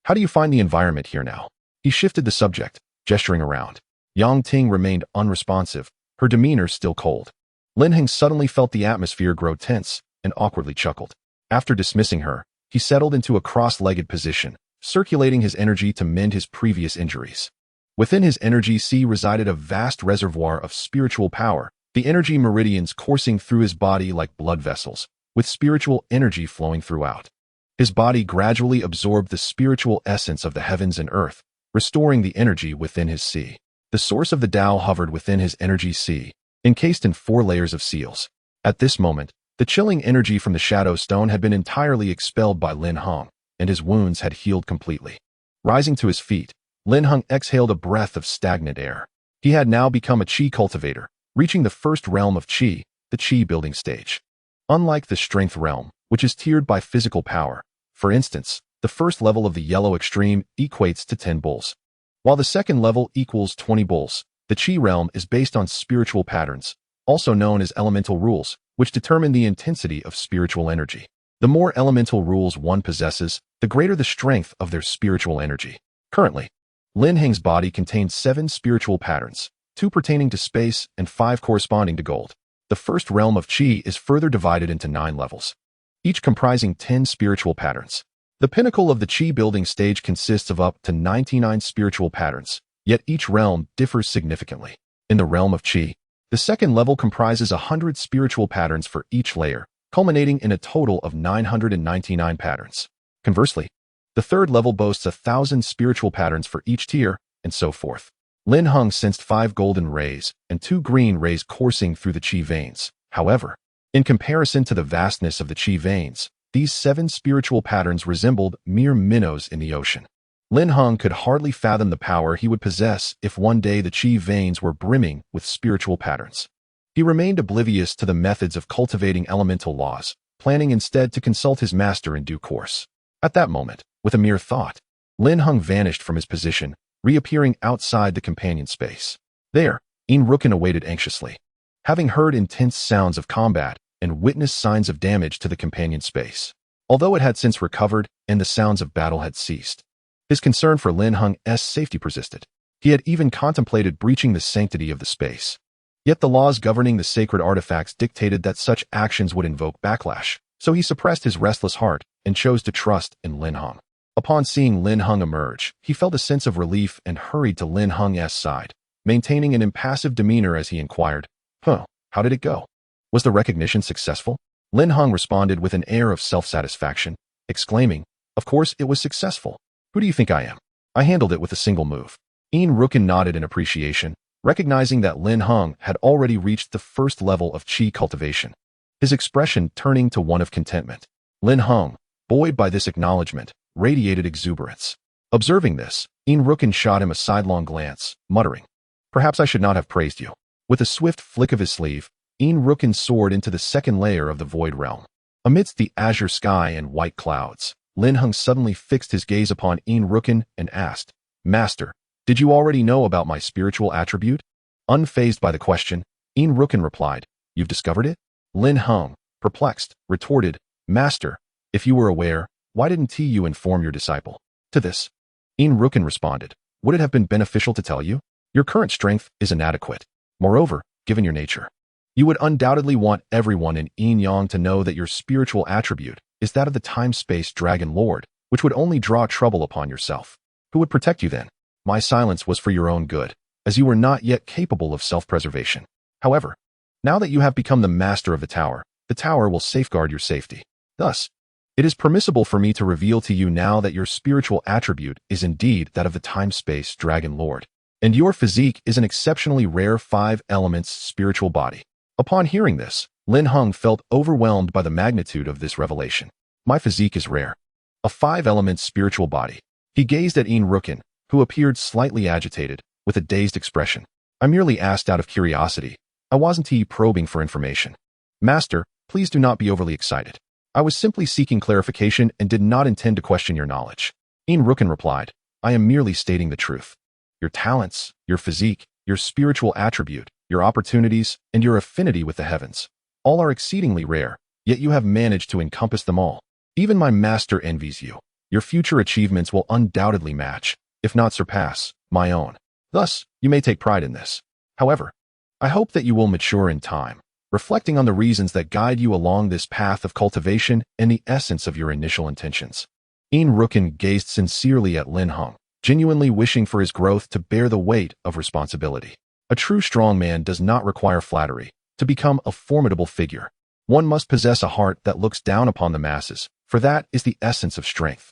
Speaker 1: how do you find the environment here now?" He shifted the subject, gesturing around. Yang Ting remained unresponsive, her demeanor still cold. Lin Heng suddenly felt the atmosphere grow tense and awkwardly chuckled. After dismissing her, he settled into a cross-legged position, circulating his energy to mend his previous injuries. Within his energy sea resided a vast reservoir of spiritual power, the energy meridians coursing through his body like blood vessels, with spiritual energy flowing throughout. His body gradually absorbed the spiritual essence of the heavens and earth, restoring the energy within his sea. The source of the Tao hovered within his energy sea, encased in 4 layers of seals. At this moment, the chilling energy from the Shadow Stone had been entirely expelled by Lin Heng, and his wounds had healed completely. Rising to his feet, Lin Heng exhaled a breath of stagnant air. He had now become a Qi cultivator, reaching the first realm of Qi, the Qi building stage. Unlike the strength realm, which is tiered by physical power, for instance, the first level of the yellow extreme equates to 10 bulls, while the second level equals 20 bulls. The Qi realm is based on spiritual patterns, also known as elemental rules, which determine the intensity of spiritual energy. The more elemental rules one possesses, the greater the strength of their spiritual energy. Currently, Lin Heng's body contains 7 spiritual patterns, 2 pertaining to space and 5 corresponding to gold. The first realm of Qi is further divided into 9 levels, each comprising 10 spiritual patterns. The pinnacle of the Qi building stage consists of up to 99 spiritual patterns, yet each realm differs significantly. In the realm of Qi, the second level comprises 100 spiritual patterns for each layer, culminating in a total of 999 patterns. Conversely, the third level boasts 1,000 spiritual patterns for each tier, and so forth. Lin Heng sensed 5 golden rays and 2 green rays coursing through the Qi veins. However, in comparison to the vastness of the Qi veins, these 7 spiritual patterns resembled mere minnows in the ocean. Lin Heng could hardly fathom the power he would possess if one day the Qi veins were brimming with spiritual patterns. He remained oblivious to the methods of cultivating elemental laws, planning instead to consult his master in due course. At that moment, with a mere thought, Lin Heng vanished from his position, reappearing outside the companion space. There, Yin Rukin awaited anxiously. Having heard intense sounds of combat and witnessed signs of damage to the companion space, although it had since recovered and the sounds of battle had ceased, his concern for Lin Heng's safety persisted. He had even contemplated breaching the sanctity of the space. Yet the laws governing the sacred artifacts dictated that such actions would invoke backlash, so he suppressed his restless heart and chose to trust in Lin Heng. Upon seeing Lin Heng emerge, he felt a sense of relief and hurried to Lin Heng's side, maintaining an impassive demeanor as he inquired, how did it go? Was the recognition successful? Lin Heng responded with an air of self-satisfaction, exclaiming, "Of course it was successful. Who do you think I am? I handled it with a single move." Yin Rukin nodded in appreciation, recognizing that Lin Heng had already reached the first level of qi cultivation, his expression turning to one of contentment. Lin Heng, buoyed by this acknowledgement, radiated exuberance. Observing this, Yin Rukin shot him a sidelong glance, muttering, "Perhaps I should not have praised you." With a swift flick of his sleeve, Yin Rukin soared into the second layer of the void realm. Amidst the azure sky and white clouds, Lin Heng suddenly fixed his gaze upon Yin Rukin and asked, "Master, did you already know about my spiritual attribute?" Unfazed by the question, Yin Rukin replied, "You've discovered it?" Lin Heng, perplexed, retorted, "Master, if you were aware, why didn't you inform your disciple?" To this, Yin Rukin responded, "Would it have been beneficial to tell you? Your current strength is inadequate. Moreover, given your nature, you would undoubtedly want everyone in Yin-Yang to know that your spiritual attribute is that of the time-space dragon lord, which would only draw trouble upon yourself. Who would protect you then? My silence was for your own good, as you were not yet capable of self-preservation. However, now that you have become the master of the tower will safeguard your safety. Thus, it is permissible for me to reveal to you now that your spiritual attribute is indeed that of the time-space dragon lord, and your physique is an exceptionally rare 5 elements spiritual body." Upon hearing this, Lin Heng felt overwhelmed by the magnitude of this revelation. "My physique is rare. A 5 elements spiritual body." He gazed at Yin Rukin, who appeared slightly agitated, with a dazed expression. "I merely asked out of curiosity. I wasn't probing for information. Master, please do not be overly excited. I was simply seeking clarification and did not intend to question your knowledge." Yin Rukin replied, "I am merely stating the truth. Your talents, your physique, your spiritual attribute, your opportunities, and your affinity with the heavens, all are exceedingly rare, yet you have managed to encompass them all. Even my master envies you. Your future achievements will undoubtedly match, if not surpass, my own. Thus, you may take pride in this. However, I hope that you will mature in time, reflecting on the reasons that guide you along this path of cultivation and the essence of your initial intentions." Yin Rukin gazed sincerely at Lin Heng, genuinely wishing for his growth to bear the weight of responsibility. A true strong man does not require flattery to become a formidable figure. One must possess a heart that looks down upon the masses, for that is the essence of strength.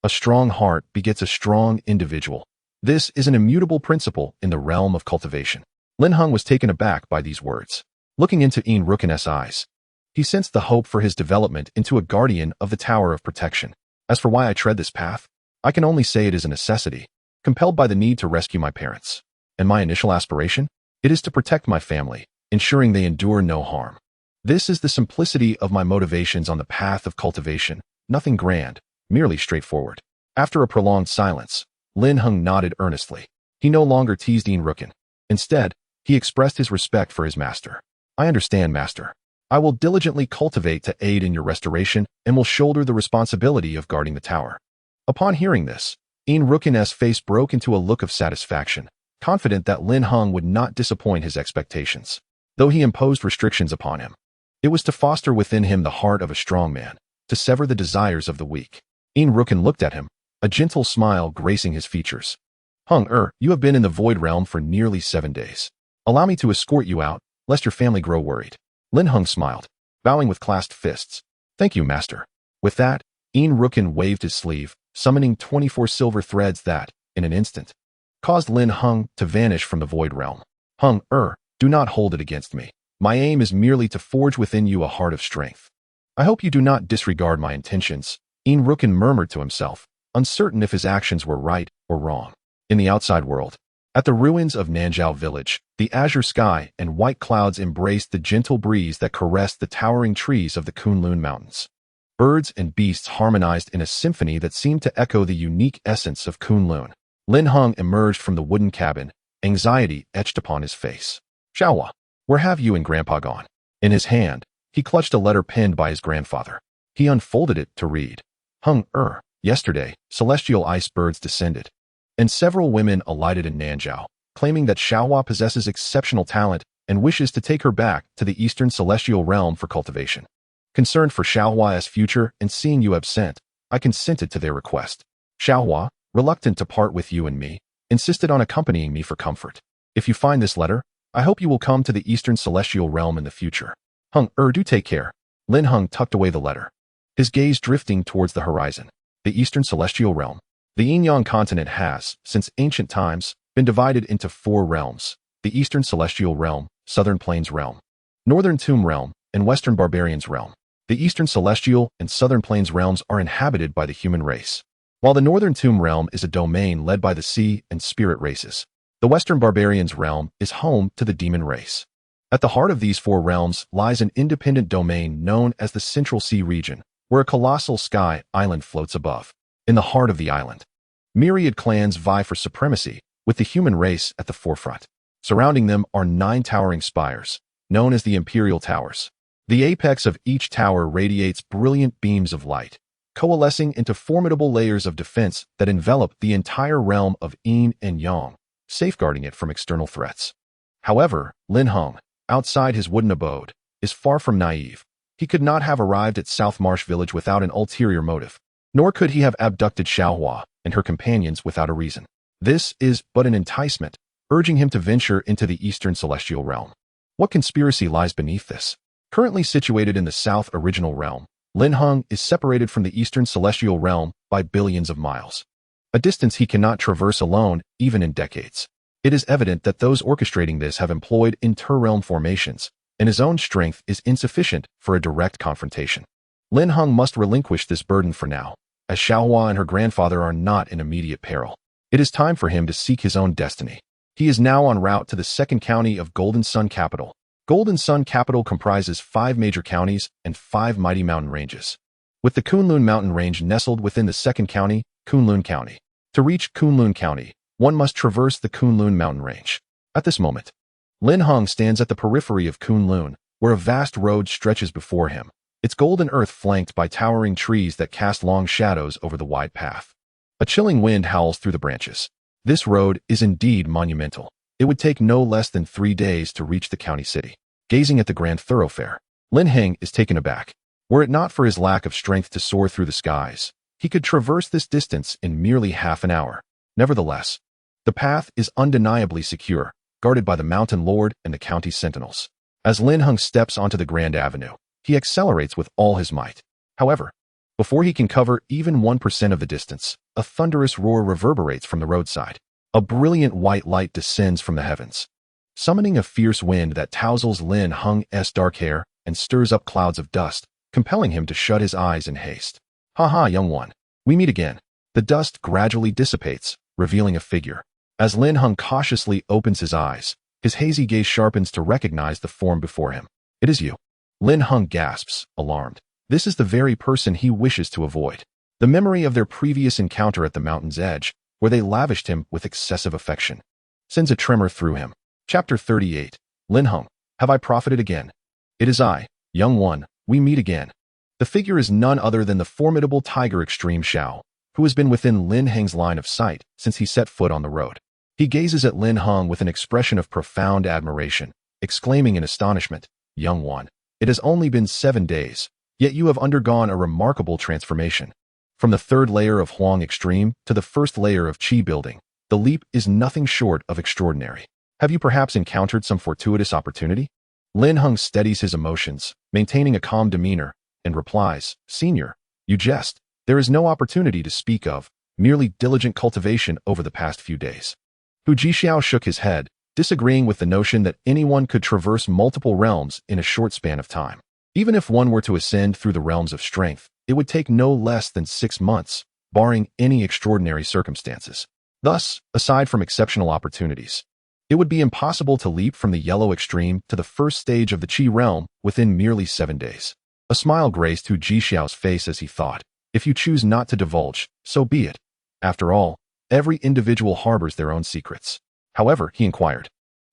Speaker 1: A strong heart begets a strong individual. This is an immutable principle in the realm of cultivation. Lin Heng was taken aback by these words. Looking into Yin Rukin's eyes, he sensed the hope for his development into a guardian of the Tower of Protection. As for why I tread this path, I can only say it is a necessity, compelled by the need to rescue my parents. And my initial aspiration? It is to protect my family, ensuring they endure no harm. This is the simplicity of my motivations on the path of cultivation, nothing grand, merely straightforward. After a prolonged silence, Lin Heng nodded earnestly. He no longer teased Yin Rukin. Instead, he expressed his respect for his master. "I understand, master. I will diligently cultivate to aid in your restoration and will shoulder the responsibility of guarding the tower." Upon hearing this, Yin Rukin's face broke into a look of satisfaction, confident that Lin Heng would not disappoint his expectations. Though he imposed restrictions upon him, it was to foster within him the heart of a strong man, to sever the desires of the weak. Yin Rukin looked at him, a gentle smile gracing his features. "Heng'er, you have been in the void realm for nearly 7 days. Allow me to escort you out, lest your family grow worried." Lin Heng smiled, bowing with clasped fists. "Thank you, master." With that, Yin Rukin waved his sleeve, summoning 24 silver threads that, in an instant, caused Lin Heng to vanish from the void realm. "Heng'er, do not hold it against me. My aim is merely to forge within you a heart of strength. I hope you do not disregard my intentions." Yin Rukin murmured to himself, uncertain if his actions were right or wrong. In the outside world, At the ruins of Nanzhao Village, the azure sky and white clouds embraced the gentle breeze that caressed the towering trees of the Kunlun Mountains. Birds and beasts harmonized in a symphony that seemed to echo the unique essence of Kunlun. Lin Heng emerged from the wooden cabin, anxiety etched upon his face. "Xiaohua, where have you and Grandpa gone?" In his hand, he clutched a letter penned by his grandfather. He unfolded it to read. "Heng'er, yesterday, celestial ice birds descended, and several women alighted in Nanzhao, claiming that Xiaohua possesses exceptional talent and wishes to take her back to the eastern celestial realm for cultivation. Concerned for Xiaohua's future and seeing you absent, I consented to their request. Xiaohua, reluctant to part with you and me, insisted on accompanying me for comfort. If you find this letter, I hope you will come to the eastern celestial realm in the future. Heng'er, do take care." Lin Heng tucked away the letter, his gaze drifting towards the horizon. The eastern celestial realm. The Yin-Yang Continent has, since ancient times, been divided into 4 realms: the eastern celestial realm, southern plains realm, northern tomb realm, and western barbarians realm. The eastern celestial and southern plains realms are inhabited by the human race, while the northern tomb realm is a domain led by the sea and spirit races. The western barbarians realm is home to the demon race. At the heart of these 4 realms lies an independent domain known as the Central Sea region, where a colossal sky island floats above. In the heart of the island, myriad clans vie for supremacy, with the human race at the forefront. Surrounding them are 9 towering spires, known as the Imperial Towers. The apex of each tower radiates brilliant beams of light, coalescing into formidable layers of defense that envelop the entire realm of Yin and Yang, safeguarding it from external threats. However, Lin Heng, outside his wooden abode, is far from naive. He could not have arrived at South Marsh Village without an ulterior motive, nor could he have abducted Xiaohua and her companions without a reason. This is but an enticement, urging him to venture into the eastern celestial realm. What conspiracy lies beneath this? Currently situated in the South Original Realm, Lin Heng is separated from the Eastern Celestial Realm by billions of miles, a distance he cannot traverse alone even in decades. It is evident that those orchestrating this have employed inter-realm formations, and his own strength is insufficient for a direct confrontation. Lin Heng must relinquish this burden for now, as Xiaohua and her grandfather are not in immediate peril. It is time for him to seek his own destiny. He is now en route to the second county of Golden Sun Capital. Golden Sun Capital comprises 5 major counties and 5 mighty mountain ranges, with the Kunlun Mountain Range nestled within the second county, Kunlun County. To reach Kunlun County, one must traverse the Kunlun Mountain Range. At this moment, Lin Heng stands at the periphery of Kunlun, where a vast road stretches before him, its golden earth flanked by towering trees that cast long shadows over the wide path. A chilling wind howls through the branches. This road is indeed monumental. It would take no less than 3 days to reach the county city. Gazing at the grand thoroughfare, Lin Heng is taken aback. Were it not for his lack of strength to soar through the skies, he could traverse this distance in merely half an hour. Nevertheless, the path is undeniably secure, guarded by the mountain lord and the county sentinels. As Lin Heng steps onto the grand avenue, he accelerates with all his might. However, before he can cover even 1% of the distance, a thunderous roar reverberates from the roadside. A brilliant white light descends from the heavens, summoning a fierce wind that touzles Lin Heng's dark hair and stirs up clouds of dust, compelling him to shut his eyes in haste. "Ha ha, young one. We meet again." The dust gradually dissipates, revealing a figure. As Lin Heng cautiously opens his eyes, his hazy gaze sharpens to recognize the form before him. "It is you." Lin Heng gasps, alarmed. This is the very person he wishes to avoid. The memory of their previous encounter at the mountain's edge, where they lavished him with excessive affection, sends a tremor through him. Chapter 38. Lin Heng, have I profited again? It is I, young one, we meet again. The figure is none other than the formidable Tiger Extreme Xiao, who has been within Lin Heng's line of sight since he set foot on the road. He gazes at Lin Heng with an expression of profound admiration, exclaiming in astonishment, "Young one, it has only been 7 days, yet you have undergone a remarkable transformation. From the 3rd layer of Huang Extreme to the 1st layer of Qi Building, the leap is nothing short of extraordinary. Have you perhaps encountered some fortuitous opportunity?" Lin Heng steadies his emotions, maintaining a calm demeanor, and replies, "Senior, you jest. There is no opportunity to speak of, merely diligent cultivation over the past few days." Hu Jixiao shook his head, disagreeing with the notion that anyone could traverse multiple realms in a short span of time. Even if one were to ascend through the realms of strength, it would take no less than 6 months, barring any extraordinary circumstances. Thus, aside from exceptional opportunities, it would be impossible to leap from the yellow extreme to the first stage of the Qi realm within merely 7 days. A smile graced Hu Jixiao's face as he thought, if you choose not to divulge, so be it. After all, every individual harbors their own secrets. However, he inquired,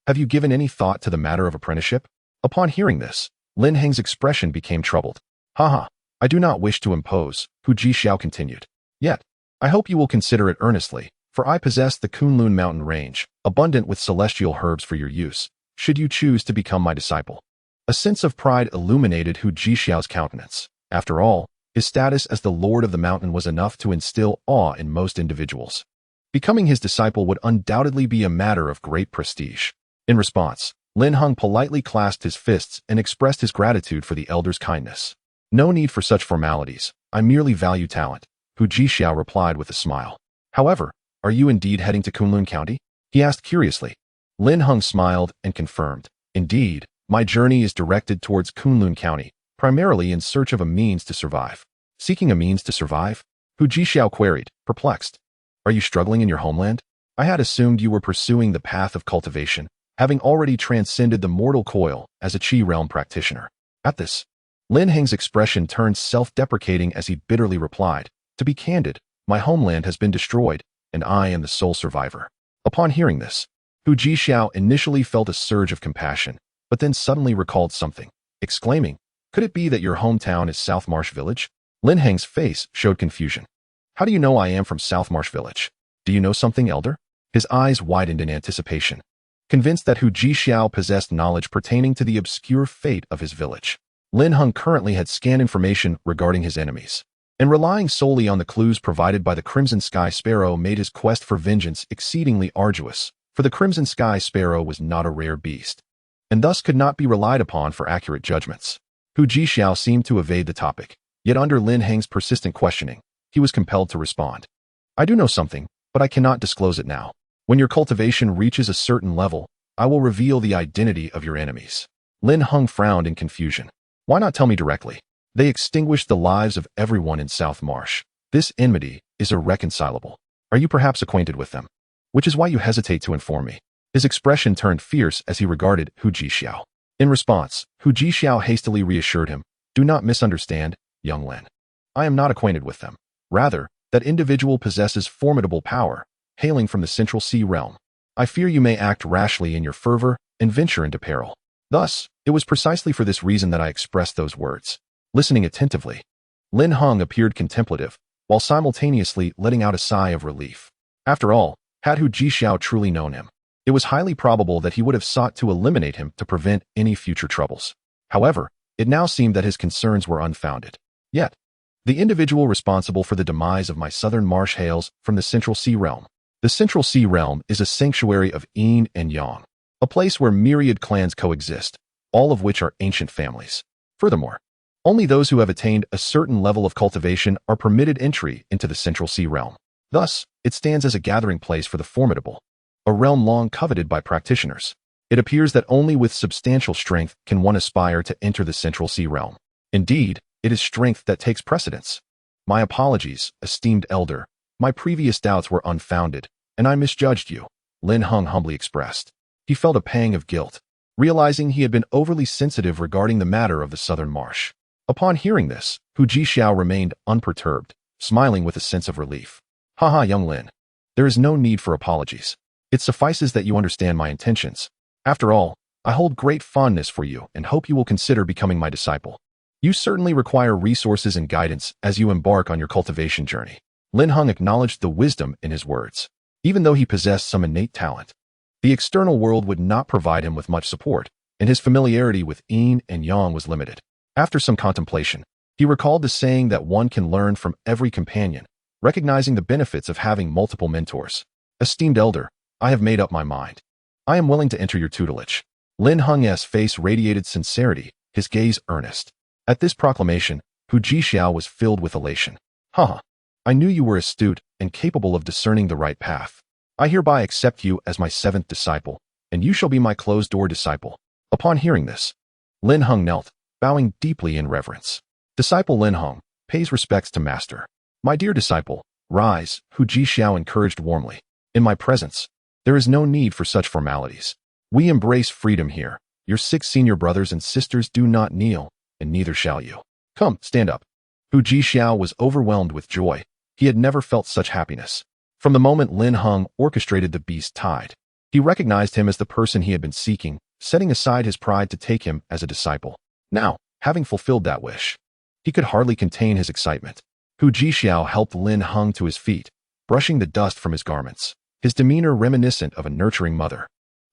Speaker 1: have you given any thought to the matter of apprenticeship? Upon hearing this, Lin Heng's expression became troubled. Haha, I do not wish to impose, Hu Jixiao continued. Yet, I hope you will consider it earnestly, for I possess the Kunlun Mountain range, abundant with celestial herbs for your use, should you choose to become my disciple. A sense of pride illuminated Hu Jixiao's countenance. After all, his status as the Lord of the Mountain was enough to instill awe in most individuals. Becoming his disciple would undoubtedly be a matter of great prestige. In response, Lin Heng politely clasped his fists and expressed his gratitude for the elder's kindness. No need for such formalities, I merely value talent, Hu Jixiao replied with a smile. However, are you indeed heading to Kunlun County? He asked curiously. Lin Heng smiled and confirmed. Indeed, my journey is directed towards Kunlun County, primarily in search of a means to survive. Seeking a means to survive? Hu Jixiao queried, perplexed. Are you struggling in your homeland? I had assumed you were pursuing the path of cultivation, having already transcended the mortal coil as a Qi realm practitioner. At this, Lin Heng's expression turned self-deprecating as he bitterly replied, to be candid, my homeland has been destroyed, and I am the sole survivor. Upon hearing this, Hu Jixiao initially felt a surge of compassion, but then suddenly recalled something, exclaiming, could it be that your hometown is South Marsh Village? Lin Heng's face showed confusion. How do you know I am from South Marsh Village? Do you know something, elder? His eyes widened in anticipation, convinced that Hu Jixiao possessed knowledge pertaining to the obscure fate of his village. Lin Heng currently had scant information regarding his enemies, and relying solely on the clues provided by the Crimson Sky Sparrow made his quest for vengeance exceedingly arduous, for the Crimson Sky Sparrow was not a rare beast, and thus could not be relied upon for accurate judgments. Hu Jixiao seemed to evade the topic, yet under Lin Heng's persistent questioning, he was compelled to respond. I do know something, but I cannot disclose it now. When your cultivation reaches a certain level, I will reveal the identity of your enemies. Lin Heng frowned in confusion. Why not tell me directly? They extinguished the lives of everyone in South Marsh. This enmity is irreconcilable. Are you perhaps acquainted with them? Which is why you hesitate to inform me. His expression turned fierce as he regarded Hu Jixiao. In response, Hu Jixiao hastily reassured him, do not misunderstand, young Lin. I am not acquainted with them. Rather, that individual possesses formidable power, hailing from the Central Sea realm. I fear you may act rashly in your fervor and venture into peril. Thus, it was precisely for this reason that I expressed those words. Listening attentively, Lin Heng appeared contemplative, while simultaneously letting out a sigh of relief. After all, had Hu Jixiao truly known him, it was highly probable that he would have sought to eliminate him to prevent any future troubles. However, it now seemed that his concerns were unfounded. Yet, the individual responsible for the demise of my southern marsh hails from the Central Sea realm. The Central Sea realm is a sanctuary of Yin and Yang, a place where myriad clans coexist, all of which are ancient families. Furthermore, only those who have attained a certain level of cultivation are permitted entry into the Central Sea realm. Thus, it stands as a gathering place for the formidable, a realm long coveted by practitioners. It appears that only with substantial strength can one aspire to enter the Central Sea realm. Indeed, it is strength that takes precedence. My apologies, esteemed elder. My previous doubts were unfounded, and I misjudged you, Lin Heng humbly expressed. He felt a pang of guilt, realizing he had been overly sensitive regarding the matter of the southern marsh. Upon hearing this, Hu Jixiao remained unperturbed, smiling with a sense of relief. Haha, young Lin. There is no need for apologies. It suffices that you understand my intentions. After all, I hold great fondness for you and hope you will consider becoming my disciple. You certainly require resources and guidance as you embark on your cultivation journey. Lin Heng acknowledged the wisdom in his words. Even though he possessed some innate talent, the external world would not provide him with much support, and his familiarity with Yin and Yang was limited. After some contemplation, he recalled the saying that one can learn from every companion, recognizing the benefits of having multiple mentors. Esteemed elder, I have made up my mind. I am willing to enter your tutelage. Lin Heng's face radiated sincerity, his gaze earnest. At this proclamation, Hu Jixiao was filled with elation. Haha, I knew you were astute and capable of discerning the right path. I hereby accept you as my 7th disciple, and you shall be my closed-door disciple. Upon hearing this, Lin Heng knelt, bowing deeply in reverence. Disciple Lin Heng pays respects to master. My dear disciple, rise, Hu Jixiao encouraged warmly. In my presence, there is no need for such formalities. We embrace freedom here. Your 6 senior brothers and sisters do not kneel, and neither shall you. Come, stand up. Hu Jixiao was overwhelmed with joy. He had never felt such happiness. From the moment Lin Heng orchestrated the beast tide, he recognized him as the person he had been seeking, setting aside his pride to take him as a disciple. Now, having fulfilled that wish, he could hardly contain his excitement. Hu Jixiao helped Lin Heng to his feet, brushing the dust from his garments, his demeanor reminiscent of a nurturing mother.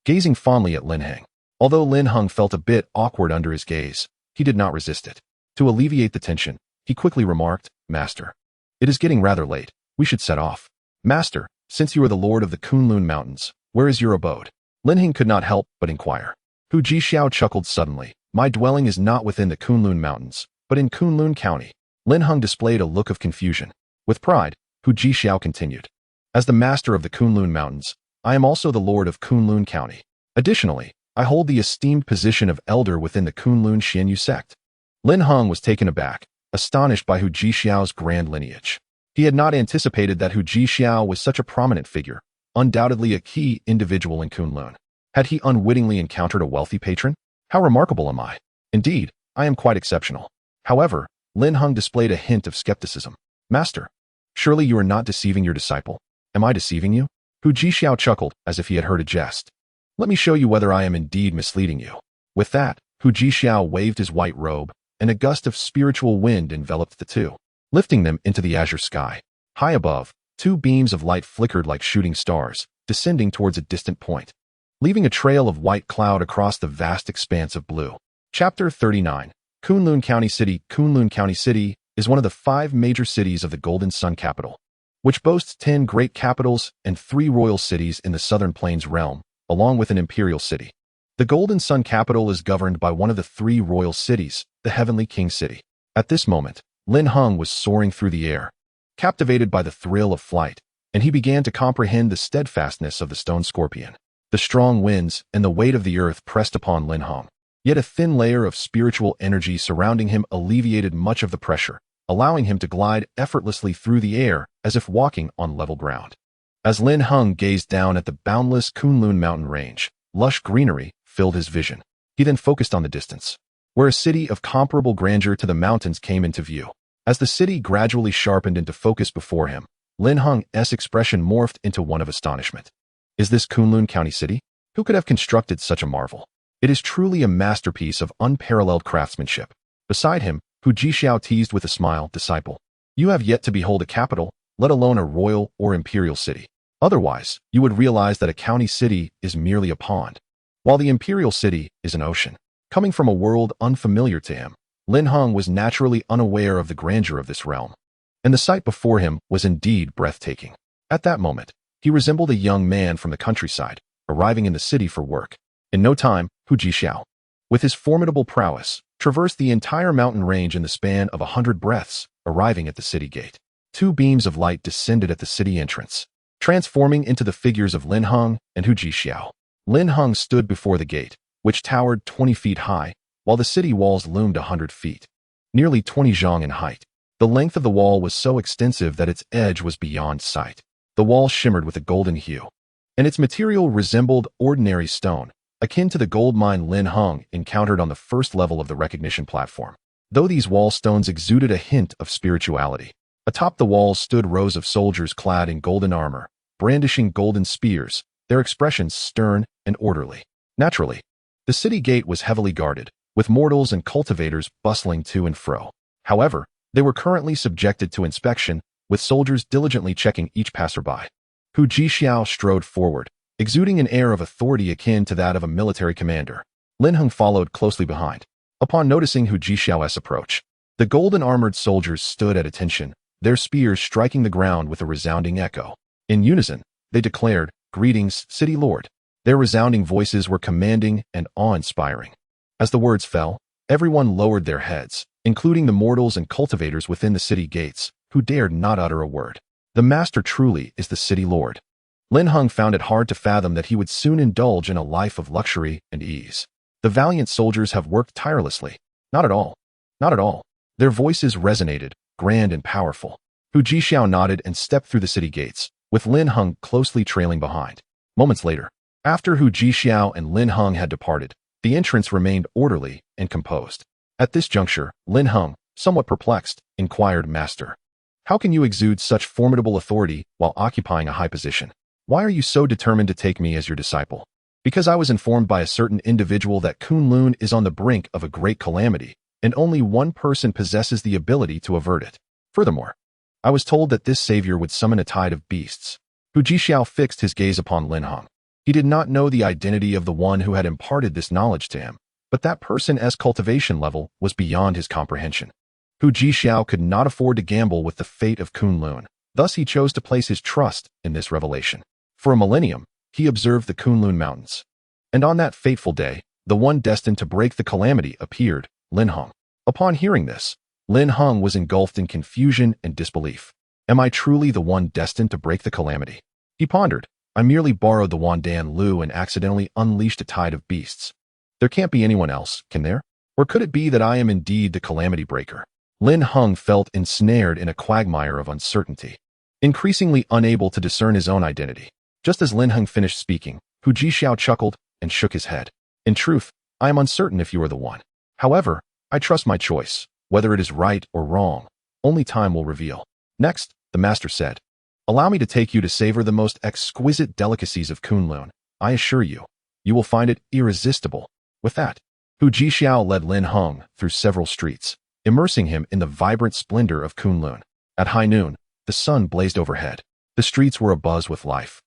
Speaker 1: Gazing fondly at Lin Heng, although Lin Heng felt a bit awkward under his gaze, he did not resist it. To alleviate the tension, he quickly remarked, "Master, it is getting rather late. We should set off." "Master, since you are the lord of the Kunlun Mountains, where is your abode?" Lin Heng could not help but inquire. Hu Jixiao chuckled suddenly. "My dwelling is not within the Kunlun Mountains, but in Kunlun County." Lin Heng displayed a look of confusion. With pride, Hu Jixiao continued, "As the master of the Kunlun Mountains, I am also the lord of Kunlun County. Additionally, I hold the esteemed position of elder within the Kunlun Xianyu sect." Lin Heng was taken aback, astonished by Hu Jixiao's grand lineage. He had not anticipated that Hu Jixiao was such a prominent figure, undoubtedly a key individual in Kunlun. Had he unwittingly encountered a wealthy patron? How remarkable am I? Indeed, I am quite exceptional. However, Lin Heng displayed a hint of skepticism. "Master, surely you are not deceiving your disciple? Am I deceiving you?" Hu Jixiao chuckled as if he had heard a jest. "Let me show you whether I am indeed misleading you." With that, Hu Jixiao waved his white robe, and a gust of spiritual wind enveloped the two, lifting them into the azure sky. High above, 2 beams of light flickered like shooting stars, descending towards a distant point, leaving a trail of white cloud across the vast expanse of blue. Chapter 39. Kunlun County City. Kunlun County City is one of the 5 major cities of the Golden Sun capital, which boasts 10 great capitals and 3 royal cities in the Southern Plains realm, along with an imperial city. The Golden Sun capital is governed by one of the 3 royal cities, the Heavenly King City. At this moment, Lin Heng was soaring through the air, captivated by the thrill of flight, and he began to comprehend the steadfastness of the stone scorpion. The strong winds and the weight of the earth pressed upon Lin Heng, yet a thin layer of spiritual energy surrounding him alleviated much of the pressure, allowing him to glide effortlessly through the air as if walking on level ground. As Lin Heng gazed down at the boundless Kunlun mountain range, lush greenery filled his vision. He then focused on the distance, where a city of comparable grandeur to the mountains came into view. As the city gradually sharpened into focus before him, Lin Heng's expression morphed into one of astonishment. "Is this Kunlun County City? Who could have constructed such a marvel? It is truly a masterpiece of unparalleled craftsmanship." Beside him, Hu Jixiao teased with a smile, "Disciple, you have yet to behold a capital, let alone a royal or imperial city. Otherwise, you would realize that a county city is merely a pond, while the imperial city is an ocean." Coming from a world unfamiliar to him, Lin Heng was naturally unaware of the grandeur of this realm, and the sight before him was indeed breathtaking. At that moment, he resembled a young man from the countryside, arriving in the city for work. In no time, Hu Jixiao, with his formidable prowess, traversed the entire mountain range in the span of 100 breaths, arriving at the city gate. 2 beams of light descended at the city entrance, transforming into the figures of Lin Heng and Hu Jixiao. Lin Heng stood before the gate, which towered 20 feet high, while the city walls loomed 100 feet, nearly 20 zhang in height. The length of the wall was so extensive that its edge was beyond sight. The wall shimmered with a golden hue, and its material resembled ordinary stone, akin to the gold mine Lin Heng encountered on the first level of the recognition platform. Though these wall stones exuded a hint of spirituality, atop the walls stood rows of soldiers clad in golden armor, brandishing golden spears, their expressions stern and orderly. Naturally, the city gate was heavily guarded, with mortals and cultivators bustling to and fro. However, they were currently subjected to inspection, with soldiers diligently checking each passerby. Hu Jixiao strode forward, exuding an air of authority akin to that of a military commander. Lin Heng followed closely behind. Upon noticing Hu Jixiao's approach, the golden-armored soldiers stood at attention, their spears striking the ground with a resounding echo. In unison, they declared, "Greetings, City Lord." Their resounding voices were commanding and awe-inspiring. As the words fell, everyone lowered their heads, including the mortals and cultivators within the city gates, who dared not utter a word. The master truly is the City Lord. Lin Heng found it hard to fathom that he would soon indulge in a life of luxury and ease. The valiant soldiers have worked tirelessly. Not at all. Not at all. Their voices resonated, grand and powerful. Hu Jixiao nodded and stepped through the city gates, with Lin Heng closely trailing behind. Moments later, after Hu Jixiao and Lin Heng had departed, the entrance remained orderly and composed. At this juncture, Lin Heng, somewhat perplexed, inquired, "Master, how can you exude such formidable authority while occupying a high position? Why are you so determined to take me as your disciple?" "Because I was informed by a certain individual that Kunlun is on the brink of a great calamity, and only one person possesses the ability to avert it. Furthermore, I was told that this savior would summon a tide of beasts." Hu Jixiao fixed his gaze upon Lin Heng. He did not know the identity of the one who had imparted this knowledge to him, but that person's cultivation level was beyond his comprehension. Hu Jixiao could not afford to gamble with the fate of Kunlun, thus he chose to place his trust in this revelation. For a millennium, he observed the Kunlun Mountains. And on that fateful day, the one destined to break the calamity appeared, Lin Heng. Upon hearing this, Lin Heng was engulfed in confusion and disbelief. Am I truly the one destined to break the calamity? He pondered. I merely borrowed the Wandan Lu and accidentally unleashed a tide of beasts. There can't be anyone else, can there? Or could it be that I am indeed the calamity breaker? Lin Heng felt ensnared in a quagmire of uncertainty, increasingly unable to discern his own identity. Just as Lin Heng finished speaking, Hu Jixiao chuckled and shook his head. In truth, I am uncertain if you are the one. However, I trust my choice. Whether it is right or wrong, only time will reveal. Next, the master said, "Allow me to take you to savor the most exquisite delicacies of Kunlun. I assure you, you will find it irresistible." With that, Hu Jixiao led Lin Heng through several streets, immersing him in the vibrant splendor of Kunlun. At high noon, the sun blazed overhead. The streets were abuzz with life.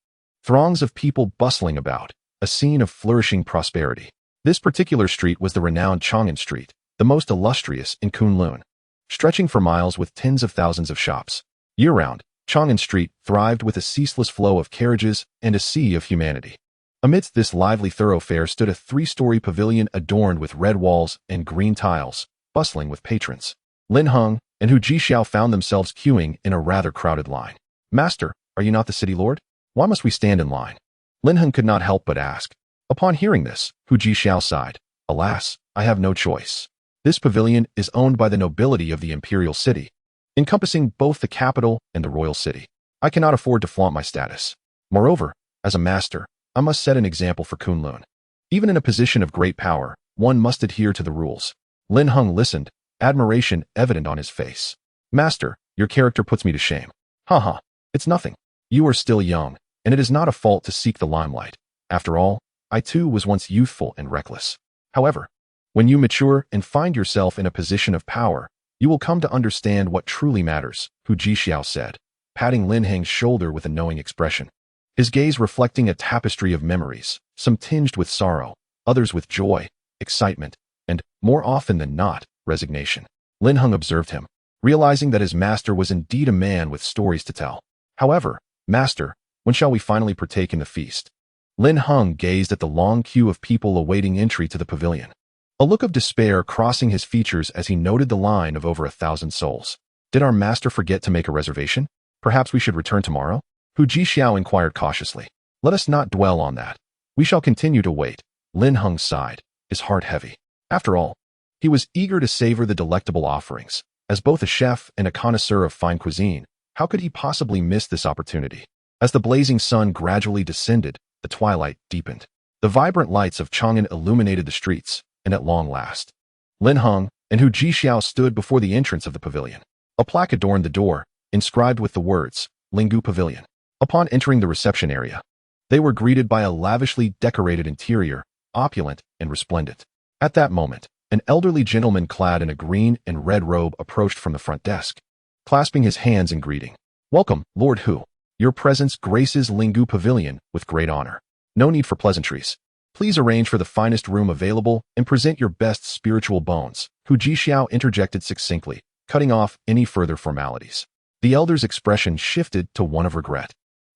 Speaker 1: Throngs of people bustling about, a scene of flourishing prosperity. This particular street was the renowned Chang'an Street, the most illustrious in Kunlun, stretching for miles with tens of thousands of shops. Year-round, Chang'an Street thrived with a ceaseless flow of carriages and a sea of humanity. Amidst this lively thoroughfare stood a three-story pavilion adorned with red walls and green tiles, bustling with patrons. Lin Heng and Hu Jixiao found themselves queuing in a rather crowded line. "Master, are you not the city lord? Why must we stand in line?" Lin Heng could not help but ask. Upon hearing this, Hu Jixiao sighed. "Alas, I have no choice. This pavilion is owned by the nobility of the imperial city, encompassing both the capital and the royal city. I cannot afford to flaunt my status. Moreover, as a master, I must set an example for Kunlun. Even in a position of great power, one must adhere to the rules." Lin Heng listened, admiration evident on his face. "Master, your character puts me to shame." "Haha, it's nothing. You are still young, and it is not a fault to seek the limelight. After all, I too was once youthful and reckless. However, when you mature and find yourself in a position of power, you will come to understand what truly matters," Hu Jixiao said, patting Lin Heng's shoulder with a knowing expression. His gaze reflecting a tapestry of memories, some tinged with sorrow, others with joy, excitement, and, more often than not, resignation. Lin Heng observed him, realizing that his master was indeed a man with stories to tell. "However, master, when shall we finally partake in the feast?" Lin Heng gazed at the long queue of people awaiting entry to the pavilion, a look of despair crossing his features as he noted the line of over 1,000 souls. "Did our master forget to make a reservation? Perhaps we should return tomorrow?" Hu Jixiao inquired cautiously. "Let us not dwell on that. We shall continue to wait." Lin Heng sighed, his heart heavy. After all, he was eager to savor the delectable offerings. As both a chef and a connoisseur of fine cuisine, how could he possibly miss this opportunity? As the blazing sun gradually descended, the twilight deepened. The vibrant lights of Chang'an illuminated the streets, and at long last, Lin Heng and Hu Jixiao stood before the entrance of the pavilion. A plaque adorned the door, inscribed with the words, "Linggu Pavilion." Upon entering the reception area, they were greeted by a lavishly decorated interior, opulent and resplendent. At that moment, an elderly gentleman clad in a green and red robe approached from the front desk, clasping his hands in greeting. "Welcome, Lord Hu. Your presence graces Linggu Pavilion with great honor. No need for pleasantries. Please arrange for the finest room available and present your best spiritual bones," Hu Jixiao interjected succinctly, cutting off any further formalities. The elder's expression shifted to one of regret.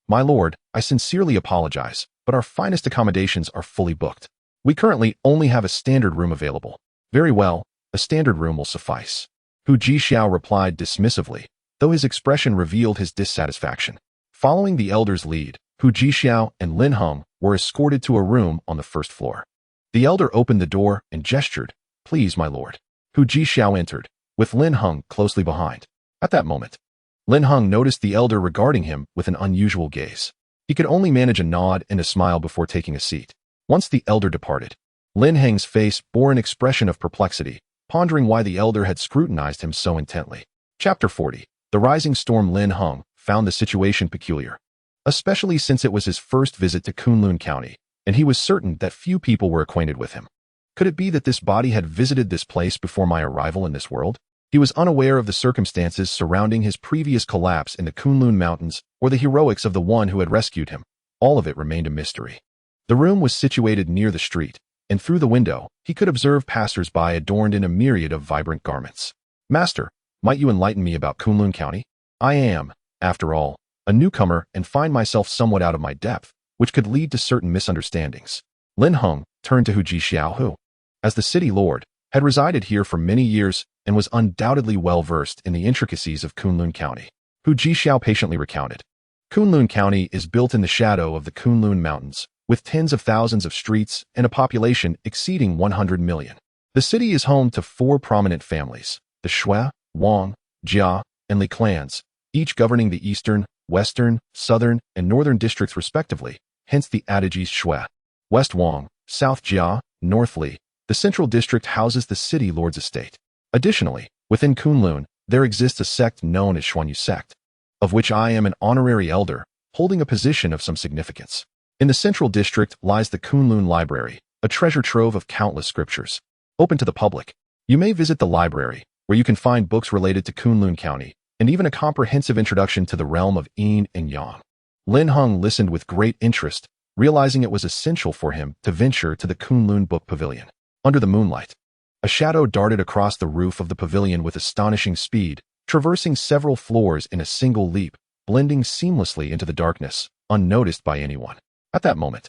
Speaker 1: "My lord, I sincerely apologize, but our finest accommodations are fully booked. We currently only have a standard room available." "Very well, a standard room will suffice," Hu Jixiao replied dismissively, though his expression revealed his dissatisfaction. Following the elder's lead, Hu Jixiao and Lin Heng were escorted to a room on the first floor. The elder opened the door and gestured, "Please, my lord." Hu Jixiao entered, with Lin Heng closely behind. At that moment, Lin Heng noticed the elder regarding him with an unusual gaze. He could only manage a nod and a smile before taking a seat. Once the elder departed, Lin Heng's face bore an expression of perplexity, pondering why the elder had scrutinized him so intently. Chapter 40. The rising storm. Lin Heng found the situation peculiar, especially since it was his first visit to Kunlun County, and he was certain that few people were acquainted with him. Could it be that this body had visited this place before my arrival in this world? He was unaware of the circumstances surrounding his previous collapse in the Kunlun Mountains or the heroics of the one who had rescued him. All of it remained a mystery. The room was situated near the street, and through the window, he could observe passers-by adorned in a myriad of vibrant garments. Master, might you enlighten me about Kunlun County? I am, after all, a newcomer and find myself somewhat out of my depth, which could lead to certain misunderstandings. Lin Heng turned to Hu Jixiao who, as the city lord, had resided here for many years and was undoubtedly well-versed in the intricacies of Kunlun County. Hu Jixiao patiently recounted. Kunlun County is built in the shadow of the Kunlun Mountains, with tens of thousands of streets and a population exceeding 100 million. The city is home to 4 prominent families, the Shui, Wang, Jia, and Li clans, each governing the eastern, western, southern, and northern districts respectively, hence the adages Shui, West Wang, South Jia, North Li. The central district houses the city lord's estate. Additionally, within Kunlun, there exists a sect known as Xuanyu sect, of which I am an honorary elder, holding a position of some significance. In the central district lies the Kunlun Library, a treasure trove of countless scriptures. Open to the public, you may visit the library, where you can find books related to Kunlun County, and even a comprehensive introduction to the realm of Yin and Yang. Lin Heng listened with great interest, realizing it was essential for him to venture to the Kunlun Book Pavilion. Under the moonlight, a shadow darted across the roof of the pavilion with astonishing speed, traversing several floors in a single leap, blending seamlessly into the darkness, unnoticed by anyone. At that moment,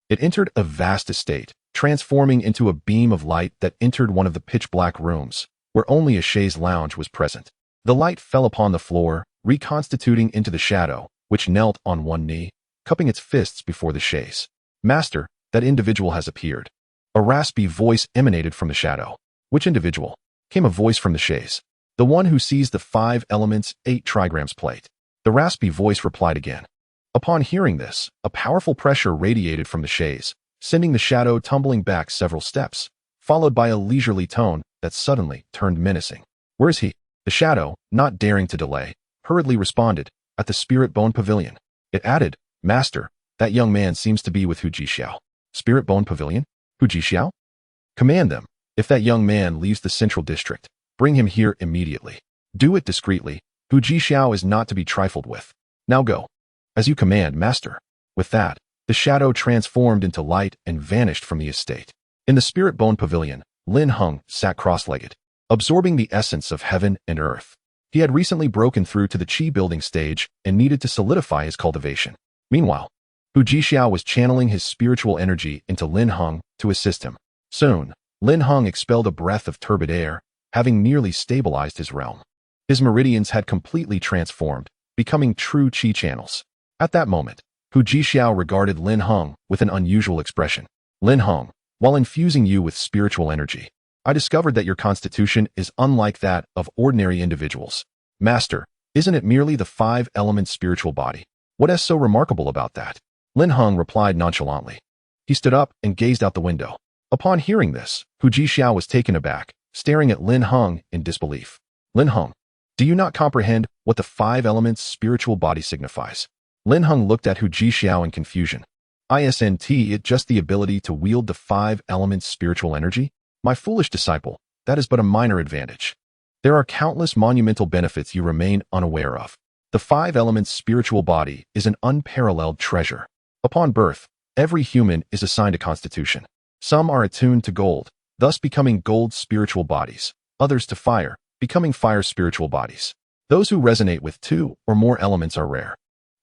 Speaker 1: it entered a vast estate, transforming into a beam of light that entered one of the pitch-black rooms, where only a chaise lounge was present. The light fell upon the floor, reconstituting into the shadow, which knelt on one knee, cupping its fists before the chaise. Master, that individual has appeared. A raspy voice emanated from the shadow. Which individual? Came a voice from the chaise. The one who sees the 5 elements 8 trigrams plate. The raspy voice replied again. Upon hearing this, a powerful pressure radiated from the chaise, sending the shadow tumbling back several steps, followed by a leisurely tone that suddenly turned menacing. Where is he? The shadow, not daring to delay, hurriedly responded, at the Spirit Bone Pavilion. It added, Master, that young man seems to be with Hu Jixiao. Spirit Bone Pavilion? Hu Jixiao? Command them, if that young man leaves the central district, bring him here immediately. Do it discreetly. Hu Jixiao is not to be trifled with. Now go. As you command, Master. With that, the shadow transformed into light and vanished from the estate. In the Spirit Bone Pavilion, Lin Heng sat cross-legged, absorbing the essence of heaven and earth. He had recently broken through to the Qi building stage and needed to solidify his cultivation. Meanwhile, Hu Jixiao was channeling his spiritual energy into Lin Heng to assist him. Soon, Lin Heng expelled a breath of turbid air, having nearly stabilized his realm. His meridians had completely transformed, becoming true Qi channels. At that moment, Hu Jixiao regarded Lin Heng with an unusual expression. Lin Heng, while infusing you with spiritual energy, I discovered that your constitution is unlike that of ordinary individuals. Master, isn't it merely the 5 elements spiritual body? What is so remarkable about that? Lin Heng replied nonchalantly. He stood up and gazed out the window. Upon hearing this, Hu Jixiao was taken aback, staring at Lin Heng in disbelief. Lin Heng, do you not comprehend what the 5 elements spiritual body signifies? Lin Heng looked at Hu Jixiao in confusion. Isn't it just the ability to wield the 5 elements spiritual energy? My foolish disciple, that is but a minor advantage. There are countless monumental benefits you remain unaware of. The 5 elements spiritual body is an unparalleled treasure. Upon birth, every human is assigned a constitution. Some are attuned to gold, thus becoming gold spiritual bodies, others to fire, becoming fire spiritual bodies. Those who resonate with 2 or more elements are rare.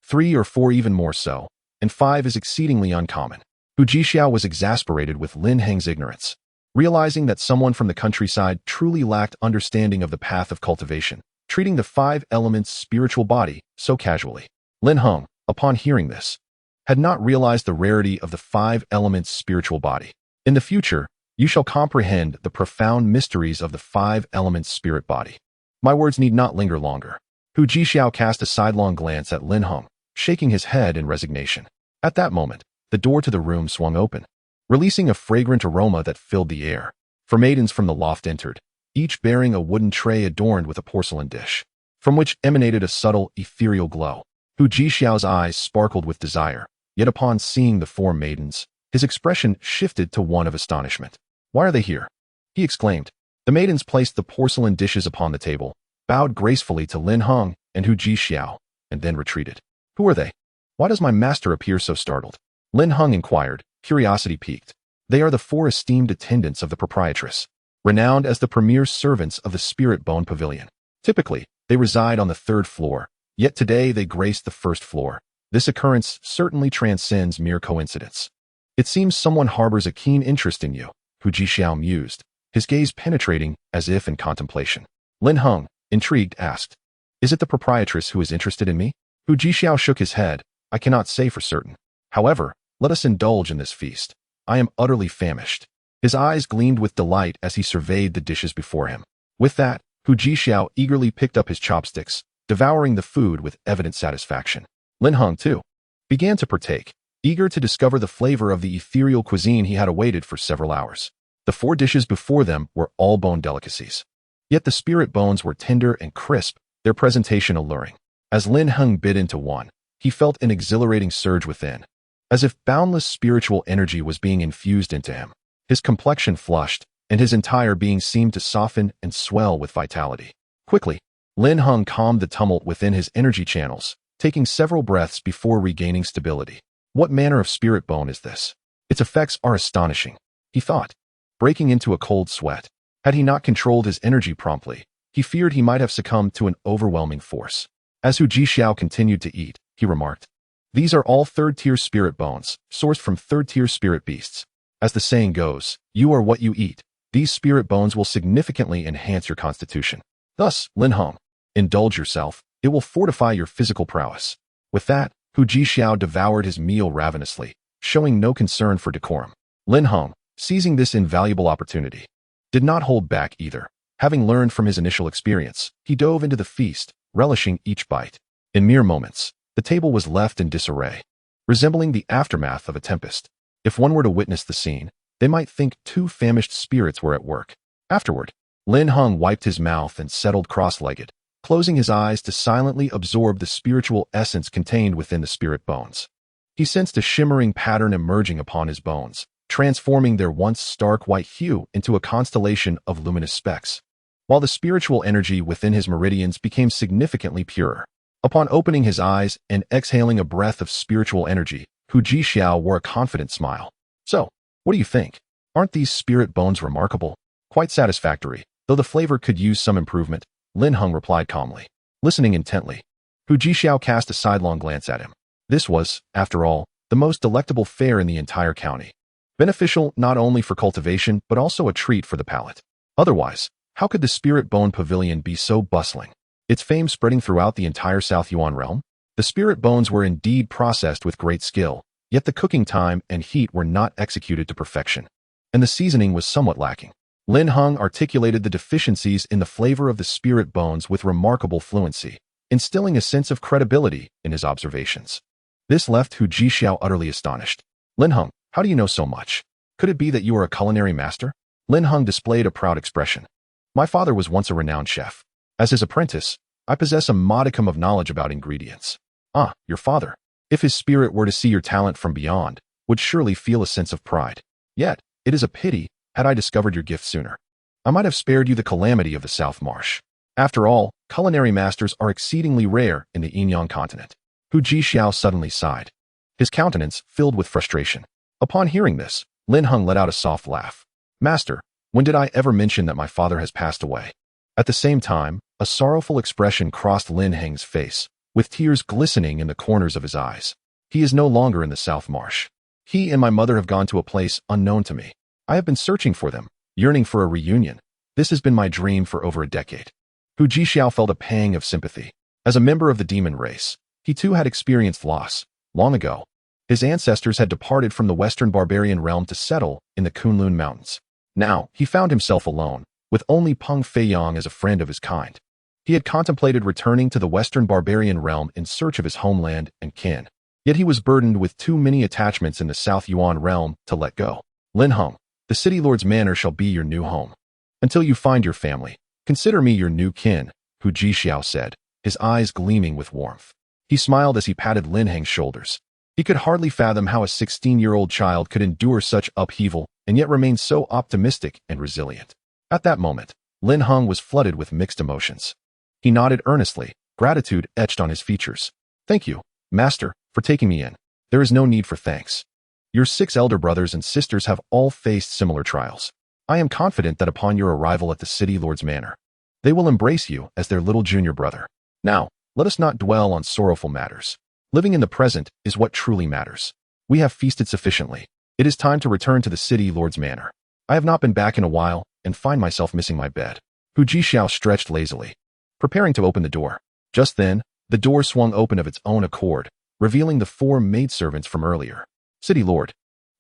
Speaker 1: 3 or 4 even more so, and 5 is exceedingly uncommon. Hu Jixiao was exasperated with Lin Heng's ignorance. Realizing that someone from the countryside truly lacked understanding of the path of cultivation, treating the 5 elements spiritual body so casually. Lin Heng, upon hearing this, had not realized the rarity of the 5 elements spiritual body. In the future, you shall comprehend the profound mysteries of the 5 elements spirit body. My words need not linger longer. Hu Jixiao cast a sidelong glance at Lin Heng, shaking his head in resignation. At that moment, the door to the room swung open, releasing a fragrant aroma that filled the air. 4 maidens from the loft entered, each bearing a wooden tray adorned with a porcelain dish, from which emanated a subtle, ethereal glow. Hu Jixiao's eyes sparkled with desire, yet upon seeing the 4 maidens, his expression shifted to one of astonishment. "Why are they here?" he exclaimed. The maidens placed the porcelain dishes upon the table, bowed gracefully to Lin Heng and Hu Jixiao, and then retreated. "Who are they? Why does my master appear so startled?" Lin Heng inquired, curiosity piqued. "They are the 4 esteemed attendants of the proprietress, renowned as the premier servants of the Spirit Bone Pavilion. Typically, they reside on the 3rd floor, yet today they grace the 1st floor. This occurrence certainly transcends mere coincidence. It seems someone harbors a keen interest in you," Hu Jixiao mused, his gaze penetrating as if in contemplation. Lin Heng, intrigued, asked, "Is it the proprietress who is interested in me?" Hu Jixiao shook his head. "I cannot say for certain. However, let us indulge in this feast. I am utterly famished." His eyes gleamed with delight as he surveyed the dishes before him. With that, Hu Jixiao eagerly picked up his chopsticks, devouring the food with evident satisfaction. Lin Heng, too, began to partake, eager to discover the flavor of the ethereal cuisine he had awaited for several hours. The 4 dishes before them were all bone delicacies. Yet the spirit bones were tender and crisp, their presentation alluring. As Lin Heng bit into one, he felt an exhilarating surge within, as if boundless spiritual energy was being infused into him. His complexion flushed, and his entire being seemed to soften and swell with vitality. Quickly, Lin Heng calmed the tumult within his energy channels, taking several breaths before regaining stability. What manner of spirit bone is this? Its effects are astonishing, he thought, breaking into a cold sweat. Had he not controlled his energy promptly, he feared he might have succumbed to an overwhelming force. As Hu Jixiao continued to eat, he remarked, "These are all 3rd-tier spirit bones, sourced from 3rd-tier spirit beasts. As the saying goes, you are what you eat. These spirit bones will significantly enhance your constitution. Thus, Lin Heng, indulge yourself. It will fortify your physical prowess." With that, Hu Jixiao devoured his meal ravenously, showing no concern for decorum. Lin Heng, seizing this invaluable opportunity, did not hold back either. Having learned from his initial experience, he dove into the feast, relishing each bite. In mere moments, the table was left in disarray, resembling the aftermath of a tempest. If one were to witness the scene, they might think 2 famished spirits were at work. Afterward, Lin Heng wiped his mouth and settled cross-legged, closing his eyes to silently absorb the spiritual essence contained within the spirit bones. He sensed a shimmering pattern emerging upon his bones, transforming their once stark white hue into a constellation of luminous specks, while the spiritual energy within his meridians became significantly purer. Upon opening his eyes and exhaling a breath of spiritual energy, Hu Jixiao wore a confident smile. "So, what do you think? Aren't these spirit bones remarkable?" "Quite satisfactory, though the flavor could use some improvement," Lin Heng replied calmly. Listening intently, Hu Jixiao cast a sidelong glance at him. This was, after all, the most delectable fare in the entire county, beneficial not only for cultivation but also a treat for the palate. Otherwise, how could the Spirit Bone Pavilion be so bustling, its fame spreading throughout the entire South Yuan realm? The spirit bones were indeed processed with great skill, yet the cooking time and heat were not executed to perfection, and the seasoning was somewhat lacking. Lin Heng articulated the deficiencies in the flavor of the spirit bones with remarkable fluency, instilling a sense of credibility in his observations. This left Hu Jixiao utterly astonished. "Lin Heng, how do you know so much? Could it be that you are a culinary master?" Lin Heng displayed a proud expression. "My father was once a renowned chef. As his apprentice, I possess a modicum of knowledge about ingredients." "Ah, your father, if his spirit were to see your talent from beyond, would surely feel a sense of pride. Yet, it is a pity, had I discovered your gift sooner, I might have spared you the calamity of the South Marsh. After all, culinary masters are exceedingly rare in the Yin-Yang Continent." Hu Jixiao suddenly sighed, his countenance filled with frustration. Upon hearing this, Lin Heng let out a soft laugh. "Master, when did I ever mention that my father has passed away?" At the same time, a sorrowful expression crossed Lin Heng's face, with tears glistening in the corners of his eyes. "He is no longer in the South Marsh. He and my mother have gone to a place unknown to me. I have been searching for them, yearning for a reunion. This has been my dream for over a decade." Hu Jixiao felt a pang of sympathy. As a member of the demon race, he too had experienced loss. Long ago, his ancestors had departed from the western barbarian realm to settle in the Kunlun Mountains. Now, he found himself alone, with only Peng Feiyang as a friend of his kind. He had contemplated returning to the Western barbarian realm in search of his homeland and kin. Yet he was burdened with too many attachments in the South Yuan realm to let go. Lin Heng, the City Lord's manor shall be your new home. Until you find your family, consider me your new kin, Hu Jixiao said, his eyes gleaming with warmth. He smiled as he patted Lin Heng's shoulders. He could hardly fathom how a 16-year-old child could endure such upheaval and yet remain so optimistic and resilient. At that moment, Lin Heng was flooded with mixed emotions. He nodded earnestly, gratitude etched on his features. Thank you, Master, for taking me in. There is no need for thanks. Your 6 elder brothers and sisters have all faced similar trials. I am confident that upon your arrival at the City Lord's manor, they will embrace you as their little junior brother. Now, let us not dwell on sorrowful matters. Living in the present is what truly matters. We have feasted sufficiently. It is time to return to the City Lord's manor. I have not been back in a while and find myself missing my bed. Hu Jixiao stretched lazily, preparing to open the door. Just then, the door swung open of its own accord, revealing the 4 maidservants from earlier. City Lord,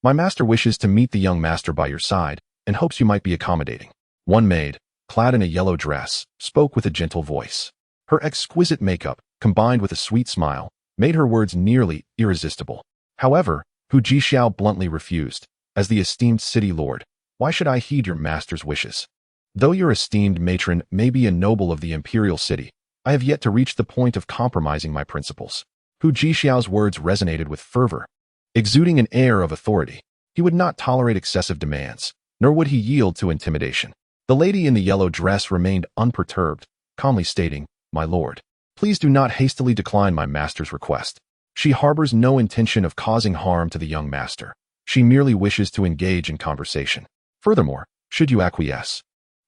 Speaker 1: my master wishes to meet the young master by your side and hopes you might be accommodating. One maid, clad in a yellow dress, spoke with a gentle voice. Her exquisite makeup, combined with a sweet smile, made her words nearly irresistible. However, Hu Jixiao bluntly refused. As the esteemed City Lord, why should I heed your master's wishes? Though your esteemed matron may be a noble of the imperial city, I have yet to reach the point of compromising my principles. Hu Jixiao's words resonated with fervor. Exuding an air of authority, he would not tolerate excessive demands, nor would he yield to intimidation. The lady in the yellow dress remained unperturbed, calmly stating, My lord, please do not hastily decline my master's request. She harbors no intention of causing harm to the young master. She merely wishes to engage in conversation. Furthermore, should you acquiesce,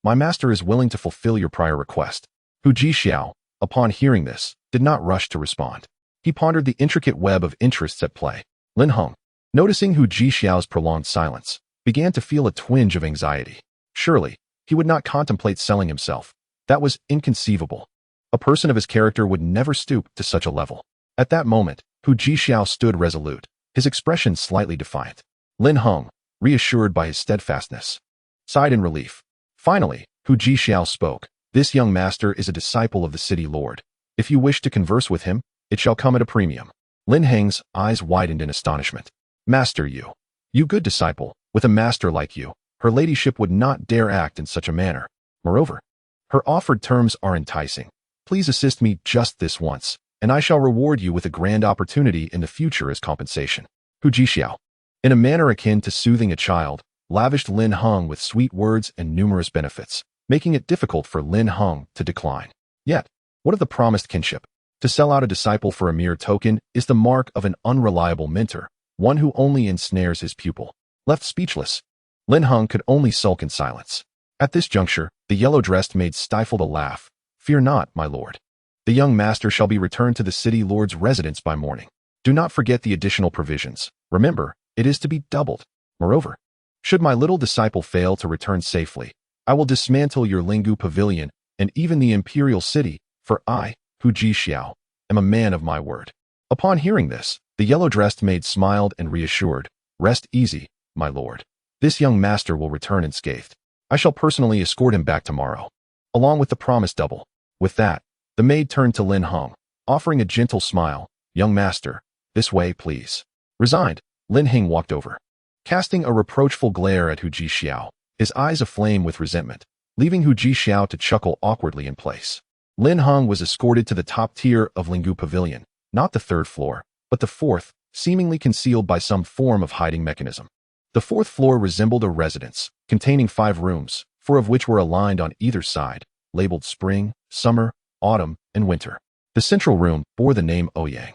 Speaker 1: my master is willing to fulfill your prior request. Hu Jixiao, upon hearing this, did not rush to respond. He pondered the intricate web of interests at play. Lin Heng, noticing Hu Jixiao's prolonged silence, began to feel a twinge of anxiety. Surely, he would not contemplate selling himself. That was inconceivable. A person of his character would never stoop to such a level. At that moment, Hu Jixiao stood resolute, his expression slightly defiant. Lin Heng, reassured by his steadfastness, sighed in relief. Finally, Hu Jixiao spoke. This young master is a disciple of the City Lord. If you wish to converse with him, it shall come at a premium. Lin Heng's eyes widened in astonishment. Master, you good disciple, with a master like you, her ladyship would not dare act in such a manner. Moreover, her offered terms are enticing. Please assist me just this once, and I shall reward you with a grand opportunity in the future as compensation. Hu Jixiao, in a manner akin to soothing a child, lavished Lin Heng with sweet words and numerous benefits, making it difficult for Lin Heng to decline. Yet, what of the promised kinship? To sell out a disciple for a mere token is the mark of an unreliable mentor, one who only ensnares his pupil. Left speechless, Lin Heng could only sulk in silence. At this juncture, the yellow-dressed maid stifled a laugh. Fear not, my lord. The young master shall be returned to the City Lord's residence by morning. Do not forget the additional provisions. Remember, it is to be doubled. Moreover, should my little disciple fail to return safely, I will dismantle your Linggu pavilion and even the imperial city, for I, Hu Jixiao, am a man of my word. Upon hearing this, the yellow-dressed maid smiled and reassured. Rest easy, my lord. This young master will return unscathed. I shall personally escort him back tomorrow, along with the promised double. With that, the maid turned to Lin Heng, offering a gentle smile. Young master, this way, please. Resigned, Lin Heng walked over, casting a reproachful glare at Hu Jixiao, his eyes aflame with resentment, leaving Hu Jixiao to chuckle awkwardly in place. Lin Heng was escorted to the top tier of Linggu Pavilion, not the 3rd floor, but the 4th, seemingly concealed by some form of hiding mechanism. The 4th floor resembled a residence, containing 5 rooms, 4 of which were aligned on either side, labeled spring, summer, autumn, and winter. The central room bore the name Ouyang.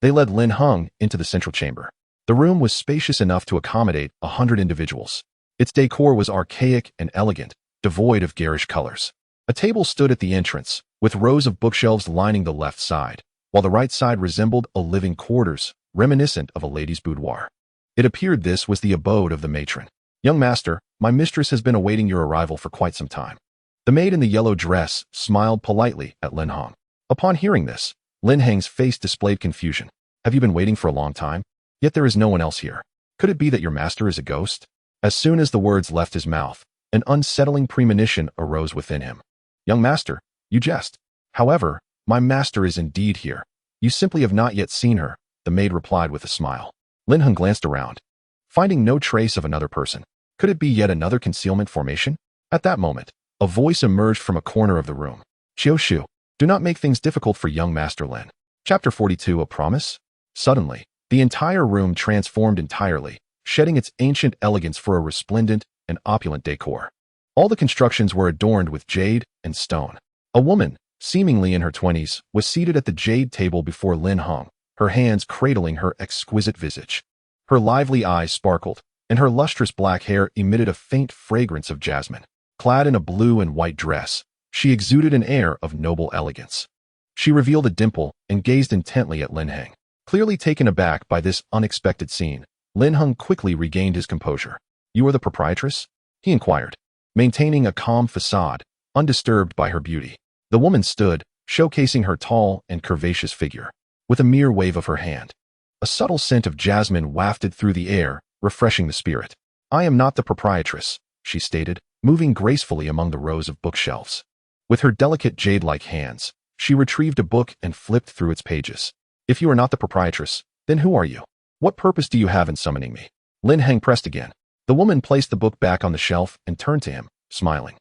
Speaker 1: They led Lin Heng into the central chamber. The room was spacious enough to accommodate 100 individuals. Its decor was archaic and elegant, devoid of garish colors. A table stood at the entrance, with rows of bookshelves lining the left side, while the right side resembled a living quarters, reminiscent of a lady's boudoir. It appeared this was the abode of the matron. Young master, my mistress has been awaiting your arrival for quite some time. The maid in the yellow dress smiled politely at Lin Heng. Upon hearing this, Lin Heng's face displayed confusion. Have you been waiting for a long time? Yet there is no one else here. Could it be that your master is a ghost? As soon as the words left his mouth, an unsettling premonition arose within him. Young master, you jest. However, my master is indeed here. You simply have not yet seen her, the maid replied with a smile. Lin Heng glanced around, finding no trace of another person. Could it be yet another concealment formation? At that moment, a voice emerged from a corner of the room. Qiu, do not make things difficult for young Master Lin. Chapter 42, A Promise? Suddenly, the entire room transformed entirely, shedding its ancient elegance for a resplendent and opulent decor. All the constructions were adorned with jade and stone. A woman, seemingly in her 20s, was seated at the jade table before Lin Heng, her hands cradling her exquisite visage. Her lively eyes sparkled, and her lustrous black hair emitted a faint fragrance of jasmine. Clad in a blue and white dress, she exuded an air of noble elegance. She revealed a dimple and gazed intently at Lin Heng. Clearly taken aback by this unexpected scene, Lin Heng quickly regained his composure. You are the proprietress? He inquired, maintaining a calm facade, undisturbed by her beauty. The woman stood, showcasing her tall and curvaceous figure. With a mere wave of her hand, a subtle scent of jasmine wafted through the air, refreshing the spirit. I am not the proprietress, she stated, moving gracefully among the rows of bookshelves. With her delicate jade-like hands, she retrieved a book and flipped through its pages. If you are not the proprietress, then who are you? What purpose do you have in summoning me? Lin Heng pressed again. The woman placed the book back on the shelf and turned to him, smiling.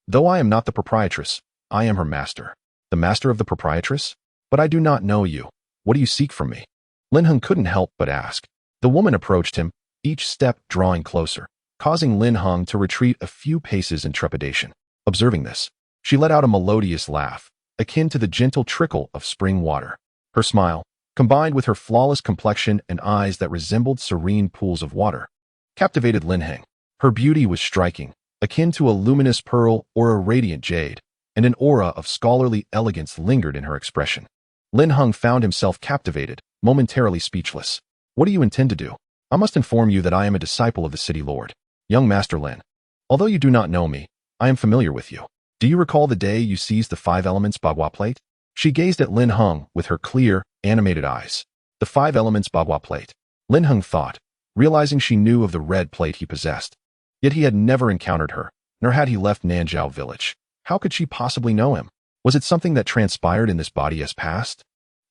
Speaker 1: Though I am not the proprietress, I am her master. The master of the proprietress? But I do not know you. What do you seek from me? Lin Heng couldn't help but ask. The woman approached him, each step drawing closer, causing Lin Heng to retreat a few paces in trepidation. Observing this, she let out a melodious laugh, akin to the gentle trickle of spring water. Her smile, combined with her flawless complexion and eyes that resembled serene pools of water, captivated Lin Heng. Her beauty was striking, akin to a luminous pearl or a radiant jade, and an aura of scholarly elegance lingered in her expression. Lin Heng found himself captivated, momentarily speechless. What do you intend to do? I must inform you that I am a disciple of the city lord, young Master Lin. Although you do not know me, I am familiar with you. Do you recall the day you seized the 5 elements Bagua plate? She gazed at Lin Heng with her clear, animated eyes. The 5 elements Bagua plate. Lin Heng thought, realizing she knew of the red plate he possessed. Yet he had never encountered her, nor had he left Nanzhao Village. How could she possibly know him? Was it something that transpired in this body as past?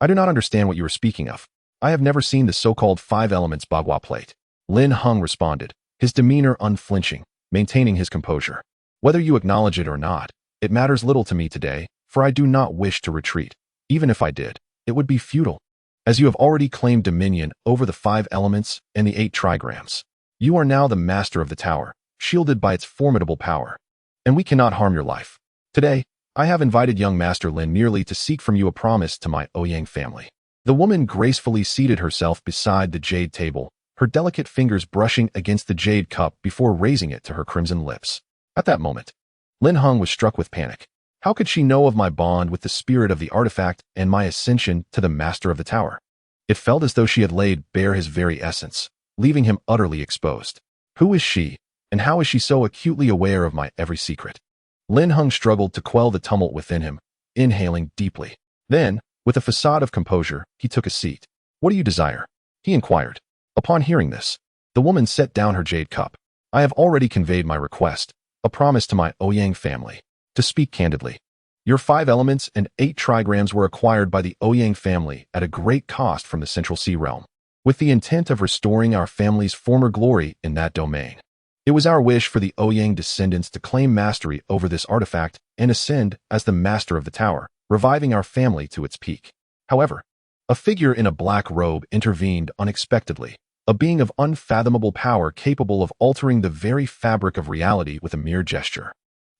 Speaker 1: I do not understand what you are speaking of. I have never seen the so-called 5 elements Bagua plate. Lin Heng responded, his demeanor unflinching, maintaining his composure. Whether you acknowledge it or not, it matters little to me today, for I do not wish to retreat. Even if I did, it would be futile, as you have already claimed dominion over the 5 elements and the 8 trigrams. You are now the master of the tower, shielded by its formidable power, and we cannot harm your life. Today, I have invited young Master Lin merely to seek from you a promise to my Ouyang family. The woman gracefully seated herself beside the jade table, her delicate fingers brushing against the jade cup before raising it to her crimson lips. At that moment, Lin Heng was struck with panic. How could she know of my bond with the spirit of the artifact and my ascension to the master of the tower? It felt as though she had laid bare his very essence, leaving him utterly exposed. Who is she, and how is she so acutely aware of my every secret? Lin Heng struggled to quell the tumult within him, inhaling deeply. Then, with a facade of composure, he took a seat. What do you desire? He inquired. Upon hearing this, the woman set down her jade cup. I have already conveyed my request, a promise to my Ouyang family. To speak candidly, your 5 elements and 8 trigrams were acquired by the Ouyang family at a great cost from the Central Sea realm, with the intent of restoring our family's former glory in that domain. It was our wish for the Ouyang descendants to claim mastery over this artifact and ascend as the master of the tower, reviving our family to its peak. However, a figure in a black robe intervened unexpectedly, a being of unfathomable power capable of altering the very fabric of reality with a mere gesture.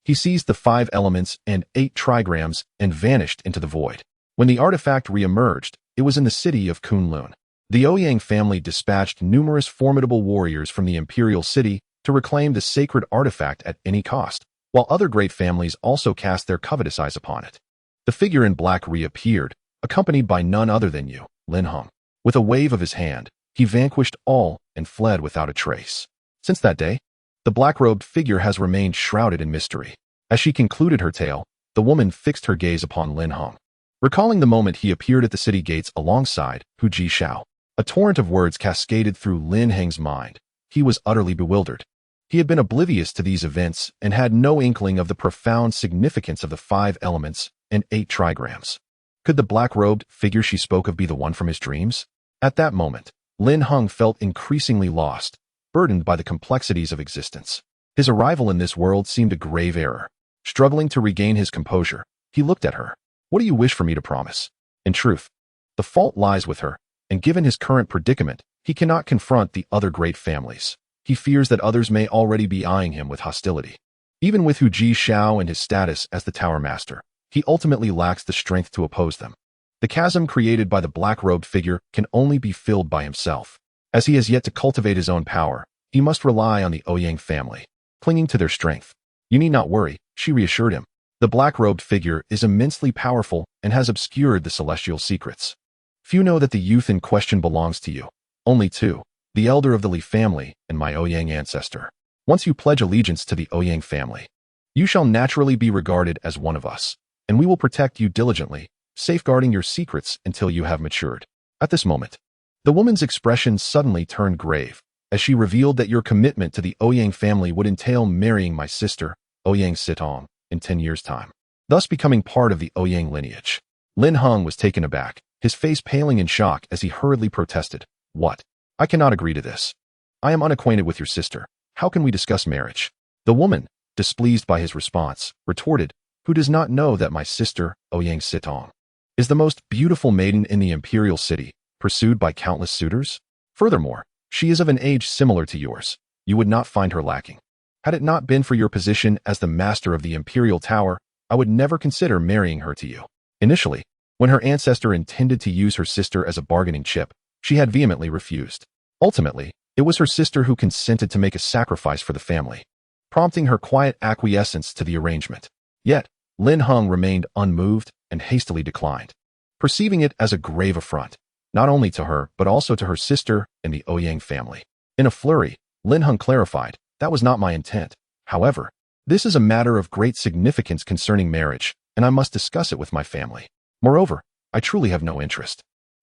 Speaker 1: He seized the 5 elements and 8 trigrams and vanished into the void. When the artifact re-emerged, it was in the city of Kunlun. The Ouyang family dispatched numerous formidable warriors from the imperial city to reclaim the sacred artifact at any cost, while other great families also cast their covetous eyes upon it. The figure in black reappeared, accompanied by none other than you, Lin Heng. With a wave of his hand, he vanquished all and fled without a trace. Since that day, the black-robed figure has remained shrouded in mystery. As she concluded her tale, the woman fixed her gaze upon Lin Heng. Recalling the moment he appeared at the city gates alongside Hu Jishao, a torrent of words cascaded through Lin Heng's mind. He was utterly bewildered. He had been oblivious to these events and had no inkling of the profound significance of the 5 elements and 8 trigrams. Could the black-robed figure she spoke of be the one from his dreams? At that moment, Lin Heng felt increasingly lost, burdened by the complexities of existence. His arrival in this world seemed a grave error. Struggling to regain his composure, he looked at her. What do you wish for me to promise? In truth, the fault lies with her, and given his current predicament, he cannot confront the other great families. He fears that others may already be eyeing him with hostility. Even with Hu Ji Xiao and his status as the Tower Master, he ultimately lacks the strength to oppose them. The chasm created by the black-robed figure can only be filled by himself. As he has yet to cultivate his own power, he must rely on the Ouyang family, clinging to their strength. You need not worry, she reassured him. The black-robed figure is immensely powerful and has obscured the celestial secrets. Few know that the youth in question belongs to you. Only 2, the elder of the Li family and my Ouyang ancestor. Once you pledge allegiance to the Ouyang family, you shall naturally be regarded as one of us, and we will protect you diligently, safeguarding your secrets until you have matured. At this moment, the woman's expression suddenly turned grave, as she revealed that your commitment to the Ouyang family would entail marrying my sister, Ouyang Sitong, in 10 years' time, thus becoming part of the Ouyang lineage. Lin Heng was taken aback, his face paling in shock as he hurriedly protested. What? I cannot agree to this. I am unacquainted with your sister. How can we discuss marriage? The woman, displeased by his response, retorted, Who does not know that my sister, Ouyang Sitong, is the most beautiful maiden in the imperial city, pursued by countless suitors? Furthermore, she is of an age similar to yours. You would not find her lacking. Had it not been for your position as the master of the imperial tower, I would never consider marrying her to you. Initially, when her ancestor intended to use her sister as a bargaining chip, she had vehemently refused. Ultimately, it was her sister who consented to make a sacrifice for the family, prompting her quiet acquiescence to the arrangement. Yet, Lin Heng remained unmoved and hastily declined, perceiving it as a grave affront, not only to her but also to her sister and the Ouyang family. In a flurry, Lin Heng clarified, That was not my intent. However, this is a matter of great significance concerning marriage, and I must discuss it with my family. Moreover, I truly have no interest.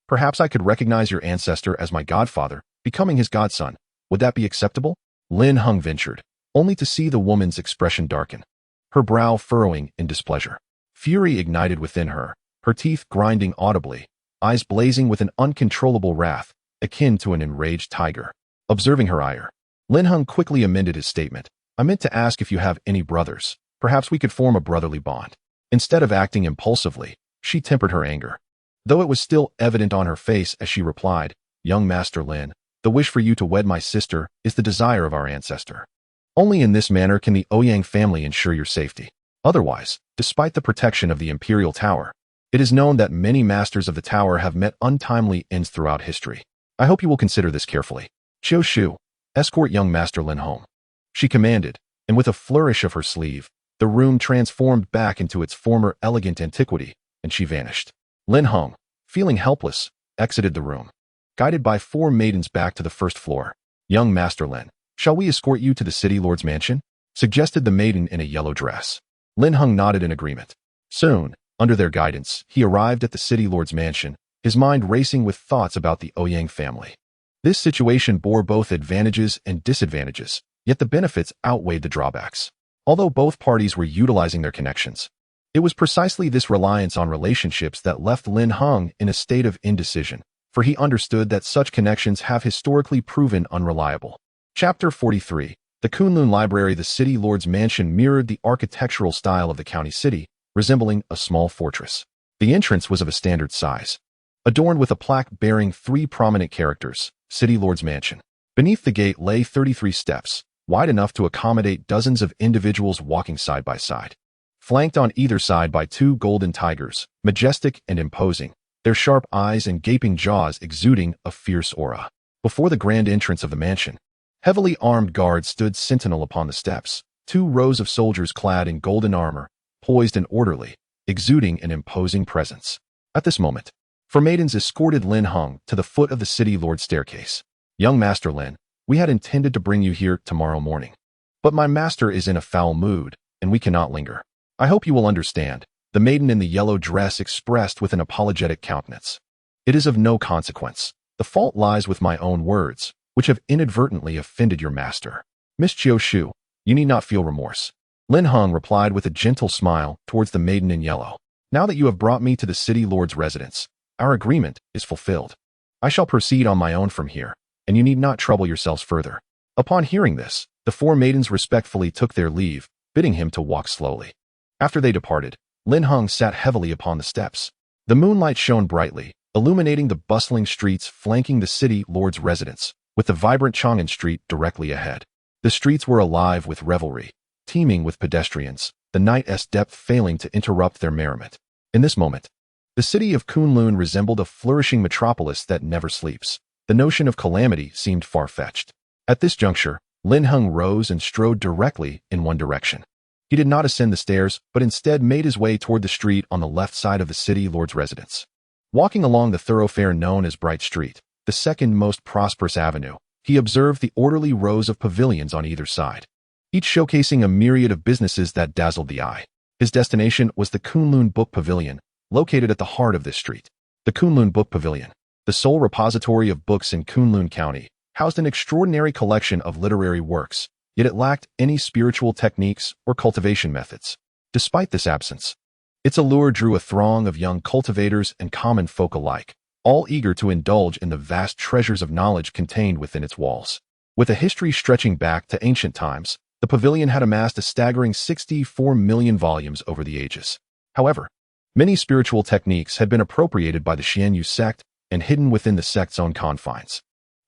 Speaker 1: Perhaps I could recognize your ancestor as my godfather, becoming his godson. Would that be acceptable? Lin Heng ventured, only to see the woman's expression darken, her brow furrowing in displeasure. Fury ignited within her, her teeth grinding audibly, eyes blazing with an uncontrollable wrath, akin to an enraged tiger. Observing her ire, Lin Heng quickly amended his statement. I meant to ask if you have any brothers. Perhaps we could form a brotherly bond. Instead of acting impulsively, she tempered her anger, though it was still evident on her face as she replied, Young Master Lin, the wish for you to wed my sister is the desire of our ancestor. Only in this manner can the Ouyang family ensure your safety. Otherwise, despite the protection of the imperial tower, it is known that many masters of the tower have met untimely ends throughout history. I hope you will consider this carefully. Qiu Shu, escort young Master Lin home, she commanded, and with a flourish of her sleeve, the room transformed back into its former elegant antiquity, and she vanished. Lin Heng, feeling helpless, exited the room, guided by 4 maidens back to the first floor. Young Master Lin, shall we escort you to the city lord's mansion? Suggested the maiden in a yellow dress. Lin Heng nodded in agreement. Soon, under their guidance, he arrived at the city lord's mansion, his mind racing with thoughts about the Ouyang family. This situation bore both advantages and disadvantages, yet the benefits outweighed the drawbacks. Although both parties were utilizing their connections, it was precisely this reliance on relationships that left Lin Heng in a state of indecision, for he understood that such connections have historically proven unreliable. Chapter 43. The Kunlun Library. The city lord's mansion mirrored the architectural style of the county city, resembling a small fortress. The entrance was of a standard size, adorned with a plaque bearing 3 prominent characters, City Lord's Mansion. Beneath the gate lay 33 steps, wide enough to accommodate dozens of individuals walking side by side, flanked on either side by 2 golden tigers, majestic and imposing, their sharp eyes and gaping jaws exuding a fierce aura. Before the grand entrance of the mansion, heavily armed guards stood sentinel upon the steps, 2 rows of soldiers clad in golden armor, poised and orderly, exuding an imposing presence. At this moment, 4 maidens escorted Lin Heng to the foot of the city lord's staircase. Young Master Lin, we had intended to bring you here tomorrow morning, but my master is in a foul mood, and we cannot linger. I hope you will understand, the maiden in the yellow dress expressed with an apologetic countenance. It is of no consequence. The fault lies with my own words, which have inadvertently offended your master. Miss Qiu Shu, you need not feel remorse. Lin Heng replied with a gentle smile towards the maiden in yellow. Now that you have brought me to the city lord's residence, our agreement is fulfilled. I shall proceed on my own from here, and you need not trouble yourselves further." Upon hearing this, the four maidens respectfully took their leave, bidding him to walk slowly. After they departed, Lin Heng sat heavily upon the steps. The moonlight shone brightly, illuminating the bustling streets flanking the city lord's residence, with the vibrant Chang'an Street directly ahead. The streets were alive with revelry, teeming with pedestrians, the night's depth failing to interrupt their merriment. In this moment, the city of Kunlun resembled a flourishing metropolis that never sleeps. The notion of calamity seemed far-fetched. At this juncture, Lin Heng rose and strode directly in one direction. He did not ascend the stairs, but instead made his way toward the street on the left side of the city lord's residence. Walking along the thoroughfare known as Bright Street, the second most prosperous avenue, he observed the orderly rows of pavilions on either side, each showcasing a myriad of businesses that dazzled the eye. His destination was the Kunlun Book Pavilion, located at the heart of this street. The Kunlun Book Pavilion, the sole repository of books in Kunlun County, housed an extraordinary collection of literary works, yet it lacked any spiritual techniques or cultivation methods. Despite this absence, its allure drew a throng of young cultivators and common folk alike, all eager to indulge in the vast treasures of knowledge contained within its walls. With a history stretching back to ancient times, the pavilion had amassed a staggering 64 million volumes over the ages. However, many spiritual techniques had been appropriated by the Xianyu sect and hidden within the sect's own confines.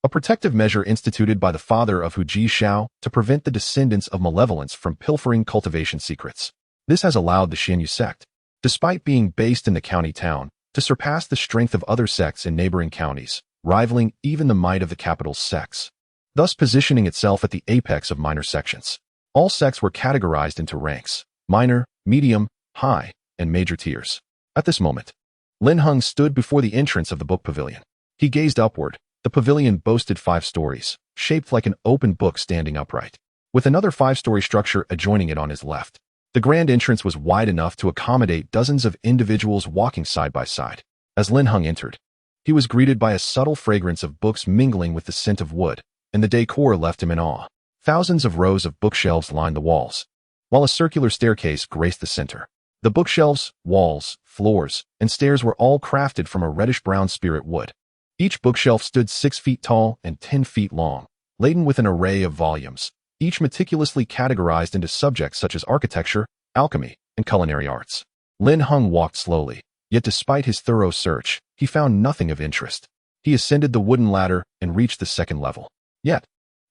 Speaker 1: A protective measure instituted by the father of Hu Jishao to prevent the descendants of malevolence from pilfering cultivation secrets. This has allowed the Xianyu sect, despite being based in the county town, to surpass the strength of other sects in neighboring counties, rivaling even the might of the capital's sects, thus positioning itself at the apex of minor sections. All sects were categorized into ranks: minor, medium, high, and major tiers. At this moment, Lin Heng stood before the entrance of the book pavilion. He gazed upward. The pavilion boasted 5 stories, shaped like an open book standing upright, with another 5-story structure adjoining it on his left. The grand entrance was wide enough to accommodate dozens of individuals walking side by side. As Lin Heng entered, he was greeted by a subtle fragrance of books mingling with the scent of wood, and the decor left him in awe. Thousands of rows of bookshelves lined the walls, while a circular staircase graced the center. The bookshelves, walls, floors, and stairs were all crafted from a reddish-brown spirit wood. Each bookshelf stood 6 feet tall and 10 feet long, laden with an array of volumes, each meticulously categorized into subjects such as architecture, alchemy, and culinary arts. Lin Heng walked slowly, yet despite his thorough search, he found nothing of interest. He ascended the wooden ladder and reached the 2nd level. Yet,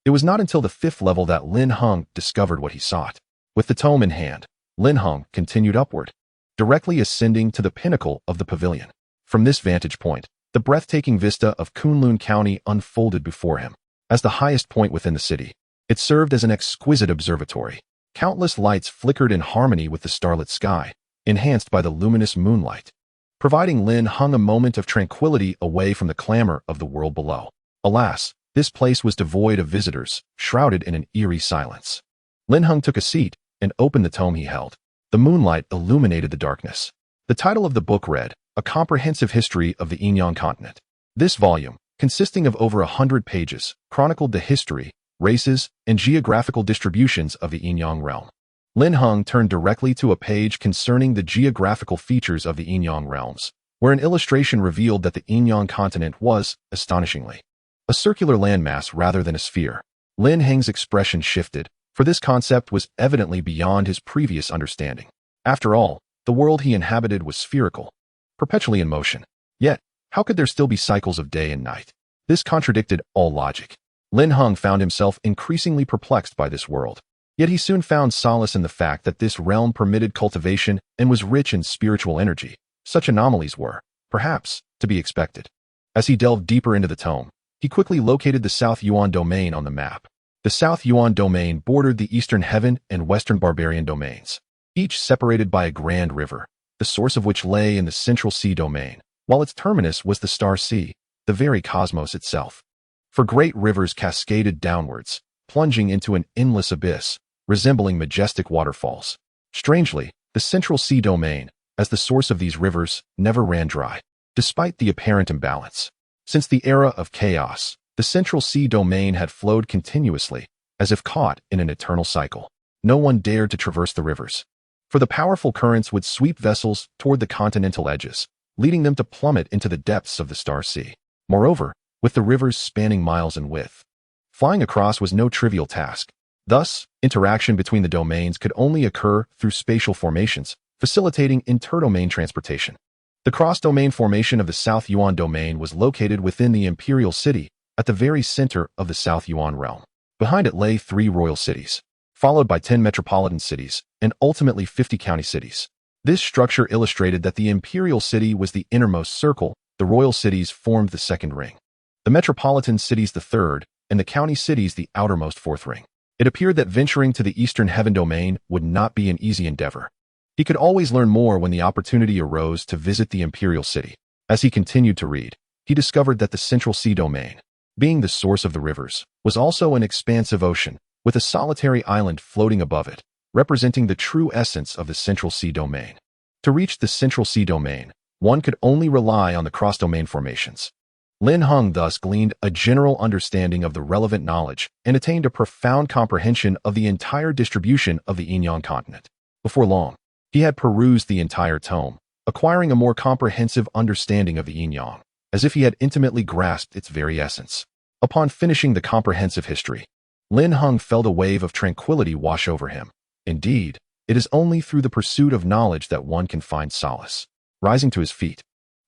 Speaker 1: it was not until the 5th level that Lin Heng discovered what he sought. With the tome in hand, Lin Heng continued upward, directly ascending to the pinnacle of the pavilion. From this vantage point, the breathtaking vista of Kunlun County unfolded before him. As the highest point within the city, it served as an exquisite observatory. Countless lights flickered in harmony with the starlit sky, enhanced by the luminous moonlight, providing Lin Heng a moment of tranquility away from the clamor of the world below. Alas, this place was devoid of visitors, shrouded in an eerie silence. Lin Heng took a seat and opened the tome he held. The moonlight illuminated the darkness. The title of the book read, "A Comprehensive History of the Yin-Yang Continent." This volume, consisting of over 100 pages, chronicled the history, races, and geographical distributions of the Yin-Yang realm. Lin Heng turned directly to a page concerning the geographical features of the Yin-Yang realms, where an illustration revealed that the Yin-Yang Continent was, astonishingly, a circular landmass rather than a sphere. Lin Heng's expression shifted, for this concept was evidently beyond his previous understanding. After all, the world he inhabited was spherical, perpetually in motion. Yet, how could there still be cycles of day and night? This contradicted all logic. Lin Heng found himself increasingly perplexed by this world. Yet he soon found solace in the fact that this realm permitted cultivation and was rich in spiritual energy. Such anomalies were, perhaps, to be expected. As he delved deeper into the tome, he quickly located the South Yuan domain on the map. The South Yuan domain bordered the Eastern Heaven and Western Barbarian domains, each separated by a grand river, the source of which lay in the Central Sea domain, while its terminus was the Star Sea, the very cosmos itself. For great rivers cascaded downwards, plunging into an endless abyss, resembling majestic waterfalls. Strangely, the Central Sea domain, as the source of these rivers, never ran dry, despite the apparent imbalance. Since the era of chaos, the Central Sea domain had flowed continuously, as if caught in an eternal cycle. No one dared to traverse the rivers. for the powerful currents would sweep vessels toward the continental edges, leading them to plummet into the depths of the Star Sea. Moreover, with the rivers spanning miles in width, flying across was no trivial task. Thus, interaction between the domains could only occur through spatial formations, facilitating inter-domain transportation. The cross-domain formation of the South Yuan domain was located within the imperial city, at the very center of the South Yuan realm. Behind it lay 3 royal cities, followed by 10 metropolitan cities, and ultimately 50 county cities. This structure illustrated that the imperial city was the innermost circle, the royal cities formed the second ring, the metropolitan cities the third, and the county cities the outermost fourth ring. It appeared that venturing to the Eastern Heaven domain would not be an easy endeavor. He could always learn more when the opportunity arose to visit the imperial city. As he continued to read, he discovered that the Central Sea domain, being the source of the rivers, was also an expansive ocean, with a solitary island floating above it, representing the true essence of the Central Sea domain. To reach the Central Sea domain, one could only rely on the cross-domain formations. Lin Heng thus gleaned a general understanding of the relevant knowledge and attained a profound comprehension of the entire distribution of the Yin-Yang Continent. Before long, he had perused the entire tome, acquiring a more comprehensive understanding of the Yin-Yang, as if he had intimately grasped its very essence. Upon finishing the comprehensive history, Lin Heng felt a wave of tranquility wash over him. Indeed, it is only through the pursuit of knowledge that one can find solace. Rising to his feet,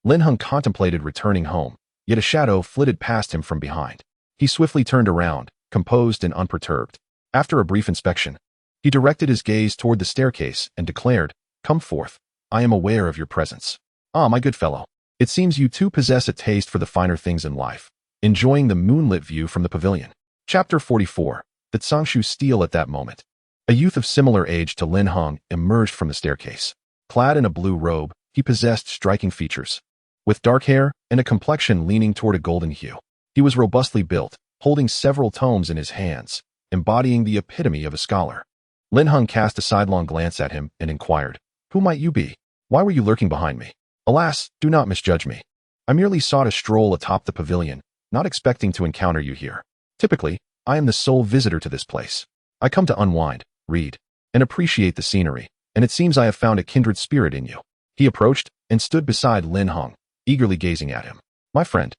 Speaker 1: Lin Heng contemplated returning home, yet a shadow flitted past him from behind. He swiftly turned around, composed and unperturbed. After a brief inspection, he directed his gaze toward the staircase and declared, "Come forth. I am aware of your presence. Ah, my good fellow. It seems you too possess a taste for the finer things in life." Enjoying the moonlit view from the pavilion. Chapter 44. The Tsangshu steal at that moment. A youth of similar age to Lin Heng emerged from the staircase. Clad in a blue robe, he possessed striking features. With dark hair and a complexion leaning toward a golden hue, he was robustly built, holding several tomes in his hands, embodying the epitome of a scholar. Lin Heng cast a sidelong glance at him and inquired, "Who might you be? Why were you lurking behind me?" "Alas, do not misjudge me. I merely sought a stroll atop the pavilion, not expecting to encounter you here. Typically, I am the sole visitor to this place. I come to unwind, read, and appreciate the scenery, and it seems I have found a kindred spirit in you." He approached and stood beside Lin Heng, eagerly gazing at him. "My friend,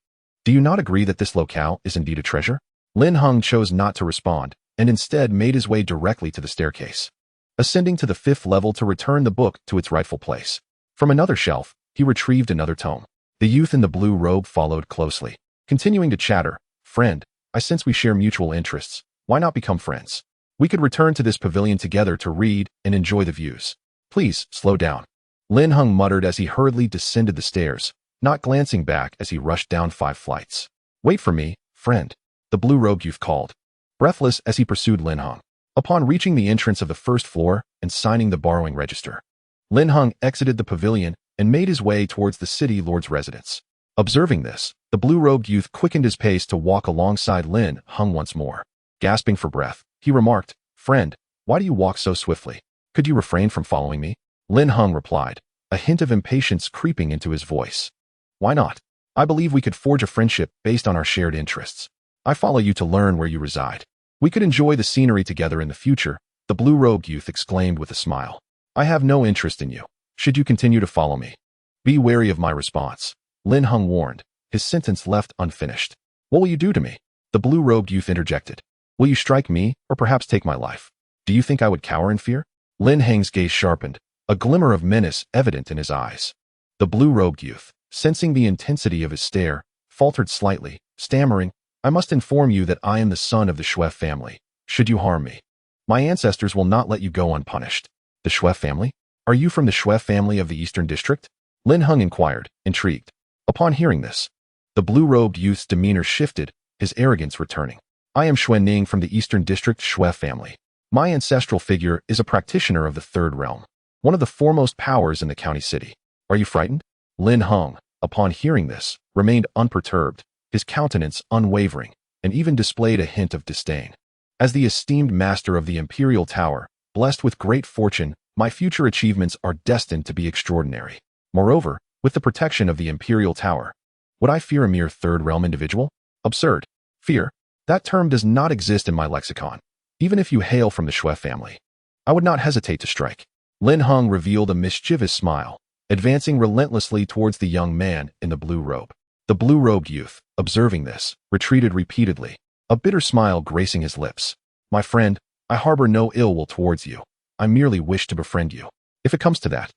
Speaker 1: do you not agree that this locale is indeed a treasure?" Lin Heng chose not to respond, and instead made his way directly to the staircase, ascending to the 5th level to return the book to its rightful place. From another shelf, he retrieved another tome. The youth in the blue robe followed closely, continuing to chatter, "Friend, I sense we share mutual interests. Why not become friends? We could return to this pavilion together to read and enjoy the views. Please, slow down." Lin Heng muttered as he hurriedly descended the stairs, not glancing back as he rushed down 5 flights. "Wait for me, friend," the blue-robed youth called, breathless as he pursued Lin Heng. Upon reaching the entrance of the 1st floor and signing the borrowing register, Lin Heng exited the pavilion and made his way towards the city lord's residence. Observing this, the blue-robed youth quickened his pace to walk alongside Lin Heng once more. Gasping for breath, he remarked, "Friend, why do you walk so swiftly? Could you refrain from following me?" Lin Heng replied, a hint of impatience creeping into his voice. "Why not? I believe we could forge a friendship based on our shared interests. I follow you to learn where you reside. We could enjoy the scenery together in the future," the blue-robed youth exclaimed with a smile. "I have no interest in you, should you continue to follow me." "Be wary of my response," Lin Heng warned, his sentence left unfinished. "What will you do to me?" the blue-robed youth interjected. "Will you strike me, or perhaps take my life? Do you think I would cower in fear?" Lin Heng's gaze sharpened, a glimmer of menace evident in his eyes. The blue-robed youth, sensing the intensity of his stare, faltered slightly, stammering, "I must inform you that I am the son of the Shui family. Should you harm me, my ancestors will not let you go unpunished." "The Shui family? Are you from the Shui family of the Eastern District?" Lin Heng inquired, intrigued. Upon hearing this, the blue-robed youth's demeanor shifted, his arrogance returning. "I am Shui Ning from the Eastern District Shui family. My ancestral figure is a practitioner of the 3rd realm, one of the foremost powers in the county city. Are you frightened?" Lin Heng, upon hearing this, remained unperturbed, his countenance unwavering, and even displayed a hint of disdain. "As the esteemed master of the Imperial Tower, blessed with great fortune, my future achievements are destined to be extraordinary. Moreover, with the protection of the Imperial Tower, would I fear a mere 3rd realm individual? Absurd. Fear. That term does not exist in my lexicon. Even if you hail from the Shui family, I would not hesitate to strike." Lin Heng revealed a mischievous smile, advancing relentlessly towards the young man in the blue robe. The blue-robed youth, observing this, retreated repeatedly, a bitter smile gracing his lips. My friend, I harbor no ill will towards you. I merely wish to befriend you. If it comes to that,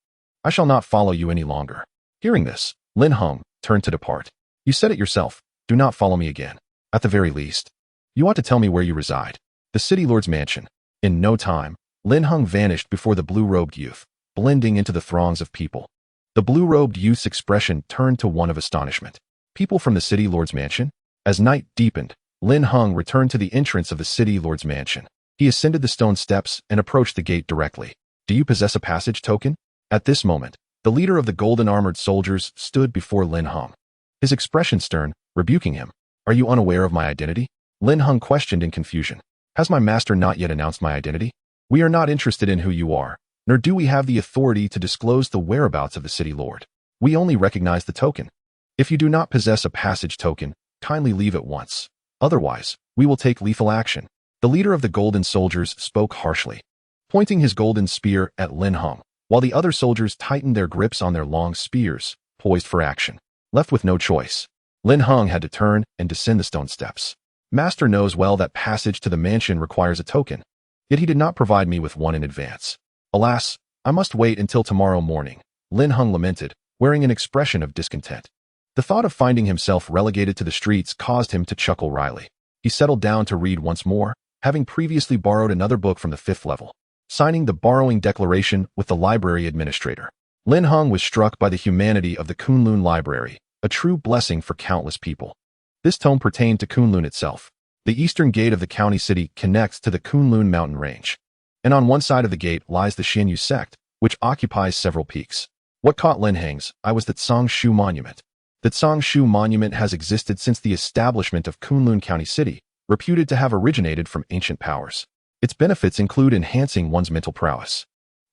Speaker 1: I shall not follow you any longer. Hearing this, Lin Heng turned to depart. You said it yourself, do not follow me again. At the very least, you ought to tell me where you reside. The city lord's mansion. In no time, Lin Heng vanished before the blue-robed youth, blending into the throngs of people. The blue-robed youth's expression turned to one of astonishment. People from the city lord's mansion? As night deepened, Lin Heng returned to the entrance of the city lord's mansion. He ascended the stone steps and approached the gate directly. Do you possess a passage token? At this moment, the leader of the golden-armored soldiers stood before Lin Heng. His expression stern, rebuking him. Are you unaware of my identity? Lin Heng questioned in confusion. Has my master not yet announced my identity? We are not interested in who you are, nor do we have the authority to disclose the whereabouts of the city lord. We only recognize the token. If you do not possess a passage token, kindly leave at once. Otherwise, we will take lethal action. The leader of the golden soldiers spoke harshly, pointing his golden spear at Lin Heng, while the other soldiers tightened their grips on their long spears, poised for action. Left with no choice, Lin Heng had to turn and descend the stone steps. Master knows well that passage to the mansion requires a token, yet he did not provide me with one in advance. Alas, I must wait until tomorrow morning, Lin Heng lamented, wearing an expression of discontent. The thought of finding himself relegated to the streets caused him to chuckle wryly. He settled down to read once more, having previously borrowed another book from the 5th level. Signing the borrowing declaration with the library administrator, Lin Heng was struck by the humanity of the Kunlun Library, a true blessing for countless people. This tome pertained to Kunlun itself. The eastern gate of the county city connects to the Kunlun mountain range, and on one side of the gate lies the Xianyu sect, which occupies several peaks. What caught Lin Heng's eye was the Tsangshu Monument. The Tsangshu Monument has existed since the establishment of Kunlun County City, reputed to have originated from ancient powers. Its benefits include enhancing one's mental prowess.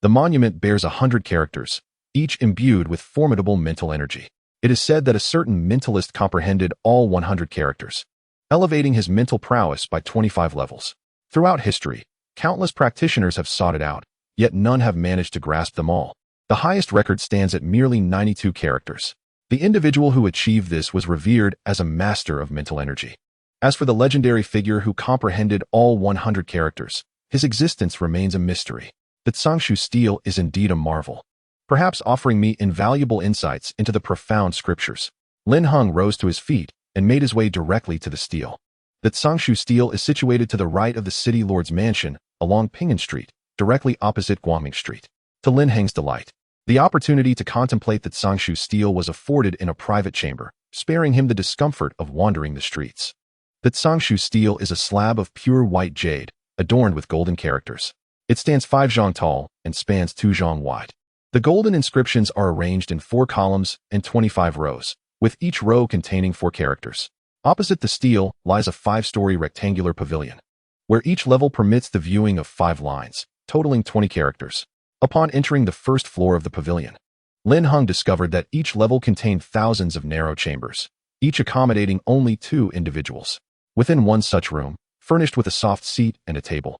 Speaker 1: The monument bears 100 characters, each imbued with formidable mental energy. It is said that a certain mentalist comprehended all 100 characters, elevating his mental prowess by 25 levels. Throughout history, countless practitioners have sought it out, yet none have managed to grasp them all. The highest record stands at merely 92 characters. The individual who achieved this was revered as a master of mental energy. As for the legendary figure who comprehended all 100 characters, his existence remains a mystery. The Tsangshu stele is indeed a marvel, perhaps offering me invaluable insights into the profound scriptures. Lin Heng rose to his feet and made his way directly to the stele. The Tsangshu stele is situated to the right of the city lord's mansion along Pingan Street, directly opposite Guangming Street. To Lin Heng's delight, the opportunity to contemplate the Tsangshu stele was afforded in a private chamber, sparing him the discomfort of wandering the streets. The Tsangshu stele is a slab of pure white jade, adorned with golden characters. It stands 5 zhang tall and spans 2 zhang wide. The golden inscriptions are arranged in 4 columns and 25 rows, with each row containing 4 characters. Opposite the stele lies a 5-story rectangular pavilion, where each level permits the viewing of 5 lines, totaling 20 characters. Upon entering the first floor of the pavilion, Lin Heng discovered that each level contained thousands of narrow chambers, each accommodating only 2 individuals. Within one such room, furnished with a soft seat and a table,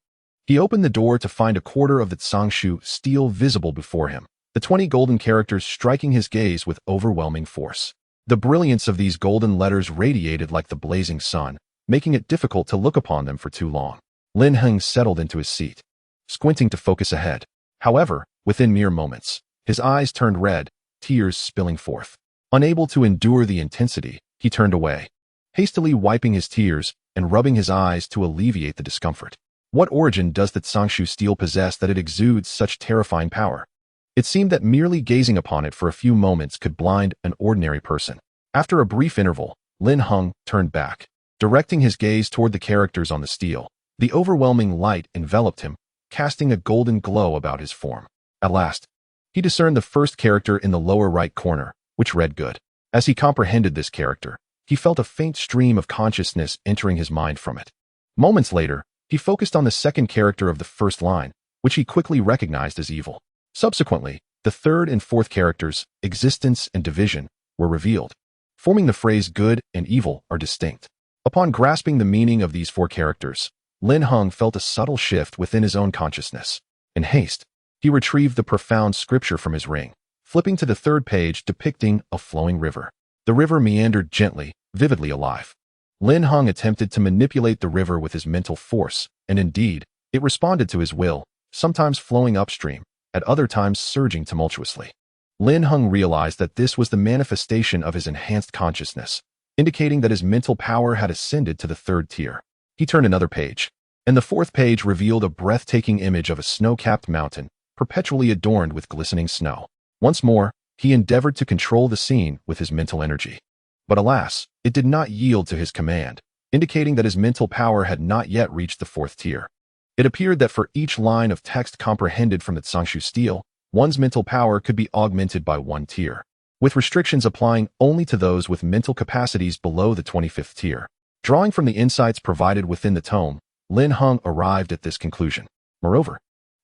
Speaker 1: he opened the door to find a quarter of the Tsangshu stele visible before him, the 20 golden characters striking his gaze with overwhelming force. The brilliance of these golden letters radiated like the blazing sun, making it difficult to look upon them for too long. Lin Heng settled into his seat, squinting to focus ahead. However, within mere moments, his eyes turned red, tears spilling forth. Unable to endure the intensity, he turned away, hastily wiping his tears and rubbing his eyes to alleviate the discomfort. What origin does the Tsangshu stele possess that it exudes such terrifying power? It seemed that merely gazing upon it for a few moments could blind an ordinary person. After a brief interval, Lin Heng turned back, directing his gaze toward the characters on the stele. The overwhelming light enveloped him, casting a golden glow about his form. At last, he discerned the first character in the lower right corner, which read good. As he comprehended this character, he felt a faint stream of consciousness entering his mind from it. Moments later, he focused on the second character of the first line, which he quickly recognized as evil. Subsequently, the third and fourth characters, existence and division, were revealed, forming the phrase good and evil are distinct. Upon grasping the meaning of these 4 characters, Lin Heng felt a subtle shift within his own consciousness. In haste, He retrieved the profound scripture from his ring, flipping to the third page depicting a flowing river. The river meandered gently, vividly alive. Lin Heng attempted to manipulate the river with his mental force, and indeed, it responded to his will, sometimes flowing upstream, at other times surging tumultuously. Lin Heng realized that this was the manifestation of his enhanced consciousness, indicating that his mental power had ascended to the third tier. He turned another page, and the fourth page revealed a breathtaking image of a snow-capped mountain, perpetually adorned with glistening snow. Once more, he endeavored to control the scene with his mental energy. But alas, it did not yield to his command, indicating that his mental power had not yet reached the fourth tier. It appeared that for each line of text comprehended from the Zhongshu stele, one's mental power could be augmented by one tier, with restrictions applying only to those with mental capacities below the 25th tier. Drawing from the insights provided within the tome, Lin Heng arrived at this conclusion. Moreover,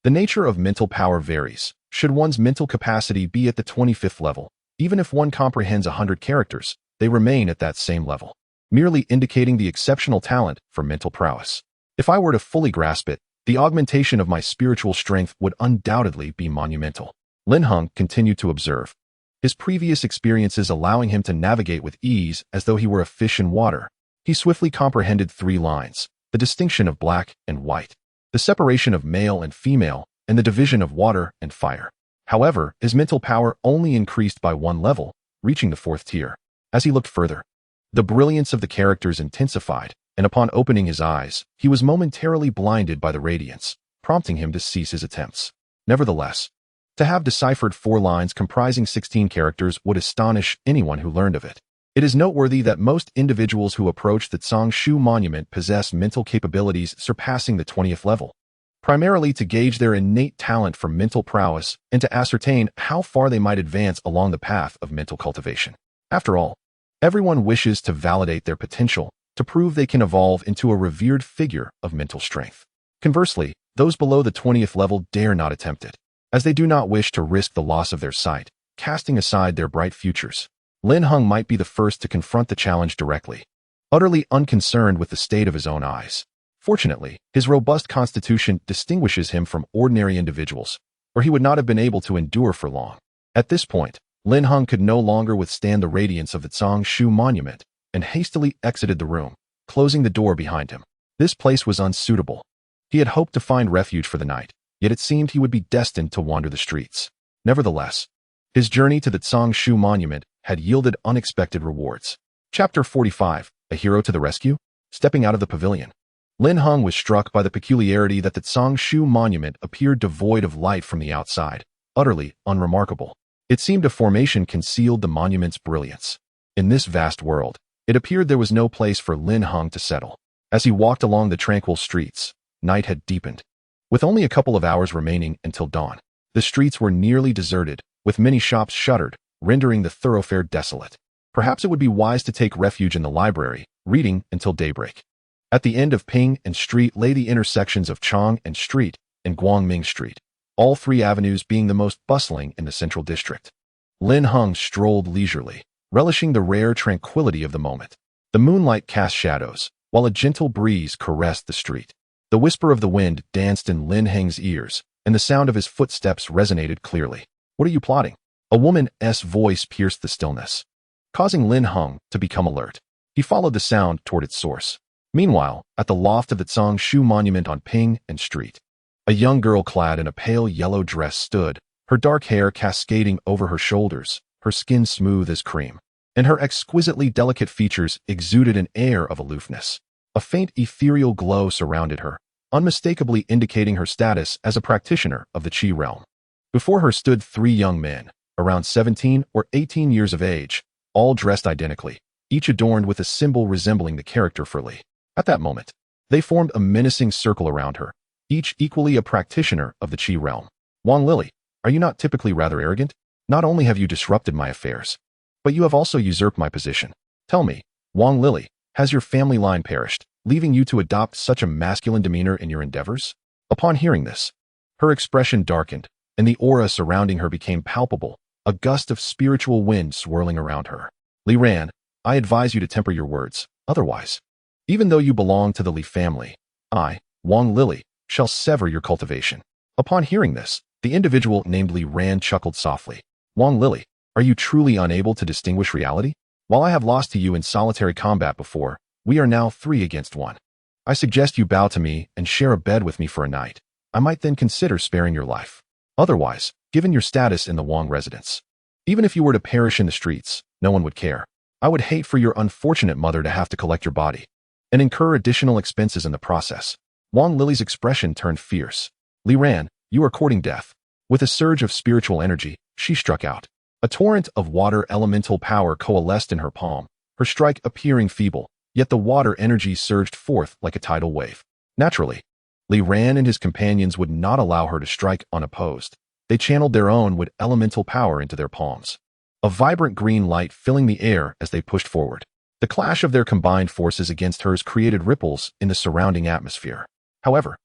Speaker 1: the nature of mental power varies. Should one's mental capacity be at the 25th level, even if one comprehends 100 characters, they remain at that same level, merely indicating the exceptional talent for mental prowess. If I were to fully grasp it, the augmentation of my spiritual strength would undoubtedly be monumental. Lin Heng continued to observe, his previous experiences allowing him to navigate with ease as though he were a fish in water. He swiftly comprehended 3 lines, the distinction of black and white, the separation of male and female, and the division of water and fire. However, his mental power only increased by 1 level, reaching the 4th tier. As he looked further, the brilliance of the characters intensified, and upon opening his eyes, he was momentarily blinded by the radiance, prompting him to cease his attempts. Nevertheless, to have deciphered 4 lines comprising 16 characters would astonish anyone who learned of it. It is noteworthy that most individuals who approach the Zhongshu monument possess mental capabilities surpassing the 20th level, primarily to gauge their innate talent for mental prowess and to ascertain how far they might advance along the path of mental cultivation. After all, everyone wishes to validate their potential, to prove they can evolve into a revered figure of mental strength. Conversely, those below the 20th level dare not attempt it, as they do not wish to risk the loss of their sight, casting aside their bright futures. Lin Heng might be the first to confront the challenge directly, utterly unconcerned with the state of his own eyes. Fortunately, his robust constitution distinguishes him from ordinary individuals, or he would not have been able to endure for long. At this point, Lin Heng could no longer withstand the radiance of the Zhongshu monument and hastily exited the room, closing the door behind him. This place was unsuitable. He had hoped to find refuge for the night, yet it seemed he would be destined to wander the streets. Nevertheless, his journey to the Zhongshu monument had yielded unexpected rewards. Chapter 45, A Hero to the Rescue? Stepping out of the pavilion, Lin Heng was struck by the peculiarity that the Zhongshu monument appeared devoid of light from the outside, utterly unremarkable. It seemed a formation concealed the monument's brilliance. In this vast world, it appeared there was no place for Lin Heng to settle. As he walked along the tranquil streets, night had deepened. With only a couple of hours remaining until dawn, the streets were nearly deserted, with many shops shuttered, rendering the thoroughfare desolate. Perhaps it would be wise to take refuge in the library, reading until daybreak. At the end of Ping and Street lay the intersections of Chong and Street and Guangming Street, all 3 avenues being the most bustling in the central district. Lin Heng strolled leisurely, relishing the rare tranquility of the moment. The moonlight cast shadows, while a gentle breeze caressed the street. The whisper of the wind danced in Lin Heng's ears, and the sound of his footsteps resonated clearly. "What are you plotting?" A woman's voice pierced the stillness, causing Lin Heng to become alert. He followed the sound toward its source. Meanwhile, at the loft of the Zhongshu monument on Ping and Street, a young girl clad in a pale yellow dress stood, her dark hair cascading over her shoulders, her skin smooth as cream, and her exquisitely delicate features exuded an air of aloofness. A faint ethereal glow surrounded her, unmistakably indicating her status as a practitioner of the Qi realm. Before her stood 3 young men, around 17 or 18 years of age, all dressed identically, each adorned with a symbol resembling the character for Li. At that moment, they formed a menacing circle around her, each equally a practitioner of the Qi realm. "Wang Lily, are you not typically rather arrogant? Not only have you disrupted my affairs, but you have also usurped my position. Tell me, Wang Lily, has your family line perished, leaving you to adopt such a masculine demeanor in your endeavors?" Upon hearing this, her expression darkened, and the aura surrounding her became palpable, a gust of spiritual wind swirling around her. "Li Ran, I advise you to temper your words, otherwise, even though you belong to the Li family, I, Wang Lily, shall sever your cultivation." Upon hearing this, The individual named Li Ran chuckled softly. Wang Lily, are you truly unable to distinguish reality? While I have lost to you in solitary combat before, we are now 3 against 1. I suggest you bow to me and share a bed with me for a night. I might then consider sparing your life. Otherwise, given your status in the Wang residence, even if you were to perish in the streets, no one would care. I would hate for your unfortunate mother to have to collect your body and incur additional expenses in the process. Wang Lily's expression turned fierce. Li Ran, you are courting death. With a surge of spiritual energy, she struck out. A torrent of water elemental power coalesced in her palm, her strike appearing feeble, yet the water energy surged forth like a tidal wave. Naturally, Li Ran and his companions would not allow her to strike unopposed. They channeled their own with elemental power into their palms. A vibrant green light filling the air as they pushed forward. The clash of their combined forces against hers created ripples in the surrounding atmosphere. However,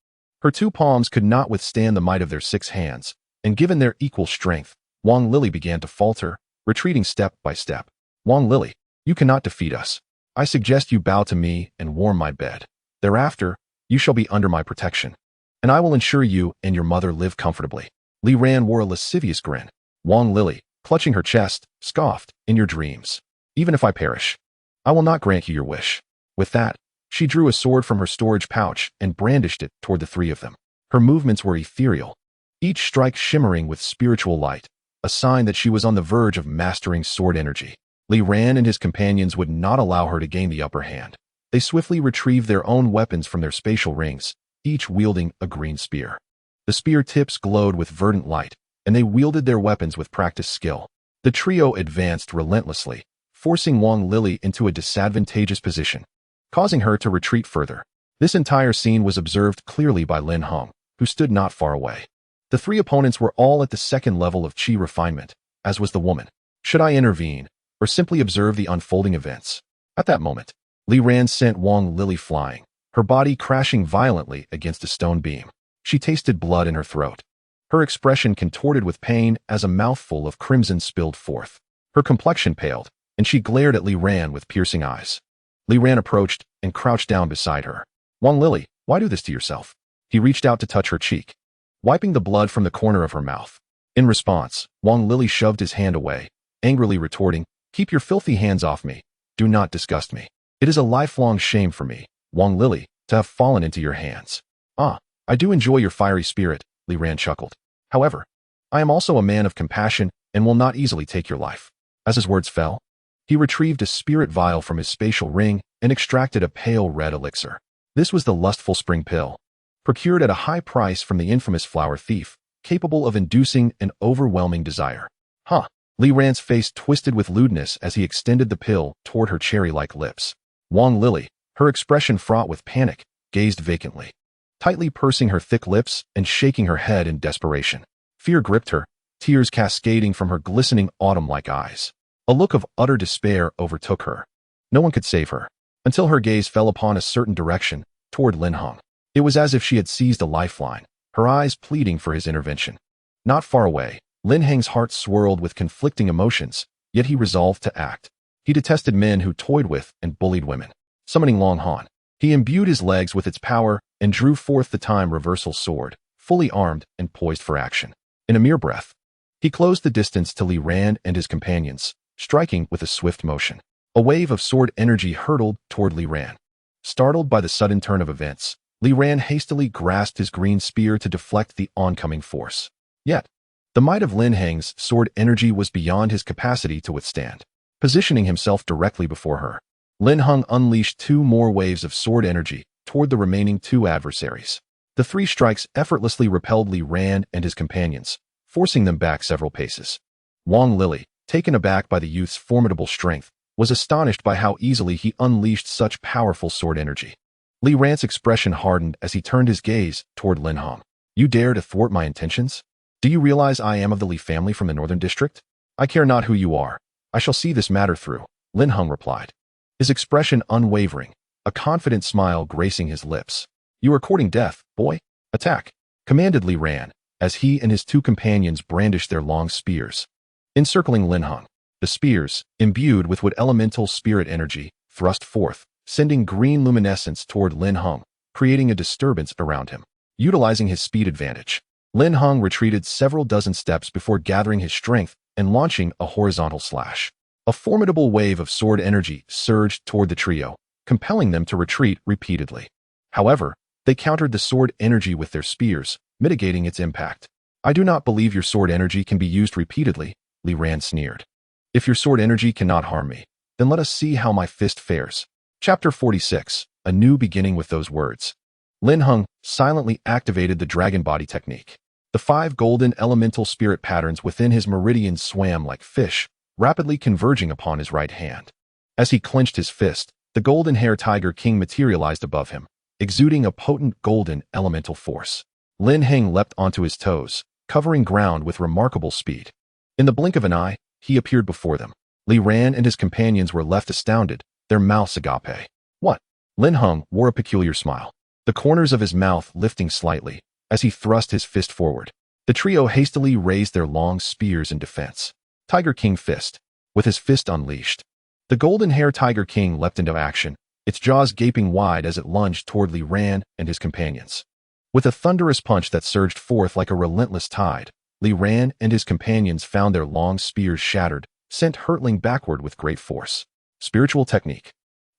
Speaker 1: her 2 palms could not withstand the might of their 6 hands, and given their equal strength, Wang Lily began to falter, retreating step by step. Wang Lily, you cannot defeat us. I suggest you bow to me and warm my bed. Thereafter, you shall be under my protection, and I will ensure you and your mother live comfortably. Li Ran wore a lascivious grin. Wang Lily, clutching her chest, scoffed, in your dreams. Even if I perish, I will not grant you your wish. With that, she drew a sword from her storage pouch and brandished it toward the 3 of them. Her movements were ethereal, each strike shimmering with spiritual light, a sign that she was on the verge of mastering sword energy. Li Ran and his companions would not allow her to gain the upper hand. They swiftly retrieved their own weapons from their spatial rings, each wielding a green spear. The spear tips glowed with verdant light, and they wielded their weapons with practiced skill. The trio advanced relentlessly, forcing Wang Lily into a disadvantageous position, causing her to retreat further. This entire scene was observed clearly by Lin Heng, who stood not far away. The 3 opponents were all at the 2nd level of qi refinement, as was the woman. Should I intervene, or simply observe the unfolding events? At that moment, Li Ran sent Wang Lily flying, her body crashing violently against a stone beam. She tasted blood in her throat. Her expression contorted with pain as a mouthful of crimson spilled forth. Her complexion paled, and she glared at Li Ran with piercing eyes. Li Ran approached and crouched down beside her. Wang Lily, why do this to yourself? He reached out to touch her cheek, wiping the blood from the corner of her mouth. In response, Wang Lily shoved his hand away, angrily retorting, keep your filthy hands off me. Do not disgust me. It is a lifelong shame for me, Wang Lily, to have fallen into your hands. Ah, I do enjoy your fiery spirit, Li Ran chuckled. However, I am also a man of compassion and will not easily take your life. As his words fell, he retrieved a spirit vial from his spatial ring and extracted a pale red elixir. This was the lustful spring pill, procured at a high price from the infamous flower thief, capable of inducing an overwhelming desire. Huh. Li Ran's face twisted with lewdness as he extended the pill toward her cherry-like lips. Wang Lily, her expression fraught with panic, gazed vacantly, tightly pursing her thick lips and shaking her head in desperation. Fear gripped her, tears cascading from her glistening autumn-like eyes. A look of utter despair overtook her. No one could save her, until her gaze fell upon a certain direction, toward Lin Heng. It was as if she had seized a lifeline, her eyes pleading for his intervention. Not far away, Lin Heng's heart swirled with conflicting emotions, yet he resolved to act. He detested men who toyed with and bullied women. Summoning Long Han, he imbued his legs with its power and drew forth the time reversal sword, fully armed and poised for action. In a mere breath, he closed the distance to Li Ran and his companions, striking with a swift motion. A wave of sword energy hurtled toward Li Ran. Startled by the sudden turn of events, Li Ran hastily grasped his green spear to deflect the oncoming force. Yet, the might of Lin Heng's sword energy was beyond his capacity to withstand. Positioning himself directly before her, Lin Heng unleashed 2 more waves of sword energy toward the remaining 2 adversaries. The 3 strikes effortlessly repelled Li Ran and his companions, forcing them back several paces. Wang Lily, taken aback by the youth's formidable strength, was astonished by how easily he unleashed such powerful sword energy. Li Ran's expression hardened as he turned his gaze toward Lin Heng. You dare to thwart my intentions? Do you realize I am of the Li family from the northern district? I care not who you are. I shall see this matter through, Lin Heng replied, his expression unwavering, a confident smile gracing his lips. You are courting death, boy. Attack, commanded Li Ran, as he and his 2 companions brandished their long spears. Encircling Lin Heng, the spears, imbued with what elemental spirit energy, thrust forth, sending green luminescence toward Lin Heng, creating a disturbance around him. Utilizing his speed advantage, Lin Heng retreated several dozen steps before gathering his strength and launching a horizontal slash. A formidable wave of sword energy surged toward the trio, compelling them to retreat repeatedly. However, they countered the sword energy with their spears, mitigating its impact. I do not believe your sword energy can be used repeatedly, Li Ran sneered. If your sword energy cannot harm me, then let us see how my fist fares. Chapter 46, A New Beginning. With those words, Lin Heng silently activated the dragon body technique. The 5 golden elemental spirit patterns within his meridian swam like fish, rapidly converging upon his right hand. As he clenched his fist, the golden hair tiger king materialized above him, exuding a potent golden elemental force. Lin Heng leapt onto his toes, covering ground with remarkable speed. In the blink of an eye, he appeared before them. Li Ran and his companions were left astounded, their mouths agape. What? Lin Heng wore a peculiar smile, the corners of his mouth lifting slightly as he thrust his fist forward. The trio hastily raised their long spears in defense. Tiger King Fist. With his fist unleashed, the golden hair Tiger King leapt into action, its jaws gaping wide as it lunged toward Li Ran and his companions. With a thunderous punch that surged forth like a relentless tide, Li Ran and his companions found their long spears shattered, sent hurtling backward with great force. Spiritual technique.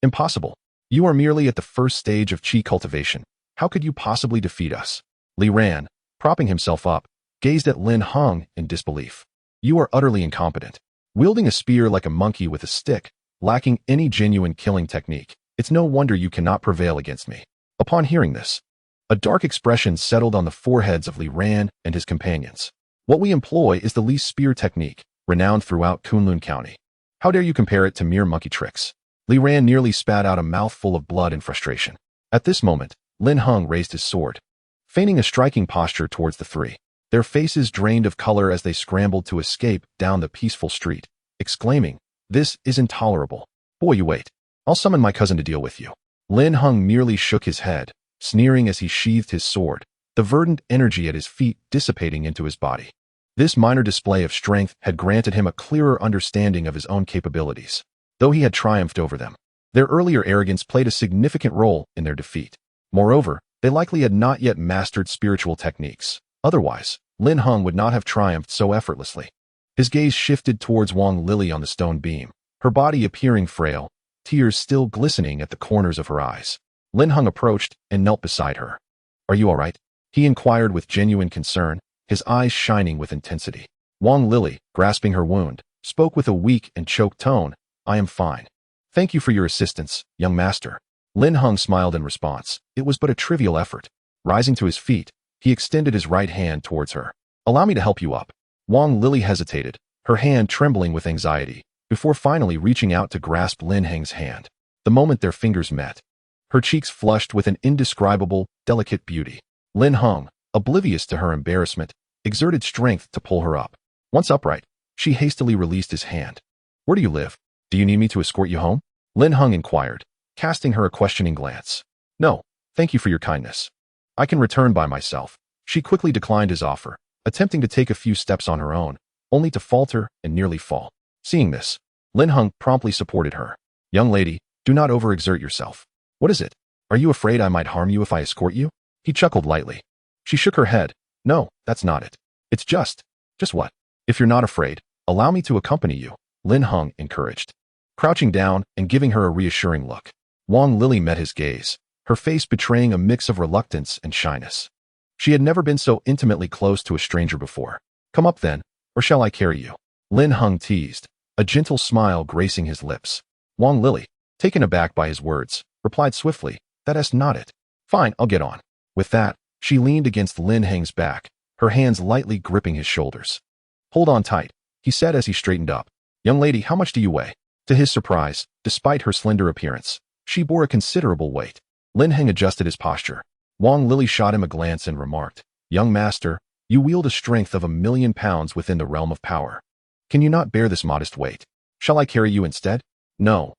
Speaker 1: Impossible. You are merely at the first stage of Qi cultivation. How could you possibly defeat us? Li Ran, propping himself up, gazed at Lin Heng in disbelief. You are utterly incompetent. Wielding a spear like a monkey with a stick, lacking any genuine killing technique, it's no wonder you cannot prevail against me. Upon hearing this, a dark expression settled on the foreheads of Li Ran and his companions. What we employ is the Li spear technique, renowned throughout Kunlun County. How dare you compare it to mere monkey tricks? Li Ran nearly spat out a mouthful of blood in frustration. At this moment, Lin Heng raised his sword, feigning a striking posture towards the 3. Their faces drained of color as they scrambled to escape down the peaceful street, exclaiming, "This is intolerable. Boy, you wait. I'll summon my cousin to deal with you." Lin Heng merely shook his head, sneering as he sheathed his sword, the verdant energy at his feet dissipating into his body. This minor display of strength had granted him a clearer understanding of his own capabilities, though he had triumphed over them. Their earlier arrogance played a significant role in their defeat. Moreover, they likely had not yet mastered spiritual techniques. Otherwise, Lin Heng would not have triumphed so effortlessly. His gaze shifted towards Wang Lily on the stone beam, her body appearing frail, tears still glistening at the corners of her eyes. Lin Heng approached and knelt beside her. "Are you all right?" he inquired with genuine concern, his eyes shining with intensity. Wang Lily, grasping her wound, spoke with a weak and choked tone, "I am fine. Thank you for your assistance, young master." Lin Heng smiled in response. It was but a trivial effort. Rising to his feet, he extended his right hand towards her. "Allow me to help you up." Wang Lily hesitated, her hand trembling with anxiety, before finally reaching out to grasp Lin Heng's hand. The moment their fingers met, her cheeks flushed with an indescribable, delicate beauty. Lin Heng, oblivious to her embarrassment, exerted strength to pull her up. Once upright, she hastily released his hand. "Where do you live? Do you need me to escort you home?" Lin Heng inquired, casting her a questioning glance. "No, thank you for your kindness. I can return by myself." She quickly declined his offer, attempting to take a few steps on her own, only to falter and nearly fall. Seeing this, Lin Heng promptly supported her. "Young lady, do not overexert yourself. What is it? Are you afraid I might harm you if I escort you?" He chuckled lightly. She shook her head. "No, that's not it. It's just what? If you're not afraid, allow me to accompany you," Lin Heng encouraged. Crouching down and giving her a reassuring look, Wang Lily met his gaze, her face betraying a mix of reluctance and shyness. She had never been so intimately close to a stranger before. "Come up then, or shall I carry you?" Lin Heng teased, a gentle smile gracing his lips. Wang Lily, taken aback by his words, replied swiftly, "That's not it." "Fine, I'll get on." With that, she leaned against Lin Heng's back, her hands lightly gripping his shoulders. "Hold on tight," he said as he straightened up. "Young lady, how much do you weigh?" To his surprise, despite her slender appearance, she bore a considerable weight. Lin Heng adjusted his posture. Wang Lily shot him a glance and remarked, "Young master, you wield a strength of 1,000,000 pounds within the realm of power. Can you not bear this modest weight? Shall I carry you instead?" No,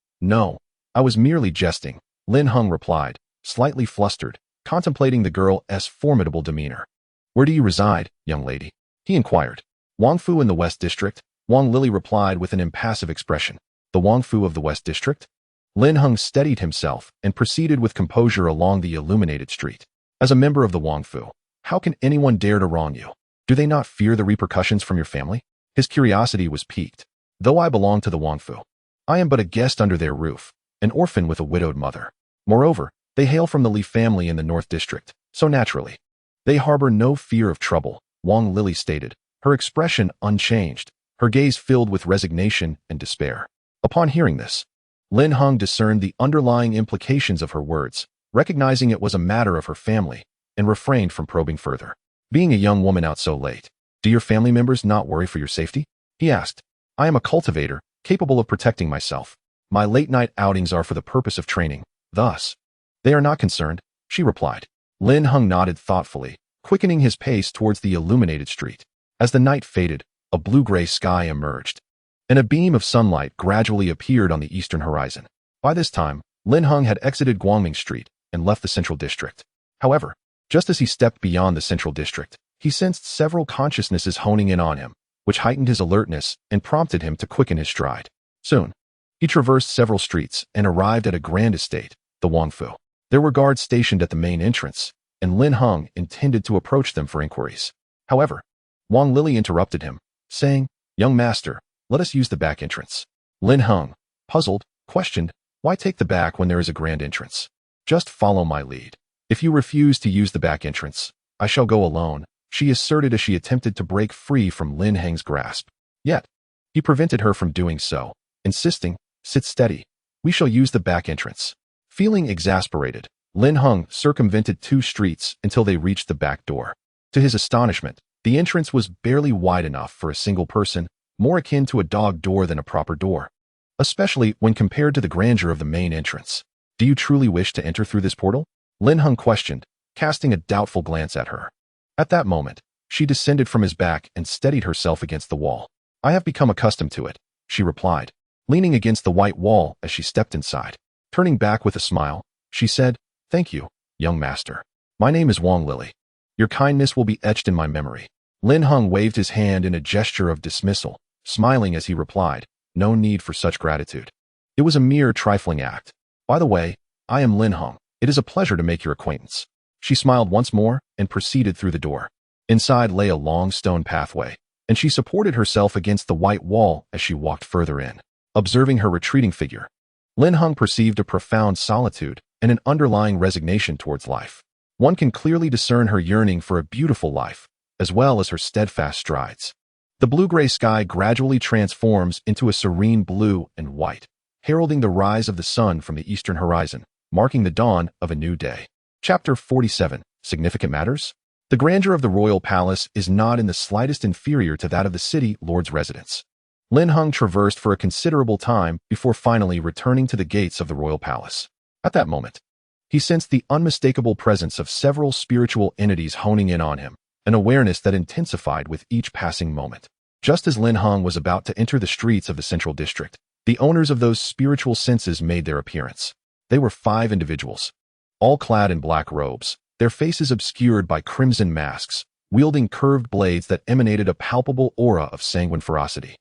Speaker 1: I was merely jesting," Lin Heng replied, slightly flustered, contemplating the girl's formidable demeanor. "Where do you reside, young lady?" he inquired. "Wangfu in the West District," Wang Lily replied with an impassive expression. "The Wangfu of the West District?" Lin Heng steadied himself and proceeded with composure along the illuminated street. "As a member of the Wangfu, How can anyone dare to wrong you? Do they not fear the repercussions from your family? His curiosity was piqued. Though I belong to the Wangfu, I am but a guest under their roof, an orphan with a widowed mother. Moreover, they hail from the Li family in the North District, so naturally, they harbor no fear of trouble, Wang Lily stated, her expression unchanged, her gaze filled with resignation and despair. Upon hearing this, Lin Heng discerned the underlying implications of her words, recognizing it was a matter of her family, and refrained from probing further. Being a young woman out so late, do your family members not worry for your safety? He asked. I am a cultivator, capable of protecting myself. My late-night outings are for the purpose of training, thus, they are not concerned, she replied. Lin Heng nodded thoughtfully, quickening his pace towards the illuminated street. As the night faded, a blue-gray sky emerged, and a beam of sunlight gradually appeared on the eastern horizon. By this time, Lin Heng had exited Guangming Street and left the central district. However, just as he stepped beyond the central district, he sensed several consciousnesses honing in on him, which heightened his alertness and prompted him to quicken his stride. Soon, he traversed several streets and arrived at a grand estate, the Wangfu. There were guards stationed at the main entrance, and Lin Heng intended to approach them for inquiries. However, Wang Lily interrupted him, saying, Young master, let us use the back entrance. Lin Heng, puzzled, questioned, why take the back when there is a grand entrance? Just follow my lead. If you refuse to use the back entrance, I shall go alone, she asserted as she attempted to break free from Lin Heng's grasp. Yet, he prevented her from doing so, insisting, sit steady. We shall use the back entrance. Feeling exasperated, Lin Heng circumvented 2 streets until they reached the back door. To his astonishment, the entrance was barely wide enough for a single person, more akin to a dog door than a proper door, especially when compared to the grandeur of the main entrance. Do you truly wish to enter through this portal? Lin Heng questioned, casting a doubtful glance at her. At that moment, she descended from his back and steadied herself against the wall. I have become accustomed to it, she replied, leaning against the white wall as she stepped inside. Turning back with a smile, she said, Thank you, young master. My name is Wang Lily. Your kindness will be etched in my memory. Lin Heng waved his hand in a gesture of dismissal, smiling as he replied, No need for such gratitude. It was a mere trifling act. By the way, I am Lin Heng. It is a pleasure to make your acquaintance. She smiled once more and proceeded through the door. Inside lay a long stone pathway, and she supported herself against the white wall as she walked further in. Observing her retreating figure, Lin Heng perceived a profound solitude and an underlying resignation towards life. One can clearly discern her yearning for a beautiful life, as well as her steadfast strides. The blue-gray sky gradually transforms into a serene blue and white, heralding the rise of the sun from the eastern horizon, marking the dawn of a new day. Chapter 47. Significant Matters? The grandeur of the royal palace is not in the slightest inferior to that of the city lord's residence. Lin Heng traversed for a considerable time before finally returning to the gates of the royal palace. At that moment, he sensed the unmistakable presence of several spiritual entities honing in on him, an awareness that intensified with each passing moment. Just as Lin Heng was about to enter the streets of the central district, the owners of those spiritual senses made their appearance. They were 5 individuals, all clad in black robes, their faces obscured by crimson masks, wielding curved blades that emanated a palpable aura of sanguine ferocity.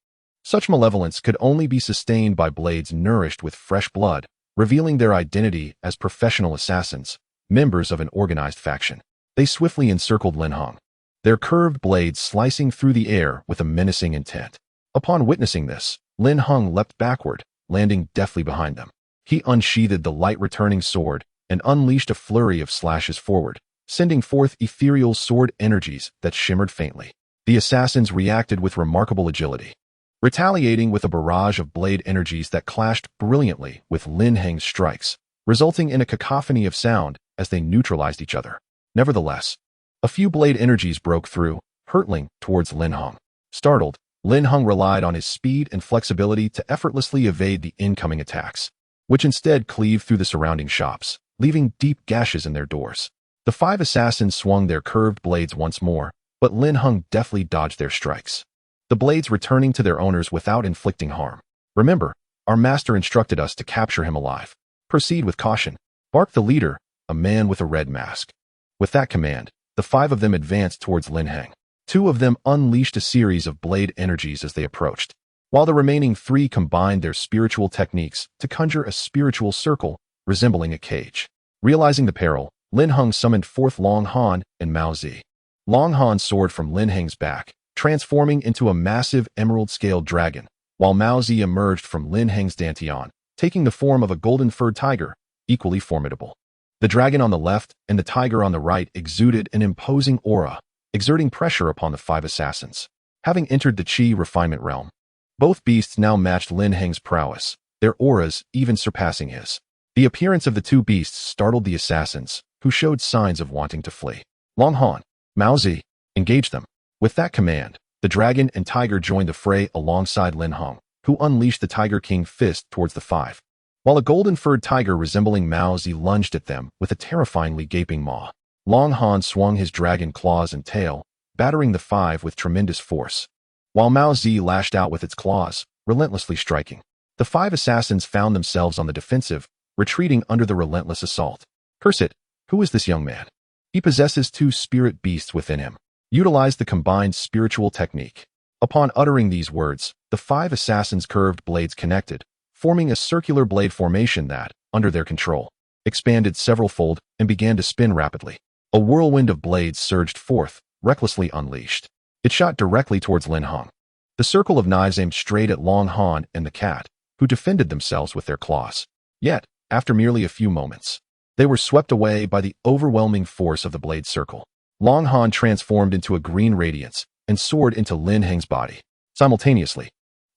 Speaker 1: Such malevolence could only be sustained by blades nourished with fresh blood, revealing their identity as professional assassins, members of an organized faction. They swiftly encircled Lin Heng, their curved blades slicing through the air with a menacing intent. Upon witnessing this, Lin Heng leapt backward, landing deftly behind them. He unsheathed the light-returning sword and unleashed a flurry of slashes forward, sending forth ethereal sword energies that shimmered faintly. The assassins reacted with remarkable agility, retaliating with a barrage of blade energies that clashed brilliantly with Lin Heng's strikes, resulting in a cacophony of sound as they neutralized each other. Nevertheless, a few blade energies broke through, hurtling towards Lin Heng. Startled, Lin Heng relied on his speed and flexibility to effortlessly evade the incoming attacks, which instead cleaved through the surrounding shops, leaving deep gashes in their doors. The 5 assassins swung their curved blades once more, but Lin Heng deftly dodged their strikes, the blades returning to their owners without inflicting harm. Remember, our master instructed us to capture him alive. Proceed with caution, barked the leader, a man with a red mask. With that command, the 5 of them advanced towards Lin Heng. 2 of them unleashed a series of blade energies as they approached, while the remaining 3 combined their spiritual techniques to conjure a spiritual circle resembling a cage. Realizing the peril, Lin Heng summoned forth Long Han and Mao Zi. Long Han's sword from Lin Heng's back, transforming into a massive emerald-scaled dragon, while Mao Zi emerged from Lin Heng's dantian, taking the form of a golden-furred tiger, equally formidable. The dragon on the left and the tiger on the right exuded an imposing aura, exerting pressure upon the 5 assassins. Having entered the Qi refinement realm, both beasts now matched Lin Heng's prowess, their auras even surpassing his. The appearance of the 2 beasts startled the assassins, who showed signs of wanting to flee. Long Han, Mao Zi, engage them. With that command, the dragon and tiger joined the fray alongside Lin Heng, who unleashed the Tiger King fist towards the 5. While a golden-furred tiger resembling Mao Zi lunged at them with a terrifyingly gaping maw. Long Han swung his dragon claws and tail, battering the 5 with tremendous force, while Mao Zi lashed out with its claws, relentlessly striking. The 5 assassins found themselves on the defensive, retreating under the relentless assault. Curse it, who is this young man? He possesses 2 spirit beasts within him. Utilize the combined spiritual technique. Upon uttering these words, the 5 assassins' curved blades connected, forming a circular blade formation that, under their control, expanded several-fold and began to spin rapidly. A whirlwind of blades surged forth, recklessly unleashed. It shot directly towards Lin Heng. The circle of knives aimed straight at Long Han and the cat, who defended themselves with their claws. Yet, after merely a few moments, they were swept away by the overwhelming force of the blade circle. Long Han transformed into a green radiance and soared into Lin Heng's body. Simultaneously,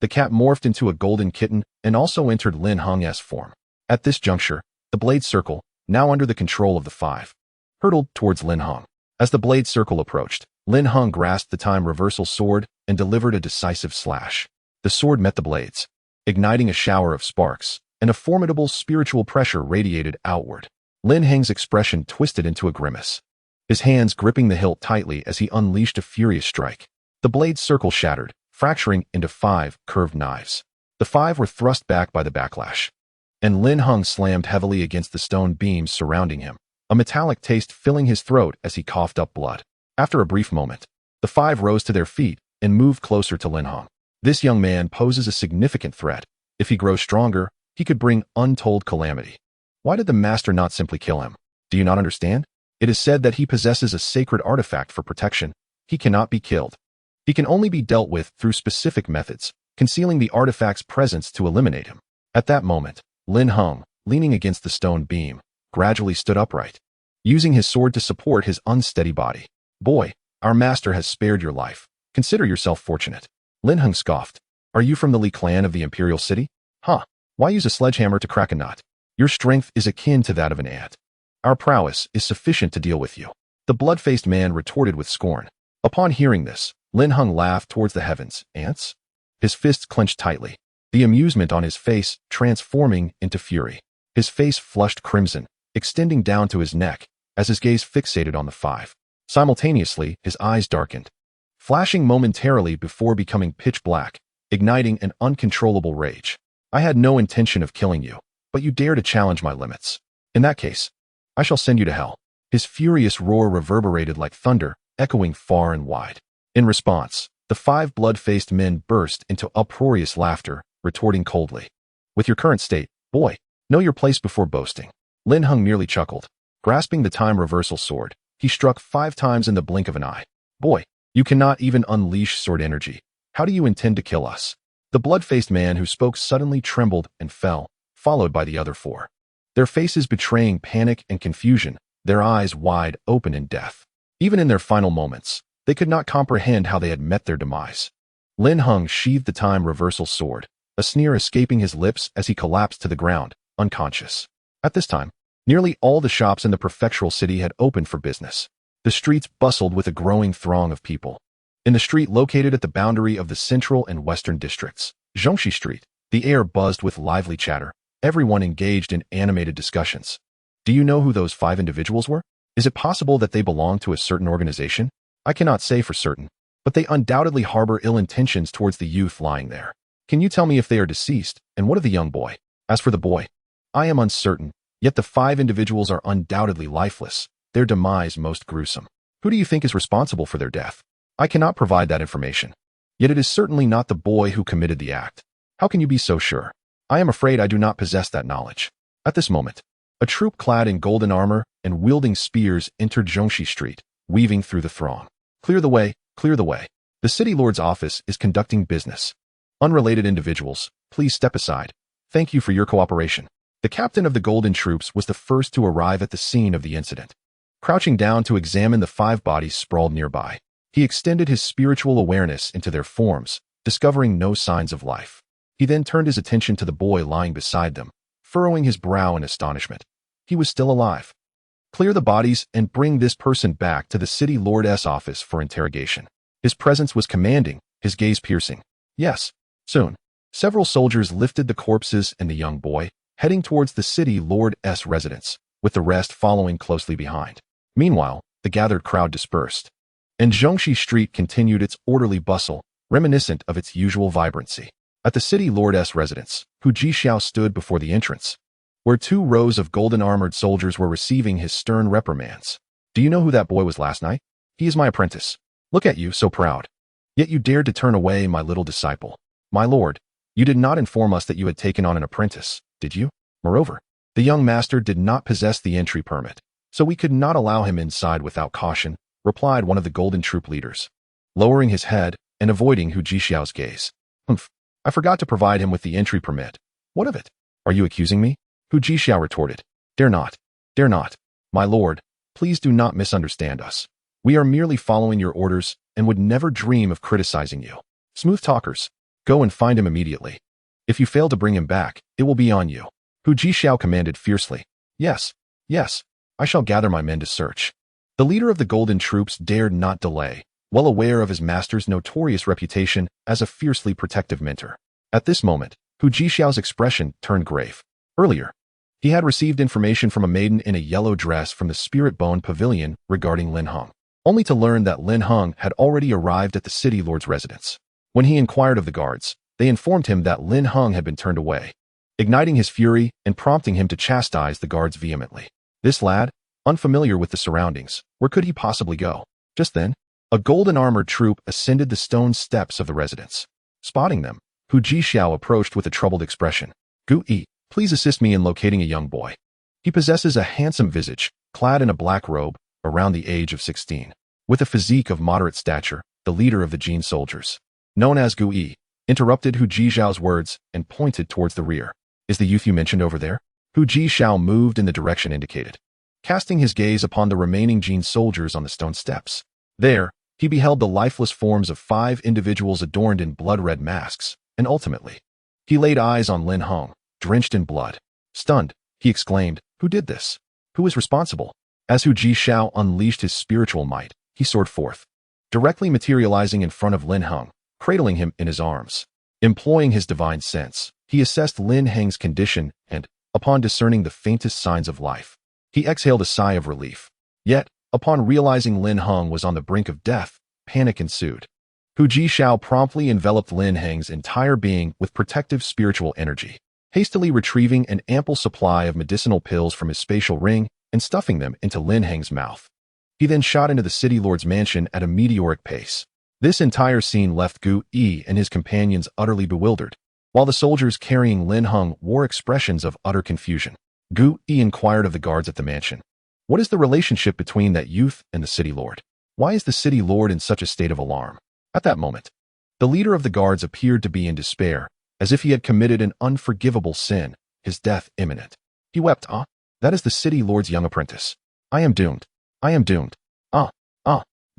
Speaker 1: the cat morphed into a golden kitten and also entered Lin Heng's form. At this juncture, the blade circle, now under the control of the 5, hurtled towards Lin Heng. As the blade circle approached, Lin Heng grasped the time reversal sword and delivered a decisive slash. The sword met the blades, igniting a shower of sparks, and a formidable spiritual pressure radiated outward. Lin Heng's expression twisted into a grimace, his hands gripping the hilt tightly as he unleashed a furious strike. The blade circle shattered, fracturing into 5 curved knives. The 5 were thrust back by the backlash, and Lin Heng slammed heavily against the stone beams surrounding him, a metallic taste filling his throat as he coughed up blood. After a brief moment, the 5 rose to their feet and moved closer to Lin Heng. This young man poses a significant threat. If he grows stronger, he could bring untold calamity. Why did the master not simply kill him? Do you not understand? It is said that he possesses a sacred artifact for protection. He cannot be killed. He can only be dealt with through specific methods, concealing the artifact's presence to eliminate him. At that moment, Lin Heng, leaning against the stone beam, gradually stood upright, using his sword to support his unsteady body. Boy, our master has spared your life. Consider yourself fortunate. Lin Heng scoffed. Are you from the Li clan of the Imperial City? Huh. Why use a sledgehammer to crack a nut? Your strength is akin to that of an ant. Our prowess is sufficient to deal with you. The blood-faced man retorted with scorn. Upon hearing this, Lin Heng laughed towards the heavens. Ants? His fists clenched tightly, the amusement on his face transforming into fury. His face flushed crimson, extending down to his neck, as his gaze fixated on the 5. Simultaneously, his eyes darkened, flashing momentarily before becoming pitch black, igniting an uncontrollable rage. I had no intention of killing you, but you dare to challenge my limits. In that case, I shall send you to hell. His furious roar reverberated like thunder, echoing far and wide. In response, the 5 blood-faced men burst into uproarious laughter, retorting coldly. With your current state, boy, know your place before boasting. Lin Heng merely chuckled. Grasping the time reversal sword, he struck 5 times in the blink of an eye. Boy, you cannot even unleash sword energy. How do you intend to kill us? The blood-faced man who spoke suddenly trembled and fell, followed by the other 4. Their faces betraying panic and confusion, their eyes wide open in death. Even in their final moments, they could not comprehend how they had met their demise. Lin Heng sheathed the time reversal sword, a sneer escaping his lips as he collapsed to the ground, unconscious. At this time, nearly all the shops in the prefectural city had opened for business. The streets bustled with a growing throng of people. In the street located at the boundary of the central and western districts, Zhongxi Street, the air buzzed with lively chatter, everyone engaged in animated discussions. Do you know who those 5 individuals were? Is it possible that they belong to a certain organization? I cannot say for certain, but they undoubtedly harbor ill intentions towards the youth lying there. Can you tell me if they are deceased, and what of the young boy? As for the boy, I am uncertain, yet the 5 individuals are undoubtedly lifeless, their demise most gruesome. Who do you think is responsible for their death? I cannot provide that information. Yet it is certainly not the boy who committed the act. How can you be so sure? I am afraid I do not possess that knowledge. At this moment, a troop clad in golden armor and wielding spears entered Zhongxi Street, weaving through the throng. Clear the way, clear the way. The city lord's office is conducting business. Unrelated individuals, please step aside. Thank you for your cooperation. The captain of the Golden Troops was the first to arrive at the scene of the incident. Crouching down to examine the 5 bodies sprawled nearby, he extended his spiritual awareness into their forms, discovering no signs of life. He then turned his attention to the boy lying beside them, furrowing his brow in astonishment. He was still alive. Clear the bodies and bring this person back to the city lord's office for interrogation. His presence was commanding, his gaze piercing. Yes, soon. Several soldiers lifted the corpses and the young boy, heading towards the city lord's residence, with the rest following closely behind. Meanwhile, the gathered crowd dispersed, and Zhongxi Street continued its orderly bustle, reminiscent of its usual vibrancy. At the city lord's residence, Hu Jixiao stood before the entrance, where 2 rows of golden-armored soldiers were receiving his stern reprimands. Do you know who that boy was last night? He is my apprentice. Look at you, so proud. Yet you dared to turn away my little disciple. My lord, you did not inform us that you had taken on an apprentice, did you? Moreover, the young master did not possess the entry permit, so we could not allow him inside without caution, replied one of the Golden Troop leaders, lowering his head and avoiding Hu Jixiao's gaze. Humph, I forgot to provide him with the entry permit. What of it? Are you accusing me? Hu Jixiao retorted. Dare not. Dare not. My lord, please do not misunderstand us. We are merely following your orders and would never dream of criticizing you. Smooth talkers, go and find him immediately. If you fail to bring him back, it will be on you. Hu Jixiao commanded fiercely. Yes, yes, I shall gather my men to search. The leader of the Golden Troops dared not delay, well aware of his master's notorious reputation as a fiercely protective mentor. At this moment, Hu Jixiao's expression turned grave. Earlier, he had received information from a maiden in a yellow dress from the Spirit Bone Pavilion regarding Lin Heng, only to learn that Lin Heng had already arrived at the city lord's residence. When he inquired of the guards, they informed him that Lin Heng had been turned away, igniting his fury and prompting him to chastise the guards vehemently. This lad, unfamiliar with the surroundings, where could he possibly go? Just then, a golden-armored troop ascended the stone steps of the residence. Spotting them, Hu Jixiao approached with a troubled expression. Gu Yi, please assist me in locating a young boy. He possesses a handsome visage, clad in a black robe, around the age of 16. With a physique of moderate stature, the leader of the Jin soldiers, known as Gu Yi, interrupted Hu Jixiao's words and pointed towards the rear. Is the youth you mentioned over there? Hu Jixiao moved in the direction indicated, casting his gaze upon the remaining Jin soldiers on the stone steps. There, he beheld the lifeless forms of 5 individuals adorned in blood-red masks, and ultimately, he laid eyes on Lin Heng, drenched in blood. Stunned, he exclaimed, Who did this? Who is responsible? As Hu Jixiao unleashed his spiritual might, he soared forth, directly materializing in front of Lin Heng, cradling him in his arms. Employing his divine sense, he assessed Lin Heng's condition and, upon discerning the faintest signs of life, he exhaled a sigh of relief. Yet, upon realizing Lin Heng was on the brink of death, panic ensued. Hu Jixiao promptly enveloped Lin Heng's entire being with protective spiritual energy, hastily retrieving an ample supply of medicinal pills from his spatial ring and stuffing them into Lin Heng's mouth. He then shot into the city lord's mansion at a meteoric pace. This entire scene left Gu Yi and his companions utterly bewildered, while the soldiers carrying Lin Heng wore expressions of utter confusion. Gu Yi inquired of the guards at the mansion. What is the relationship between that youth and the city lord? Why is the city lord in such a state of alarm? At that moment, the leader of the guards appeared to be in despair, as if he had committed an unforgivable sin, his death imminent. He wept, that is the city lord's young apprentice. I am doomed. I am doomed.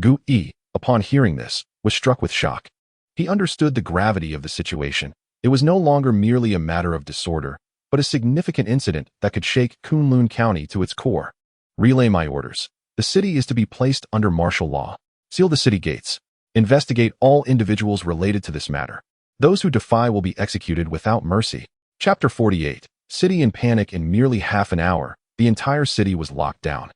Speaker 1: Gu Yi, upon hearing this, was struck with shock. He understood the gravity of the situation. It was no longer merely a matter of disorder, but a significant incident that could shake Kunlun County to its core. Relay my orders. The city is to be placed under martial law. Seal the city gates. Investigate all individuals related to this matter. Those who defy will be executed without mercy. Chapter 48. City in panic. In merely half an hour, the entire city was locked down,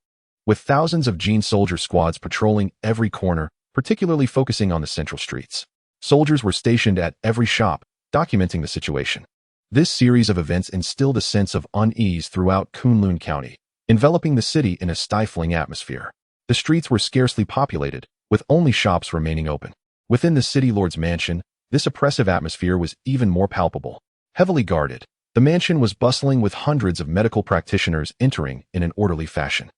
Speaker 1: with thousands of Jin soldier squads patrolling every corner, particularly focusing on the central streets. Soldiers were stationed at every shop, documenting the situation. This series of events instilled a sense of unease throughout Kunlun County, enveloping the city in a stifling atmosphere. The streets were scarcely populated, with only shops remaining open. Within the city lord's mansion, this oppressive atmosphere was even more palpable. Heavily guarded, the mansion was bustling with hundreds of medical practitioners entering in an orderly fashion.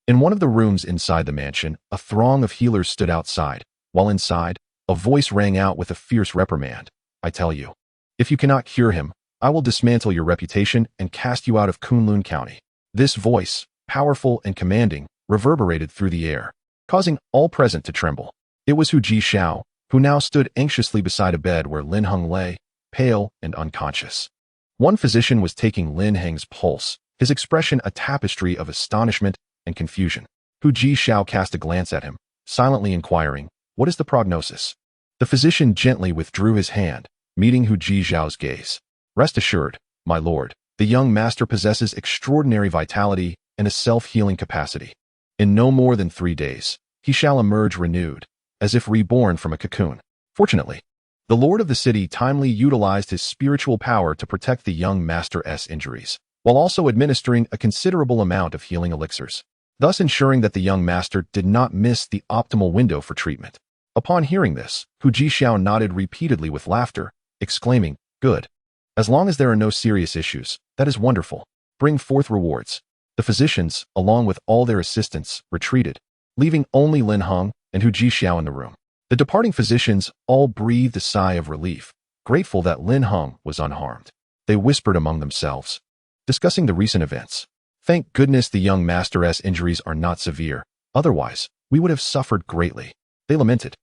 Speaker 1: In one of the rooms inside the mansion, a throng of healers stood outside, while inside, a voice rang out with a fierce reprimand. I tell you, if you cannot cure him, I will dismantle your reputation and cast you out of Kunlun County. This voice, powerful and commanding, reverberated through the air, causing all present to tremble. It was Hu Jixiao, who now stood anxiously beside a bed where Lin Heng lay, pale and unconscious. One physician was taking Lin Heng's pulse, his expression a tapestry of astonishment and confusion. Hu Jixiao cast a glance at him, silently inquiring, "What is the prognosis?" The physician gently withdrew his hand, meeting Hu Jixiao's gaze. "Rest assured, my lord, the young master possesses extraordinary vitality and a self-healing capacity. In no more than 3 days, he shall emerge renewed, as if reborn from a cocoon." Fortunately, the lord of the city timely utilized his spiritual power to protect the young master's injuries, while also administering a considerable amount of healing elixirs, thus ensuring that the young master did not miss the optimal window for treatment. Upon hearing this, Hu Jixiao nodded repeatedly with laughter, exclaiming, "Good. As long as there are no serious issues, that is wonderful. Bring forth rewards." The physicians, along with all their assistants, retreated, leaving only Lin Heng and Hu Jixiao in the room. The departing physicians all breathed a sigh of relief, grateful that Lin Heng was unharmed. They whispered among themselves, discussing the recent events. "Thank goodness the young master's injuries are not severe, otherwise, we would have suffered greatly," they lamented.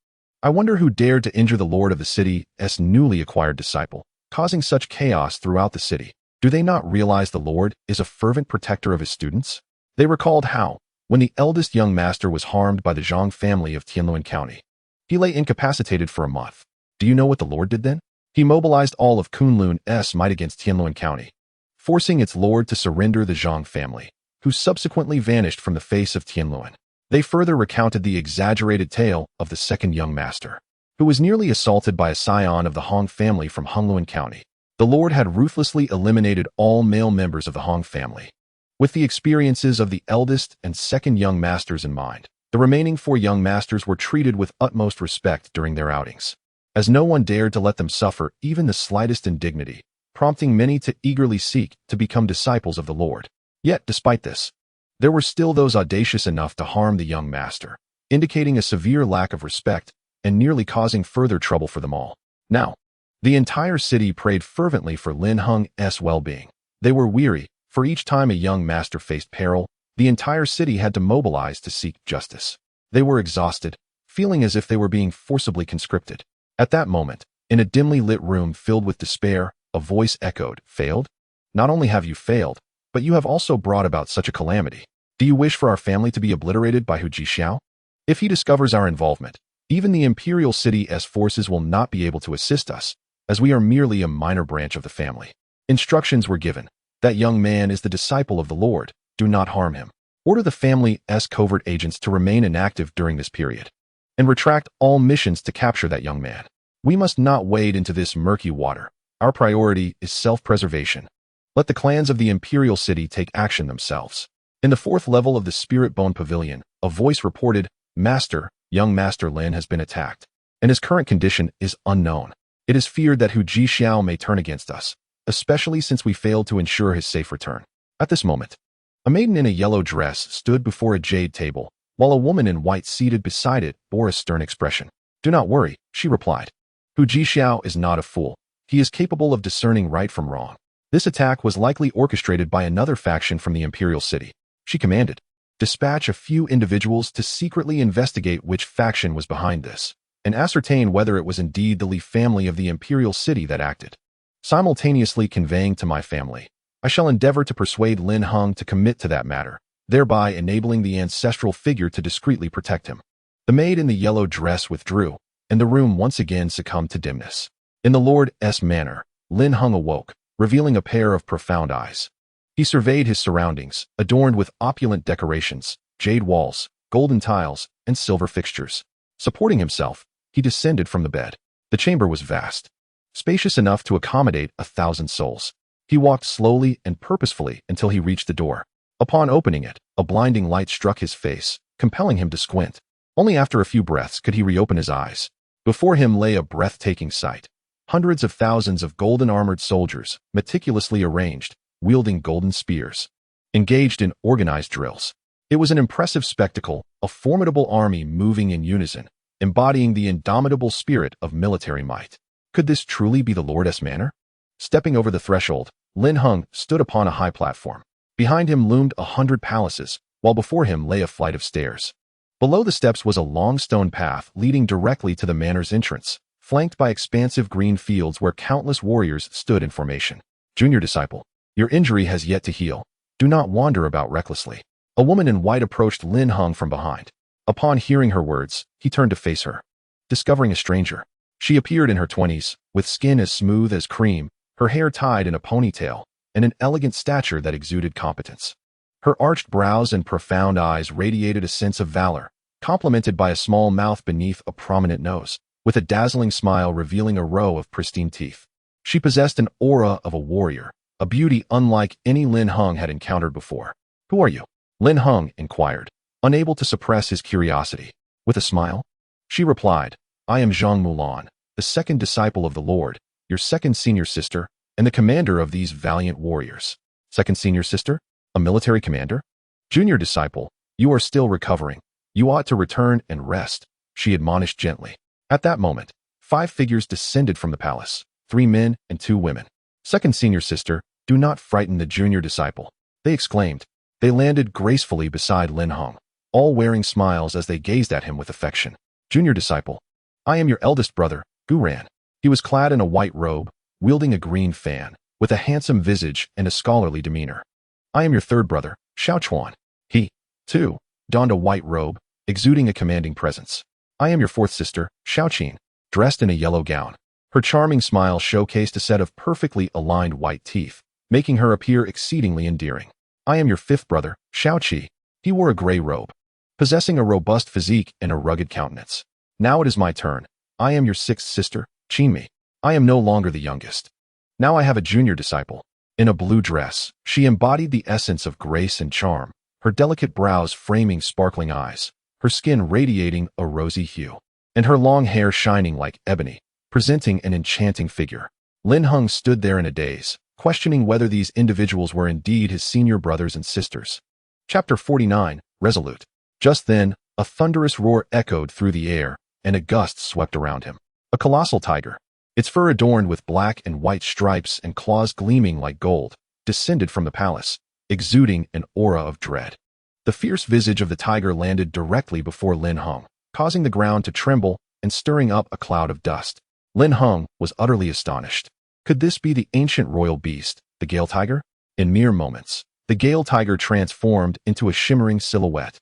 Speaker 1: "I wonder who dared to injure the lord of the city's newly acquired disciple, causing such chaos throughout the city. Do they not realize the Lord is a fervent protector of his students?" They recalled how, when the eldest young master was harmed by the Zhang family of Kunlun County, he lay incapacitated for a month. Do you know what the Lord did then? He mobilized all of Kunlun's might against Kunlun County, forcing its lord to surrender the Zhang family, who subsequently vanished from the face of Kunlun. They further recounted the exaggerated tale of the second young master, who was nearly assaulted by a scion of the Hong family from Heng'er County. The Lord had ruthlessly eliminated all male members of the Hong family. With the experiences of the eldest and second young masters in mind, the remaining 4 young masters were treated with utmost respect during their outings, as no one dared to let them suffer even the slightest indignity, prompting many to eagerly seek to become disciples of the Lord. Yet, despite this, there were still those audacious enough to harm the young master, indicating a severe lack of respect and nearly causing further trouble for them all. Now, the entire city prayed fervently for Lin Heng's well-being. They were weary, for each time a young master faced peril, the entire city had to mobilize to seek justice. They were exhausted, feeling as if they were being forcibly conscripted. At that moment, in a dimly lit room filled with despair, a voice echoed, "Failed? Not only have you failed, but you have also brought about such a calamity. Do you wish for our family to be obliterated by Hu Jixiao? If he discovers our involvement, even the imperial city's forces will not be able to assist us, as we are merely a minor branch of the family." Instructions were given. "That young man is the disciple of the Lord. Do not harm him. Order the family's covert agents to remain inactive during this period, and retract all missions to capture that young man. We must not wade into this murky water. Our priority is self-preservation. Let the clans of the imperial city take action themselves." In the 4th level of the Spirit Bone Pavilion, a voice reported, "Master, young Master Lin has been attacked, and his current condition is unknown. It is feared that Hu Jixiao may turn against us, especially since we failed to ensure his safe return." At this moment, a maiden in a yellow dress stood before a jade table, while a woman in white seated beside it bore a stern expression. "Do not worry," she replied. "Hu Jixiao is not a fool. He is capable of discerning right from wrong. This attack was likely orchestrated by another faction from the imperial city." She commanded, "Dispatch a few individuals to secretly investigate which faction was behind this, and ascertain whether it was indeed the Li family of the imperial city that acted. Simultaneously conveying to my family, I shall endeavor to persuade Lin Heng to commit to that matter, thereby enabling the ancestral figure to discreetly protect him." The maid in the yellow dress withdrew, and the room once again succumbed to dimness. In the Lord's manner, Lin Heng awoke, revealing a pair of profound eyes. He surveyed his surroundings, adorned with opulent decorations, jade walls, golden tiles, and silver fixtures. Supporting himself, he descended from the bed. The chamber was vast, spacious enough to accommodate 1,000 souls. He walked slowly and purposefully until he reached the door. Upon opening it, a blinding light struck his face, compelling him to squint. Only after a few breaths could he reopen his eyes. Before him lay a breathtaking sight. Hundreds of thousands of golden-armored soldiers, meticulously arranged, wielding golden spears, engaged in organized drills. It was an impressive spectacle, a formidable army moving in unison, embodying the indomitable spirit of military might. Could this truly be the Lord's manor? Stepping over the threshold, Lin Heng stood upon a high platform. Behind him loomed 100 palaces, while before him lay a flight of stairs. Below the steps was a long stone path leading directly to the manor's entrance, flanked by expansive green fields where countless warriors stood in formation. Junior disciple, your injury has yet to heal. Do not wander about recklessly. A woman in white approached Lin Heng from behind. Upon hearing her words, he turned to face her. Discovering a stranger, she appeared in her 20s, with skin as smooth as cream, her hair tied in a ponytail, and an elegant stature that exuded competence. Her arched brows and profound eyes radiated a sense of valor, complemented by a small mouth beneath a prominent nose, with a dazzling smile revealing a row of pristine teeth. She possessed an aura of a warrior, a beauty unlike any Lin Heng had encountered before. Who are you? Lin Heng inquired, unable to suppress his curiosity. With a smile, she replied, I am Zhang Mulan, the second disciple of the Lord, your second senior sister, and the commander of these valiant warriors. Second senior sister? A military commander? Junior disciple, you are still recovering. You ought to return and rest, she admonished gently. At that moment, 5 figures descended from the palace, 3 men and 2 women. Second senior sister, do not frighten the junior disciple, they exclaimed. They landed gracefully beside Lin Heng, all wearing smiles as they gazed at him with affection. Junior disciple, I am your eldest brother, Guran. He was clad in a white robe, wielding a green fan, with a handsome visage and a scholarly demeanor. I am your third brother, Xiaochuan. He, too, donned a white robe, exuding a commanding presence. I am your fourth sister, Xiaoqin, dressed in a yellow gown. Her charming smile showcased a set of perfectly aligned white teeth, making her appear exceedingly endearing. I am your fifth brother, Xiaoqi. He wore a gray robe, possessing a robust physique and a rugged countenance. Now it is my turn. I am your sixth sister, Qinmi. I am no longer the youngest. Now I have a junior disciple. In a blue dress, she embodied the essence of grace and charm, her delicate brows framing sparkling eyes, her skin radiating a rosy hue, and her long hair shining like ebony, presenting an enchanting figure. Lin Heng stood there in a daze, questioning whether these individuals were indeed his senior brothers and sisters. Chapter 49, Resolute. Just then, a thunderous roar echoed through the air, and a gust swept around him. A colossal tiger, its fur adorned with black and white stripes and claws gleaming like gold, descended from the palace, exuding an aura of dread. The fierce visage of the tiger landed directly before Lin Heng, causing the ground to tremble and stirring up a cloud of dust. Lin Heng was utterly astonished. Could this be the ancient royal beast, the Gale Tiger? In mere moments, the Gale Tiger transformed into a shimmering silhouette,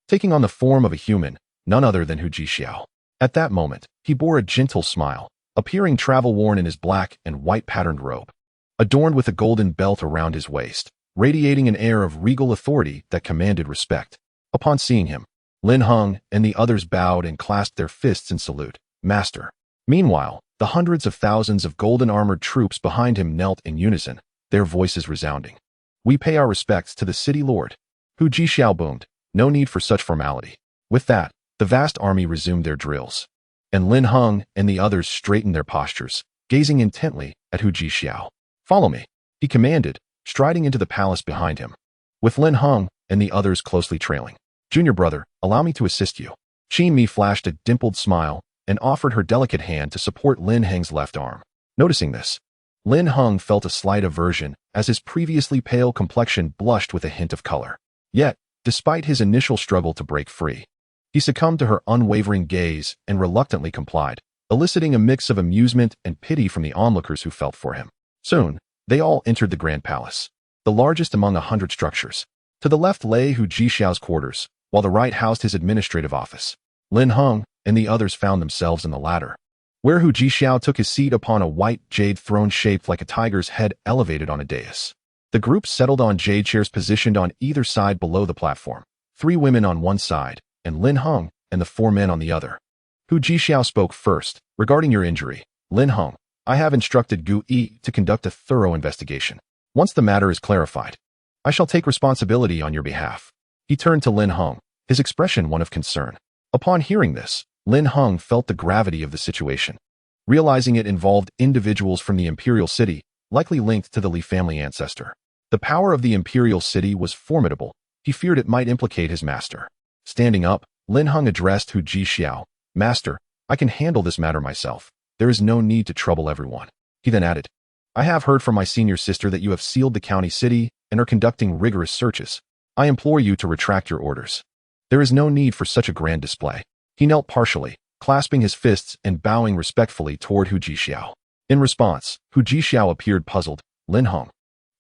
Speaker 1: taking on the form of a human, none other than Hu Jixiao. At that moment, he bore a gentle smile, appearing travel-worn in his black and white patterned robe, adorned with a golden belt around his waist, radiating an air of regal authority that commanded respect. Upon seeing him, Lin Heng and the others bowed and clasped their fists in salute. Master. Meanwhile, the hundreds of thousands of golden-armored troops behind him knelt in unison, their voices resounding. We pay our respects to the city lord. Hu Jixiao boomed. No need for such formality. With that, the vast army resumed their drills, and Lin Heng and the others straightened their postures, gazing intently at Hu Jixiao. Follow me, he commanded, striding into the palace behind him, with Lin Heng and the others closely trailing. Junior brother, allow me to assist you. Qinmi flashed a dimpled smile and offered her delicate hand to support Lin Heng's left arm. Noticing this, Lin Heng felt a slight aversion as his previously pale complexion blushed with a hint of color. Yet, despite his initial struggle to break free, he succumbed to her unwavering gaze and reluctantly complied, eliciting a mix of amusement and pity from the onlookers who felt for him. Soon, they all entered the Grand Palace, the largest among 100 structures. To the left lay Hu Jixiao's quarters, while the right housed his administrative office. Lin Heng and the others found themselves in the latter, where Hu Jixiao took his seat upon a white jade throne shaped like a tiger's head elevated on a dais. The group settled on jade chairs positioned on either side below the platform, 3 women on one side, and Lin Heng and the 4 men on the other. Hu Jixiao spoke first. Regarding your injury, Lin Heng, I have instructed Gu Yi to conduct a thorough investigation. Once the matter is clarified, I shall take responsibility on your behalf. He turned to Lin Heng, his expression one of concern. Upon hearing this, Lin Heng felt the gravity of the situation. Realizing it involved individuals from the imperial city, likely linked to the Li family ancestor. The power of the imperial city was formidable, He feared it might implicate his master. Standing up, Lin Heng addressed Hu Jixiao. Master, I can handle this matter myself. There is no need to trouble everyone. He then added, I have heard from my senior sister that you have sealed the county city and are conducting rigorous searches. I implore you to retract your orders. There is no need for such a grand display. He knelt partially, clasping his fists and bowing respectfully toward Hu Jixiao. In response, Hu Jixiao appeared puzzled. Lin Heng,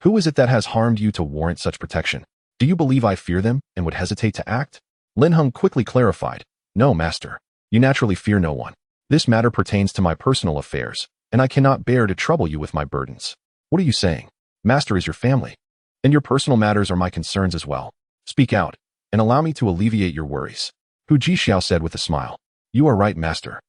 Speaker 1: who is it that has harmed you to warrant such protection? Do you believe I fear them and would hesitate to act? Lin Heng quickly clarified. No, master. You naturally fear no one. This matter pertains to my personal affairs, and I cannot bear to trouble you with my burdens. What are you saying? Master is your family, and your personal matters are my concerns as well. Speak out, and allow me to alleviate your worries. Hu Jixiao said with a smile. You are right, master.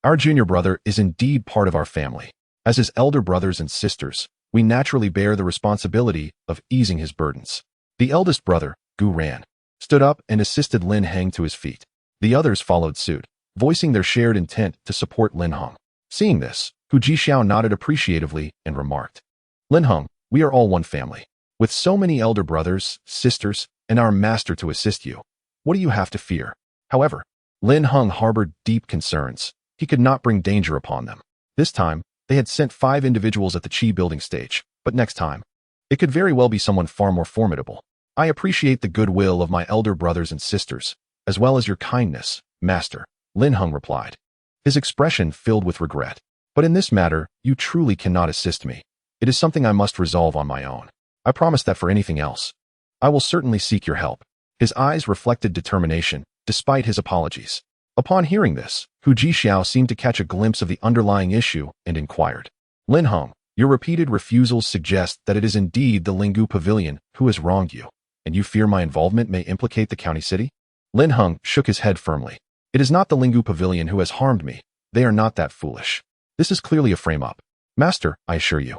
Speaker 1: Our junior brother is indeed part of our family. As his elder brothers and sisters, we naturally bear the responsibility of easing his burdens. The eldest brother, Gu Ran, stood up and assisted Lin Heng to his feet. The others followed suit, voicing their shared intent to support Lin Heng. Seeing this, Hu Jixiao nodded appreciatively and remarked, Lin Heng, we are all one family. With so many elder brothers, sisters, and our master to assist you, what do you have to fear? However, Lin Heng harbored deep concerns. He could not bring danger upon them. This time, they had sent 5 individuals at the Qi building stage, but next time, it could very well be someone far more formidable. I appreciate the goodwill of my elder brothers and sisters, as well as your kindness, master, Lin Heng replied, his expression filled with regret. But in this matter, you truly cannot assist me. It is something I must resolve on my own. I promise that for anything else, I will certainly seek your help. His eyes reflected determination, despite his apologies. Upon hearing this, Hu Jixiao seemed to catch a glimpse of the underlying issue and inquired, Lin Heng, your repeated refusals suggest that it is indeed the Linggu Pavilion who has wronged you, and you fear my involvement may implicate the county city? Lin Heng shook his head firmly. It is not the Linggu Pavilion who has harmed me. They are not that foolish. This is clearly a frame-up. Master, I assure you,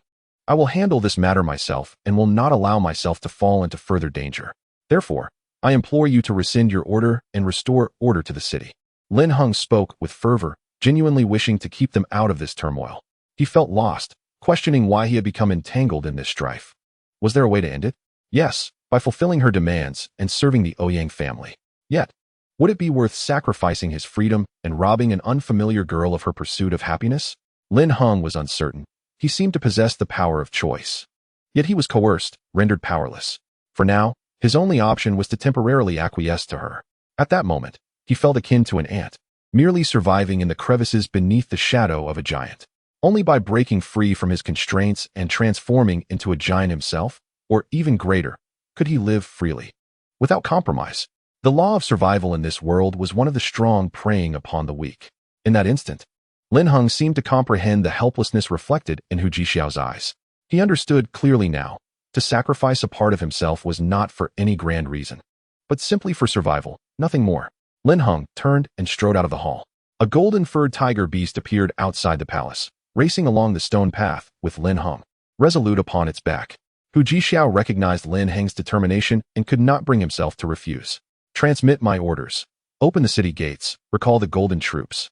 Speaker 1: I will handle this matter myself and will not allow myself to fall into further danger. Therefore, I implore you to rescind your order and restore order to the city. Lin Heng spoke with fervor, genuinely wishing to keep them out of this turmoil. He felt lost, questioning why he had become entangled in this strife. Was there a way to end it? Yes, by fulfilling her demands and serving the Ouyang family. Yet, would it be worth sacrificing his freedom and robbing an unfamiliar girl of her pursuit of happiness? Lin Heng was uncertain. He seemed to possess the power of choice. Yet he was coerced, rendered powerless. For now, his only option was to temporarily acquiesce to her. At that moment, he felt akin to an ant, merely surviving in the crevices beneath the shadow of a giant. Only by breaking free from his constraints and transforming into a giant himself, or even greater, could he live freely. Without compromise, the law of survival in this world was one of the strong preying upon the weak. In that instant, Lin Heng seemed to comprehend the helplessness reflected in Hu Jixiao's eyes. He understood clearly now. To sacrifice a part of himself was not for any grand reason, but simply for survival, nothing more. Lin Heng turned and strode out of the hall. A golden-furred tiger beast appeared outside the palace, racing along the stone path with Lin Heng, resolute upon its back. Hu Jixiao recognized Lin Heng's determination and could not bring himself to refuse. Transmit my orders. Open the city gates, recall the golden troops,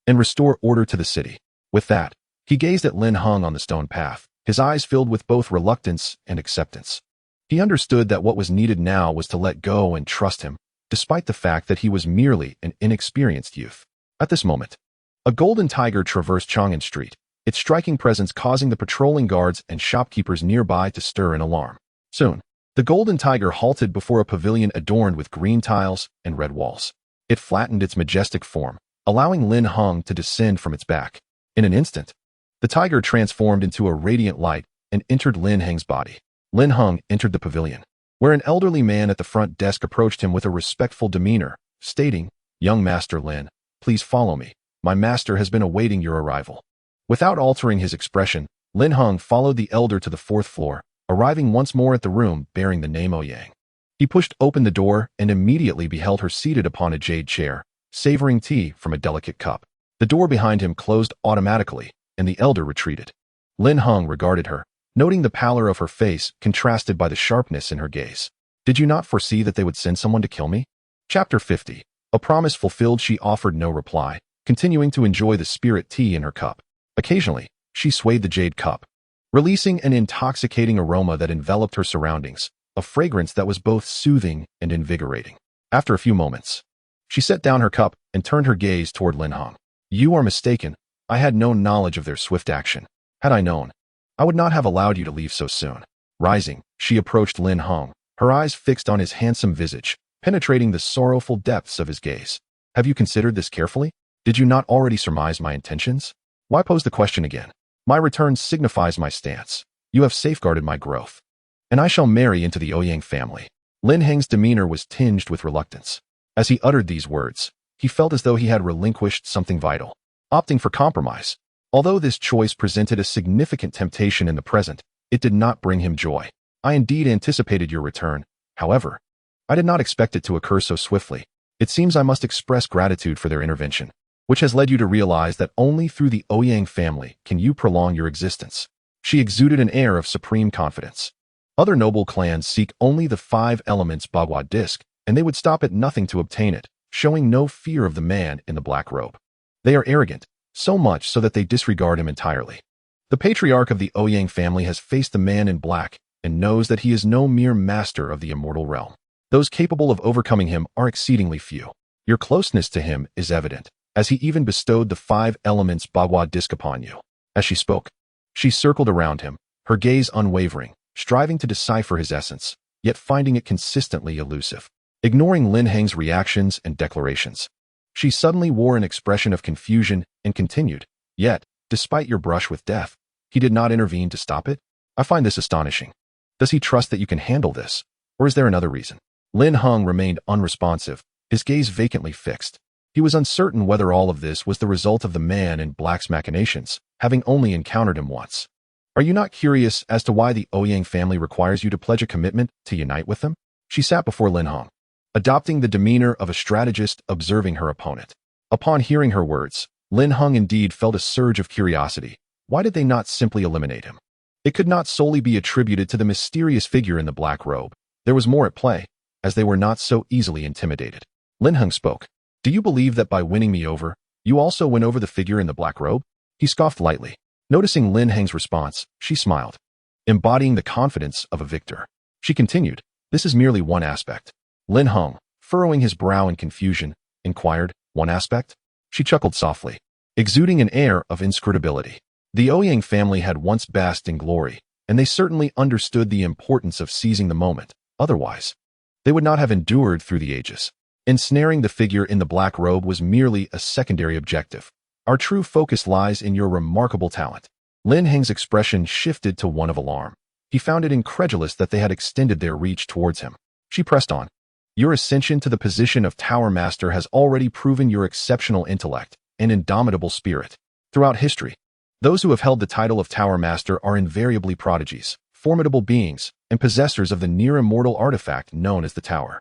Speaker 1: and restore order to the city. With that, he gazed at Lin Heng on the stone path, his eyes filled with both reluctance and acceptance. He understood that what was needed now was to let go and trust him, despite the fact that he was merely an inexperienced youth. At this moment, a golden tiger traversed Chang'an Street, its striking presence causing the patrolling guards and shopkeepers nearby to stir in alarm. Soon, the golden tiger halted before a pavilion adorned with green tiles and red walls. It flattened its majestic form, allowing Lin Heng to descend from its back. In an instant, the tiger transformed into a radiant light and entered Lin Heng's body. Lin Heng entered the pavilion, where an elderly man at the front desk approached him with a respectful demeanor, stating, Young Master Lin, please follow me. My master has been awaiting your arrival. Without altering his expression, Lin Heng followed the elder to the 4th floor, arriving once more at the room bearing the name Ouyang. He pushed open the door and immediately beheld her seated upon a jade chair, savoring tea from a delicate cup. The door behind him closed automatically, and the elder retreated. Lin Heng regarded her, noting the pallor of her face contrasted by the sharpness in her gaze. Did you not foresee that they would send someone to kill me? Chapter 50. A promise fulfilled. She offered no reply, continuing to enjoy the spirit tea in her cup. Occasionally, she swayed the jade cup, releasing an intoxicating aroma that enveloped her surroundings. a fragrance that was both soothing and invigorating. After a few moments, she set down her cup and turned her gaze toward Lin Heng. You are mistaken. I had no knowledge of their swift action. Had I known, I would not have allowed you to leave so soon. Rising, she approached Lin Heng, her eyes fixed on his handsome visage, penetrating the sorrowful depths of his gaze. Have you considered this carefully? Did you not already surmise my intentions? Why pose the question again? My return signifies my stance. You have safeguarded my growth, and I shall marry into the Ouyang family. Lin Heng's demeanor was tinged with reluctance. As he uttered these words, he felt as though he had relinquished something vital, opting for compromise. Although this choice presented a significant temptation in the present, it did not bring him joy. I indeed anticipated your return. However, I did not expect it to occur so swiftly. It seems I must express gratitude for their intervention, which has led you to realize that only through the Ouyang family can you prolong your existence. She exuded an air of supreme confidence. Other noble clans seek only the 5 elements Bagua disc, and they would stop at nothing to obtain it, showing no fear of the man in the black robe. They are arrogant, so much so that they disregard him entirely. The patriarch of the Ouyang family has faced the man in black and knows that he is no mere master of the immortal realm. Those capable of overcoming him are exceedingly few. Your closeness to him is evident, as he even bestowed the 5 elements Bagua disc upon you. As she spoke, she circled around him, her gaze unwavering, striving to decipher his essence, yet finding it consistently elusive. Ignoring Lin Heng's reactions and declarations, she suddenly wore an expression of confusion and continued, Yet, despite your brush with death, he did not intervene to stop it? I find this astonishing. Does he trust that you can handle this, or is there another reason? Lin Heng remained unresponsive, his gaze vacantly fixed. He was uncertain whether all of this was the result of the man in black's machinations, having only encountered him once. Are you not curious as to why the Ouyang family requires you to pledge a commitment to unite with them? She sat before Lin Heng, adopting the demeanor of a strategist observing her opponent. Upon hearing her words, Lin Heng indeed felt a surge of curiosity. Why did they not simply eliminate him? It could not solely be attributed to the mysterious figure in the black robe. There was more at play, as they were not so easily intimidated. Lin Heng spoke. Do you believe that by winning me over, you also win over the figure in the black robe? He scoffed lightly. Noticing Lin Heng's response, she smiled, embodying the confidence of a victor. She continued, This is merely one aspect. Lin Heng, furrowing his brow in confusion, inquired, One aspect? She chuckled softly, exuding an air of inscrutability. The Ouyang family had once basked in glory, and they certainly understood the importance of seizing the moment. Otherwise, they would not have endured through the ages. Ensnaring the figure in the black robe was merely a secondary objective. Our true focus lies in your remarkable talent. Lin Heng's expression shifted to one of alarm. He found it incredulous that they had extended their reach towards him. She pressed on. Your ascension to the position of Tower Master has already proven your exceptional intellect and indomitable spirit. Throughout history, those who have held the title of Tower Master are invariably prodigies, formidable beings, and possessors of the near-immortal artifact known as the Tower.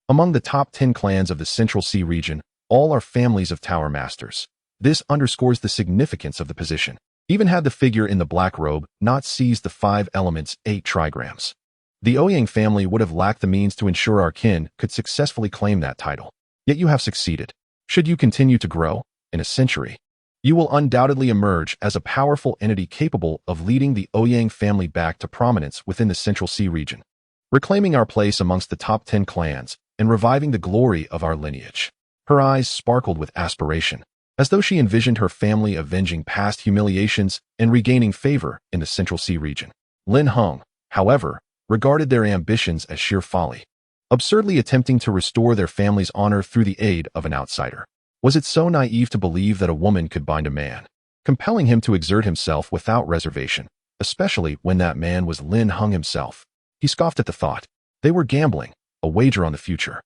Speaker 1: Among the top 10 clans of the Central Sea region, all are families of Tower Masters. This underscores the significance of the position. Even had the figure in the black robe not seized the 5 elements 8 trigrams, the Ouyang family would have lacked the means to ensure our kin could successfully claim that title. Yet you have succeeded. Should you continue to grow, in a century, you will undoubtedly emerge as a powerful entity capable of leading the Ouyang family back to prominence within the Central Sea region, reclaiming our place amongst the top 10 clans and reviving the glory of our lineage. Her eyes sparkled with aspiration, as though she envisioned her family avenging past humiliations and regaining favor in the Central Sea region. Lin Heng, however, regarded their ambitions as sheer folly, absurdly attempting to restore their family's honor through the aid of an outsider. Was it so naive to believe that a woman could bind a man, compelling him to exert himself without reservation, especially when that man was Lin Heng himself? He scoffed at the thought. They were gambling, a wager on the future.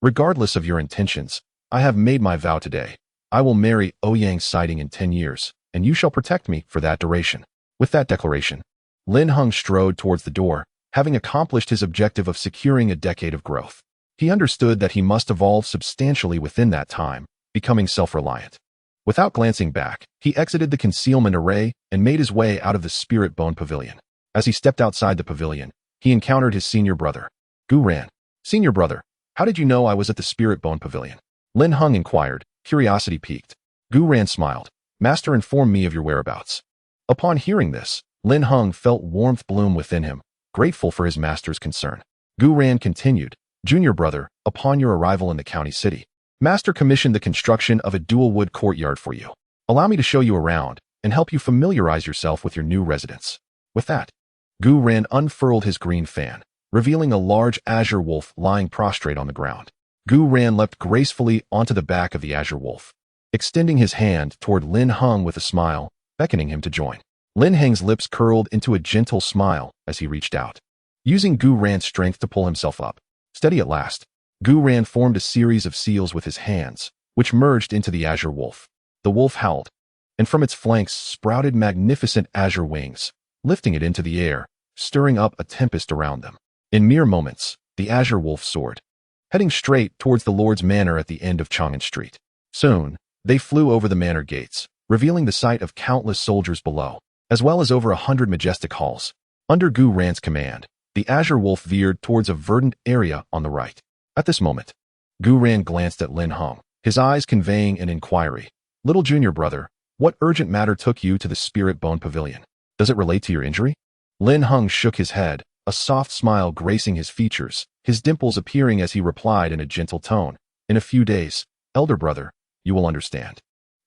Speaker 1: Regardless of your intentions, I have made my vow today. I will marry Ouyang Siding in 10 years, and you shall protect me for that duration. With that declaration, Lin Heng strode towards the door, having accomplished his objective of securing a decade of growth. He understood that he must evolve substantially within that time, becoming self-reliant. Without glancing back, he exited the concealment array and made his way out of the Spirit Bone Pavilion. As he stepped outside the pavilion, he encountered his senior brother, Gu Ran. Senior brother, how did you know I was at the Spirit Bone Pavilion? Lin Heng inquired, curiosity piqued. Gu Ran smiled. Master informed me of your whereabouts. Upon hearing this, Lin Heng felt warmth bloom within him, grateful for his master's concern. Gu Ran continued, "Junior brother, upon your arrival in the county city, Master commissioned the construction of a dual wood courtyard for you. Allow me to show you around and help you familiarize yourself with your new residence." With that, Gu Ran unfurled his green fan, revealing a large azure wolf lying prostrate on the ground. Gu Ran leapt gracefully onto the back of the azure wolf, extending his hand toward Lin Heng with a smile, beckoning him to join. Lin Heng's lips curled into a gentle smile as he reached out, using Gu Ran's strength to pull himself up. Steady at last, Gu Ran formed a series of seals with his hands, which merged into the azure wolf. The wolf howled, and from its flanks sprouted magnificent azure wings, lifting it into the air, stirring up a tempest around them. In mere moments, the azure wolf soared, heading straight towards the Lord's manor at the end of Chang'an Street. Soon, they flew over the manor gates, revealing the sight of countless soldiers below, as well as over 100 majestic halls. Under Gu Ran's command, the azure wolf veered towards a verdant area on the right. At this moment, Gu Ran glanced at Lin Heng, his eyes conveying an inquiry. "Little junior brother, what urgent matter took you to the Spirit Bone Pavilion? Does it relate to your injury?" Lin Heng shook his head, a soft smile gracing his features, his dimples appearing as he replied in a gentle tone, "In a few days, elder brother, you will understand."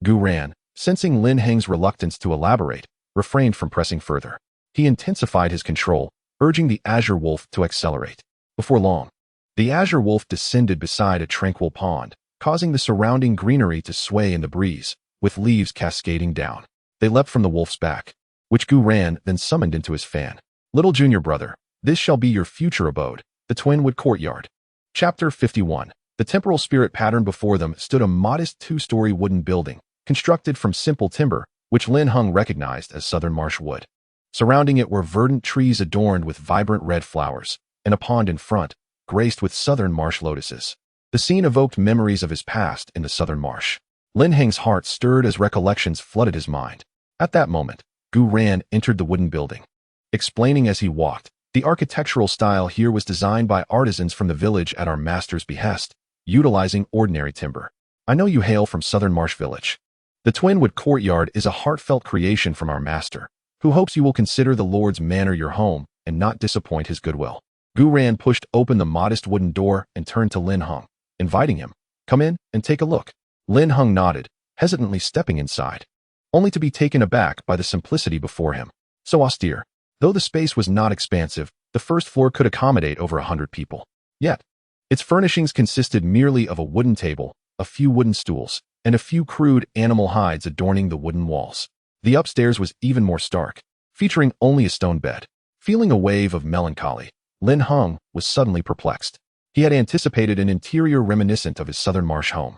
Speaker 1: Gu Ran, sensing Lin Heng's reluctance to elaborate, refrained from pressing further. He intensified his control, urging the azure wolf to accelerate. Before long, the azure wolf descended beside a tranquil pond, causing the surrounding greenery to sway in the breeze, with leaves cascading down. They leapt from the wolf's back, which Gu Ran then summoned into his fan. "Little junior brother, this shall be your future abode, the Twinwood Courtyard." Chapter 51. The temporal spirit pattern before them stood a modest two-story wooden building, constructed from simple timber, which Lin Heng recognized as southern marsh wood. Surrounding it were verdant trees adorned with vibrant red flowers, and a pond in front, graced with southern marsh lotuses. The scene evoked memories of his past in the southern marsh. Lin Heng's heart stirred as recollections flooded his mind. At that moment, Gu Ran entered the wooden building, explaining as he walked, "The architectural style here was designed by artisans from the village at our master's behest, utilizing ordinary timber. I know you hail from Southern Marsh Village. The Twinwood Courtyard is a heartfelt creation from our master, who hopes you will consider the Lord's manor your home and not disappoint his goodwill." Gu Ran pushed open the modest wooden door and turned to Lin Heng, inviting him, "Come in and take a look." Lin Heng nodded, hesitantly stepping inside, only to be taken aback by the simplicity before him. So austere. Though the space was not expansive, the first floor could accommodate over 100 people. Yet, its furnishings consisted merely of a wooden table, a few wooden stools, and a few crude animal hides adorning the wooden walls. The upstairs was even more stark, featuring only a stone bed. Feeling a wave of melancholy, Lin Heng was suddenly perplexed. He had anticipated an interior reminiscent of his southern marsh home,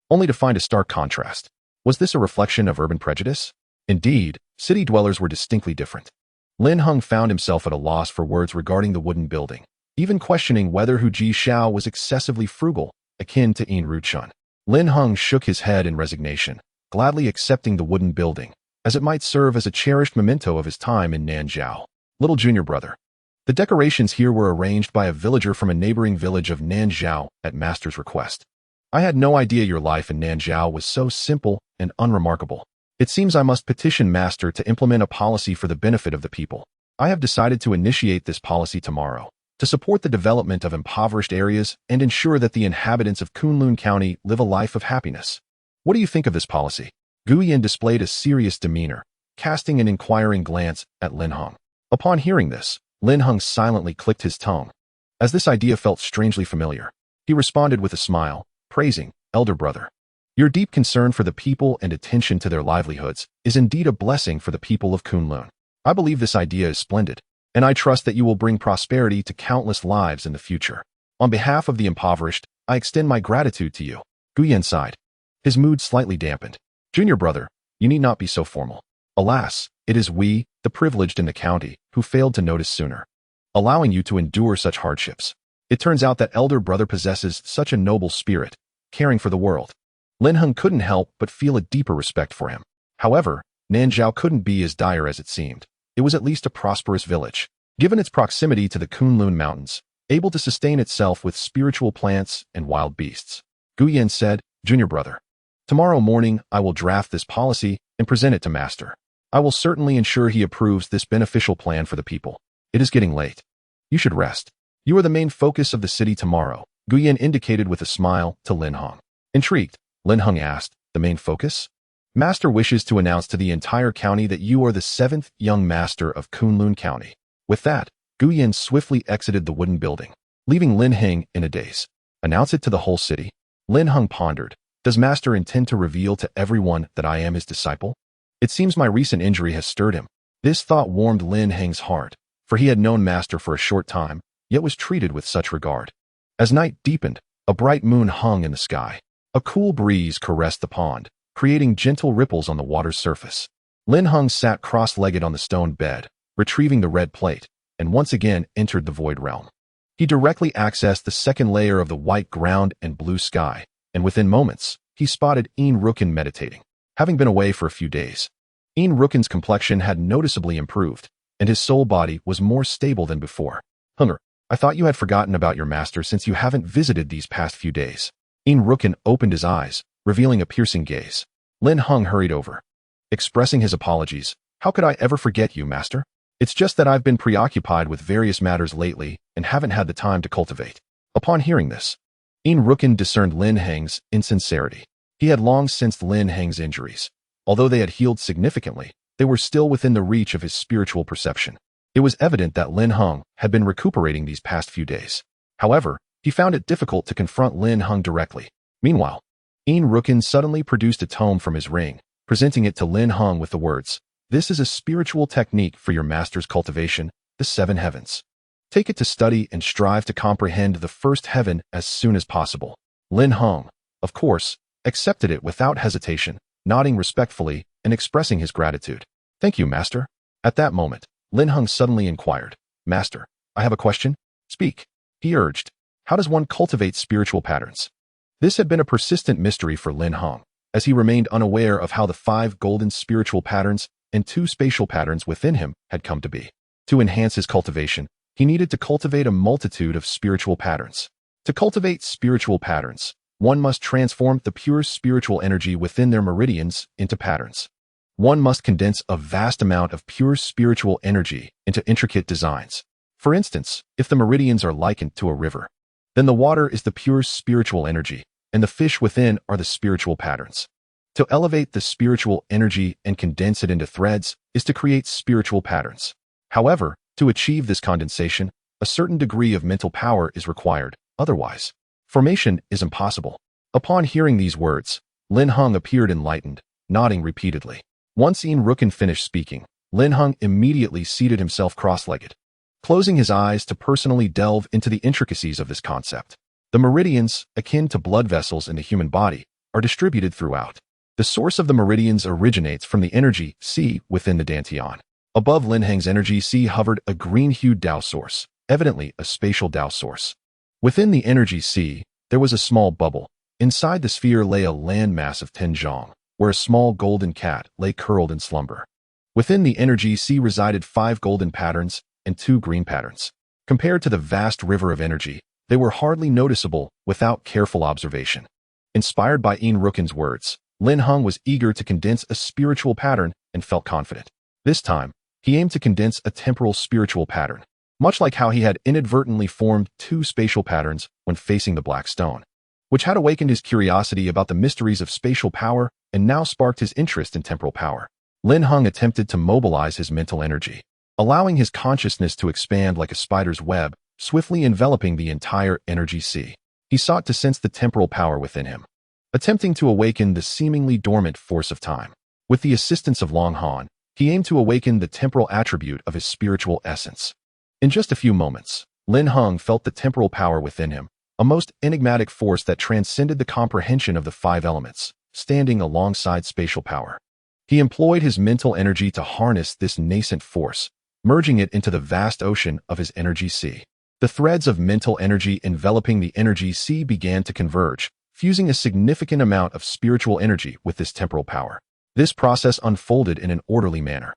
Speaker 1: only to find a stark contrast. Was this a reflection of urban prejudice? Indeed, city dwellers were distinctly different. Lin Heng found himself at a loss for words regarding the wooden building, even questioning whether Hu Ji Xiao was excessively frugal, akin to Yin Ruchun. Lin Heng shook his head in resignation, gladly accepting the wooden building, as it might serve as a cherished memento of his time in Nanzhao. "Little junior brother, the decorations here were arranged by a villager from a neighboring village of Nanzhao at master's request. I had no idea your life in Nanzhao was so simple and unremarkable. It seems I must petition master to implement a policy for the benefit of the people. I have decided to initiate this policy tomorrow, to support the development of impoverished areas and ensure that the inhabitants of Kunlun County live a life of happiness. What do you think of this policy?" Gu Yan displayed a serious demeanor, casting an inquiring glance at Lin Heng. Upon hearing this, Lin Heng silently clicked his tongue, as this idea felt strangely familiar. He responded with a smile, praising, "Elder brother, your deep concern for the people and attention to their livelihoods is indeed a blessing for the people of Kunlun. I believe this idea is splendid, and I trust that you will bring prosperity to countless lives in the future. On behalf of the impoverished, I extend my gratitude to you." Gu Yan sighed, his mood slightly dampened. "Junior brother, you need not be so formal. Alas, it is we, the privileged in the county, who failed to notice sooner, allowing you to endure such hardships. It turns out that elder brother possesses such a noble spirit, caring for the world." Lin Heng couldn't help but feel a deeper respect for him. However, Nanzhao couldn't be as dire as it seemed. It was at least a prosperous village, given its proximity to the Kunlun Mountains, able to sustain itself with spiritual plants and wild beasts. Gu Yan said, "Junior brother, tomorrow morning I will draft this policy and present it to master. I will certainly ensure he approves this beneficial plan for the people. It is getting late. You should rest." You are the main focus of the city tomorrow, Guyan indicated with a smile to Lin Heng. Intrigued, Lin Heng asked, the main focus? Master wishes to announce to the entire county that you are the 7th young master of Kunlun County. With that, Guyan swiftly exited the wooden building, leaving Lin Heng in a daze. Announce it to the whole city? Lin Heng pondered. Does Master intend to reveal to everyone that I am his disciple? It seems my recent injury has stirred him. This thought warmed Lin Heng's heart, for he had known Master for a short time, yet was treated with such regard. As night deepened, a bright moon hung in the sky. A cool breeze caressed the pond, creating gentle ripples on the water's surface. Lin Heng sat cross-legged on the stone bed, retrieving the red plate, and once again entered the void realm. He directly accessed the second layer of the white ground and blue sky, and within moments, he spotted Yin-Yang meditating. Having been away for a few days, Yin-Yang's complexion had noticeably improved, and his soul body was more stable than before. Heng'er, I thought you had forgotten about your master since you haven't visited these past few days. Yin-Yang opened his eyes, revealing a piercing gaze. Lin Heng hurried over, expressing his apologies. How could I ever forget you, master? It's just that I've been preoccupied with various matters lately and haven't had the time to cultivate. Upon hearing this, Yin-Yang discerned Lin Heng's insincerity. He had long sensed Lin Heng's injuries. Although they had healed significantly, they were still within the reach of his spiritual perception. It was evident that Lin Heng had been recuperating these past few days. However, he found it difficult to confront Lin Heng directly. Meanwhile, Yin-Yang suddenly produced a tome from his ring, presenting it to Lin Heng with the words, "This is a spiritual technique for your master's cultivation, the 7 heavens. Take it to study and strive to comprehend the first heaven as soon as possible." Lin Heng, of course, accepted it without hesitation, nodding respectfully and expressing his gratitude. "Thank you, master." At that moment, Lin Heng suddenly inquired, "Master, I have a question." "Speak," he urged. "How does one cultivate spiritual patterns?" This had been a persistent mystery for Lin Heng, as he remained unaware of how the 5 golden spiritual patterns and 2 spatial patterns within him had come to be. To enhance his cultivation, he needed to cultivate a multitude of spiritual patterns. To cultivate spiritual patterns, one must transform the pure spiritual energy within their meridians into patterns. One must condense a vast amount of pure spiritual energy into intricate designs. For instance, if the meridians are likened to a river, then the water is the pure spiritual energy, and the fish within are the spiritual patterns. To elevate the spiritual energy and condense it into threads is to create spiritual patterns. However, to achieve this condensation, a certain degree of mental power is required, otherwise, formation is impossible. Upon hearing these words, Lin Heng appeared enlightened, nodding repeatedly. Once Yin-Yang finished speaking, Lin Heng immediately seated himself cross-legged, closing his eyes to personally delve into the intricacies of this concept. The meridians, akin to blood vessels in the human body, are distributed throughout. The source of the meridians originates from the energy C within the dantian. Above Lin Heng's energy C hovered a green-hued Tao source, evidently a spatial Tao source. Within the energy C, there was a small bubble. Inside the sphere lay a landmass of Tenjiang, where a small golden cat lay curled in slumber. Within the energy C resided 5 golden patterns and 2 green patterns. Compared to the vast river of energy, they were hardly noticeable without careful observation. Inspired by Yin-Yang's words, Lin Heng was eager to condense a spiritual pattern and felt confident. This time, he aimed to condense a temporal spiritual pattern, much like how he had inadvertently formed 2 spatial patterns when facing the black stone, which had awakened his curiosity about the mysteries of spatial power and now sparked his interest in temporal power. Lin Heng attempted to mobilize his mental energy, allowing his consciousness to expand like a spider's web, swiftly enveloping the entire energy sea. He sought to sense the temporal power within him, attempting to awaken the seemingly dormant force of time. With the assistance of Long Han, he aimed to awaken the temporal attribute of his spiritual essence. In just a few moments, Lin Heng felt the temporal power within him, a most enigmatic force that transcended the comprehension of the 5 elements, standing alongside spatial power. He employed his mental energy to harness this nascent force, merging it into the vast ocean of his energy sea. The threads of mental energy enveloping the energy sea began to converge, fusing a significant amount of spiritual energy with this temporal power. This process unfolded in an orderly manner.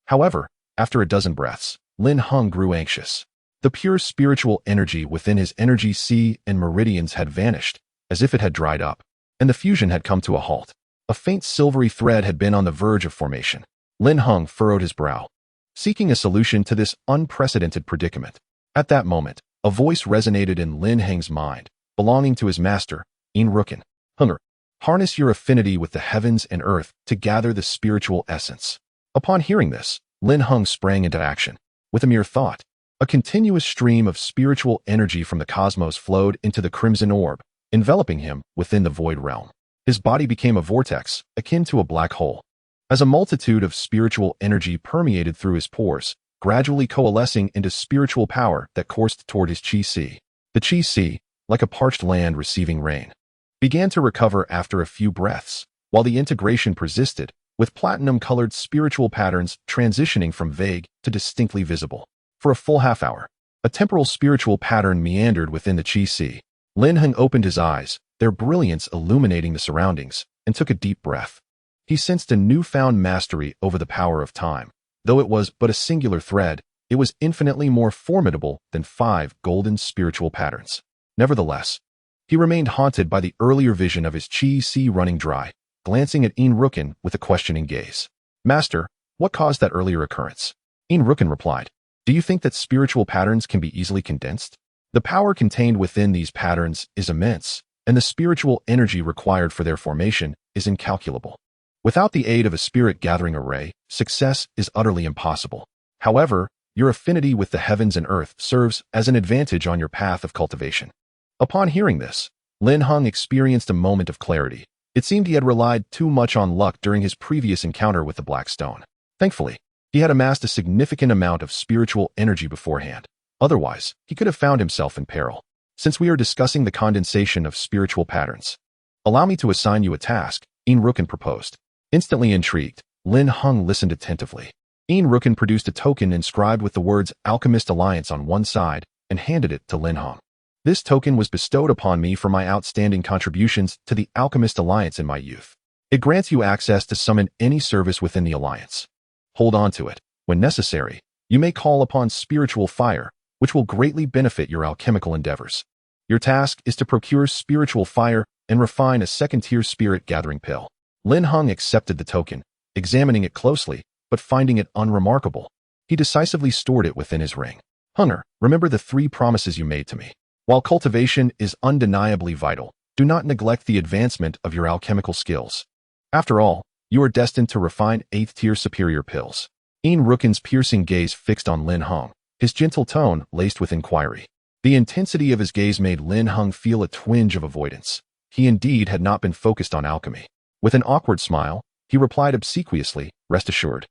Speaker 1: However, after a dozen breaths, Lin Heng grew anxious. The pure spiritual energy within his energy sea and meridians had vanished, as if it had dried up, and the fusion had come to a halt. A faint silvery thread had been on the verge of formation. Lin Heng furrowed his brow, seeking a solution to this unprecedented predicament. At that moment, A voice resonated in Lin Heng's mind, belonging to his master, Yin-Yang. Heng'er, harness your affinity with the heavens and earth to gather the spiritual essence. Upon hearing this, Lin Heng sprang into action. With a mere thought, a continuous stream of spiritual energy from the cosmos flowed into the crimson orb, enveloping him within the void realm. His body became a vortex, akin to a black hole. As a multitude of spiritual energy permeated through his pores, gradually coalescing into spiritual power that coursed toward his chi sea. The chi sea, like a parched land receiving rain, began to recover after a few breaths, while the integration persisted, with platinum-colored spiritual patterns transitioning from vague to distinctly visible. For a full half hour, a temporal spiritual pattern meandered within the chi sea. Lin Heng opened his eyes, their brilliance illuminating the surroundings, and took a deep breath. He sensed a newfound mastery over the power of time. Though it was but a singular thread, it was infinitely more formidable than 5 golden spiritual patterns. Nevertheless, he remained haunted by the earlier vision of his chi sea running dry, glancing at Yin-Yang with a questioning gaze. Master, what caused that earlier occurrence? Yin-Yang replied, do you think that spiritual patterns can be easily condensed? The power contained within these patterns is immense, and the spiritual energy required for their formation is incalculable. Without the aid of a spirit-gathering array, success is utterly impossible. However, your affinity with the heavens and earth serves as an advantage on your path of cultivation. Upon hearing this, Lin Heng experienced a moment of clarity. It seemed he had relied too much on luck during his previous encounter with the black stone. Thankfully, he had amassed a significant amount of spiritual energy beforehand. Otherwise, he could have found himself in peril. Since we are discussing the condensation of spiritual patterns, allow me to assign you a task, Yin-Yang proposed. Instantly intrigued, Lin Heng listened attentively. Yin-Yang produced a token inscribed with the words Alchemist Alliance on one side and handed it to Lin Heng. This token was bestowed upon me for my outstanding contributions to the Alchemist Alliance in my youth. It grants you access to summon any service within the Alliance. Hold on to it. When necessary, you may call upon spiritual fire, which will greatly benefit your alchemical endeavors. Your task is to procure spiritual fire and refine a second-tier spirit-gathering pill. Lin Heng accepted the token, examining it closely, but finding it unremarkable. He decisively stored it within his ring. Heng'er, remember the 3 promises you made to me. While cultivation is undeniably vital, do not neglect the advancement of your alchemical skills. After all, you are destined to refine 8th-tier superior pills. Yin-Yang's piercing gaze fixed on Lin Heng, his gentle tone laced with inquiry. The intensity of his gaze made Lin Heng feel a twinge of avoidance. He indeed had not been focused on alchemy. With an awkward smile, he replied obsequiously, rest assured.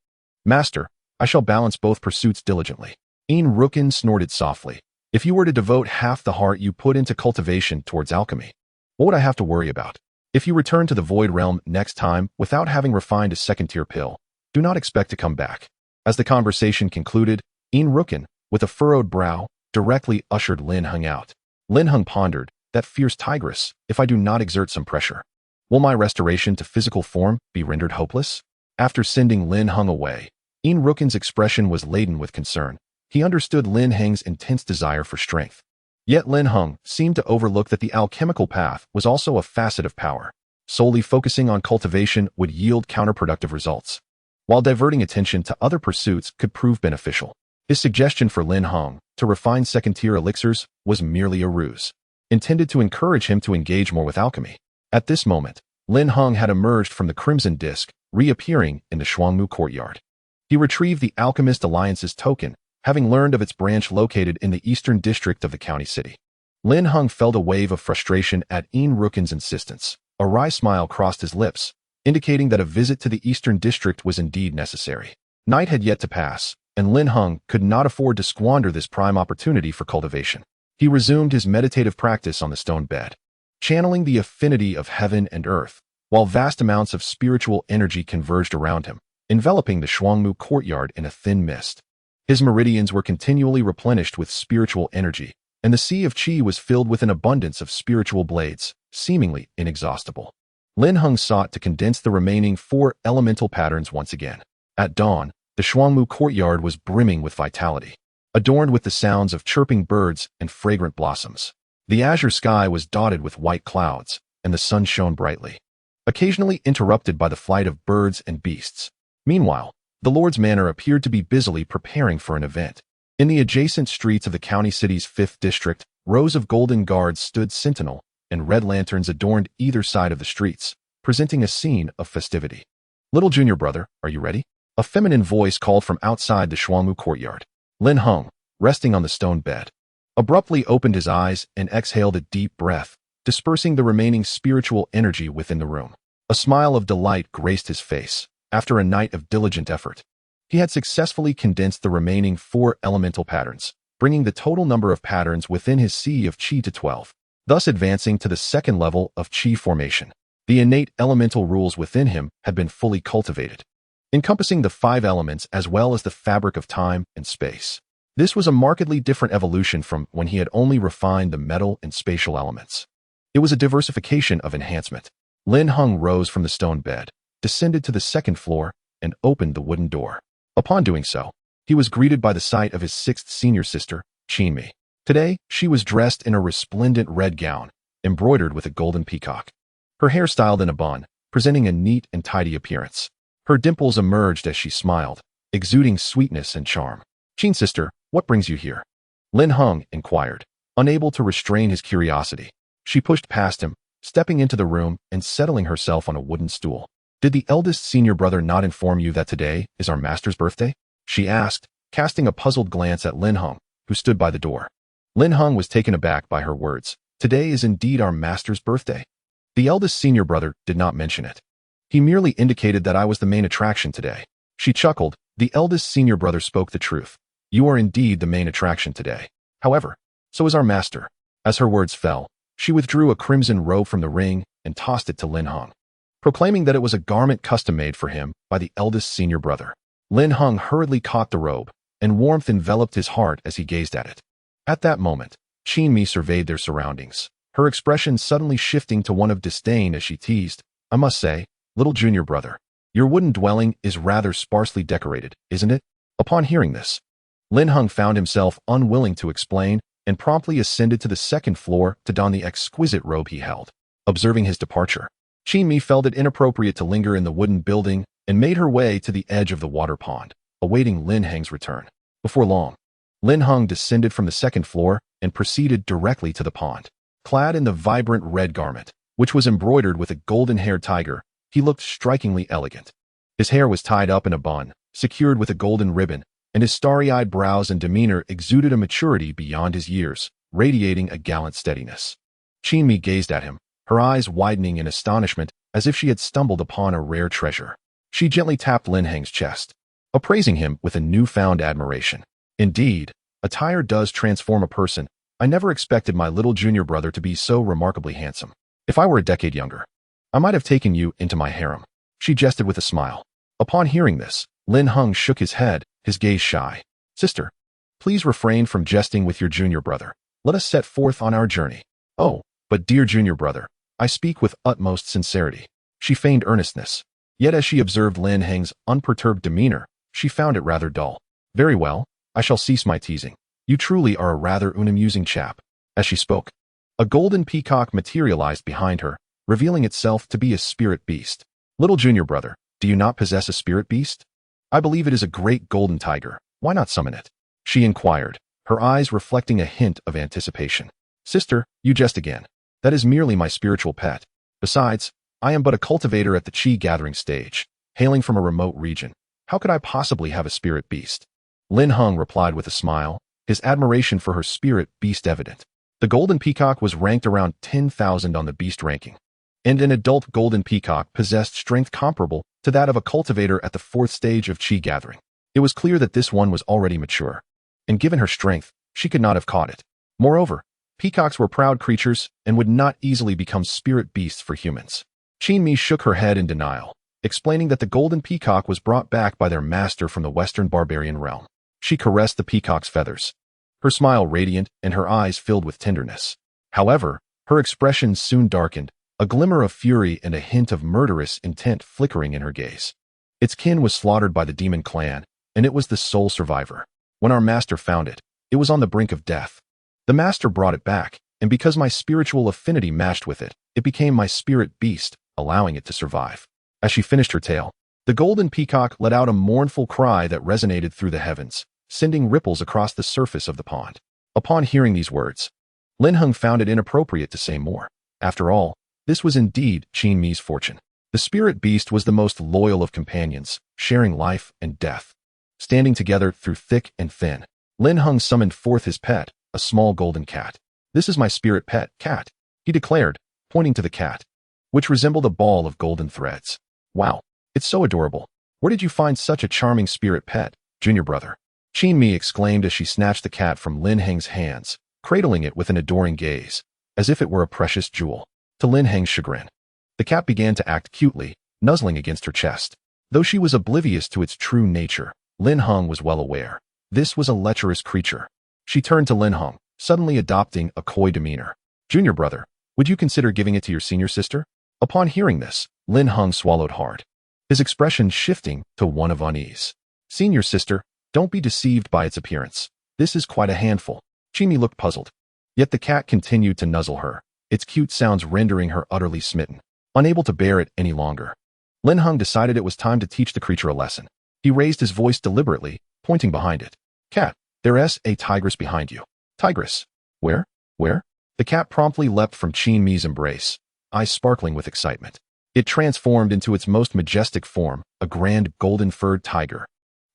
Speaker 1: Master, I shall balance both pursuits diligently. Yin-Yang snorted softly. If you were to devote half the heart you put into cultivation towards alchemy, what would I have to worry about? If you return to the Void Realm next time without having refined a second-tier pill, do not expect to come back. As the conversation concluded, Yin-Yang, with a furrowed brow, directly ushered Lin Heng out. Lin Heng pondered, that fierce tigress, if I do not exert some pressure, will my restoration to physical form be rendered hopeless? After sending Lin Heng away, Yin-Yang's expression was laden with concern. He understood Lin Heng's intense desire for strength. Yet Lin Heng seemed to overlook that the alchemical path was also a facet of power. Solely focusing on cultivation would yield counterproductive results, while diverting attention to other pursuits could prove beneficial. His suggestion for Lin Heng to refine second-tier elixirs was merely a ruse, intended to encourage him to engage more with alchemy. At this moment, Lin Heng had emerged from the Crimson Disk, reappearing in the Shuangmu courtyard. He retrieved the Alchemist Alliance's token, having learned of its branch located in the eastern district of the county city. Lin Heng felt a wave of frustration at Yin-Yang's insistence. A wry smile crossed his lips, indicating that a visit to the eastern district was indeed necessary. Night had yet to pass, and Lin Heng could not afford to squander this prime opportunity for cultivation. He resumed his meditative practice on the stone bed, channeling the affinity of heaven and earth, while vast amounts of spiritual energy converged around him, enveloping the Shuangmu courtyard in a thin mist. His meridians were continually replenished with spiritual energy, and the sea of qi was filled with an abundance of spiritual blades, seemingly inexhaustible. Lin Heng sought to condense the remaining 4 elemental patterns once again. At dawn, the Shuangmu courtyard was brimming with vitality, adorned with the sounds of chirping birds and fragrant blossoms. The azure sky was dotted with white clouds, and the sun shone brightly, occasionally interrupted by the flight of birds and beasts. Meanwhile, the Lord's manor appeared to be busily preparing for an event. In the adjacent streets of the county city's 5th district, rows of golden guards stood sentinel, and red lanterns adorned either side of the streets, presenting a scene of festivity. "Little junior brother, are you ready?" A feminine voice called from outside the Shuangmu courtyard. Lin Heng, resting on the stone bed, abruptly opened his eyes and exhaled a deep breath, dispersing the remaining spiritual energy within the room. A smile of delight graced his face. After a night of diligent effort, he had successfully condensed the remaining 4 elemental patterns, bringing the total number of patterns within his sea of Qi to 12, thus advancing to the 2nd level of Qi formation. The innate elemental rules within him had been fully cultivated, encompassing the 5 elements as well as the fabric of time and space. This was a markedly different evolution from when he had only refined the metal and spatial elements. It was a diversification of enhancement. Lin Heng rose from the stone bed, descended to the 2nd floor, and opened the wooden door. Upon doing so, he was greeted by the sight of his 6th senior sister, Qinmi. Today, she was dressed in a resplendent red gown, embroidered with a golden peacock. Her hair styled in a bun, presenting a neat and tidy appearance. Her dimples emerged as she smiled, exuding sweetness and charm. "Qin sister, what brings you here?" Lin Heng inquired, unable to restrain his curiosity. She pushed past him, stepping into the room and settling herself on a wooden stool. "Did the eldest senior brother not inform you that today is our master's birthday?" she asked, casting a puzzled glance at Lin Heng, who stood by the door. Lin Heng was taken aback by her words. "Today is indeed our master's birthday." The eldest senior brother did not mention it. He merely indicated that I was the main attraction today. She chuckled. "The eldest senior brother spoke the truth. You are indeed the main attraction today. However, so is our master." As her words fell, she withdrew a crimson robe from the ring and tossed it to Lin Heng, proclaiming that it was a garment custom-made for him by the eldest senior brother. Lin Heng hurriedly caught the robe, and warmth enveloped his heart as he gazed at it. At that moment, Qinmi surveyed their surroundings, her expression suddenly shifting to one of disdain as she teased, "I must say, little junior brother, your wooden dwelling is rather sparsely decorated, isn't it?" Upon hearing this, Lin Heng found himself unwilling to explain and promptly ascended to the 2nd floor to don the exquisite robe he held. Observing his departure, Qinmi felt it inappropriate to linger in the wooden building and made her way to the edge of the water pond, awaiting Lin Heng's return. Before long, Lin Heng descended from the 2nd floor and proceeded directly to the pond. Clad in the vibrant red garment, which was embroidered with a golden-haired tiger, he looked strikingly elegant. His hair was tied up in a bun, secured with a golden ribbon, and his starry-eyed brows and demeanor exuded a maturity beyond his years, radiating a gallant steadiness. Qinmi gazed at him, her eyes widening in astonishment as if she had stumbled upon a rare treasure. She gently tapped Lin Heng's chest, appraising him with a newfound admiration. "Indeed, attire does transform a person. I never expected my little junior brother to be so remarkably handsome. If I were a decade younger, I might have taken you into my harem." She jested with a smile. Upon hearing this, Lin Heng shook his head, his gaze shy. "Sister, please refrain from jesting with your junior brother. Let us set forth on our journey." "Oh, but dear junior brother, I speak with utmost sincerity." She feigned earnestness. Yet as she observed Lin Heng's unperturbed demeanor, she found it rather dull. "Very well, I shall cease my teasing. You truly are a rather unamusing chap." As she spoke, a golden peacock materialized behind her, revealing itself to be a spirit beast. "Little junior brother, do you not possess a spirit beast?" "I believe it is a great golden tiger. Why not summon it?" she inquired, her eyes reflecting a hint of anticipation. "Sister, you jest again. That is merely my spiritual pet. Besides, I am but a cultivator at the Qi gathering stage, hailing from a remote region. How could I possibly have a spirit beast?" Lin Heng replied with a smile, his admiration for her spirit beast evident. The golden peacock was ranked around 10,000 on the beast ranking, and an adult golden peacock possessed strength comparable to that of a cultivator at the 4th stage of Qi gathering. It was clear that this one was already mature, and given her strength, she could not have caught it. Moreover, peacocks were proud creatures and would not easily become spirit beasts for humans. Qinmi shook her head in denial, explaining that the golden peacock was brought back by their master from the western barbarian realm. She caressed the peacock's feathers, her smile radiant and her eyes filled with tenderness. However, her expression soon darkened, a glimmer of fury and a hint of murderous intent flickering in her gaze. Its kin was slaughtered by the demon clan, and it was the sole survivor. When our master found it, it was on the brink of death. The master brought it back, and because my spiritual affinity matched with it, it became my spirit beast, allowing it to survive. As she finished her tale, the golden peacock let out a mournful cry that resonated through the heavens, sending ripples across the surface of the pond. Upon hearing these words, Lin Heng found it inappropriate to say more. After all, this was indeed Qin Mi's fortune. The spirit beast was the most loyal of companions, sharing life and death. Standing together through thick and thin, Lin Heng summoned forth his pet, a small golden cat. "This is my spirit pet, cat," he declared, pointing to the cat, which resembled a ball of golden threads. "Wow, it's so adorable. Where did you find such a charming spirit pet, junior brother?" Qin Mi exclaimed as she snatched the cat from Lin Heng's hands, cradling it with an adoring gaze, as if it were a precious jewel. To Lin Heng's chagrin, the cat began to act cutely, nuzzling against her chest. Though she was oblivious to its true nature, Lin Heng was well aware. This was a lecherous creature. She turned to Lin Heng, suddenly adopting a coy demeanor. "Junior brother, would you consider giving it to your senior sister?" Upon hearing this, Lin Heng swallowed hard, his expression shifting to one of unease. "Senior sister, don't be deceived by its appearance. This is quite a handful." Qin Mi looked puzzled. Yet the cat continued to nuzzle her, its cute sounds rendering her utterly smitten. Unable to bear it any longer, Lin Heng decided it was time to teach the creature a lesson. He raised his voice deliberately, pointing behind it. "Cat, there's a tigress behind you." "Tigress? Where? Where?" The cat promptly leapt from Qin Mi's embrace, eyes sparkling with excitement. It transformed into its most majestic form, a grand golden-furred tiger.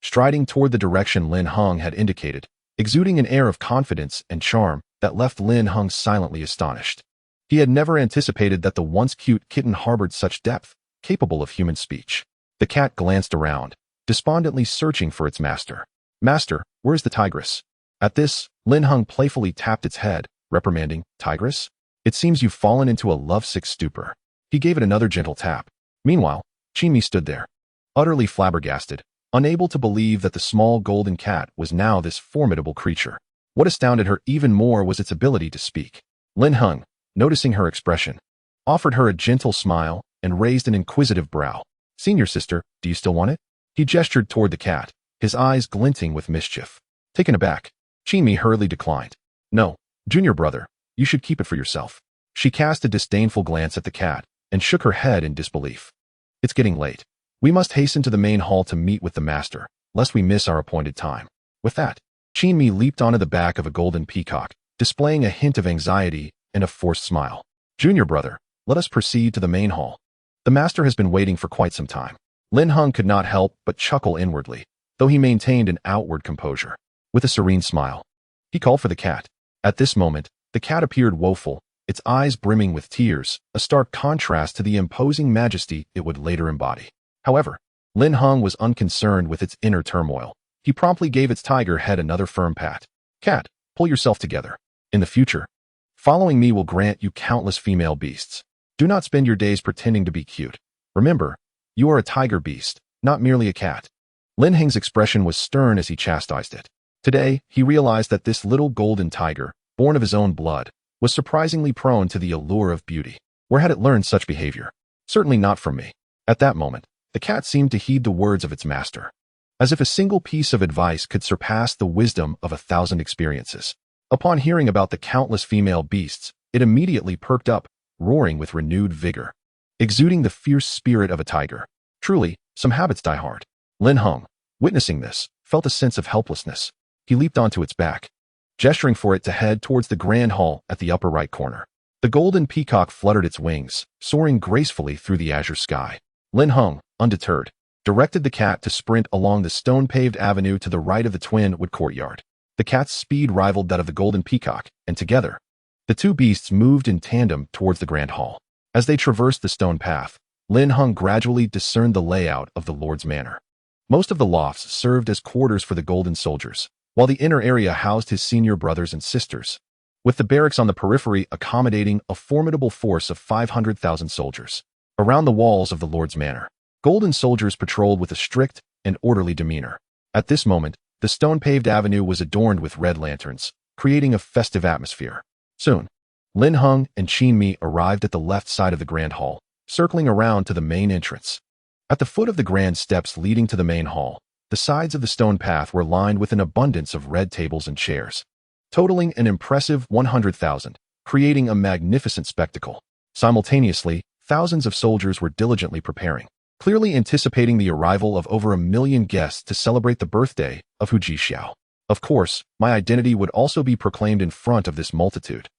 Speaker 1: Striding toward the direction Lin Heng had indicated, exuding an air of confidence and charm that left Lin Heng silently astonished. He had never anticipated that the once cute kitten harbored such depth, capable of human speech. The cat glanced around, despondently searching for its master. "Master, where's the tigress?" At this, Lin Heng playfully tapped its head, reprimanding, "Tigress? It seems you've fallen into a lovesick stupor." He gave it another gentle tap. Meanwhile, Qin Mi stood there, utterly flabbergasted, unable to believe that the small golden cat was now this formidable creature. What astounded her even more was its ability to speak. Lin Heng, noticing her expression, offered her a gentle smile and raised an inquisitive brow. "Senior sister, do you still want it?" He gestured toward the cat, his eyes glinting with mischief. Taken aback, Qin Mi hurriedly declined. "No, junior brother, you should keep it for yourself." She cast a disdainful glance at the cat and shook her head in disbelief. "It's getting late. We must hasten to the main hall to meet with the master, lest we miss our appointed time." With that, Qin Mi leaped onto the back of a golden peacock, displaying a hint of anxiety and a forced smile. "Junior brother, let us proceed to the main hall. The master has been waiting for quite some time." Lin Heng could not help but chuckle inwardly, though he maintained an outward composure. With a serene smile, he called for the cat. At this moment, the cat appeared woeful, its eyes brimming with tears, a stark contrast to the imposing majesty it would later embody. However, Lin Heng was unconcerned with its inner turmoil. He promptly gave its tiger head another firm pat. "Cat, pull yourself together. In the future, following me will grant you countless female beasts. Do not spend your days pretending to be cute. Remember, you are a tiger beast, not merely a cat." Lin Heng's expression was stern as he chastised it. Today, he realized that this little golden tiger, born of his own blood, was surprisingly prone to the allure of beauty. Where had it learned such behavior? Certainly not from me. At that moment, the cat seemed to heed the words of its master, as if a single piece of advice could surpass the wisdom of 1,000 experiences. Upon hearing about the countless female beasts, it immediately perked up, roaring with renewed vigor, exuding the fierce spirit of a tiger. Truly, some habits die hard. Lin Heng, witnessing this, felt a sense of helplessness. He leaped onto its back, gesturing for it to head towards the grand hall at the upper right corner. The golden peacock fluttered its wings, soaring gracefully through the azure sky. Lin Heng, undeterred, directed the cat to sprint along the stone-paved avenue to the right of the twin wood courtyard. The cat's speed rivaled that of the golden peacock, and together, the two beasts moved in tandem towards the grand hall. As they traversed the stone path, Lin Heng gradually discerned the layout of the Lord's manor. Most of the lofts served as quarters for the golden soldiers, while the inner area housed his senior brothers and sisters, with the barracks on the periphery accommodating a formidable force of 500,000 soldiers. Around the walls of the Lord's manor, golden soldiers patrolled with a strict and orderly demeanor. At this moment, the stone-paved avenue was adorned with red lanterns, creating a festive atmosphere. Soon, Lin Heng and Qin Mi arrived at the left side of the grand hall, circling around to the main entrance. At the foot of the grand steps leading to the main hall, the sides of the stone path were lined with an abundance of red tables and chairs, totaling an impressive 100,000, creating a magnificent spectacle. Simultaneously, thousands of soldiers were diligently preparing, clearly anticipating the arrival of over 1 million guests to celebrate the birthday of Hu Jixiao. Of course, my identity would also be proclaimed in front of this multitude.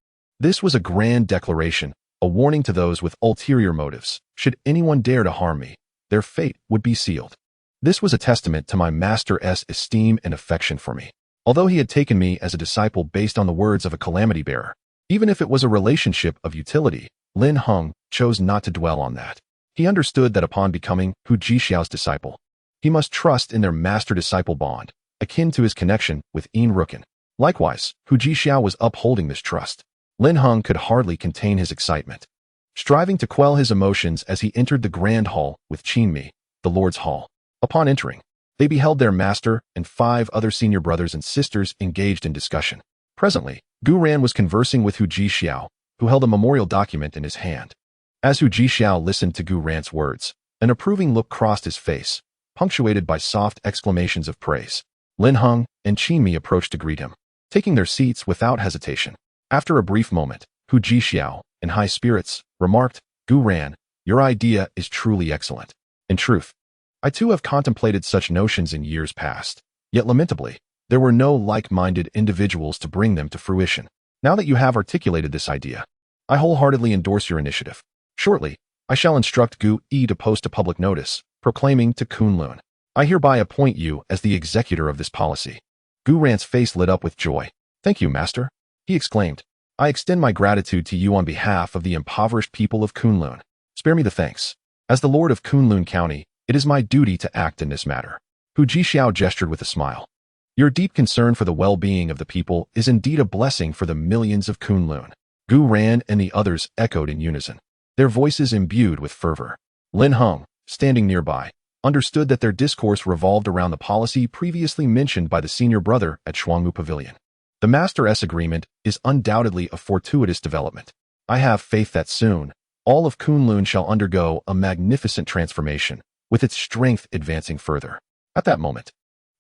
Speaker 1: This was a grand declaration, a warning to those with ulterior motives. Should anyone dare to harm me, their fate would be sealed. This was a testament to my master's esteem and affection for me. Although he had taken me as a disciple based on the words of a calamity bearer, even if it was a relationship of utility, Lin Heng chose not to dwell on that. He understood that upon becoming Hu Jixiao's disciple, he must trust in their master-disciple bond, akin to his connection with Yin Rukin. Likewise, Hu Jixiao was upholding this trust. Lin Heng could hardly contain his excitement, striving to quell his emotions as he entered the grand hall with Qinmi, the Lord's Hall. Upon entering, they beheld their master and 5 other senior brothers and sisters engaged in discussion. Presently, Gu Ran was conversing with Hu Jixiao, who held a memorial document in his hand. As Hu Jixiao listened to Gu Ran's words, an approving look crossed his face, punctuated by soft exclamations of praise. Lin Heng and Qinmi approached to greet him, taking their seats without hesitation. After a brief moment, Hu Jixiao, in high spirits, remarked, "Gu Ran, your idea is truly excellent. In truth, I too have contemplated such notions in years past, yet lamentably, there were no like-minded individuals to bring them to fruition. Now that you have articulated this idea, I wholeheartedly endorse your initiative. Shortly, I shall instruct Gu Yi to post a public notice, proclaiming to Kunlun, I hereby appoint you as the executor of this policy." Gu Ran's face lit up with joy. "Thank you, master," he exclaimed. "I extend my gratitude to you on behalf of the impoverished people of Kunlun. Spare me the thanks. As the lord of Kunlun County, it is my duty to act in this matter." Hu Jixiao gestured with a smile. "Your deep concern for the well-being of the people is indeed a blessing for the millions of Kunlun." Gu Ran and the others echoed in unison, their voices imbued with fervor. Lin Heng, standing nearby, understood that their discourse revolved around the policy previously mentioned by the senior brother at Shuangmu Pavilion. The Master's agreement is undoubtedly a fortuitous development. I have faith that soon, all of Kunlun shall undergo a magnificent transformation, with its strength advancing further. At that moment,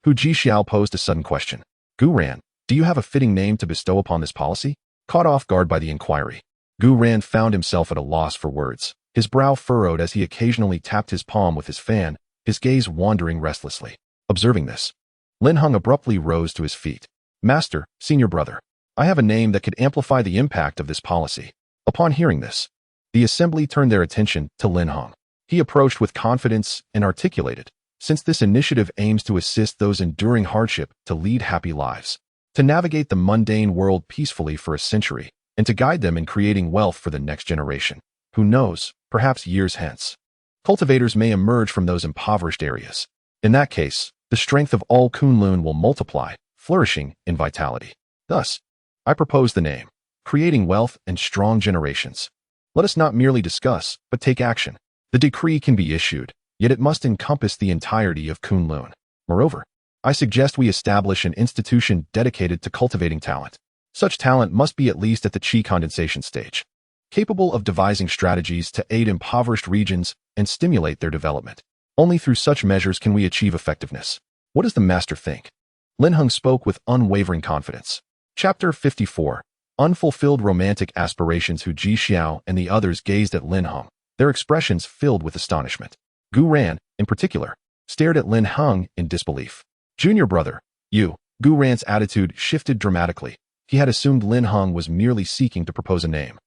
Speaker 1: Hu Jixiao posed a sudden question. "Gu Ran, do you have a fitting name to bestow upon this policy?" Caught off guard by the inquiry, Gu Ran found himself at a loss for words, his brow furrowed as he occasionally tapped his palm with his fan, his gaze wandering restlessly. Observing this, Lin Heng abruptly rose to his feet. "Master, senior brother, I have a name that could amplify the impact of this policy." Upon hearing this, the assembly turned their attention to Lin Heng. He approached with confidence and articulated, "Since this initiative aims to assist those enduring hardship to lead happy lives, to navigate the mundane world peacefully for a century, and to guide them in creating wealth for the next generation, who knows, perhaps years hence, cultivators may emerge from those impoverished areas. In that case, the strength of all Kunlun will multiply, flourishing in vitality. Thus, I propose the name, creating wealth and strong generations. Let us not merely discuss, but take action. The decree can be issued, yet it must encompass the entirety of Kunlun. Moreover, I suggest we establish an institution dedicated to cultivating talent. Such talent must be at least at the qi condensation stage, capable of devising strategies to aid impoverished regions and stimulate their development. Only through such measures can we achieve effectiveness. What does the master think?" Lin Heng spoke with unwavering confidence. Chapter 54. Unfulfilled romantic aspirations. Hu Jixiao and the others gazed at Lin Heng, their expressions filled with astonishment. Gu Ran, in particular, stared at Lin Heng in disbelief. "Junior brother, you." Gu Ran's attitude shifted dramatically. He had assumed Lin Heng was merely seeking to propose a name.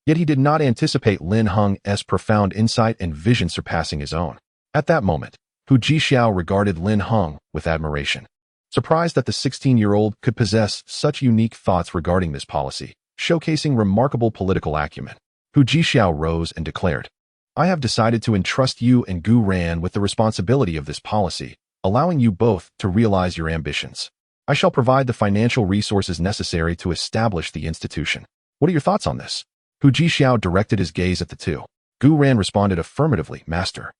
Speaker 1: Yet he did not anticipate Lin Heng's profound insight and vision surpassing his own. At that moment, Hu Jixiao regarded Lin Heng with admiration, surprised that the 16-year-old could possess such unique thoughts regarding this policy, showcasing remarkable political acumen. Hu Jixiao rose and declared, "I have decided to entrust you and Gu Ran with the responsibility of this policy, allowing you both to realize your ambitions. I shall provide the financial resources necessary to establish the institution. What are your thoughts on this?" Hu Jixiao directed his gaze at the two. Gu Ran responded affirmatively, "Master,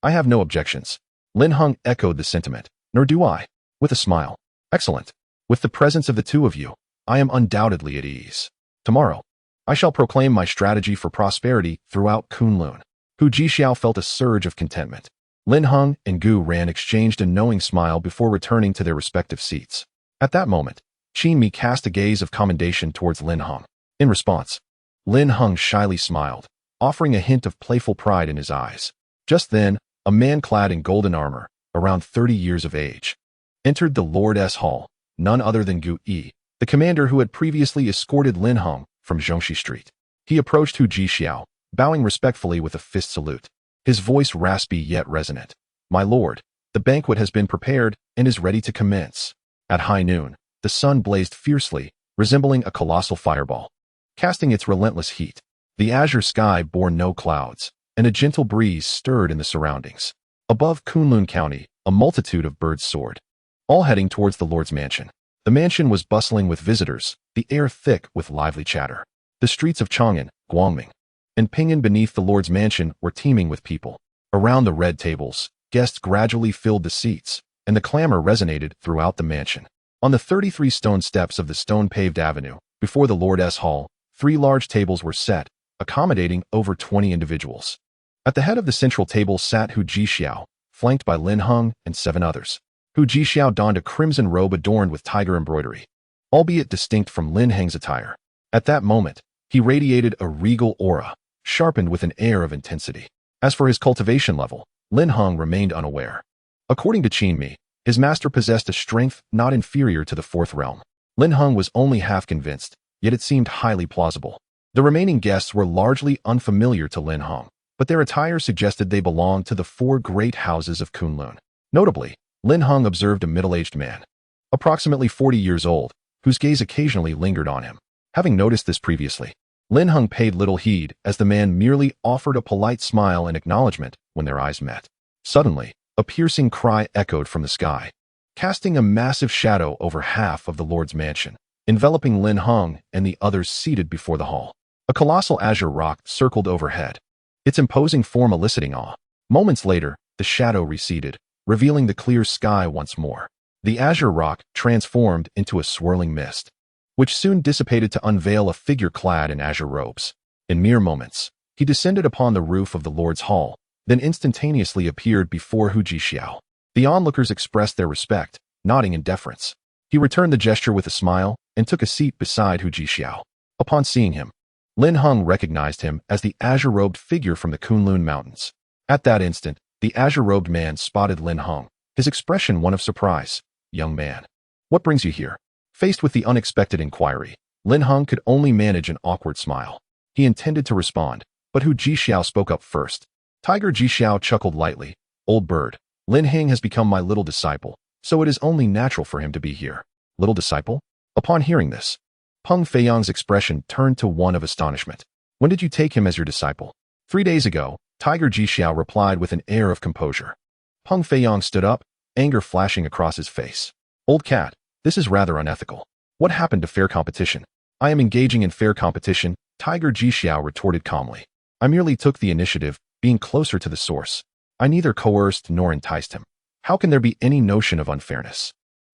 Speaker 1: I have no objections." Lin Heng echoed the sentiment, "Nor do I," with a smile. "Excellent. With the presence of the two of you, I am undoubtedly at ease. Tomorrow, I shall proclaim my strategy for prosperity throughout Kunlun." Hu Jixiao felt a surge of contentment. Lin Heng and Gu Ran exchanged a knowing smile before returning to their respective seats. At that moment, Qinmi cast a gaze of commendation towards Lin Heng. In response, Lin Heng shyly smiled, offering a hint of playful pride in his eyes. Just then, a man clad in golden armor, around 30 years of age, entered the Lord's hall. none other than Gu Yi, the commander who had previously escorted Lin Heng from Zhongxi Street. He approached Hu Jixiao, bowing respectfully with a fist salute, his voice raspy yet resonant. "My lord, the banquet has been prepared and is ready to commence." At high noon, the sun blazed fiercely, resembling a colossal fireball, casting its relentless heat. The azure sky bore no clouds, and a gentle breeze stirred in the surroundings. Above Kunlun County, a multitude of birds soared, all heading towards the Lord's mansion. The mansion was bustling with visitors, the air thick with lively chatter. The streets of Chang'an, Guangming, and Pingyuan beneath the Lord's mansion were teeming with people. Around the red tables, guests gradually filled the seats, and the clamor resonated throughout the mansion. On the 33 stone steps of the stone-paved avenue, before the Lord's hall, 3 large tables were set, accommodating over 20 individuals. At the head of the central table sat Hu Jixiao, flanked by Lin Heng and 7 others. Hu Jixiao donned a crimson robe adorned with tiger embroidery, albeit distinct from Lin Heng's attire. At that moment, he radiated a regal aura, sharpened with an air of intensity. As for his cultivation level, Lin Heng remained unaware. According to Qin Mi, his master possessed a strength not inferior to the 4th realm. Lin Heng was only half convinced, yet it seemed highly plausible. The remaining guests were largely unfamiliar to Lin Heng, but their attire suggested they belonged to the 4 great houses of Kunlun. Notably, Lin Heng observed a middle-aged man, approximately 40 years old, whose gaze occasionally lingered on him. Having noticed this previously, Lin Heng paid little heed as the man merely offered a polite smile in acknowledgement when their eyes met. Suddenly, a piercing cry echoed from the sky, casting a massive shadow over half of the Lord's mansion, enveloping Lin Heng and the others seated before the hall. A colossal azure rock circled overhead, its imposing form eliciting awe. Moments later, the shadow receded, revealing the clear sky once more. The azure rock transformed into a swirling mist, which soon dissipated to unveil a figure clad in azure robes. In mere moments, he descended upon the roof of the Lord's hall, then instantaneously appeared before Hu Jixiao. The onlookers expressed their respect, nodding in deference. He returned the gesture with a smile and took a seat beside Hu Jixiao. Upon seeing him, Lin Heng recognized him as the azure-robed figure from the Kunlun Mountains. At that instant, the azure-robed man spotted Lin Heng, his expression one of surprise. "Young man, what brings you here?" Faced with the unexpected inquiry, Lin Heng could only manage an awkward smile. He intended to respond, but Hu Jixiao spoke up first. Tiger Jixiao chuckled lightly. "Old bird, Lin Heng has become my little disciple, so it is only natural for him to be here." "Little disciple?" Upon hearing this, Peng Feiyang's expression turned to one of astonishment. "When did you take him as your disciple?" 3 days ago, Tiger Jixiao replied with an air of composure. Peng Feiyang stood up, anger flashing across his face. "Old cat, this is rather unethical. What happened to fair competition?" "I am engaging in fair competition," Tiger Jixiao retorted calmly. "I merely took the initiative, being closer to the source. I neither coerced nor enticed him. How can there be any notion of unfairness?"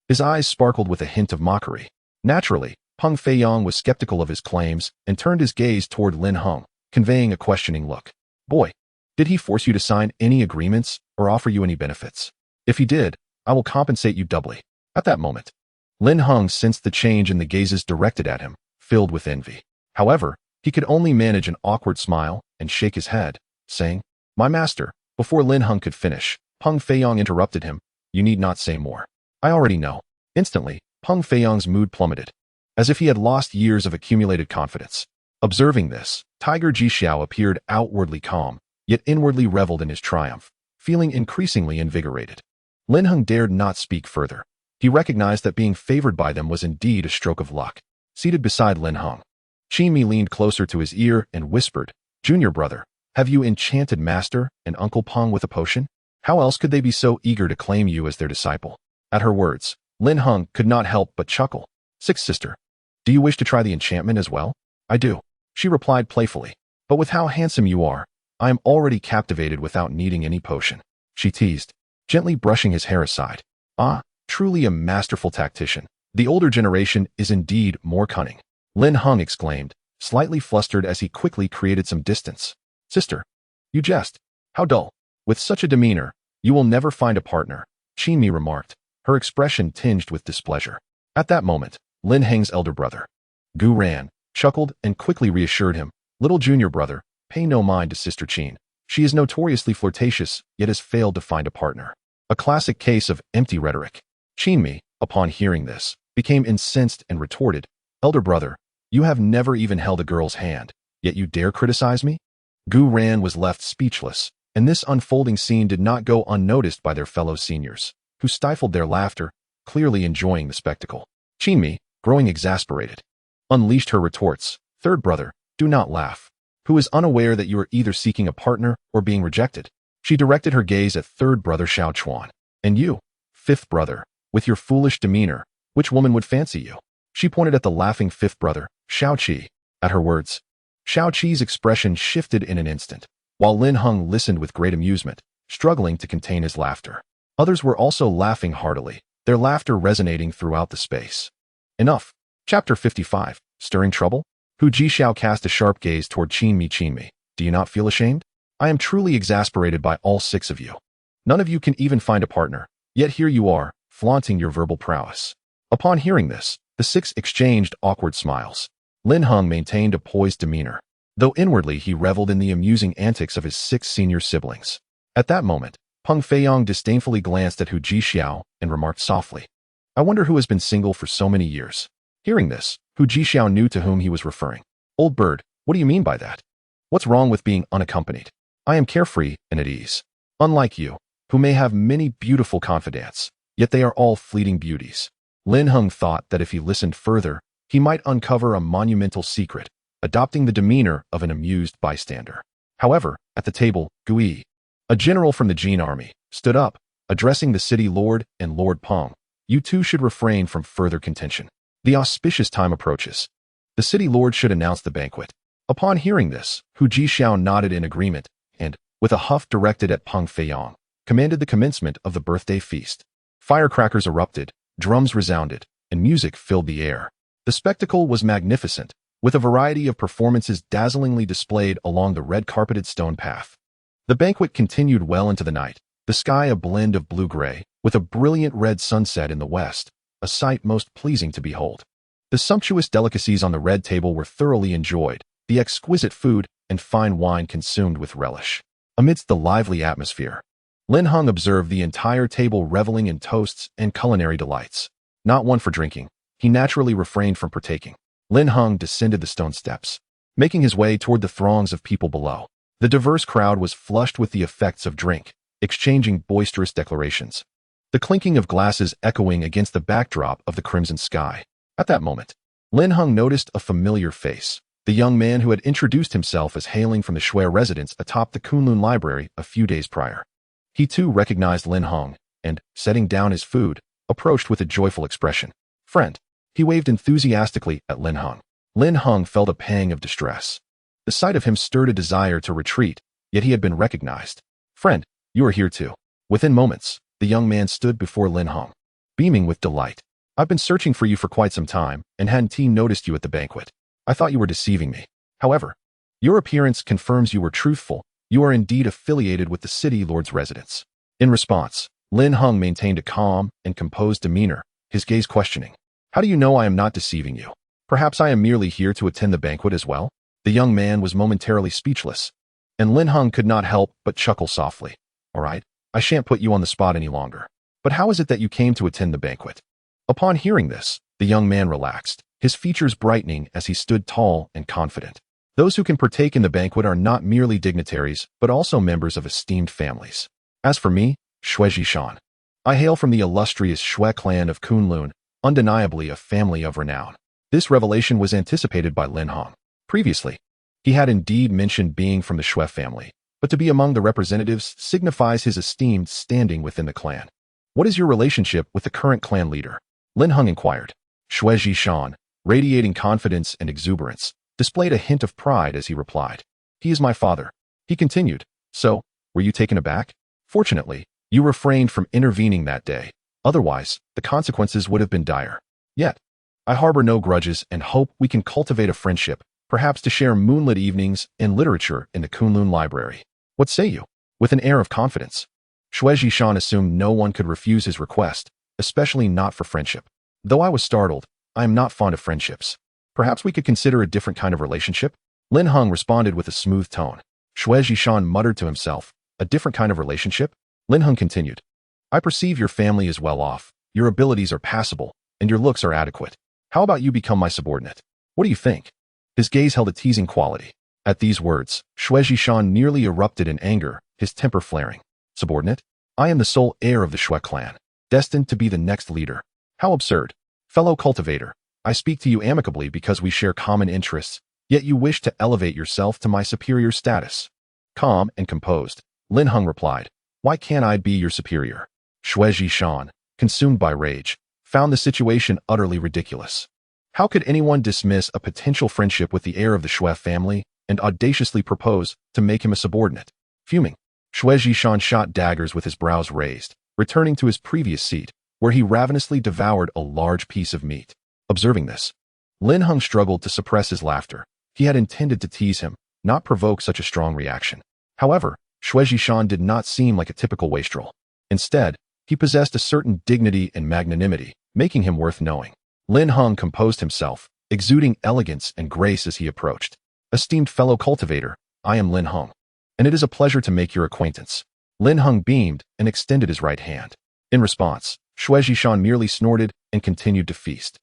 Speaker 1: His eyes sparkled with a hint of mockery. Naturally, Peng Feiyang was skeptical of his claims and turned his gaze toward Lin Heng, conveying a questioning look. "Boy, did he force you to sign any agreements or offer you any benefits? If he did, I will compensate you doubly." At that moment, Lin Heng sensed the change in the gazes directed at him, filled with envy. However, he could only manage an awkward smile and shake his head, saying, "My master." Before Lin Heng could finish, Peng Feiyang interrupted him. "You need not say more. I already know." Instantly, Peng Feiyang's mood plummeted, as if he had lost years of accumulated confidence. Observing this, Tiger Jixiao appeared outwardly calm, yet inwardly reveled in his triumph, feeling increasingly invigorated. Lin Heng dared not speak further. He recognized that being favored by them was indeed a stroke of luck. Seated beside Lin Heng, Qin Mi leaned closer to his ear and whispered, "Junior brother, have you enchanted master and Uncle Peng with a potion? How else could they be so eager to claim you as their disciple?" At her words, Lin Heng could not help but chuckle. "Sixth sister, do you wish to try the enchantment as well?" "I do," she replied playfully. "But with how handsome you are, I am already captivated without needing any potion," she teased, gently brushing his hair aside. "Ah, truly a masterful tactician. The older generation is indeed more cunning," Lin Heng exclaimed, slightly flustered as he quickly created some distance. "Sister, you jest. How dull. With such a demeanor, you will never find a partner," Qin Mi remarked, her expression tinged with displeasure. At that moment, Lin Heng's elder brother, Gu Ran, chuckled and quickly reassured him. "Little junior brother, pay no mind to Sister Qin. She is notoriously flirtatious, yet has failed to find a partner. A classic case of empty rhetoric." Qin Mi, upon hearing this, became incensed and retorted, "Elder brother, you have never even held a girl's hand, yet you dare criticize me?" Gu Ran was left speechless, and this unfolding scene did not go unnoticed by their fellow seniors, who stifled their laughter, clearly enjoying the spectacle. Qinmi, growing exasperated, unleashed her retorts. "Third brother, do not laugh. Who is unaware that you are either seeking a partner or being rejected?" She directed her gaze at third brother Xiao Chuan. "And you, fifth brother, with your foolish demeanor, which woman would fancy you?" She pointed at the laughing fifth brother, Xiao Qi. At her words, Xiao Qi's expression shifted in an instant, while Lin Heng listened with great amusement, struggling to contain his laughter. Others were also laughing heartily, their laughter resonating throughout the space. Enough. Chapter 55. Stirring Trouble? Hu Jixiao cast a sharp gaze toward Qinmi. "Do you not feel ashamed? I am truly exasperated by all six of you. None of you can even find a partner, yet here you are, flaunting your verbal prowess." Upon hearing this, the six exchanged awkward smiles. Lin Heng maintained a poised demeanor, though inwardly he reveled in the amusing antics of his six senior siblings. At that moment, Peng Feiyang disdainfully glanced at Hu Jixiao and remarked softly, "I wonder who has been single for so many years." Hearing this, Hu Jixiao knew to whom he was referring. "Old bird, what do you mean by that? What's wrong with being unaccompanied? I am carefree and at ease. Unlike you, who may have many beautiful confidantes, yet they are all fleeting beauties." Lin Heng thought that if he listened further, he might uncover a monumental secret, adopting the demeanor of an amused bystander. However, at the table, Gui, a general from the Jin army, stood up, addressing the city lord and Lord Peng. "You two should refrain from further contention. The auspicious time approaches. The city lord should announce the banquet." Upon hearing this, Hu Jixiao nodded in agreement and, with a huff directed at Peng Feiyang, commanded the commencement of the birthday feast. Firecrackers erupted, drums resounded, and music filled the air. The spectacle was magnificent, with a variety of performances dazzlingly displayed along the red-carpeted stone path. The banquet continued well into the night, the sky a blend of blue-gray, with a brilliant red sunset in the west, a sight most pleasing to behold. The sumptuous delicacies on the red table were thoroughly enjoyed, the exquisite food and fine wine consumed with relish. Amidst the lively atmosphere, Lin Heng observed the entire table reveling in toasts and culinary delights. Not one for drinking, he naturally refrained from partaking. Lin Heng descended the stone steps, making his way toward the throngs of people below. The diverse crowd was flushed with the effects of drink, exchanging boisterous declarations, the clinking of glasses echoing against the backdrop of the crimson sky. At that moment, Lin Heng noticed a familiar face, the young man who had introduced himself as hailing from the Shui residence atop the Kunlun Library a few days prior. He too recognized Lin Heng, and, setting down his food, approached with a joyful expression. "Friend." He waved enthusiastically at Lin Heng. Lin Heng felt a pang of distress. The sight of him stirred a desire to retreat, yet he had been recognized. "Friend, you are here too." Within moments, the young man stood before Lin Heng, beaming with delight. "I've been searching for you for quite some time, and hadn't noticed you at the banquet. I thought you were deceiving me. However, your appearance confirms you were truthful. You are indeed affiliated with the city lord's residence." In response, Lin Heng maintained a calm and composed demeanor, his gaze questioning. "How do you know I am not deceiving you? Perhaps I am merely here to attend the banquet as well?" The young man was momentarily speechless, and Lin Heng could not help but chuckle softly. "All right, I shan't put you on the spot any longer. But how is it that you came to attend the banquet?" Upon hearing this, the young man relaxed, his features brightening as he stood tall and confident. "Those who can partake in the banquet are not merely dignitaries, but also members of esteemed families. As for me, Shui Jishan, I hail from the illustrious Shui clan of Kunlun, undeniably a family of renown." This revelation was anticipated by Lin Heng. Previously, he had indeed mentioned being from the Shui family, but to be among the representatives signifies his esteemed standing within the clan. "What is your relationship with the current clan leader?" Lin Heng inquired. Shui Jishan, radiating confidence and exuberance, displayed a hint of pride as he replied. "He is my father." He continued, "So, were you taken aback? Fortunately, you refrained from intervening that day. Otherwise, the consequences would have been dire. Yet, I harbor no grudges and hope we can cultivate a friendship, perhaps to share moonlit evenings and literature in the Kunlun Library. What say you?" With an air of confidence, Shui Jishan assumed no one could refuse his request, especially not for friendship. "Though I was startled, I am not fond of friendships. Perhaps we could consider a different kind of relationship?" Lin Heng responded with a smooth tone. Shui Jishan muttered to himself, "A different kind of relationship?" Lin Heng continued, "I perceive your family is well off, your abilities are passable, and your looks are adequate. How about you become my subordinate? What do you think? His gaze held a teasing quality. At these words, Xue Zhishan nearly erupted in anger, his temper flaring. Subordinate? I am the sole heir of the Xue clan, destined to be the next leader. How absurd. Fellow cultivator, I speak to you amicably because we share common interests, yet you wish to elevate yourself to my superior status. Calm and composed, Lin Heng replied, why can't I be your superior? Xue Zhishan, consumed by rage, found the situation utterly ridiculous. How could anyone dismiss a potential friendship with the heir of the Xue family and audaciously propose to make him a subordinate? Fuming, Xue Zhishan shot daggers with his brows raised, returning to his previous seat, where he ravenously devoured a large piece of meat. Observing this, Lin Heng struggled to suppress his laughter. He had intended to tease him, not provoke such a strong reaction. However, Xue Zhishan did not seem like a typical wastrel. Instead, he possessed a certain dignity and magnanimity, making him worth knowing. Lin Heng composed himself, exuding elegance and grace as he approached. Esteemed fellow cultivator, I am Lin Heng, and it is a pleasure to make your acquaintance. Lin Heng beamed and extended his right hand. In response, Xue Zhishan merely snorted and continued to feast.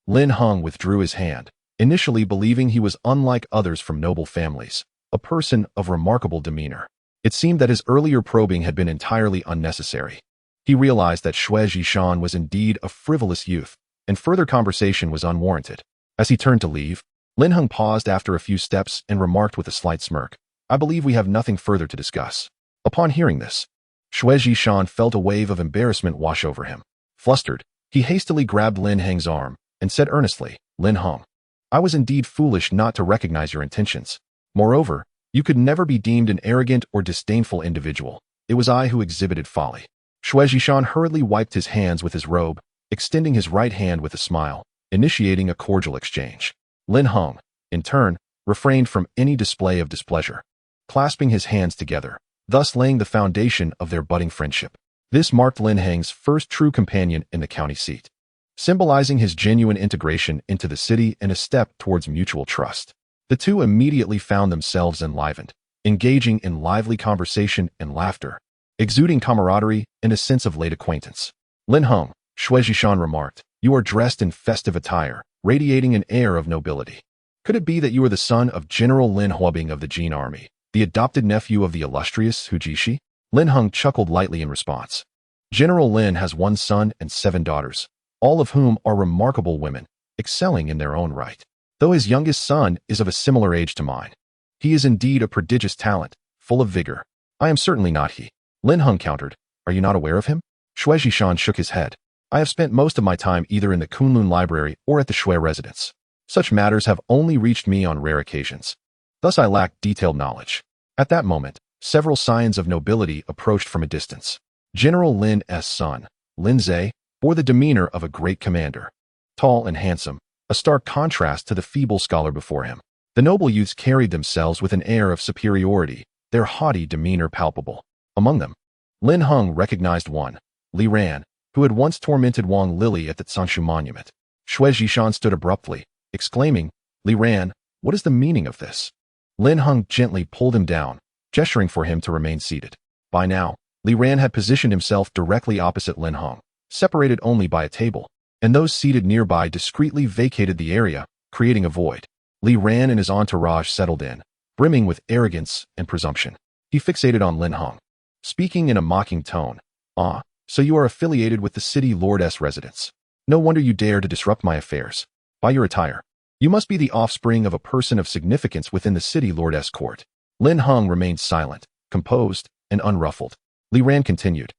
Speaker 1: Lin Heng withdrew his hand, initially believing he was unlike others from noble families, a person of remarkable demeanor. It seemed that his earlier probing had been entirely unnecessary. He realized that Xue Zhishan was indeed a frivolous youth, and further conversation was unwarranted. As he turned to leave, Lin Heng paused after a few steps and remarked with a slight smirk, I believe we have nothing further to discuss. Upon hearing this, Xue Zhishan felt a wave of embarrassment wash over him. Flustered, he hastily grabbed Lin Heng's arm and said earnestly, Lin Heng, I was indeed foolish not to recognize your intentions. Moreover, you could never be deemed an arrogant or disdainful individual. It was I who exhibited folly. Xue Zhishan hurriedly wiped his hands with his robe, extending his right hand with a smile, initiating a cordial exchange. Lin Heng, in turn, refrained from any display of displeasure, clasping his hands together, thus laying the foundation of their budding friendship. This marked Lin Heng's first true companion in the county seat, symbolizing his genuine integration into the city and a step towards mutual trust. The two immediately found themselves enlivened, engaging in lively conversation and laughter, exuding camaraderie and a sense of late acquaintance. Lin Heng, Xue Zhishan remarked, you are dressed in festive attire, radiating an air of nobility. Could it be that you are the son of General Lin Huabing of the Jin army, the adopted nephew of the illustrious Hu Jishi? Lin Heng chuckled lightly in response. General Lin has one son and 7 daughters, all of whom are remarkable women, excelling in their own right. Though his youngest son is of a similar age to mine, he is indeed a prodigious talent, full of vigor. I am certainly not he. Lin Heng countered, are you not aware of him? Xue Zhishan shook his head. I have spent most of my time either in the Kunlun library or at the Xue residence. Such matters have only reached me on rare occasions. Thus I lack detailed knowledge. At that moment, several scions of nobility approached from a distance. General Lin's son, Lin Zhe, bore the demeanor of a great commander. Tall and handsome, a stark contrast to the feeble scholar before him. The noble youths carried themselves with an air of superiority, their haughty demeanor palpable. Among them, Lin Heng recognized one, Li Ran, who had once tormented Wang Lili at the Canshu monument. Xue Zhishan stood abruptly, exclaiming, Li Ran, what is the meaning of this? Lin Heng gently pulled him down, gesturing for him to remain seated. By now, Li Ran had positioned himself directly opposite Lin Heng, separated only by a table, and those seated nearby discreetly vacated the area, creating a void. Li Ran and his entourage settled in, brimming with arrogance and presumption. He fixated on Lin Heng, speaking in a mocking tone. Ah, so you are affiliated with the city lord's residence. No wonder you dare to disrupt my affairs. By your attire, you must be the offspring of a person of significance within the city lord's court. Lin Heng remained silent, composed, and unruffled. Li Ran continued.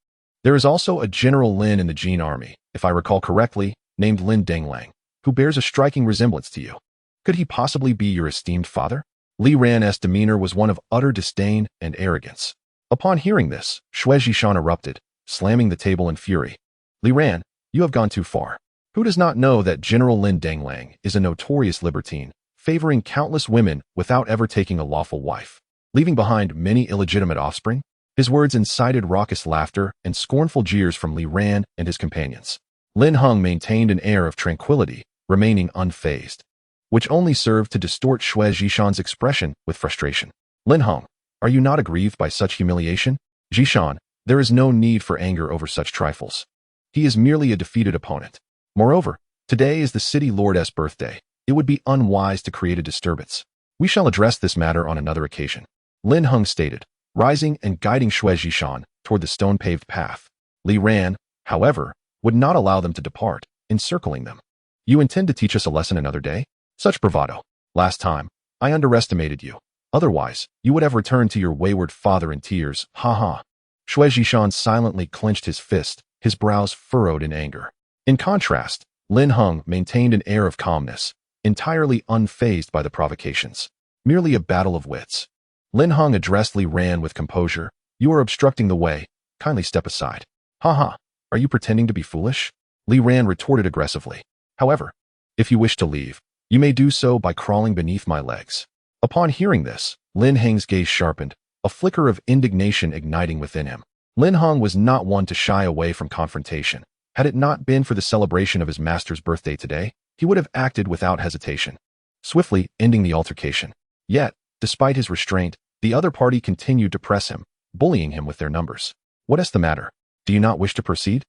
Speaker 1: There is also a General Lin in the Jin army, if I recall correctly, named Lin Denglang, who bears a striking resemblance to you. Could he possibly be your esteemed father? Li Ran's demeanor was one of utter disdain and arrogance. Upon hearing this, Xue Zhishan erupted, slamming the table in fury. Li Ran, you have gone too far. Who does not know that General Lin Denglang is a notorious libertine, favoring countless women without ever taking a lawful wife, leaving behind many illegitimate offspring? His words incited raucous laughter and scornful jeers from Li Ran and his companions. Lin Heng maintained an air of tranquility, remaining unfazed, which only served to distort Xue Zhishan's expression with frustration. Lin Heng, are you not aggrieved by such humiliation? Zhishan, there is no need for anger over such trifles. He is merely a defeated opponent. Moreover, Today is the city lord's birthday. It would be unwise to create a disturbance. We shall address this matter on another occasion, Lin Heng stated, rising and guiding Xue Zhishan toward the stone-paved path. Li Ran, however, would not allow them to depart, encircling them. You intend to teach us a lesson another day? Such bravado. Last time, I underestimated you. Otherwise, you would have returned to your wayward father in tears, ha ha. Xue Zhishan silently clenched his fist, his brows furrowed in anger. In contrast, Lin Heng maintained an air of calmness, entirely unfazed by the provocations. Merely a battle of wits. Lin Heng addressed Li Ran with composure. You are obstructing the way. Kindly step aside. Ha ha. Are you pretending to be foolish? Li Ran retorted aggressively. However, if you wish to leave, you may do so by crawling beneath my legs. Upon hearing this, Lin Heng's gaze sharpened, a flicker of indignation igniting within him. Lin Heng was not one to shy away from confrontation. Had it not been for the celebration of his master's birthday today, he would have acted without hesitation, swiftly ending the altercation. Yet, despite his restraint, the other party continued to press him, bullying him with their numbers. What is the matter? Do you not wish to proceed?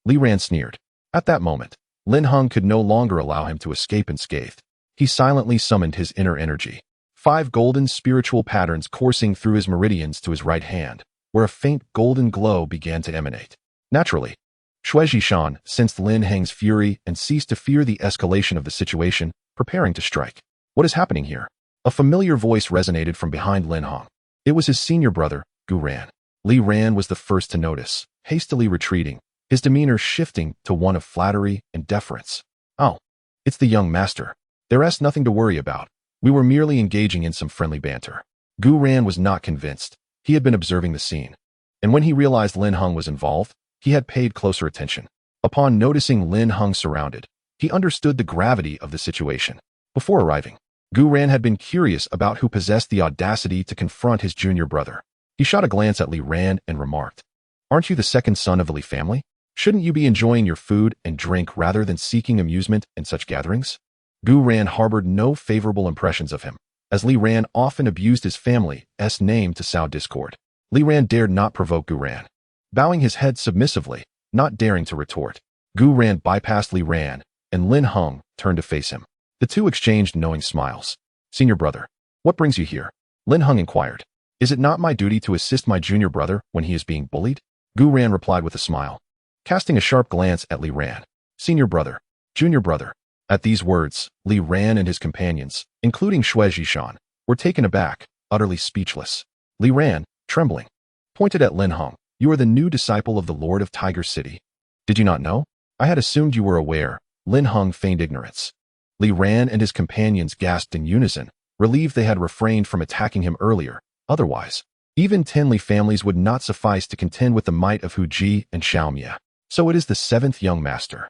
Speaker 1: Li Ran sneered. At that moment, Lin Heng could no longer allow him to escape unscathed. He silently summoned his inner energy. 5 golden spiritual patterns coursing through his meridians to his right hand, where a faint golden glow began to emanate. Naturally, Xue Zhishan sensed Lin Heng's fury and ceased to fear the escalation of the situation, preparing to strike. What is happening here? A familiar voice resonated from behind Lin Heng. It was his senior brother, Gu Ran. Li Ran was the first to notice, hastily retreating, his demeanor shifting to one of flattery and deference. Oh, it's the young master. There's nothing to worry about. We were merely engaging in some friendly banter. Gu Ran was not convinced. He had been observing the scene. And when he realized Lin Heng was involved, he had paid closer attention. Upon noticing Lin Heng surrounded, he understood the gravity of the situation. Before arriving, Gu Ran had been curious about who possessed the audacity to confront his junior brother. He shot a glance at Li Ran and remarked, "Aren't you the second son of the Li family? Shouldn't you be enjoying your food and drink rather than seeking amusement in such gatherings?" Gu Ran harbored no favorable impressions of him, as Li Ran often abused his family's name to sow discord. Li Ran dared not provoke Gu Ran. Bowing his head submissively, not daring to retort, Gu Ran bypassed Li Ran, and Lin Heng turned to face him. The two exchanged knowing smiles. "Senior brother, what brings you here?" Lin Heng inquired. "Is it not my duty to assist my junior brother when he is being bullied?" Gu Ran replied with a smile, casting a sharp glance at Li Ran. "Senior brother, junior brother." At these words, Li Ran and his companions, including Xue Zhishan, were taken aback, utterly speechless. Li Ran, trembling, pointed at Lin Heng. "You are the new disciple of the Lord of Tiger City. Did you not know? I had assumed you were aware." Lin Heng feigned ignorance. Li Ran and his companions gasped in unison, relieved they had refrained from attacking him earlier. Otherwise, even 10 Li families would not suffice to contend with the might of Hu Ji and Xiaomia. So it is the 7th young master.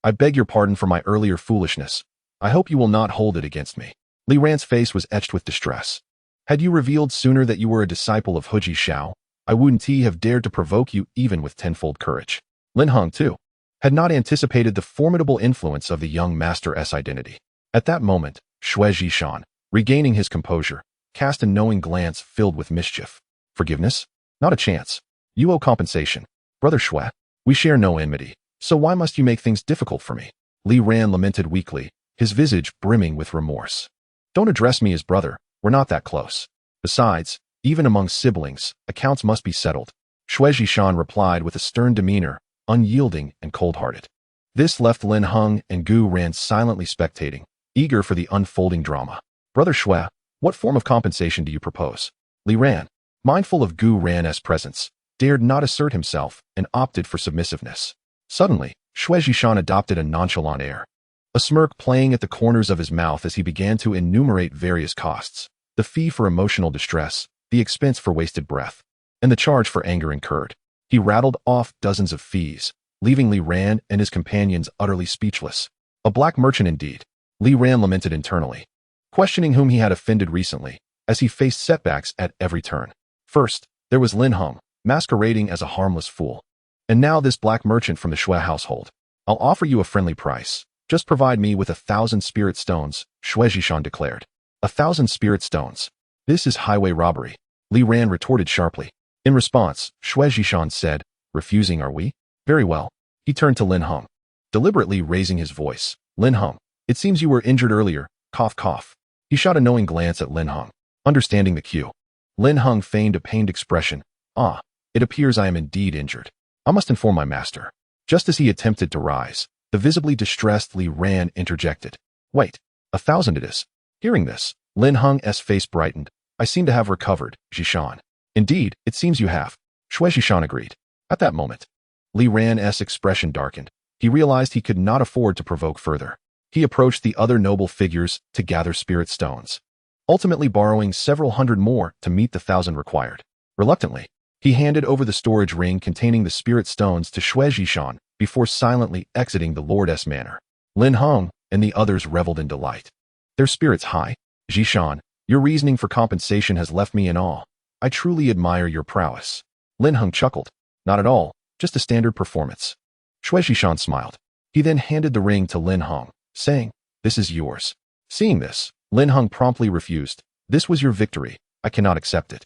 Speaker 1: I beg your pardon for my earlier foolishness. I hope you will not hold it against me. Li Ran's face was etched with distress. Had you revealed sooner that you were a disciple of Huji Xiao, I wouldn't have dared to provoke you even with tenfold courage. Lin Heng, too, had not anticipated the formidable influence of the young master's identity. At that moment, Xue Zhishan, regaining his composure, cast a knowing glance filled with mischief. "Forgiveness? Not a chance. You owe compensation. Brother Xue, we share no enmity, so why must you make things difficult for me?" Li Ran lamented weakly, his visage brimming with remorse. "Don't address me as brother, we're not that close. Besides, even among siblings, accounts must be settled." Xue Zhishan replied with a stern demeanor, unyielding and cold-hearted. This left Lin Heng and Gu Ran silently spectating, eager for the unfolding drama. "Brother Xue, what form of compensation do you propose?" Li Ran, mindful of Gu Ran's presence, dared not assert himself and opted for submissiveness. Suddenly, Xue Zhishan adopted a nonchalant air, a smirk playing at the corners of his mouth as he began to enumerate various costs: the fee for emotional distress, the expense for wasted breath, and the charge for anger incurred. He rattled off dozens of fees, leaving Li Ran and his companions utterly speechless. A black merchant indeed, Li Ran lamented internally, questioning whom he had offended recently, as he faced setbacks at every turn. First, there was Lin Heng, masquerading as a harmless fool. And now this black merchant from the Xue household. "I'll offer you a friendly price. Just provide me with 1,000 spirit stones," Xue Zhishan declared. 1,000 spirit stones. This is highway robbery. Li Ran retorted sharply. In response, Xue Zhishan said, "Refusing, are we? Very well." He turned to Lin Heng, deliberately raising his voice. Lin Heng, it seems you were injured earlier, cough cough. He shot a knowing glance at Lin Heng. Understanding the cue, Lin Heng feigned a pained expression. Ah, it appears I am indeed injured. I must inform my master. Just as he attempted to rise, the visibly distressed Li Ran interjected. Wait, 1,000 it is. Hearing this, Lin Heng's face brightened. I seem to have recovered, Zhishan. Indeed, it seems you have. Shui Zhishan agreed. At that moment, Li Ran's expression darkened. He realized he could not afford to provoke further. He approached the other noble figures to gather spirit stones, ultimately borrowing several hundred more to meet the 1,000 required. Reluctantly, he handed over the storage ring containing the spirit stones to Shui Zhishan before silently exiting the Lord's manor. Lin Heng and the others reveled in delight. Their spirits high. Zhishan, your reasoning for compensation has left me in awe. I truly admire your prowess. Lin Heng chuckled. Not at all, just a standard performance. Shui Zhishan smiled. He then handed the ring to Lin Heng, saying, This is yours. Seeing this, Lin Heng promptly refused. This was your victory. I cannot accept it.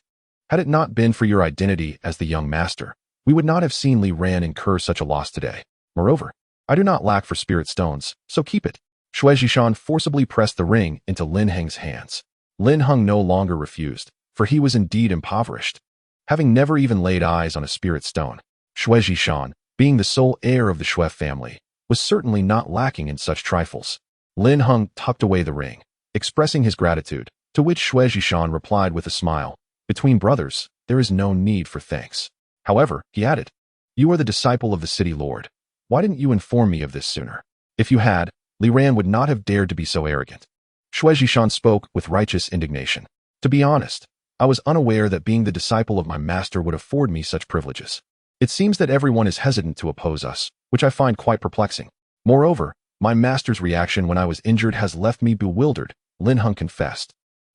Speaker 1: Had it not been for your identity as the young master, we would not have seen Li Ran incur such a loss today. Moreover, I do not lack for spirit stones, so keep it. Shui Zhishan forcibly pressed the ring into Lin Heng's hands. Lin Heng no longer refused, for he was indeed impoverished. Having never even laid eyes on a spirit stone, Shui Zhishan, being the sole heir of the Shui family, was certainly not lacking in such trifles. Lin Heng tucked away the ring, expressing his gratitude, to which Shui Zhishan replied with a smile. Between brothers, there is no need for thanks. However, he added, You are the disciple of the city lord. Why didn't you inform me of this sooner? If you had, Li Ran would not have dared to be so arrogant. Shui Zhishan spoke with righteous indignation. To be honest, I was unaware that being the disciple of my master would afford me such privileges. It seems that everyone is hesitant to oppose us, which I find quite perplexing. Moreover, my master's reaction when I was injured has left me bewildered, Lin Heng confessed.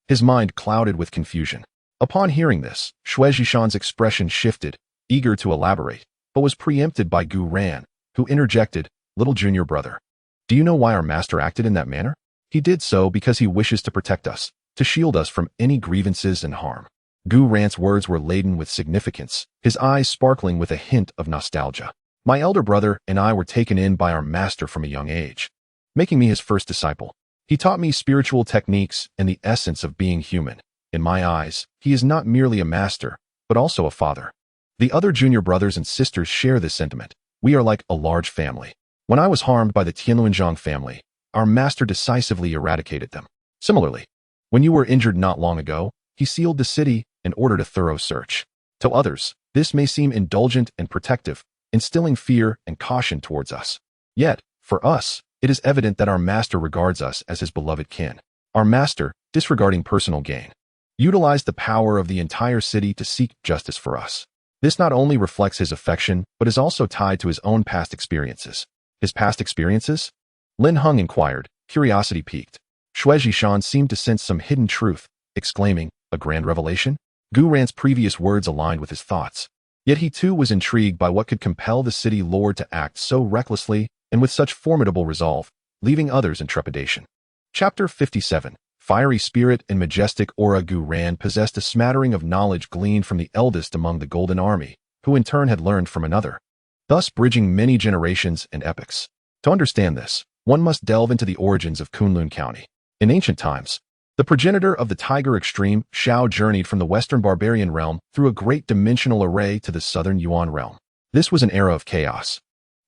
Speaker 1: His mind clouded with confusion. Upon hearing this, Shui Zhishan's expression shifted, eager to elaborate, but was preempted by Gu Ran, who interjected, Little junior brother, do you know why our master acted in that manner? He did so because he wishes to protect us, to shield us from any grievances and harm. Gu Ran's words were laden with significance, his eyes sparkling with a hint of nostalgia. My elder brother and I were taken in by our master from a young age, making me his first disciple. He taught me spiritual techniques and the essence of being human. In my eyes, he is not merely a master, but also a father. The other junior brothers and sisters share this sentiment. We are like a large family. When I was harmed by the Tianluanzhang family, our master decisively eradicated them. Similarly, when you were injured not long ago, he sealed the city and ordered a thorough search. To others, this may seem indulgent and protective, instilling fear and caution towards us. Yet, for us, it is evident that our master regards us as his beloved kin. Our master, disregarding personal gain, utilized the power of the entire city to seek justice for us. This not only reflects his affection, but is also tied to his own past experiences. His past experiences? Lin Heng inquired, curiosity piqued. Shui Zhishan seemed to sense some hidden truth, exclaiming, a grand revelation? Gu Ran's previous words aligned with his thoughts. Yet he too was intrigued by what could compel the city lord to act so recklessly and with such formidable resolve, leaving others in trepidation. Chapter 57. Fiery spirit and majestic aura. Gu Ran possessed a smattering of knowledge gleaned from the eldest among the Golden Army, who in turn had learned from another, thus bridging many generations and epochs. To understand this, one must delve into the origins of Kunlun County. In ancient times, the progenitor of the Tiger Extreme, Shao, journeyed from the western barbarian realm through a great dimensional array to the southern Yuan realm. This was an era of chaos,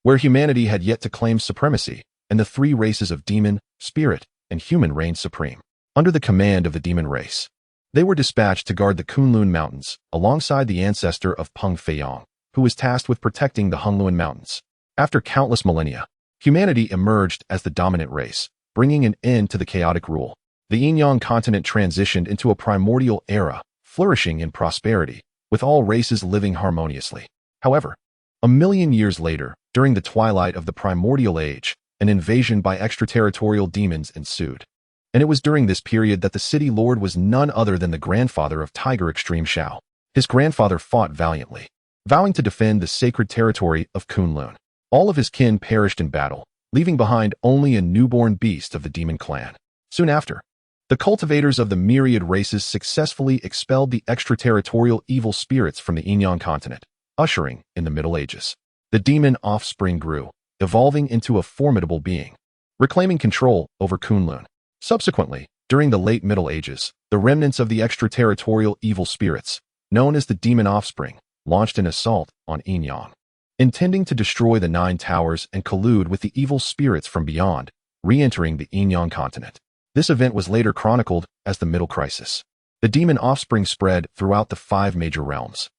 Speaker 1: where humanity had yet to claim supremacy, and the three races of demon, spirit, and human reigned supreme. Under the command of the demon race, they were dispatched to guard the Kunlun Mountains, alongside the ancestor of Peng Feiyang, who was tasked with protecting the Heng'er Mountains. After countless millennia, humanity emerged as the dominant race, bringing an end to the chaotic rule. The Yin-Yang Continent transitioned into a primordial era, flourishing in prosperity, with all races living harmoniously. However, a million years later, during the twilight of the primordial age, an invasion by extraterritorial demons ensued. And it was during this period that the city lord was none other than the grandfather of Tiger Extreme Shao. His grandfather fought valiantly, vowing to defend the sacred territory of Kunlun. All of his kin perished in battle, leaving behind only a newborn beast of the demon clan. Soon after, the cultivators of the myriad races successfully expelled the extraterritorial evil spirits from the Yin-Yang Continent, ushering in the Middle Ages. The demon offspring grew, evolving into a formidable being. reclaiming control over Kunlun. Subsequently, during the late Middle Ages, the remnants of the extraterritorial evil spirits, known as the demon offspring, launched an assault on Yin-Yang, intending to destroy the Nine Towers and collude with the evil spirits from beyond, re-entering the Yin-Yang Continent. This event was later chronicled as the Middle Crisis. The demon offspring spread throughout the 5 major realms,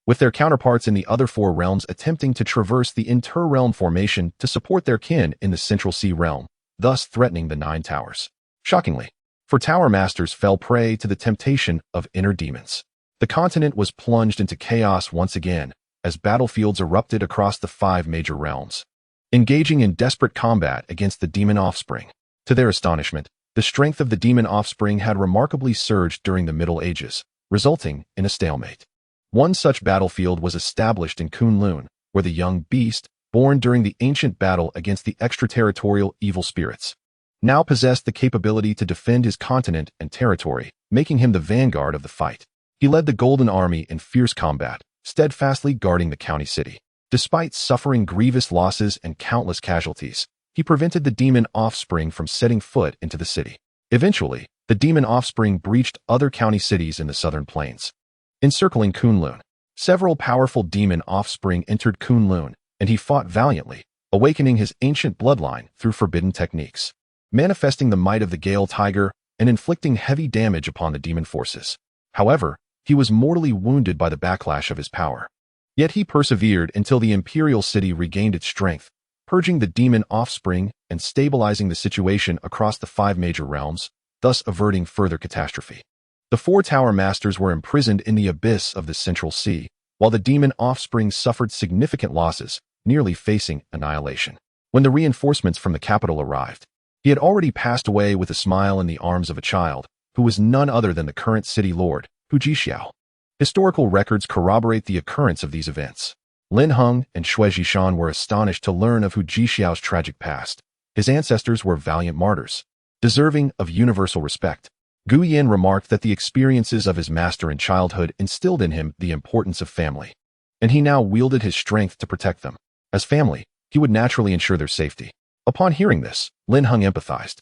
Speaker 1: with their counterparts in the other 4 realms attempting to traverse the inter-realm formation to support their kin in the Central Sea realm, thus threatening the 9 Towers. Shockingly, 4 Tower Masters fell prey to the temptation of inner demons. The continent was plunged into chaos once again as battlefields erupted across the 5 major realms, engaging in desperate combat against the demon offspring. To their astonishment, the strength of the demon offspring had remarkably surged during the Middle Ages, resulting in a stalemate. One such battlefield was established in Kunlun, where the young beast, born during the ancient battle against the extraterritorial evil spirits, now possessed the capability to defend his continent and territory, making him the vanguard of the fight. He led the Golden Army in fierce combat, steadfastly guarding the county city. Despite suffering grievous losses and countless casualties, he prevented the demon offspring from setting foot into the city. Eventually, the demon offspring breached other county cities in the southern plains, encircling Kunlun. Several powerful demon offspring entered Kunlun, and he fought valiantly, awakening his ancient bloodline through forbidden techniques, manifesting the might of the Gale Tiger and inflicting heavy damage upon the demon forces. However, he was mortally wounded by the backlash of his power. Yet he persevered until the imperial city regained its strength, purging the demon offspring and stabilizing the situation across the 5 major realms, thus averting further catastrophe. The 4 Tower Masters were imprisoned in the abyss of the Central Sea, while the demon offspring suffered significant losses, nearly facing annihilation. When the reinforcements from the capital arrived, he had already passed away with a smile in the arms of a child, who was none other than the current city lord, Hu Jixiao. Historical records corroborate the occurrence of these events. Lin Heng and Shui Jishan were astonished to learn of Hu Jixiao's tragic past. His ancestors were valiant martyrs, deserving of universal respect. Gu Yin remarked that the experiences of his master in childhood instilled in him the importance of family, and he now wielded his strength to protect them. As family, he would naturally ensure their safety. Upon hearing this, Lin Heng empathized.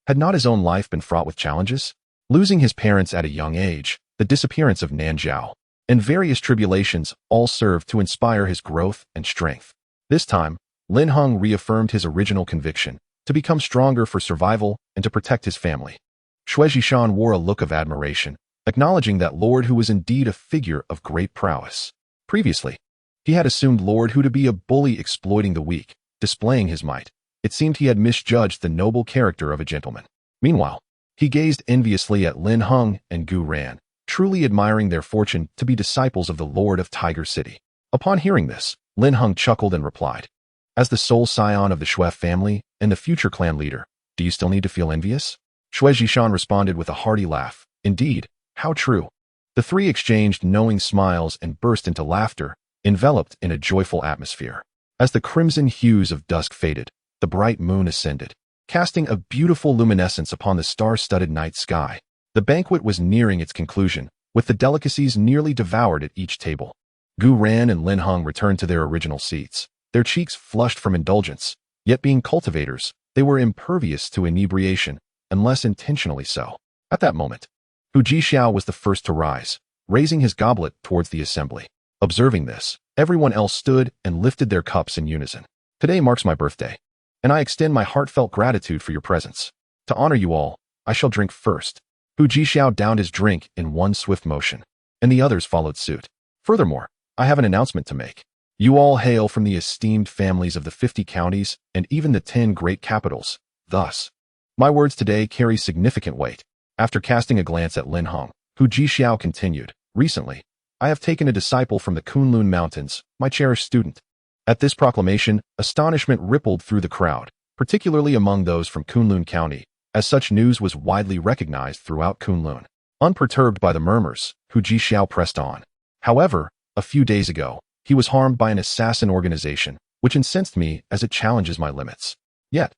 Speaker 1: Had not his own life been fraught with challenges? Losing his parents at a young age, the disappearance of Nanzhao, and various tribulations all served to inspire his growth and strength. This time, Lin Heng reaffirmed his original conviction to become stronger for survival and to protect his family. Shui Jishan wore a look of admiration, acknowledging that Lord Hu was indeed a figure of great prowess. Previously, he had assumed Lord Hu to be a bully exploiting the weak, displaying his might. It seemed he had misjudged the noble character of a gentleman. Meanwhile, he gazed enviously at Lin Heng and Gu Ran, truly admiring their fortune to be disciples of the Lord of Tiger City. Upon hearing this, Lin Heng chuckled and replied, "As the sole scion of the Shui family and the future clan leader, do you still need to feel envious?" Shui Jishan responded with a hearty laugh. Indeed, how true. The 3 exchanged knowing smiles and burst into laughter, enveloped in a joyful atmosphere. As the crimson hues of dusk faded, the bright moon ascended, casting a beautiful luminescence upon the star-studded night sky. The banquet was nearing its conclusion, with the delicacies nearly devoured at each table. Gu Ran and Lin Heng returned to their original seats, their cheeks flushed from indulgence, yet being cultivators, they were impervious to inebriation, unless intentionally so. At that moment, Hu Jixiao was the first to rise, raising his goblet towards the assembly. Observing this, everyone else stood and lifted their cups in unison. Today marks my birthday, and I extend my heartfelt gratitude for your presence. To honor you all, I shall drink first. Hu Jixiao downed his drink in one swift motion, and the others followed suit. Furthermore, I have an announcement to make. You all hail from the esteemed families of the 50 counties and even the 10 great capitals. Thus, my words today carry significant weight. After casting a glance at Lin Heng, Hu Jixiao continued, "Recently, I have taken a disciple from the Kunlun Mountains, my cherished student." At this proclamation, astonishment rippled through the crowd, particularly among those from Kunlun County, as such news was widely recognized throughout Kunlun. Unperturbed by the murmurs, Hu Jixiao pressed on. However, a few days ago, he was harmed by an assassin organization, which incensed me as it challenges my limits. Yet,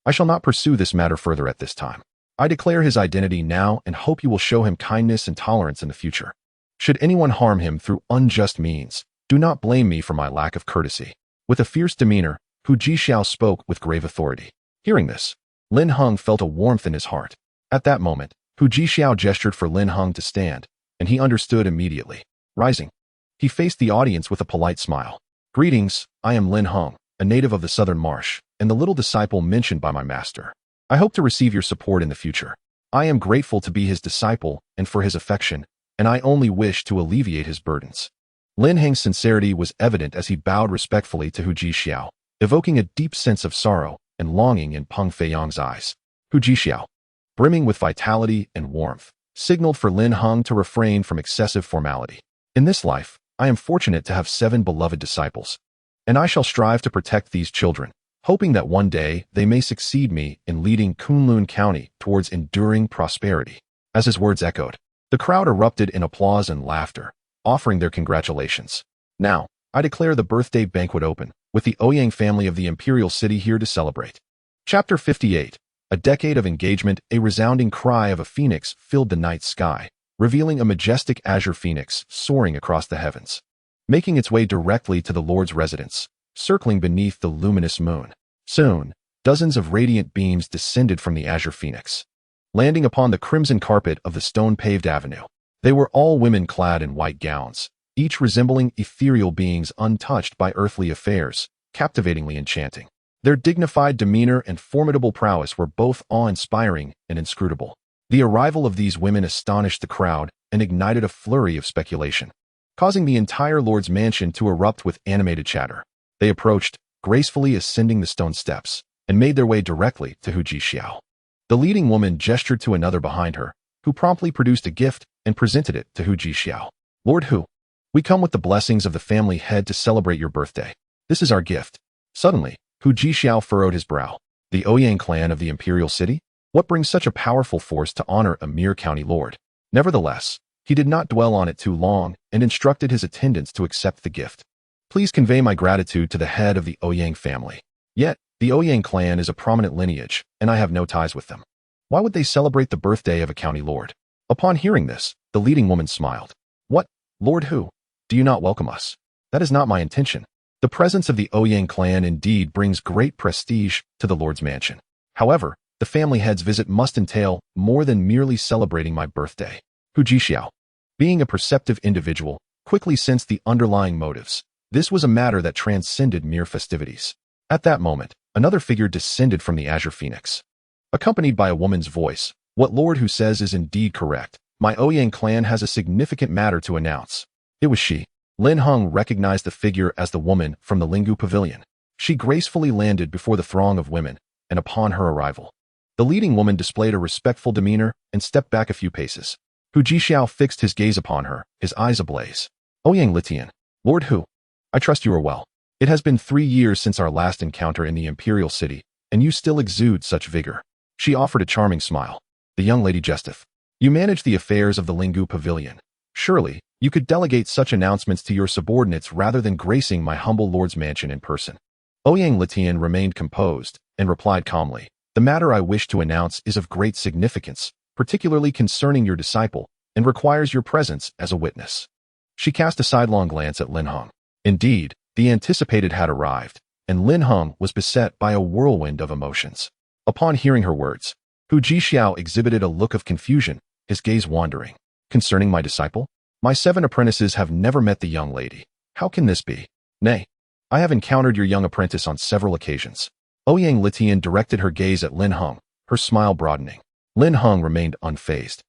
Speaker 1: I shall not pursue this matter further at this time. I declare his identity now and hope you will show him kindness and tolerance in the future. Should anyone harm him through unjust means, do not blame me for my lack of courtesy. With a fierce demeanor, Hu Jixiao spoke with grave authority. Hearing this, Lin Heng felt a warmth in his heart. At that moment, Hu Jixiao gestured for Lin Heng to stand, and he understood immediately. Rising, he faced the audience with a polite smile. Greetings, I am Lin Heng, a native of the Southern Marsh, and the little disciple mentioned by my master. I hope to receive your support in the future. I am grateful to be his disciple and for his affection, and I only wish to alleviate his burdens. Lin Heng's sincerity was evident as he bowed respectfully to Hu Jixiao, evoking a deep sense of sorrow and longing in Peng Feiyang's eyes. Hu Jixiao, brimming with vitality and warmth, signaled for Lin Heng to refrain from excessive formality. In this life, I am fortunate to have 7 beloved disciples, and I shall strive to protect these children, hoping that one day they may succeed me in leading Kunlun County towards enduring prosperity. As his words echoed, the crowd erupted in applause and laughter, offering their congratulations. Now, I declare the birthday banquet open, with the Ouyang family of the imperial city here to celebrate. Chapter 58. A decade of engagement. A resounding cry of a phoenix filled the night sky, revealing a majestic azure phoenix soaring across the heavens, making its way directly to the Lord's residence, circling beneath the luminous moon. Soon, dozens of radiant beams descended from the azure phoenix, landing upon the crimson carpet of the stone-paved avenue. They were all women clad in white gowns, each resembling ethereal beings untouched by earthly affairs, captivatingly enchanting. Their dignified demeanor and formidable prowess were both awe-inspiring and inscrutable. The arrival of these women astonished the crowd and ignited a flurry of speculation, causing the entire Lord's mansion to erupt with animated chatter. They approached, gracefully ascending the stone steps, and made their way directly to Hu Jixiao. The leading woman gestured to another behind her, who promptly produced a gift and presented it to Hu Jixiao. Lord Hu, we come with the blessings of the family head to celebrate your birthday. This is our gift. Suddenly, Hu Jixiao furrowed his brow. The Ouyang clan of the imperial city? What brings such a powerful force to honor a mere county lord? Nevertheless, he did not dwell on it too long and instructed his attendants to accept the gift. Please convey my gratitude to the head of the Ouyang family. Yet, the Ouyang clan is a prominent lineage, and I have no ties with them. Why would they celebrate the birthday of a county lord? Upon hearing this, the leading woman smiled. What, Lord Hu? Do you not welcome us? That is not my intention. The presence of the Ouyang clan indeed brings great prestige to the Lord's mansion. However, the family head's visit must entail more than merely celebrating my birthday. Hu Jixiao, being a perceptive individual, quickly sensed the underlying motives. This was a matter that transcended mere festivities. At that moment, another figure descended from the azure phoenix, accompanied by a woman's voice. What Lord Hu says is indeed correct. My Ouyang clan has a significant matter to announce. It was she. Lin Heng recognized the figure as the woman from the Lingu Pavilion. She gracefully landed before the throng of women, and upon her arrival, the leading woman displayed a respectful demeanor and stepped back a few paces. Hu Jixiao fixed his gaze upon her, his eyes ablaze. Ouyang Litian, Lord Hu, I trust you are well. It has been 3 years since our last encounter in the imperial city, and you still exude such vigor. She offered a charming smile. The young lady jesteth. You manage the affairs of the Lingu Pavilion. Surely, you could delegate such announcements to your subordinates rather than gracing my humble lord's mansion in person. Ouyang Litian remained composed and replied calmly. The matter I wish to announce is of great significance, particularly concerning your disciple, and requires your presence as a witness. She cast a sidelong glance at Lin Heng. Indeed, the anticipated had arrived, and Lin Heng was beset by a whirlwind of emotions. Upon hearing her words, Hu Jixiao exhibited a look of confusion, his gaze wandering. Concerning my disciple? My 7 apprentices have never met the young lady. How can this be? Nay, I have encountered your young apprentice on several occasions. Ouyang Litian directed her gaze at Lin Heng, her smile broadening. Lin Heng remained unfazed,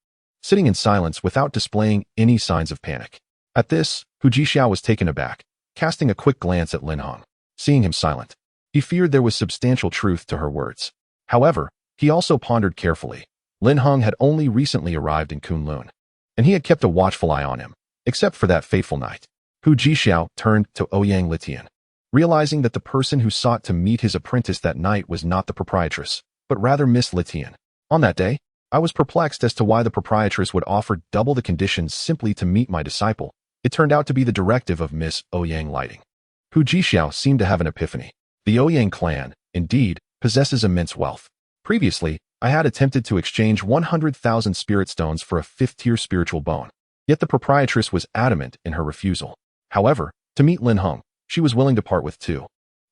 Speaker 1: sitting in silence without displaying any signs of panic. At this, Hu Jixiao was taken aback, casting a quick glance at Lin Heng. Seeing him silent, he feared there was substantial truth to her words. However, he also pondered carefully. Lin Heng had only recently arrived in Kunlun, and he had kept a watchful eye on him, except for that fateful night. Hu Jixiao turned to Ouyang Litian, realizing that the person who sought to meet his apprentice that night was not the proprietress, but rather Miss Litian. On that day, I was perplexed as to why the proprietress would offer double the conditions simply to meet my disciple. It turned out to be the directive of Miss Ouyang Lighting. Hu Jixiao seemed to have an epiphany. The Ouyang clan, indeed, possesses immense wealth. Previously, I had attempted to exchange 100,000 spirit stones for a 5th-tier spiritual bone. Yet the proprietress was adamant in her refusal. However, to meet Lin Heng, she was willing to part with 2.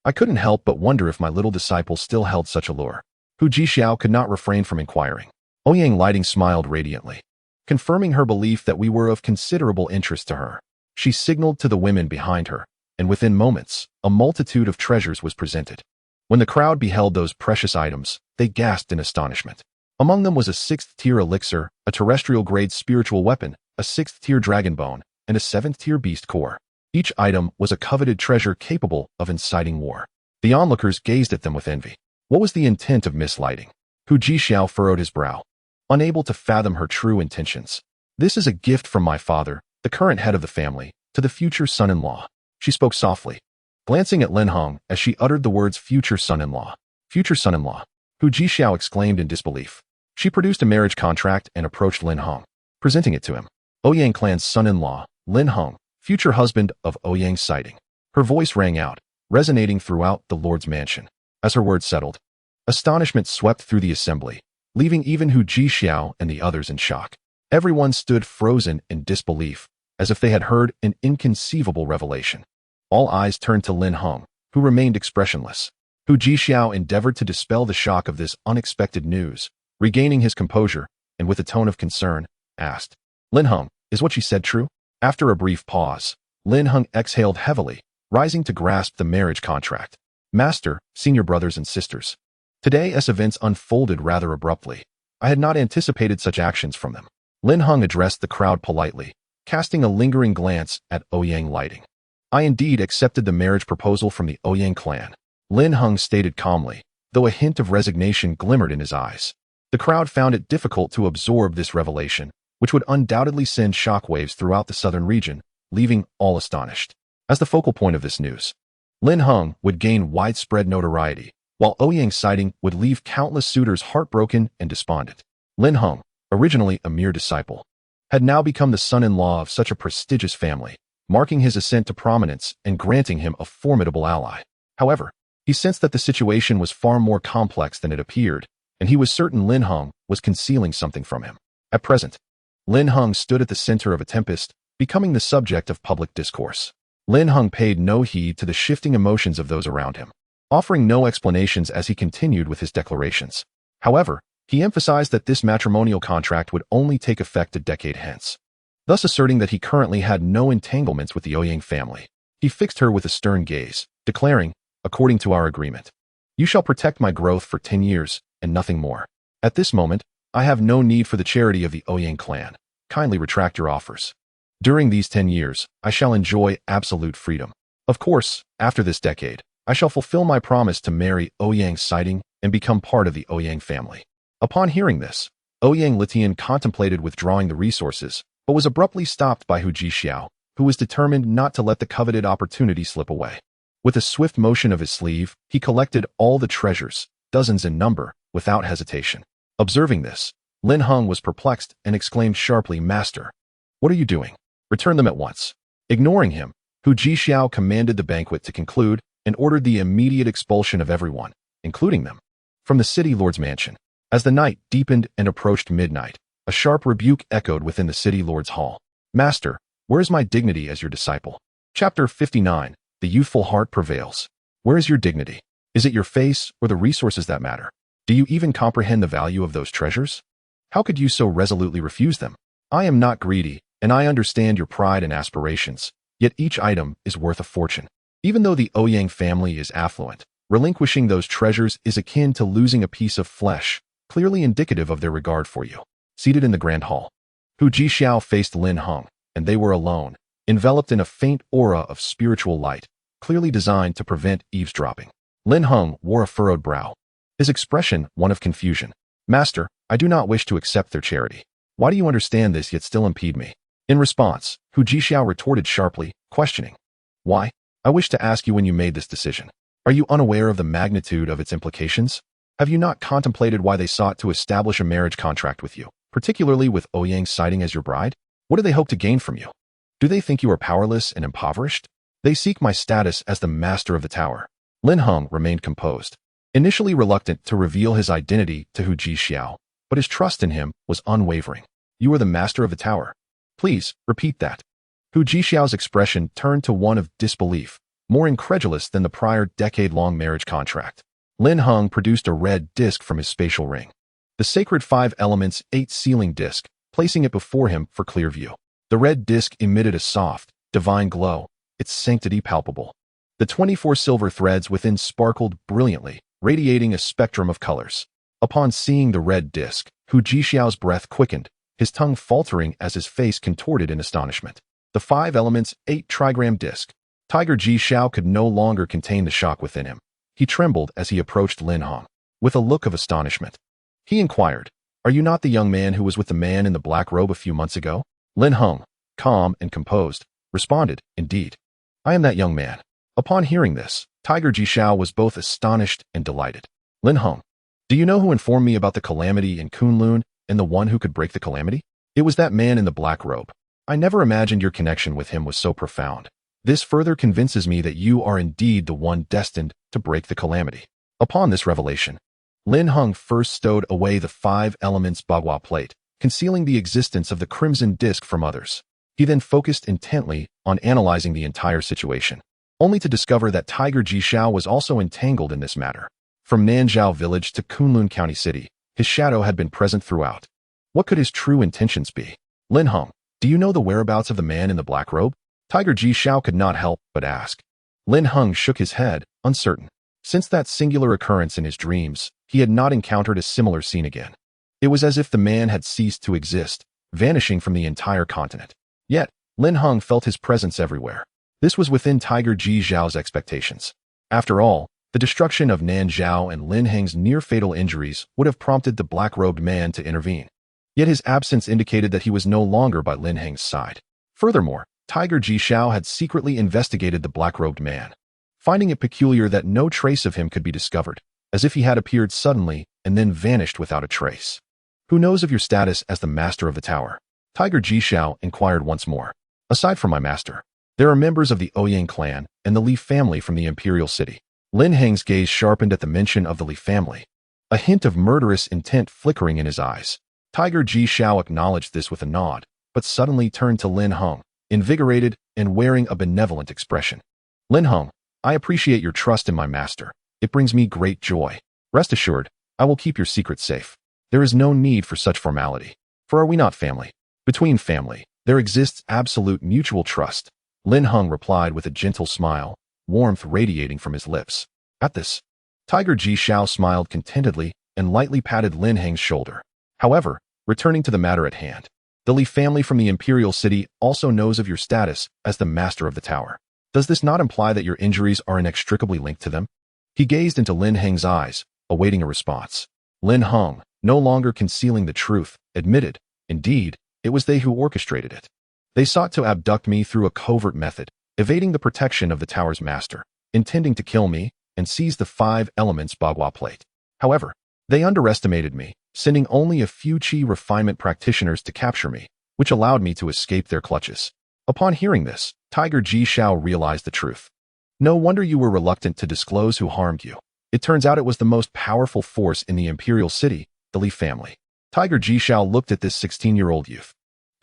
Speaker 1: I couldn't help but wonder if my little disciple still held such allure. Hu Jixiao could not refrain from inquiring. Ouyang Lighting smiled radiantly, confirming her belief that we were of considerable interest to her. She signaled to the women behind her, and within moments, a multitude of treasures was presented. When the crowd beheld those precious items, they gasped in astonishment. Among them was a 6th-tier elixir, a terrestrial-grade spiritual weapon, a 6th-tier dragon bone, and a 7th-tier beast core. Each item was a coveted treasure capable of inciting war. The onlookers gazed at them with envy. What was the intent of Miss Lighting? Hu Jixiao furrowed his brow, unable to fathom her true intentions. This is a gift from my father, the current head of the family, to the future son-in-law. She spoke softly, glancing at Lin Heng as she uttered the words future son-in-law. Future son-in-law. Hu Jixiao exclaimed in disbelief. She produced a marriage contract and approached Lin Heng, presenting it to him. Ouyang clan's son-in-law, Lin Heng, future husband of Ouyang Sighting. Her voice rang out, resonating throughout the Lord's mansion. As her words settled, astonishment swept through the assembly, leaving even Hu Jixiao and the others in shock. Everyone stood frozen in disbelief, as if they had heard an inconceivable revelation. All eyes turned to Lin Heng, who remained expressionless. Hu Jixiao endeavored to dispel the shock of this unexpected news, regaining his composure, and with a tone of concern, asked, Lin Heng, is what she said true? After a brief pause, Lin Heng exhaled heavily, rising to grasp the marriage contract. Master, senior brothers and sisters. Today as events unfolded rather abruptly, I had not anticipated such actions from them. Lin Heng addressed the crowd politely, casting a lingering glance at Ouyang Lighting. I indeed accepted the marriage proposal from the Ouyang clan. Lin Heng stated calmly, though a hint of resignation glimmered in his eyes. The crowd found it difficult to absorb this revelation, which would undoubtedly send shockwaves throughout the southern region, leaving all astonished. As the focal point of this news, Lin Heng would gain widespread notoriety, while Ouyang Sighting would leave countless suitors heartbroken and despondent. Lin Heng, originally a mere disciple, had now become the son-in-law of such a prestigious family, marking his ascent to prominence and granting him a formidable ally. However, he sensed that the situation was far more complex than it appeared, and he was certain Lin Heng was concealing something from him. At present, Lin Heng stood at the center of a tempest, becoming the subject of public discourse. Lin Heng paid no heed to the shifting emotions of those around him, offering no explanations as he continued with his declarations. However, he emphasized that this matrimonial contract would only take effect a decade hence, thus asserting that he currently had no entanglements with the Ouyang family. He fixed her with a stern gaze, declaring, according to our agreement, you shall protect my growth for 10 years, and nothing more. At this moment, I have no need for the charity of the Ouyang clan. Kindly retract your offers. During these 10 years, I shall enjoy absolute freedom. Of course, after this decade, I shall fulfill my promise to marry Ouyang Sighting and become part of the Ouyang family. Upon hearing this, Ouyang Liting contemplated withdrawing the resources, but was abruptly stopped by Hu Jixiao, who was determined not to let the coveted opportunity slip away. With a swift motion of his sleeve, he collected all the treasures, dozens in number, without hesitation. Observing this, Lin Heng was perplexed and exclaimed sharply, Master, what are you doing? Return them at once. Ignoring him, Hu Jixiao commanded the banquet to conclude and ordered the immediate expulsion of everyone, including them, from the city lord's mansion. As the night deepened and approached midnight, a sharp rebuke echoed within the city lord's hall. Master, where is my dignity as your disciple? Chapter 59. The youthful heart prevails. Where is your dignity? Is it your face or the resources that matter? Do you even comprehend the value of those treasures? How could you so resolutely refuse them? I am not greedy, and I understand your pride and aspirations, yet each item is worth a fortune. Even though the Ouyang family is affluent, relinquishing those treasures is akin to losing a piece of flesh, clearly indicative of their regard for you. Seated in the grand hall, Hu Jixiao faced Lin Heng, and they were alone, enveloped in a faint aura of spiritual light, clearly designed to prevent eavesdropping. Lin Heng wore a furrowed brow, his expression one of confusion. Master, I do not wish to accept their charity. Why do you understand this yet still impede me? In response, Hu Jixiao retorted sharply, questioning. Why? I wish to ask you when you made this decision. Are you unaware of the magnitude of its implications? Have you not contemplated why they sought to establish a marriage contract with you, particularly with Ouyang Sighting as your bride? What do they hope to gain from you? Do they think you are powerless and impoverished? They seek my status as the master of the tower. Lin Heng remained composed, initially reluctant to reveal his identity to Hu Jixiao, but his trust in him was unwavering. You are the master of the tower. Please, repeat that. Hu Jixiao's expression turned to one of disbelief, more incredulous than the prior decade-long marriage contract. Lin Heng produced a red disc from his spatial ring. The sacred 5 elements 8 sealing disc, placing it before him for clear view. The red disc emitted a soft, divine glow, its sanctity palpable. The 24 silver threads within sparkled brilliantly, radiating a spectrum of colors. Upon seeing the red disc, Hu Jixiao's breath quickened, his tongue faltering as his face contorted in astonishment. The 5 elements 8 trigram disc. Tiger Jixiao could no longer contain the shock within him. He trembled as he approached Lin Heng. With a look of astonishment, he inquired, "Are you not the young man who was with the man in the black robe a few months ago?" Lin Heng, calm and composed, responded, "Indeed, I am that young man." Upon hearing this, Tiger Jixiao was both astonished and delighted. "Lin Heng, do you know who informed me about the calamity in Kunlun and the one who could break the calamity? It was that man in the black robe. I never imagined your connection with him was so profound. This further convinces me that you are indeed the one destined to break the calamity." Upon this revelation, Lin Heng first stowed away the 5 elements bagua plate, concealing the existence of the crimson disc from others. He then focused intently on analyzing the entire situation, only to discover that Tiger Jixiao was also entangled in this matter. From Nanzhao Village to Kunlun County City, his shadow had been present throughout. What could his true intentions be? "Lin Heng, do you know the whereabouts of the man in the black robe?" Tiger Jixiao could not help but ask. Lin Heng shook his head, uncertain. Since that singular occurrence in his dreams, he had not encountered a similar scene again. It was as if the man had ceased to exist, vanishing from the entire continent. Yet, Lin Heng felt his presence everywhere. This was within Tiger Jixiao's expectations. After all, the destruction of Nanzhao and Lin Heng's near-fatal injuries would have prompted the black-robed man to intervene. Yet his absence indicated that he was no longer by Lin Heng's side. Furthermore, Tiger Jixiao had secretly investigated the black-robed man, finding it peculiar that no trace of him could be discovered, as if he had appeared suddenly and then vanished without a trace. "Who knows of your status as the master of the tower?" Tiger Jixiao inquired once more. "Aside from my master, there are members of the Ouyang clan and the Li family from the imperial city." Lin Heng's gaze sharpened at the mention of the Li family, a hint of murderous intent flickering in his eyes. Tiger Jixiao acknowledged this with a nod, but suddenly turned to Lin Heng, invigorated and wearing a benevolent expression. "Lin Heng, I appreciate your trust in my master. It brings me great joy. Rest assured, I will keep your secret safe. There is no need for such formality. For are we not family? Between family, there exists absolute mutual trust." Lin Heng replied with a gentle smile, warmth radiating from his lips. At this, Tiger Jixiao smiled contentedly and lightly patted Lin Heng's shoulder. However, returning to the matter at hand, the Li family from the imperial city also knows of your status as the master of the tower. Does this not imply that your injuries are inextricably linked to them? He gazed into Lin Heng's eyes, awaiting a response. Lin Heng, no longer concealing the truth, admitted, "Indeed, it was they who orchestrated it. They sought to abduct me through a covert method, evading the protection of the tower's master, intending to kill me and seize the 5 elements bagua plate. However, they underestimated me, sending only a few Qi refinement practitioners to capture me, which allowed me to escape their clutches." Upon hearing this, Tiger Jixiao realized the truth. "No wonder you were reluctant to disclose who harmed you. It turns out it was the most powerful force in the imperial city, the Li family." Tiger Jixiao looked at this 16-year-old youth,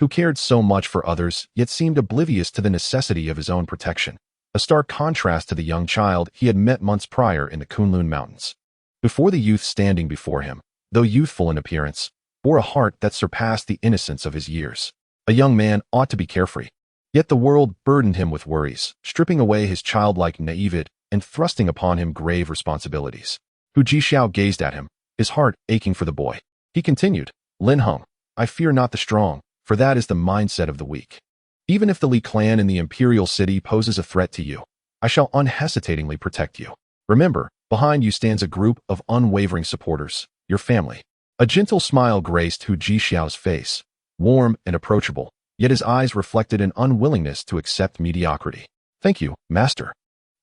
Speaker 1: who cared so much for others yet seemed oblivious to the necessity of his own protection, a stark contrast to the young child he had met months prior in the Kunlun Mountains. Before the youth standing before him, though youthful in appearance, bore a heart that surpassed the innocence of his years. A young man ought to be carefree. Yet the world burdened him with worries, stripping away his childlike naivete and thrusting upon him grave responsibilities. Hu Jixiao gazed at him, his heart aching for the boy. He continued, "Lin Heng, I fear not the strong, for that is the mindset of the weak. Even if the Li clan in the imperial city poses a threat to you, I shall unhesitatingly protect you. Remember, behind you stands a group of unwavering supporters, your family." A gentle smile graced Hu Jixiao's face, warm and approachable, yet his eyes reflected an unwillingness to accept mediocrity. "Thank you, master.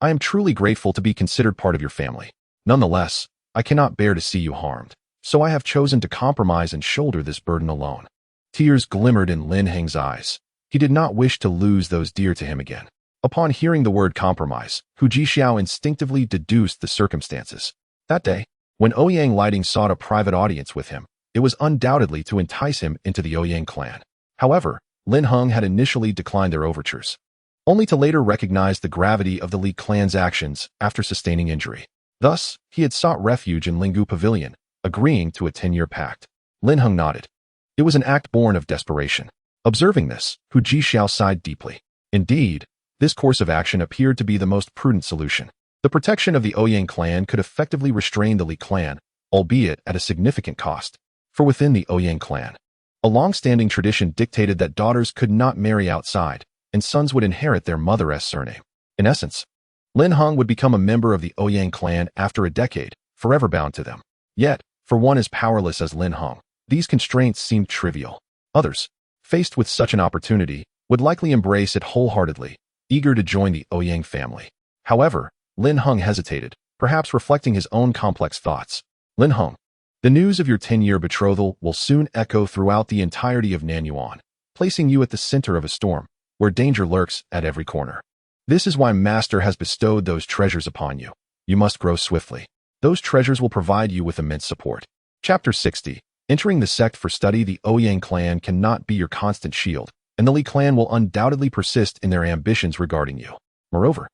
Speaker 1: I am truly grateful to be considered part of your family. Nonetheless, I cannot bear to see you harmed, so I have chosen to compromise and shoulder this burden alone." Tears glimmered in Lin Heng's eyes. He did not wish to lose those dear to him again. Upon hearing the word compromise, Hu Jixiao instinctively deduced the circumstances. That day, when Ouyang Lighting sought a private audience with him, it was undoubtedly to entice him into the Ouyang clan. However, Lin Heng had initially declined their overtures, only to later recognize the gravity of the Li clan's actions after sustaining injury. Thus, he had sought refuge in Linggu Pavilion, agreeing to a 10-year pact. Lin Heng nodded. It was an act born of desperation. Observing this, Hu Jixiao sighed deeply. Indeed, this course of action appeared to be the most prudent solution. The protection of the Ouyang clan could effectively restrain the Li clan, albeit at a significant cost. For within the Ouyang clan, a long-standing tradition dictated that daughters could not marry outside, and sons would inherit their mother's surname. In essence, Lin Heng would become a member of the Ouyang clan after a decade, forever bound to them. Yet, for one as powerless as Lin Heng, these constraints seemed trivial. Others, faced with such an opportunity, would likely embrace it wholeheartedly, eager to join the Ouyang family. However, Lin Heng hesitated, perhaps reflecting his own complex thoughts. Lin Heng, the news of your 10-year betrothal will soon echo throughout the entirety of Nanyuan, placing you at the center of a storm, where danger lurks at every corner. This is why Master has bestowed those treasures upon you. You must grow swiftly. Those treasures will provide you with immense support. Chapter 60. Entering the sect for study. The Ouyang clan cannot be your constant shield, and the Li clan will undoubtedly persist in their ambitions regarding you. Moreover,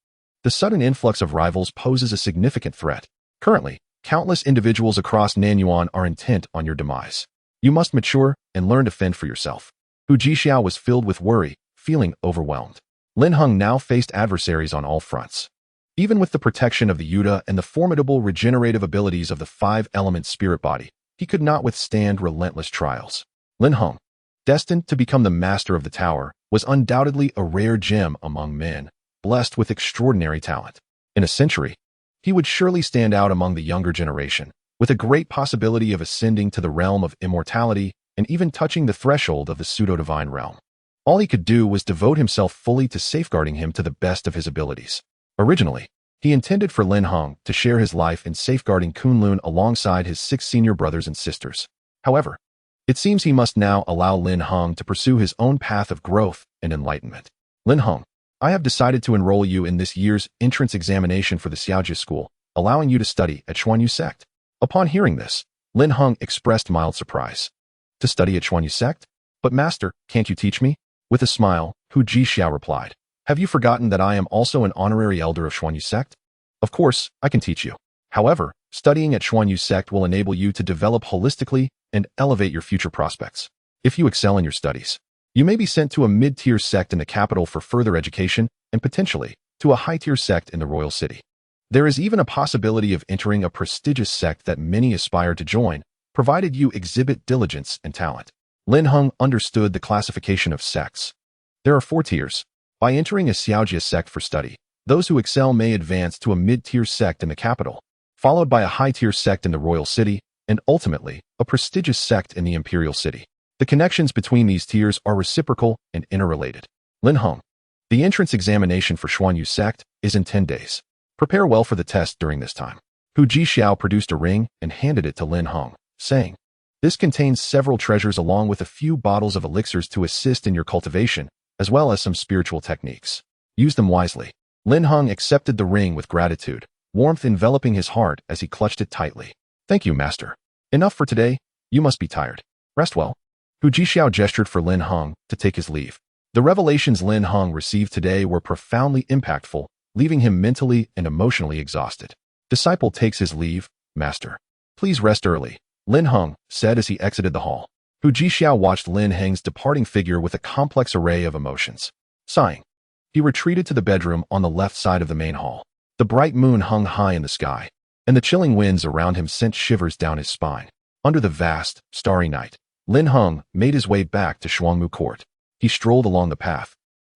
Speaker 1: the sudden influx of rivals poses a significant threat. Currently, countless individuals across Nanyuan are intent on your demise. You must mature and learn to fend for yourself. Hu Jixiao was filled with worry, feeling overwhelmed. Lin Heng now faced adversaries on all fronts. Even with the protection of the Yuta and the formidable regenerative abilities of the five-element spirit body, he could not withstand relentless trials. Lin Heng, destined to become the master of the tower, was undoubtedly a rare gem among men, blessed with extraordinary talent. In a century, he would surely stand out among the younger generation, with a great possibility of ascending to the realm of immortality and even touching the threshold of the pseudo-divine realm. All he could do was devote himself fully to safeguarding him to the best of his abilities. Originally, he intended for Lin Heng to share his life in safeguarding Kunlun alongside his 6 senior brothers and sisters. However, it seems he must now allow Lin Heng to pursue his own path of growth and enlightenment. Lin Heng, I have decided to enroll you in this year's entrance examination for the Xiaojia school, allowing you to study at Xuanyu sect. Upon hearing this, Lin Heng expressed mild surprise. To study at Xuanyu sect? But master, can't you teach me? With a smile, Hu Jixiao replied, have you forgotten that I am also an honorary elder of Xuanyu sect? Of course, I can teach you. However, studying at Xuanyu sect will enable you to develop holistically and elevate your future prospects. If you excel in your studies, you may be sent to a mid-tier sect in the capital for further education and potentially to a high-tier sect in the royal city. There is even a possibility of entering a prestigious sect that many aspire to join, provided you exhibit diligence and talent. Lin Heng understood the classification of sects. There are 4 tiers. By entering a Xiaojia sect for study, those who excel may advance to a mid-tier sect in the capital, followed by a high-tier sect in the royal city, and ultimately, a prestigious sect in the imperial city. The connections between these tiers are reciprocal and interrelated. Lin Heng, the entrance examination for Xuanyu sect is in 10 days. Prepare well for the test during this time. Hu Jixiao produced a ring and handed it to Lin Heng, saying, this contains several treasures along with a few bottles of elixirs to assist in your cultivation, as well as some spiritual techniques. Use them wisely. Lin Heng accepted the ring with gratitude, warmth enveloping his heart as he clutched it tightly. Thank you, master. Enough for today. You must be tired. Rest well. Hu Jixiao gestured for Lin Heng to take his leave. The revelations Lin Heng received today were profoundly impactful, leaving him mentally and emotionally exhausted. Disciple takes his leave, master. Please rest early, Lin Heng said as he exited the hall. Hu Jixiao watched Lin Heng's departing figure with a complex array of emotions. Sighing, he retreated to the bedroom on the left side of the main hall. The bright moon hung high in the sky, and the chilling winds around him sent shivers down his spine. Under the vast, starry night, Lin Heng made his way back to Shuangmu Court. He strolled along the path,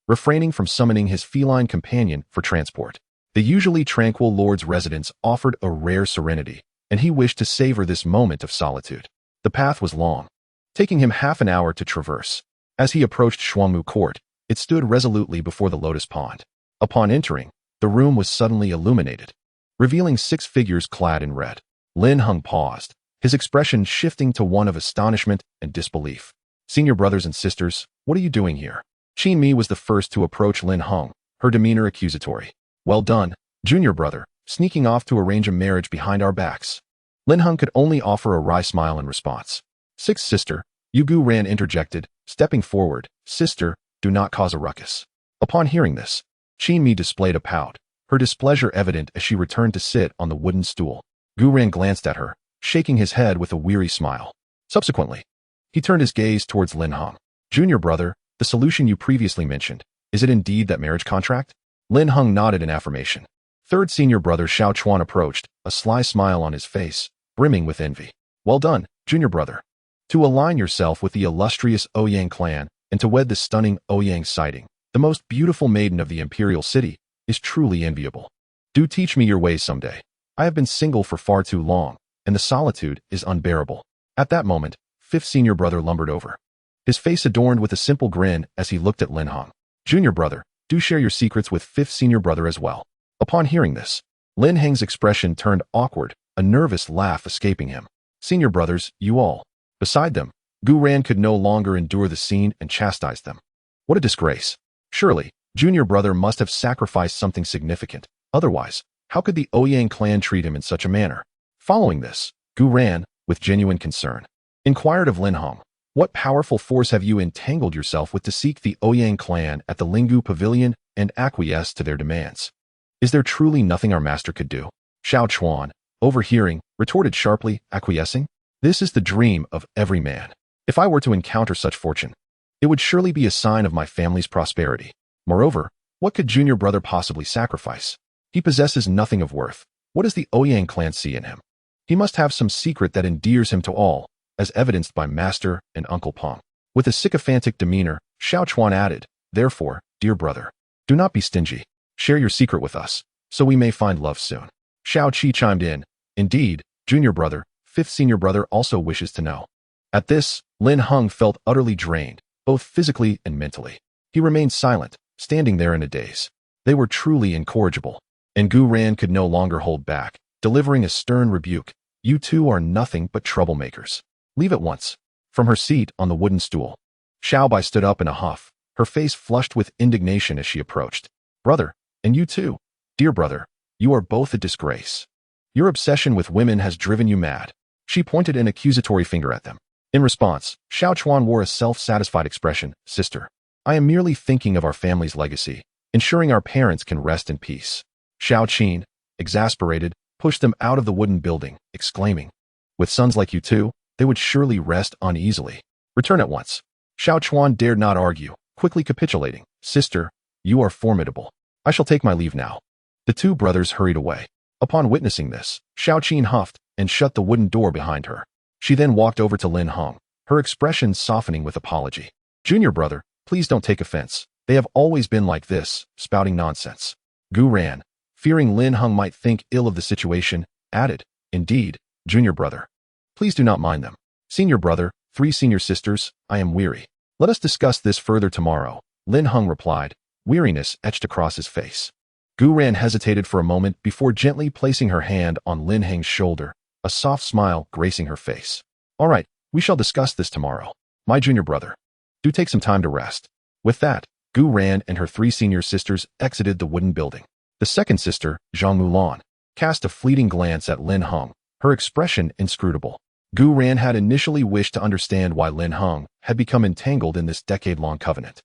Speaker 1: refraining from summoning his feline companion for transport. The usually tranquil lord's residence offered a rare serenity, and he wished to savor this moment of solitude. The path was long, taking him half an hour to traverse. As he approached Shuangmu Court, it stood resolutely before the lotus pond. Upon entering, the room was suddenly illuminated, revealing 6 figures clad in red. Lin Heng paused, his expression shifting to one of astonishment and disbelief. Senior brothers and sisters, what are you doing here? Qin Mi was the first to approach Lin Heng, her demeanor accusatory. Well done, junior brother, sneaking off to arrange a marriage behind our backs. Lin Heng could only offer a wry smile in response. Sixth sister, Yu Ran interjected, stepping forward. Sister, do not cause a ruckus. Upon hearing this, Qin Mi displayed a pout, her displeasure evident as she returned to sit on the wooden stool. Gu Ran glanced at her, shaking his head with a weary smile. Subsequently, he turned his gaze towards Lin Heng. Junior brother, the solution you previously mentioned, is it indeed that marriage contract? Lin Heng nodded in affirmation. Third senior brother Xiao Chuan approached, a sly smile on his face, brimming with envy. Well done, junior brother. To align yourself with the illustrious Ouyang clan and to wed the stunning Ouyang sighting, the most beautiful maiden of the imperial city, is truly enviable. Do teach me your ways someday. I have been single for far too long, and the solitude is unbearable. At that moment, fifth senior brother lumbered over, his face adorned with a simple grin as he looked at Lin Heng. Junior brother, do share your secrets with fifth senior brother as well. Upon hearing this, Lin Heng's expression turned awkward, a nervous laugh escaping him. Senior brothers, you all. Beside them, Gu Ran could no longer endure the scene and chastised them. What a disgrace. Surely, junior brother must have sacrificed something significant. Otherwise, how could the Ouyang clan treat him in such a manner? Following this, Gu Ran, with genuine concern, inquired of Lin Heng, what powerful force have you entangled yourself with to seek the Ouyang clan at the Linggu Pavilion and acquiesce to their demands? Is there truly nothing our master could do? Xiao Chuan, overhearing, retorted sharply, acquiescing? This is the dream of every man. If I were to encounter such fortune, it would surely be a sign of my family's prosperity. Moreover, what could junior brother possibly sacrifice? He possesses nothing of worth. What does the Ouyang clan see in him? He must have some secret that endears him to all, as evidenced by Master and Uncle Peng. With a sycophantic demeanor, Xiao Chuan added, therefore, dear brother, do not be stingy. Share your secret with us, so we may find love soon. Xiao Qi chimed in, indeed, junior brother, fifth senior brother also wishes to know. At this, Lin Heng felt utterly drained, both physically and mentally. He remained silent, standing there in a daze. They were truly incorrigible, and Gu Ran could no longer hold back, delivering a stern rebuke. You two are nothing but troublemakers. Leave at once. From her seat on the wooden stool, Xiao Bai stood up in a huff, her face flushed with indignation as she approached. Brother, and you too, dear brother, you are both a disgrace. Your obsession with women has driven you mad. She pointed an accusatory finger at them. In response, Xiao Chuan wore a self-satisfied expression. Sister, I am merely thinking of our family's legacy, ensuring our parents can rest in peace. Xiao Qin, exasperated, pushed them out of the wooden building, exclaiming, with sons like you two, they would surely rest uneasily. Return at once. Xiao Chuan dared not argue, quickly capitulating. Sister, you are formidable. I shall take my leave now. The two brothers hurried away. Upon witnessing this, Xiao Qin huffed and shut the wooden door behind her. She then walked over to Lin Heng, her expression softening with apology. Junior brother, please don't take offense. They have always been like this, spouting nonsense. Gu Ran, fearing Lin Heng might think ill of the situation, added, indeed, junior brother. Please do not mind them. Senior brother, three senior sisters, I am weary. Let us discuss this further tomorrow, Lin Heng replied, weariness etched across his face. Gu Ran hesitated for a moment before gently placing her hand on Lin Heng's shoulder, a soft smile gracing her face. All right, we shall discuss this tomorrow. My junior brother, do take some time to rest. With that, Gu Ran and her three senior sisters exited the wooden building. The second sister, Zhang Mulan, cast a fleeting glance at Lin Heng, her expression inscrutable. Gu Ran had initially wished to understand why Lin Heng had become entangled in this decade-long covenant.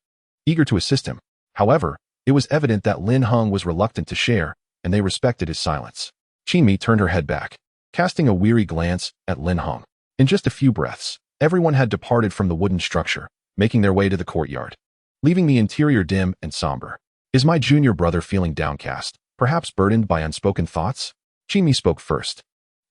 Speaker 1: Eager to assist him, however, it was evident that Lin Heng was reluctant to share, and they respected his silence. Qingmi turned her head back, casting a weary glance at Lin Heng. In just a few breaths, everyone had departed from the wooden structure, making their way to the courtyard, leaving the interior dim and somber. Is my junior brother feeling downcast, perhaps burdened by unspoken thoughts? Qingmi spoke first.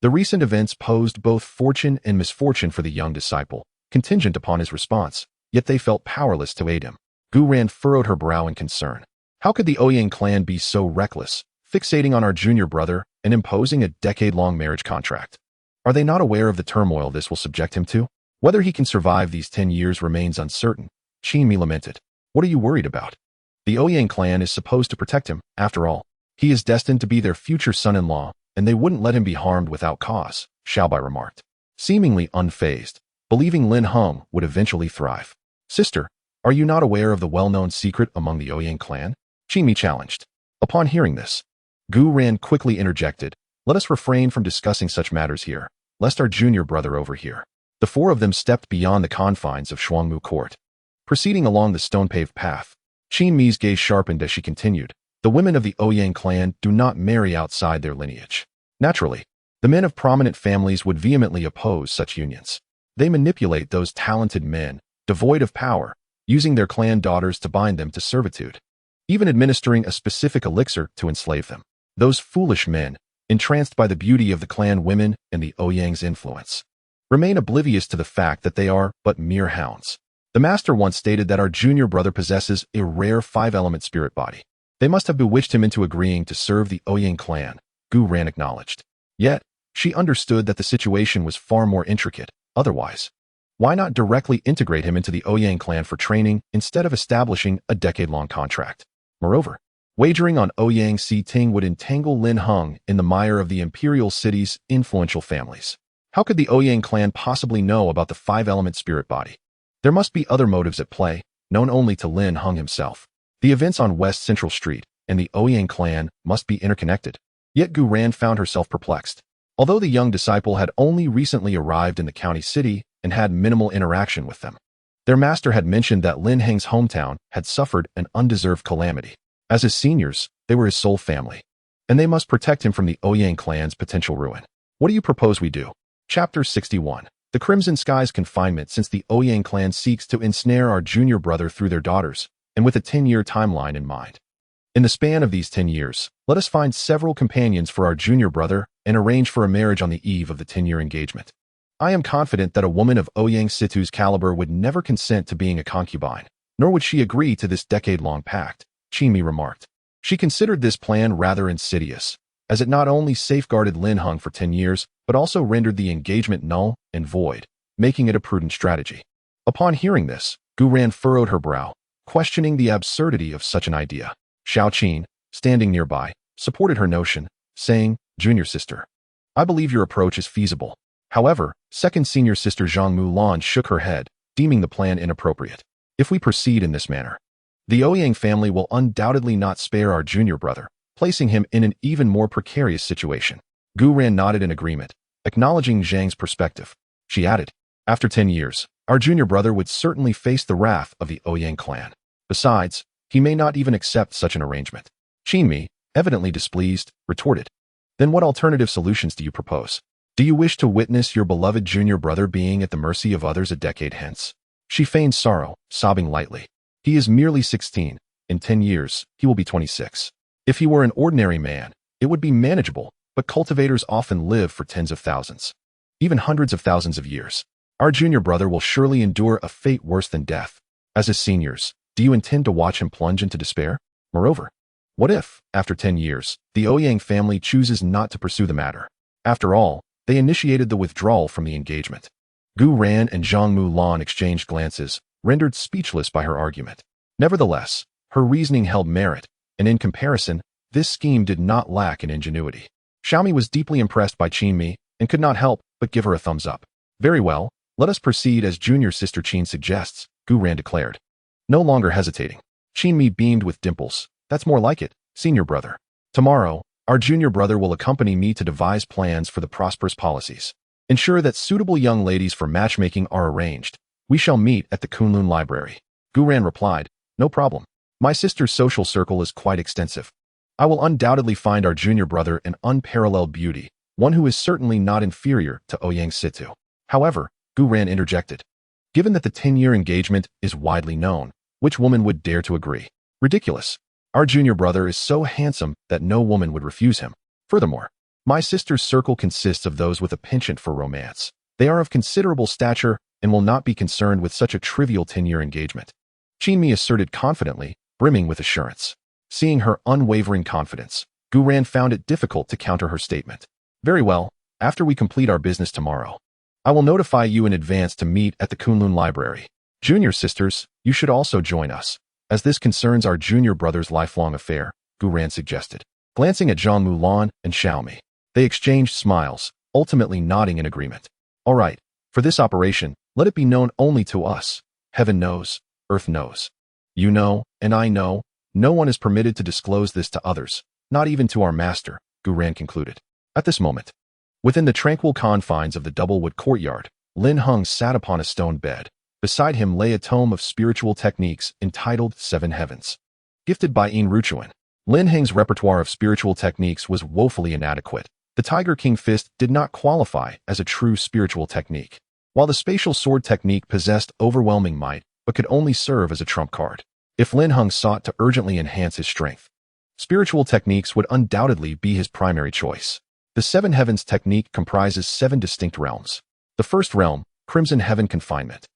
Speaker 1: The recent events posed both fortune and misfortune for the young disciple, contingent upon his response, yet they felt powerless to aid him. Gu Ran furrowed her brow in concern. How could the Ouyang clan be so reckless, fixating on our junior brother and imposing a decade-long marriage contract? Are they not aware of the turmoil this will subject him to? Whether he can survive these 10 years remains uncertain, Qingmi lamented. What are you worried about? The Ouyang clan is supposed to protect him, after all. He is destined to be their future son-in-law, and they wouldn't let him be harmed without cause, Xiaobai remarked, seemingly unfazed, believing Lin Heng would eventually thrive. Sister, are you not aware of the well-known secret among the Ouyang clan? Qingmi challenged. Upon hearing this, Gu Ran quickly interjected, let us refrain from discussing such matters here, lest our junior brother overhear. The four of them stepped beyond the confines of Shuangmu Court. Proceeding along the stone-paved path, Qingmi's gaze sharpened as she continued, The women of the Ouyang clan do not marry outside their lineage. Naturally, the men of prominent families would vehemently oppose such unions. They manipulate those talented men, devoid of power, using their clan daughters to bind them to servitude, even administering a specific elixir to enslave them. Those foolish men, entranced by the beauty of the clan women and the Ouyang's influence, remain oblivious to the fact that they are but mere hounds. The master once stated that our junior brother possesses a rare 5-element spirit body. They must have bewitched him into agreeing to serve the Ouyang clan, Gu Ran acknowledged. Yet, she understood that the situation was far more intricate. Otherwise, why not directly integrate him into the Ouyang clan for training instead of establishing a decade-long contract? Moreover, wagering on Ouyang Si Ting would entangle Lin Heng in the mire of the imperial city's influential families. How could the Ouyang clan possibly know about the 5-element spirit body? There must be other motives at play, known only to Lin Heng himself. The events on West Central Street and the Ouyang clan must be interconnected. Yet Gu Ran found herself perplexed. Although the young disciple had only recently arrived in the county city and had minimal interaction with them, their master had mentioned that Lin Heng's hometown had suffered an undeserved calamity. As his seniors, they were his sole family, and they must protect him from the Ouyang clan's potential ruin. What do you propose we do? Chapter 61. The Crimson Sky's confinement. Since the Ouyang clan seeks to ensnare our junior brother through their daughters, and with a 10-year timeline in mind. In the span of these 10 years, let us find several companions for our junior brother and arrange for a marriage on the eve of the 10-year engagement. I am confident that a woman of Ouyang Situ's caliber would never consent to being a concubine, nor would she agree to this decade-long pact, Qingmi remarked. She considered this plan rather insidious, as it not only safeguarded Lin Heng for 10 years, but also rendered the engagement null and void, making it a prudent strategy. Upon hearing this, Gu Ran furrowed her brow, questioning the absurdity of such an idea. Xiao Qin, standing nearby, supported her notion, saying, "Junior sister, I believe your approach is feasible." However, second senior sister Zhang Mulan shook her head, deeming the plan inappropriate. If we proceed in this manner, the Ouyang family will undoubtedly not spare our junior brother, placing him in an even more precarious situation. Gu Ran nodded in agreement, acknowledging Zhang's perspective. She added, "After 10 years, our junior brother would certainly face the wrath of the Ouyang clan. Besides, he may not even accept such an arrangement." Qingmi, evidently displeased, retorted, "Then what alternative solutions do you propose? Do you wish to witness your beloved junior brother being at the mercy of others a decade hence?" She feigned sorrow, sobbing lightly. "He is merely 16. In 10 years, he will be 26. If he were an ordinary man, it would be manageable, but cultivators often live for tens of thousands, even hundreds of thousands of years. Our junior brother will surely endure a fate worse than death. As his seniors, do you intend to watch him plunge into despair? Moreover, what if, after 10 years, the Ouyang family chooses not to pursue the matter? After all, they initiated the withdrawal from the engagement." Gu Ran and Zhang Mulan exchanged glances, rendered speechless by her argument. Nevertheless, her reasoning held merit, and in comparison, this scheme did not lack in ingenuity. Xiaomi was deeply impressed by Qingmi and could not help but give her a thumbs up. "Very well, let us proceed as junior sister Qin suggests," Gu Ran declared, no longer hesitating. Qingmi beamed with dimples. "That's more like it, senior brother. Tomorrow, our junior brother will accompany me to devise plans for the prosperous policies. Ensure that suitable young ladies for matchmaking are arranged. We shall meet at the Kunlun library." Gu Ran replied, "No problem. My sister's social circle is quite extensive. I will undoubtedly find our junior brother an unparalleled beauty, one who is certainly not inferior to Ouyang Situ." However, Gu Ran interjected, "Given that the 10-year engagement is widely known, which woman would dare to agree? Ridiculous. Our junior brother is so handsome that no woman would refuse him. Furthermore, my sister's circle consists of those with a penchant for romance. They are of considerable stature and will not be concerned with such a trivial 10-year engagement." Qingmi asserted confidently, brimming with assurance. Seeing her unwavering confidence, Gu Ran found it difficult to counter her statement. "Very well, after we complete our business tomorrow, I will notify you in advance to meet at the Kunlun library. Junior sisters, you should also join us, as this concerns our junior brother's lifelong affair," Gu Ran suggested. Glancing at Zhang Mulan and Xiaomi, they exchanged smiles, ultimately nodding in agreement. "All right, for this operation, let it be known only to us. Heaven knows, earth knows. You know, and I know, no one is permitted to disclose this to others, not even to our master," Gu Ran concluded. At this moment, within the tranquil confines of the double-wood courtyard, Lin Heng sat upon a stone bed. Beside him lay a tome of spiritual techniques entitled 7 Heavens. Gifted by Yin Ruchuan, Lin Heng's repertoire of spiritual techniques was woefully inadequate. The Tiger King Fist did not qualify as a true spiritual technique, while the spatial sword technique possessed overwhelming might but could only serve as a trump card. If Lin Heng sought to urgently enhance his strength, spiritual techniques would undoubtedly be his primary choice. The Seven Heavens technique comprises 7 distinct realms. The first realm, Crimson Heaven Confinement,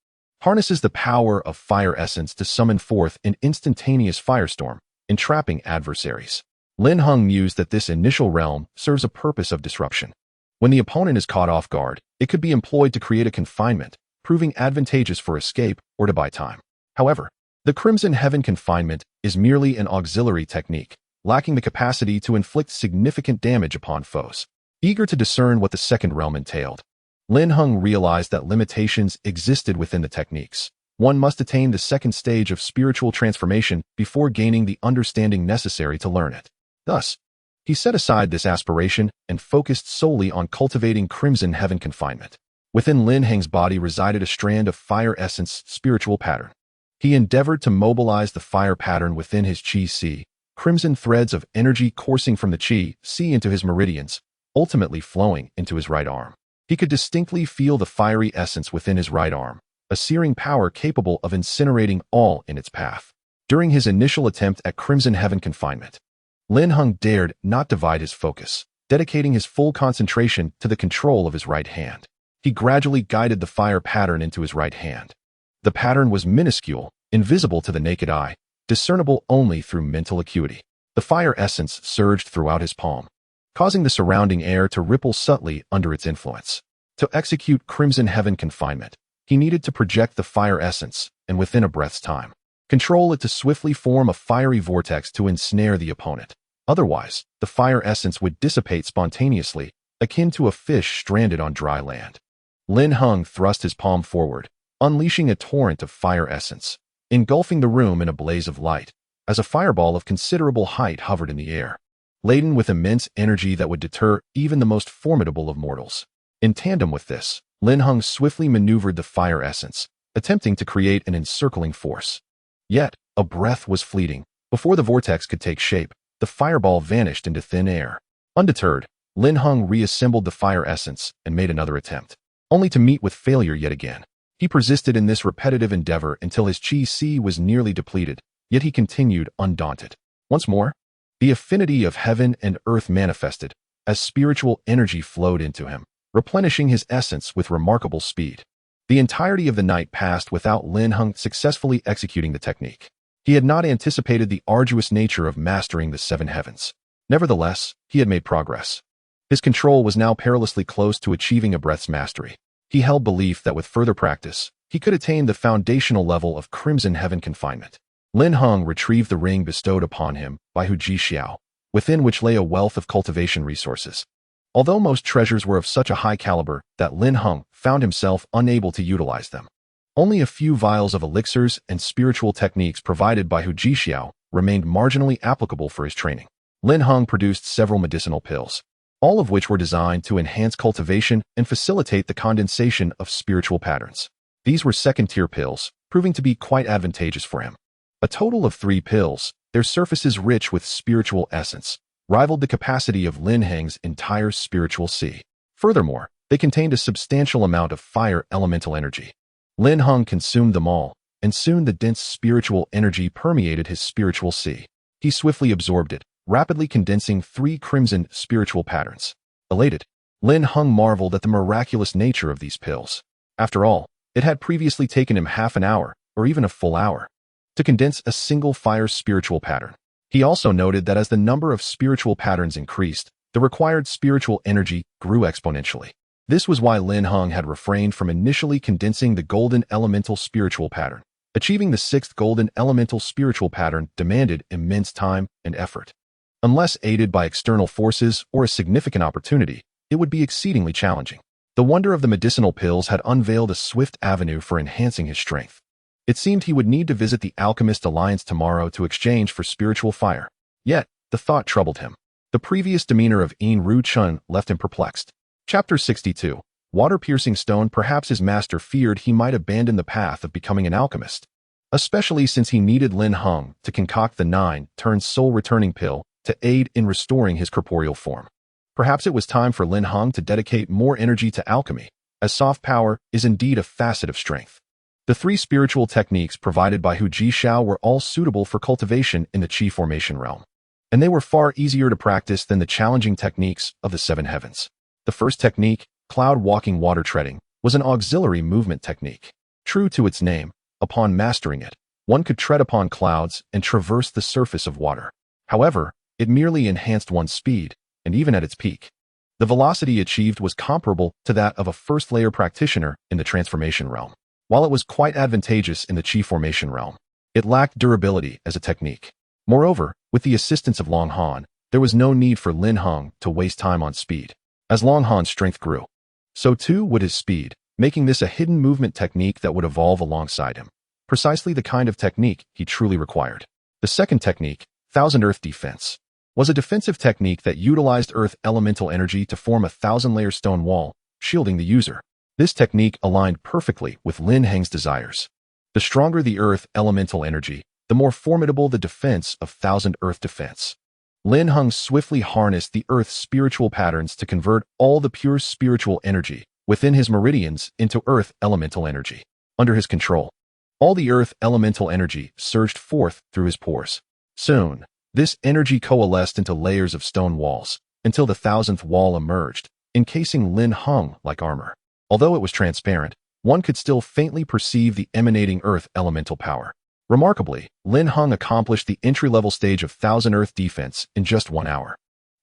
Speaker 1: harnesses the power of fire essence to summon forth an instantaneous firestorm, entrapping adversaries. Lin Heng mused that this initial realm serves a purpose of disruption. When the opponent is caught off guard, it could be employed to create a confinement, proving advantageous for escape or to buy time. However, the Crimson Heaven Confinement is merely an auxiliary technique, lacking the capacity to inflict significant damage upon foes. Eager to discern what the second realm entailed, Lin Heng realized that limitations existed within the techniques. One must attain the second stage of spiritual transformation before gaining the understanding necessary to learn it. Thus, he set aside this aspiration and focused solely on cultivating Crimson Heaven Confinement. Within Lin Heng's body resided a strand of fire essence spiritual pattern. He endeavored to mobilize the fire pattern within his Qi, crimson threads of energy coursing from the Qi into his meridians, ultimately flowing into his right arm. He could distinctly feel the fiery essence within his right arm, a searing power capable of incinerating all in its path. During his initial attempt at Crimson Heaven Confinement, Lin Heng dared not divide his focus, dedicating his full concentration to the control of his right hand. He gradually guided the fire pattern into his right hand. The pattern was minuscule, invisible to the naked eye, discernible only through mental acuity. The fire essence surged throughout his palm, causing the surrounding air to ripple subtly under its influence. To execute Crimson Heaven Confinement, he needed to project the fire essence, and within a breath's time, control it to swiftly form a fiery vortex to ensnare the opponent. Otherwise, the fire essence would dissipate spontaneously, akin to a fish stranded on dry land. Lin Heng thrust his palm forward, unleashing a torrent of fire essence, engulfing the room in a blaze of light, as a fireball of considerable height hovered in the air, laden with immense energy that would deter even the most formidable of mortals. In tandem with this, Lin Heng swiftly maneuvered the fire essence, attempting to create an encircling force. Yet, a breath was fleeting. Before the vortex could take shape, the fireball vanished into thin air. Undeterred, Lin Heng reassembled the fire essence and made another attempt, only to meet with failure yet again. He persisted in this repetitive endeavor until his Qi was nearly depleted, yet he continued undaunted. Once more, the affinity of heaven and earth manifested, as spiritual energy flowed into him, replenishing his essence with remarkable speed. The entirety of the night passed without Lin Heng successfully executing the technique. He had not anticipated the arduous nature of mastering the 7 heavens. Nevertheless, he had made progress. His control was now perilously close to achieving a breath's mastery. He held belief that with further practice, he could attain the foundational level of Crimson Heaven Confinement. Lin Heng retrieved the ring bestowed upon him by Hu Jixiao, within which lay a wealth of cultivation resources. Although most treasures were of such a high caliber that Lin Heng found himself unable to utilize them, only a few vials of elixirs and spiritual techniques provided by Hu Jixiao remained marginally applicable for his training. Lin Heng produced several medicinal pills, all of which were designed to enhance cultivation and facilitate the condensation of spiritual patterns. These were second-tier pills, proving to be quite advantageous for him. A total of 3 pills, their surfaces rich with spiritual essence, rivaled the capacity of Lin Heng's entire spiritual sea. Furthermore, they contained a substantial amount of fire elemental energy. Lin Heng consumed them all, and soon the dense spiritual energy permeated his spiritual sea. He swiftly absorbed it, rapidly condensing 3 crimson spiritual patterns. Elated, Lin Heng marveled at the miraculous nature of these pills. After all, it had previously taken him half an hour, or even a full hour, to condense a single fire spiritual pattern. He also noted that as the number of spiritual patterns increased, the required spiritual energy grew exponentially. This was why Lin Heng had refrained from initially condensing the golden elemental spiritual pattern. Achieving the 6th golden elemental spiritual pattern demanded immense time and effort. Unless aided by external forces or a significant opportunity, it would be exceedingly challenging. The wonder of the medicinal pills had unveiled a swift avenue for enhancing his strength. It seemed he would need to visit the Alchemist Alliance tomorrow to exchange for spiritual fire. Yet, the thought troubled him. The previous demeanor of Yin Ru Chun left him perplexed. Chapter 62. Water-piercing stone. Perhaps his master feared he might abandon the path of becoming an alchemist. especially since he needed Lin Heng to concoct the 9-soul-returning pill to aid in restoring his corporeal form. Perhaps it was time for Lin Heng to dedicate more energy to alchemy, as soft power is indeed a facet of strength. The 3 spiritual techniques provided by Hu Jishao were all suitable for cultivation in the Qi formation realm, and they were far easier to practice than the challenging techniques of the 7 heavens. The first technique, cloud walking water treading, was an auxiliary movement technique. True to its name, upon mastering it, one could tread upon clouds and traverse the surface of water. However, it merely enhanced one's speed, and even at its peak, the velocity achieved was comparable to that of a first-layer practitioner in the transformation realm. While it was quite advantageous in the Qi formation realm, it lacked durability as a technique. Moreover, with the assistance of Long Han, there was no need for Lin Heng to waste time on speed. As Long Han's strength grew, so too would his speed, making this a hidden movement technique that would evolve alongside him. Precisely the kind of technique he truly required. The second technique, Thousand Earth Defense, was a defensive technique that utilized earth elemental energy to form a 1,000-layer stone wall, shielding the user. This technique aligned perfectly with Lin Heng's desires. The stronger the earth elemental energy, the more formidable the defense of 1,000 Earth Defense. Lin Heng swiftly harnessed the earth's spiritual patterns to convert all the pure spiritual energy within his meridians into earth elemental energy. Under his control, all the earth elemental energy surged forth through his pores. Soon, this energy coalesced into layers of stone walls, until the 1,000th wall emerged, encasing Lin Heng like armor. Although it was transparent, one could still faintly perceive the emanating earth elemental power. Remarkably, Lin Heng accomplished the entry-level stage of 1,000 Earth Defense in just 1 hour.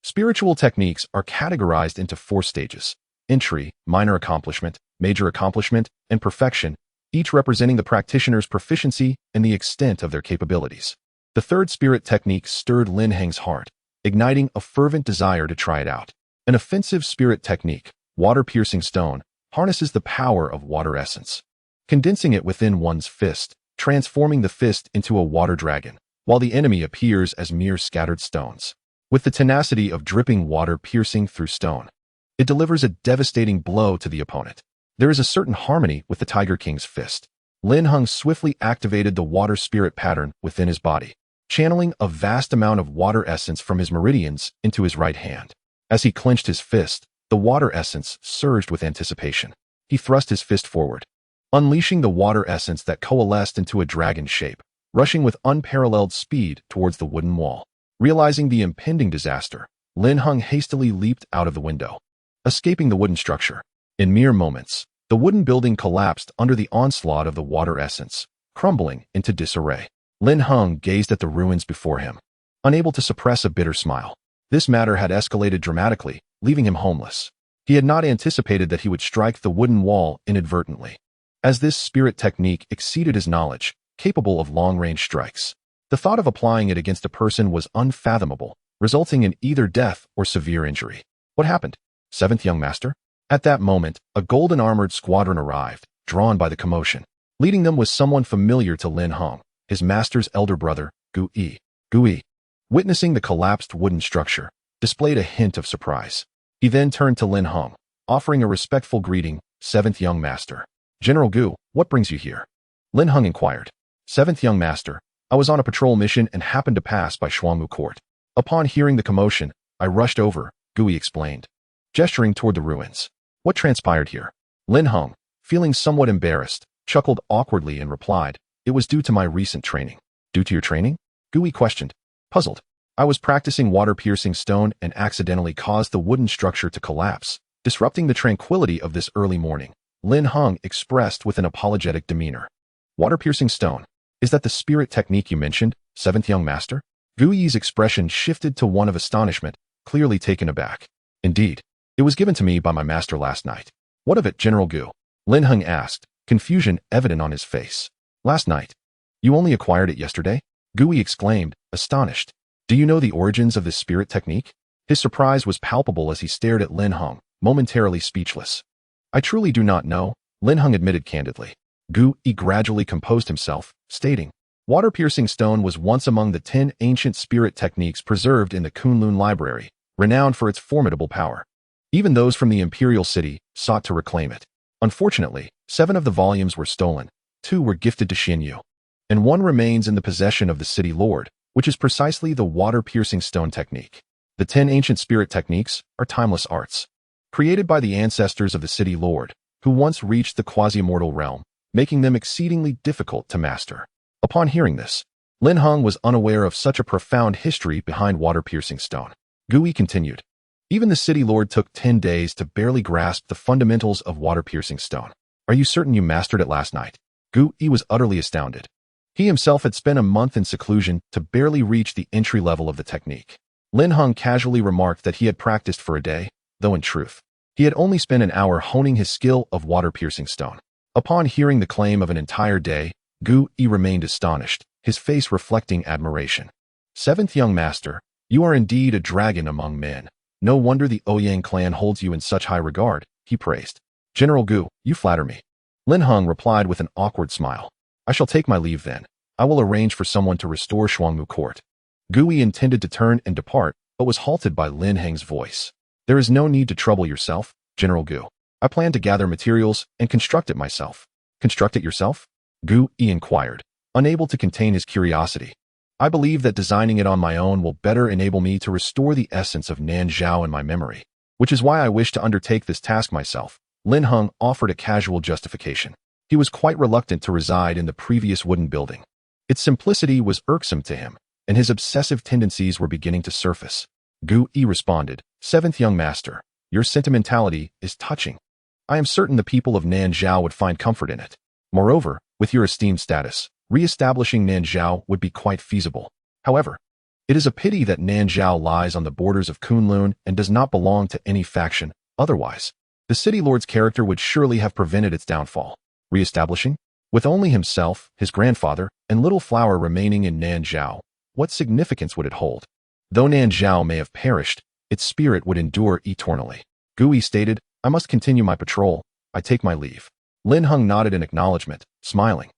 Speaker 1: Spiritual techniques are categorized into 4 stages: entry, minor accomplishment, major accomplishment, and perfection, each representing the practitioner's proficiency and the extent of their capabilities. The third spirit technique stirred Lin Heng's heart, igniting a fervent desire to try it out. An offensive spirit technique, water-piercing stone, harnesses the power of water essence, condensing it within one's fist, transforming the fist into a water dragon, while the enemy appears as mere scattered stones. With the tenacity of dripping water piercing through stone, it delivers a devastating blow to the opponent. There is a certain harmony with the Tiger King's fist. Lin Heng swiftly activated the water spirit pattern within his body, channeling a vast amount of water essence from his meridians into his right hand. As he clenched his fist, the water essence surged with anticipation. He thrust his fist forward, unleashing the water essence that coalesced into a dragon shape, rushing with unparalleled speed towards the wooden wall. Realizing the impending disaster, Lin Heng hastily leaped out of the window, escaping the wooden structure. In mere moments, the wooden building collapsed under the onslaught of the water essence, crumbling into disarray. Lin Heng gazed at the ruins before him, unable to suppress a bitter smile. This matter had escalated dramatically, leaving him homeless. He had not anticipated that he would strike the wooden wall inadvertently, as this spirit technique exceeded his knowledge, capable of long-range strikes. The thought of applying it against a person was unfathomable, resulting in either death or severe injury. What happened? 7th Young Master? At that moment, a golden-armored squadron arrived, drawn by the commotion. Leading them was someone familiar to Lin Heng, his master's elder brother, Gu Yi. Gu Yi, witnessing the collapsed wooden structure, displayed a hint of surprise. He then turned to Lin Heng, offering a respectful greeting. 7th Young Master. General Gu, what brings you here? Lin Heng inquired. 7th Young Master, I was on a patrol mission and happened to pass by Shuangmu Court. Upon hearing the commotion, I rushed over, Gu Yi explained, gesturing toward the ruins. What transpired here? Lin Heng, feeling somewhat embarrassed, chuckled awkwardly and replied, it was due to my recent training. Due to your training? Gu Yi questioned, puzzled. I was practicing water-piercing stone and accidentally caused the wooden structure to collapse, disrupting the tranquility of this early morning. Lin Heng expressed with an apologetic demeanor. Water-piercing stone. Is that the spirit technique you mentioned, 7th Young Master? Gu Yi's expression shifted to one of astonishment, clearly taken aback. Indeed, it was given to me by my master last night. What of it, General Gu? Lin Heng asked, confusion evident on his face. Last night? You only acquired it yesterday? Gu Yi exclaimed, astonished. Do you know the origins of this spirit technique? His surprise was palpable as he stared at Lin Heng, momentarily speechless. I truly do not know, Lin Heng admitted candidly. Gu Yi gradually composed himself, stating, water-piercing stone was once among the 10 ancient spirit techniques preserved in the Kunlun Library, renowned for its formidable power. Even those from the imperial city sought to reclaim it. Unfortunately, 7 of the volumes were stolen, 2 were gifted to Xin Yu, and one remains in the possession of the city lord, which is precisely the water-piercing stone technique. The 10 ancient spirit techniques are timeless arts, created by the ancestors of the city lord, who once reached the quasi-mortal realm, making them exceedingly difficult to master. Upon hearing this, Lin Heng was unaware of such a profound history behind water-piercing stone. Gui continued. Even the city lord took 10 days to barely grasp the fundamentals of water-piercing stone. Are you certain you mastered it last night? Gui was utterly astounded. He himself had spent a month in seclusion to barely reach the entry level of the technique. Lin Heng casually remarked that he had practiced for a day, though in truth, he had only spent an hour honing his skill of water-piercing stone. Upon hearing the claim of an entire day, Gui remained astonished, his face reflecting admiration. Seventh young master, you are indeed a dragon among men. No wonder the Ouyang clan holds you in such high regard, he praised. General Gui, you flatter me. Lin Heng replied with an awkward smile. I shall take my leave then. I will arrange for someone to restore Shuangmu Court. Gui intended to turn and depart, but was halted by Lin Heng's voice. There is no need to trouble yourself, General Gui. I plan to gather materials and construct it myself. Construct it yourself? Gui inquired, unable to contain his curiosity. I believe that designing it on my own will better enable me to restore the essence of Nanzhao in my memory, which is why I wish to undertake this task myself. Lin Heng offered a casual justification. He was quite reluctant to reside in the previous wooden building. Its simplicity was irksome to him, and his obsessive tendencies were beginning to surface. Gui responded, Seventh young master, your sentimentality is touching. I am certain the people of Nanzhao would find comfort in it. Moreover, with your esteemed status, re-establishing Nanzhao would be quite feasible. However, it is a pity that Nanzhao lies on the borders of Kunlun and does not belong to any faction. Otherwise, the city lord's character would surely have prevented its downfall. Re-establishing? With only himself, his grandfather, and Little Flower remaining in Nanzhao, what significance would it hold? Though Nanzhao may have perished, its spirit would endure eternally. Gui stated, I must continue my patrol. I take my leave. Lin Heng nodded in acknowledgement, smiling.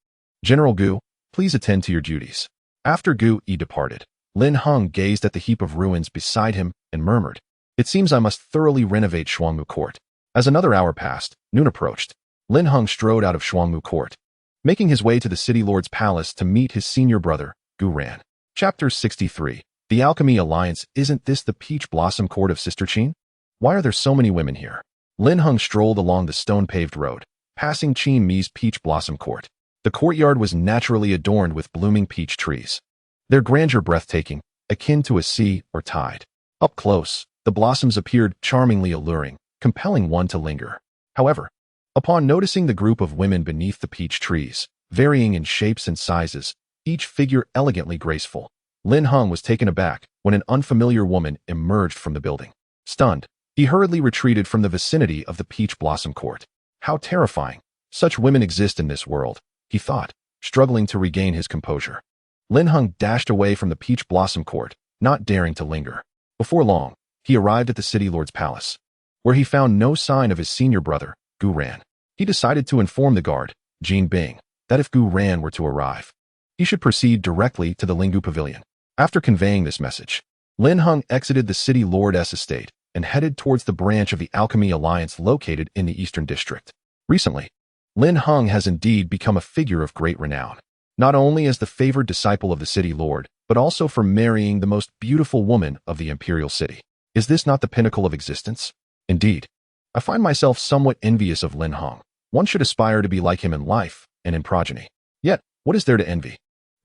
Speaker 1: General Gui, please attend to your duties. After Gui departed, Lin Heng gazed at the heap of ruins beside him and murmured, It seems I must thoroughly renovate Shuangmu Court. As another hour passed, noon approached. Lin Heng strode out of Shuangmu Court. Making his way to the city lord's palace to meet his senior brother, Gui ran. Chapter 63. The Alchemy Alliance. Isn't this the Peach Blossom Court of Sister Qin? Why are there so many women here? Lin Heng strolled along the stone-paved road, passing Qin Mi's Peach Blossom Court. The courtyard was naturally adorned with blooming peach trees, their grandeur breathtaking, akin to a sea or tide. Up close, the blossoms appeared charmingly alluring, compelling one to linger. However, upon noticing the group of women beneath the peach trees, varying in shapes and sizes, each figure elegantly graceful, Lin Heng was taken aback when an unfamiliar woman emerged from the building. Stunned, he hurriedly retreated from the vicinity of the Peach Blossom Court. How terrifying! Such women exist in this world, he thought, struggling to regain his composure. Lin Heng dashed away from the Peach Blossom Court, not daring to linger. Before long, he arrived at the city lord's palace, where he found no sign of his senior brother, Gui Ran. He decided to inform the guard, Jin Bing, that if Gui Ran were to arrive, he should proceed directly to the Lingu Pavilion. After conveying this message, Lin Heng exited the city lord's estate and headed towards the branch of the Alchemy Alliance located in the Eastern District. Recently, Lin Heng has indeed become a figure of great renown, not only as the favored disciple of the city lord, but also for marrying the most beautiful woman of the imperial city. Is this not the pinnacle of existence? Indeed, I find myself somewhat envious of Lin Heng. One should aspire to be like him in life and in progeny. Yet, what is there to envy?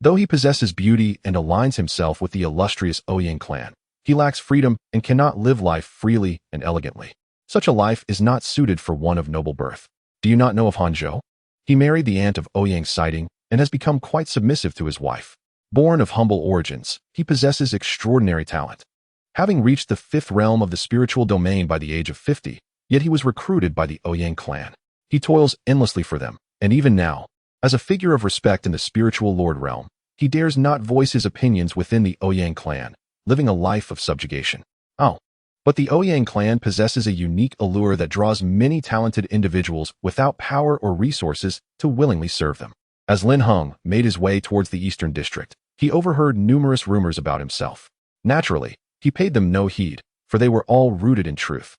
Speaker 1: Though he possesses beauty and aligns himself with the illustrious Ouyang clan, he lacks freedom and cannot live life freely and elegantly. Such a life is not suited for one of noble birth. Do you not know of Hangzhou? He married the aunt of Ouyang's sighting and has become quite submissive to his wife. Born of humble origins, he possesses extraordinary talent. Having reached the 5th realm of the spiritual domain by the age of 50, yet he was recruited by the Ouyang clan. He toils endlessly for them, and even now, as a figure of respect in the spiritual lord realm, he dares not voice his opinions within the Ouyang clan, living a life of subjugation. But the Ouyang clan possesses a unique allure that draws many talented individuals without power or resources to willingly serve them. As Lin Heng made his way towards the Eastern District, he overheard numerous rumors about himself. Naturally, he paid them no heed, for they were all rooted in truth,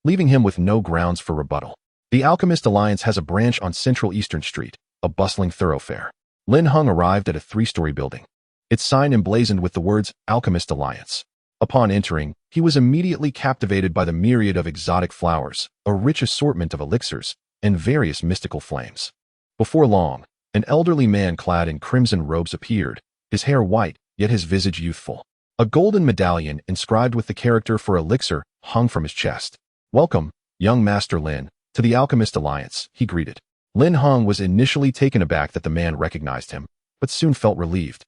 Speaker 1: leaving him with no grounds for rebuttal. The Alchemist Alliance has a branch on Central Eastern Street, a bustling thoroughfare. Lin Heng arrived at a 3-story building. Its sign emblazoned with the words Alchemist Alliance. Upon entering, he was immediately captivated by the myriad of exotic flowers, a rich assortment of elixirs, and various mystical flames. Before long, an elderly man clad in crimson robes appeared, his hair white, yet his visage youthful. A golden medallion inscribed with the character for elixir hung from his chest. "Welcome, young Master Lin, to the Alchemist Alliance," he greeted. Lin Heng was initially taken aback that the man recognized him, but soon felt relieved,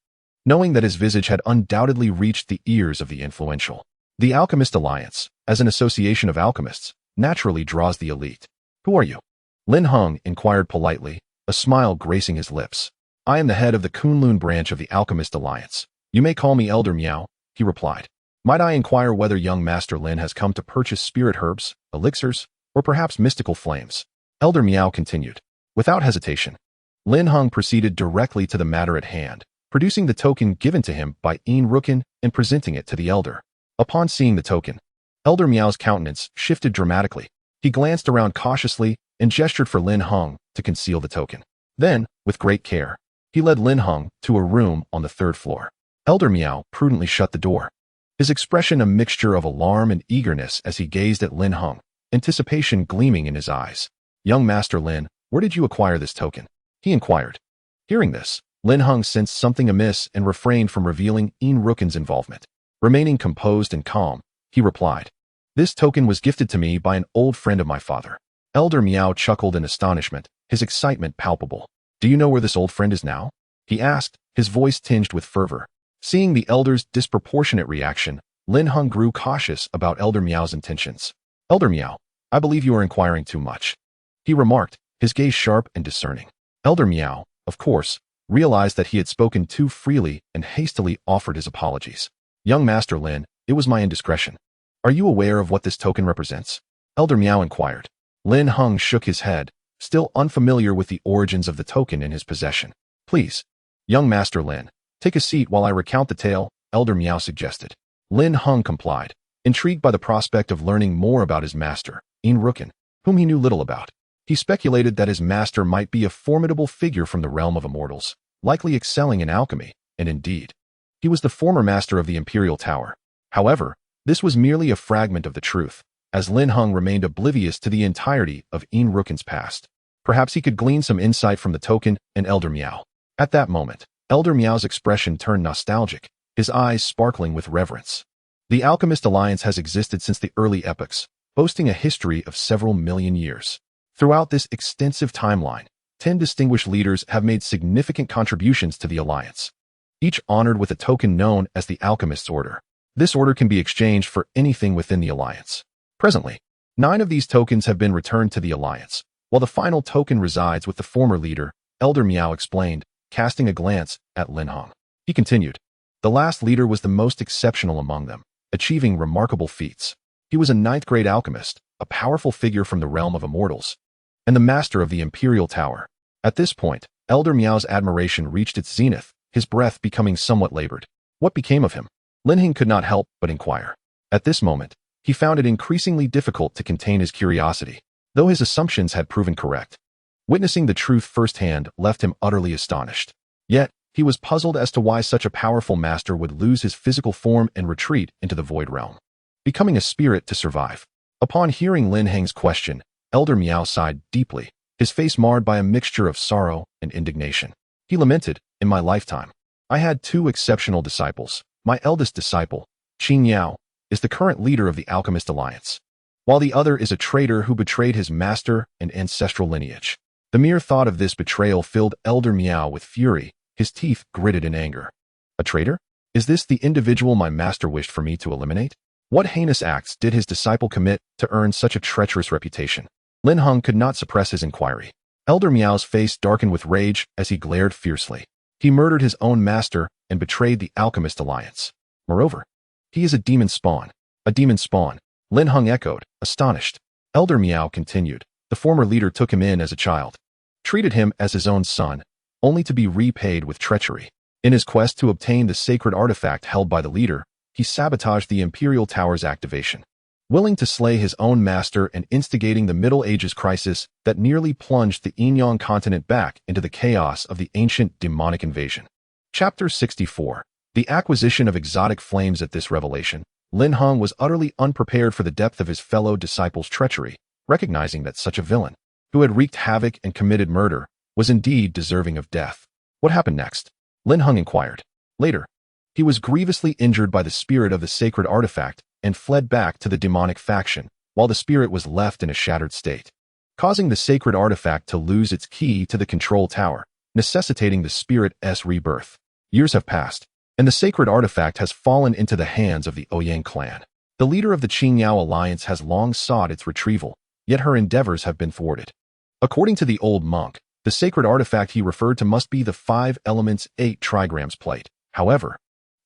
Speaker 1: knowing that his visage had undoubtedly reached the ears of the influential. The Alchemist Alliance, as an association of alchemists, naturally draws the elite. "Who are you?" Lin Heng inquired politely, a smile gracing his lips. "I am the head of the Kunlun branch of the Alchemist Alliance. You may call me Elder Miao," he replied. "Might I inquire whether young Master Lin has come to purchase spirit herbs, elixirs, or perhaps mystical flames?" Elder Miao continued. Without hesitation, Lin Heng proceeded directly to the matter at hand, producing the token given to him by Yin-Yang and presenting it to the elder. Upon seeing the token, Elder Miao's countenance shifted dramatically. He glanced around cautiously and gestured for Lin Heng to conceal the token. Then, with great care, he led Lin Heng to a room on the 3rd floor. Elder Miao prudently shut the door, his expression a mixture of alarm and eagerness as he gazed at Lin Heng, anticipation gleaming in his eyes. "Young Master Lin, where did you acquire this token?" he inquired. Hearing this, Lin Heng sensed something amiss and refrained from revealing Yin-Rukin's involvement. Remaining composed and calm, he replied, "This token was gifted to me by an old friend of my father." Elder Miao chuckled in astonishment, his excitement palpable. "Do you know where this old friend is now?" he asked, his voice tinged with fervor. Seeing the elder's disproportionate reaction, Lin Heng grew cautious about Elder Miao's intentions. "Elder Miao, I believe you are inquiring too much," he remarked, his gaze sharp and discerning. Elder Miao, of course, realized that he had spoken too freely and hastily offered his apologies. "Young Master Lin, it was my indiscretion. Are you aware of what this token represents?" Elder Miao inquired. Lin Heng shook his head, still unfamiliar with the origins of the token in his possession. "Please, young Master Lin, take a seat while I recount the tale," Elder Miao suggested. Lin Heng complied, intrigued by the prospect of learning more about his master, Yin-Rukin, whom he knew little about. He speculated that his master might be a formidable figure from the realm of immortals, likely excelling in alchemy, and indeed, he was the former master of the Imperial Tower. However, this was merely a fragment of the truth, as Lin Heng remained oblivious to the entirety of Yin-Rukin's past. Perhaps he could glean some insight from the token and Elder Miao. At that moment, Elder Miao's expression turned nostalgic, his eyes sparkling with reverence. The Alchemist Alliance has existed since the early epochs, boasting a history of several million years. Throughout this extensive timeline, 10 distinguished leaders have made significant contributions to the Alliance, each honored with a token known as the Alchemist's Order. This order can be exchanged for anything within the Alliance. Presently, 9 of these tokens have been returned to the Alliance, while the final token resides with the former leader, Elder Miao explained, casting a glance at Lin Heng. He continued, "The last leader was the most exceptional among them, achieving remarkable feats. He was a 9th-grade alchemist, a powerful figure from the realm of immortals, and the master of the Imperial Tower." At this point, Elder Miao's admiration reached its zenith, his breath becoming somewhat labored. What became of him? Lin Heng could not help but inquire. At this moment, he found it increasingly difficult to contain his curiosity, though his assumptions had proven correct. Witnessing the truth firsthand left him utterly astonished. Yet, he was puzzled as to why such a powerful master would lose his physical form and retreat into the void realm, becoming a spirit to survive. Upon hearing Lin Heng's question, Elder Miao sighed deeply, his face marred by a mixture of sorrow and indignation. He lamented, "In my lifetime, I had 2 exceptional disciples. My eldest disciple, Qin Yao, is the current leader of the Alchemist Alliance, while the other is a traitor who betrayed his master and ancestral lineage." The mere thought of this betrayal filled Elder Miao with fury, his teeth gritted in anger. "A traitor? Is this the individual my master wished for me to eliminate? What heinous acts did his disciple commit to earn such a treacherous reputation?" Lin Heng could not suppress his inquiry. Elder Miao's face darkened with rage as he glared fiercely. He murdered his own master and betrayed the Alchemist Alliance. Moreover, he is a demon spawn. "A demon spawn," Lin Heng echoed, astonished. Elder Miao continued, "The former leader took him in as a child, treated him as his own son, only to be repaid with treachery. In his quest to obtain the sacred artifact held by the leader, he sabotaged the Imperial Tower's activation. willing to slay his own master and instigating the Middle Ages crisis that nearly plunged the Yin-Yang Continent back into the chaos of the ancient demonic invasion. Chapter 64. The acquisition of exotic flames. At this revelation, Lin Heng was utterly unprepared for the depth of his fellow disciples' treachery, recognizing that such a villain, who had wreaked havoc and committed murder, was indeed deserving of death. What happened next? Lin Heng inquired. Later, he was grievously injured by the spirit of the sacred artifact and fled back to the demonic faction, while the spirit was left in a shattered state, causing the sacred artifact to lose its key to the control tower, necessitating the spirit's rebirth. Years have passed, and the sacred artifact has fallen into the hands of the Ouyang clan. The leader of the Qingyao alliance has long sought its retrieval, yet her endeavors have been thwarted. According to the old monk, the sacred artifact he referred to must be the 5 elements 8 trigrams plate. However,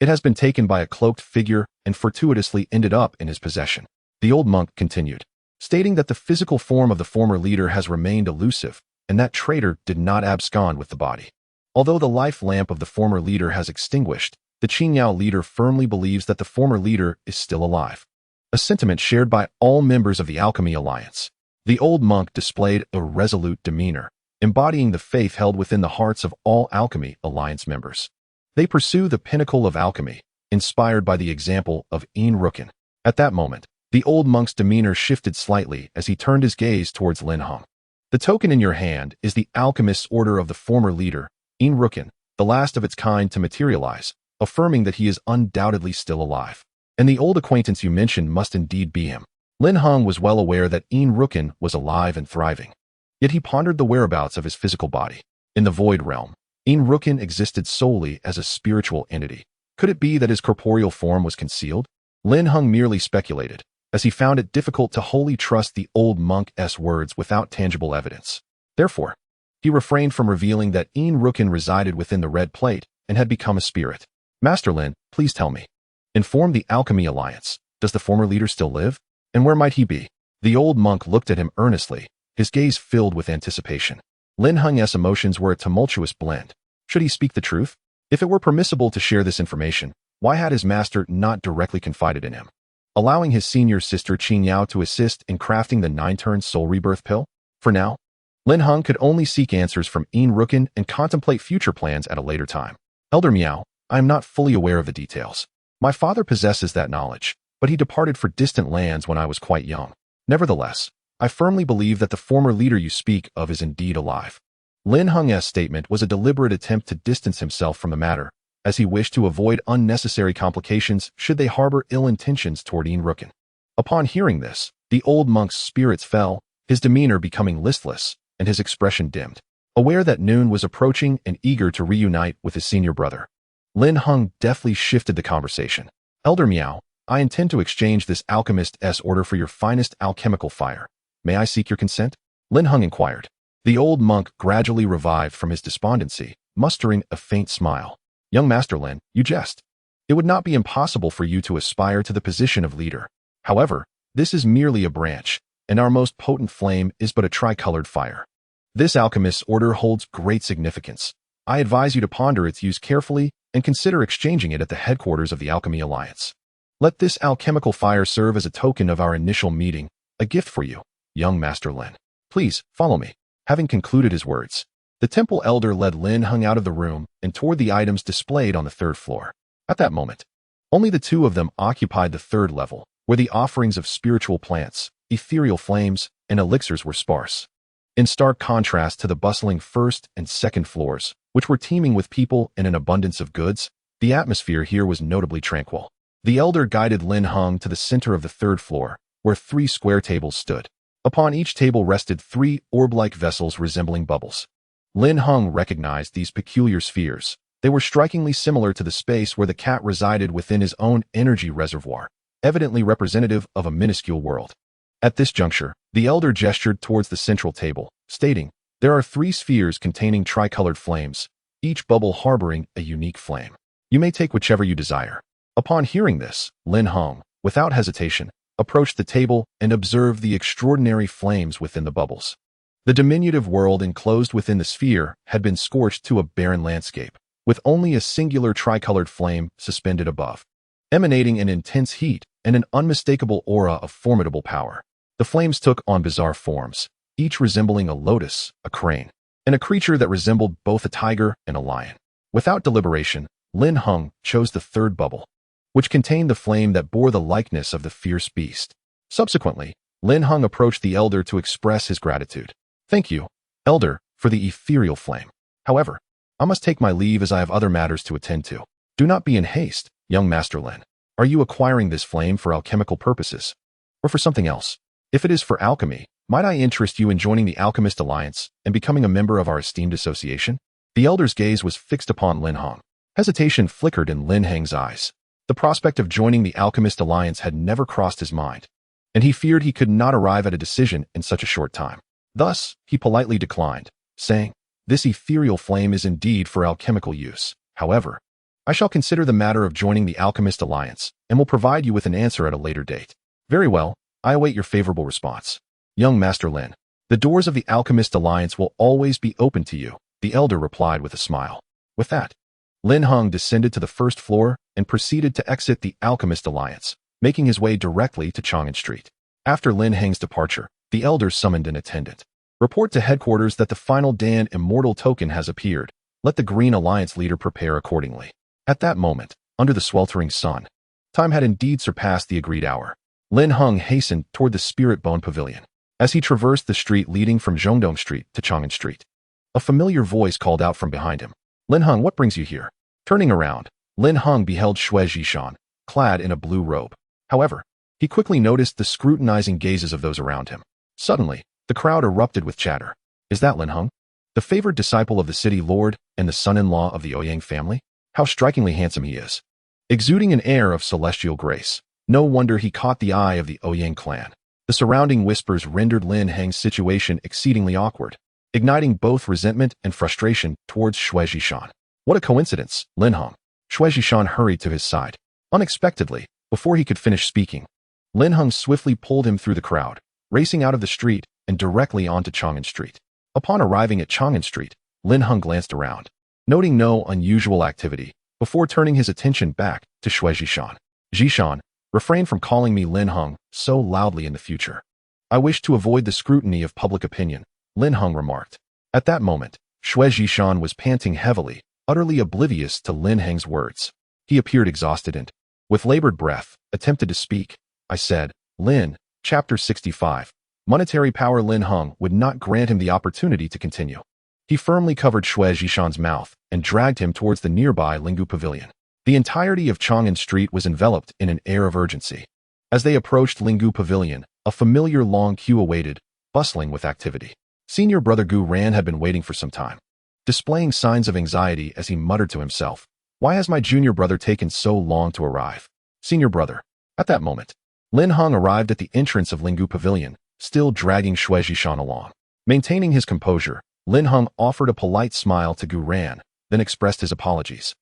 Speaker 1: it has been taken by a cloaked figure and fortuitously ended up in his possession. The old monk continued, stating that the physical form of the former leader has remained elusive, and that traitor did not abscond with the body. Although the life lamp of the former leader has extinguished, the Qingyao leader firmly believes that the former leader is still alive, a sentiment shared by all members of the Alchemy Alliance. The old monk displayed a resolute demeanor, embodying the faith held within the hearts of all Alchemy Alliance members. They pursue the pinnacle of alchemy, inspired by the example of Yin Rukin. At that moment, the old monk's demeanor shifted slightly as he turned his gaze towards Lin Heng. The token in your hand is the alchemist's order of the former leader, Yin Rukin, the last of its kind to materialize, affirming that he is undoubtedly still alive. And the old acquaintance you mentioned must indeed be him. Lin Heng was well aware that Yin Rukin was alive and thriving. Yet he pondered the whereabouts of his physical body. In the void realm, Yin Rukin existed solely as a spiritual entity. Could it be that his corporeal form was concealed? Lin Heng merely speculated, as he found it difficult to wholly trust the old monk's words without tangible evidence. Therefore, he refrained from revealing that Yin Rukin resided within the red plate and had become a spirit. Master Lin, please tell me. Inform the Alchemy Alliance. Does the former leader still live? And where might he be? The old monk looked at him earnestly, his gaze filled with anticipation. Lin Heng's emotions were a tumultuous blend. Should he speak the truth? If it were permissible to share this information, why had his master not directly confided in him, allowing his senior sister Qingyao to assist in crafting the 9-turn soul rebirth pill? For now, Lin Heng could only seek answers from Yin Rukin and contemplate future plans at a later time. Elder Miao, I am not fully aware of the details. My father possesses that knowledge, but he departed for distant lands when I was quite young. Nevertheless, I firmly believe that the former leader you speak of is indeed alive. Lin Heng's statement was a deliberate attempt to distance himself from the matter, as he wished to avoid unnecessary complications should they harbor ill intentions toward Yin Rukin. Upon hearing this, the old monk's spirits fell, his demeanor becoming listless, and his expression dimmed. Aware that noon was approaching and eager to reunite with his senior brother, Lin Heng deftly shifted the conversation. Elder Miao, I intend to exchange this alchemist's order for your finest alchemical fire. May I seek your consent? Lin Heng inquired. The old monk gradually revived from his despondency, mustering a faint smile. Young Master Lin, you jest. It would not be impossible for you to aspire to the position of leader. However, this is merely a branch, and our most potent flame is but a tricolored fire. This alchemist's order holds great significance. I advise you to ponder its use carefully and consider exchanging it at the headquarters of the Alchemy Alliance. Let this alchemical fire serve as a token of our initial meeting, a gift for you, young Master Lin. Please, follow me. Having concluded his words, the temple elder led Lin Heng out of the room and toward the items displayed on the 3rd floor. At that moment, only the two of them occupied the 3rd level, where the offerings of spiritual plants, ethereal flames, and elixirs were sparse. In stark contrast to the bustling 1st and 2nd floors, which were teeming with people and an abundance of goods, the atmosphere here was notably tranquil. The elder guided Lin Heng to the center of the 3rd floor, where 3 square tables stood. Upon each table rested 3 orb-like vessels resembling bubbles. Lin Heng recognized these peculiar spheres. They were strikingly similar to the space where the cat resided within his own energy reservoir, evidently representative of a minuscule world. At this juncture, the elder gestured towards the central table, stating, there are 3 spheres containing tricolored flames, each bubble harboring a unique flame. You may take whichever you desire. Upon hearing this, Lin Heng, without hesitation, approached the table and observed the extraordinary flames within the bubbles. The diminutive world enclosed within the sphere had been scorched to a barren landscape, with only a singular tricolored flame suspended above. Emanating an intense heat, and an unmistakable aura of formidable power. The flames took on bizarre forms, each resembling a lotus, a crane, and a creature that resembled both a tiger and a lion. Without deliberation, Lin Heng chose the third bubble, which contained the flame that bore the likeness of the fierce beast. Subsequently, Lin Heng approached the elder to express his gratitude. "Thank you, elder, for the ethereal flame. However, I must take my leave as I have other matters to attend to." "Do not be in haste, young Master Lin. Are you acquiring this flame for alchemical purposes, or for something else? If it is for alchemy, might I interest you in joining the Alchemist Alliance and becoming a member of our esteemed association?" The elder's gaze was fixed upon Lin Heng. Hesitation flickered in Lin Heng's eyes. The prospect of joining the Alchemist Alliance had never crossed his mind, and he feared he could not arrive at a decision in such a short time. Thus, he politely declined, saying, "This ethereal flame is indeed for alchemical use. However, I shall consider the matter of joining the Alchemist Alliance and will provide you with an answer at a later date." "Very well, I await your favorable response. Young Master Lin, the doors of the Alchemist Alliance will always be open to you," the elder replied with a smile. With that, Lin Heng descended to the first floor and proceeded to exit the Alchemist Alliance, making his way directly to Chang'an Street. After Lin Heng's departure, the elder summoned an attendant. "Report to headquarters that the final Dan Immortal token has appeared. Let the Green Alliance leader prepare accordingly." At that moment, under the sweltering sun, time had indeed surpassed the agreed hour. Lin Heng hastened toward the Spirit Bone Pavilion. As he traversed the street leading from Zhongdong Street to Chang'an Street, a familiar voice called out from behind him. "Lin Heng, what brings you here?" Turning around, Lin Heng beheld Shui Zishan, clad in a blue robe. However, he quickly noticed the scrutinizing gazes of those around him. Suddenly, the crowd erupted with chatter. "Is that Lin Heng, the favored disciple of the city lord and the son-in-law of the Ouyang family? How strikingly handsome he is, exuding an air of celestial grace. No wonder he caught the eye of the Ouyang clan." The surrounding whispers rendered Lin Heng's situation exceedingly awkward, igniting both resentment and frustration towards Shui Zishan. "What a coincidence, Lin Heng." Shui Zishan hurried to his side. Unexpectedly, before he could finish speaking, Lin Heng swiftly pulled him through the crowd, racing out of the street and directly onto Chang'an Street. Upon arriving at Chang'an Street, Lin Heng glanced around, noting no unusual activity, before turning his attention back to Shui Zishan. "Zishan, refrain from calling me Lin Heng so loudly in the future. I wish to avoid the scrutiny of public opinion," Lin Heng remarked. At that moment, Shui Zishan was panting heavily, utterly oblivious to Lin Heng's words. He appeared exhausted and, with labored breath, attempted to speak. "I said, Lin, Chapter 65. Monetary power." Lin Heng would not grant him the opportunity to continue. He firmly covered Shui Zishan's mouth and dragged him towards the nearby Linggu Pavilion. The entirety of Chang'an Street was enveloped in an air of urgency. As they approached Linggu Pavilion, a familiar long queue awaited, bustling with activity. Senior Brother Gu Ran had been waiting for some time, displaying signs of anxiety as he muttered to himself, "Why has my junior brother taken so long to arrive?" "Senior brother." At that moment, Lin Heng arrived at the entrance of Linggu Pavilion, still dragging Shui Zishan along. Maintaining his composure, Lin Heng offered a polite smile to Gu Ran, then expressed his apologies.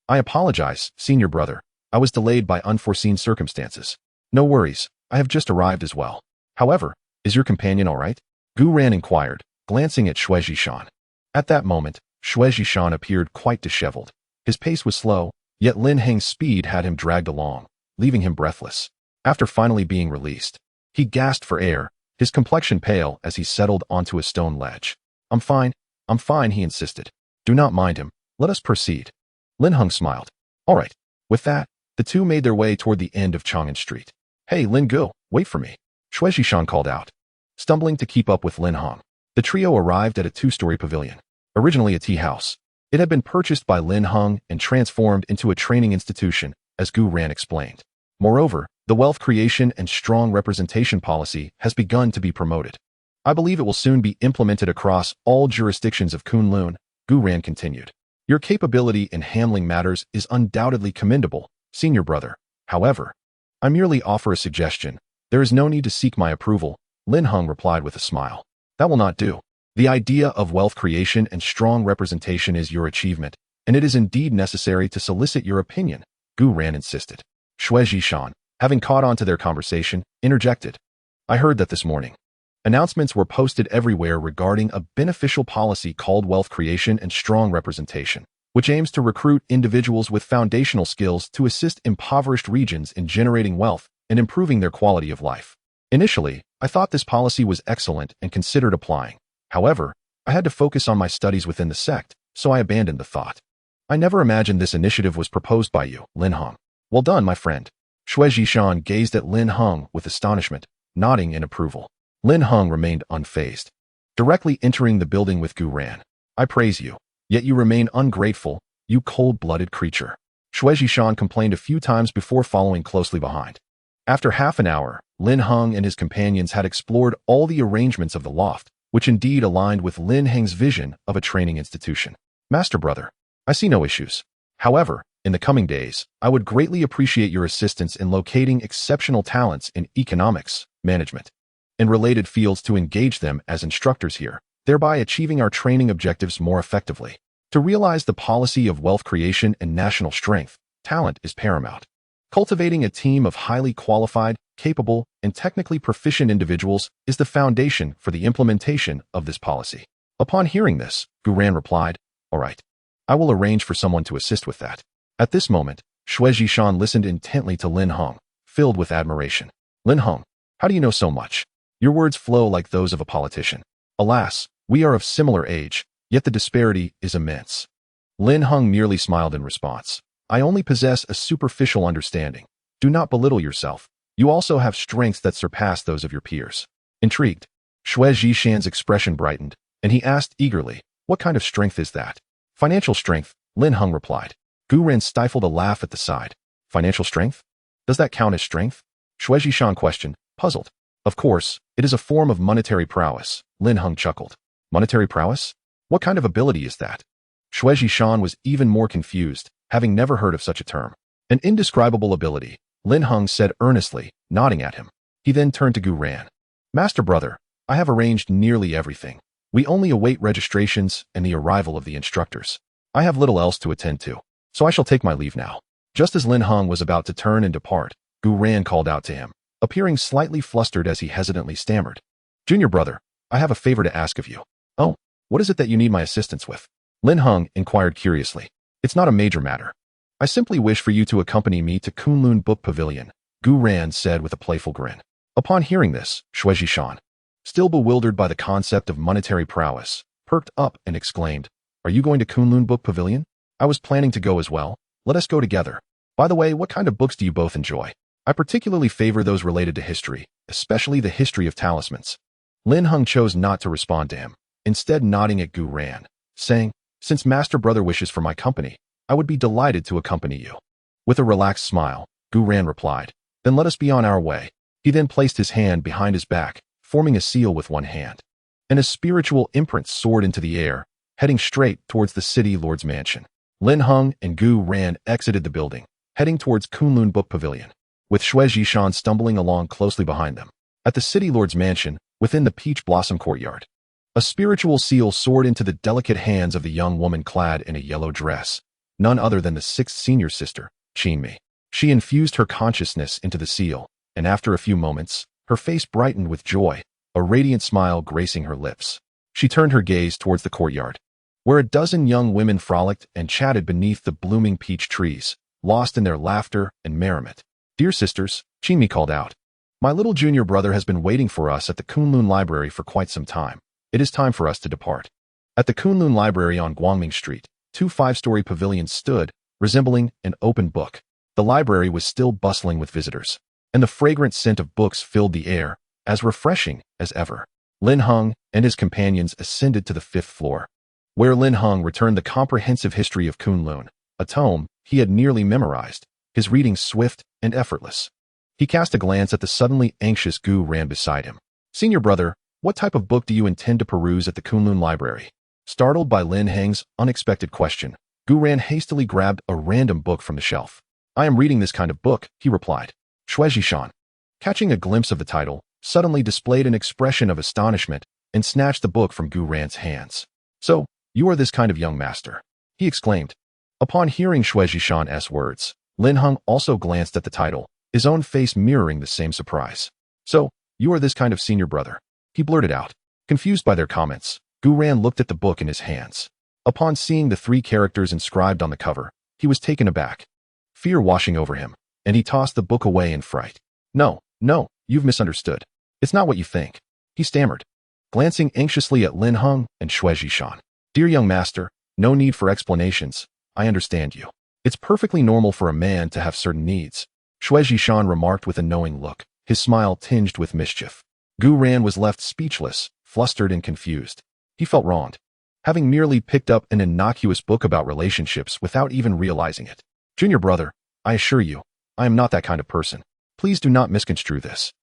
Speaker 1: "I apologize, senior brother. I was delayed by unforeseen circumstances." "No worries, I have just arrived as well. However, is your companion all right?" Gu Ran inquired, glancing at Shui Zishan. At that moment, Shui Zishan appeared quite disheveled. His pace was slow, yet Lin Heng's speed had him dragged along, leaving him breathless. After finally being released, he gasped for air, his complexion pale as he settled onto a stone ledge. I'm fine, he insisted. "Do not mind him, let us proceed." Lin Heng smiled. "All right." With that, the two made their way toward the end of Chang'an Street. "Hey, Lin Gu, wait for me," Shui Zishan called out. Stumbling to keep up with Lin Heng, the trio arrived at a two-story pavilion. Originally a tea house, it had been purchased by Lin Heng and transformed into a training institution, as Gu Ran explained. Moreover, the wealth creation and strong representation policy has begun to be promoted. "I believe it will soon be implemented across all jurisdictions of Kunlun," Gu Ran continued. "Your capability in handling matters is undoubtedly commendable, senior brother. However, I merely offer a suggestion. There is no need to seek my approval," Lin Heng replied with a smile. "That will not do. The idea of wealth creation and strong representation is your achievement, and it is indeed necessary to solicit your opinion," Gu Ran insisted. Shui Zishan, having caught on to their conversation, interjected. "I heard that this morning. Announcements were posted everywhere regarding a beneficial policy called wealth creation and strong representation, which aims to recruit individuals with foundational skills to assist impoverished regions in generating wealth and improving their quality of life. Initially, I thought this policy was excellent and considered applying. However, I had to focus on my studies within the sect, so I abandoned the thought. I never imagined this initiative was proposed by you, Lin Heng. Well done, my friend. Shui Jishan gazed at Lin Heng with astonishment, nodding in approval. Lin Heng remained unfazed. Directly entering the building with Gu Ran. I praise you, yet you remain ungrateful, you cold-blooded creature. Shui Jishan complained a few times before following closely behind. After half an hour, Lin Heng and his companions had explored all the arrangements of the loft, which indeed aligned with Lin Heng's vision of a training institution. Master brother, I see no issues. However, in the coming days, I would greatly appreciate your assistance in locating exceptional talents in economics, management, and related fields to engage them as instructors here, thereby achieving our training objectives more effectively. To realize the policy of wealth creation and national strength, talent is paramount. Cultivating a team of highly qualified, capable, and technically proficient individuals is the foundation for the implementation of this policy. Upon hearing this, Gu Ran replied, "All right. I will arrange for someone to assist with that." At this moment, Shui Jishan listened intently to Lin Heng, filled with admiration. "Lin Heng, how do you know so much? Your words flow like those of a politician. Alas, we are of similar age, yet the disparity is immense." Lin Heng merely smiled in response. "I only possess a superficial understanding. Do not belittle yourself. You also have strengths that surpass those of your peers." Intrigued, Shui Jishan's expression brightened, and he asked eagerly, "What kind of strength is that?" "Financial strength," Lin Heng replied. Gu Ran stifled a laugh at the side. "Financial strength? Does that count as strength?" Shui Jishan questioned, puzzled. "Of course, it is a form of monetary prowess," Lin Heng chuckled. "Monetary prowess? What kind of ability is that?" Shui Jishan was even more confused, having never heard of such a term. "An indescribable ability," Lin Heng said earnestly, nodding at him. He then turned to Gu Ran. "Master brother, I have arranged nearly everything. We only await registrations and the arrival of the instructors. I have little else to attend to, so I shall take my leave now." Just as Lin Heng was about to turn and depart, Gu Ran called out to him, appearing slightly flustered as he hesitantly stammered. "Junior brother, I have a favor to ask of you." "Oh, what is it that you need my assistance with?" Lin Heng inquired curiously. "It's not a major matter. I simply wish for you to accompany me to Kunlun Book Pavilion," Gu Ran said with a playful grin. Upon hearing this, Shui Jishan, still bewildered by the concept of monetary prowess, perked up and exclaimed, "Are you going to Kunlun Book Pavilion? I was planning to go as well. Let us go together. By the way, what kind of books do you both enjoy? I particularly favor those related to history, especially the history of talismans." Lin Heng chose not to respond to him, instead nodding at Gu Ran, saying, "Since Master Brother wishes for my company, I would be delighted to accompany you." With a relaxed smile, Gu Ran replied, "Then let us be on our way." He then placed his hand behind his back, forming a seal with one hand. And a spiritual imprint soared into the air, heading straight towards the city lord's mansion. Lin Heng and Gu Ran exited the building, heading towards Kunlun Book Pavilion, with Shui Jishan stumbling along closely behind them. At the city lord's mansion, within the peach blossom courtyard, a spiritual seal soared into the delicate hands of the young woman clad in a yellow dress, none other than the sixth senior sister, Qinmi. She infused her consciousness into the seal, and after a few moments, her face brightened with joy, a radiant smile gracing her lips. She turned her gaze towards the courtyard, where a dozen young women frolicked and chatted beneath the blooming peach trees, lost in their laughter and merriment. "Dear sisters," Qinmi called out, "my little junior brother has been waiting for us at the Kunlun Library for quite some time. It is time for us to depart." At the Kunlun Library on Guangming Street, two five-story pavilions stood, resembling an open book. The library was still bustling with visitors, and the fragrant scent of books filled the air, as refreshing as ever. Lin Heng and his companions ascended to the fifth floor, where Lin Heng returned the comprehensive history of Kunlun, a tome he had nearly memorized, his reading swift and effortless. He cast a glance at the suddenly anxious Gu Ran beside him. "Senior brother, what type of book do you intend to peruse at the Kunlun Library?" Startled by Lin Heng's unexpected question, Gu Ran hastily grabbed a random book from the shelf. "I am reading this kind of book," he replied. Shui Jishan, catching a glimpse of the title, suddenly displayed an expression of astonishment and snatched the book from Gu Ran's hands. "So, you are this kind of young master," he exclaimed. Upon hearing Shui Jishan's words, Lin Heng also glanced at the title, his own face mirroring the same surprise. "So, you are this kind of senior brother," he blurted out. Confused by their comments, Gu Ran looked at the book in his hands. Upon seeing the three characters inscribed on the cover, he was taken aback, fear washing over him, and he tossed the book away in fright. No, no, you've misunderstood. It's not what you think, he stammered, glancing anxiously at Lin Heng and Xue Zhishan. Dear young master, no need for explanations. I understand you. It's perfectly normal for a man to have certain needs, Xue Zhishan remarked with a knowing look, his smile tinged with mischief. Gu Ran was left speechless, flustered and confused. He felt wronged, having merely picked up an innocuous book about relationships without even realizing it. Junior brother, I assure you, I am not that kind of person. Please do not misconstrue this.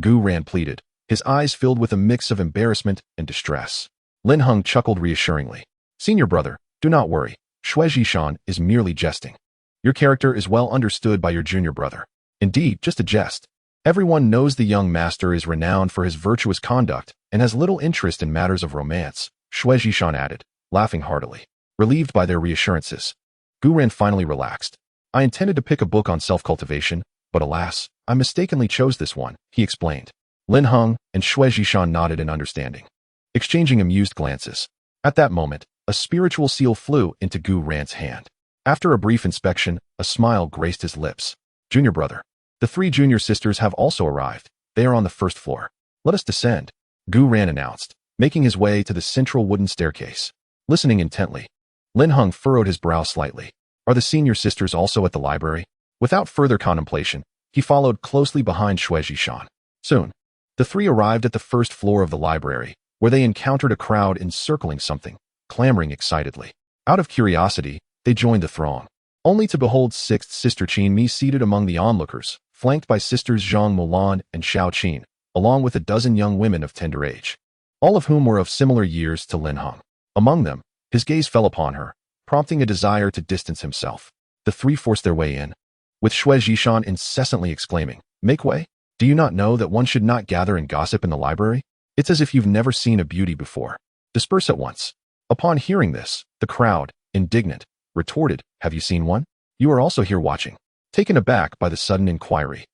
Speaker 1: Gu Ran pleaded, his eyes filled with a mix of embarrassment and distress. Lin Heng chuckled reassuringly. Senior brother, do not worry. Xue Zhishan is merely jesting. Your character is well understood by your junior brother. Indeed, just a jest. Everyone knows the young master is renowned for his virtuous conduct and has little interest in matters of romance, Xue Zhishan added, laughing heartily. Relieved by their reassurances, Gu Ran finally relaxed. I intended to pick a book on self-cultivation, but alas, I mistakenly chose this one, he explained. Lin Heng and Xue Zhishan nodded in understanding, exchanging amused glances. At that moment, a spiritual seal flew into Gu Ran's hand. After a brief inspection, a smile graced his lips. Junior brother, the 3 junior sisters have also arrived. They are on the first floor. Let us descend, Gu Ran announced, making his way to the central wooden staircase. Listening intently, Lin Heng furrowed his brow slightly. Are the senior sisters also at the library? Without further contemplation, he followed closely behind Xue Zhishan. Soon, the 3 arrived at the first floor of the library, where they encountered a crowd encircling something, clamoring excitedly. Out of curiosity, they joined the throng, only to behold 6th Sister Qin Mi seated among the onlookers, flanked by Sisters Zhang Mulan and Xiao Qin, along with a dozen young women of tender age, all of whom were of similar years to Lin Heng. Among them, his gaze fell upon her, prompting a desire to distance himself. The 3 forced their way in, with Xue Zhishan incessantly exclaiming, Make way? Do you not know that one should not gather and gossip in the library? It's as if you've never seen a beauty before. Disperse at once. Upon hearing this, the crowd, indignant, retorted, Have you seen one? You are also here watching. Taken aback by the sudden inquiry,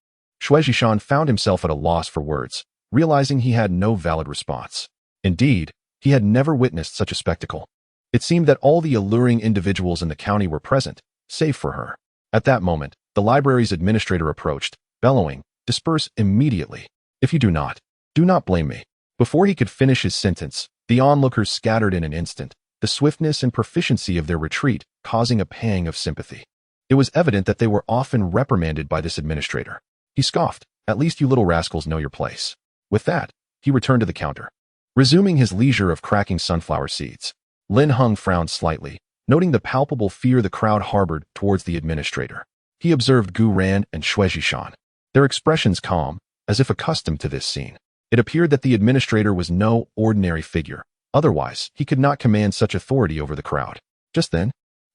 Speaker 1: Xue Zhishan found himself at a loss for words, realizing he had no valid response. Indeed, he had never witnessed such a spectacle. It seemed that all the alluring individuals in the county were present, save for her. At that moment, the library's administrator approached, bellowing, Disperse immediately. If you do not blame me. Before he could finish his sentence, the onlookers scattered in an instant, the swiftness and proficiency of their retreat causing a pang of sympathy. It was evident that they were often reprimanded by this administrator. He scoffed, At least you little rascals know your place. With that, he returned to the counter, resuming his leisure of cracking sunflower seeds. Lin Heng frowned slightly, noting the palpable fear the crowd harbored towards the administrator. He observed Gu Ran and Xue Zhishan, their expressions calm, as if accustomed to this scene. It appeared that the administrator was no ordinary figure. Otherwise, he could not command such authority over the crowd. Just then,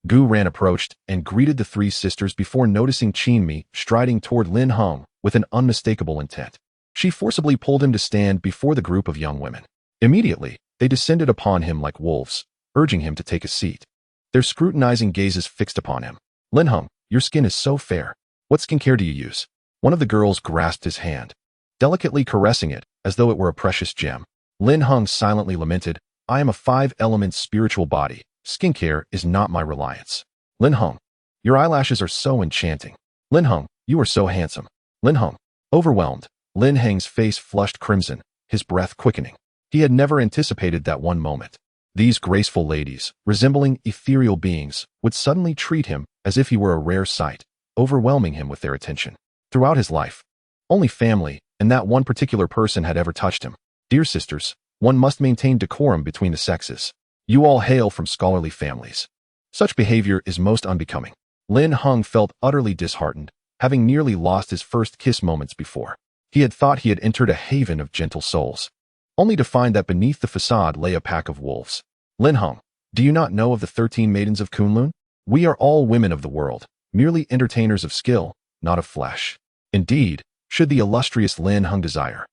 Speaker 1: Gu Ran approached and greeted the 3 sisters before noticing Qin Mi striding toward Lin Heng with an unmistakable intent. She forcibly pulled him to stand before the group of young women. Immediately, they descended upon him like wolves, urging him to take a seat. Their scrutinizing gazes fixed upon him. Lin Heng, your skin is so fair. What skincare do you use? One of the girls grasped his hand, delicately caressing it as though it were a precious gem. Lin Heng silently lamented, I am a 5-element spiritual body. Skincare is not my reliance. Lin Heng, your eyelashes are so enchanting. Lin Heng, you are so handsome. Lin Heng, overwhelmed. Lin Heng's face flushed crimson, his breath quickening. He had never anticipated that one moment. These graceful ladies, resembling ethereal beings, would suddenly treat him as if he were a rare sight, overwhelming him with their attention. Throughout his life, only family and that one particular person had ever touched him. Dear sisters, one must maintain decorum between the sexes. You all hail from scholarly families. Such behavior is most unbecoming. Lin Heng felt utterly disheartened, having nearly lost his first kiss moments before. He had thought he had entered a haven of gentle souls, only to find that beneath the facade lay a pack of wolves. Lin Heng, do you not know of the 13 maidens of Kunlun? We are all women of the world, merely entertainers of skill, not of flesh. Indeed, should the illustrious Lin Heng desire,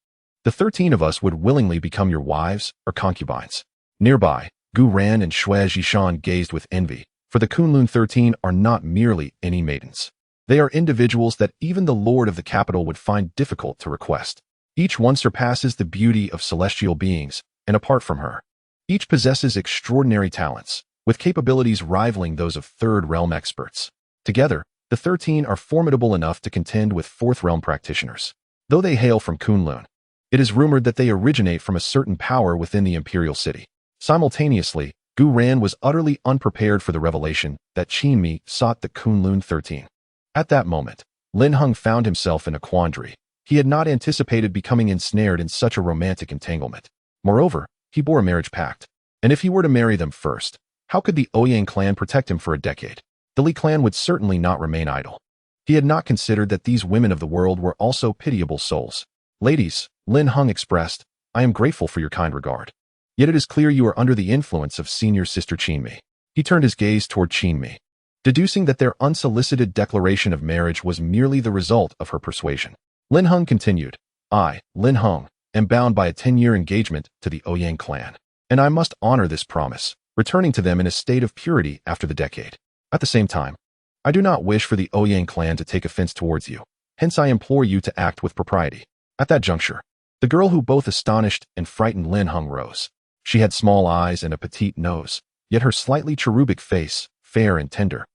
Speaker 1: the 13 of us would willingly become your wives or concubines. Nearby, Gu Ran and Xue Zhishan gazed with envy, for the Kunlun 13 are not merely any maidens. They are individuals that even the lord of the capital would find difficult to request. Each one surpasses the beauty of celestial beings, and apart from her, each possesses extraordinary talents, with capabilities rivaling those of third realm experts. Together, the 13 are formidable enough to contend with fourth realm practitioners. Though they hail from Kunlun, it is rumored that they originate from a certain power within the imperial city. Simultaneously, Gu Ran was utterly unprepared for the revelation that Qin Mi sought the Kunlun 13. At that moment, Lin Heng found himself in a quandary. He had not anticipated becoming ensnared in such a romantic entanglement. Moreover, he bore a marriage pact. And if he were to marry them first, how could the Ouyang clan protect him for a decade? The Li clan would certainly not remain idle. He had not considered that these women of the world were also pitiable souls. Ladies, Lin Heng expressed, I am grateful for your kind regard. Yet it is clear you are under the influence of senior sister Qin Mi. He turned his gaze toward Qin Mi, deducing that their unsolicited declaration of marriage was merely the result of her persuasion. Lin Heng continued, I, Lin Heng, am bound by a 10-year engagement to the Ouyang clan, and I must honor this promise, returning to them in a state of purity after the decade. At the same time, I do not wish for the Ouyang clan to take offense towards you, hence I implore you to act with propriety. At that juncture, the girl who both astonished and frightened Lin Heng rose. She had small eyes and a petite nose, yet her slightly cherubic face, fair and tender,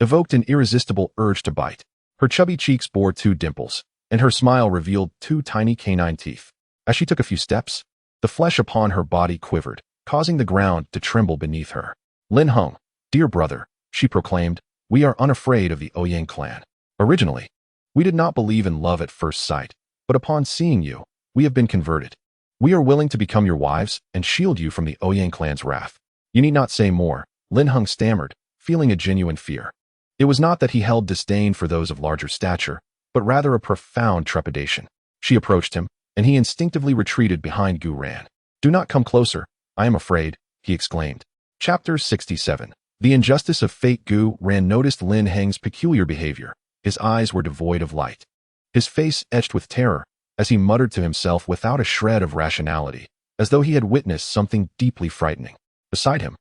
Speaker 1: evoked an irresistible urge to bite. Her chubby cheeks bore 2 dimples, and her smile revealed 2 tiny canine teeth. As she took a few steps, the flesh upon her body quivered, causing the ground to tremble beneath her. Lin Heng, dear brother, she proclaimed, we are unafraid of the Ouyang clan. Originally, we did not believe in love at first sight, but upon seeing you, we have been converted. We are willing to become your wives and shield you from the Ouyang clan's wrath. You need not say more, Lin Heng stammered, feeling a genuine fear. It was not that he held disdain for those of larger stature, but rather a profound trepidation. She approached him, and he instinctively retreated behind Gu Ran. Do not come closer, I am afraid, he exclaimed. Chapter 67. The injustice of fate. Gu Ran noticed Lin Heng's peculiar behavior. His eyes were devoid of light, his face etched with terror, as he muttered to himself without a shred of rationality, as though he had witnessed something deeply frightening. Beside him,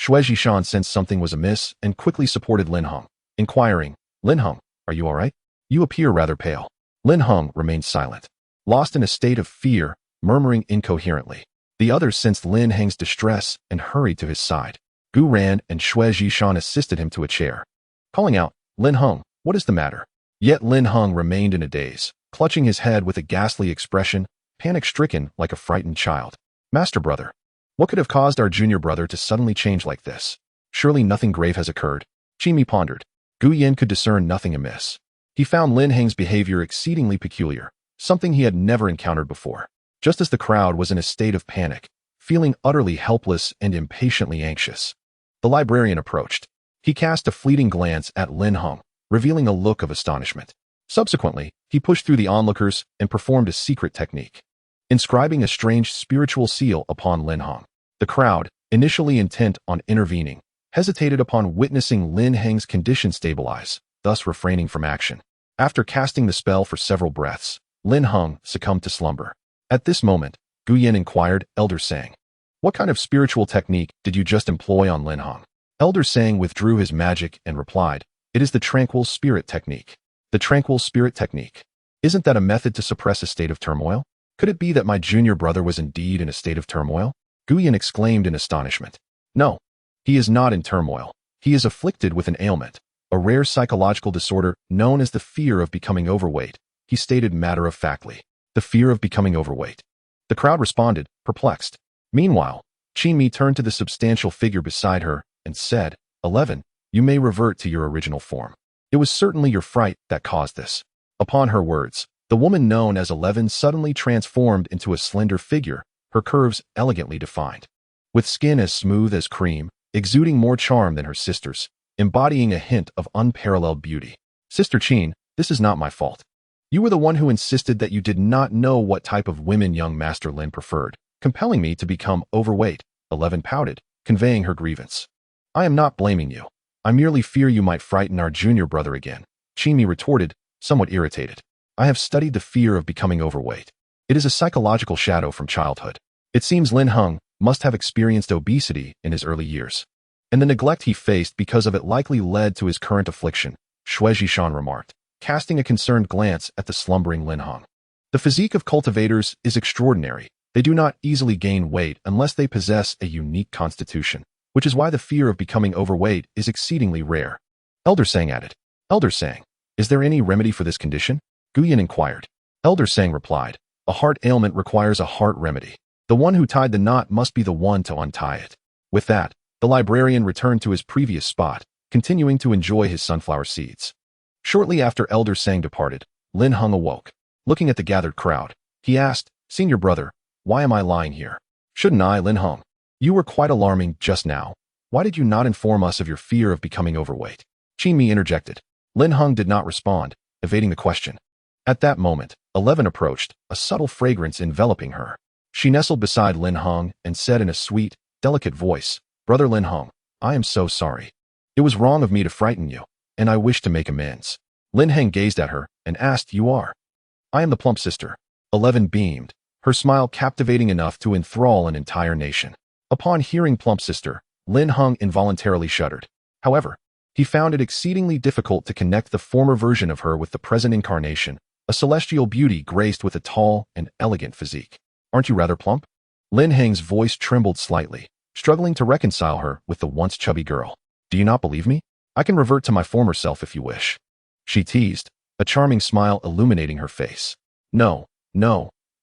Speaker 1: Xue Zhishan sensed something was amiss and quickly supported Lin Heng, inquiring, Lin Heng, are you all right? You appear rather pale. Lin Heng remained silent, lost in a state of fear, murmuring incoherently. The others sensed Lin Heng's distress and hurried to his side. Gu Ran and Xue Zhishan assisted him to a chair, calling out, Lin Heng, what is the matter? Yet Lin Heng remained in a daze, clutching his head with a ghastly expression, panic-stricken like a frightened child. Master brother, what could have caused our junior brother to suddenly change like this? Surely nothing grave has occurred. Qin Mi pondered. Gu Yin could discern nothing amiss. He found Lin Heng's behavior exceedingly peculiar, something he had never encountered before. Just as the crowd was in a state of panic, feeling utterly helpless and impatiently anxious, the librarian approached. He cast a fleeting glance at Lin Heng, revealing a look of astonishment. Subsequently, he pushed through the onlookers and performed a secret technique, inscribing a strange spiritual seal upon Lin Heng. The crowd, initially intent on intervening, hesitated upon witnessing Lin Heng's condition stabilize, thus refraining from action. After casting the spell for several breaths, Lin Heng succumbed to slumber. At this moment, Gu Yin inquired, Elder Sang, what kind of spiritual technique did you just employ on Lin Heng? Elder Sang withdrew his magic and replied, it is the tranquil spirit technique. The tranquil spirit technique. Isn't that a method to suppress a state of turmoil? Could it be that my junior brother was indeed in a state of turmoil? Gu Yin exclaimed in astonishment. No, he is not in turmoil. He is afflicted with an ailment, a rare psychological disorder known as the fear of becoming overweight, he stated matter-of-factly. The fear of becoming overweight. The crowd responded, perplexed. Meanwhile, Qin Mi turned to the substantial figure beside her and said, 11, you may revert to your original form. It was certainly your fright that caused this. Upon her words, the woman known as 11 suddenly transformed into a slender figure, her curves elegantly defined. With skin as smooth as cream, exuding more charm than her sister's, embodying a hint of unparalleled beauty. Sister Qin, this is not my fault. You were the one who insisted that you did not know what type of women young Master Lin preferred, compelling me to become overweight. 11 pouted, conveying her grievance. I am not blaming you. I merely fear you might frighten our junior brother again. Qin Mi retorted, somewhat irritated. I have studied the fear of becoming overweight. It is a psychological shadow from childhood. It seems Lin Heng must have experienced obesity in his early years, and the neglect he faced because of it likely led to his current affliction, Xue Zhishan remarked, casting a concerned glance at the slumbering Lin Heng. The physique of cultivators is extraordinary. They do not easily gain weight unless they possess a unique constitution, which is why the fear of becoming overweight is exceedingly rare. Elder Sang added, Elder Sang, is there any remedy for this condition? Gu Yin inquired. Elder Sang replied, "A heart ailment requires a heart remedy. The one who tied the knot must be the one to untie it." With that, the librarian returned to his previous spot, continuing to enjoy his sunflower seeds. Shortly after Elder Sang departed, Lin Heng awoke. Looking at the gathered crowd, he asked, "Senior brother, why am I lying here? Shouldn't I, Lin Heng? You were quite alarming just now. Why did you not inform us of your fear of becoming overweight?" Qin Mi interjected. Lin Heng did not respond, evading the question. At that moment, 11 approached, a subtle fragrance enveloping her. She nestled beside Lin Heng and said in a sweet, delicate voice, "Brother Lin Heng, I am so sorry. It was wrong of me to frighten you, and I wish to make amends." Lin Heng gazed at her and asked, "You are?" "I am the plump sister." 11 beamed, her smile captivating enough to enthrall an entire nation. Upon hearing plump sister, Lin Heng involuntarily shuddered. However, he found it exceedingly difficult to connect the former version of her with the present incarnation, a celestial beauty graced with a tall and elegant physique. "Aren't you rather plump?" Lin Heng's voice trembled slightly, struggling to reconcile her with the once chubby girl. "Do you not believe me? I can revert to my former self if you wish," she teased, a charming smile illuminating her face. No,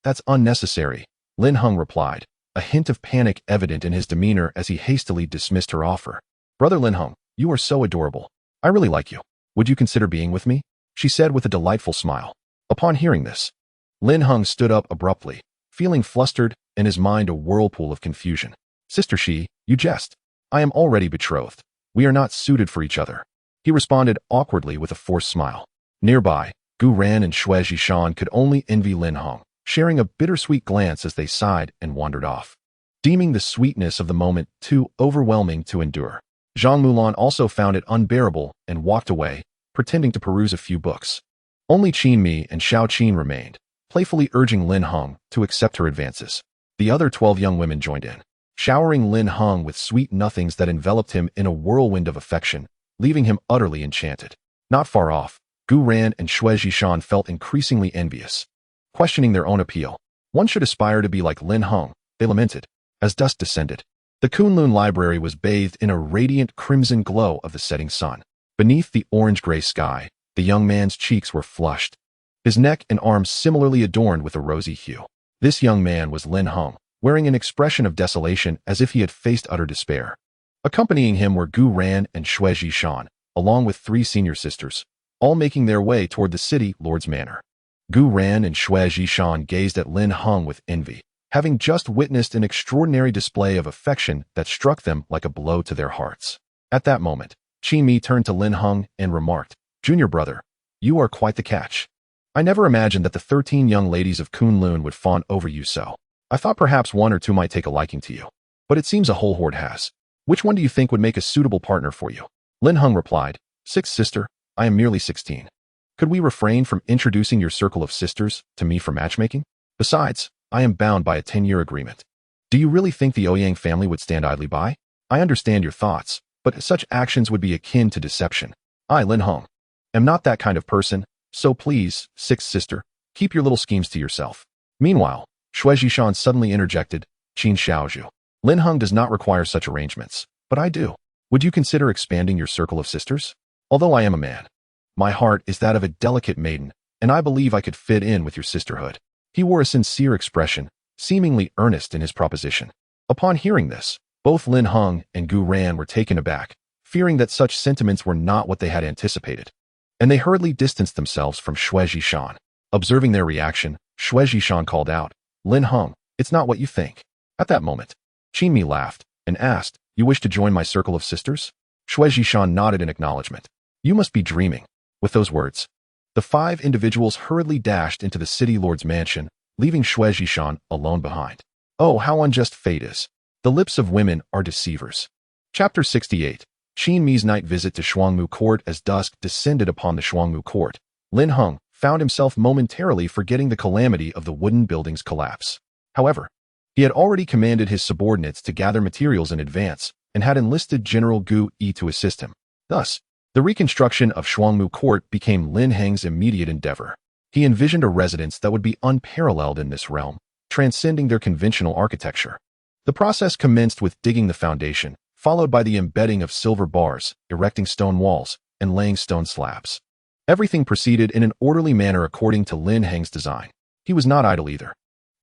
Speaker 1: that's unnecessary," Lin Heng replied, a hint of panic evident in his demeanor as he hastily dismissed her offer. "Brother Lin Heng, you are so adorable. I really like you. Would you consider being with me?" she said with a delightful smile. Upon hearing this, Lin Heng stood up abruptly, feeling flustered and his mind a whirlpool of confusion. "Sister Shi, you jest. I am already betrothed. We are not suited for each other," he responded awkwardly with a forced smile. Nearby, Gu Ran and Xue Zhishan could only envy Lin Heng, sharing a bittersweet glance as they sighed and wandered off, deeming the sweetness of the moment too overwhelming to endure. Zhang Mulan also found it unbearable and walked away, pretending to peruse a few books. Only Qin Mi and Xiao Qin remained, playfully urging Lin Heng to accept her advances. The other 12 young women joined in, showering Lin Heng with sweet nothings that enveloped him in a whirlwind of affection, leaving him utterly enchanted. Not far off, Gu Ran and Xue Zhishan felt increasingly envious. Questioning their own appeal, "One should aspire to be like Lin Heng," they lamented. As dusk descended, the Kunlun library was bathed in a radiant crimson glow of the setting sun. Beneath the orange-gray sky, the young man's cheeks were flushed, his neck and arms similarly adorned with a rosy hue. This young man was Lin Heng, wearing an expression of desolation as if he had faced utter despair. Accompanying him were Gu Ran and Xue Zhishan, along with 3 senior sisters, all making their way toward the city lord's manor. Gu Ran and Xue Zhishan gazed at Lin Heng with envy, having just witnessed an extraordinary display of affection that struck them like a blow to their hearts. At that moment, Qin Mi turned to Lin Heng and remarked, "Junior brother, you are quite the catch. I never imagined that the 13 young ladies of Kunlun would fawn over you so. I thought perhaps 1 or 2 might take a liking to you, but it seems a whole horde has. Which one do you think would make a suitable partner for you?" Lin Heng replied, "Sixth sister, I am merely 16. Could we refrain from introducing your circle of sisters to me for matchmaking? Besides, I am bound by a 10-year agreement. Do you really think the Ouyang family would stand idly by? I understand your thoughts, but such actions would be akin to deception. I, Lin Heng, am not that kind of person, so please, sixth sister, keep your little schemes to yourself." Meanwhile, Xue Zhishan suddenly interjected, "Qin Xiaozhu, Lin Heng does not require such arrangements, but I do. Would you consider expanding your circle of sisters? Although I am a man, my heart is that of a delicate maiden, and I believe I could fit in with your sisterhood." He wore a sincere expression, seemingly earnest in his proposition. Upon hearing this, both Lin Heng and Gu Ran were taken aback, fearing that such sentiments were not what they had anticipated, and they hurriedly distanced themselves from Xue Zhishan. Observing their reaction, Xue Zhishan called out, "Lin Heng, it's not what you think." At that moment, Qin Mi laughed and asked, "You wish to join my circle of sisters?" Xue Zhishan nodded in acknowledgement. "You must be dreaming." With those words, the 5 individuals hurriedly dashed into the city lord's mansion, leaving Xue Zhishan alone behind. Oh, how unjust fate is. The lips of women are deceivers. Chapter 68. Qin Mi's night visit to Shuangmu Court. As dusk descended upon the Shuangmu Court, Lin Heng found himself momentarily forgetting the calamity of the wooden building's collapse. However, he had already commanded his subordinates to gather materials in advance and had enlisted General Gu Yi to assist him. Thus, the reconstruction of Shuangmu Court became Lin Heng's immediate endeavor. He envisioned a residence that would be unparalleled in this realm, transcending their conventional architecture. The process commenced with digging the foundation, followed by the embedding of silver bars, erecting stone walls, and laying stone slabs. Everything proceeded in an orderly manner according to Lin Heng's design. He was not idle either.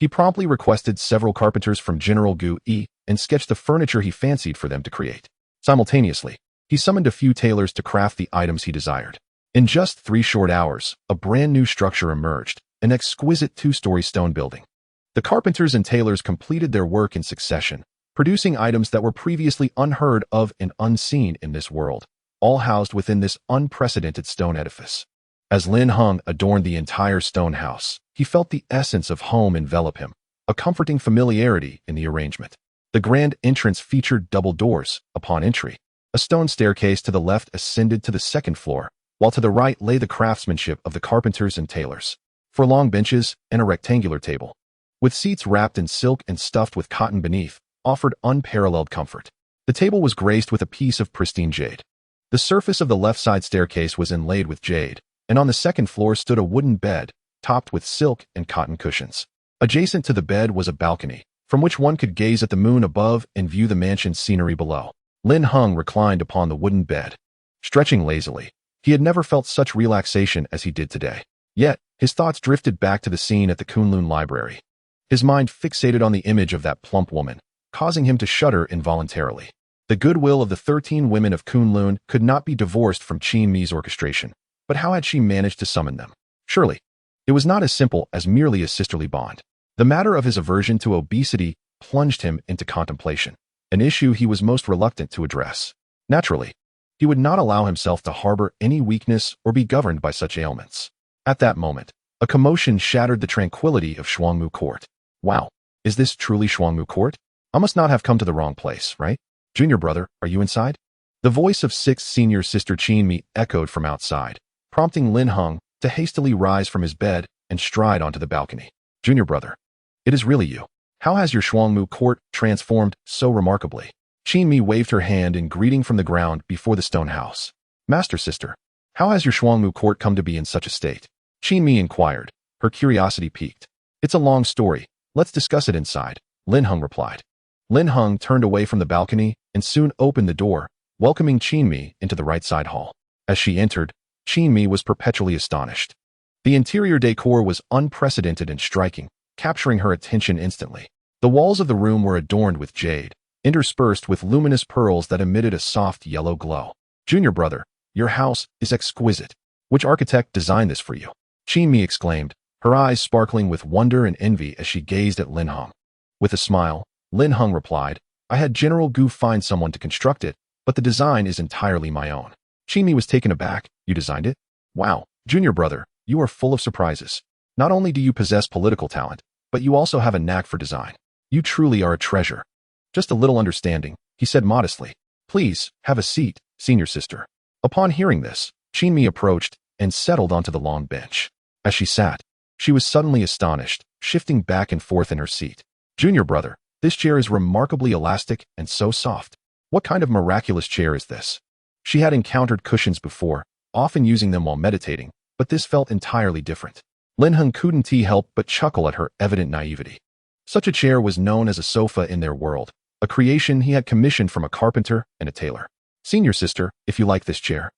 Speaker 1: He promptly requested several carpenters from General Gu Yi and sketched the furniture he fancied for them to create. Simultaneously, he summoned a few tailors to craft the items he desired. In just 3 short hours, a brand new structure emerged, an exquisite 2-story stone building. The carpenters and tailors completed their work in succession, producing items that were previously unheard of and unseen in this world, all housed within this unprecedented stone edifice. As Lin Heng adorned the entire stone house, he felt the essence of home envelop him, a comforting familiarity in the arrangement. The grand entrance featured double doors. Upon entry, a stone staircase to the left ascended to the 2nd floor, while to the right lay the craftsmanship of the carpenters and tailors. 4 long benches and a rectangular table, with seats wrapped in silk and stuffed with cotton beneath, offered unparalleled comfort. The table was graced with a piece of pristine jade. The surface of the left side staircase was inlaid with jade, and on the 2nd floor stood a wooden bed, topped with silk and cotton cushions. Adjacent to the bed was a balcony, from which one could gaze at the moon above and view the mansion's scenery below. Lin Heng reclined upon the wooden bed, stretching lazily. He had never felt such relaxation as he did today. Yet, his thoughts drifted back to the scene at the Kunlun Library. His mind fixated on the image of that plump woman, causing him to shudder involuntarily. The goodwill of the 13 women of Kunlun could not be divorced from Qin Mi's orchestration, but how had she managed to summon them? Surely, it was not as simple as merely a sisterly bond. The matter of his aversion to obesity plunged him into contemplation, an issue he was most reluctant to address. Naturally, he would not allow himself to harbor any weakness or be governed by such ailments. At that moment, a commotion shattered the tranquility of Shuangmu Court. Wow, is this truly Shuangmu Court? I must not have come to the wrong place, right? Junior brother, are you inside? The voice of 6th senior sister Qin Mi echoed from outside, prompting Lin Heng to hastily rise from his bed and stride onto the balcony. Junior brother, it is really you. How has your Shuangmu Court transformed so remarkably? Qin Mi waved her hand in greeting from the ground before the stone house. Master sister, how has your Shuangmu Court come to be in such a state? Qin Mi inquired, her curiosity piqued. It's a long story. Let's discuss it inside, Lin Heng replied. Lin Heng turned away from the balcony and soon opened the door, welcoming Qin Mi into the right side hall. As she entered, Qin Mi was perpetually astonished. The interior decor was unprecedented and striking, capturing her attention instantly. The walls of the room were adorned with jade, interspersed with luminous pearls that emitted a soft yellow glow. Junior brother, your house is exquisite. Which architect designed this for you? Qin Mi exclaimed, her eyes sparkling with wonder and envy as she gazed at Lin Heng. With a smile, Lin Heng replied, I had General Gu find someone to construct it, but the design is entirely my own. Qin Mi was taken aback. You designed it? Wow, junior brother, you are full of surprises. Not only do you possess political talent, but you also have a knack for design. You truly are a treasure. Just a little understanding, he said modestly. Please, have a seat, senior sister. Upon hearing this, Qin Mi approached and settled onto the long bench. As she sat, she was suddenly astonished, shifting back and forth in her seat. Junior brother, this chair is remarkably elastic and so soft. What kind of miraculous chair is this? She had encountered cushions before, often using them while meditating, but this felt entirely different. Lin Heng couldn't help but chuckle at her evident naivety. Such a chair was known as a sofa in their world, a creation he had commissioned from a carpenter and a tailor. Senior sister, if you like this chair,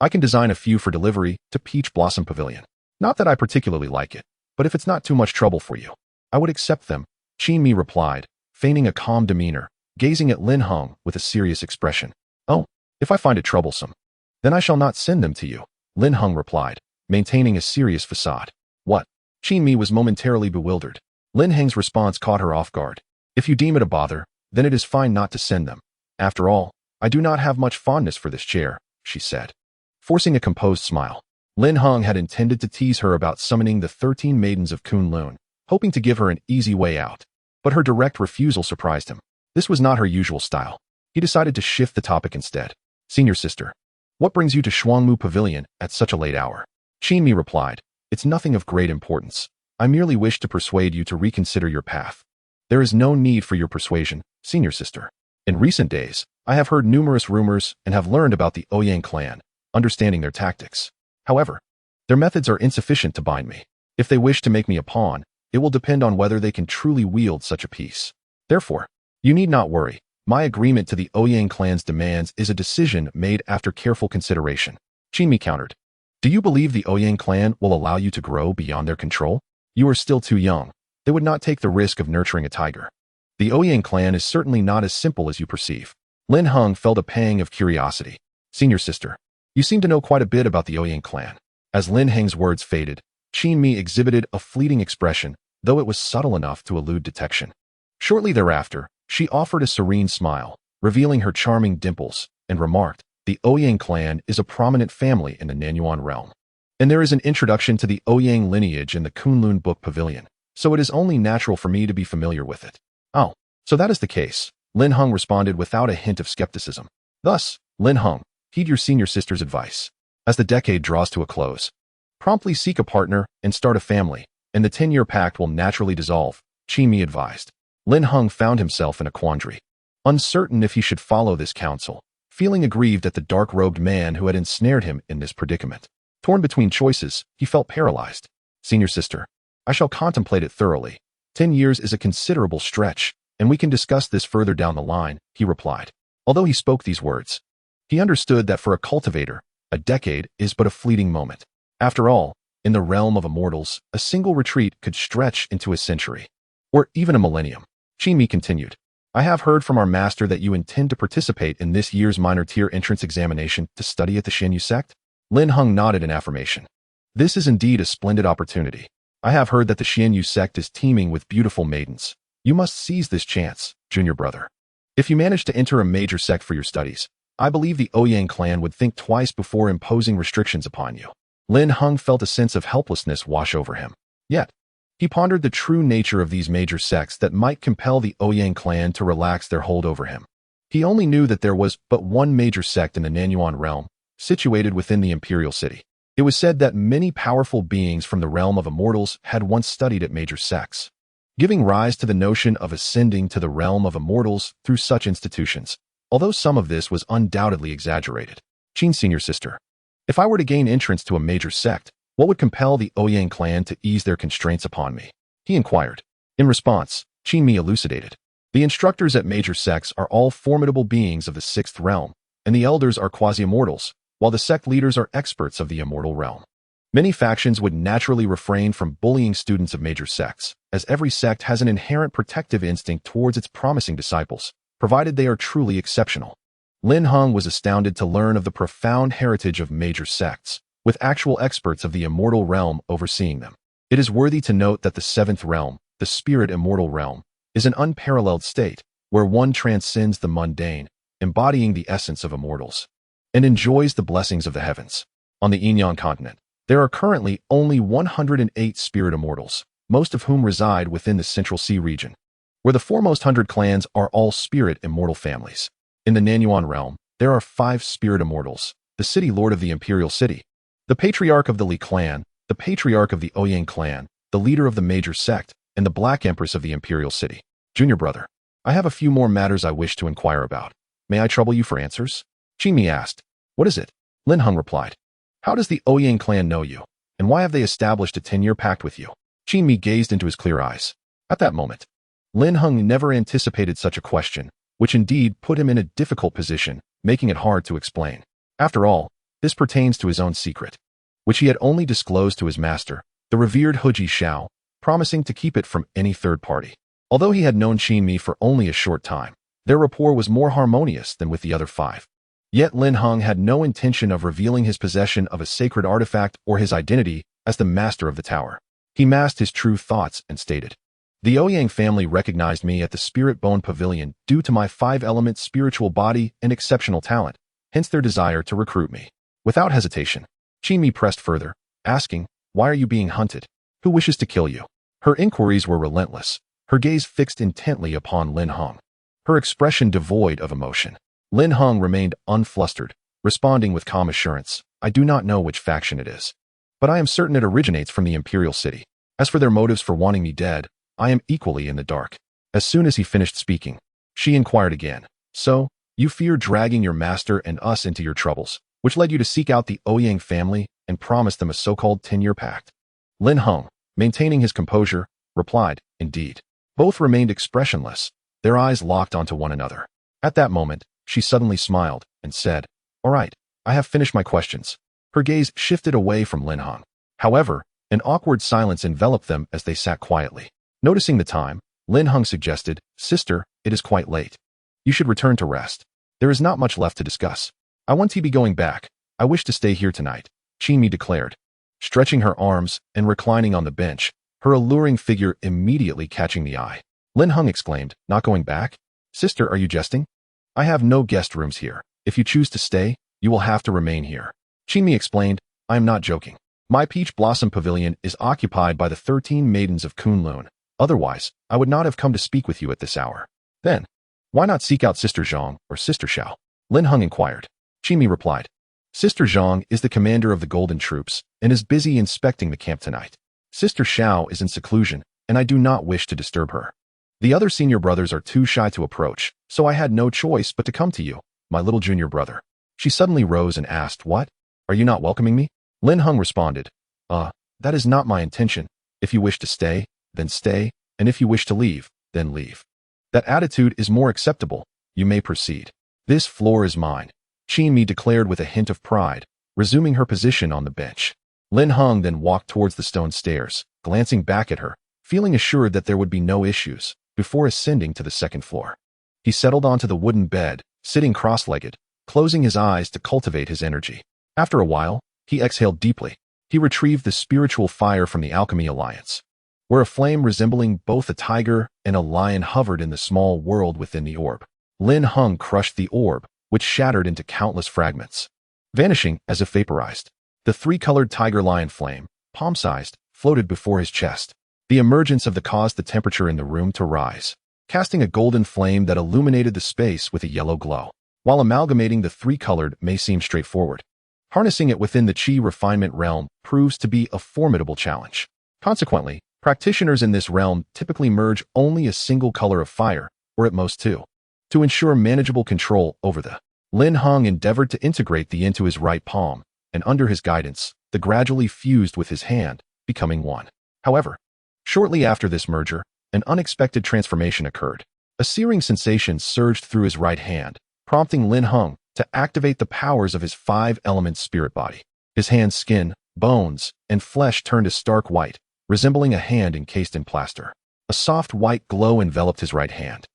Speaker 1: I can design a few for delivery to Peach Blossom Pavilion. Not that I particularly like it, but if it's not too much trouble for you, I would accept them, Qin Mi replied, feigning a calm demeanor, gazing at Lin Heng with a serious expression. Oh, if I find it troublesome, then I shall not send them to you, Lin Heng replied, maintaining a serious facade. What? Qin Mi was momentarily bewildered. Lin Heng's response caught her off guard. If you deem it a bother, then it is fine not to send them. After all, I do not have much fondness for this chair, she said, forcing a composed smile. Lin Heng had intended to tease her about summoning the 13 maidens of Kunlun, hoping to give her an easy way out. But her direct refusal surprised him. This was not her usual style. He decided to shift the topic instead. Senior sister, what brings you to Shuangmu Pavilion at such a late hour? Qin Mi replied, it's nothing of great importance. I merely wish to persuade you to reconsider your path. There is no need for your persuasion, senior sister. In recent days, I have heard numerous rumors and have learned about the Ouyang clan, understanding their tactics. However, their methods are insufficient to bind me. If they wish to make me a pawn, it will depend on whether they can truly wield such a piece. Therefore, you need not worry. My agreement to the Ouyang clan's demands is a decision made after careful consideration. Qin Mi countered. Do you believe the Ouyang clan will allow you to grow beyond their control? You are still too young. They would not take the risk of nurturing a tiger. The Ouyang clan is certainly not as simple as you perceive. Lin Heng felt a pang of curiosity. Senior sister, you seem to know quite a bit about the Ouyang clan. As Lin Heng's words faded, Qin Mi exhibited a fleeting expression, though it was subtle enough to elude detection. Shortly thereafter, she offered a serene smile, revealing her charming dimples, and remarked, the Ouyang clan is a prominent family in the Nanyuan realm. And there is an introduction to the Ouyang lineage in the Kunlun book pavilion, so it is only natural for me to be familiar with it. Oh, so that is the case, Lin Heng responded without a hint of skepticism. Thus, Lin Heng, heed your senior sister's advice. As the decade draws to a close, promptly seek a partner and start a family, and the 10-year pact will naturally dissolve, Qin Mi advised. Lin Heng found himself in a quandary, uncertain if he should follow this counsel, feeling aggrieved at the dark-robed man who had ensnared him in this predicament. Torn between choices, he felt paralyzed. Senior sister, I shall contemplate it thoroughly. 10 years is a considerable stretch, and we can discuss this further down the line, he replied. Although he spoke these words, he understood that for a cultivator, a decade is but a fleeting moment. After all, in the realm of immortals, a single retreat could stretch into a century, or even a millennium. Qin Mi continued, I have heard from our master that you intend to participate in this year's minor tier entrance examination to study at the Xianyu sect? Lin Heng nodded in affirmation. This is indeed a splendid opportunity. I have heard that the Xianyu sect is teeming with beautiful maidens. You must seize this chance, junior brother. If you manage to enter a major sect for your studies, I believe the Ouyang clan would think twice before imposing restrictions upon you. Lin Heng felt a sense of helplessness wash over him. Yet, he pondered the true nature of these major sects that might compel the Ouyang clan to relax their hold over him. He only knew that there was but one major sect in the Nanyuan realm, situated within the imperial city. It was said that many powerful beings from the realm of immortals had once studied at major sects, giving rise to the notion of ascending to the realm of immortals through such institutions, although some of this was undoubtedly exaggerated. Qin senior sister, if I were to gain entrance to a major sect, what would compel the Ouyang clan to ease their constraints upon me? He inquired. In response, Qin Mi elucidated. The instructors at major sects are all formidable beings of the sixth realm, and the elders are quasi-immortals, while the sect leaders are experts of the immortal realm. Many factions would naturally refrain from bullying students of major sects, as every sect has an inherent protective instinct towards its promising disciples, provided they are truly exceptional. Lin Heng was astounded to learn of the profound heritage of major sects, with actual experts of the immortal realm overseeing them. It is worthy to note that the seventh realm, the spirit immortal realm, is an unparalleled state, where one transcends the mundane, embodying the essence of immortals, and enjoys the blessings of the heavens. On the Yin-Yang Continent, there are currently only 108 spirit immortals, most of whom reside within the Central Sea region, where the foremost 100 clans are all spirit immortal families. In the Nanyuan realm, there are 5 spirit immortals, the city lord of the imperial city, the patriarch of the Li clan, the patriarch of the Ouyang clan, the leader of the major sect, and the Black Empress of the imperial city. Junior brother, I have a few more matters I wish to inquire about. May I trouble you for answers? Qin Mi asked. What is it? Lin Heng replied. How does the Ouyang clan know you, and why have they established a 10-year pact with you? Qin Mi gazed into his clear eyes. At that moment, Lin Heng never anticipated such a question, which indeed put him in a difficult position, making it hard to explain. After all, this pertains to his own secret, which he had only disclosed to his master, the revered Huji Shao, promising to keep it from any third party. Although he had known Qin Mi for only a short time, their rapport was more harmonious than with the other 5. Yet Lin Heng had no intention of revealing his possession of a sacred artifact or his identity as the master of the tower. He masked his true thoughts and stated, the Ouyang family recognized me at the Spirit Bone Pavilion due to my 5-element spiritual body and exceptional talent, hence their desire to recruit me. Without hesitation, Qin Mi pressed further, asking, why are you being hunted? Who wishes to kill you? Her inquiries were relentless, her gaze fixed intently upon Lin Heng, her expression devoid of emotion. Lin Heng remained unflustered, responding with calm assurance, I do not know which faction it is, but I am certain it originates from the imperial city. As for their motives for wanting me dead, I am equally in the dark. As soon as he finished speaking, she inquired again, so, you fear dragging your master and us into your troubles, which led you to seek out the Ouyang family and promise them a so-called 10-year pact? Lin Heng, maintaining his composure, replied, indeed. Both remained expressionless, their eyes locked onto one another. At that moment, she suddenly smiled and said, all right, I have finished my questions. Her gaze shifted away from Lin Heng. However, an awkward silence enveloped them as they sat quietly. Noticing the time, Lin Heng suggested, "Sister, it is quite late. You should return to rest. There is not much left to discuss. I want to be going back. I wish to stay here tonight," Qingmi declared. Stretching her arms and reclining on the bench, her alluring figure immediately catching the eye. Lin Heng exclaimed, "Not going back? Sister, are you jesting? I have no guest rooms here. If you choose to stay, you will have to remain here." Qingmi explained, "I am not joking. My peach blossom pavilion is occupied by the 13 maidens of Kunlun. Otherwise, I would not have come to speak with you at this hour." "Then, why not seek out Sister Zhang or Sister Xiao?" Lin Heng inquired. Qingmi replied, "Sister Zhang is the commander of the Golden Troops and is busy inspecting the camp tonight. Sister Xiao is in seclusion, and I do not wish to disturb her. The other senior brothers are too shy to approach, so I had no choice but to come to you, my little junior brother." She suddenly rose and asked, "What? Are you not welcoming me?" Lin Heng responded, That is not my intention. If you wish to stay, then stay, and if you wish to leave, then leave. That attitude is more acceptable. You may proceed. This floor is mine," Qingmi declared with a hint of pride, resuming her position on the bench. Lin Heng then walked towards the stone stairs, glancing back at her, feeling assured that there would be no issues, before ascending to the second floor. He settled onto the wooden bed, sitting cross-legged, closing his eyes to cultivate his energy. After a while, he exhaled deeply. He retrieved the spiritual fire from the Alchemy Alliance, where a flame resembling both a tiger and a lion hovered in the small world within the orb. Lin Heng crushed the orb, which shattered into countless fragments, vanishing as if vaporized. The three-colored tiger-lion flame, palm-sized, floated before his chest. The emergence of the caused the temperature in the room to rise, casting a golden flame that illuminated the space with a yellow glow. While amalgamating the three-colored may seem straightforward, harnessing it within the Qi refinement realm proves to be a formidable challenge. Consequently, practitioners in this realm typically merge only a single color of fire, or at most two, to ensure manageable control over the. Lin Heng endeavored to integrate the into his right palm, and under his guidance, the gradually fused with his hand, becoming one. However, shortly after this merger, an unexpected transformation occurred. A searing sensation surged through his right hand, prompting Lin Heng to activate the powers of his five-element spirit body. His hand's skin, bones, and flesh turned a stark white, resembling a hand encased in plaster. A soft white glow enveloped his right hand,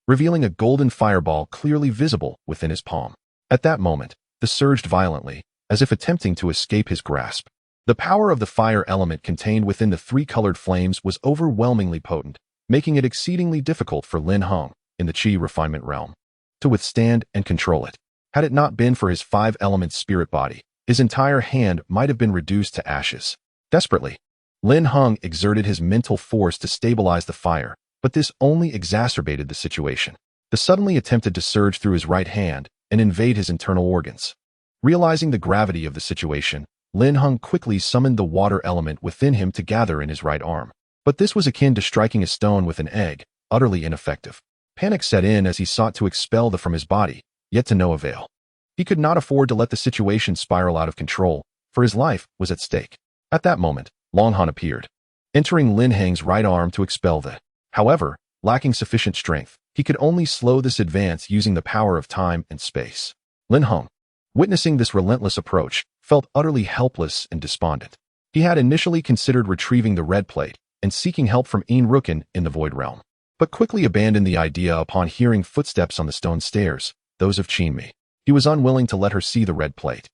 Speaker 1: revealing a golden fireball clearly visible within his palm. At that moment, the surged violently, as if attempting to escape his grasp. The power of the fire element contained within the three-colored flames was overwhelmingly potent, making it exceedingly difficult for Lin Heng, in the Qi refinement realm, to withstand and control it. Had it not been for his five-element spirit body, his entire hand might have been reduced to ashes. Desperately, Lin Heng exerted his mental force to stabilize the fire, but this only exacerbated the situation. The suddenly attempted to surge through his right hand and invade his internal organs. Realizing the gravity of the situation, Lin Heng quickly summoned the water element within him to gather in his right arm. But this was akin to striking a stone with an egg, utterly ineffective. Panic set in as he sought to expel the from his body, yet to no avail. He could not afford to let the situation spiral out of control, for his life was at stake. At that moment, Long Han appeared, entering Lin Heng's right arm to expel the. However, lacking sufficient strength, he could only slow this advance using the power of time and space. Lin Heng, witnessing this relentless approach, felt utterly helpless and despondent. He had initially considered retrieving the red plate and seeking help from Yin Rukin in the Void Realm, but quickly abandoned the idea upon hearing footsteps on the stone stairs, those of Qingmi. He was unwilling to let her see the red plate,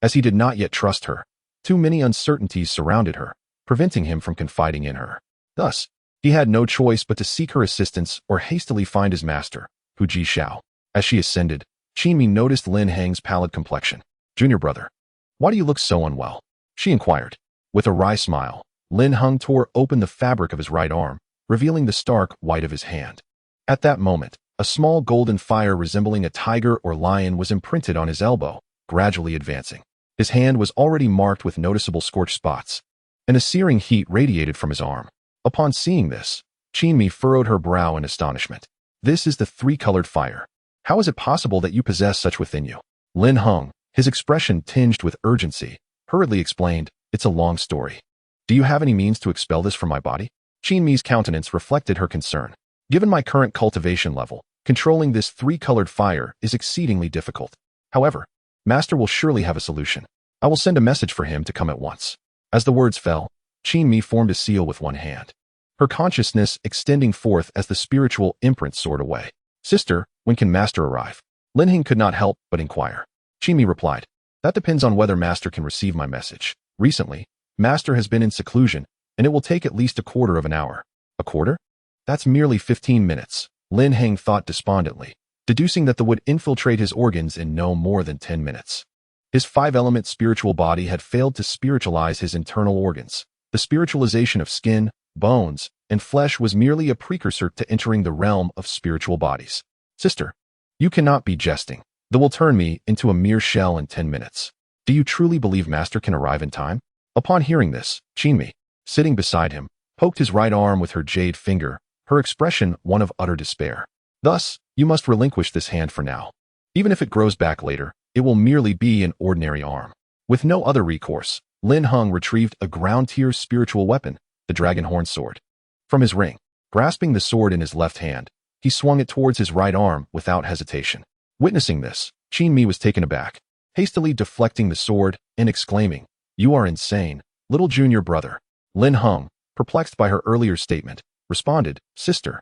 Speaker 1: as he did not yet trust her. Too many uncertainties surrounded her, preventing him from confiding in her. Thus, he had no choice but to seek her assistance or hastily find his master, Hu Ji Xiao. As she ascended, Qingmi noticed Lin Heng's pallid complexion. "Junior brother, why do you look so unwell?" she inquired. With a wry smile, Lin Heng tore open the fabric of his right arm, revealing the stark white of his hand. At that moment, a small golden fire resembling a tiger or lion was imprinted on his elbow, gradually advancing. His hand was already marked with noticeable scorched spots, and a searing heat radiated from his arm. Upon seeing this, Qingmi furrowed her brow in astonishment. "This is the three-colored fire. How is it possible that you possess such within you?" Lin Heng, his expression tinged with urgency, hurriedly explained, "It's a long story. Do you have any means to expel this from my body?" Qingmi's countenance reflected her concern. "Given my current cultivation level, controlling this three-colored fire is exceedingly difficult. However, Master will surely have a solution." I will send a message for him to come at once. As the words fell, Qin Mi formed a seal with one hand, her consciousness extending forth as the spiritual imprint soared away. Sister, when can Master arrive? Lin Heng could not help but inquire. Qin Mi replied, that depends on whether Master can receive my message. Recently, Master has been in seclusion, and it will take at least a quarter of an hour. A quarter? That's merely 15 minutes, Lin Heng thought despondently, deducing that the would infiltrate his organs in no more than 10 minutes. His five-element spiritual body had failed to spiritualize his internal organs. The spiritualization of skin, bones, and flesh was merely a precursor to entering the realm of spiritual bodies. Sister, you cannot be jesting. That will turn me into a mere shell in 10 minutes. Do you truly believe Master can arrive in time? Upon hearing this, Qin Mi, sitting beside him, poked his right arm with her jade finger, her expression one of utter despair. Thus, you must relinquish this hand for now. Even if it grows back later, it will merely be an ordinary arm. With no other recourse, Lin Heng retrieved a ground-tier spiritual weapon, the dragon horn sword, from his ring. Grasping the sword in his left hand, he swung it towards his right arm without hesitation. Witnessing this, Qin Mi was taken aback, hastily deflecting the sword and exclaiming, you are insane, little junior brother. Lin Heng, perplexed by her earlier statement, responded, Sister,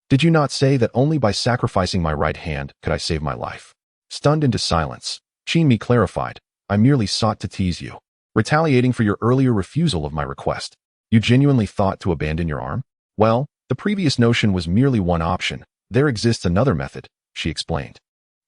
Speaker 1: did you not say that only by sacrificing my right hand could I save my life? Stunned into silence, Qin Mi clarified, I merely sought to tease you, retaliating for your earlier refusal of my request. You genuinely thought to abandon your arm? Well, the previous notion was merely one option. There exists another method, she explained.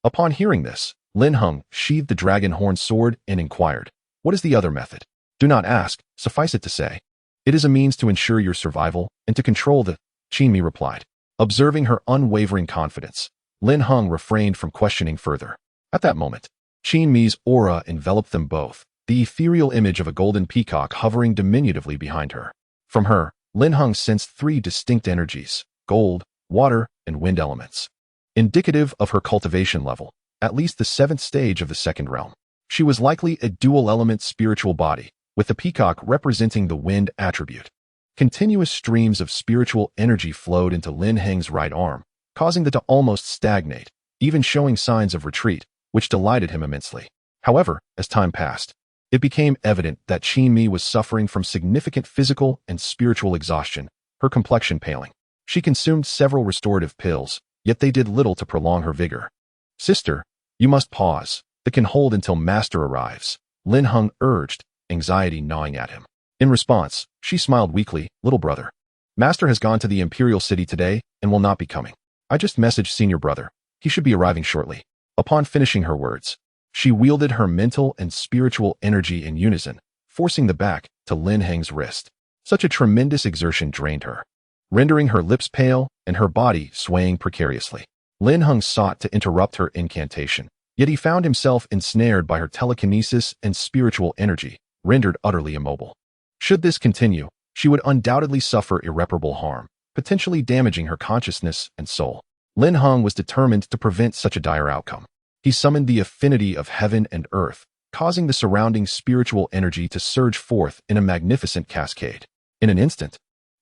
Speaker 1: Upon hearing this, Lin Heng sheathed the dragon horn sword and inquired, what is the other method? Do not ask, suffice it to say. It is a means to ensure your survival and to control the, Qin Mi replied. Observing her unwavering confidence, Lin Heng refrained from questioning further. At that moment, Qin Mi's aura enveloped them both, the ethereal image of a golden peacock hovering diminutively behind her. From her, Lin Heng sensed three distinct energies, gold, water, and wind elements. Indicative of her cultivation level, at least the 7th stage of the second realm. She was likely a dual-element spiritual body, with the peacock representing the wind attribute. Continuous streams of spiritual energy flowed into Lin Heng's right arm, causing it to almost stagnate, even showing signs of retreat, which delighted him immensely. However, as time passed, it became evident that Qin Mi was suffering from significant physical and spiritual exhaustion, her complexion paling. She consumed several restorative pills, yet they did little to prolong her vigor. Sister, you must pause. That can hold until Master arrives, Lin Heng urged, anxiety gnawing at him. In response, she smiled weakly, little brother. Master has gone to the Imperial City today and will not be coming. I just messaged senior brother. He should be arriving shortly. Upon finishing her words, she wielded her mental and spiritual energy in unison, forcing the back to Lin Heng's wrist. Such a tremendous exertion drained her, rendering her lips pale and her body swaying precariously. Lin Heng sought to interrupt her incantation, yet he found himself ensnared by her telekinesis and spiritual energy, rendered utterly immobile. Should this continue, she would undoubtedly suffer irreparable harm, potentially damaging her consciousness and soul. Lin Heng was determined to prevent such a dire outcome. He summoned the affinity of heaven and earth, causing the surrounding spiritual energy to surge forth in a magnificent cascade. In an instant,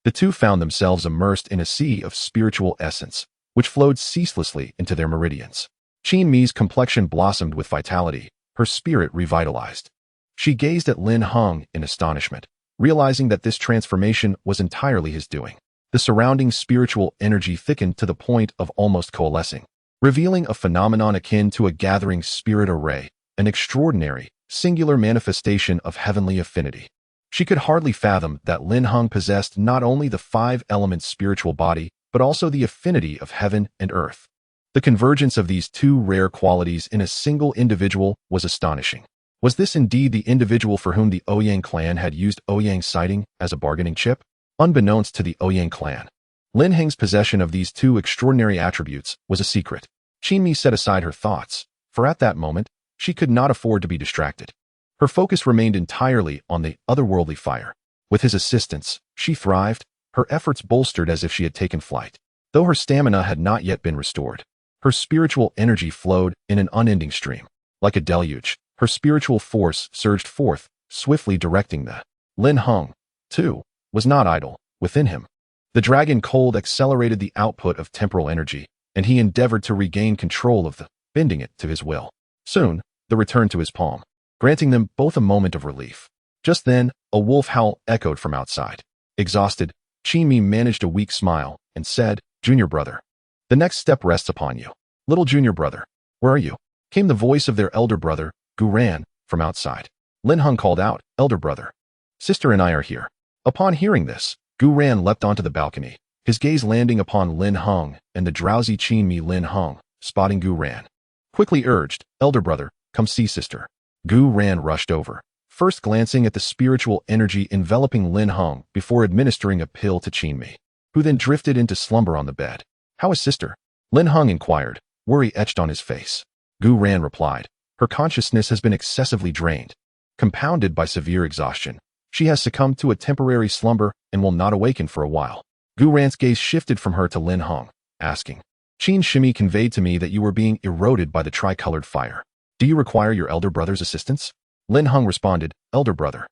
Speaker 1: the two found themselves immersed in a sea of spiritual essence, which flowed ceaselessly into their meridians. Qin Mi's complexion blossomed with vitality, her spirit revitalized. She gazed at Lin Heng in astonishment, realizing that this transformation was entirely his doing. The surrounding spiritual energy thickened to the point of almost coalescing, revealing a phenomenon akin to a gathering spirit array, an extraordinary, singular manifestation of heavenly affinity. She could hardly fathom that Lin Heng possessed not only the 5-element spiritual body, but also the affinity of heaven and earth. The convergence of these two rare qualities in a single individual was astonishing. Was this indeed the individual for whom the Ouyang clan had used Ouyang sighting as a bargaining chip? Unbeknownst to the Ouyang clan, Lin Heng's possession of these two extraordinary attributes was a secret. Qin Mi set aside her thoughts, for at that moment, she could not afford to be distracted. Her focus remained entirely on the otherworldly fire. With his assistance, she thrived, her efforts bolstered as if she had taken flight. Though her stamina had not yet been restored, her spiritual energy flowed in an unending stream. Like a deluge, her spiritual force surged forth, swiftly directing the. Lin Heng, too, was not idle. Within him, the dragon cold accelerated the output of temporal energy, and he endeavored to regain control of the, bending it to his will. Soon, the return to his palm. granting them both a moment of relief. Just then, a wolf howl echoed from outside. Exhausted, Qin managed a weak smile and said, "Junior brother. The next step rests upon you. Little junior brother, where are you?" Came the voice of their elder brother, Guran, from outside. Lin Heng called out, "Elder brother. Sister and I are here." Upon hearing this, Guran leapt onto the balcony, his gaze landing upon Lin Heng and the drowsy Qin Lin Heng, spotting Guran. Quickly urged, "Elder brother, come see sister." Guran rushed over, first glancing at the spiritual energy enveloping Lin Heng before administering a pill to Qin, who then drifted into slumber on the bed. "How is sister?" Lin Heng inquired, worry etched on his face. Guran replied, "Her consciousness has been excessively drained, compounded by severe exhaustion. She has succumbed to a temporary slumber and will not awaken for a while." Guran's gaze shifted from her to Lin Heng, asking, "Qin Shimi conveyed to me that you were being eroded by the tricolored fire. Do you require your elder brother's assistance?" Lin Heng responded, "Elder brother,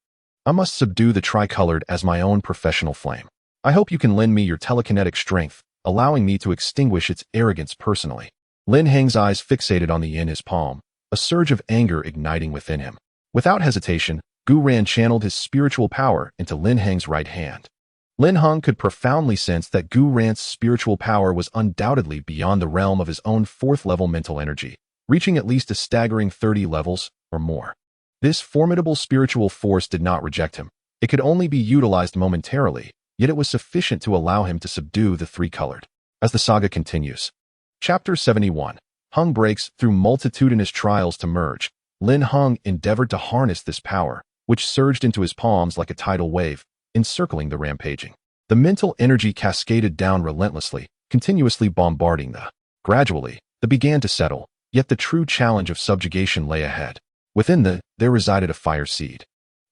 Speaker 1: I must subdue the tricolored as my own professional flame. I hope you can lend me your telekinetic strength, allowing me to extinguish its arrogance personally." Lin Heng's eyes fixated on the yin in his palm, a surge of anger igniting within him. Without hesitation, Guran channeled his spiritual power into Lin Heng's right hand. Lin Heng could profoundly sense that Guran's spiritual power was undoubtedly beyond the realm of his own fourth-level mental energy, reaching at least a staggering 30 levels or more. This formidable spiritual force did not reject him. It could only be utilized momentarily, yet it was sufficient to allow him to subdue the three-colored. As the saga continues. Chapter 71. Heng breaks through multitudinous trials to merge. Lin Heng endeavored to harness this power, which surged into his palms like a tidal wave, encircling the rampaging. The mental energy cascaded down relentlessly, continuously bombarding the. Gradually, they began to settle, yet the true challenge of subjugation lay ahead. Within there resided a fire seed,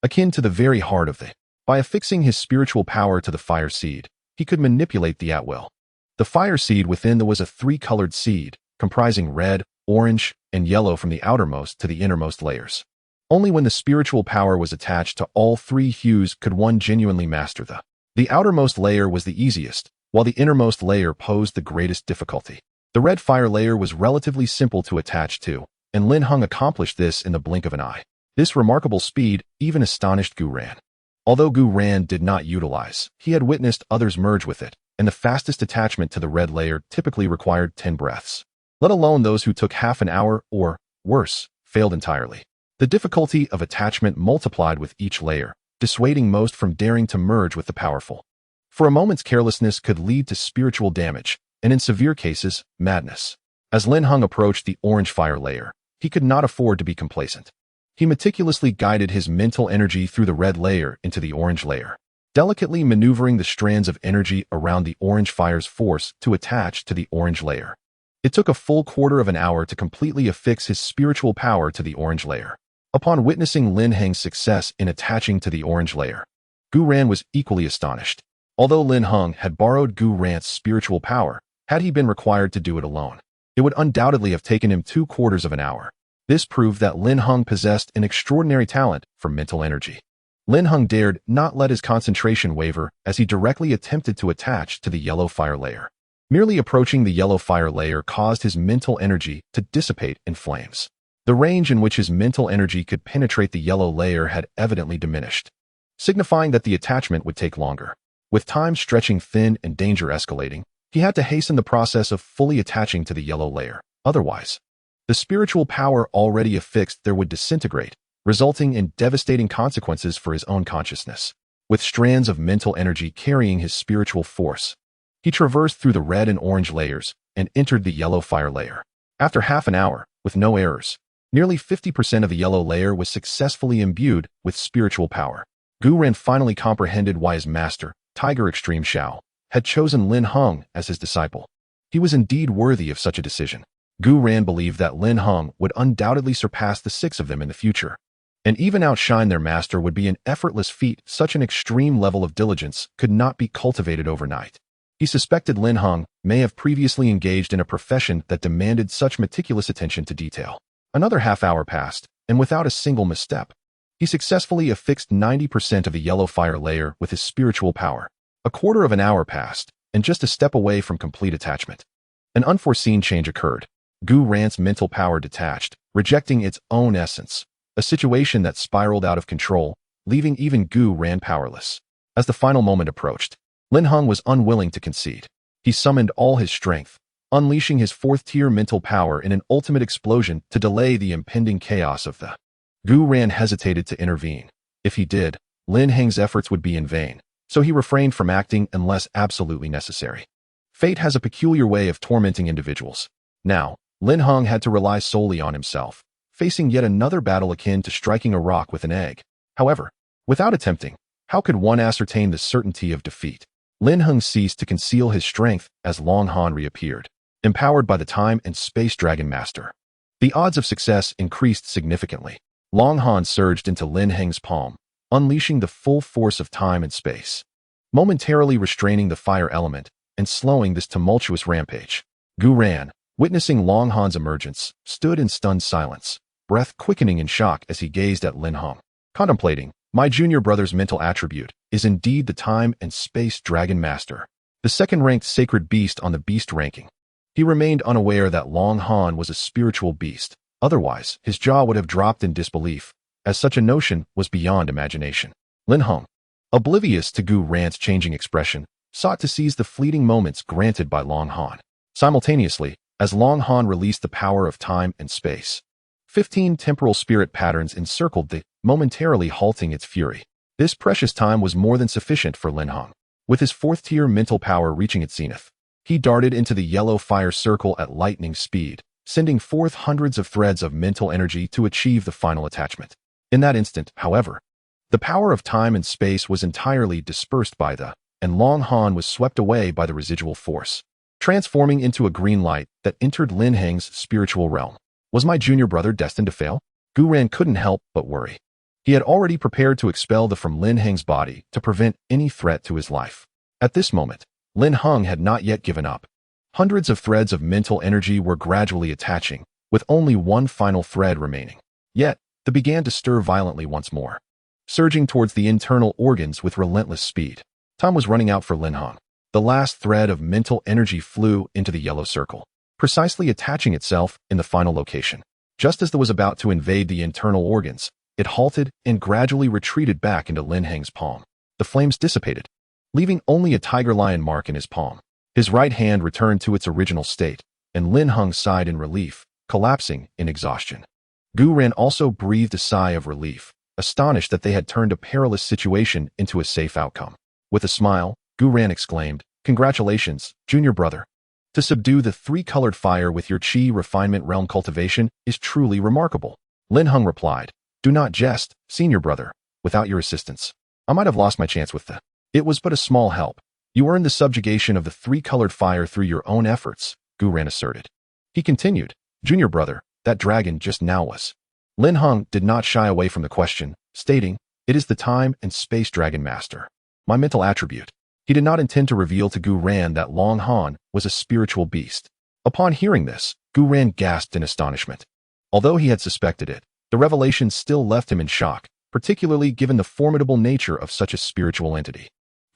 Speaker 1: akin to the very heart of the. By affixing his spiritual power to the fire seed, he could manipulate the at will. The fire seed within was a three-colored seed, comprising red, orange, and yellow from the outermost to the innermost layers. Only when the spiritual power was attached to all three hues could one genuinely master the. The outermost layer was the easiest, while the innermost layer posed the greatest difficulty. The red fire layer was relatively simple to attach to, and Lin Heng accomplished this in the blink of an eye. This remarkable speed even astonished Guran. Although Guran did not utilize, he had witnessed others merge with it, and the fastest attachment to the red layer typically required 10 breaths. Let alone those who took half an hour or, worse, failed entirely. The difficulty of attachment multiplied with each layer, dissuading most from daring to merge with the powerful. For a moment's carelessness could lead to spiritual damage, and in severe cases, madness. As Lin Heng approached the orange fire layer, he could not afford to be complacent. He meticulously guided his mental energy through the red layer into the orange layer, delicately maneuvering the strands of energy around the orange fire's force to attach to the orange layer. It took a full quarter of an hour to completely affix his spiritual power to the orange layer. Upon witnessing Lin Heng's success in attaching to the orange layer, Guran was equally astonished. Although Lin Heng had borrowed Guran's spiritual power, had he been required to do it alone, it would undoubtedly have taken him 2/4 of an hour. This proved that Lin Heng possessed an extraordinary talent for mental energy. Lin Heng dared not let his concentration waver as he directly attempted to attach to the yellow fire layer. Merely approaching the yellow fire layer caused his mental energy to dissipate in flames. The range in which his mental energy could penetrate the yellow layer had evidently diminished, signifying that the attachment would take longer. With time stretching thin and danger escalating, he had to hasten the process of fully attaching to the yellow layer. Otherwise, the spiritual power already affixed there would disintegrate, resulting in devastating consequences for his own consciousness. With strands of mental energy carrying his spiritual force, he traversed through the red and orange layers and entered the yellow fire layer. After half an hour, with no errors, nearly 50% of the yellow layer was successfully imbued with spiritual power. Guran finally comprehended why his master, Tiger Extreme Shao, had chosen Lin Heng as his disciple. He was indeed worthy of such a decision. Guran believed that Lin Heng would undoubtedly surpass the 6 of them in the future, and even outshine their master would be an effortless feat. Such an extreme level of diligence could not be cultivated overnight. He suspected Lin Heng may have previously engaged in a profession that demanded such meticulous attention to detail. Another half hour passed, and without a single misstep, he successfully affixed 90% of the yellow fire layer with his spiritual power. A quarter of an hour passed, and just a step away from complete attachment, an unforeseen change occurred. Guran's mental power detached, rejecting its own essence. a situation that spiraled out of control, leaving even Gu Ran powerless. As the final moment approached, Lin Heng was unwilling to concede. He summoned all his strength, unleashing his fourth-tier mental power in an ultimate explosion to delay the impending chaos of the. Gu Ran hesitated to intervene. If he did, Lin Heng's efforts would be in vain, so he refrained from acting unless absolutely necessary. Fate has a peculiar way of tormenting individuals. Now, Lin Heng had to rely solely on himself, facing yet another battle akin to striking a rock with an egg. However, without attempting, how could one ascertain the certainty of defeat? Lin Heng ceased to conceal his strength as Long Han reappeared, empowered by the Time and Space Dragon Master. The odds of success increased significantly. Long Han surged into Lin Heng's palm, unleashing the full force of time and space, momentarily restraining the fire element and slowing this tumultuous rampage. Gu Ran, witnessing Long Han's emergence, stood in stunned silence, breath quickening in shock as he gazed at Lin Heng, contemplating, "My junior brother's mental attribute is indeed the Time and Space Dragon Master, the second-ranked sacred beast on the beast ranking." He remained unaware that Long Han was a spiritual beast. Otherwise, his jaw would have dropped in disbelief, as such a notion was beyond imagination. Lin Heng, oblivious to Gu Ran's changing expression, sought to seize the fleeting moments granted by Long Han. Simultaneously, as Long Han released the power of time and space, 15 temporal spirit patterns encircled the, momentarily halting its fury. This precious time was more than sufficient for Lin Heng. With his fourth-tier mental power reaching its zenith, he darted into the yellow fire circle at lightning speed, sending forth hundreds of threads of mental energy to achieve the final attachment. In that instant, however, the power of time and space was entirely dispersed by the, and Long Han was swept away by the residual force, transforming into a green light that entered Lin Heng's spiritual realm. Was my junior brother destined to fail? Gu Ran couldn't help but worry. He had already prepared to expel the from Lin Heng's body to prevent any threat to his life. At this moment, Lin Heng had not yet given up. Hundreds of threads of mental energy were gradually attaching, with only one final thread remaining. Yet, they began to stir violently once more, surging towards the internal organs with relentless speed. Time was running out for Lin Heng. The last thread of mental energy flew into the yellow circle, precisely attaching itself in the final location. Just as it was about to invade the internal organs, it halted and gradually retreated back into Lin Heng's palm. The flames dissipated, leaving only a tiger-lion mark in his palm. His right hand returned to its original state, and Lin Heng sighed in relief, collapsing in exhaustion. Gu Ran also breathed a sigh of relief, astonished that they had turned a perilous situation into a safe outcome. With a smile, Gu Ran exclaimed, "Congratulations, junior brother. To subdue the three-colored fire with your Qi refinement realm cultivation is truly remarkable." Lin Heng replied, "Do not jest, senior brother. Without your assistance, I might have lost my chance with the. It was but a small help. You earned the subjugation of the three-colored fire through your own efforts," Gu Ran asserted. He continued, "Junior brother, that dragon just now was." Lin Heng did not shy away from the question, stating, "It is the Time and Space Dragon Master, my mental attribute." He did not intend to reveal to Gu Ran that Long Han was a spiritual beast. Upon hearing this, Gu Ran gasped in astonishment. Although he had suspected it, the revelation still left him in shock, particularly given the formidable nature of such a spiritual entity.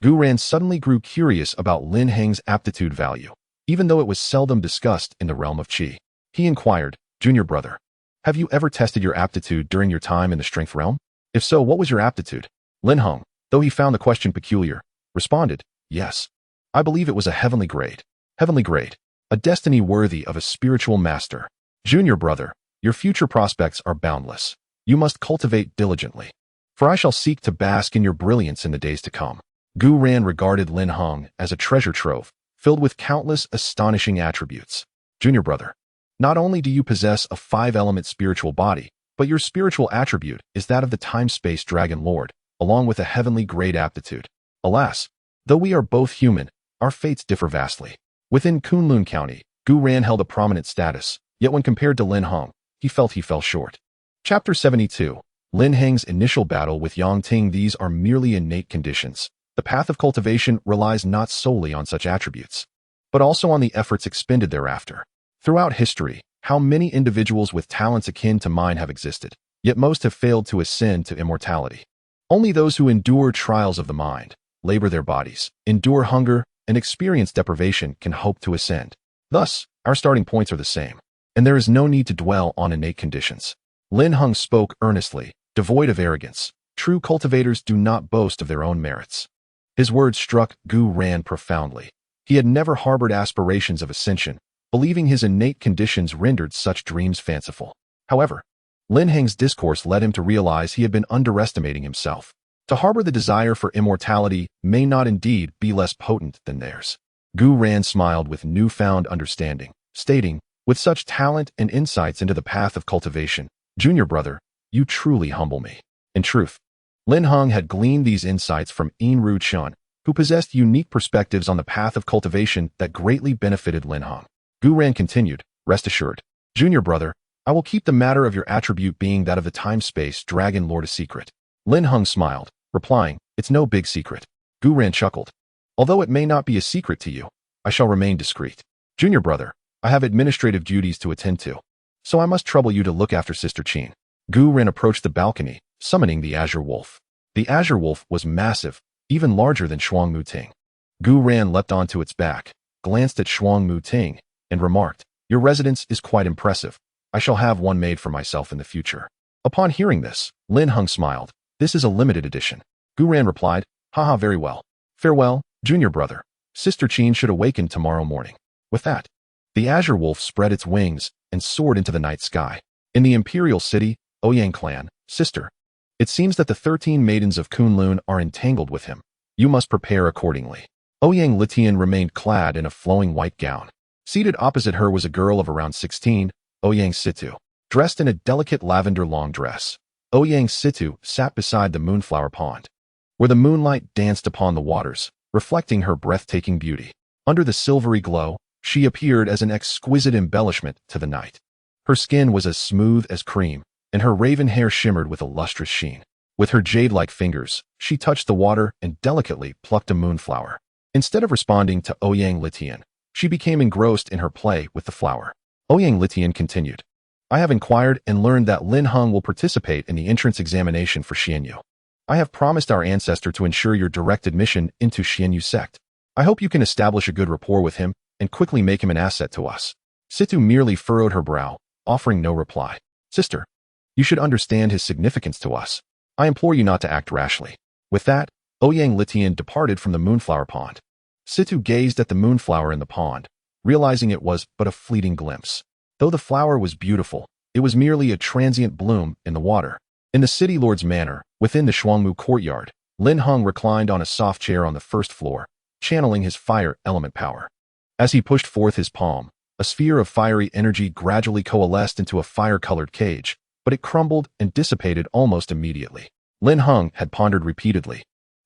Speaker 1: Gu Ran suddenly grew curious about Lin Heng's aptitude value, even though it was seldom discussed in the realm of Qi. He inquired, "Junior brother, have you ever tested your aptitude during your time in the strength realm? If so, what was your aptitude?" Lin Heng, though he found the question peculiar, responded, "Yes. I believe it was a heavenly grade. Heavenly grade. A destiny worthy of a spiritual master. Junior brother, your future prospects are boundless. You must cultivate diligently, for I shall seek to bask in your brilliance in the days to come." Gu Ran regarded Lin Heng as a treasure trove, filled with countless astonishing attributes. "Junior brother, not only do you possess a five-element spiritual body, but your spiritual attribute is that of the Time-Space Dragon Lord, along with a heavenly grade aptitude. Alas, though we are both human, our fates differ vastly." Within Kunlun County, Gu Ran held a prominent status, yet when compared to Lin Heng, he felt he fell short. Chapter 72. Lin Heng's initial battle with Yang Ting. These are merely innate conditions. The path of cultivation relies not solely on such attributes, but also on the efforts expended thereafter. Throughout history, how many individuals with talents akin to mine have existed, yet most have failed to ascend to immortality. Only those who endure trials of the mind, labor their bodies, endure hunger, and experience deprivation can hope to ascend. Thus, our starting points are the same, and there is no need to dwell on innate conditions. Lin Heng spoke earnestly, devoid of arrogance. True cultivators do not boast of their own merits. His words struck Gu Ran profoundly. He had never harbored aspirations of ascension, believing his innate conditions rendered such dreams fanciful. However, Lin Heng's discourse led him to realize he had been underestimating himself. To harbor the desire for immortality may not indeed be less potent than theirs. Gu Ran smiled with newfound understanding, stating, with such talent and insights into the path of cultivation, junior brother, you truly humble me. In truth, Lin Heng had gleaned these insights from Yin Ru Chun, who possessed unique perspectives on the path of cultivation that greatly benefited Lin Heng. Gu Ran continued, rest assured, junior brother, I will keep the matter of your attribute being that of the time-space dragon lord a secret. Lin Heng smiled, replying, it's no big secret. Gu Ran chuckled. Although it may not be a secret to you, I shall remain discreet. Junior brother, I have administrative duties to attend to, so I must trouble you to look after Sister Qin. Gu Ran approached the balcony, summoning the Azure Wolf. The Azure Wolf was massive, even larger than Shuang Mu Ting. Gu Ran leapt onto its back, glanced at Shuang Mu Ting, and remarked, your residence is quite impressive. I shall have one made for myself in the future. Upon hearing this, Lin Heng smiled. This is a limited edition. Gu Ran replied, haha, very well. Farewell, junior brother. Sister Qin should awaken tomorrow morning. With that, the Azure Wolf spread its wings and soared into the night sky. In the imperial city, Ouyang clan, sister. It seems that the 13 maidens of Kunlun are entangled with him. You must prepare accordingly. Ouyang Litian remained clad in a flowing white gown. Seated opposite her was a girl of around 16, Ouyang Situ, dressed in a delicate lavender long dress. Ouyang Situ sat beside the moonflower pond, where the moonlight danced upon the waters, reflecting her breathtaking beauty. Under the silvery glow, she appeared as an exquisite embellishment to the night. Her skin was as smooth as cream, and her raven hair shimmered with a lustrous sheen. With her jade-like fingers, she touched the water and delicately plucked a moonflower. Instead of responding to Ouyang Litian, she became engrossed in her play with the flower. Ouyang Litian continued, I have inquired and learned that Lin Heng will participate in the entrance examination for Xianyu. I have promised our ancestor to ensure your direct admission into Xianyu sect. I hope you can establish a good rapport with him and quickly make him an asset to us. Situ merely furrowed her brow, offering no reply. Sister, you should understand his significance to us. I implore you not to act rashly. With that, Ouyang Litian departed from the moonflower pond. Situ gazed at the moonflower in the pond, realizing it was but a fleeting glimpse. Though the flower was beautiful, it was merely a transient bloom in the water. In the city lord's manor, within the Shuangmu courtyard, Lin Heng reclined on a soft chair on the first floor, channeling his fire element power. As he pushed forth his palm, a sphere of fiery energy gradually coalesced into a fire-colored cage, but it crumbled and dissipated almost immediately. Lin Heng had pondered repeatedly,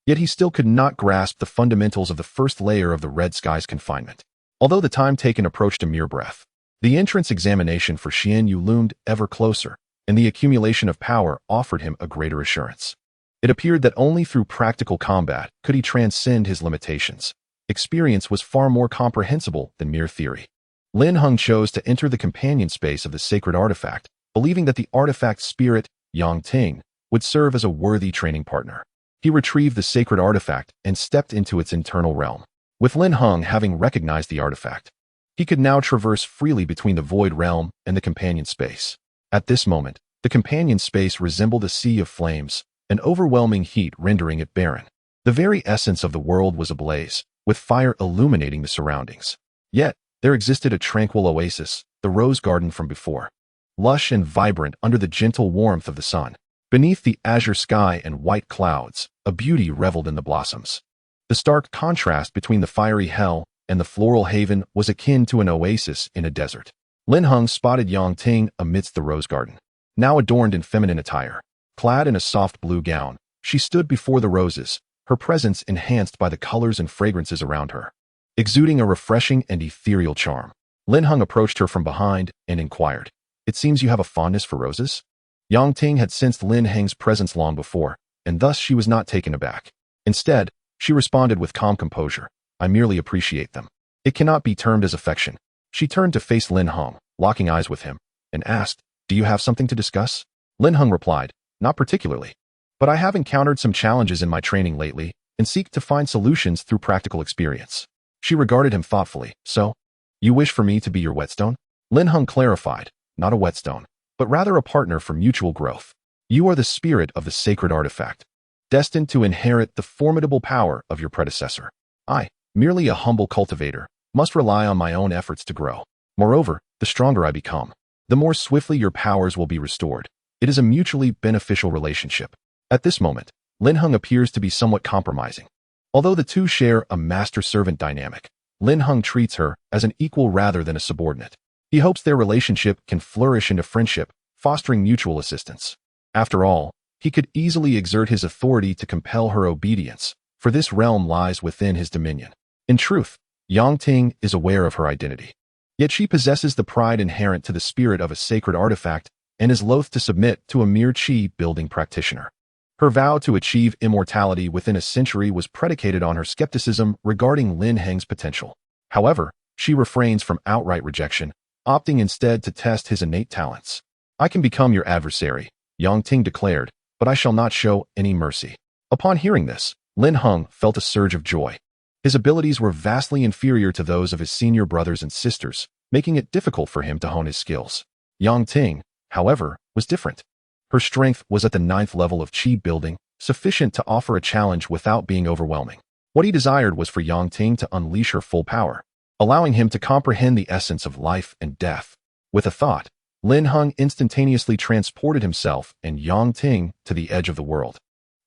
Speaker 1: yet he still could not grasp the fundamentals of the first layer of the red sky's confinement. Although the time taken approached a mere breath, the entrance examination for Xianyu loomed ever closer, and the accumulation of power offered him a greater assurance. It appeared that only through practical combat could he transcend his limitations. Experience was far more comprehensible than mere theory. Lin Heng chose to enter the companion space of the sacred artifact, believing that the artifact's spirit, Yang Ting, would serve as a worthy training partner. He retrieved the sacred artifact and stepped into its internal realm. With Lin Heng having recognized the artifact, he could now traverse freely between the void realm and the companion space. At this moment, the companion space resembled a sea of flames, an overwhelming heat rendering it barren. The very essence of the world was ablaze, with fire illuminating the surroundings. Yet, there existed a tranquil oasis, the rose garden from before. Lush and vibrant under the gentle warmth of the sun. Beneath the azure sky and white clouds, a beauty reveled in the blossoms. The stark contrast between the fiery hell and the floral haven was akin to an oasis in a desert. Lin Heng spotted Yang Ting amidst the rose garden. Now adorned in feminine attire, clad in a soft blue gown, she stood before the roses, her presence enhanced by the colors and fragrances around her. Exuding a refreshing and ethereal charm, Lin Heng approached her from behind and inquired, "It seems you have a fondness for roses?" Yang Ting had sensed Lin Heng's presence long before, and thus she was not taken aback. Instead, she responded with calm composure, "I merely appreciate them. It cannot be termed as affection." She turned to face Lin Heng, locking eyes with him, and asked, "Do you have something to discuss?" Lin Heng replied, "Not particularly. But I have encountered some challenges in my training lately, and seek to find solutions through practical experience." She regarded him thoughtfully. "So, you wish for me to be your whetstone?" Lin Heng clarified, "Not a whetstone. but rather a partner for mutual growth. You are the spirit of the sacred artifact, destined to inherit the formidable power of your predecessor. I, merely a humble cultivator, must rely on my own efforts to grow. Moreover, the stronger I become, the more swiftly your powers will be restored. It is a mutually beneficial relationship. At this moment, Lin Heng appears to be somewhat compromising. Although the two share a master-servant dynamic, Lin Heng treats her as an equal rather than a subordinate. He hopes their relationship can flourish into friendship, fostering mutual assistance. After all, he could easily exert his authority to compel her obedience, for this realm lies within his dominion. In truth, Yang Ting is aware of her identity. Yet she possesses the pride inherent to the spirit of a sacred artifact and is loath to submit to a mere chi-building practitioner. Her vow to achieve immortality within a century was predicated on her skepticism regarding Lin Heng's potential. However, she refrains from outright rejection, opting instead to test his innate talents. I can become your adversary, Yang Ting declared, but I shall not show any mercy. Upon hearing this, Lin Heng felt a surge of joy. His abilities were vastly inferior to those of his senior brothers and sisters, making it difficult for him to hone his skills. Yang Ting, however, was different. Her strength was at the 9th level of chi building, sufficient to offer a challenge without being overwhelming. What he desired was for Yang Ting to unleash her full power, allowing him to comprehend the essence of life and death. With a thought, Lin Heng instantaneously transported himself and Yang Ting to the edge of the world.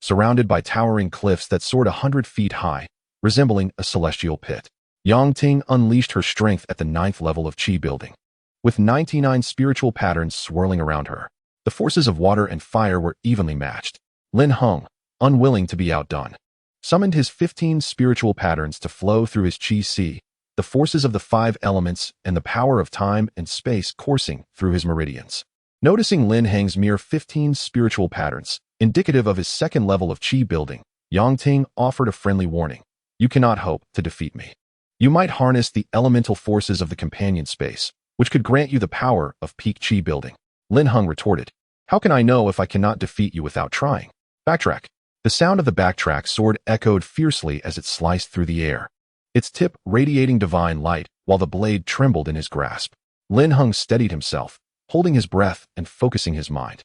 Speaker 1: Surrounded by towering cliffs that soared 100 feet high, resembling a celestial pit, Yang Ting unleashed her strength at the 9th level of chi building. With 99 spiritual patterns swirling around her, the forces of water and fire were evenly matched. Lin Heng, unwilling to be outdone, summoned his 15 spiritual patterns to flow through his chi sea, the forces of the 5 elements and the power of time and space coursing through his meridians. Noticing Lin Heng's mere 15 spiritual patterns, indicative of his 2nd level of chi building, Yang Ting offered a friendly warning. You cannot hope to defeat me. You might harness the elemental forces of the companion space, which could grant you the power of peak chi building. Lin Heng retorted, how can I know if I cannot defeat you without trying? Backtrack. The sound of the backtrack sword echoed fiercely as it sliced through the air, its tip radiating divine light while the blade trembled in his grasp. Lin Heng steadied himself, holding his breath and focusing his mind.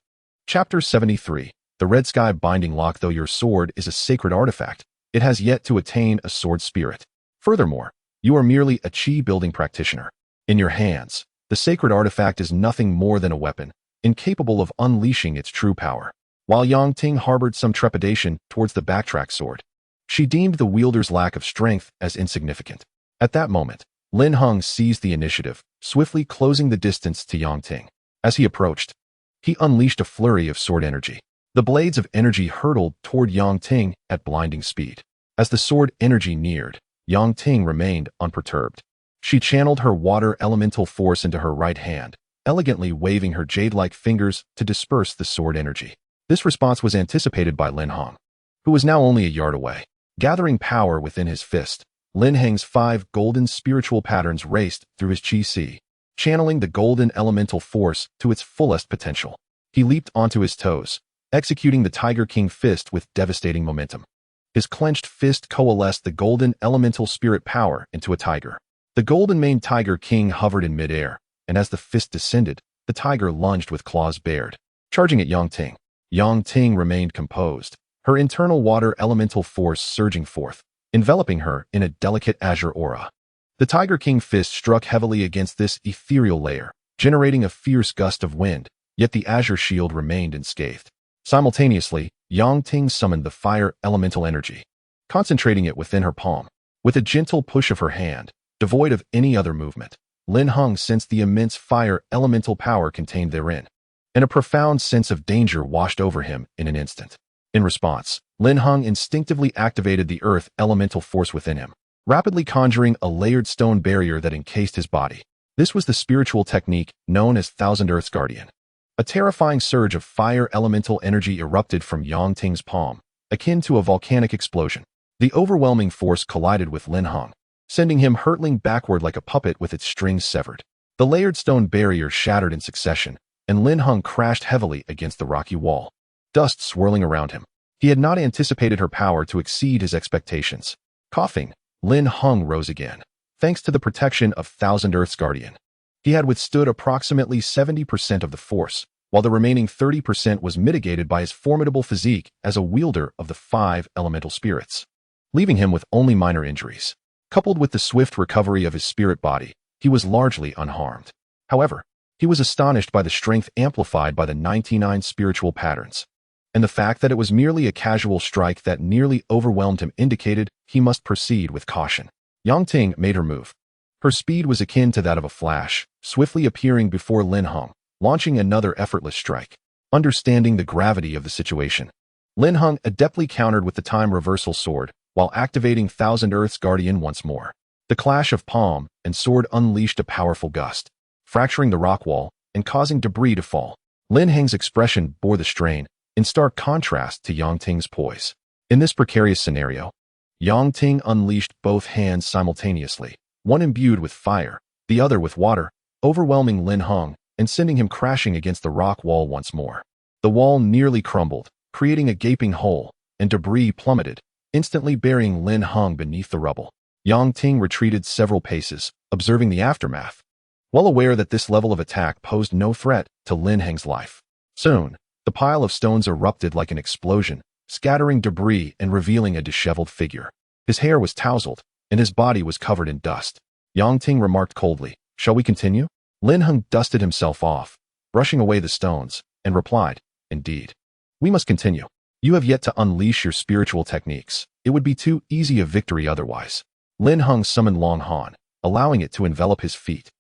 Speaker 1: Chapter 73. The Red Sky Binding Lock. Though your sword is a sacred artifact, it has yet to attain a sword spirit. Furthermore, you are merely a chi-building practitioner. In your hands, the sacred artifact is nothing more than a weapon, incapable of unleashing its true power. While Yang Ting harbored some trepidation towards the backtrack sword, she deemed the wielder's lack of strength as insignificant. At that moment, Lin Heng seized the initiative, swiftly closing the distance to Yang Ting. As he approached, he unleashed a flurry of sword energy. The blades of energy hurtled toward Yang Ting at blinding speed. As the sword energy neared, Yang Ting remained unperturbed. She channeled her water elemental force into her right hand, elegantly waving her jade-like fingers to disperse the sword energy. This response was anticipated by Lin Heng, who was now only a yard away. Gathering power within his fist, Lin Heng's 5 golden spiritual patterns raced through his chi sea, channeling the golden elemental force to its fullest potential. He leaped onto his toes, executing the Tiger King fist with devastating momentum. His clenched fist coalesced the golden elemental spirit power into a tiger. The golden-maned Tiger King hovered in midair, and as the fist descended, the tiger lunged with claws bared, charging at Yang Ting. Yang Ting remained composed, her internal water elemental force surging forth, enveloping her in a delicate azure aura. The Tiger King fist struck heavily against this ethereal layer, generating a fierce gust of wind, yet the azure shield remained unscathed. Simultaneously, Yang Ting summoned the fire elemental energy, concentrating it within her palm. With a gentle push of her hand, devoid of any other movement, Lin Heng sensed the immense fire elemental power contained therein, and a profound sense of danger washed over him in an instant. In response, Lin Heng instinctively activated the earth elemental force within him, rapidly conjuring a layered stone barrier that encased his body. This was the spiritual technique known as Thousand Earth's Guardian. A terrifying surge of fire elemental energy erupted from Yang Ting's palm, akin to a volcanic explosion. The overwhelming force collided with Lin Heng, sending him hurtling backward like a puppet with its strings severed. The layered stone barrier shattered in succession, and Lin Heng crashed heavily against the rocky wall, dust swirling around him. He had not anticipated her power to exceed his expectations. Coughing, Lin Heng rose again, thanks to the protection of Thousand Earth's Guardian. He had withstood approximately 70% of the force, while the remaining 30% was mitigated by his formidable physique as a wielder of the 5 elemental spirits, leaving him with only minor injuries. Coupled with the swift recovery of his spirit body, he was largely unharmed. However, he was astonished by the strength amplified by the 99 spiritual patterns, and the fact that it was merely a casual strike that nearly overwhelmed him indicated he must proceed with caution. Yang Ting made her move. Her speed was akin to that of a flash, swiftly appearing before Lin Heng, launching another effortless strike. Understanding the gravity of the situation, Lin Heng adeptly countered with the time reversal sword, while activating Thousand Earth's Guardian once more. The clash of palm and sword unleashed a powerful gust, fracturing the rock wall and causing debris to fall. Lin Heng's expression bore the strain, in stark contrast to Yang Ting's poise. In this precarious scenario, Yang Ting unleashed both hands simultaneously, one imbued with fire, the other with water, overwhelming Lin Heng and sending him crashing against the rock wall once more. The wall nearly crumbled, creating a gaping hole, and debris plummeted, instantly burying Lin Heng beneath the rubble. Yang Ting retreated several paces, observing the aftermath, well aware that this level of attack posed no threat to Lin Heng's life. Soon, the pile of stones erupted like an explosion, scattering debris and revealing a disheveled figure. His hair was tousled, and his body was covered in dust. Yang Ting remarked coldly, "Shall we continue?" Lin Heng dusted himself off, brushing away the stones, and replied, "Indeed. We must continue. You have yet to unleash your spiritual techniques. It would be too easy a victory otherwise." Lin Heng summoned Long Han, allowing it to envelop his feet,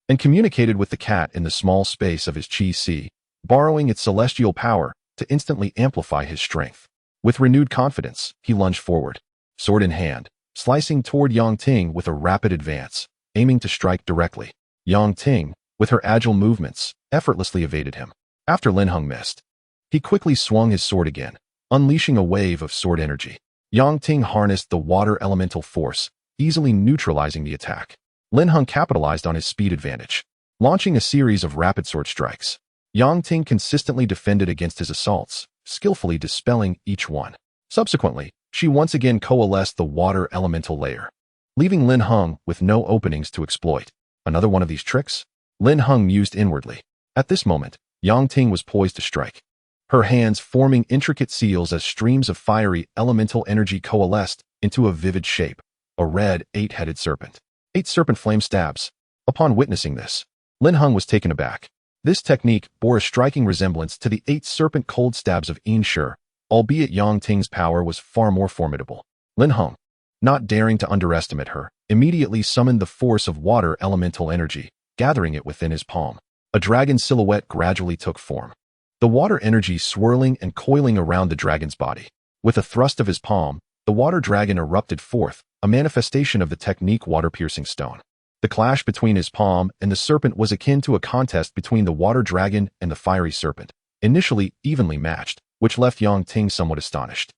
Speaker 1: and communicated with the cat in the small space of his Qi Si, borrowing its celestial power to instantly amplify his strength. With renewed confidence, he lunged forward, sword in hand, slicing toward Yang Ting with a rapid advance, aiming to strike directly. Yang Ting, with her agile movements, effortlessly evaded him. After Lin Heng missed, he quickly swung his sword again, unleashing a wave of sword energy. Yang Ting harnessed the water elemental force, easily neutralizing the attack. Lin Heng capitalized on his speed advantage, launching a series of rapid sword strikes. Yang Ting consistently defended against his assaults, skillfully dispelling each one. Subsequently, she once again coalesced the water elemental layer, leaving Lin Heng with no openings to exploit. Another one of these tricks? Lin Heng mused inwardly. At this moment, Yang Ting was poised to strike, her hands forming intricate seals as streams of fiery elemental energy coalesced into a vivid shape, a red 8-headed serpent. 8 serpent flame stabs. Upon witnessing this, Lin Heng was taken aback. This technique bore a striking resemblance to the 8 serpent cold stabs of Yin Shi, albeit Yang Ting's power was far more formidable. Lin Heng, not daring to underestimate her, immediately summoned the force of water elemental energy, gathering it within his palm. A dragon silhouette gradually took form, the water energy swirling and coiling around the dragon's body. With a thrust of his palm, the water dragon erupted forth, a manifestation of the technique water-piercing stone. The clash between his palm and the serpent was akin to a contest between the water dragon and the fiery serpent, initially evenly matched, which left Yang Ting somewhat astonished.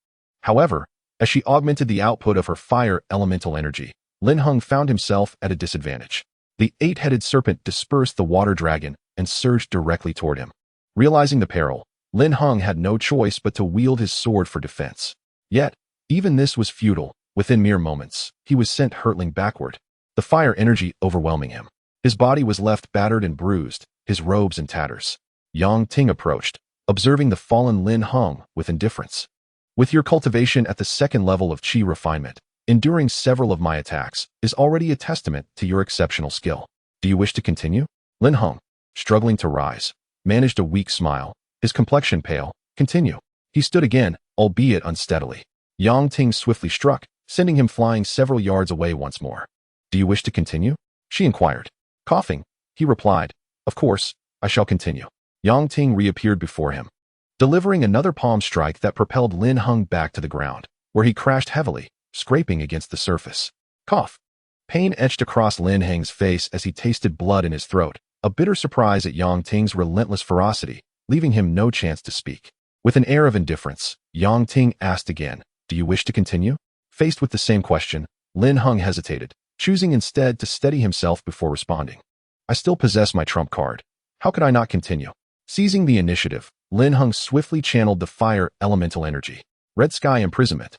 Speaker 1: However, as she augmented the output of her fire elemental energy, Lin Heng found himself at a disadvantage. The 8-headed serpent dispersed the water dragon and surged directly toward him. Realizing the peril, Lin Heng had no choice but to wield his sword for defense. Yet, even this was futile. Within mere moments, he was sent hurtling backward, the fire energy overwhelming him. His body was left battered and bruised, his robes in tatters. Yang Ting approached, observing the fallen Lin Heng with indifference. "With your cultivation at the 2nd level of Qi refinement, enduring several of my attacks is already a testament to your exceptional skill. Do you wish to continue?" Lin Heng, struggling to rise, managed a weak smile, his complexion pale. "Continue." He stood again, albeit unsteadily. Yang Ting swiftly struck, sending him flying several yards away once more. "Do you wish to continue?" she inquired. Coughing, he replied, "Of course, I shall continue." Yang Ting reappeared before him, delivering another palm strike that propelled Lin Heng back to the ground, where he crashed heavily, scraping against the surface. Cough. Pain etched across Lin Heng's face as he tasted blood in his throat, a bitter surprise at Yang Ting's relentless ferocity, leaving him no chance to speak. With an air of indifference, Yang Ting asked again, "Do you wish to continue?" Faced with the same question, Lin Heng hesitated, choosing instead to steady himself before responding. "I still possess my trump card. How could I not continue?" Seizing the initiative, Lin Heng swiftly channeled the fire elemental energy. Red sky imprisonment.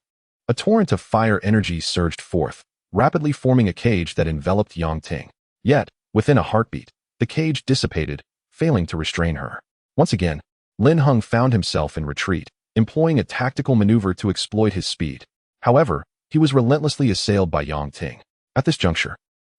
Speaker 1: A torrent of fire energy surged forth, rapidly forming a cage that enveloped Yang Ting. Yet, within a heartbeat, the cage dissipated, failing to restrain her. Once again, Lin Heng found himself in retreat, employing a tactical maneuver to exploit his speed. However, he was relentlessly assailed by Yang Ting. At this juncture,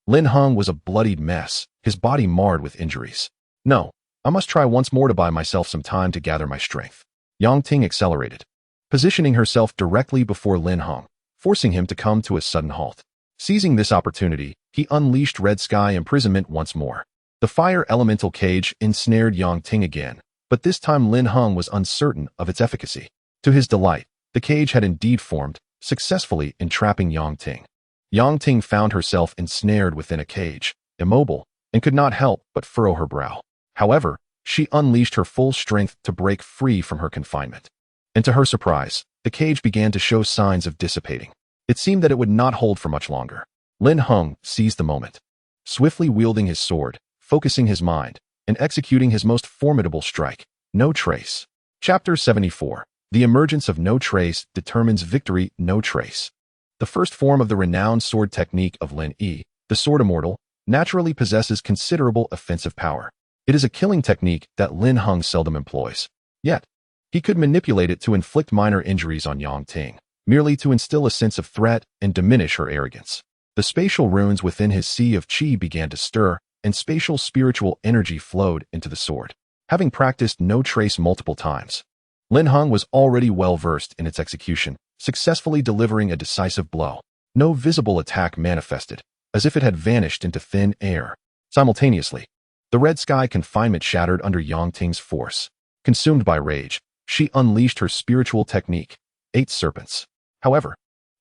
Speaker 1: Lin Heng was a bloodied mess, his body marred with injuries. No, I must try once more to buy myself some time to gather my strength. Yang Ting accelerated, positioning herself directly before Lin Heng, forcing him to come to a sudden halt. Seizing this opportunity, he unleashed Red Sky Imprisonment once more. The fire elemental cage ensnared Yang Ting again, but this time Lin Heng was uncertain of its efficacy. To his delight, the cage had indeed formed, successfully entrapping Yang Ting. Yang Ting found herself ensnared within a cage, immobile, and could not help but furrow her brow. However, she unleashed her full strength to break free from her confinement. And to her surprise, the cage began to show signs of dissipating. It seemed that it would not hold for much longer. Lin Heng seized the moment, swiftly wielding his sword, focusing his mind, and executing his most formidable strike, No Trace. Chapter 74. The emergence of No Trace determines victory. No Trace. The first form of the renowned sword technique of Lin Yi, the Sword Immortal, naturally possesses considerable offensive power. It is a killing technique that Lin Heng seldom employs. Yet, he could manipulate it to inflict minor injuries on Yang Ting, merely to instill a sense of threat and diminish her arrogance. The spatial runes within his sea of qi began to stir, and spatial spiritual energy flowed into the sword. Having practiced No Trace multiple times, Lin Heng was already well versed in its execution, successfully delivering a decisive blow. No visible attack manifested, as if it had vanished into thin air. Simultaneously, the Red Sky Confinement shattered under Yang Ting's force. Consumed by rage, she unleashed her spiritual technique, 8 Serpents. However,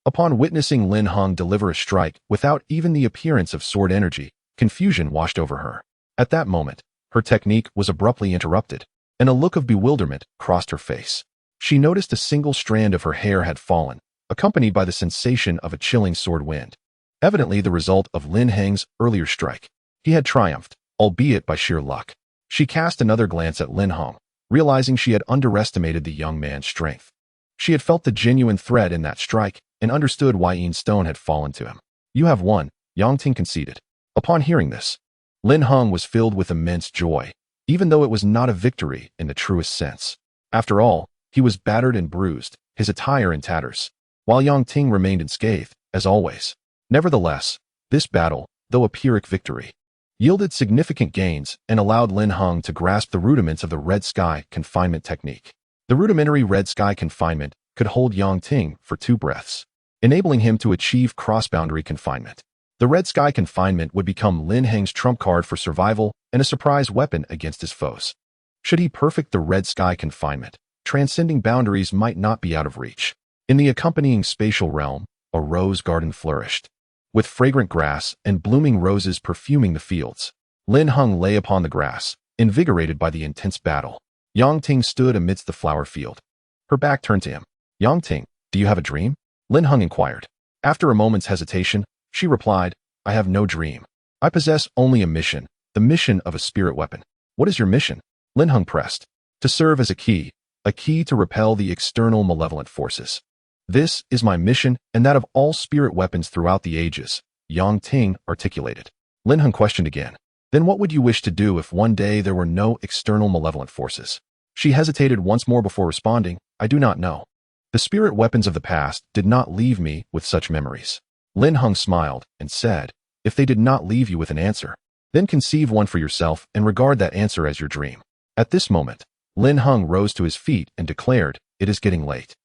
Speaker 1: upon witnessing Lin Heng deliver a strike without even the appearance of sword energy, confusion washed over her. At that moment, her technique was abruptly interrupted, and a look of bewilderment crossed her face. She noticed a single strand of her hair had fallen, accompanied by the sensation of a chilling sword wind. Evidently the result of Lin Heng's earlier strike. He had triumphed, albeit by sheer luck. She cast another glance at Lin Heng, realizing she had underestimated the young man's strength. She had felt the genuine threat in that strike, and understood why Yin Stone had fallen to him. You have won, Yang Ting conceded. Upon hearing this, Lin Heng was filled with immense joy, even though it was not a victory in the truest sense. After all, he was battered and bruised, his attire in tatters, while Yang Ting remained unscathed, as always. Nevertheless, this battle, though a Pyrrhic victory, yielded significant gains and allowed Lin Heng to grasp the rudiments of the Red Sky Confinement technique. The rudimentary Red Sky Confinement could hold Yang Ting for 2 breaths, enabling him to achieve cross-boundary confinement. The Red Sky Confinement would become Lin Heng's trump card for survival and a surprise weapon against his foes. Should he perfect the Red Sky Confinement, transcending boundaries might not be out of reach. In the accompanying spatial realm, a rose garden flourished, with fragrant grass and blooming roses perfuming the fields. Lin Heng lay upon the grass, invigorated by the intense battle. Yang Ting stood amidst the flower field, her back turned to him. Yang Ting, do you have a dream? Lin Heng inquired. After a moment's hesitation, she replied, I have no dream. I possess only a mission, the mission of a spirit weapon. What is your mission? Lin Heng pressed. To serve as a key to repel the external malevolent forces. This is my mission and that of all spirit weapons throughout the ages, Yang Ting articulated. Lin Heng questioned again. Then what would you wish to do if one day there were no external malevolent forces? She hesitated once more before responding, I do not know. The spirit weapons of the past did not leave me with such memories. Lin Heng smiled and said, if they did not leave you with an answer, then conceive one for yourself and regard that answer as your dream. At this moment, Lin Heng rose to his feet and declared, it is getting late.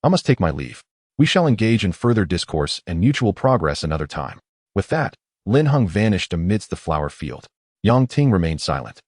Speaker 1: I must take my leave. We shall engage in further discourse and mutual progress another time. With that, Lin Heng vanished amidst the flower field. Yang Ting remained silent,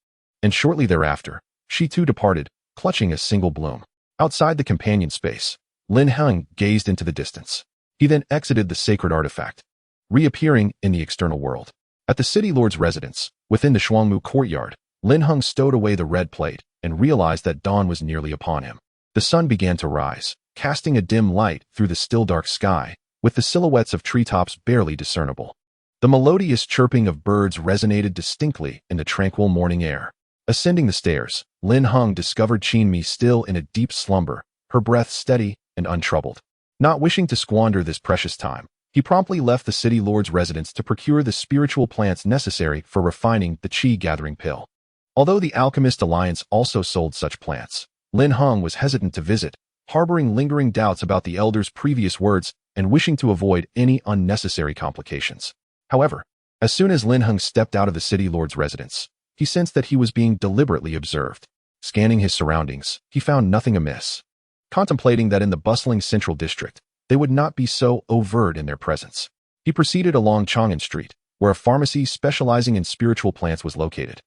Speaker 1: and shortly thereafter, she too departed, clutching a single bloom. Outside the companion space, Lin Heng gazed into the distance. He then exited the sacred artifact, reappearing in the external world. At the city lord's residence, within the Shuangmu courtyard, Lin Heng stowed away the red plate and realized that dawn was nearly upon him. The sun began to rise, casting a dim light through the still dark sky, with the silhouettes of treetops barely discernible. The melodious chirping of birds resonated distinctly in the tranquil morning air. Ascending the stairs, Lin Heng discovered Qin Mi still in a deep slumber, her breath steady and untroubled. Not wishing to squander this precious time, he promptly left the city lord's residence to procure the spiritual plants necessary for refining the qi-gathering pill. Although the Alchemist Alliance also sold such plants, Lin Heng was hesitant to visit, harboring lingering doubts about the elder's previous words and wishing to avoid any unnecessary complications. However, as soon as Lin Heng stepped out of the city lord's residence, he sensed that he was being deliberately observed. Scanning his surroundings, he found nothing amiss. Contemplating that in the bustling central district, they would not be so overt in their presence, he proceeded along Chang'an Street, where a pharmacy specializing in spiritual plants was located,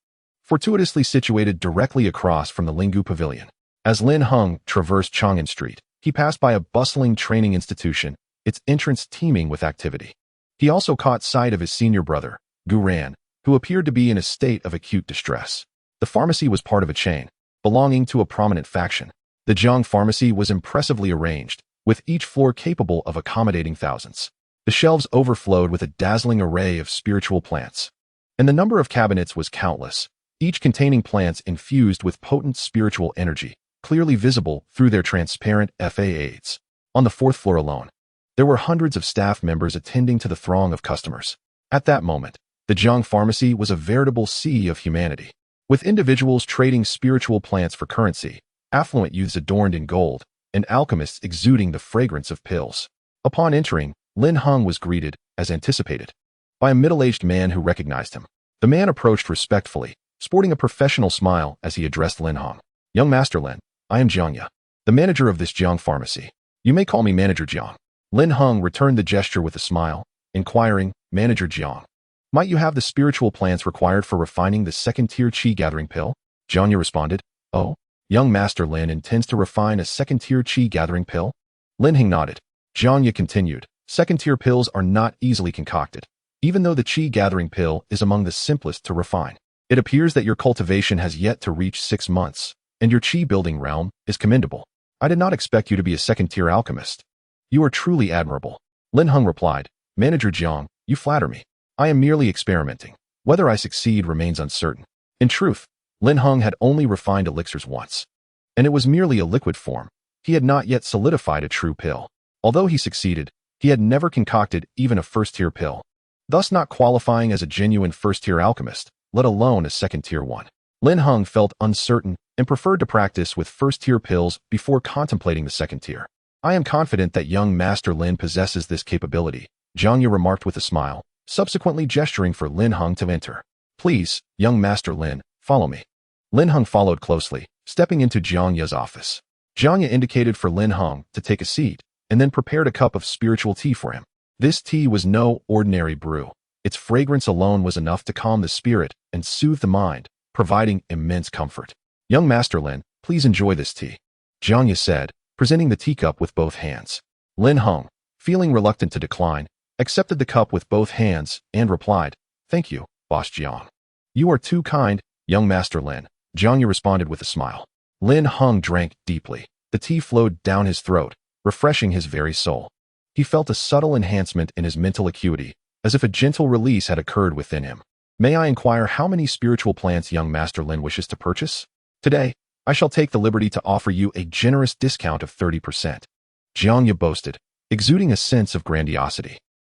Speaker 1: fortuitously situated directly across from the Linggu Pavilion. As Lin Heng traversed Chang'an Street, he passed by a bustling training institution, its entrance teeming with activity. He also caught sight of his senior brother, Gu Ran, who appeared to be in a state of acute distress. The pharmacy was part of a chain, belonging to a prominent faction. The Jiang Pharmacy was impressively arranged, with each floor capable of accommodating thousands. The shelves overflowed with a dazzling array of spiritual plants, and the number of cabinets was countless, each containing plants infused with potent spiritual energy, clearly visible through their transparent facades. On the fourth floor alone, there were hundreds of staff members attending to the throng of customers. At that moment, the Jiang Pharmacy was a veritable sea of humanity, with individuals trading spiritual plants for currency, affluent youths adorned in gold, and alchemists exuding the fragrance of pills. Upon entering, Lin Heng was greeted, as anticipated, by a middle-aged man who recognized him. The man approached respectfully, sporting a professional smile as he addressed Lin Heng. "Young Master Lin, I am Jiang Ye, the manager of this Jiang Pharmacy. You may call me Manager Jiang." Lin Heng returned the gesture with a smile, inquiring, "Manager Jiang, might you have the spiritual plants required for refining the second-tier qi-gathering pill?" Jiang Ye responded, "Oh, young Master Lin intends to refine a second-tier qi-gathering pill?" Lin Heng nodded. Jiang Ye continued, "Second-tier pills are not easily concocted, even though the qi-gathering pill is among the simplest to refine. It appears that your cultivation has yet to reach 6 months, and your qi-building realm is commendable. I did not expect you to be a second-tier alchemist. You are truly admirable." Lin Heng replied, "Manager Jiang, you flatter me. I am merely experimenting. Whether I succeed remains uncertain." In truth, Lin Heng had only refined elixirs once, and it was merely a liquid form. He had not yet solidified a true pill. Although he succeeded, he had never concocted even a first-tier pill, thus not qualifying as a genuine first-tier alchemist, let alone a second-tier one. Lin Heng felt uncertain and preferred to practice with first-tier pills before contemplating the second tier. "I am confident that young Master Lin possesses this capability," Jiang Ye remarked with a smile, subsequently gesturing for Lin Heng to enter. "Please, young Master Lin, follow me." Lin Heng followed closely, stepping into Jiang Ye's office. Jiang Ye indicated for Lin Heng to take a seat, and then prepared a cup of spiritual tea for him. This tea was no ordinary brew. Its fragrance alone was enough to calm the spirit and soothe the mind, providing immense comfort. "Young Master Lin, please enjoy this tea," Jiang Ye said, presenting the teacup with both hands. Lin Heng, feeling reluctant to decline, accepted the cup with both hands and replied, "Thank you, Boss Jiang." "You are too kind, young Master Lin," Jiang Ye responded with a smile. Lin Heng drank deeply. The tea flowed down his throat, refreshing his very soul. He felt a subtle enhancement in his mental acuity, as if a gentle release had occurred within him. "May I inquire how many spiritual plants young Master Lin wishes to purchase? Today, I shall take the liberty to offer you a generous discount of 30%. Jiang Ye boasted, exuding a sense of grandiosity.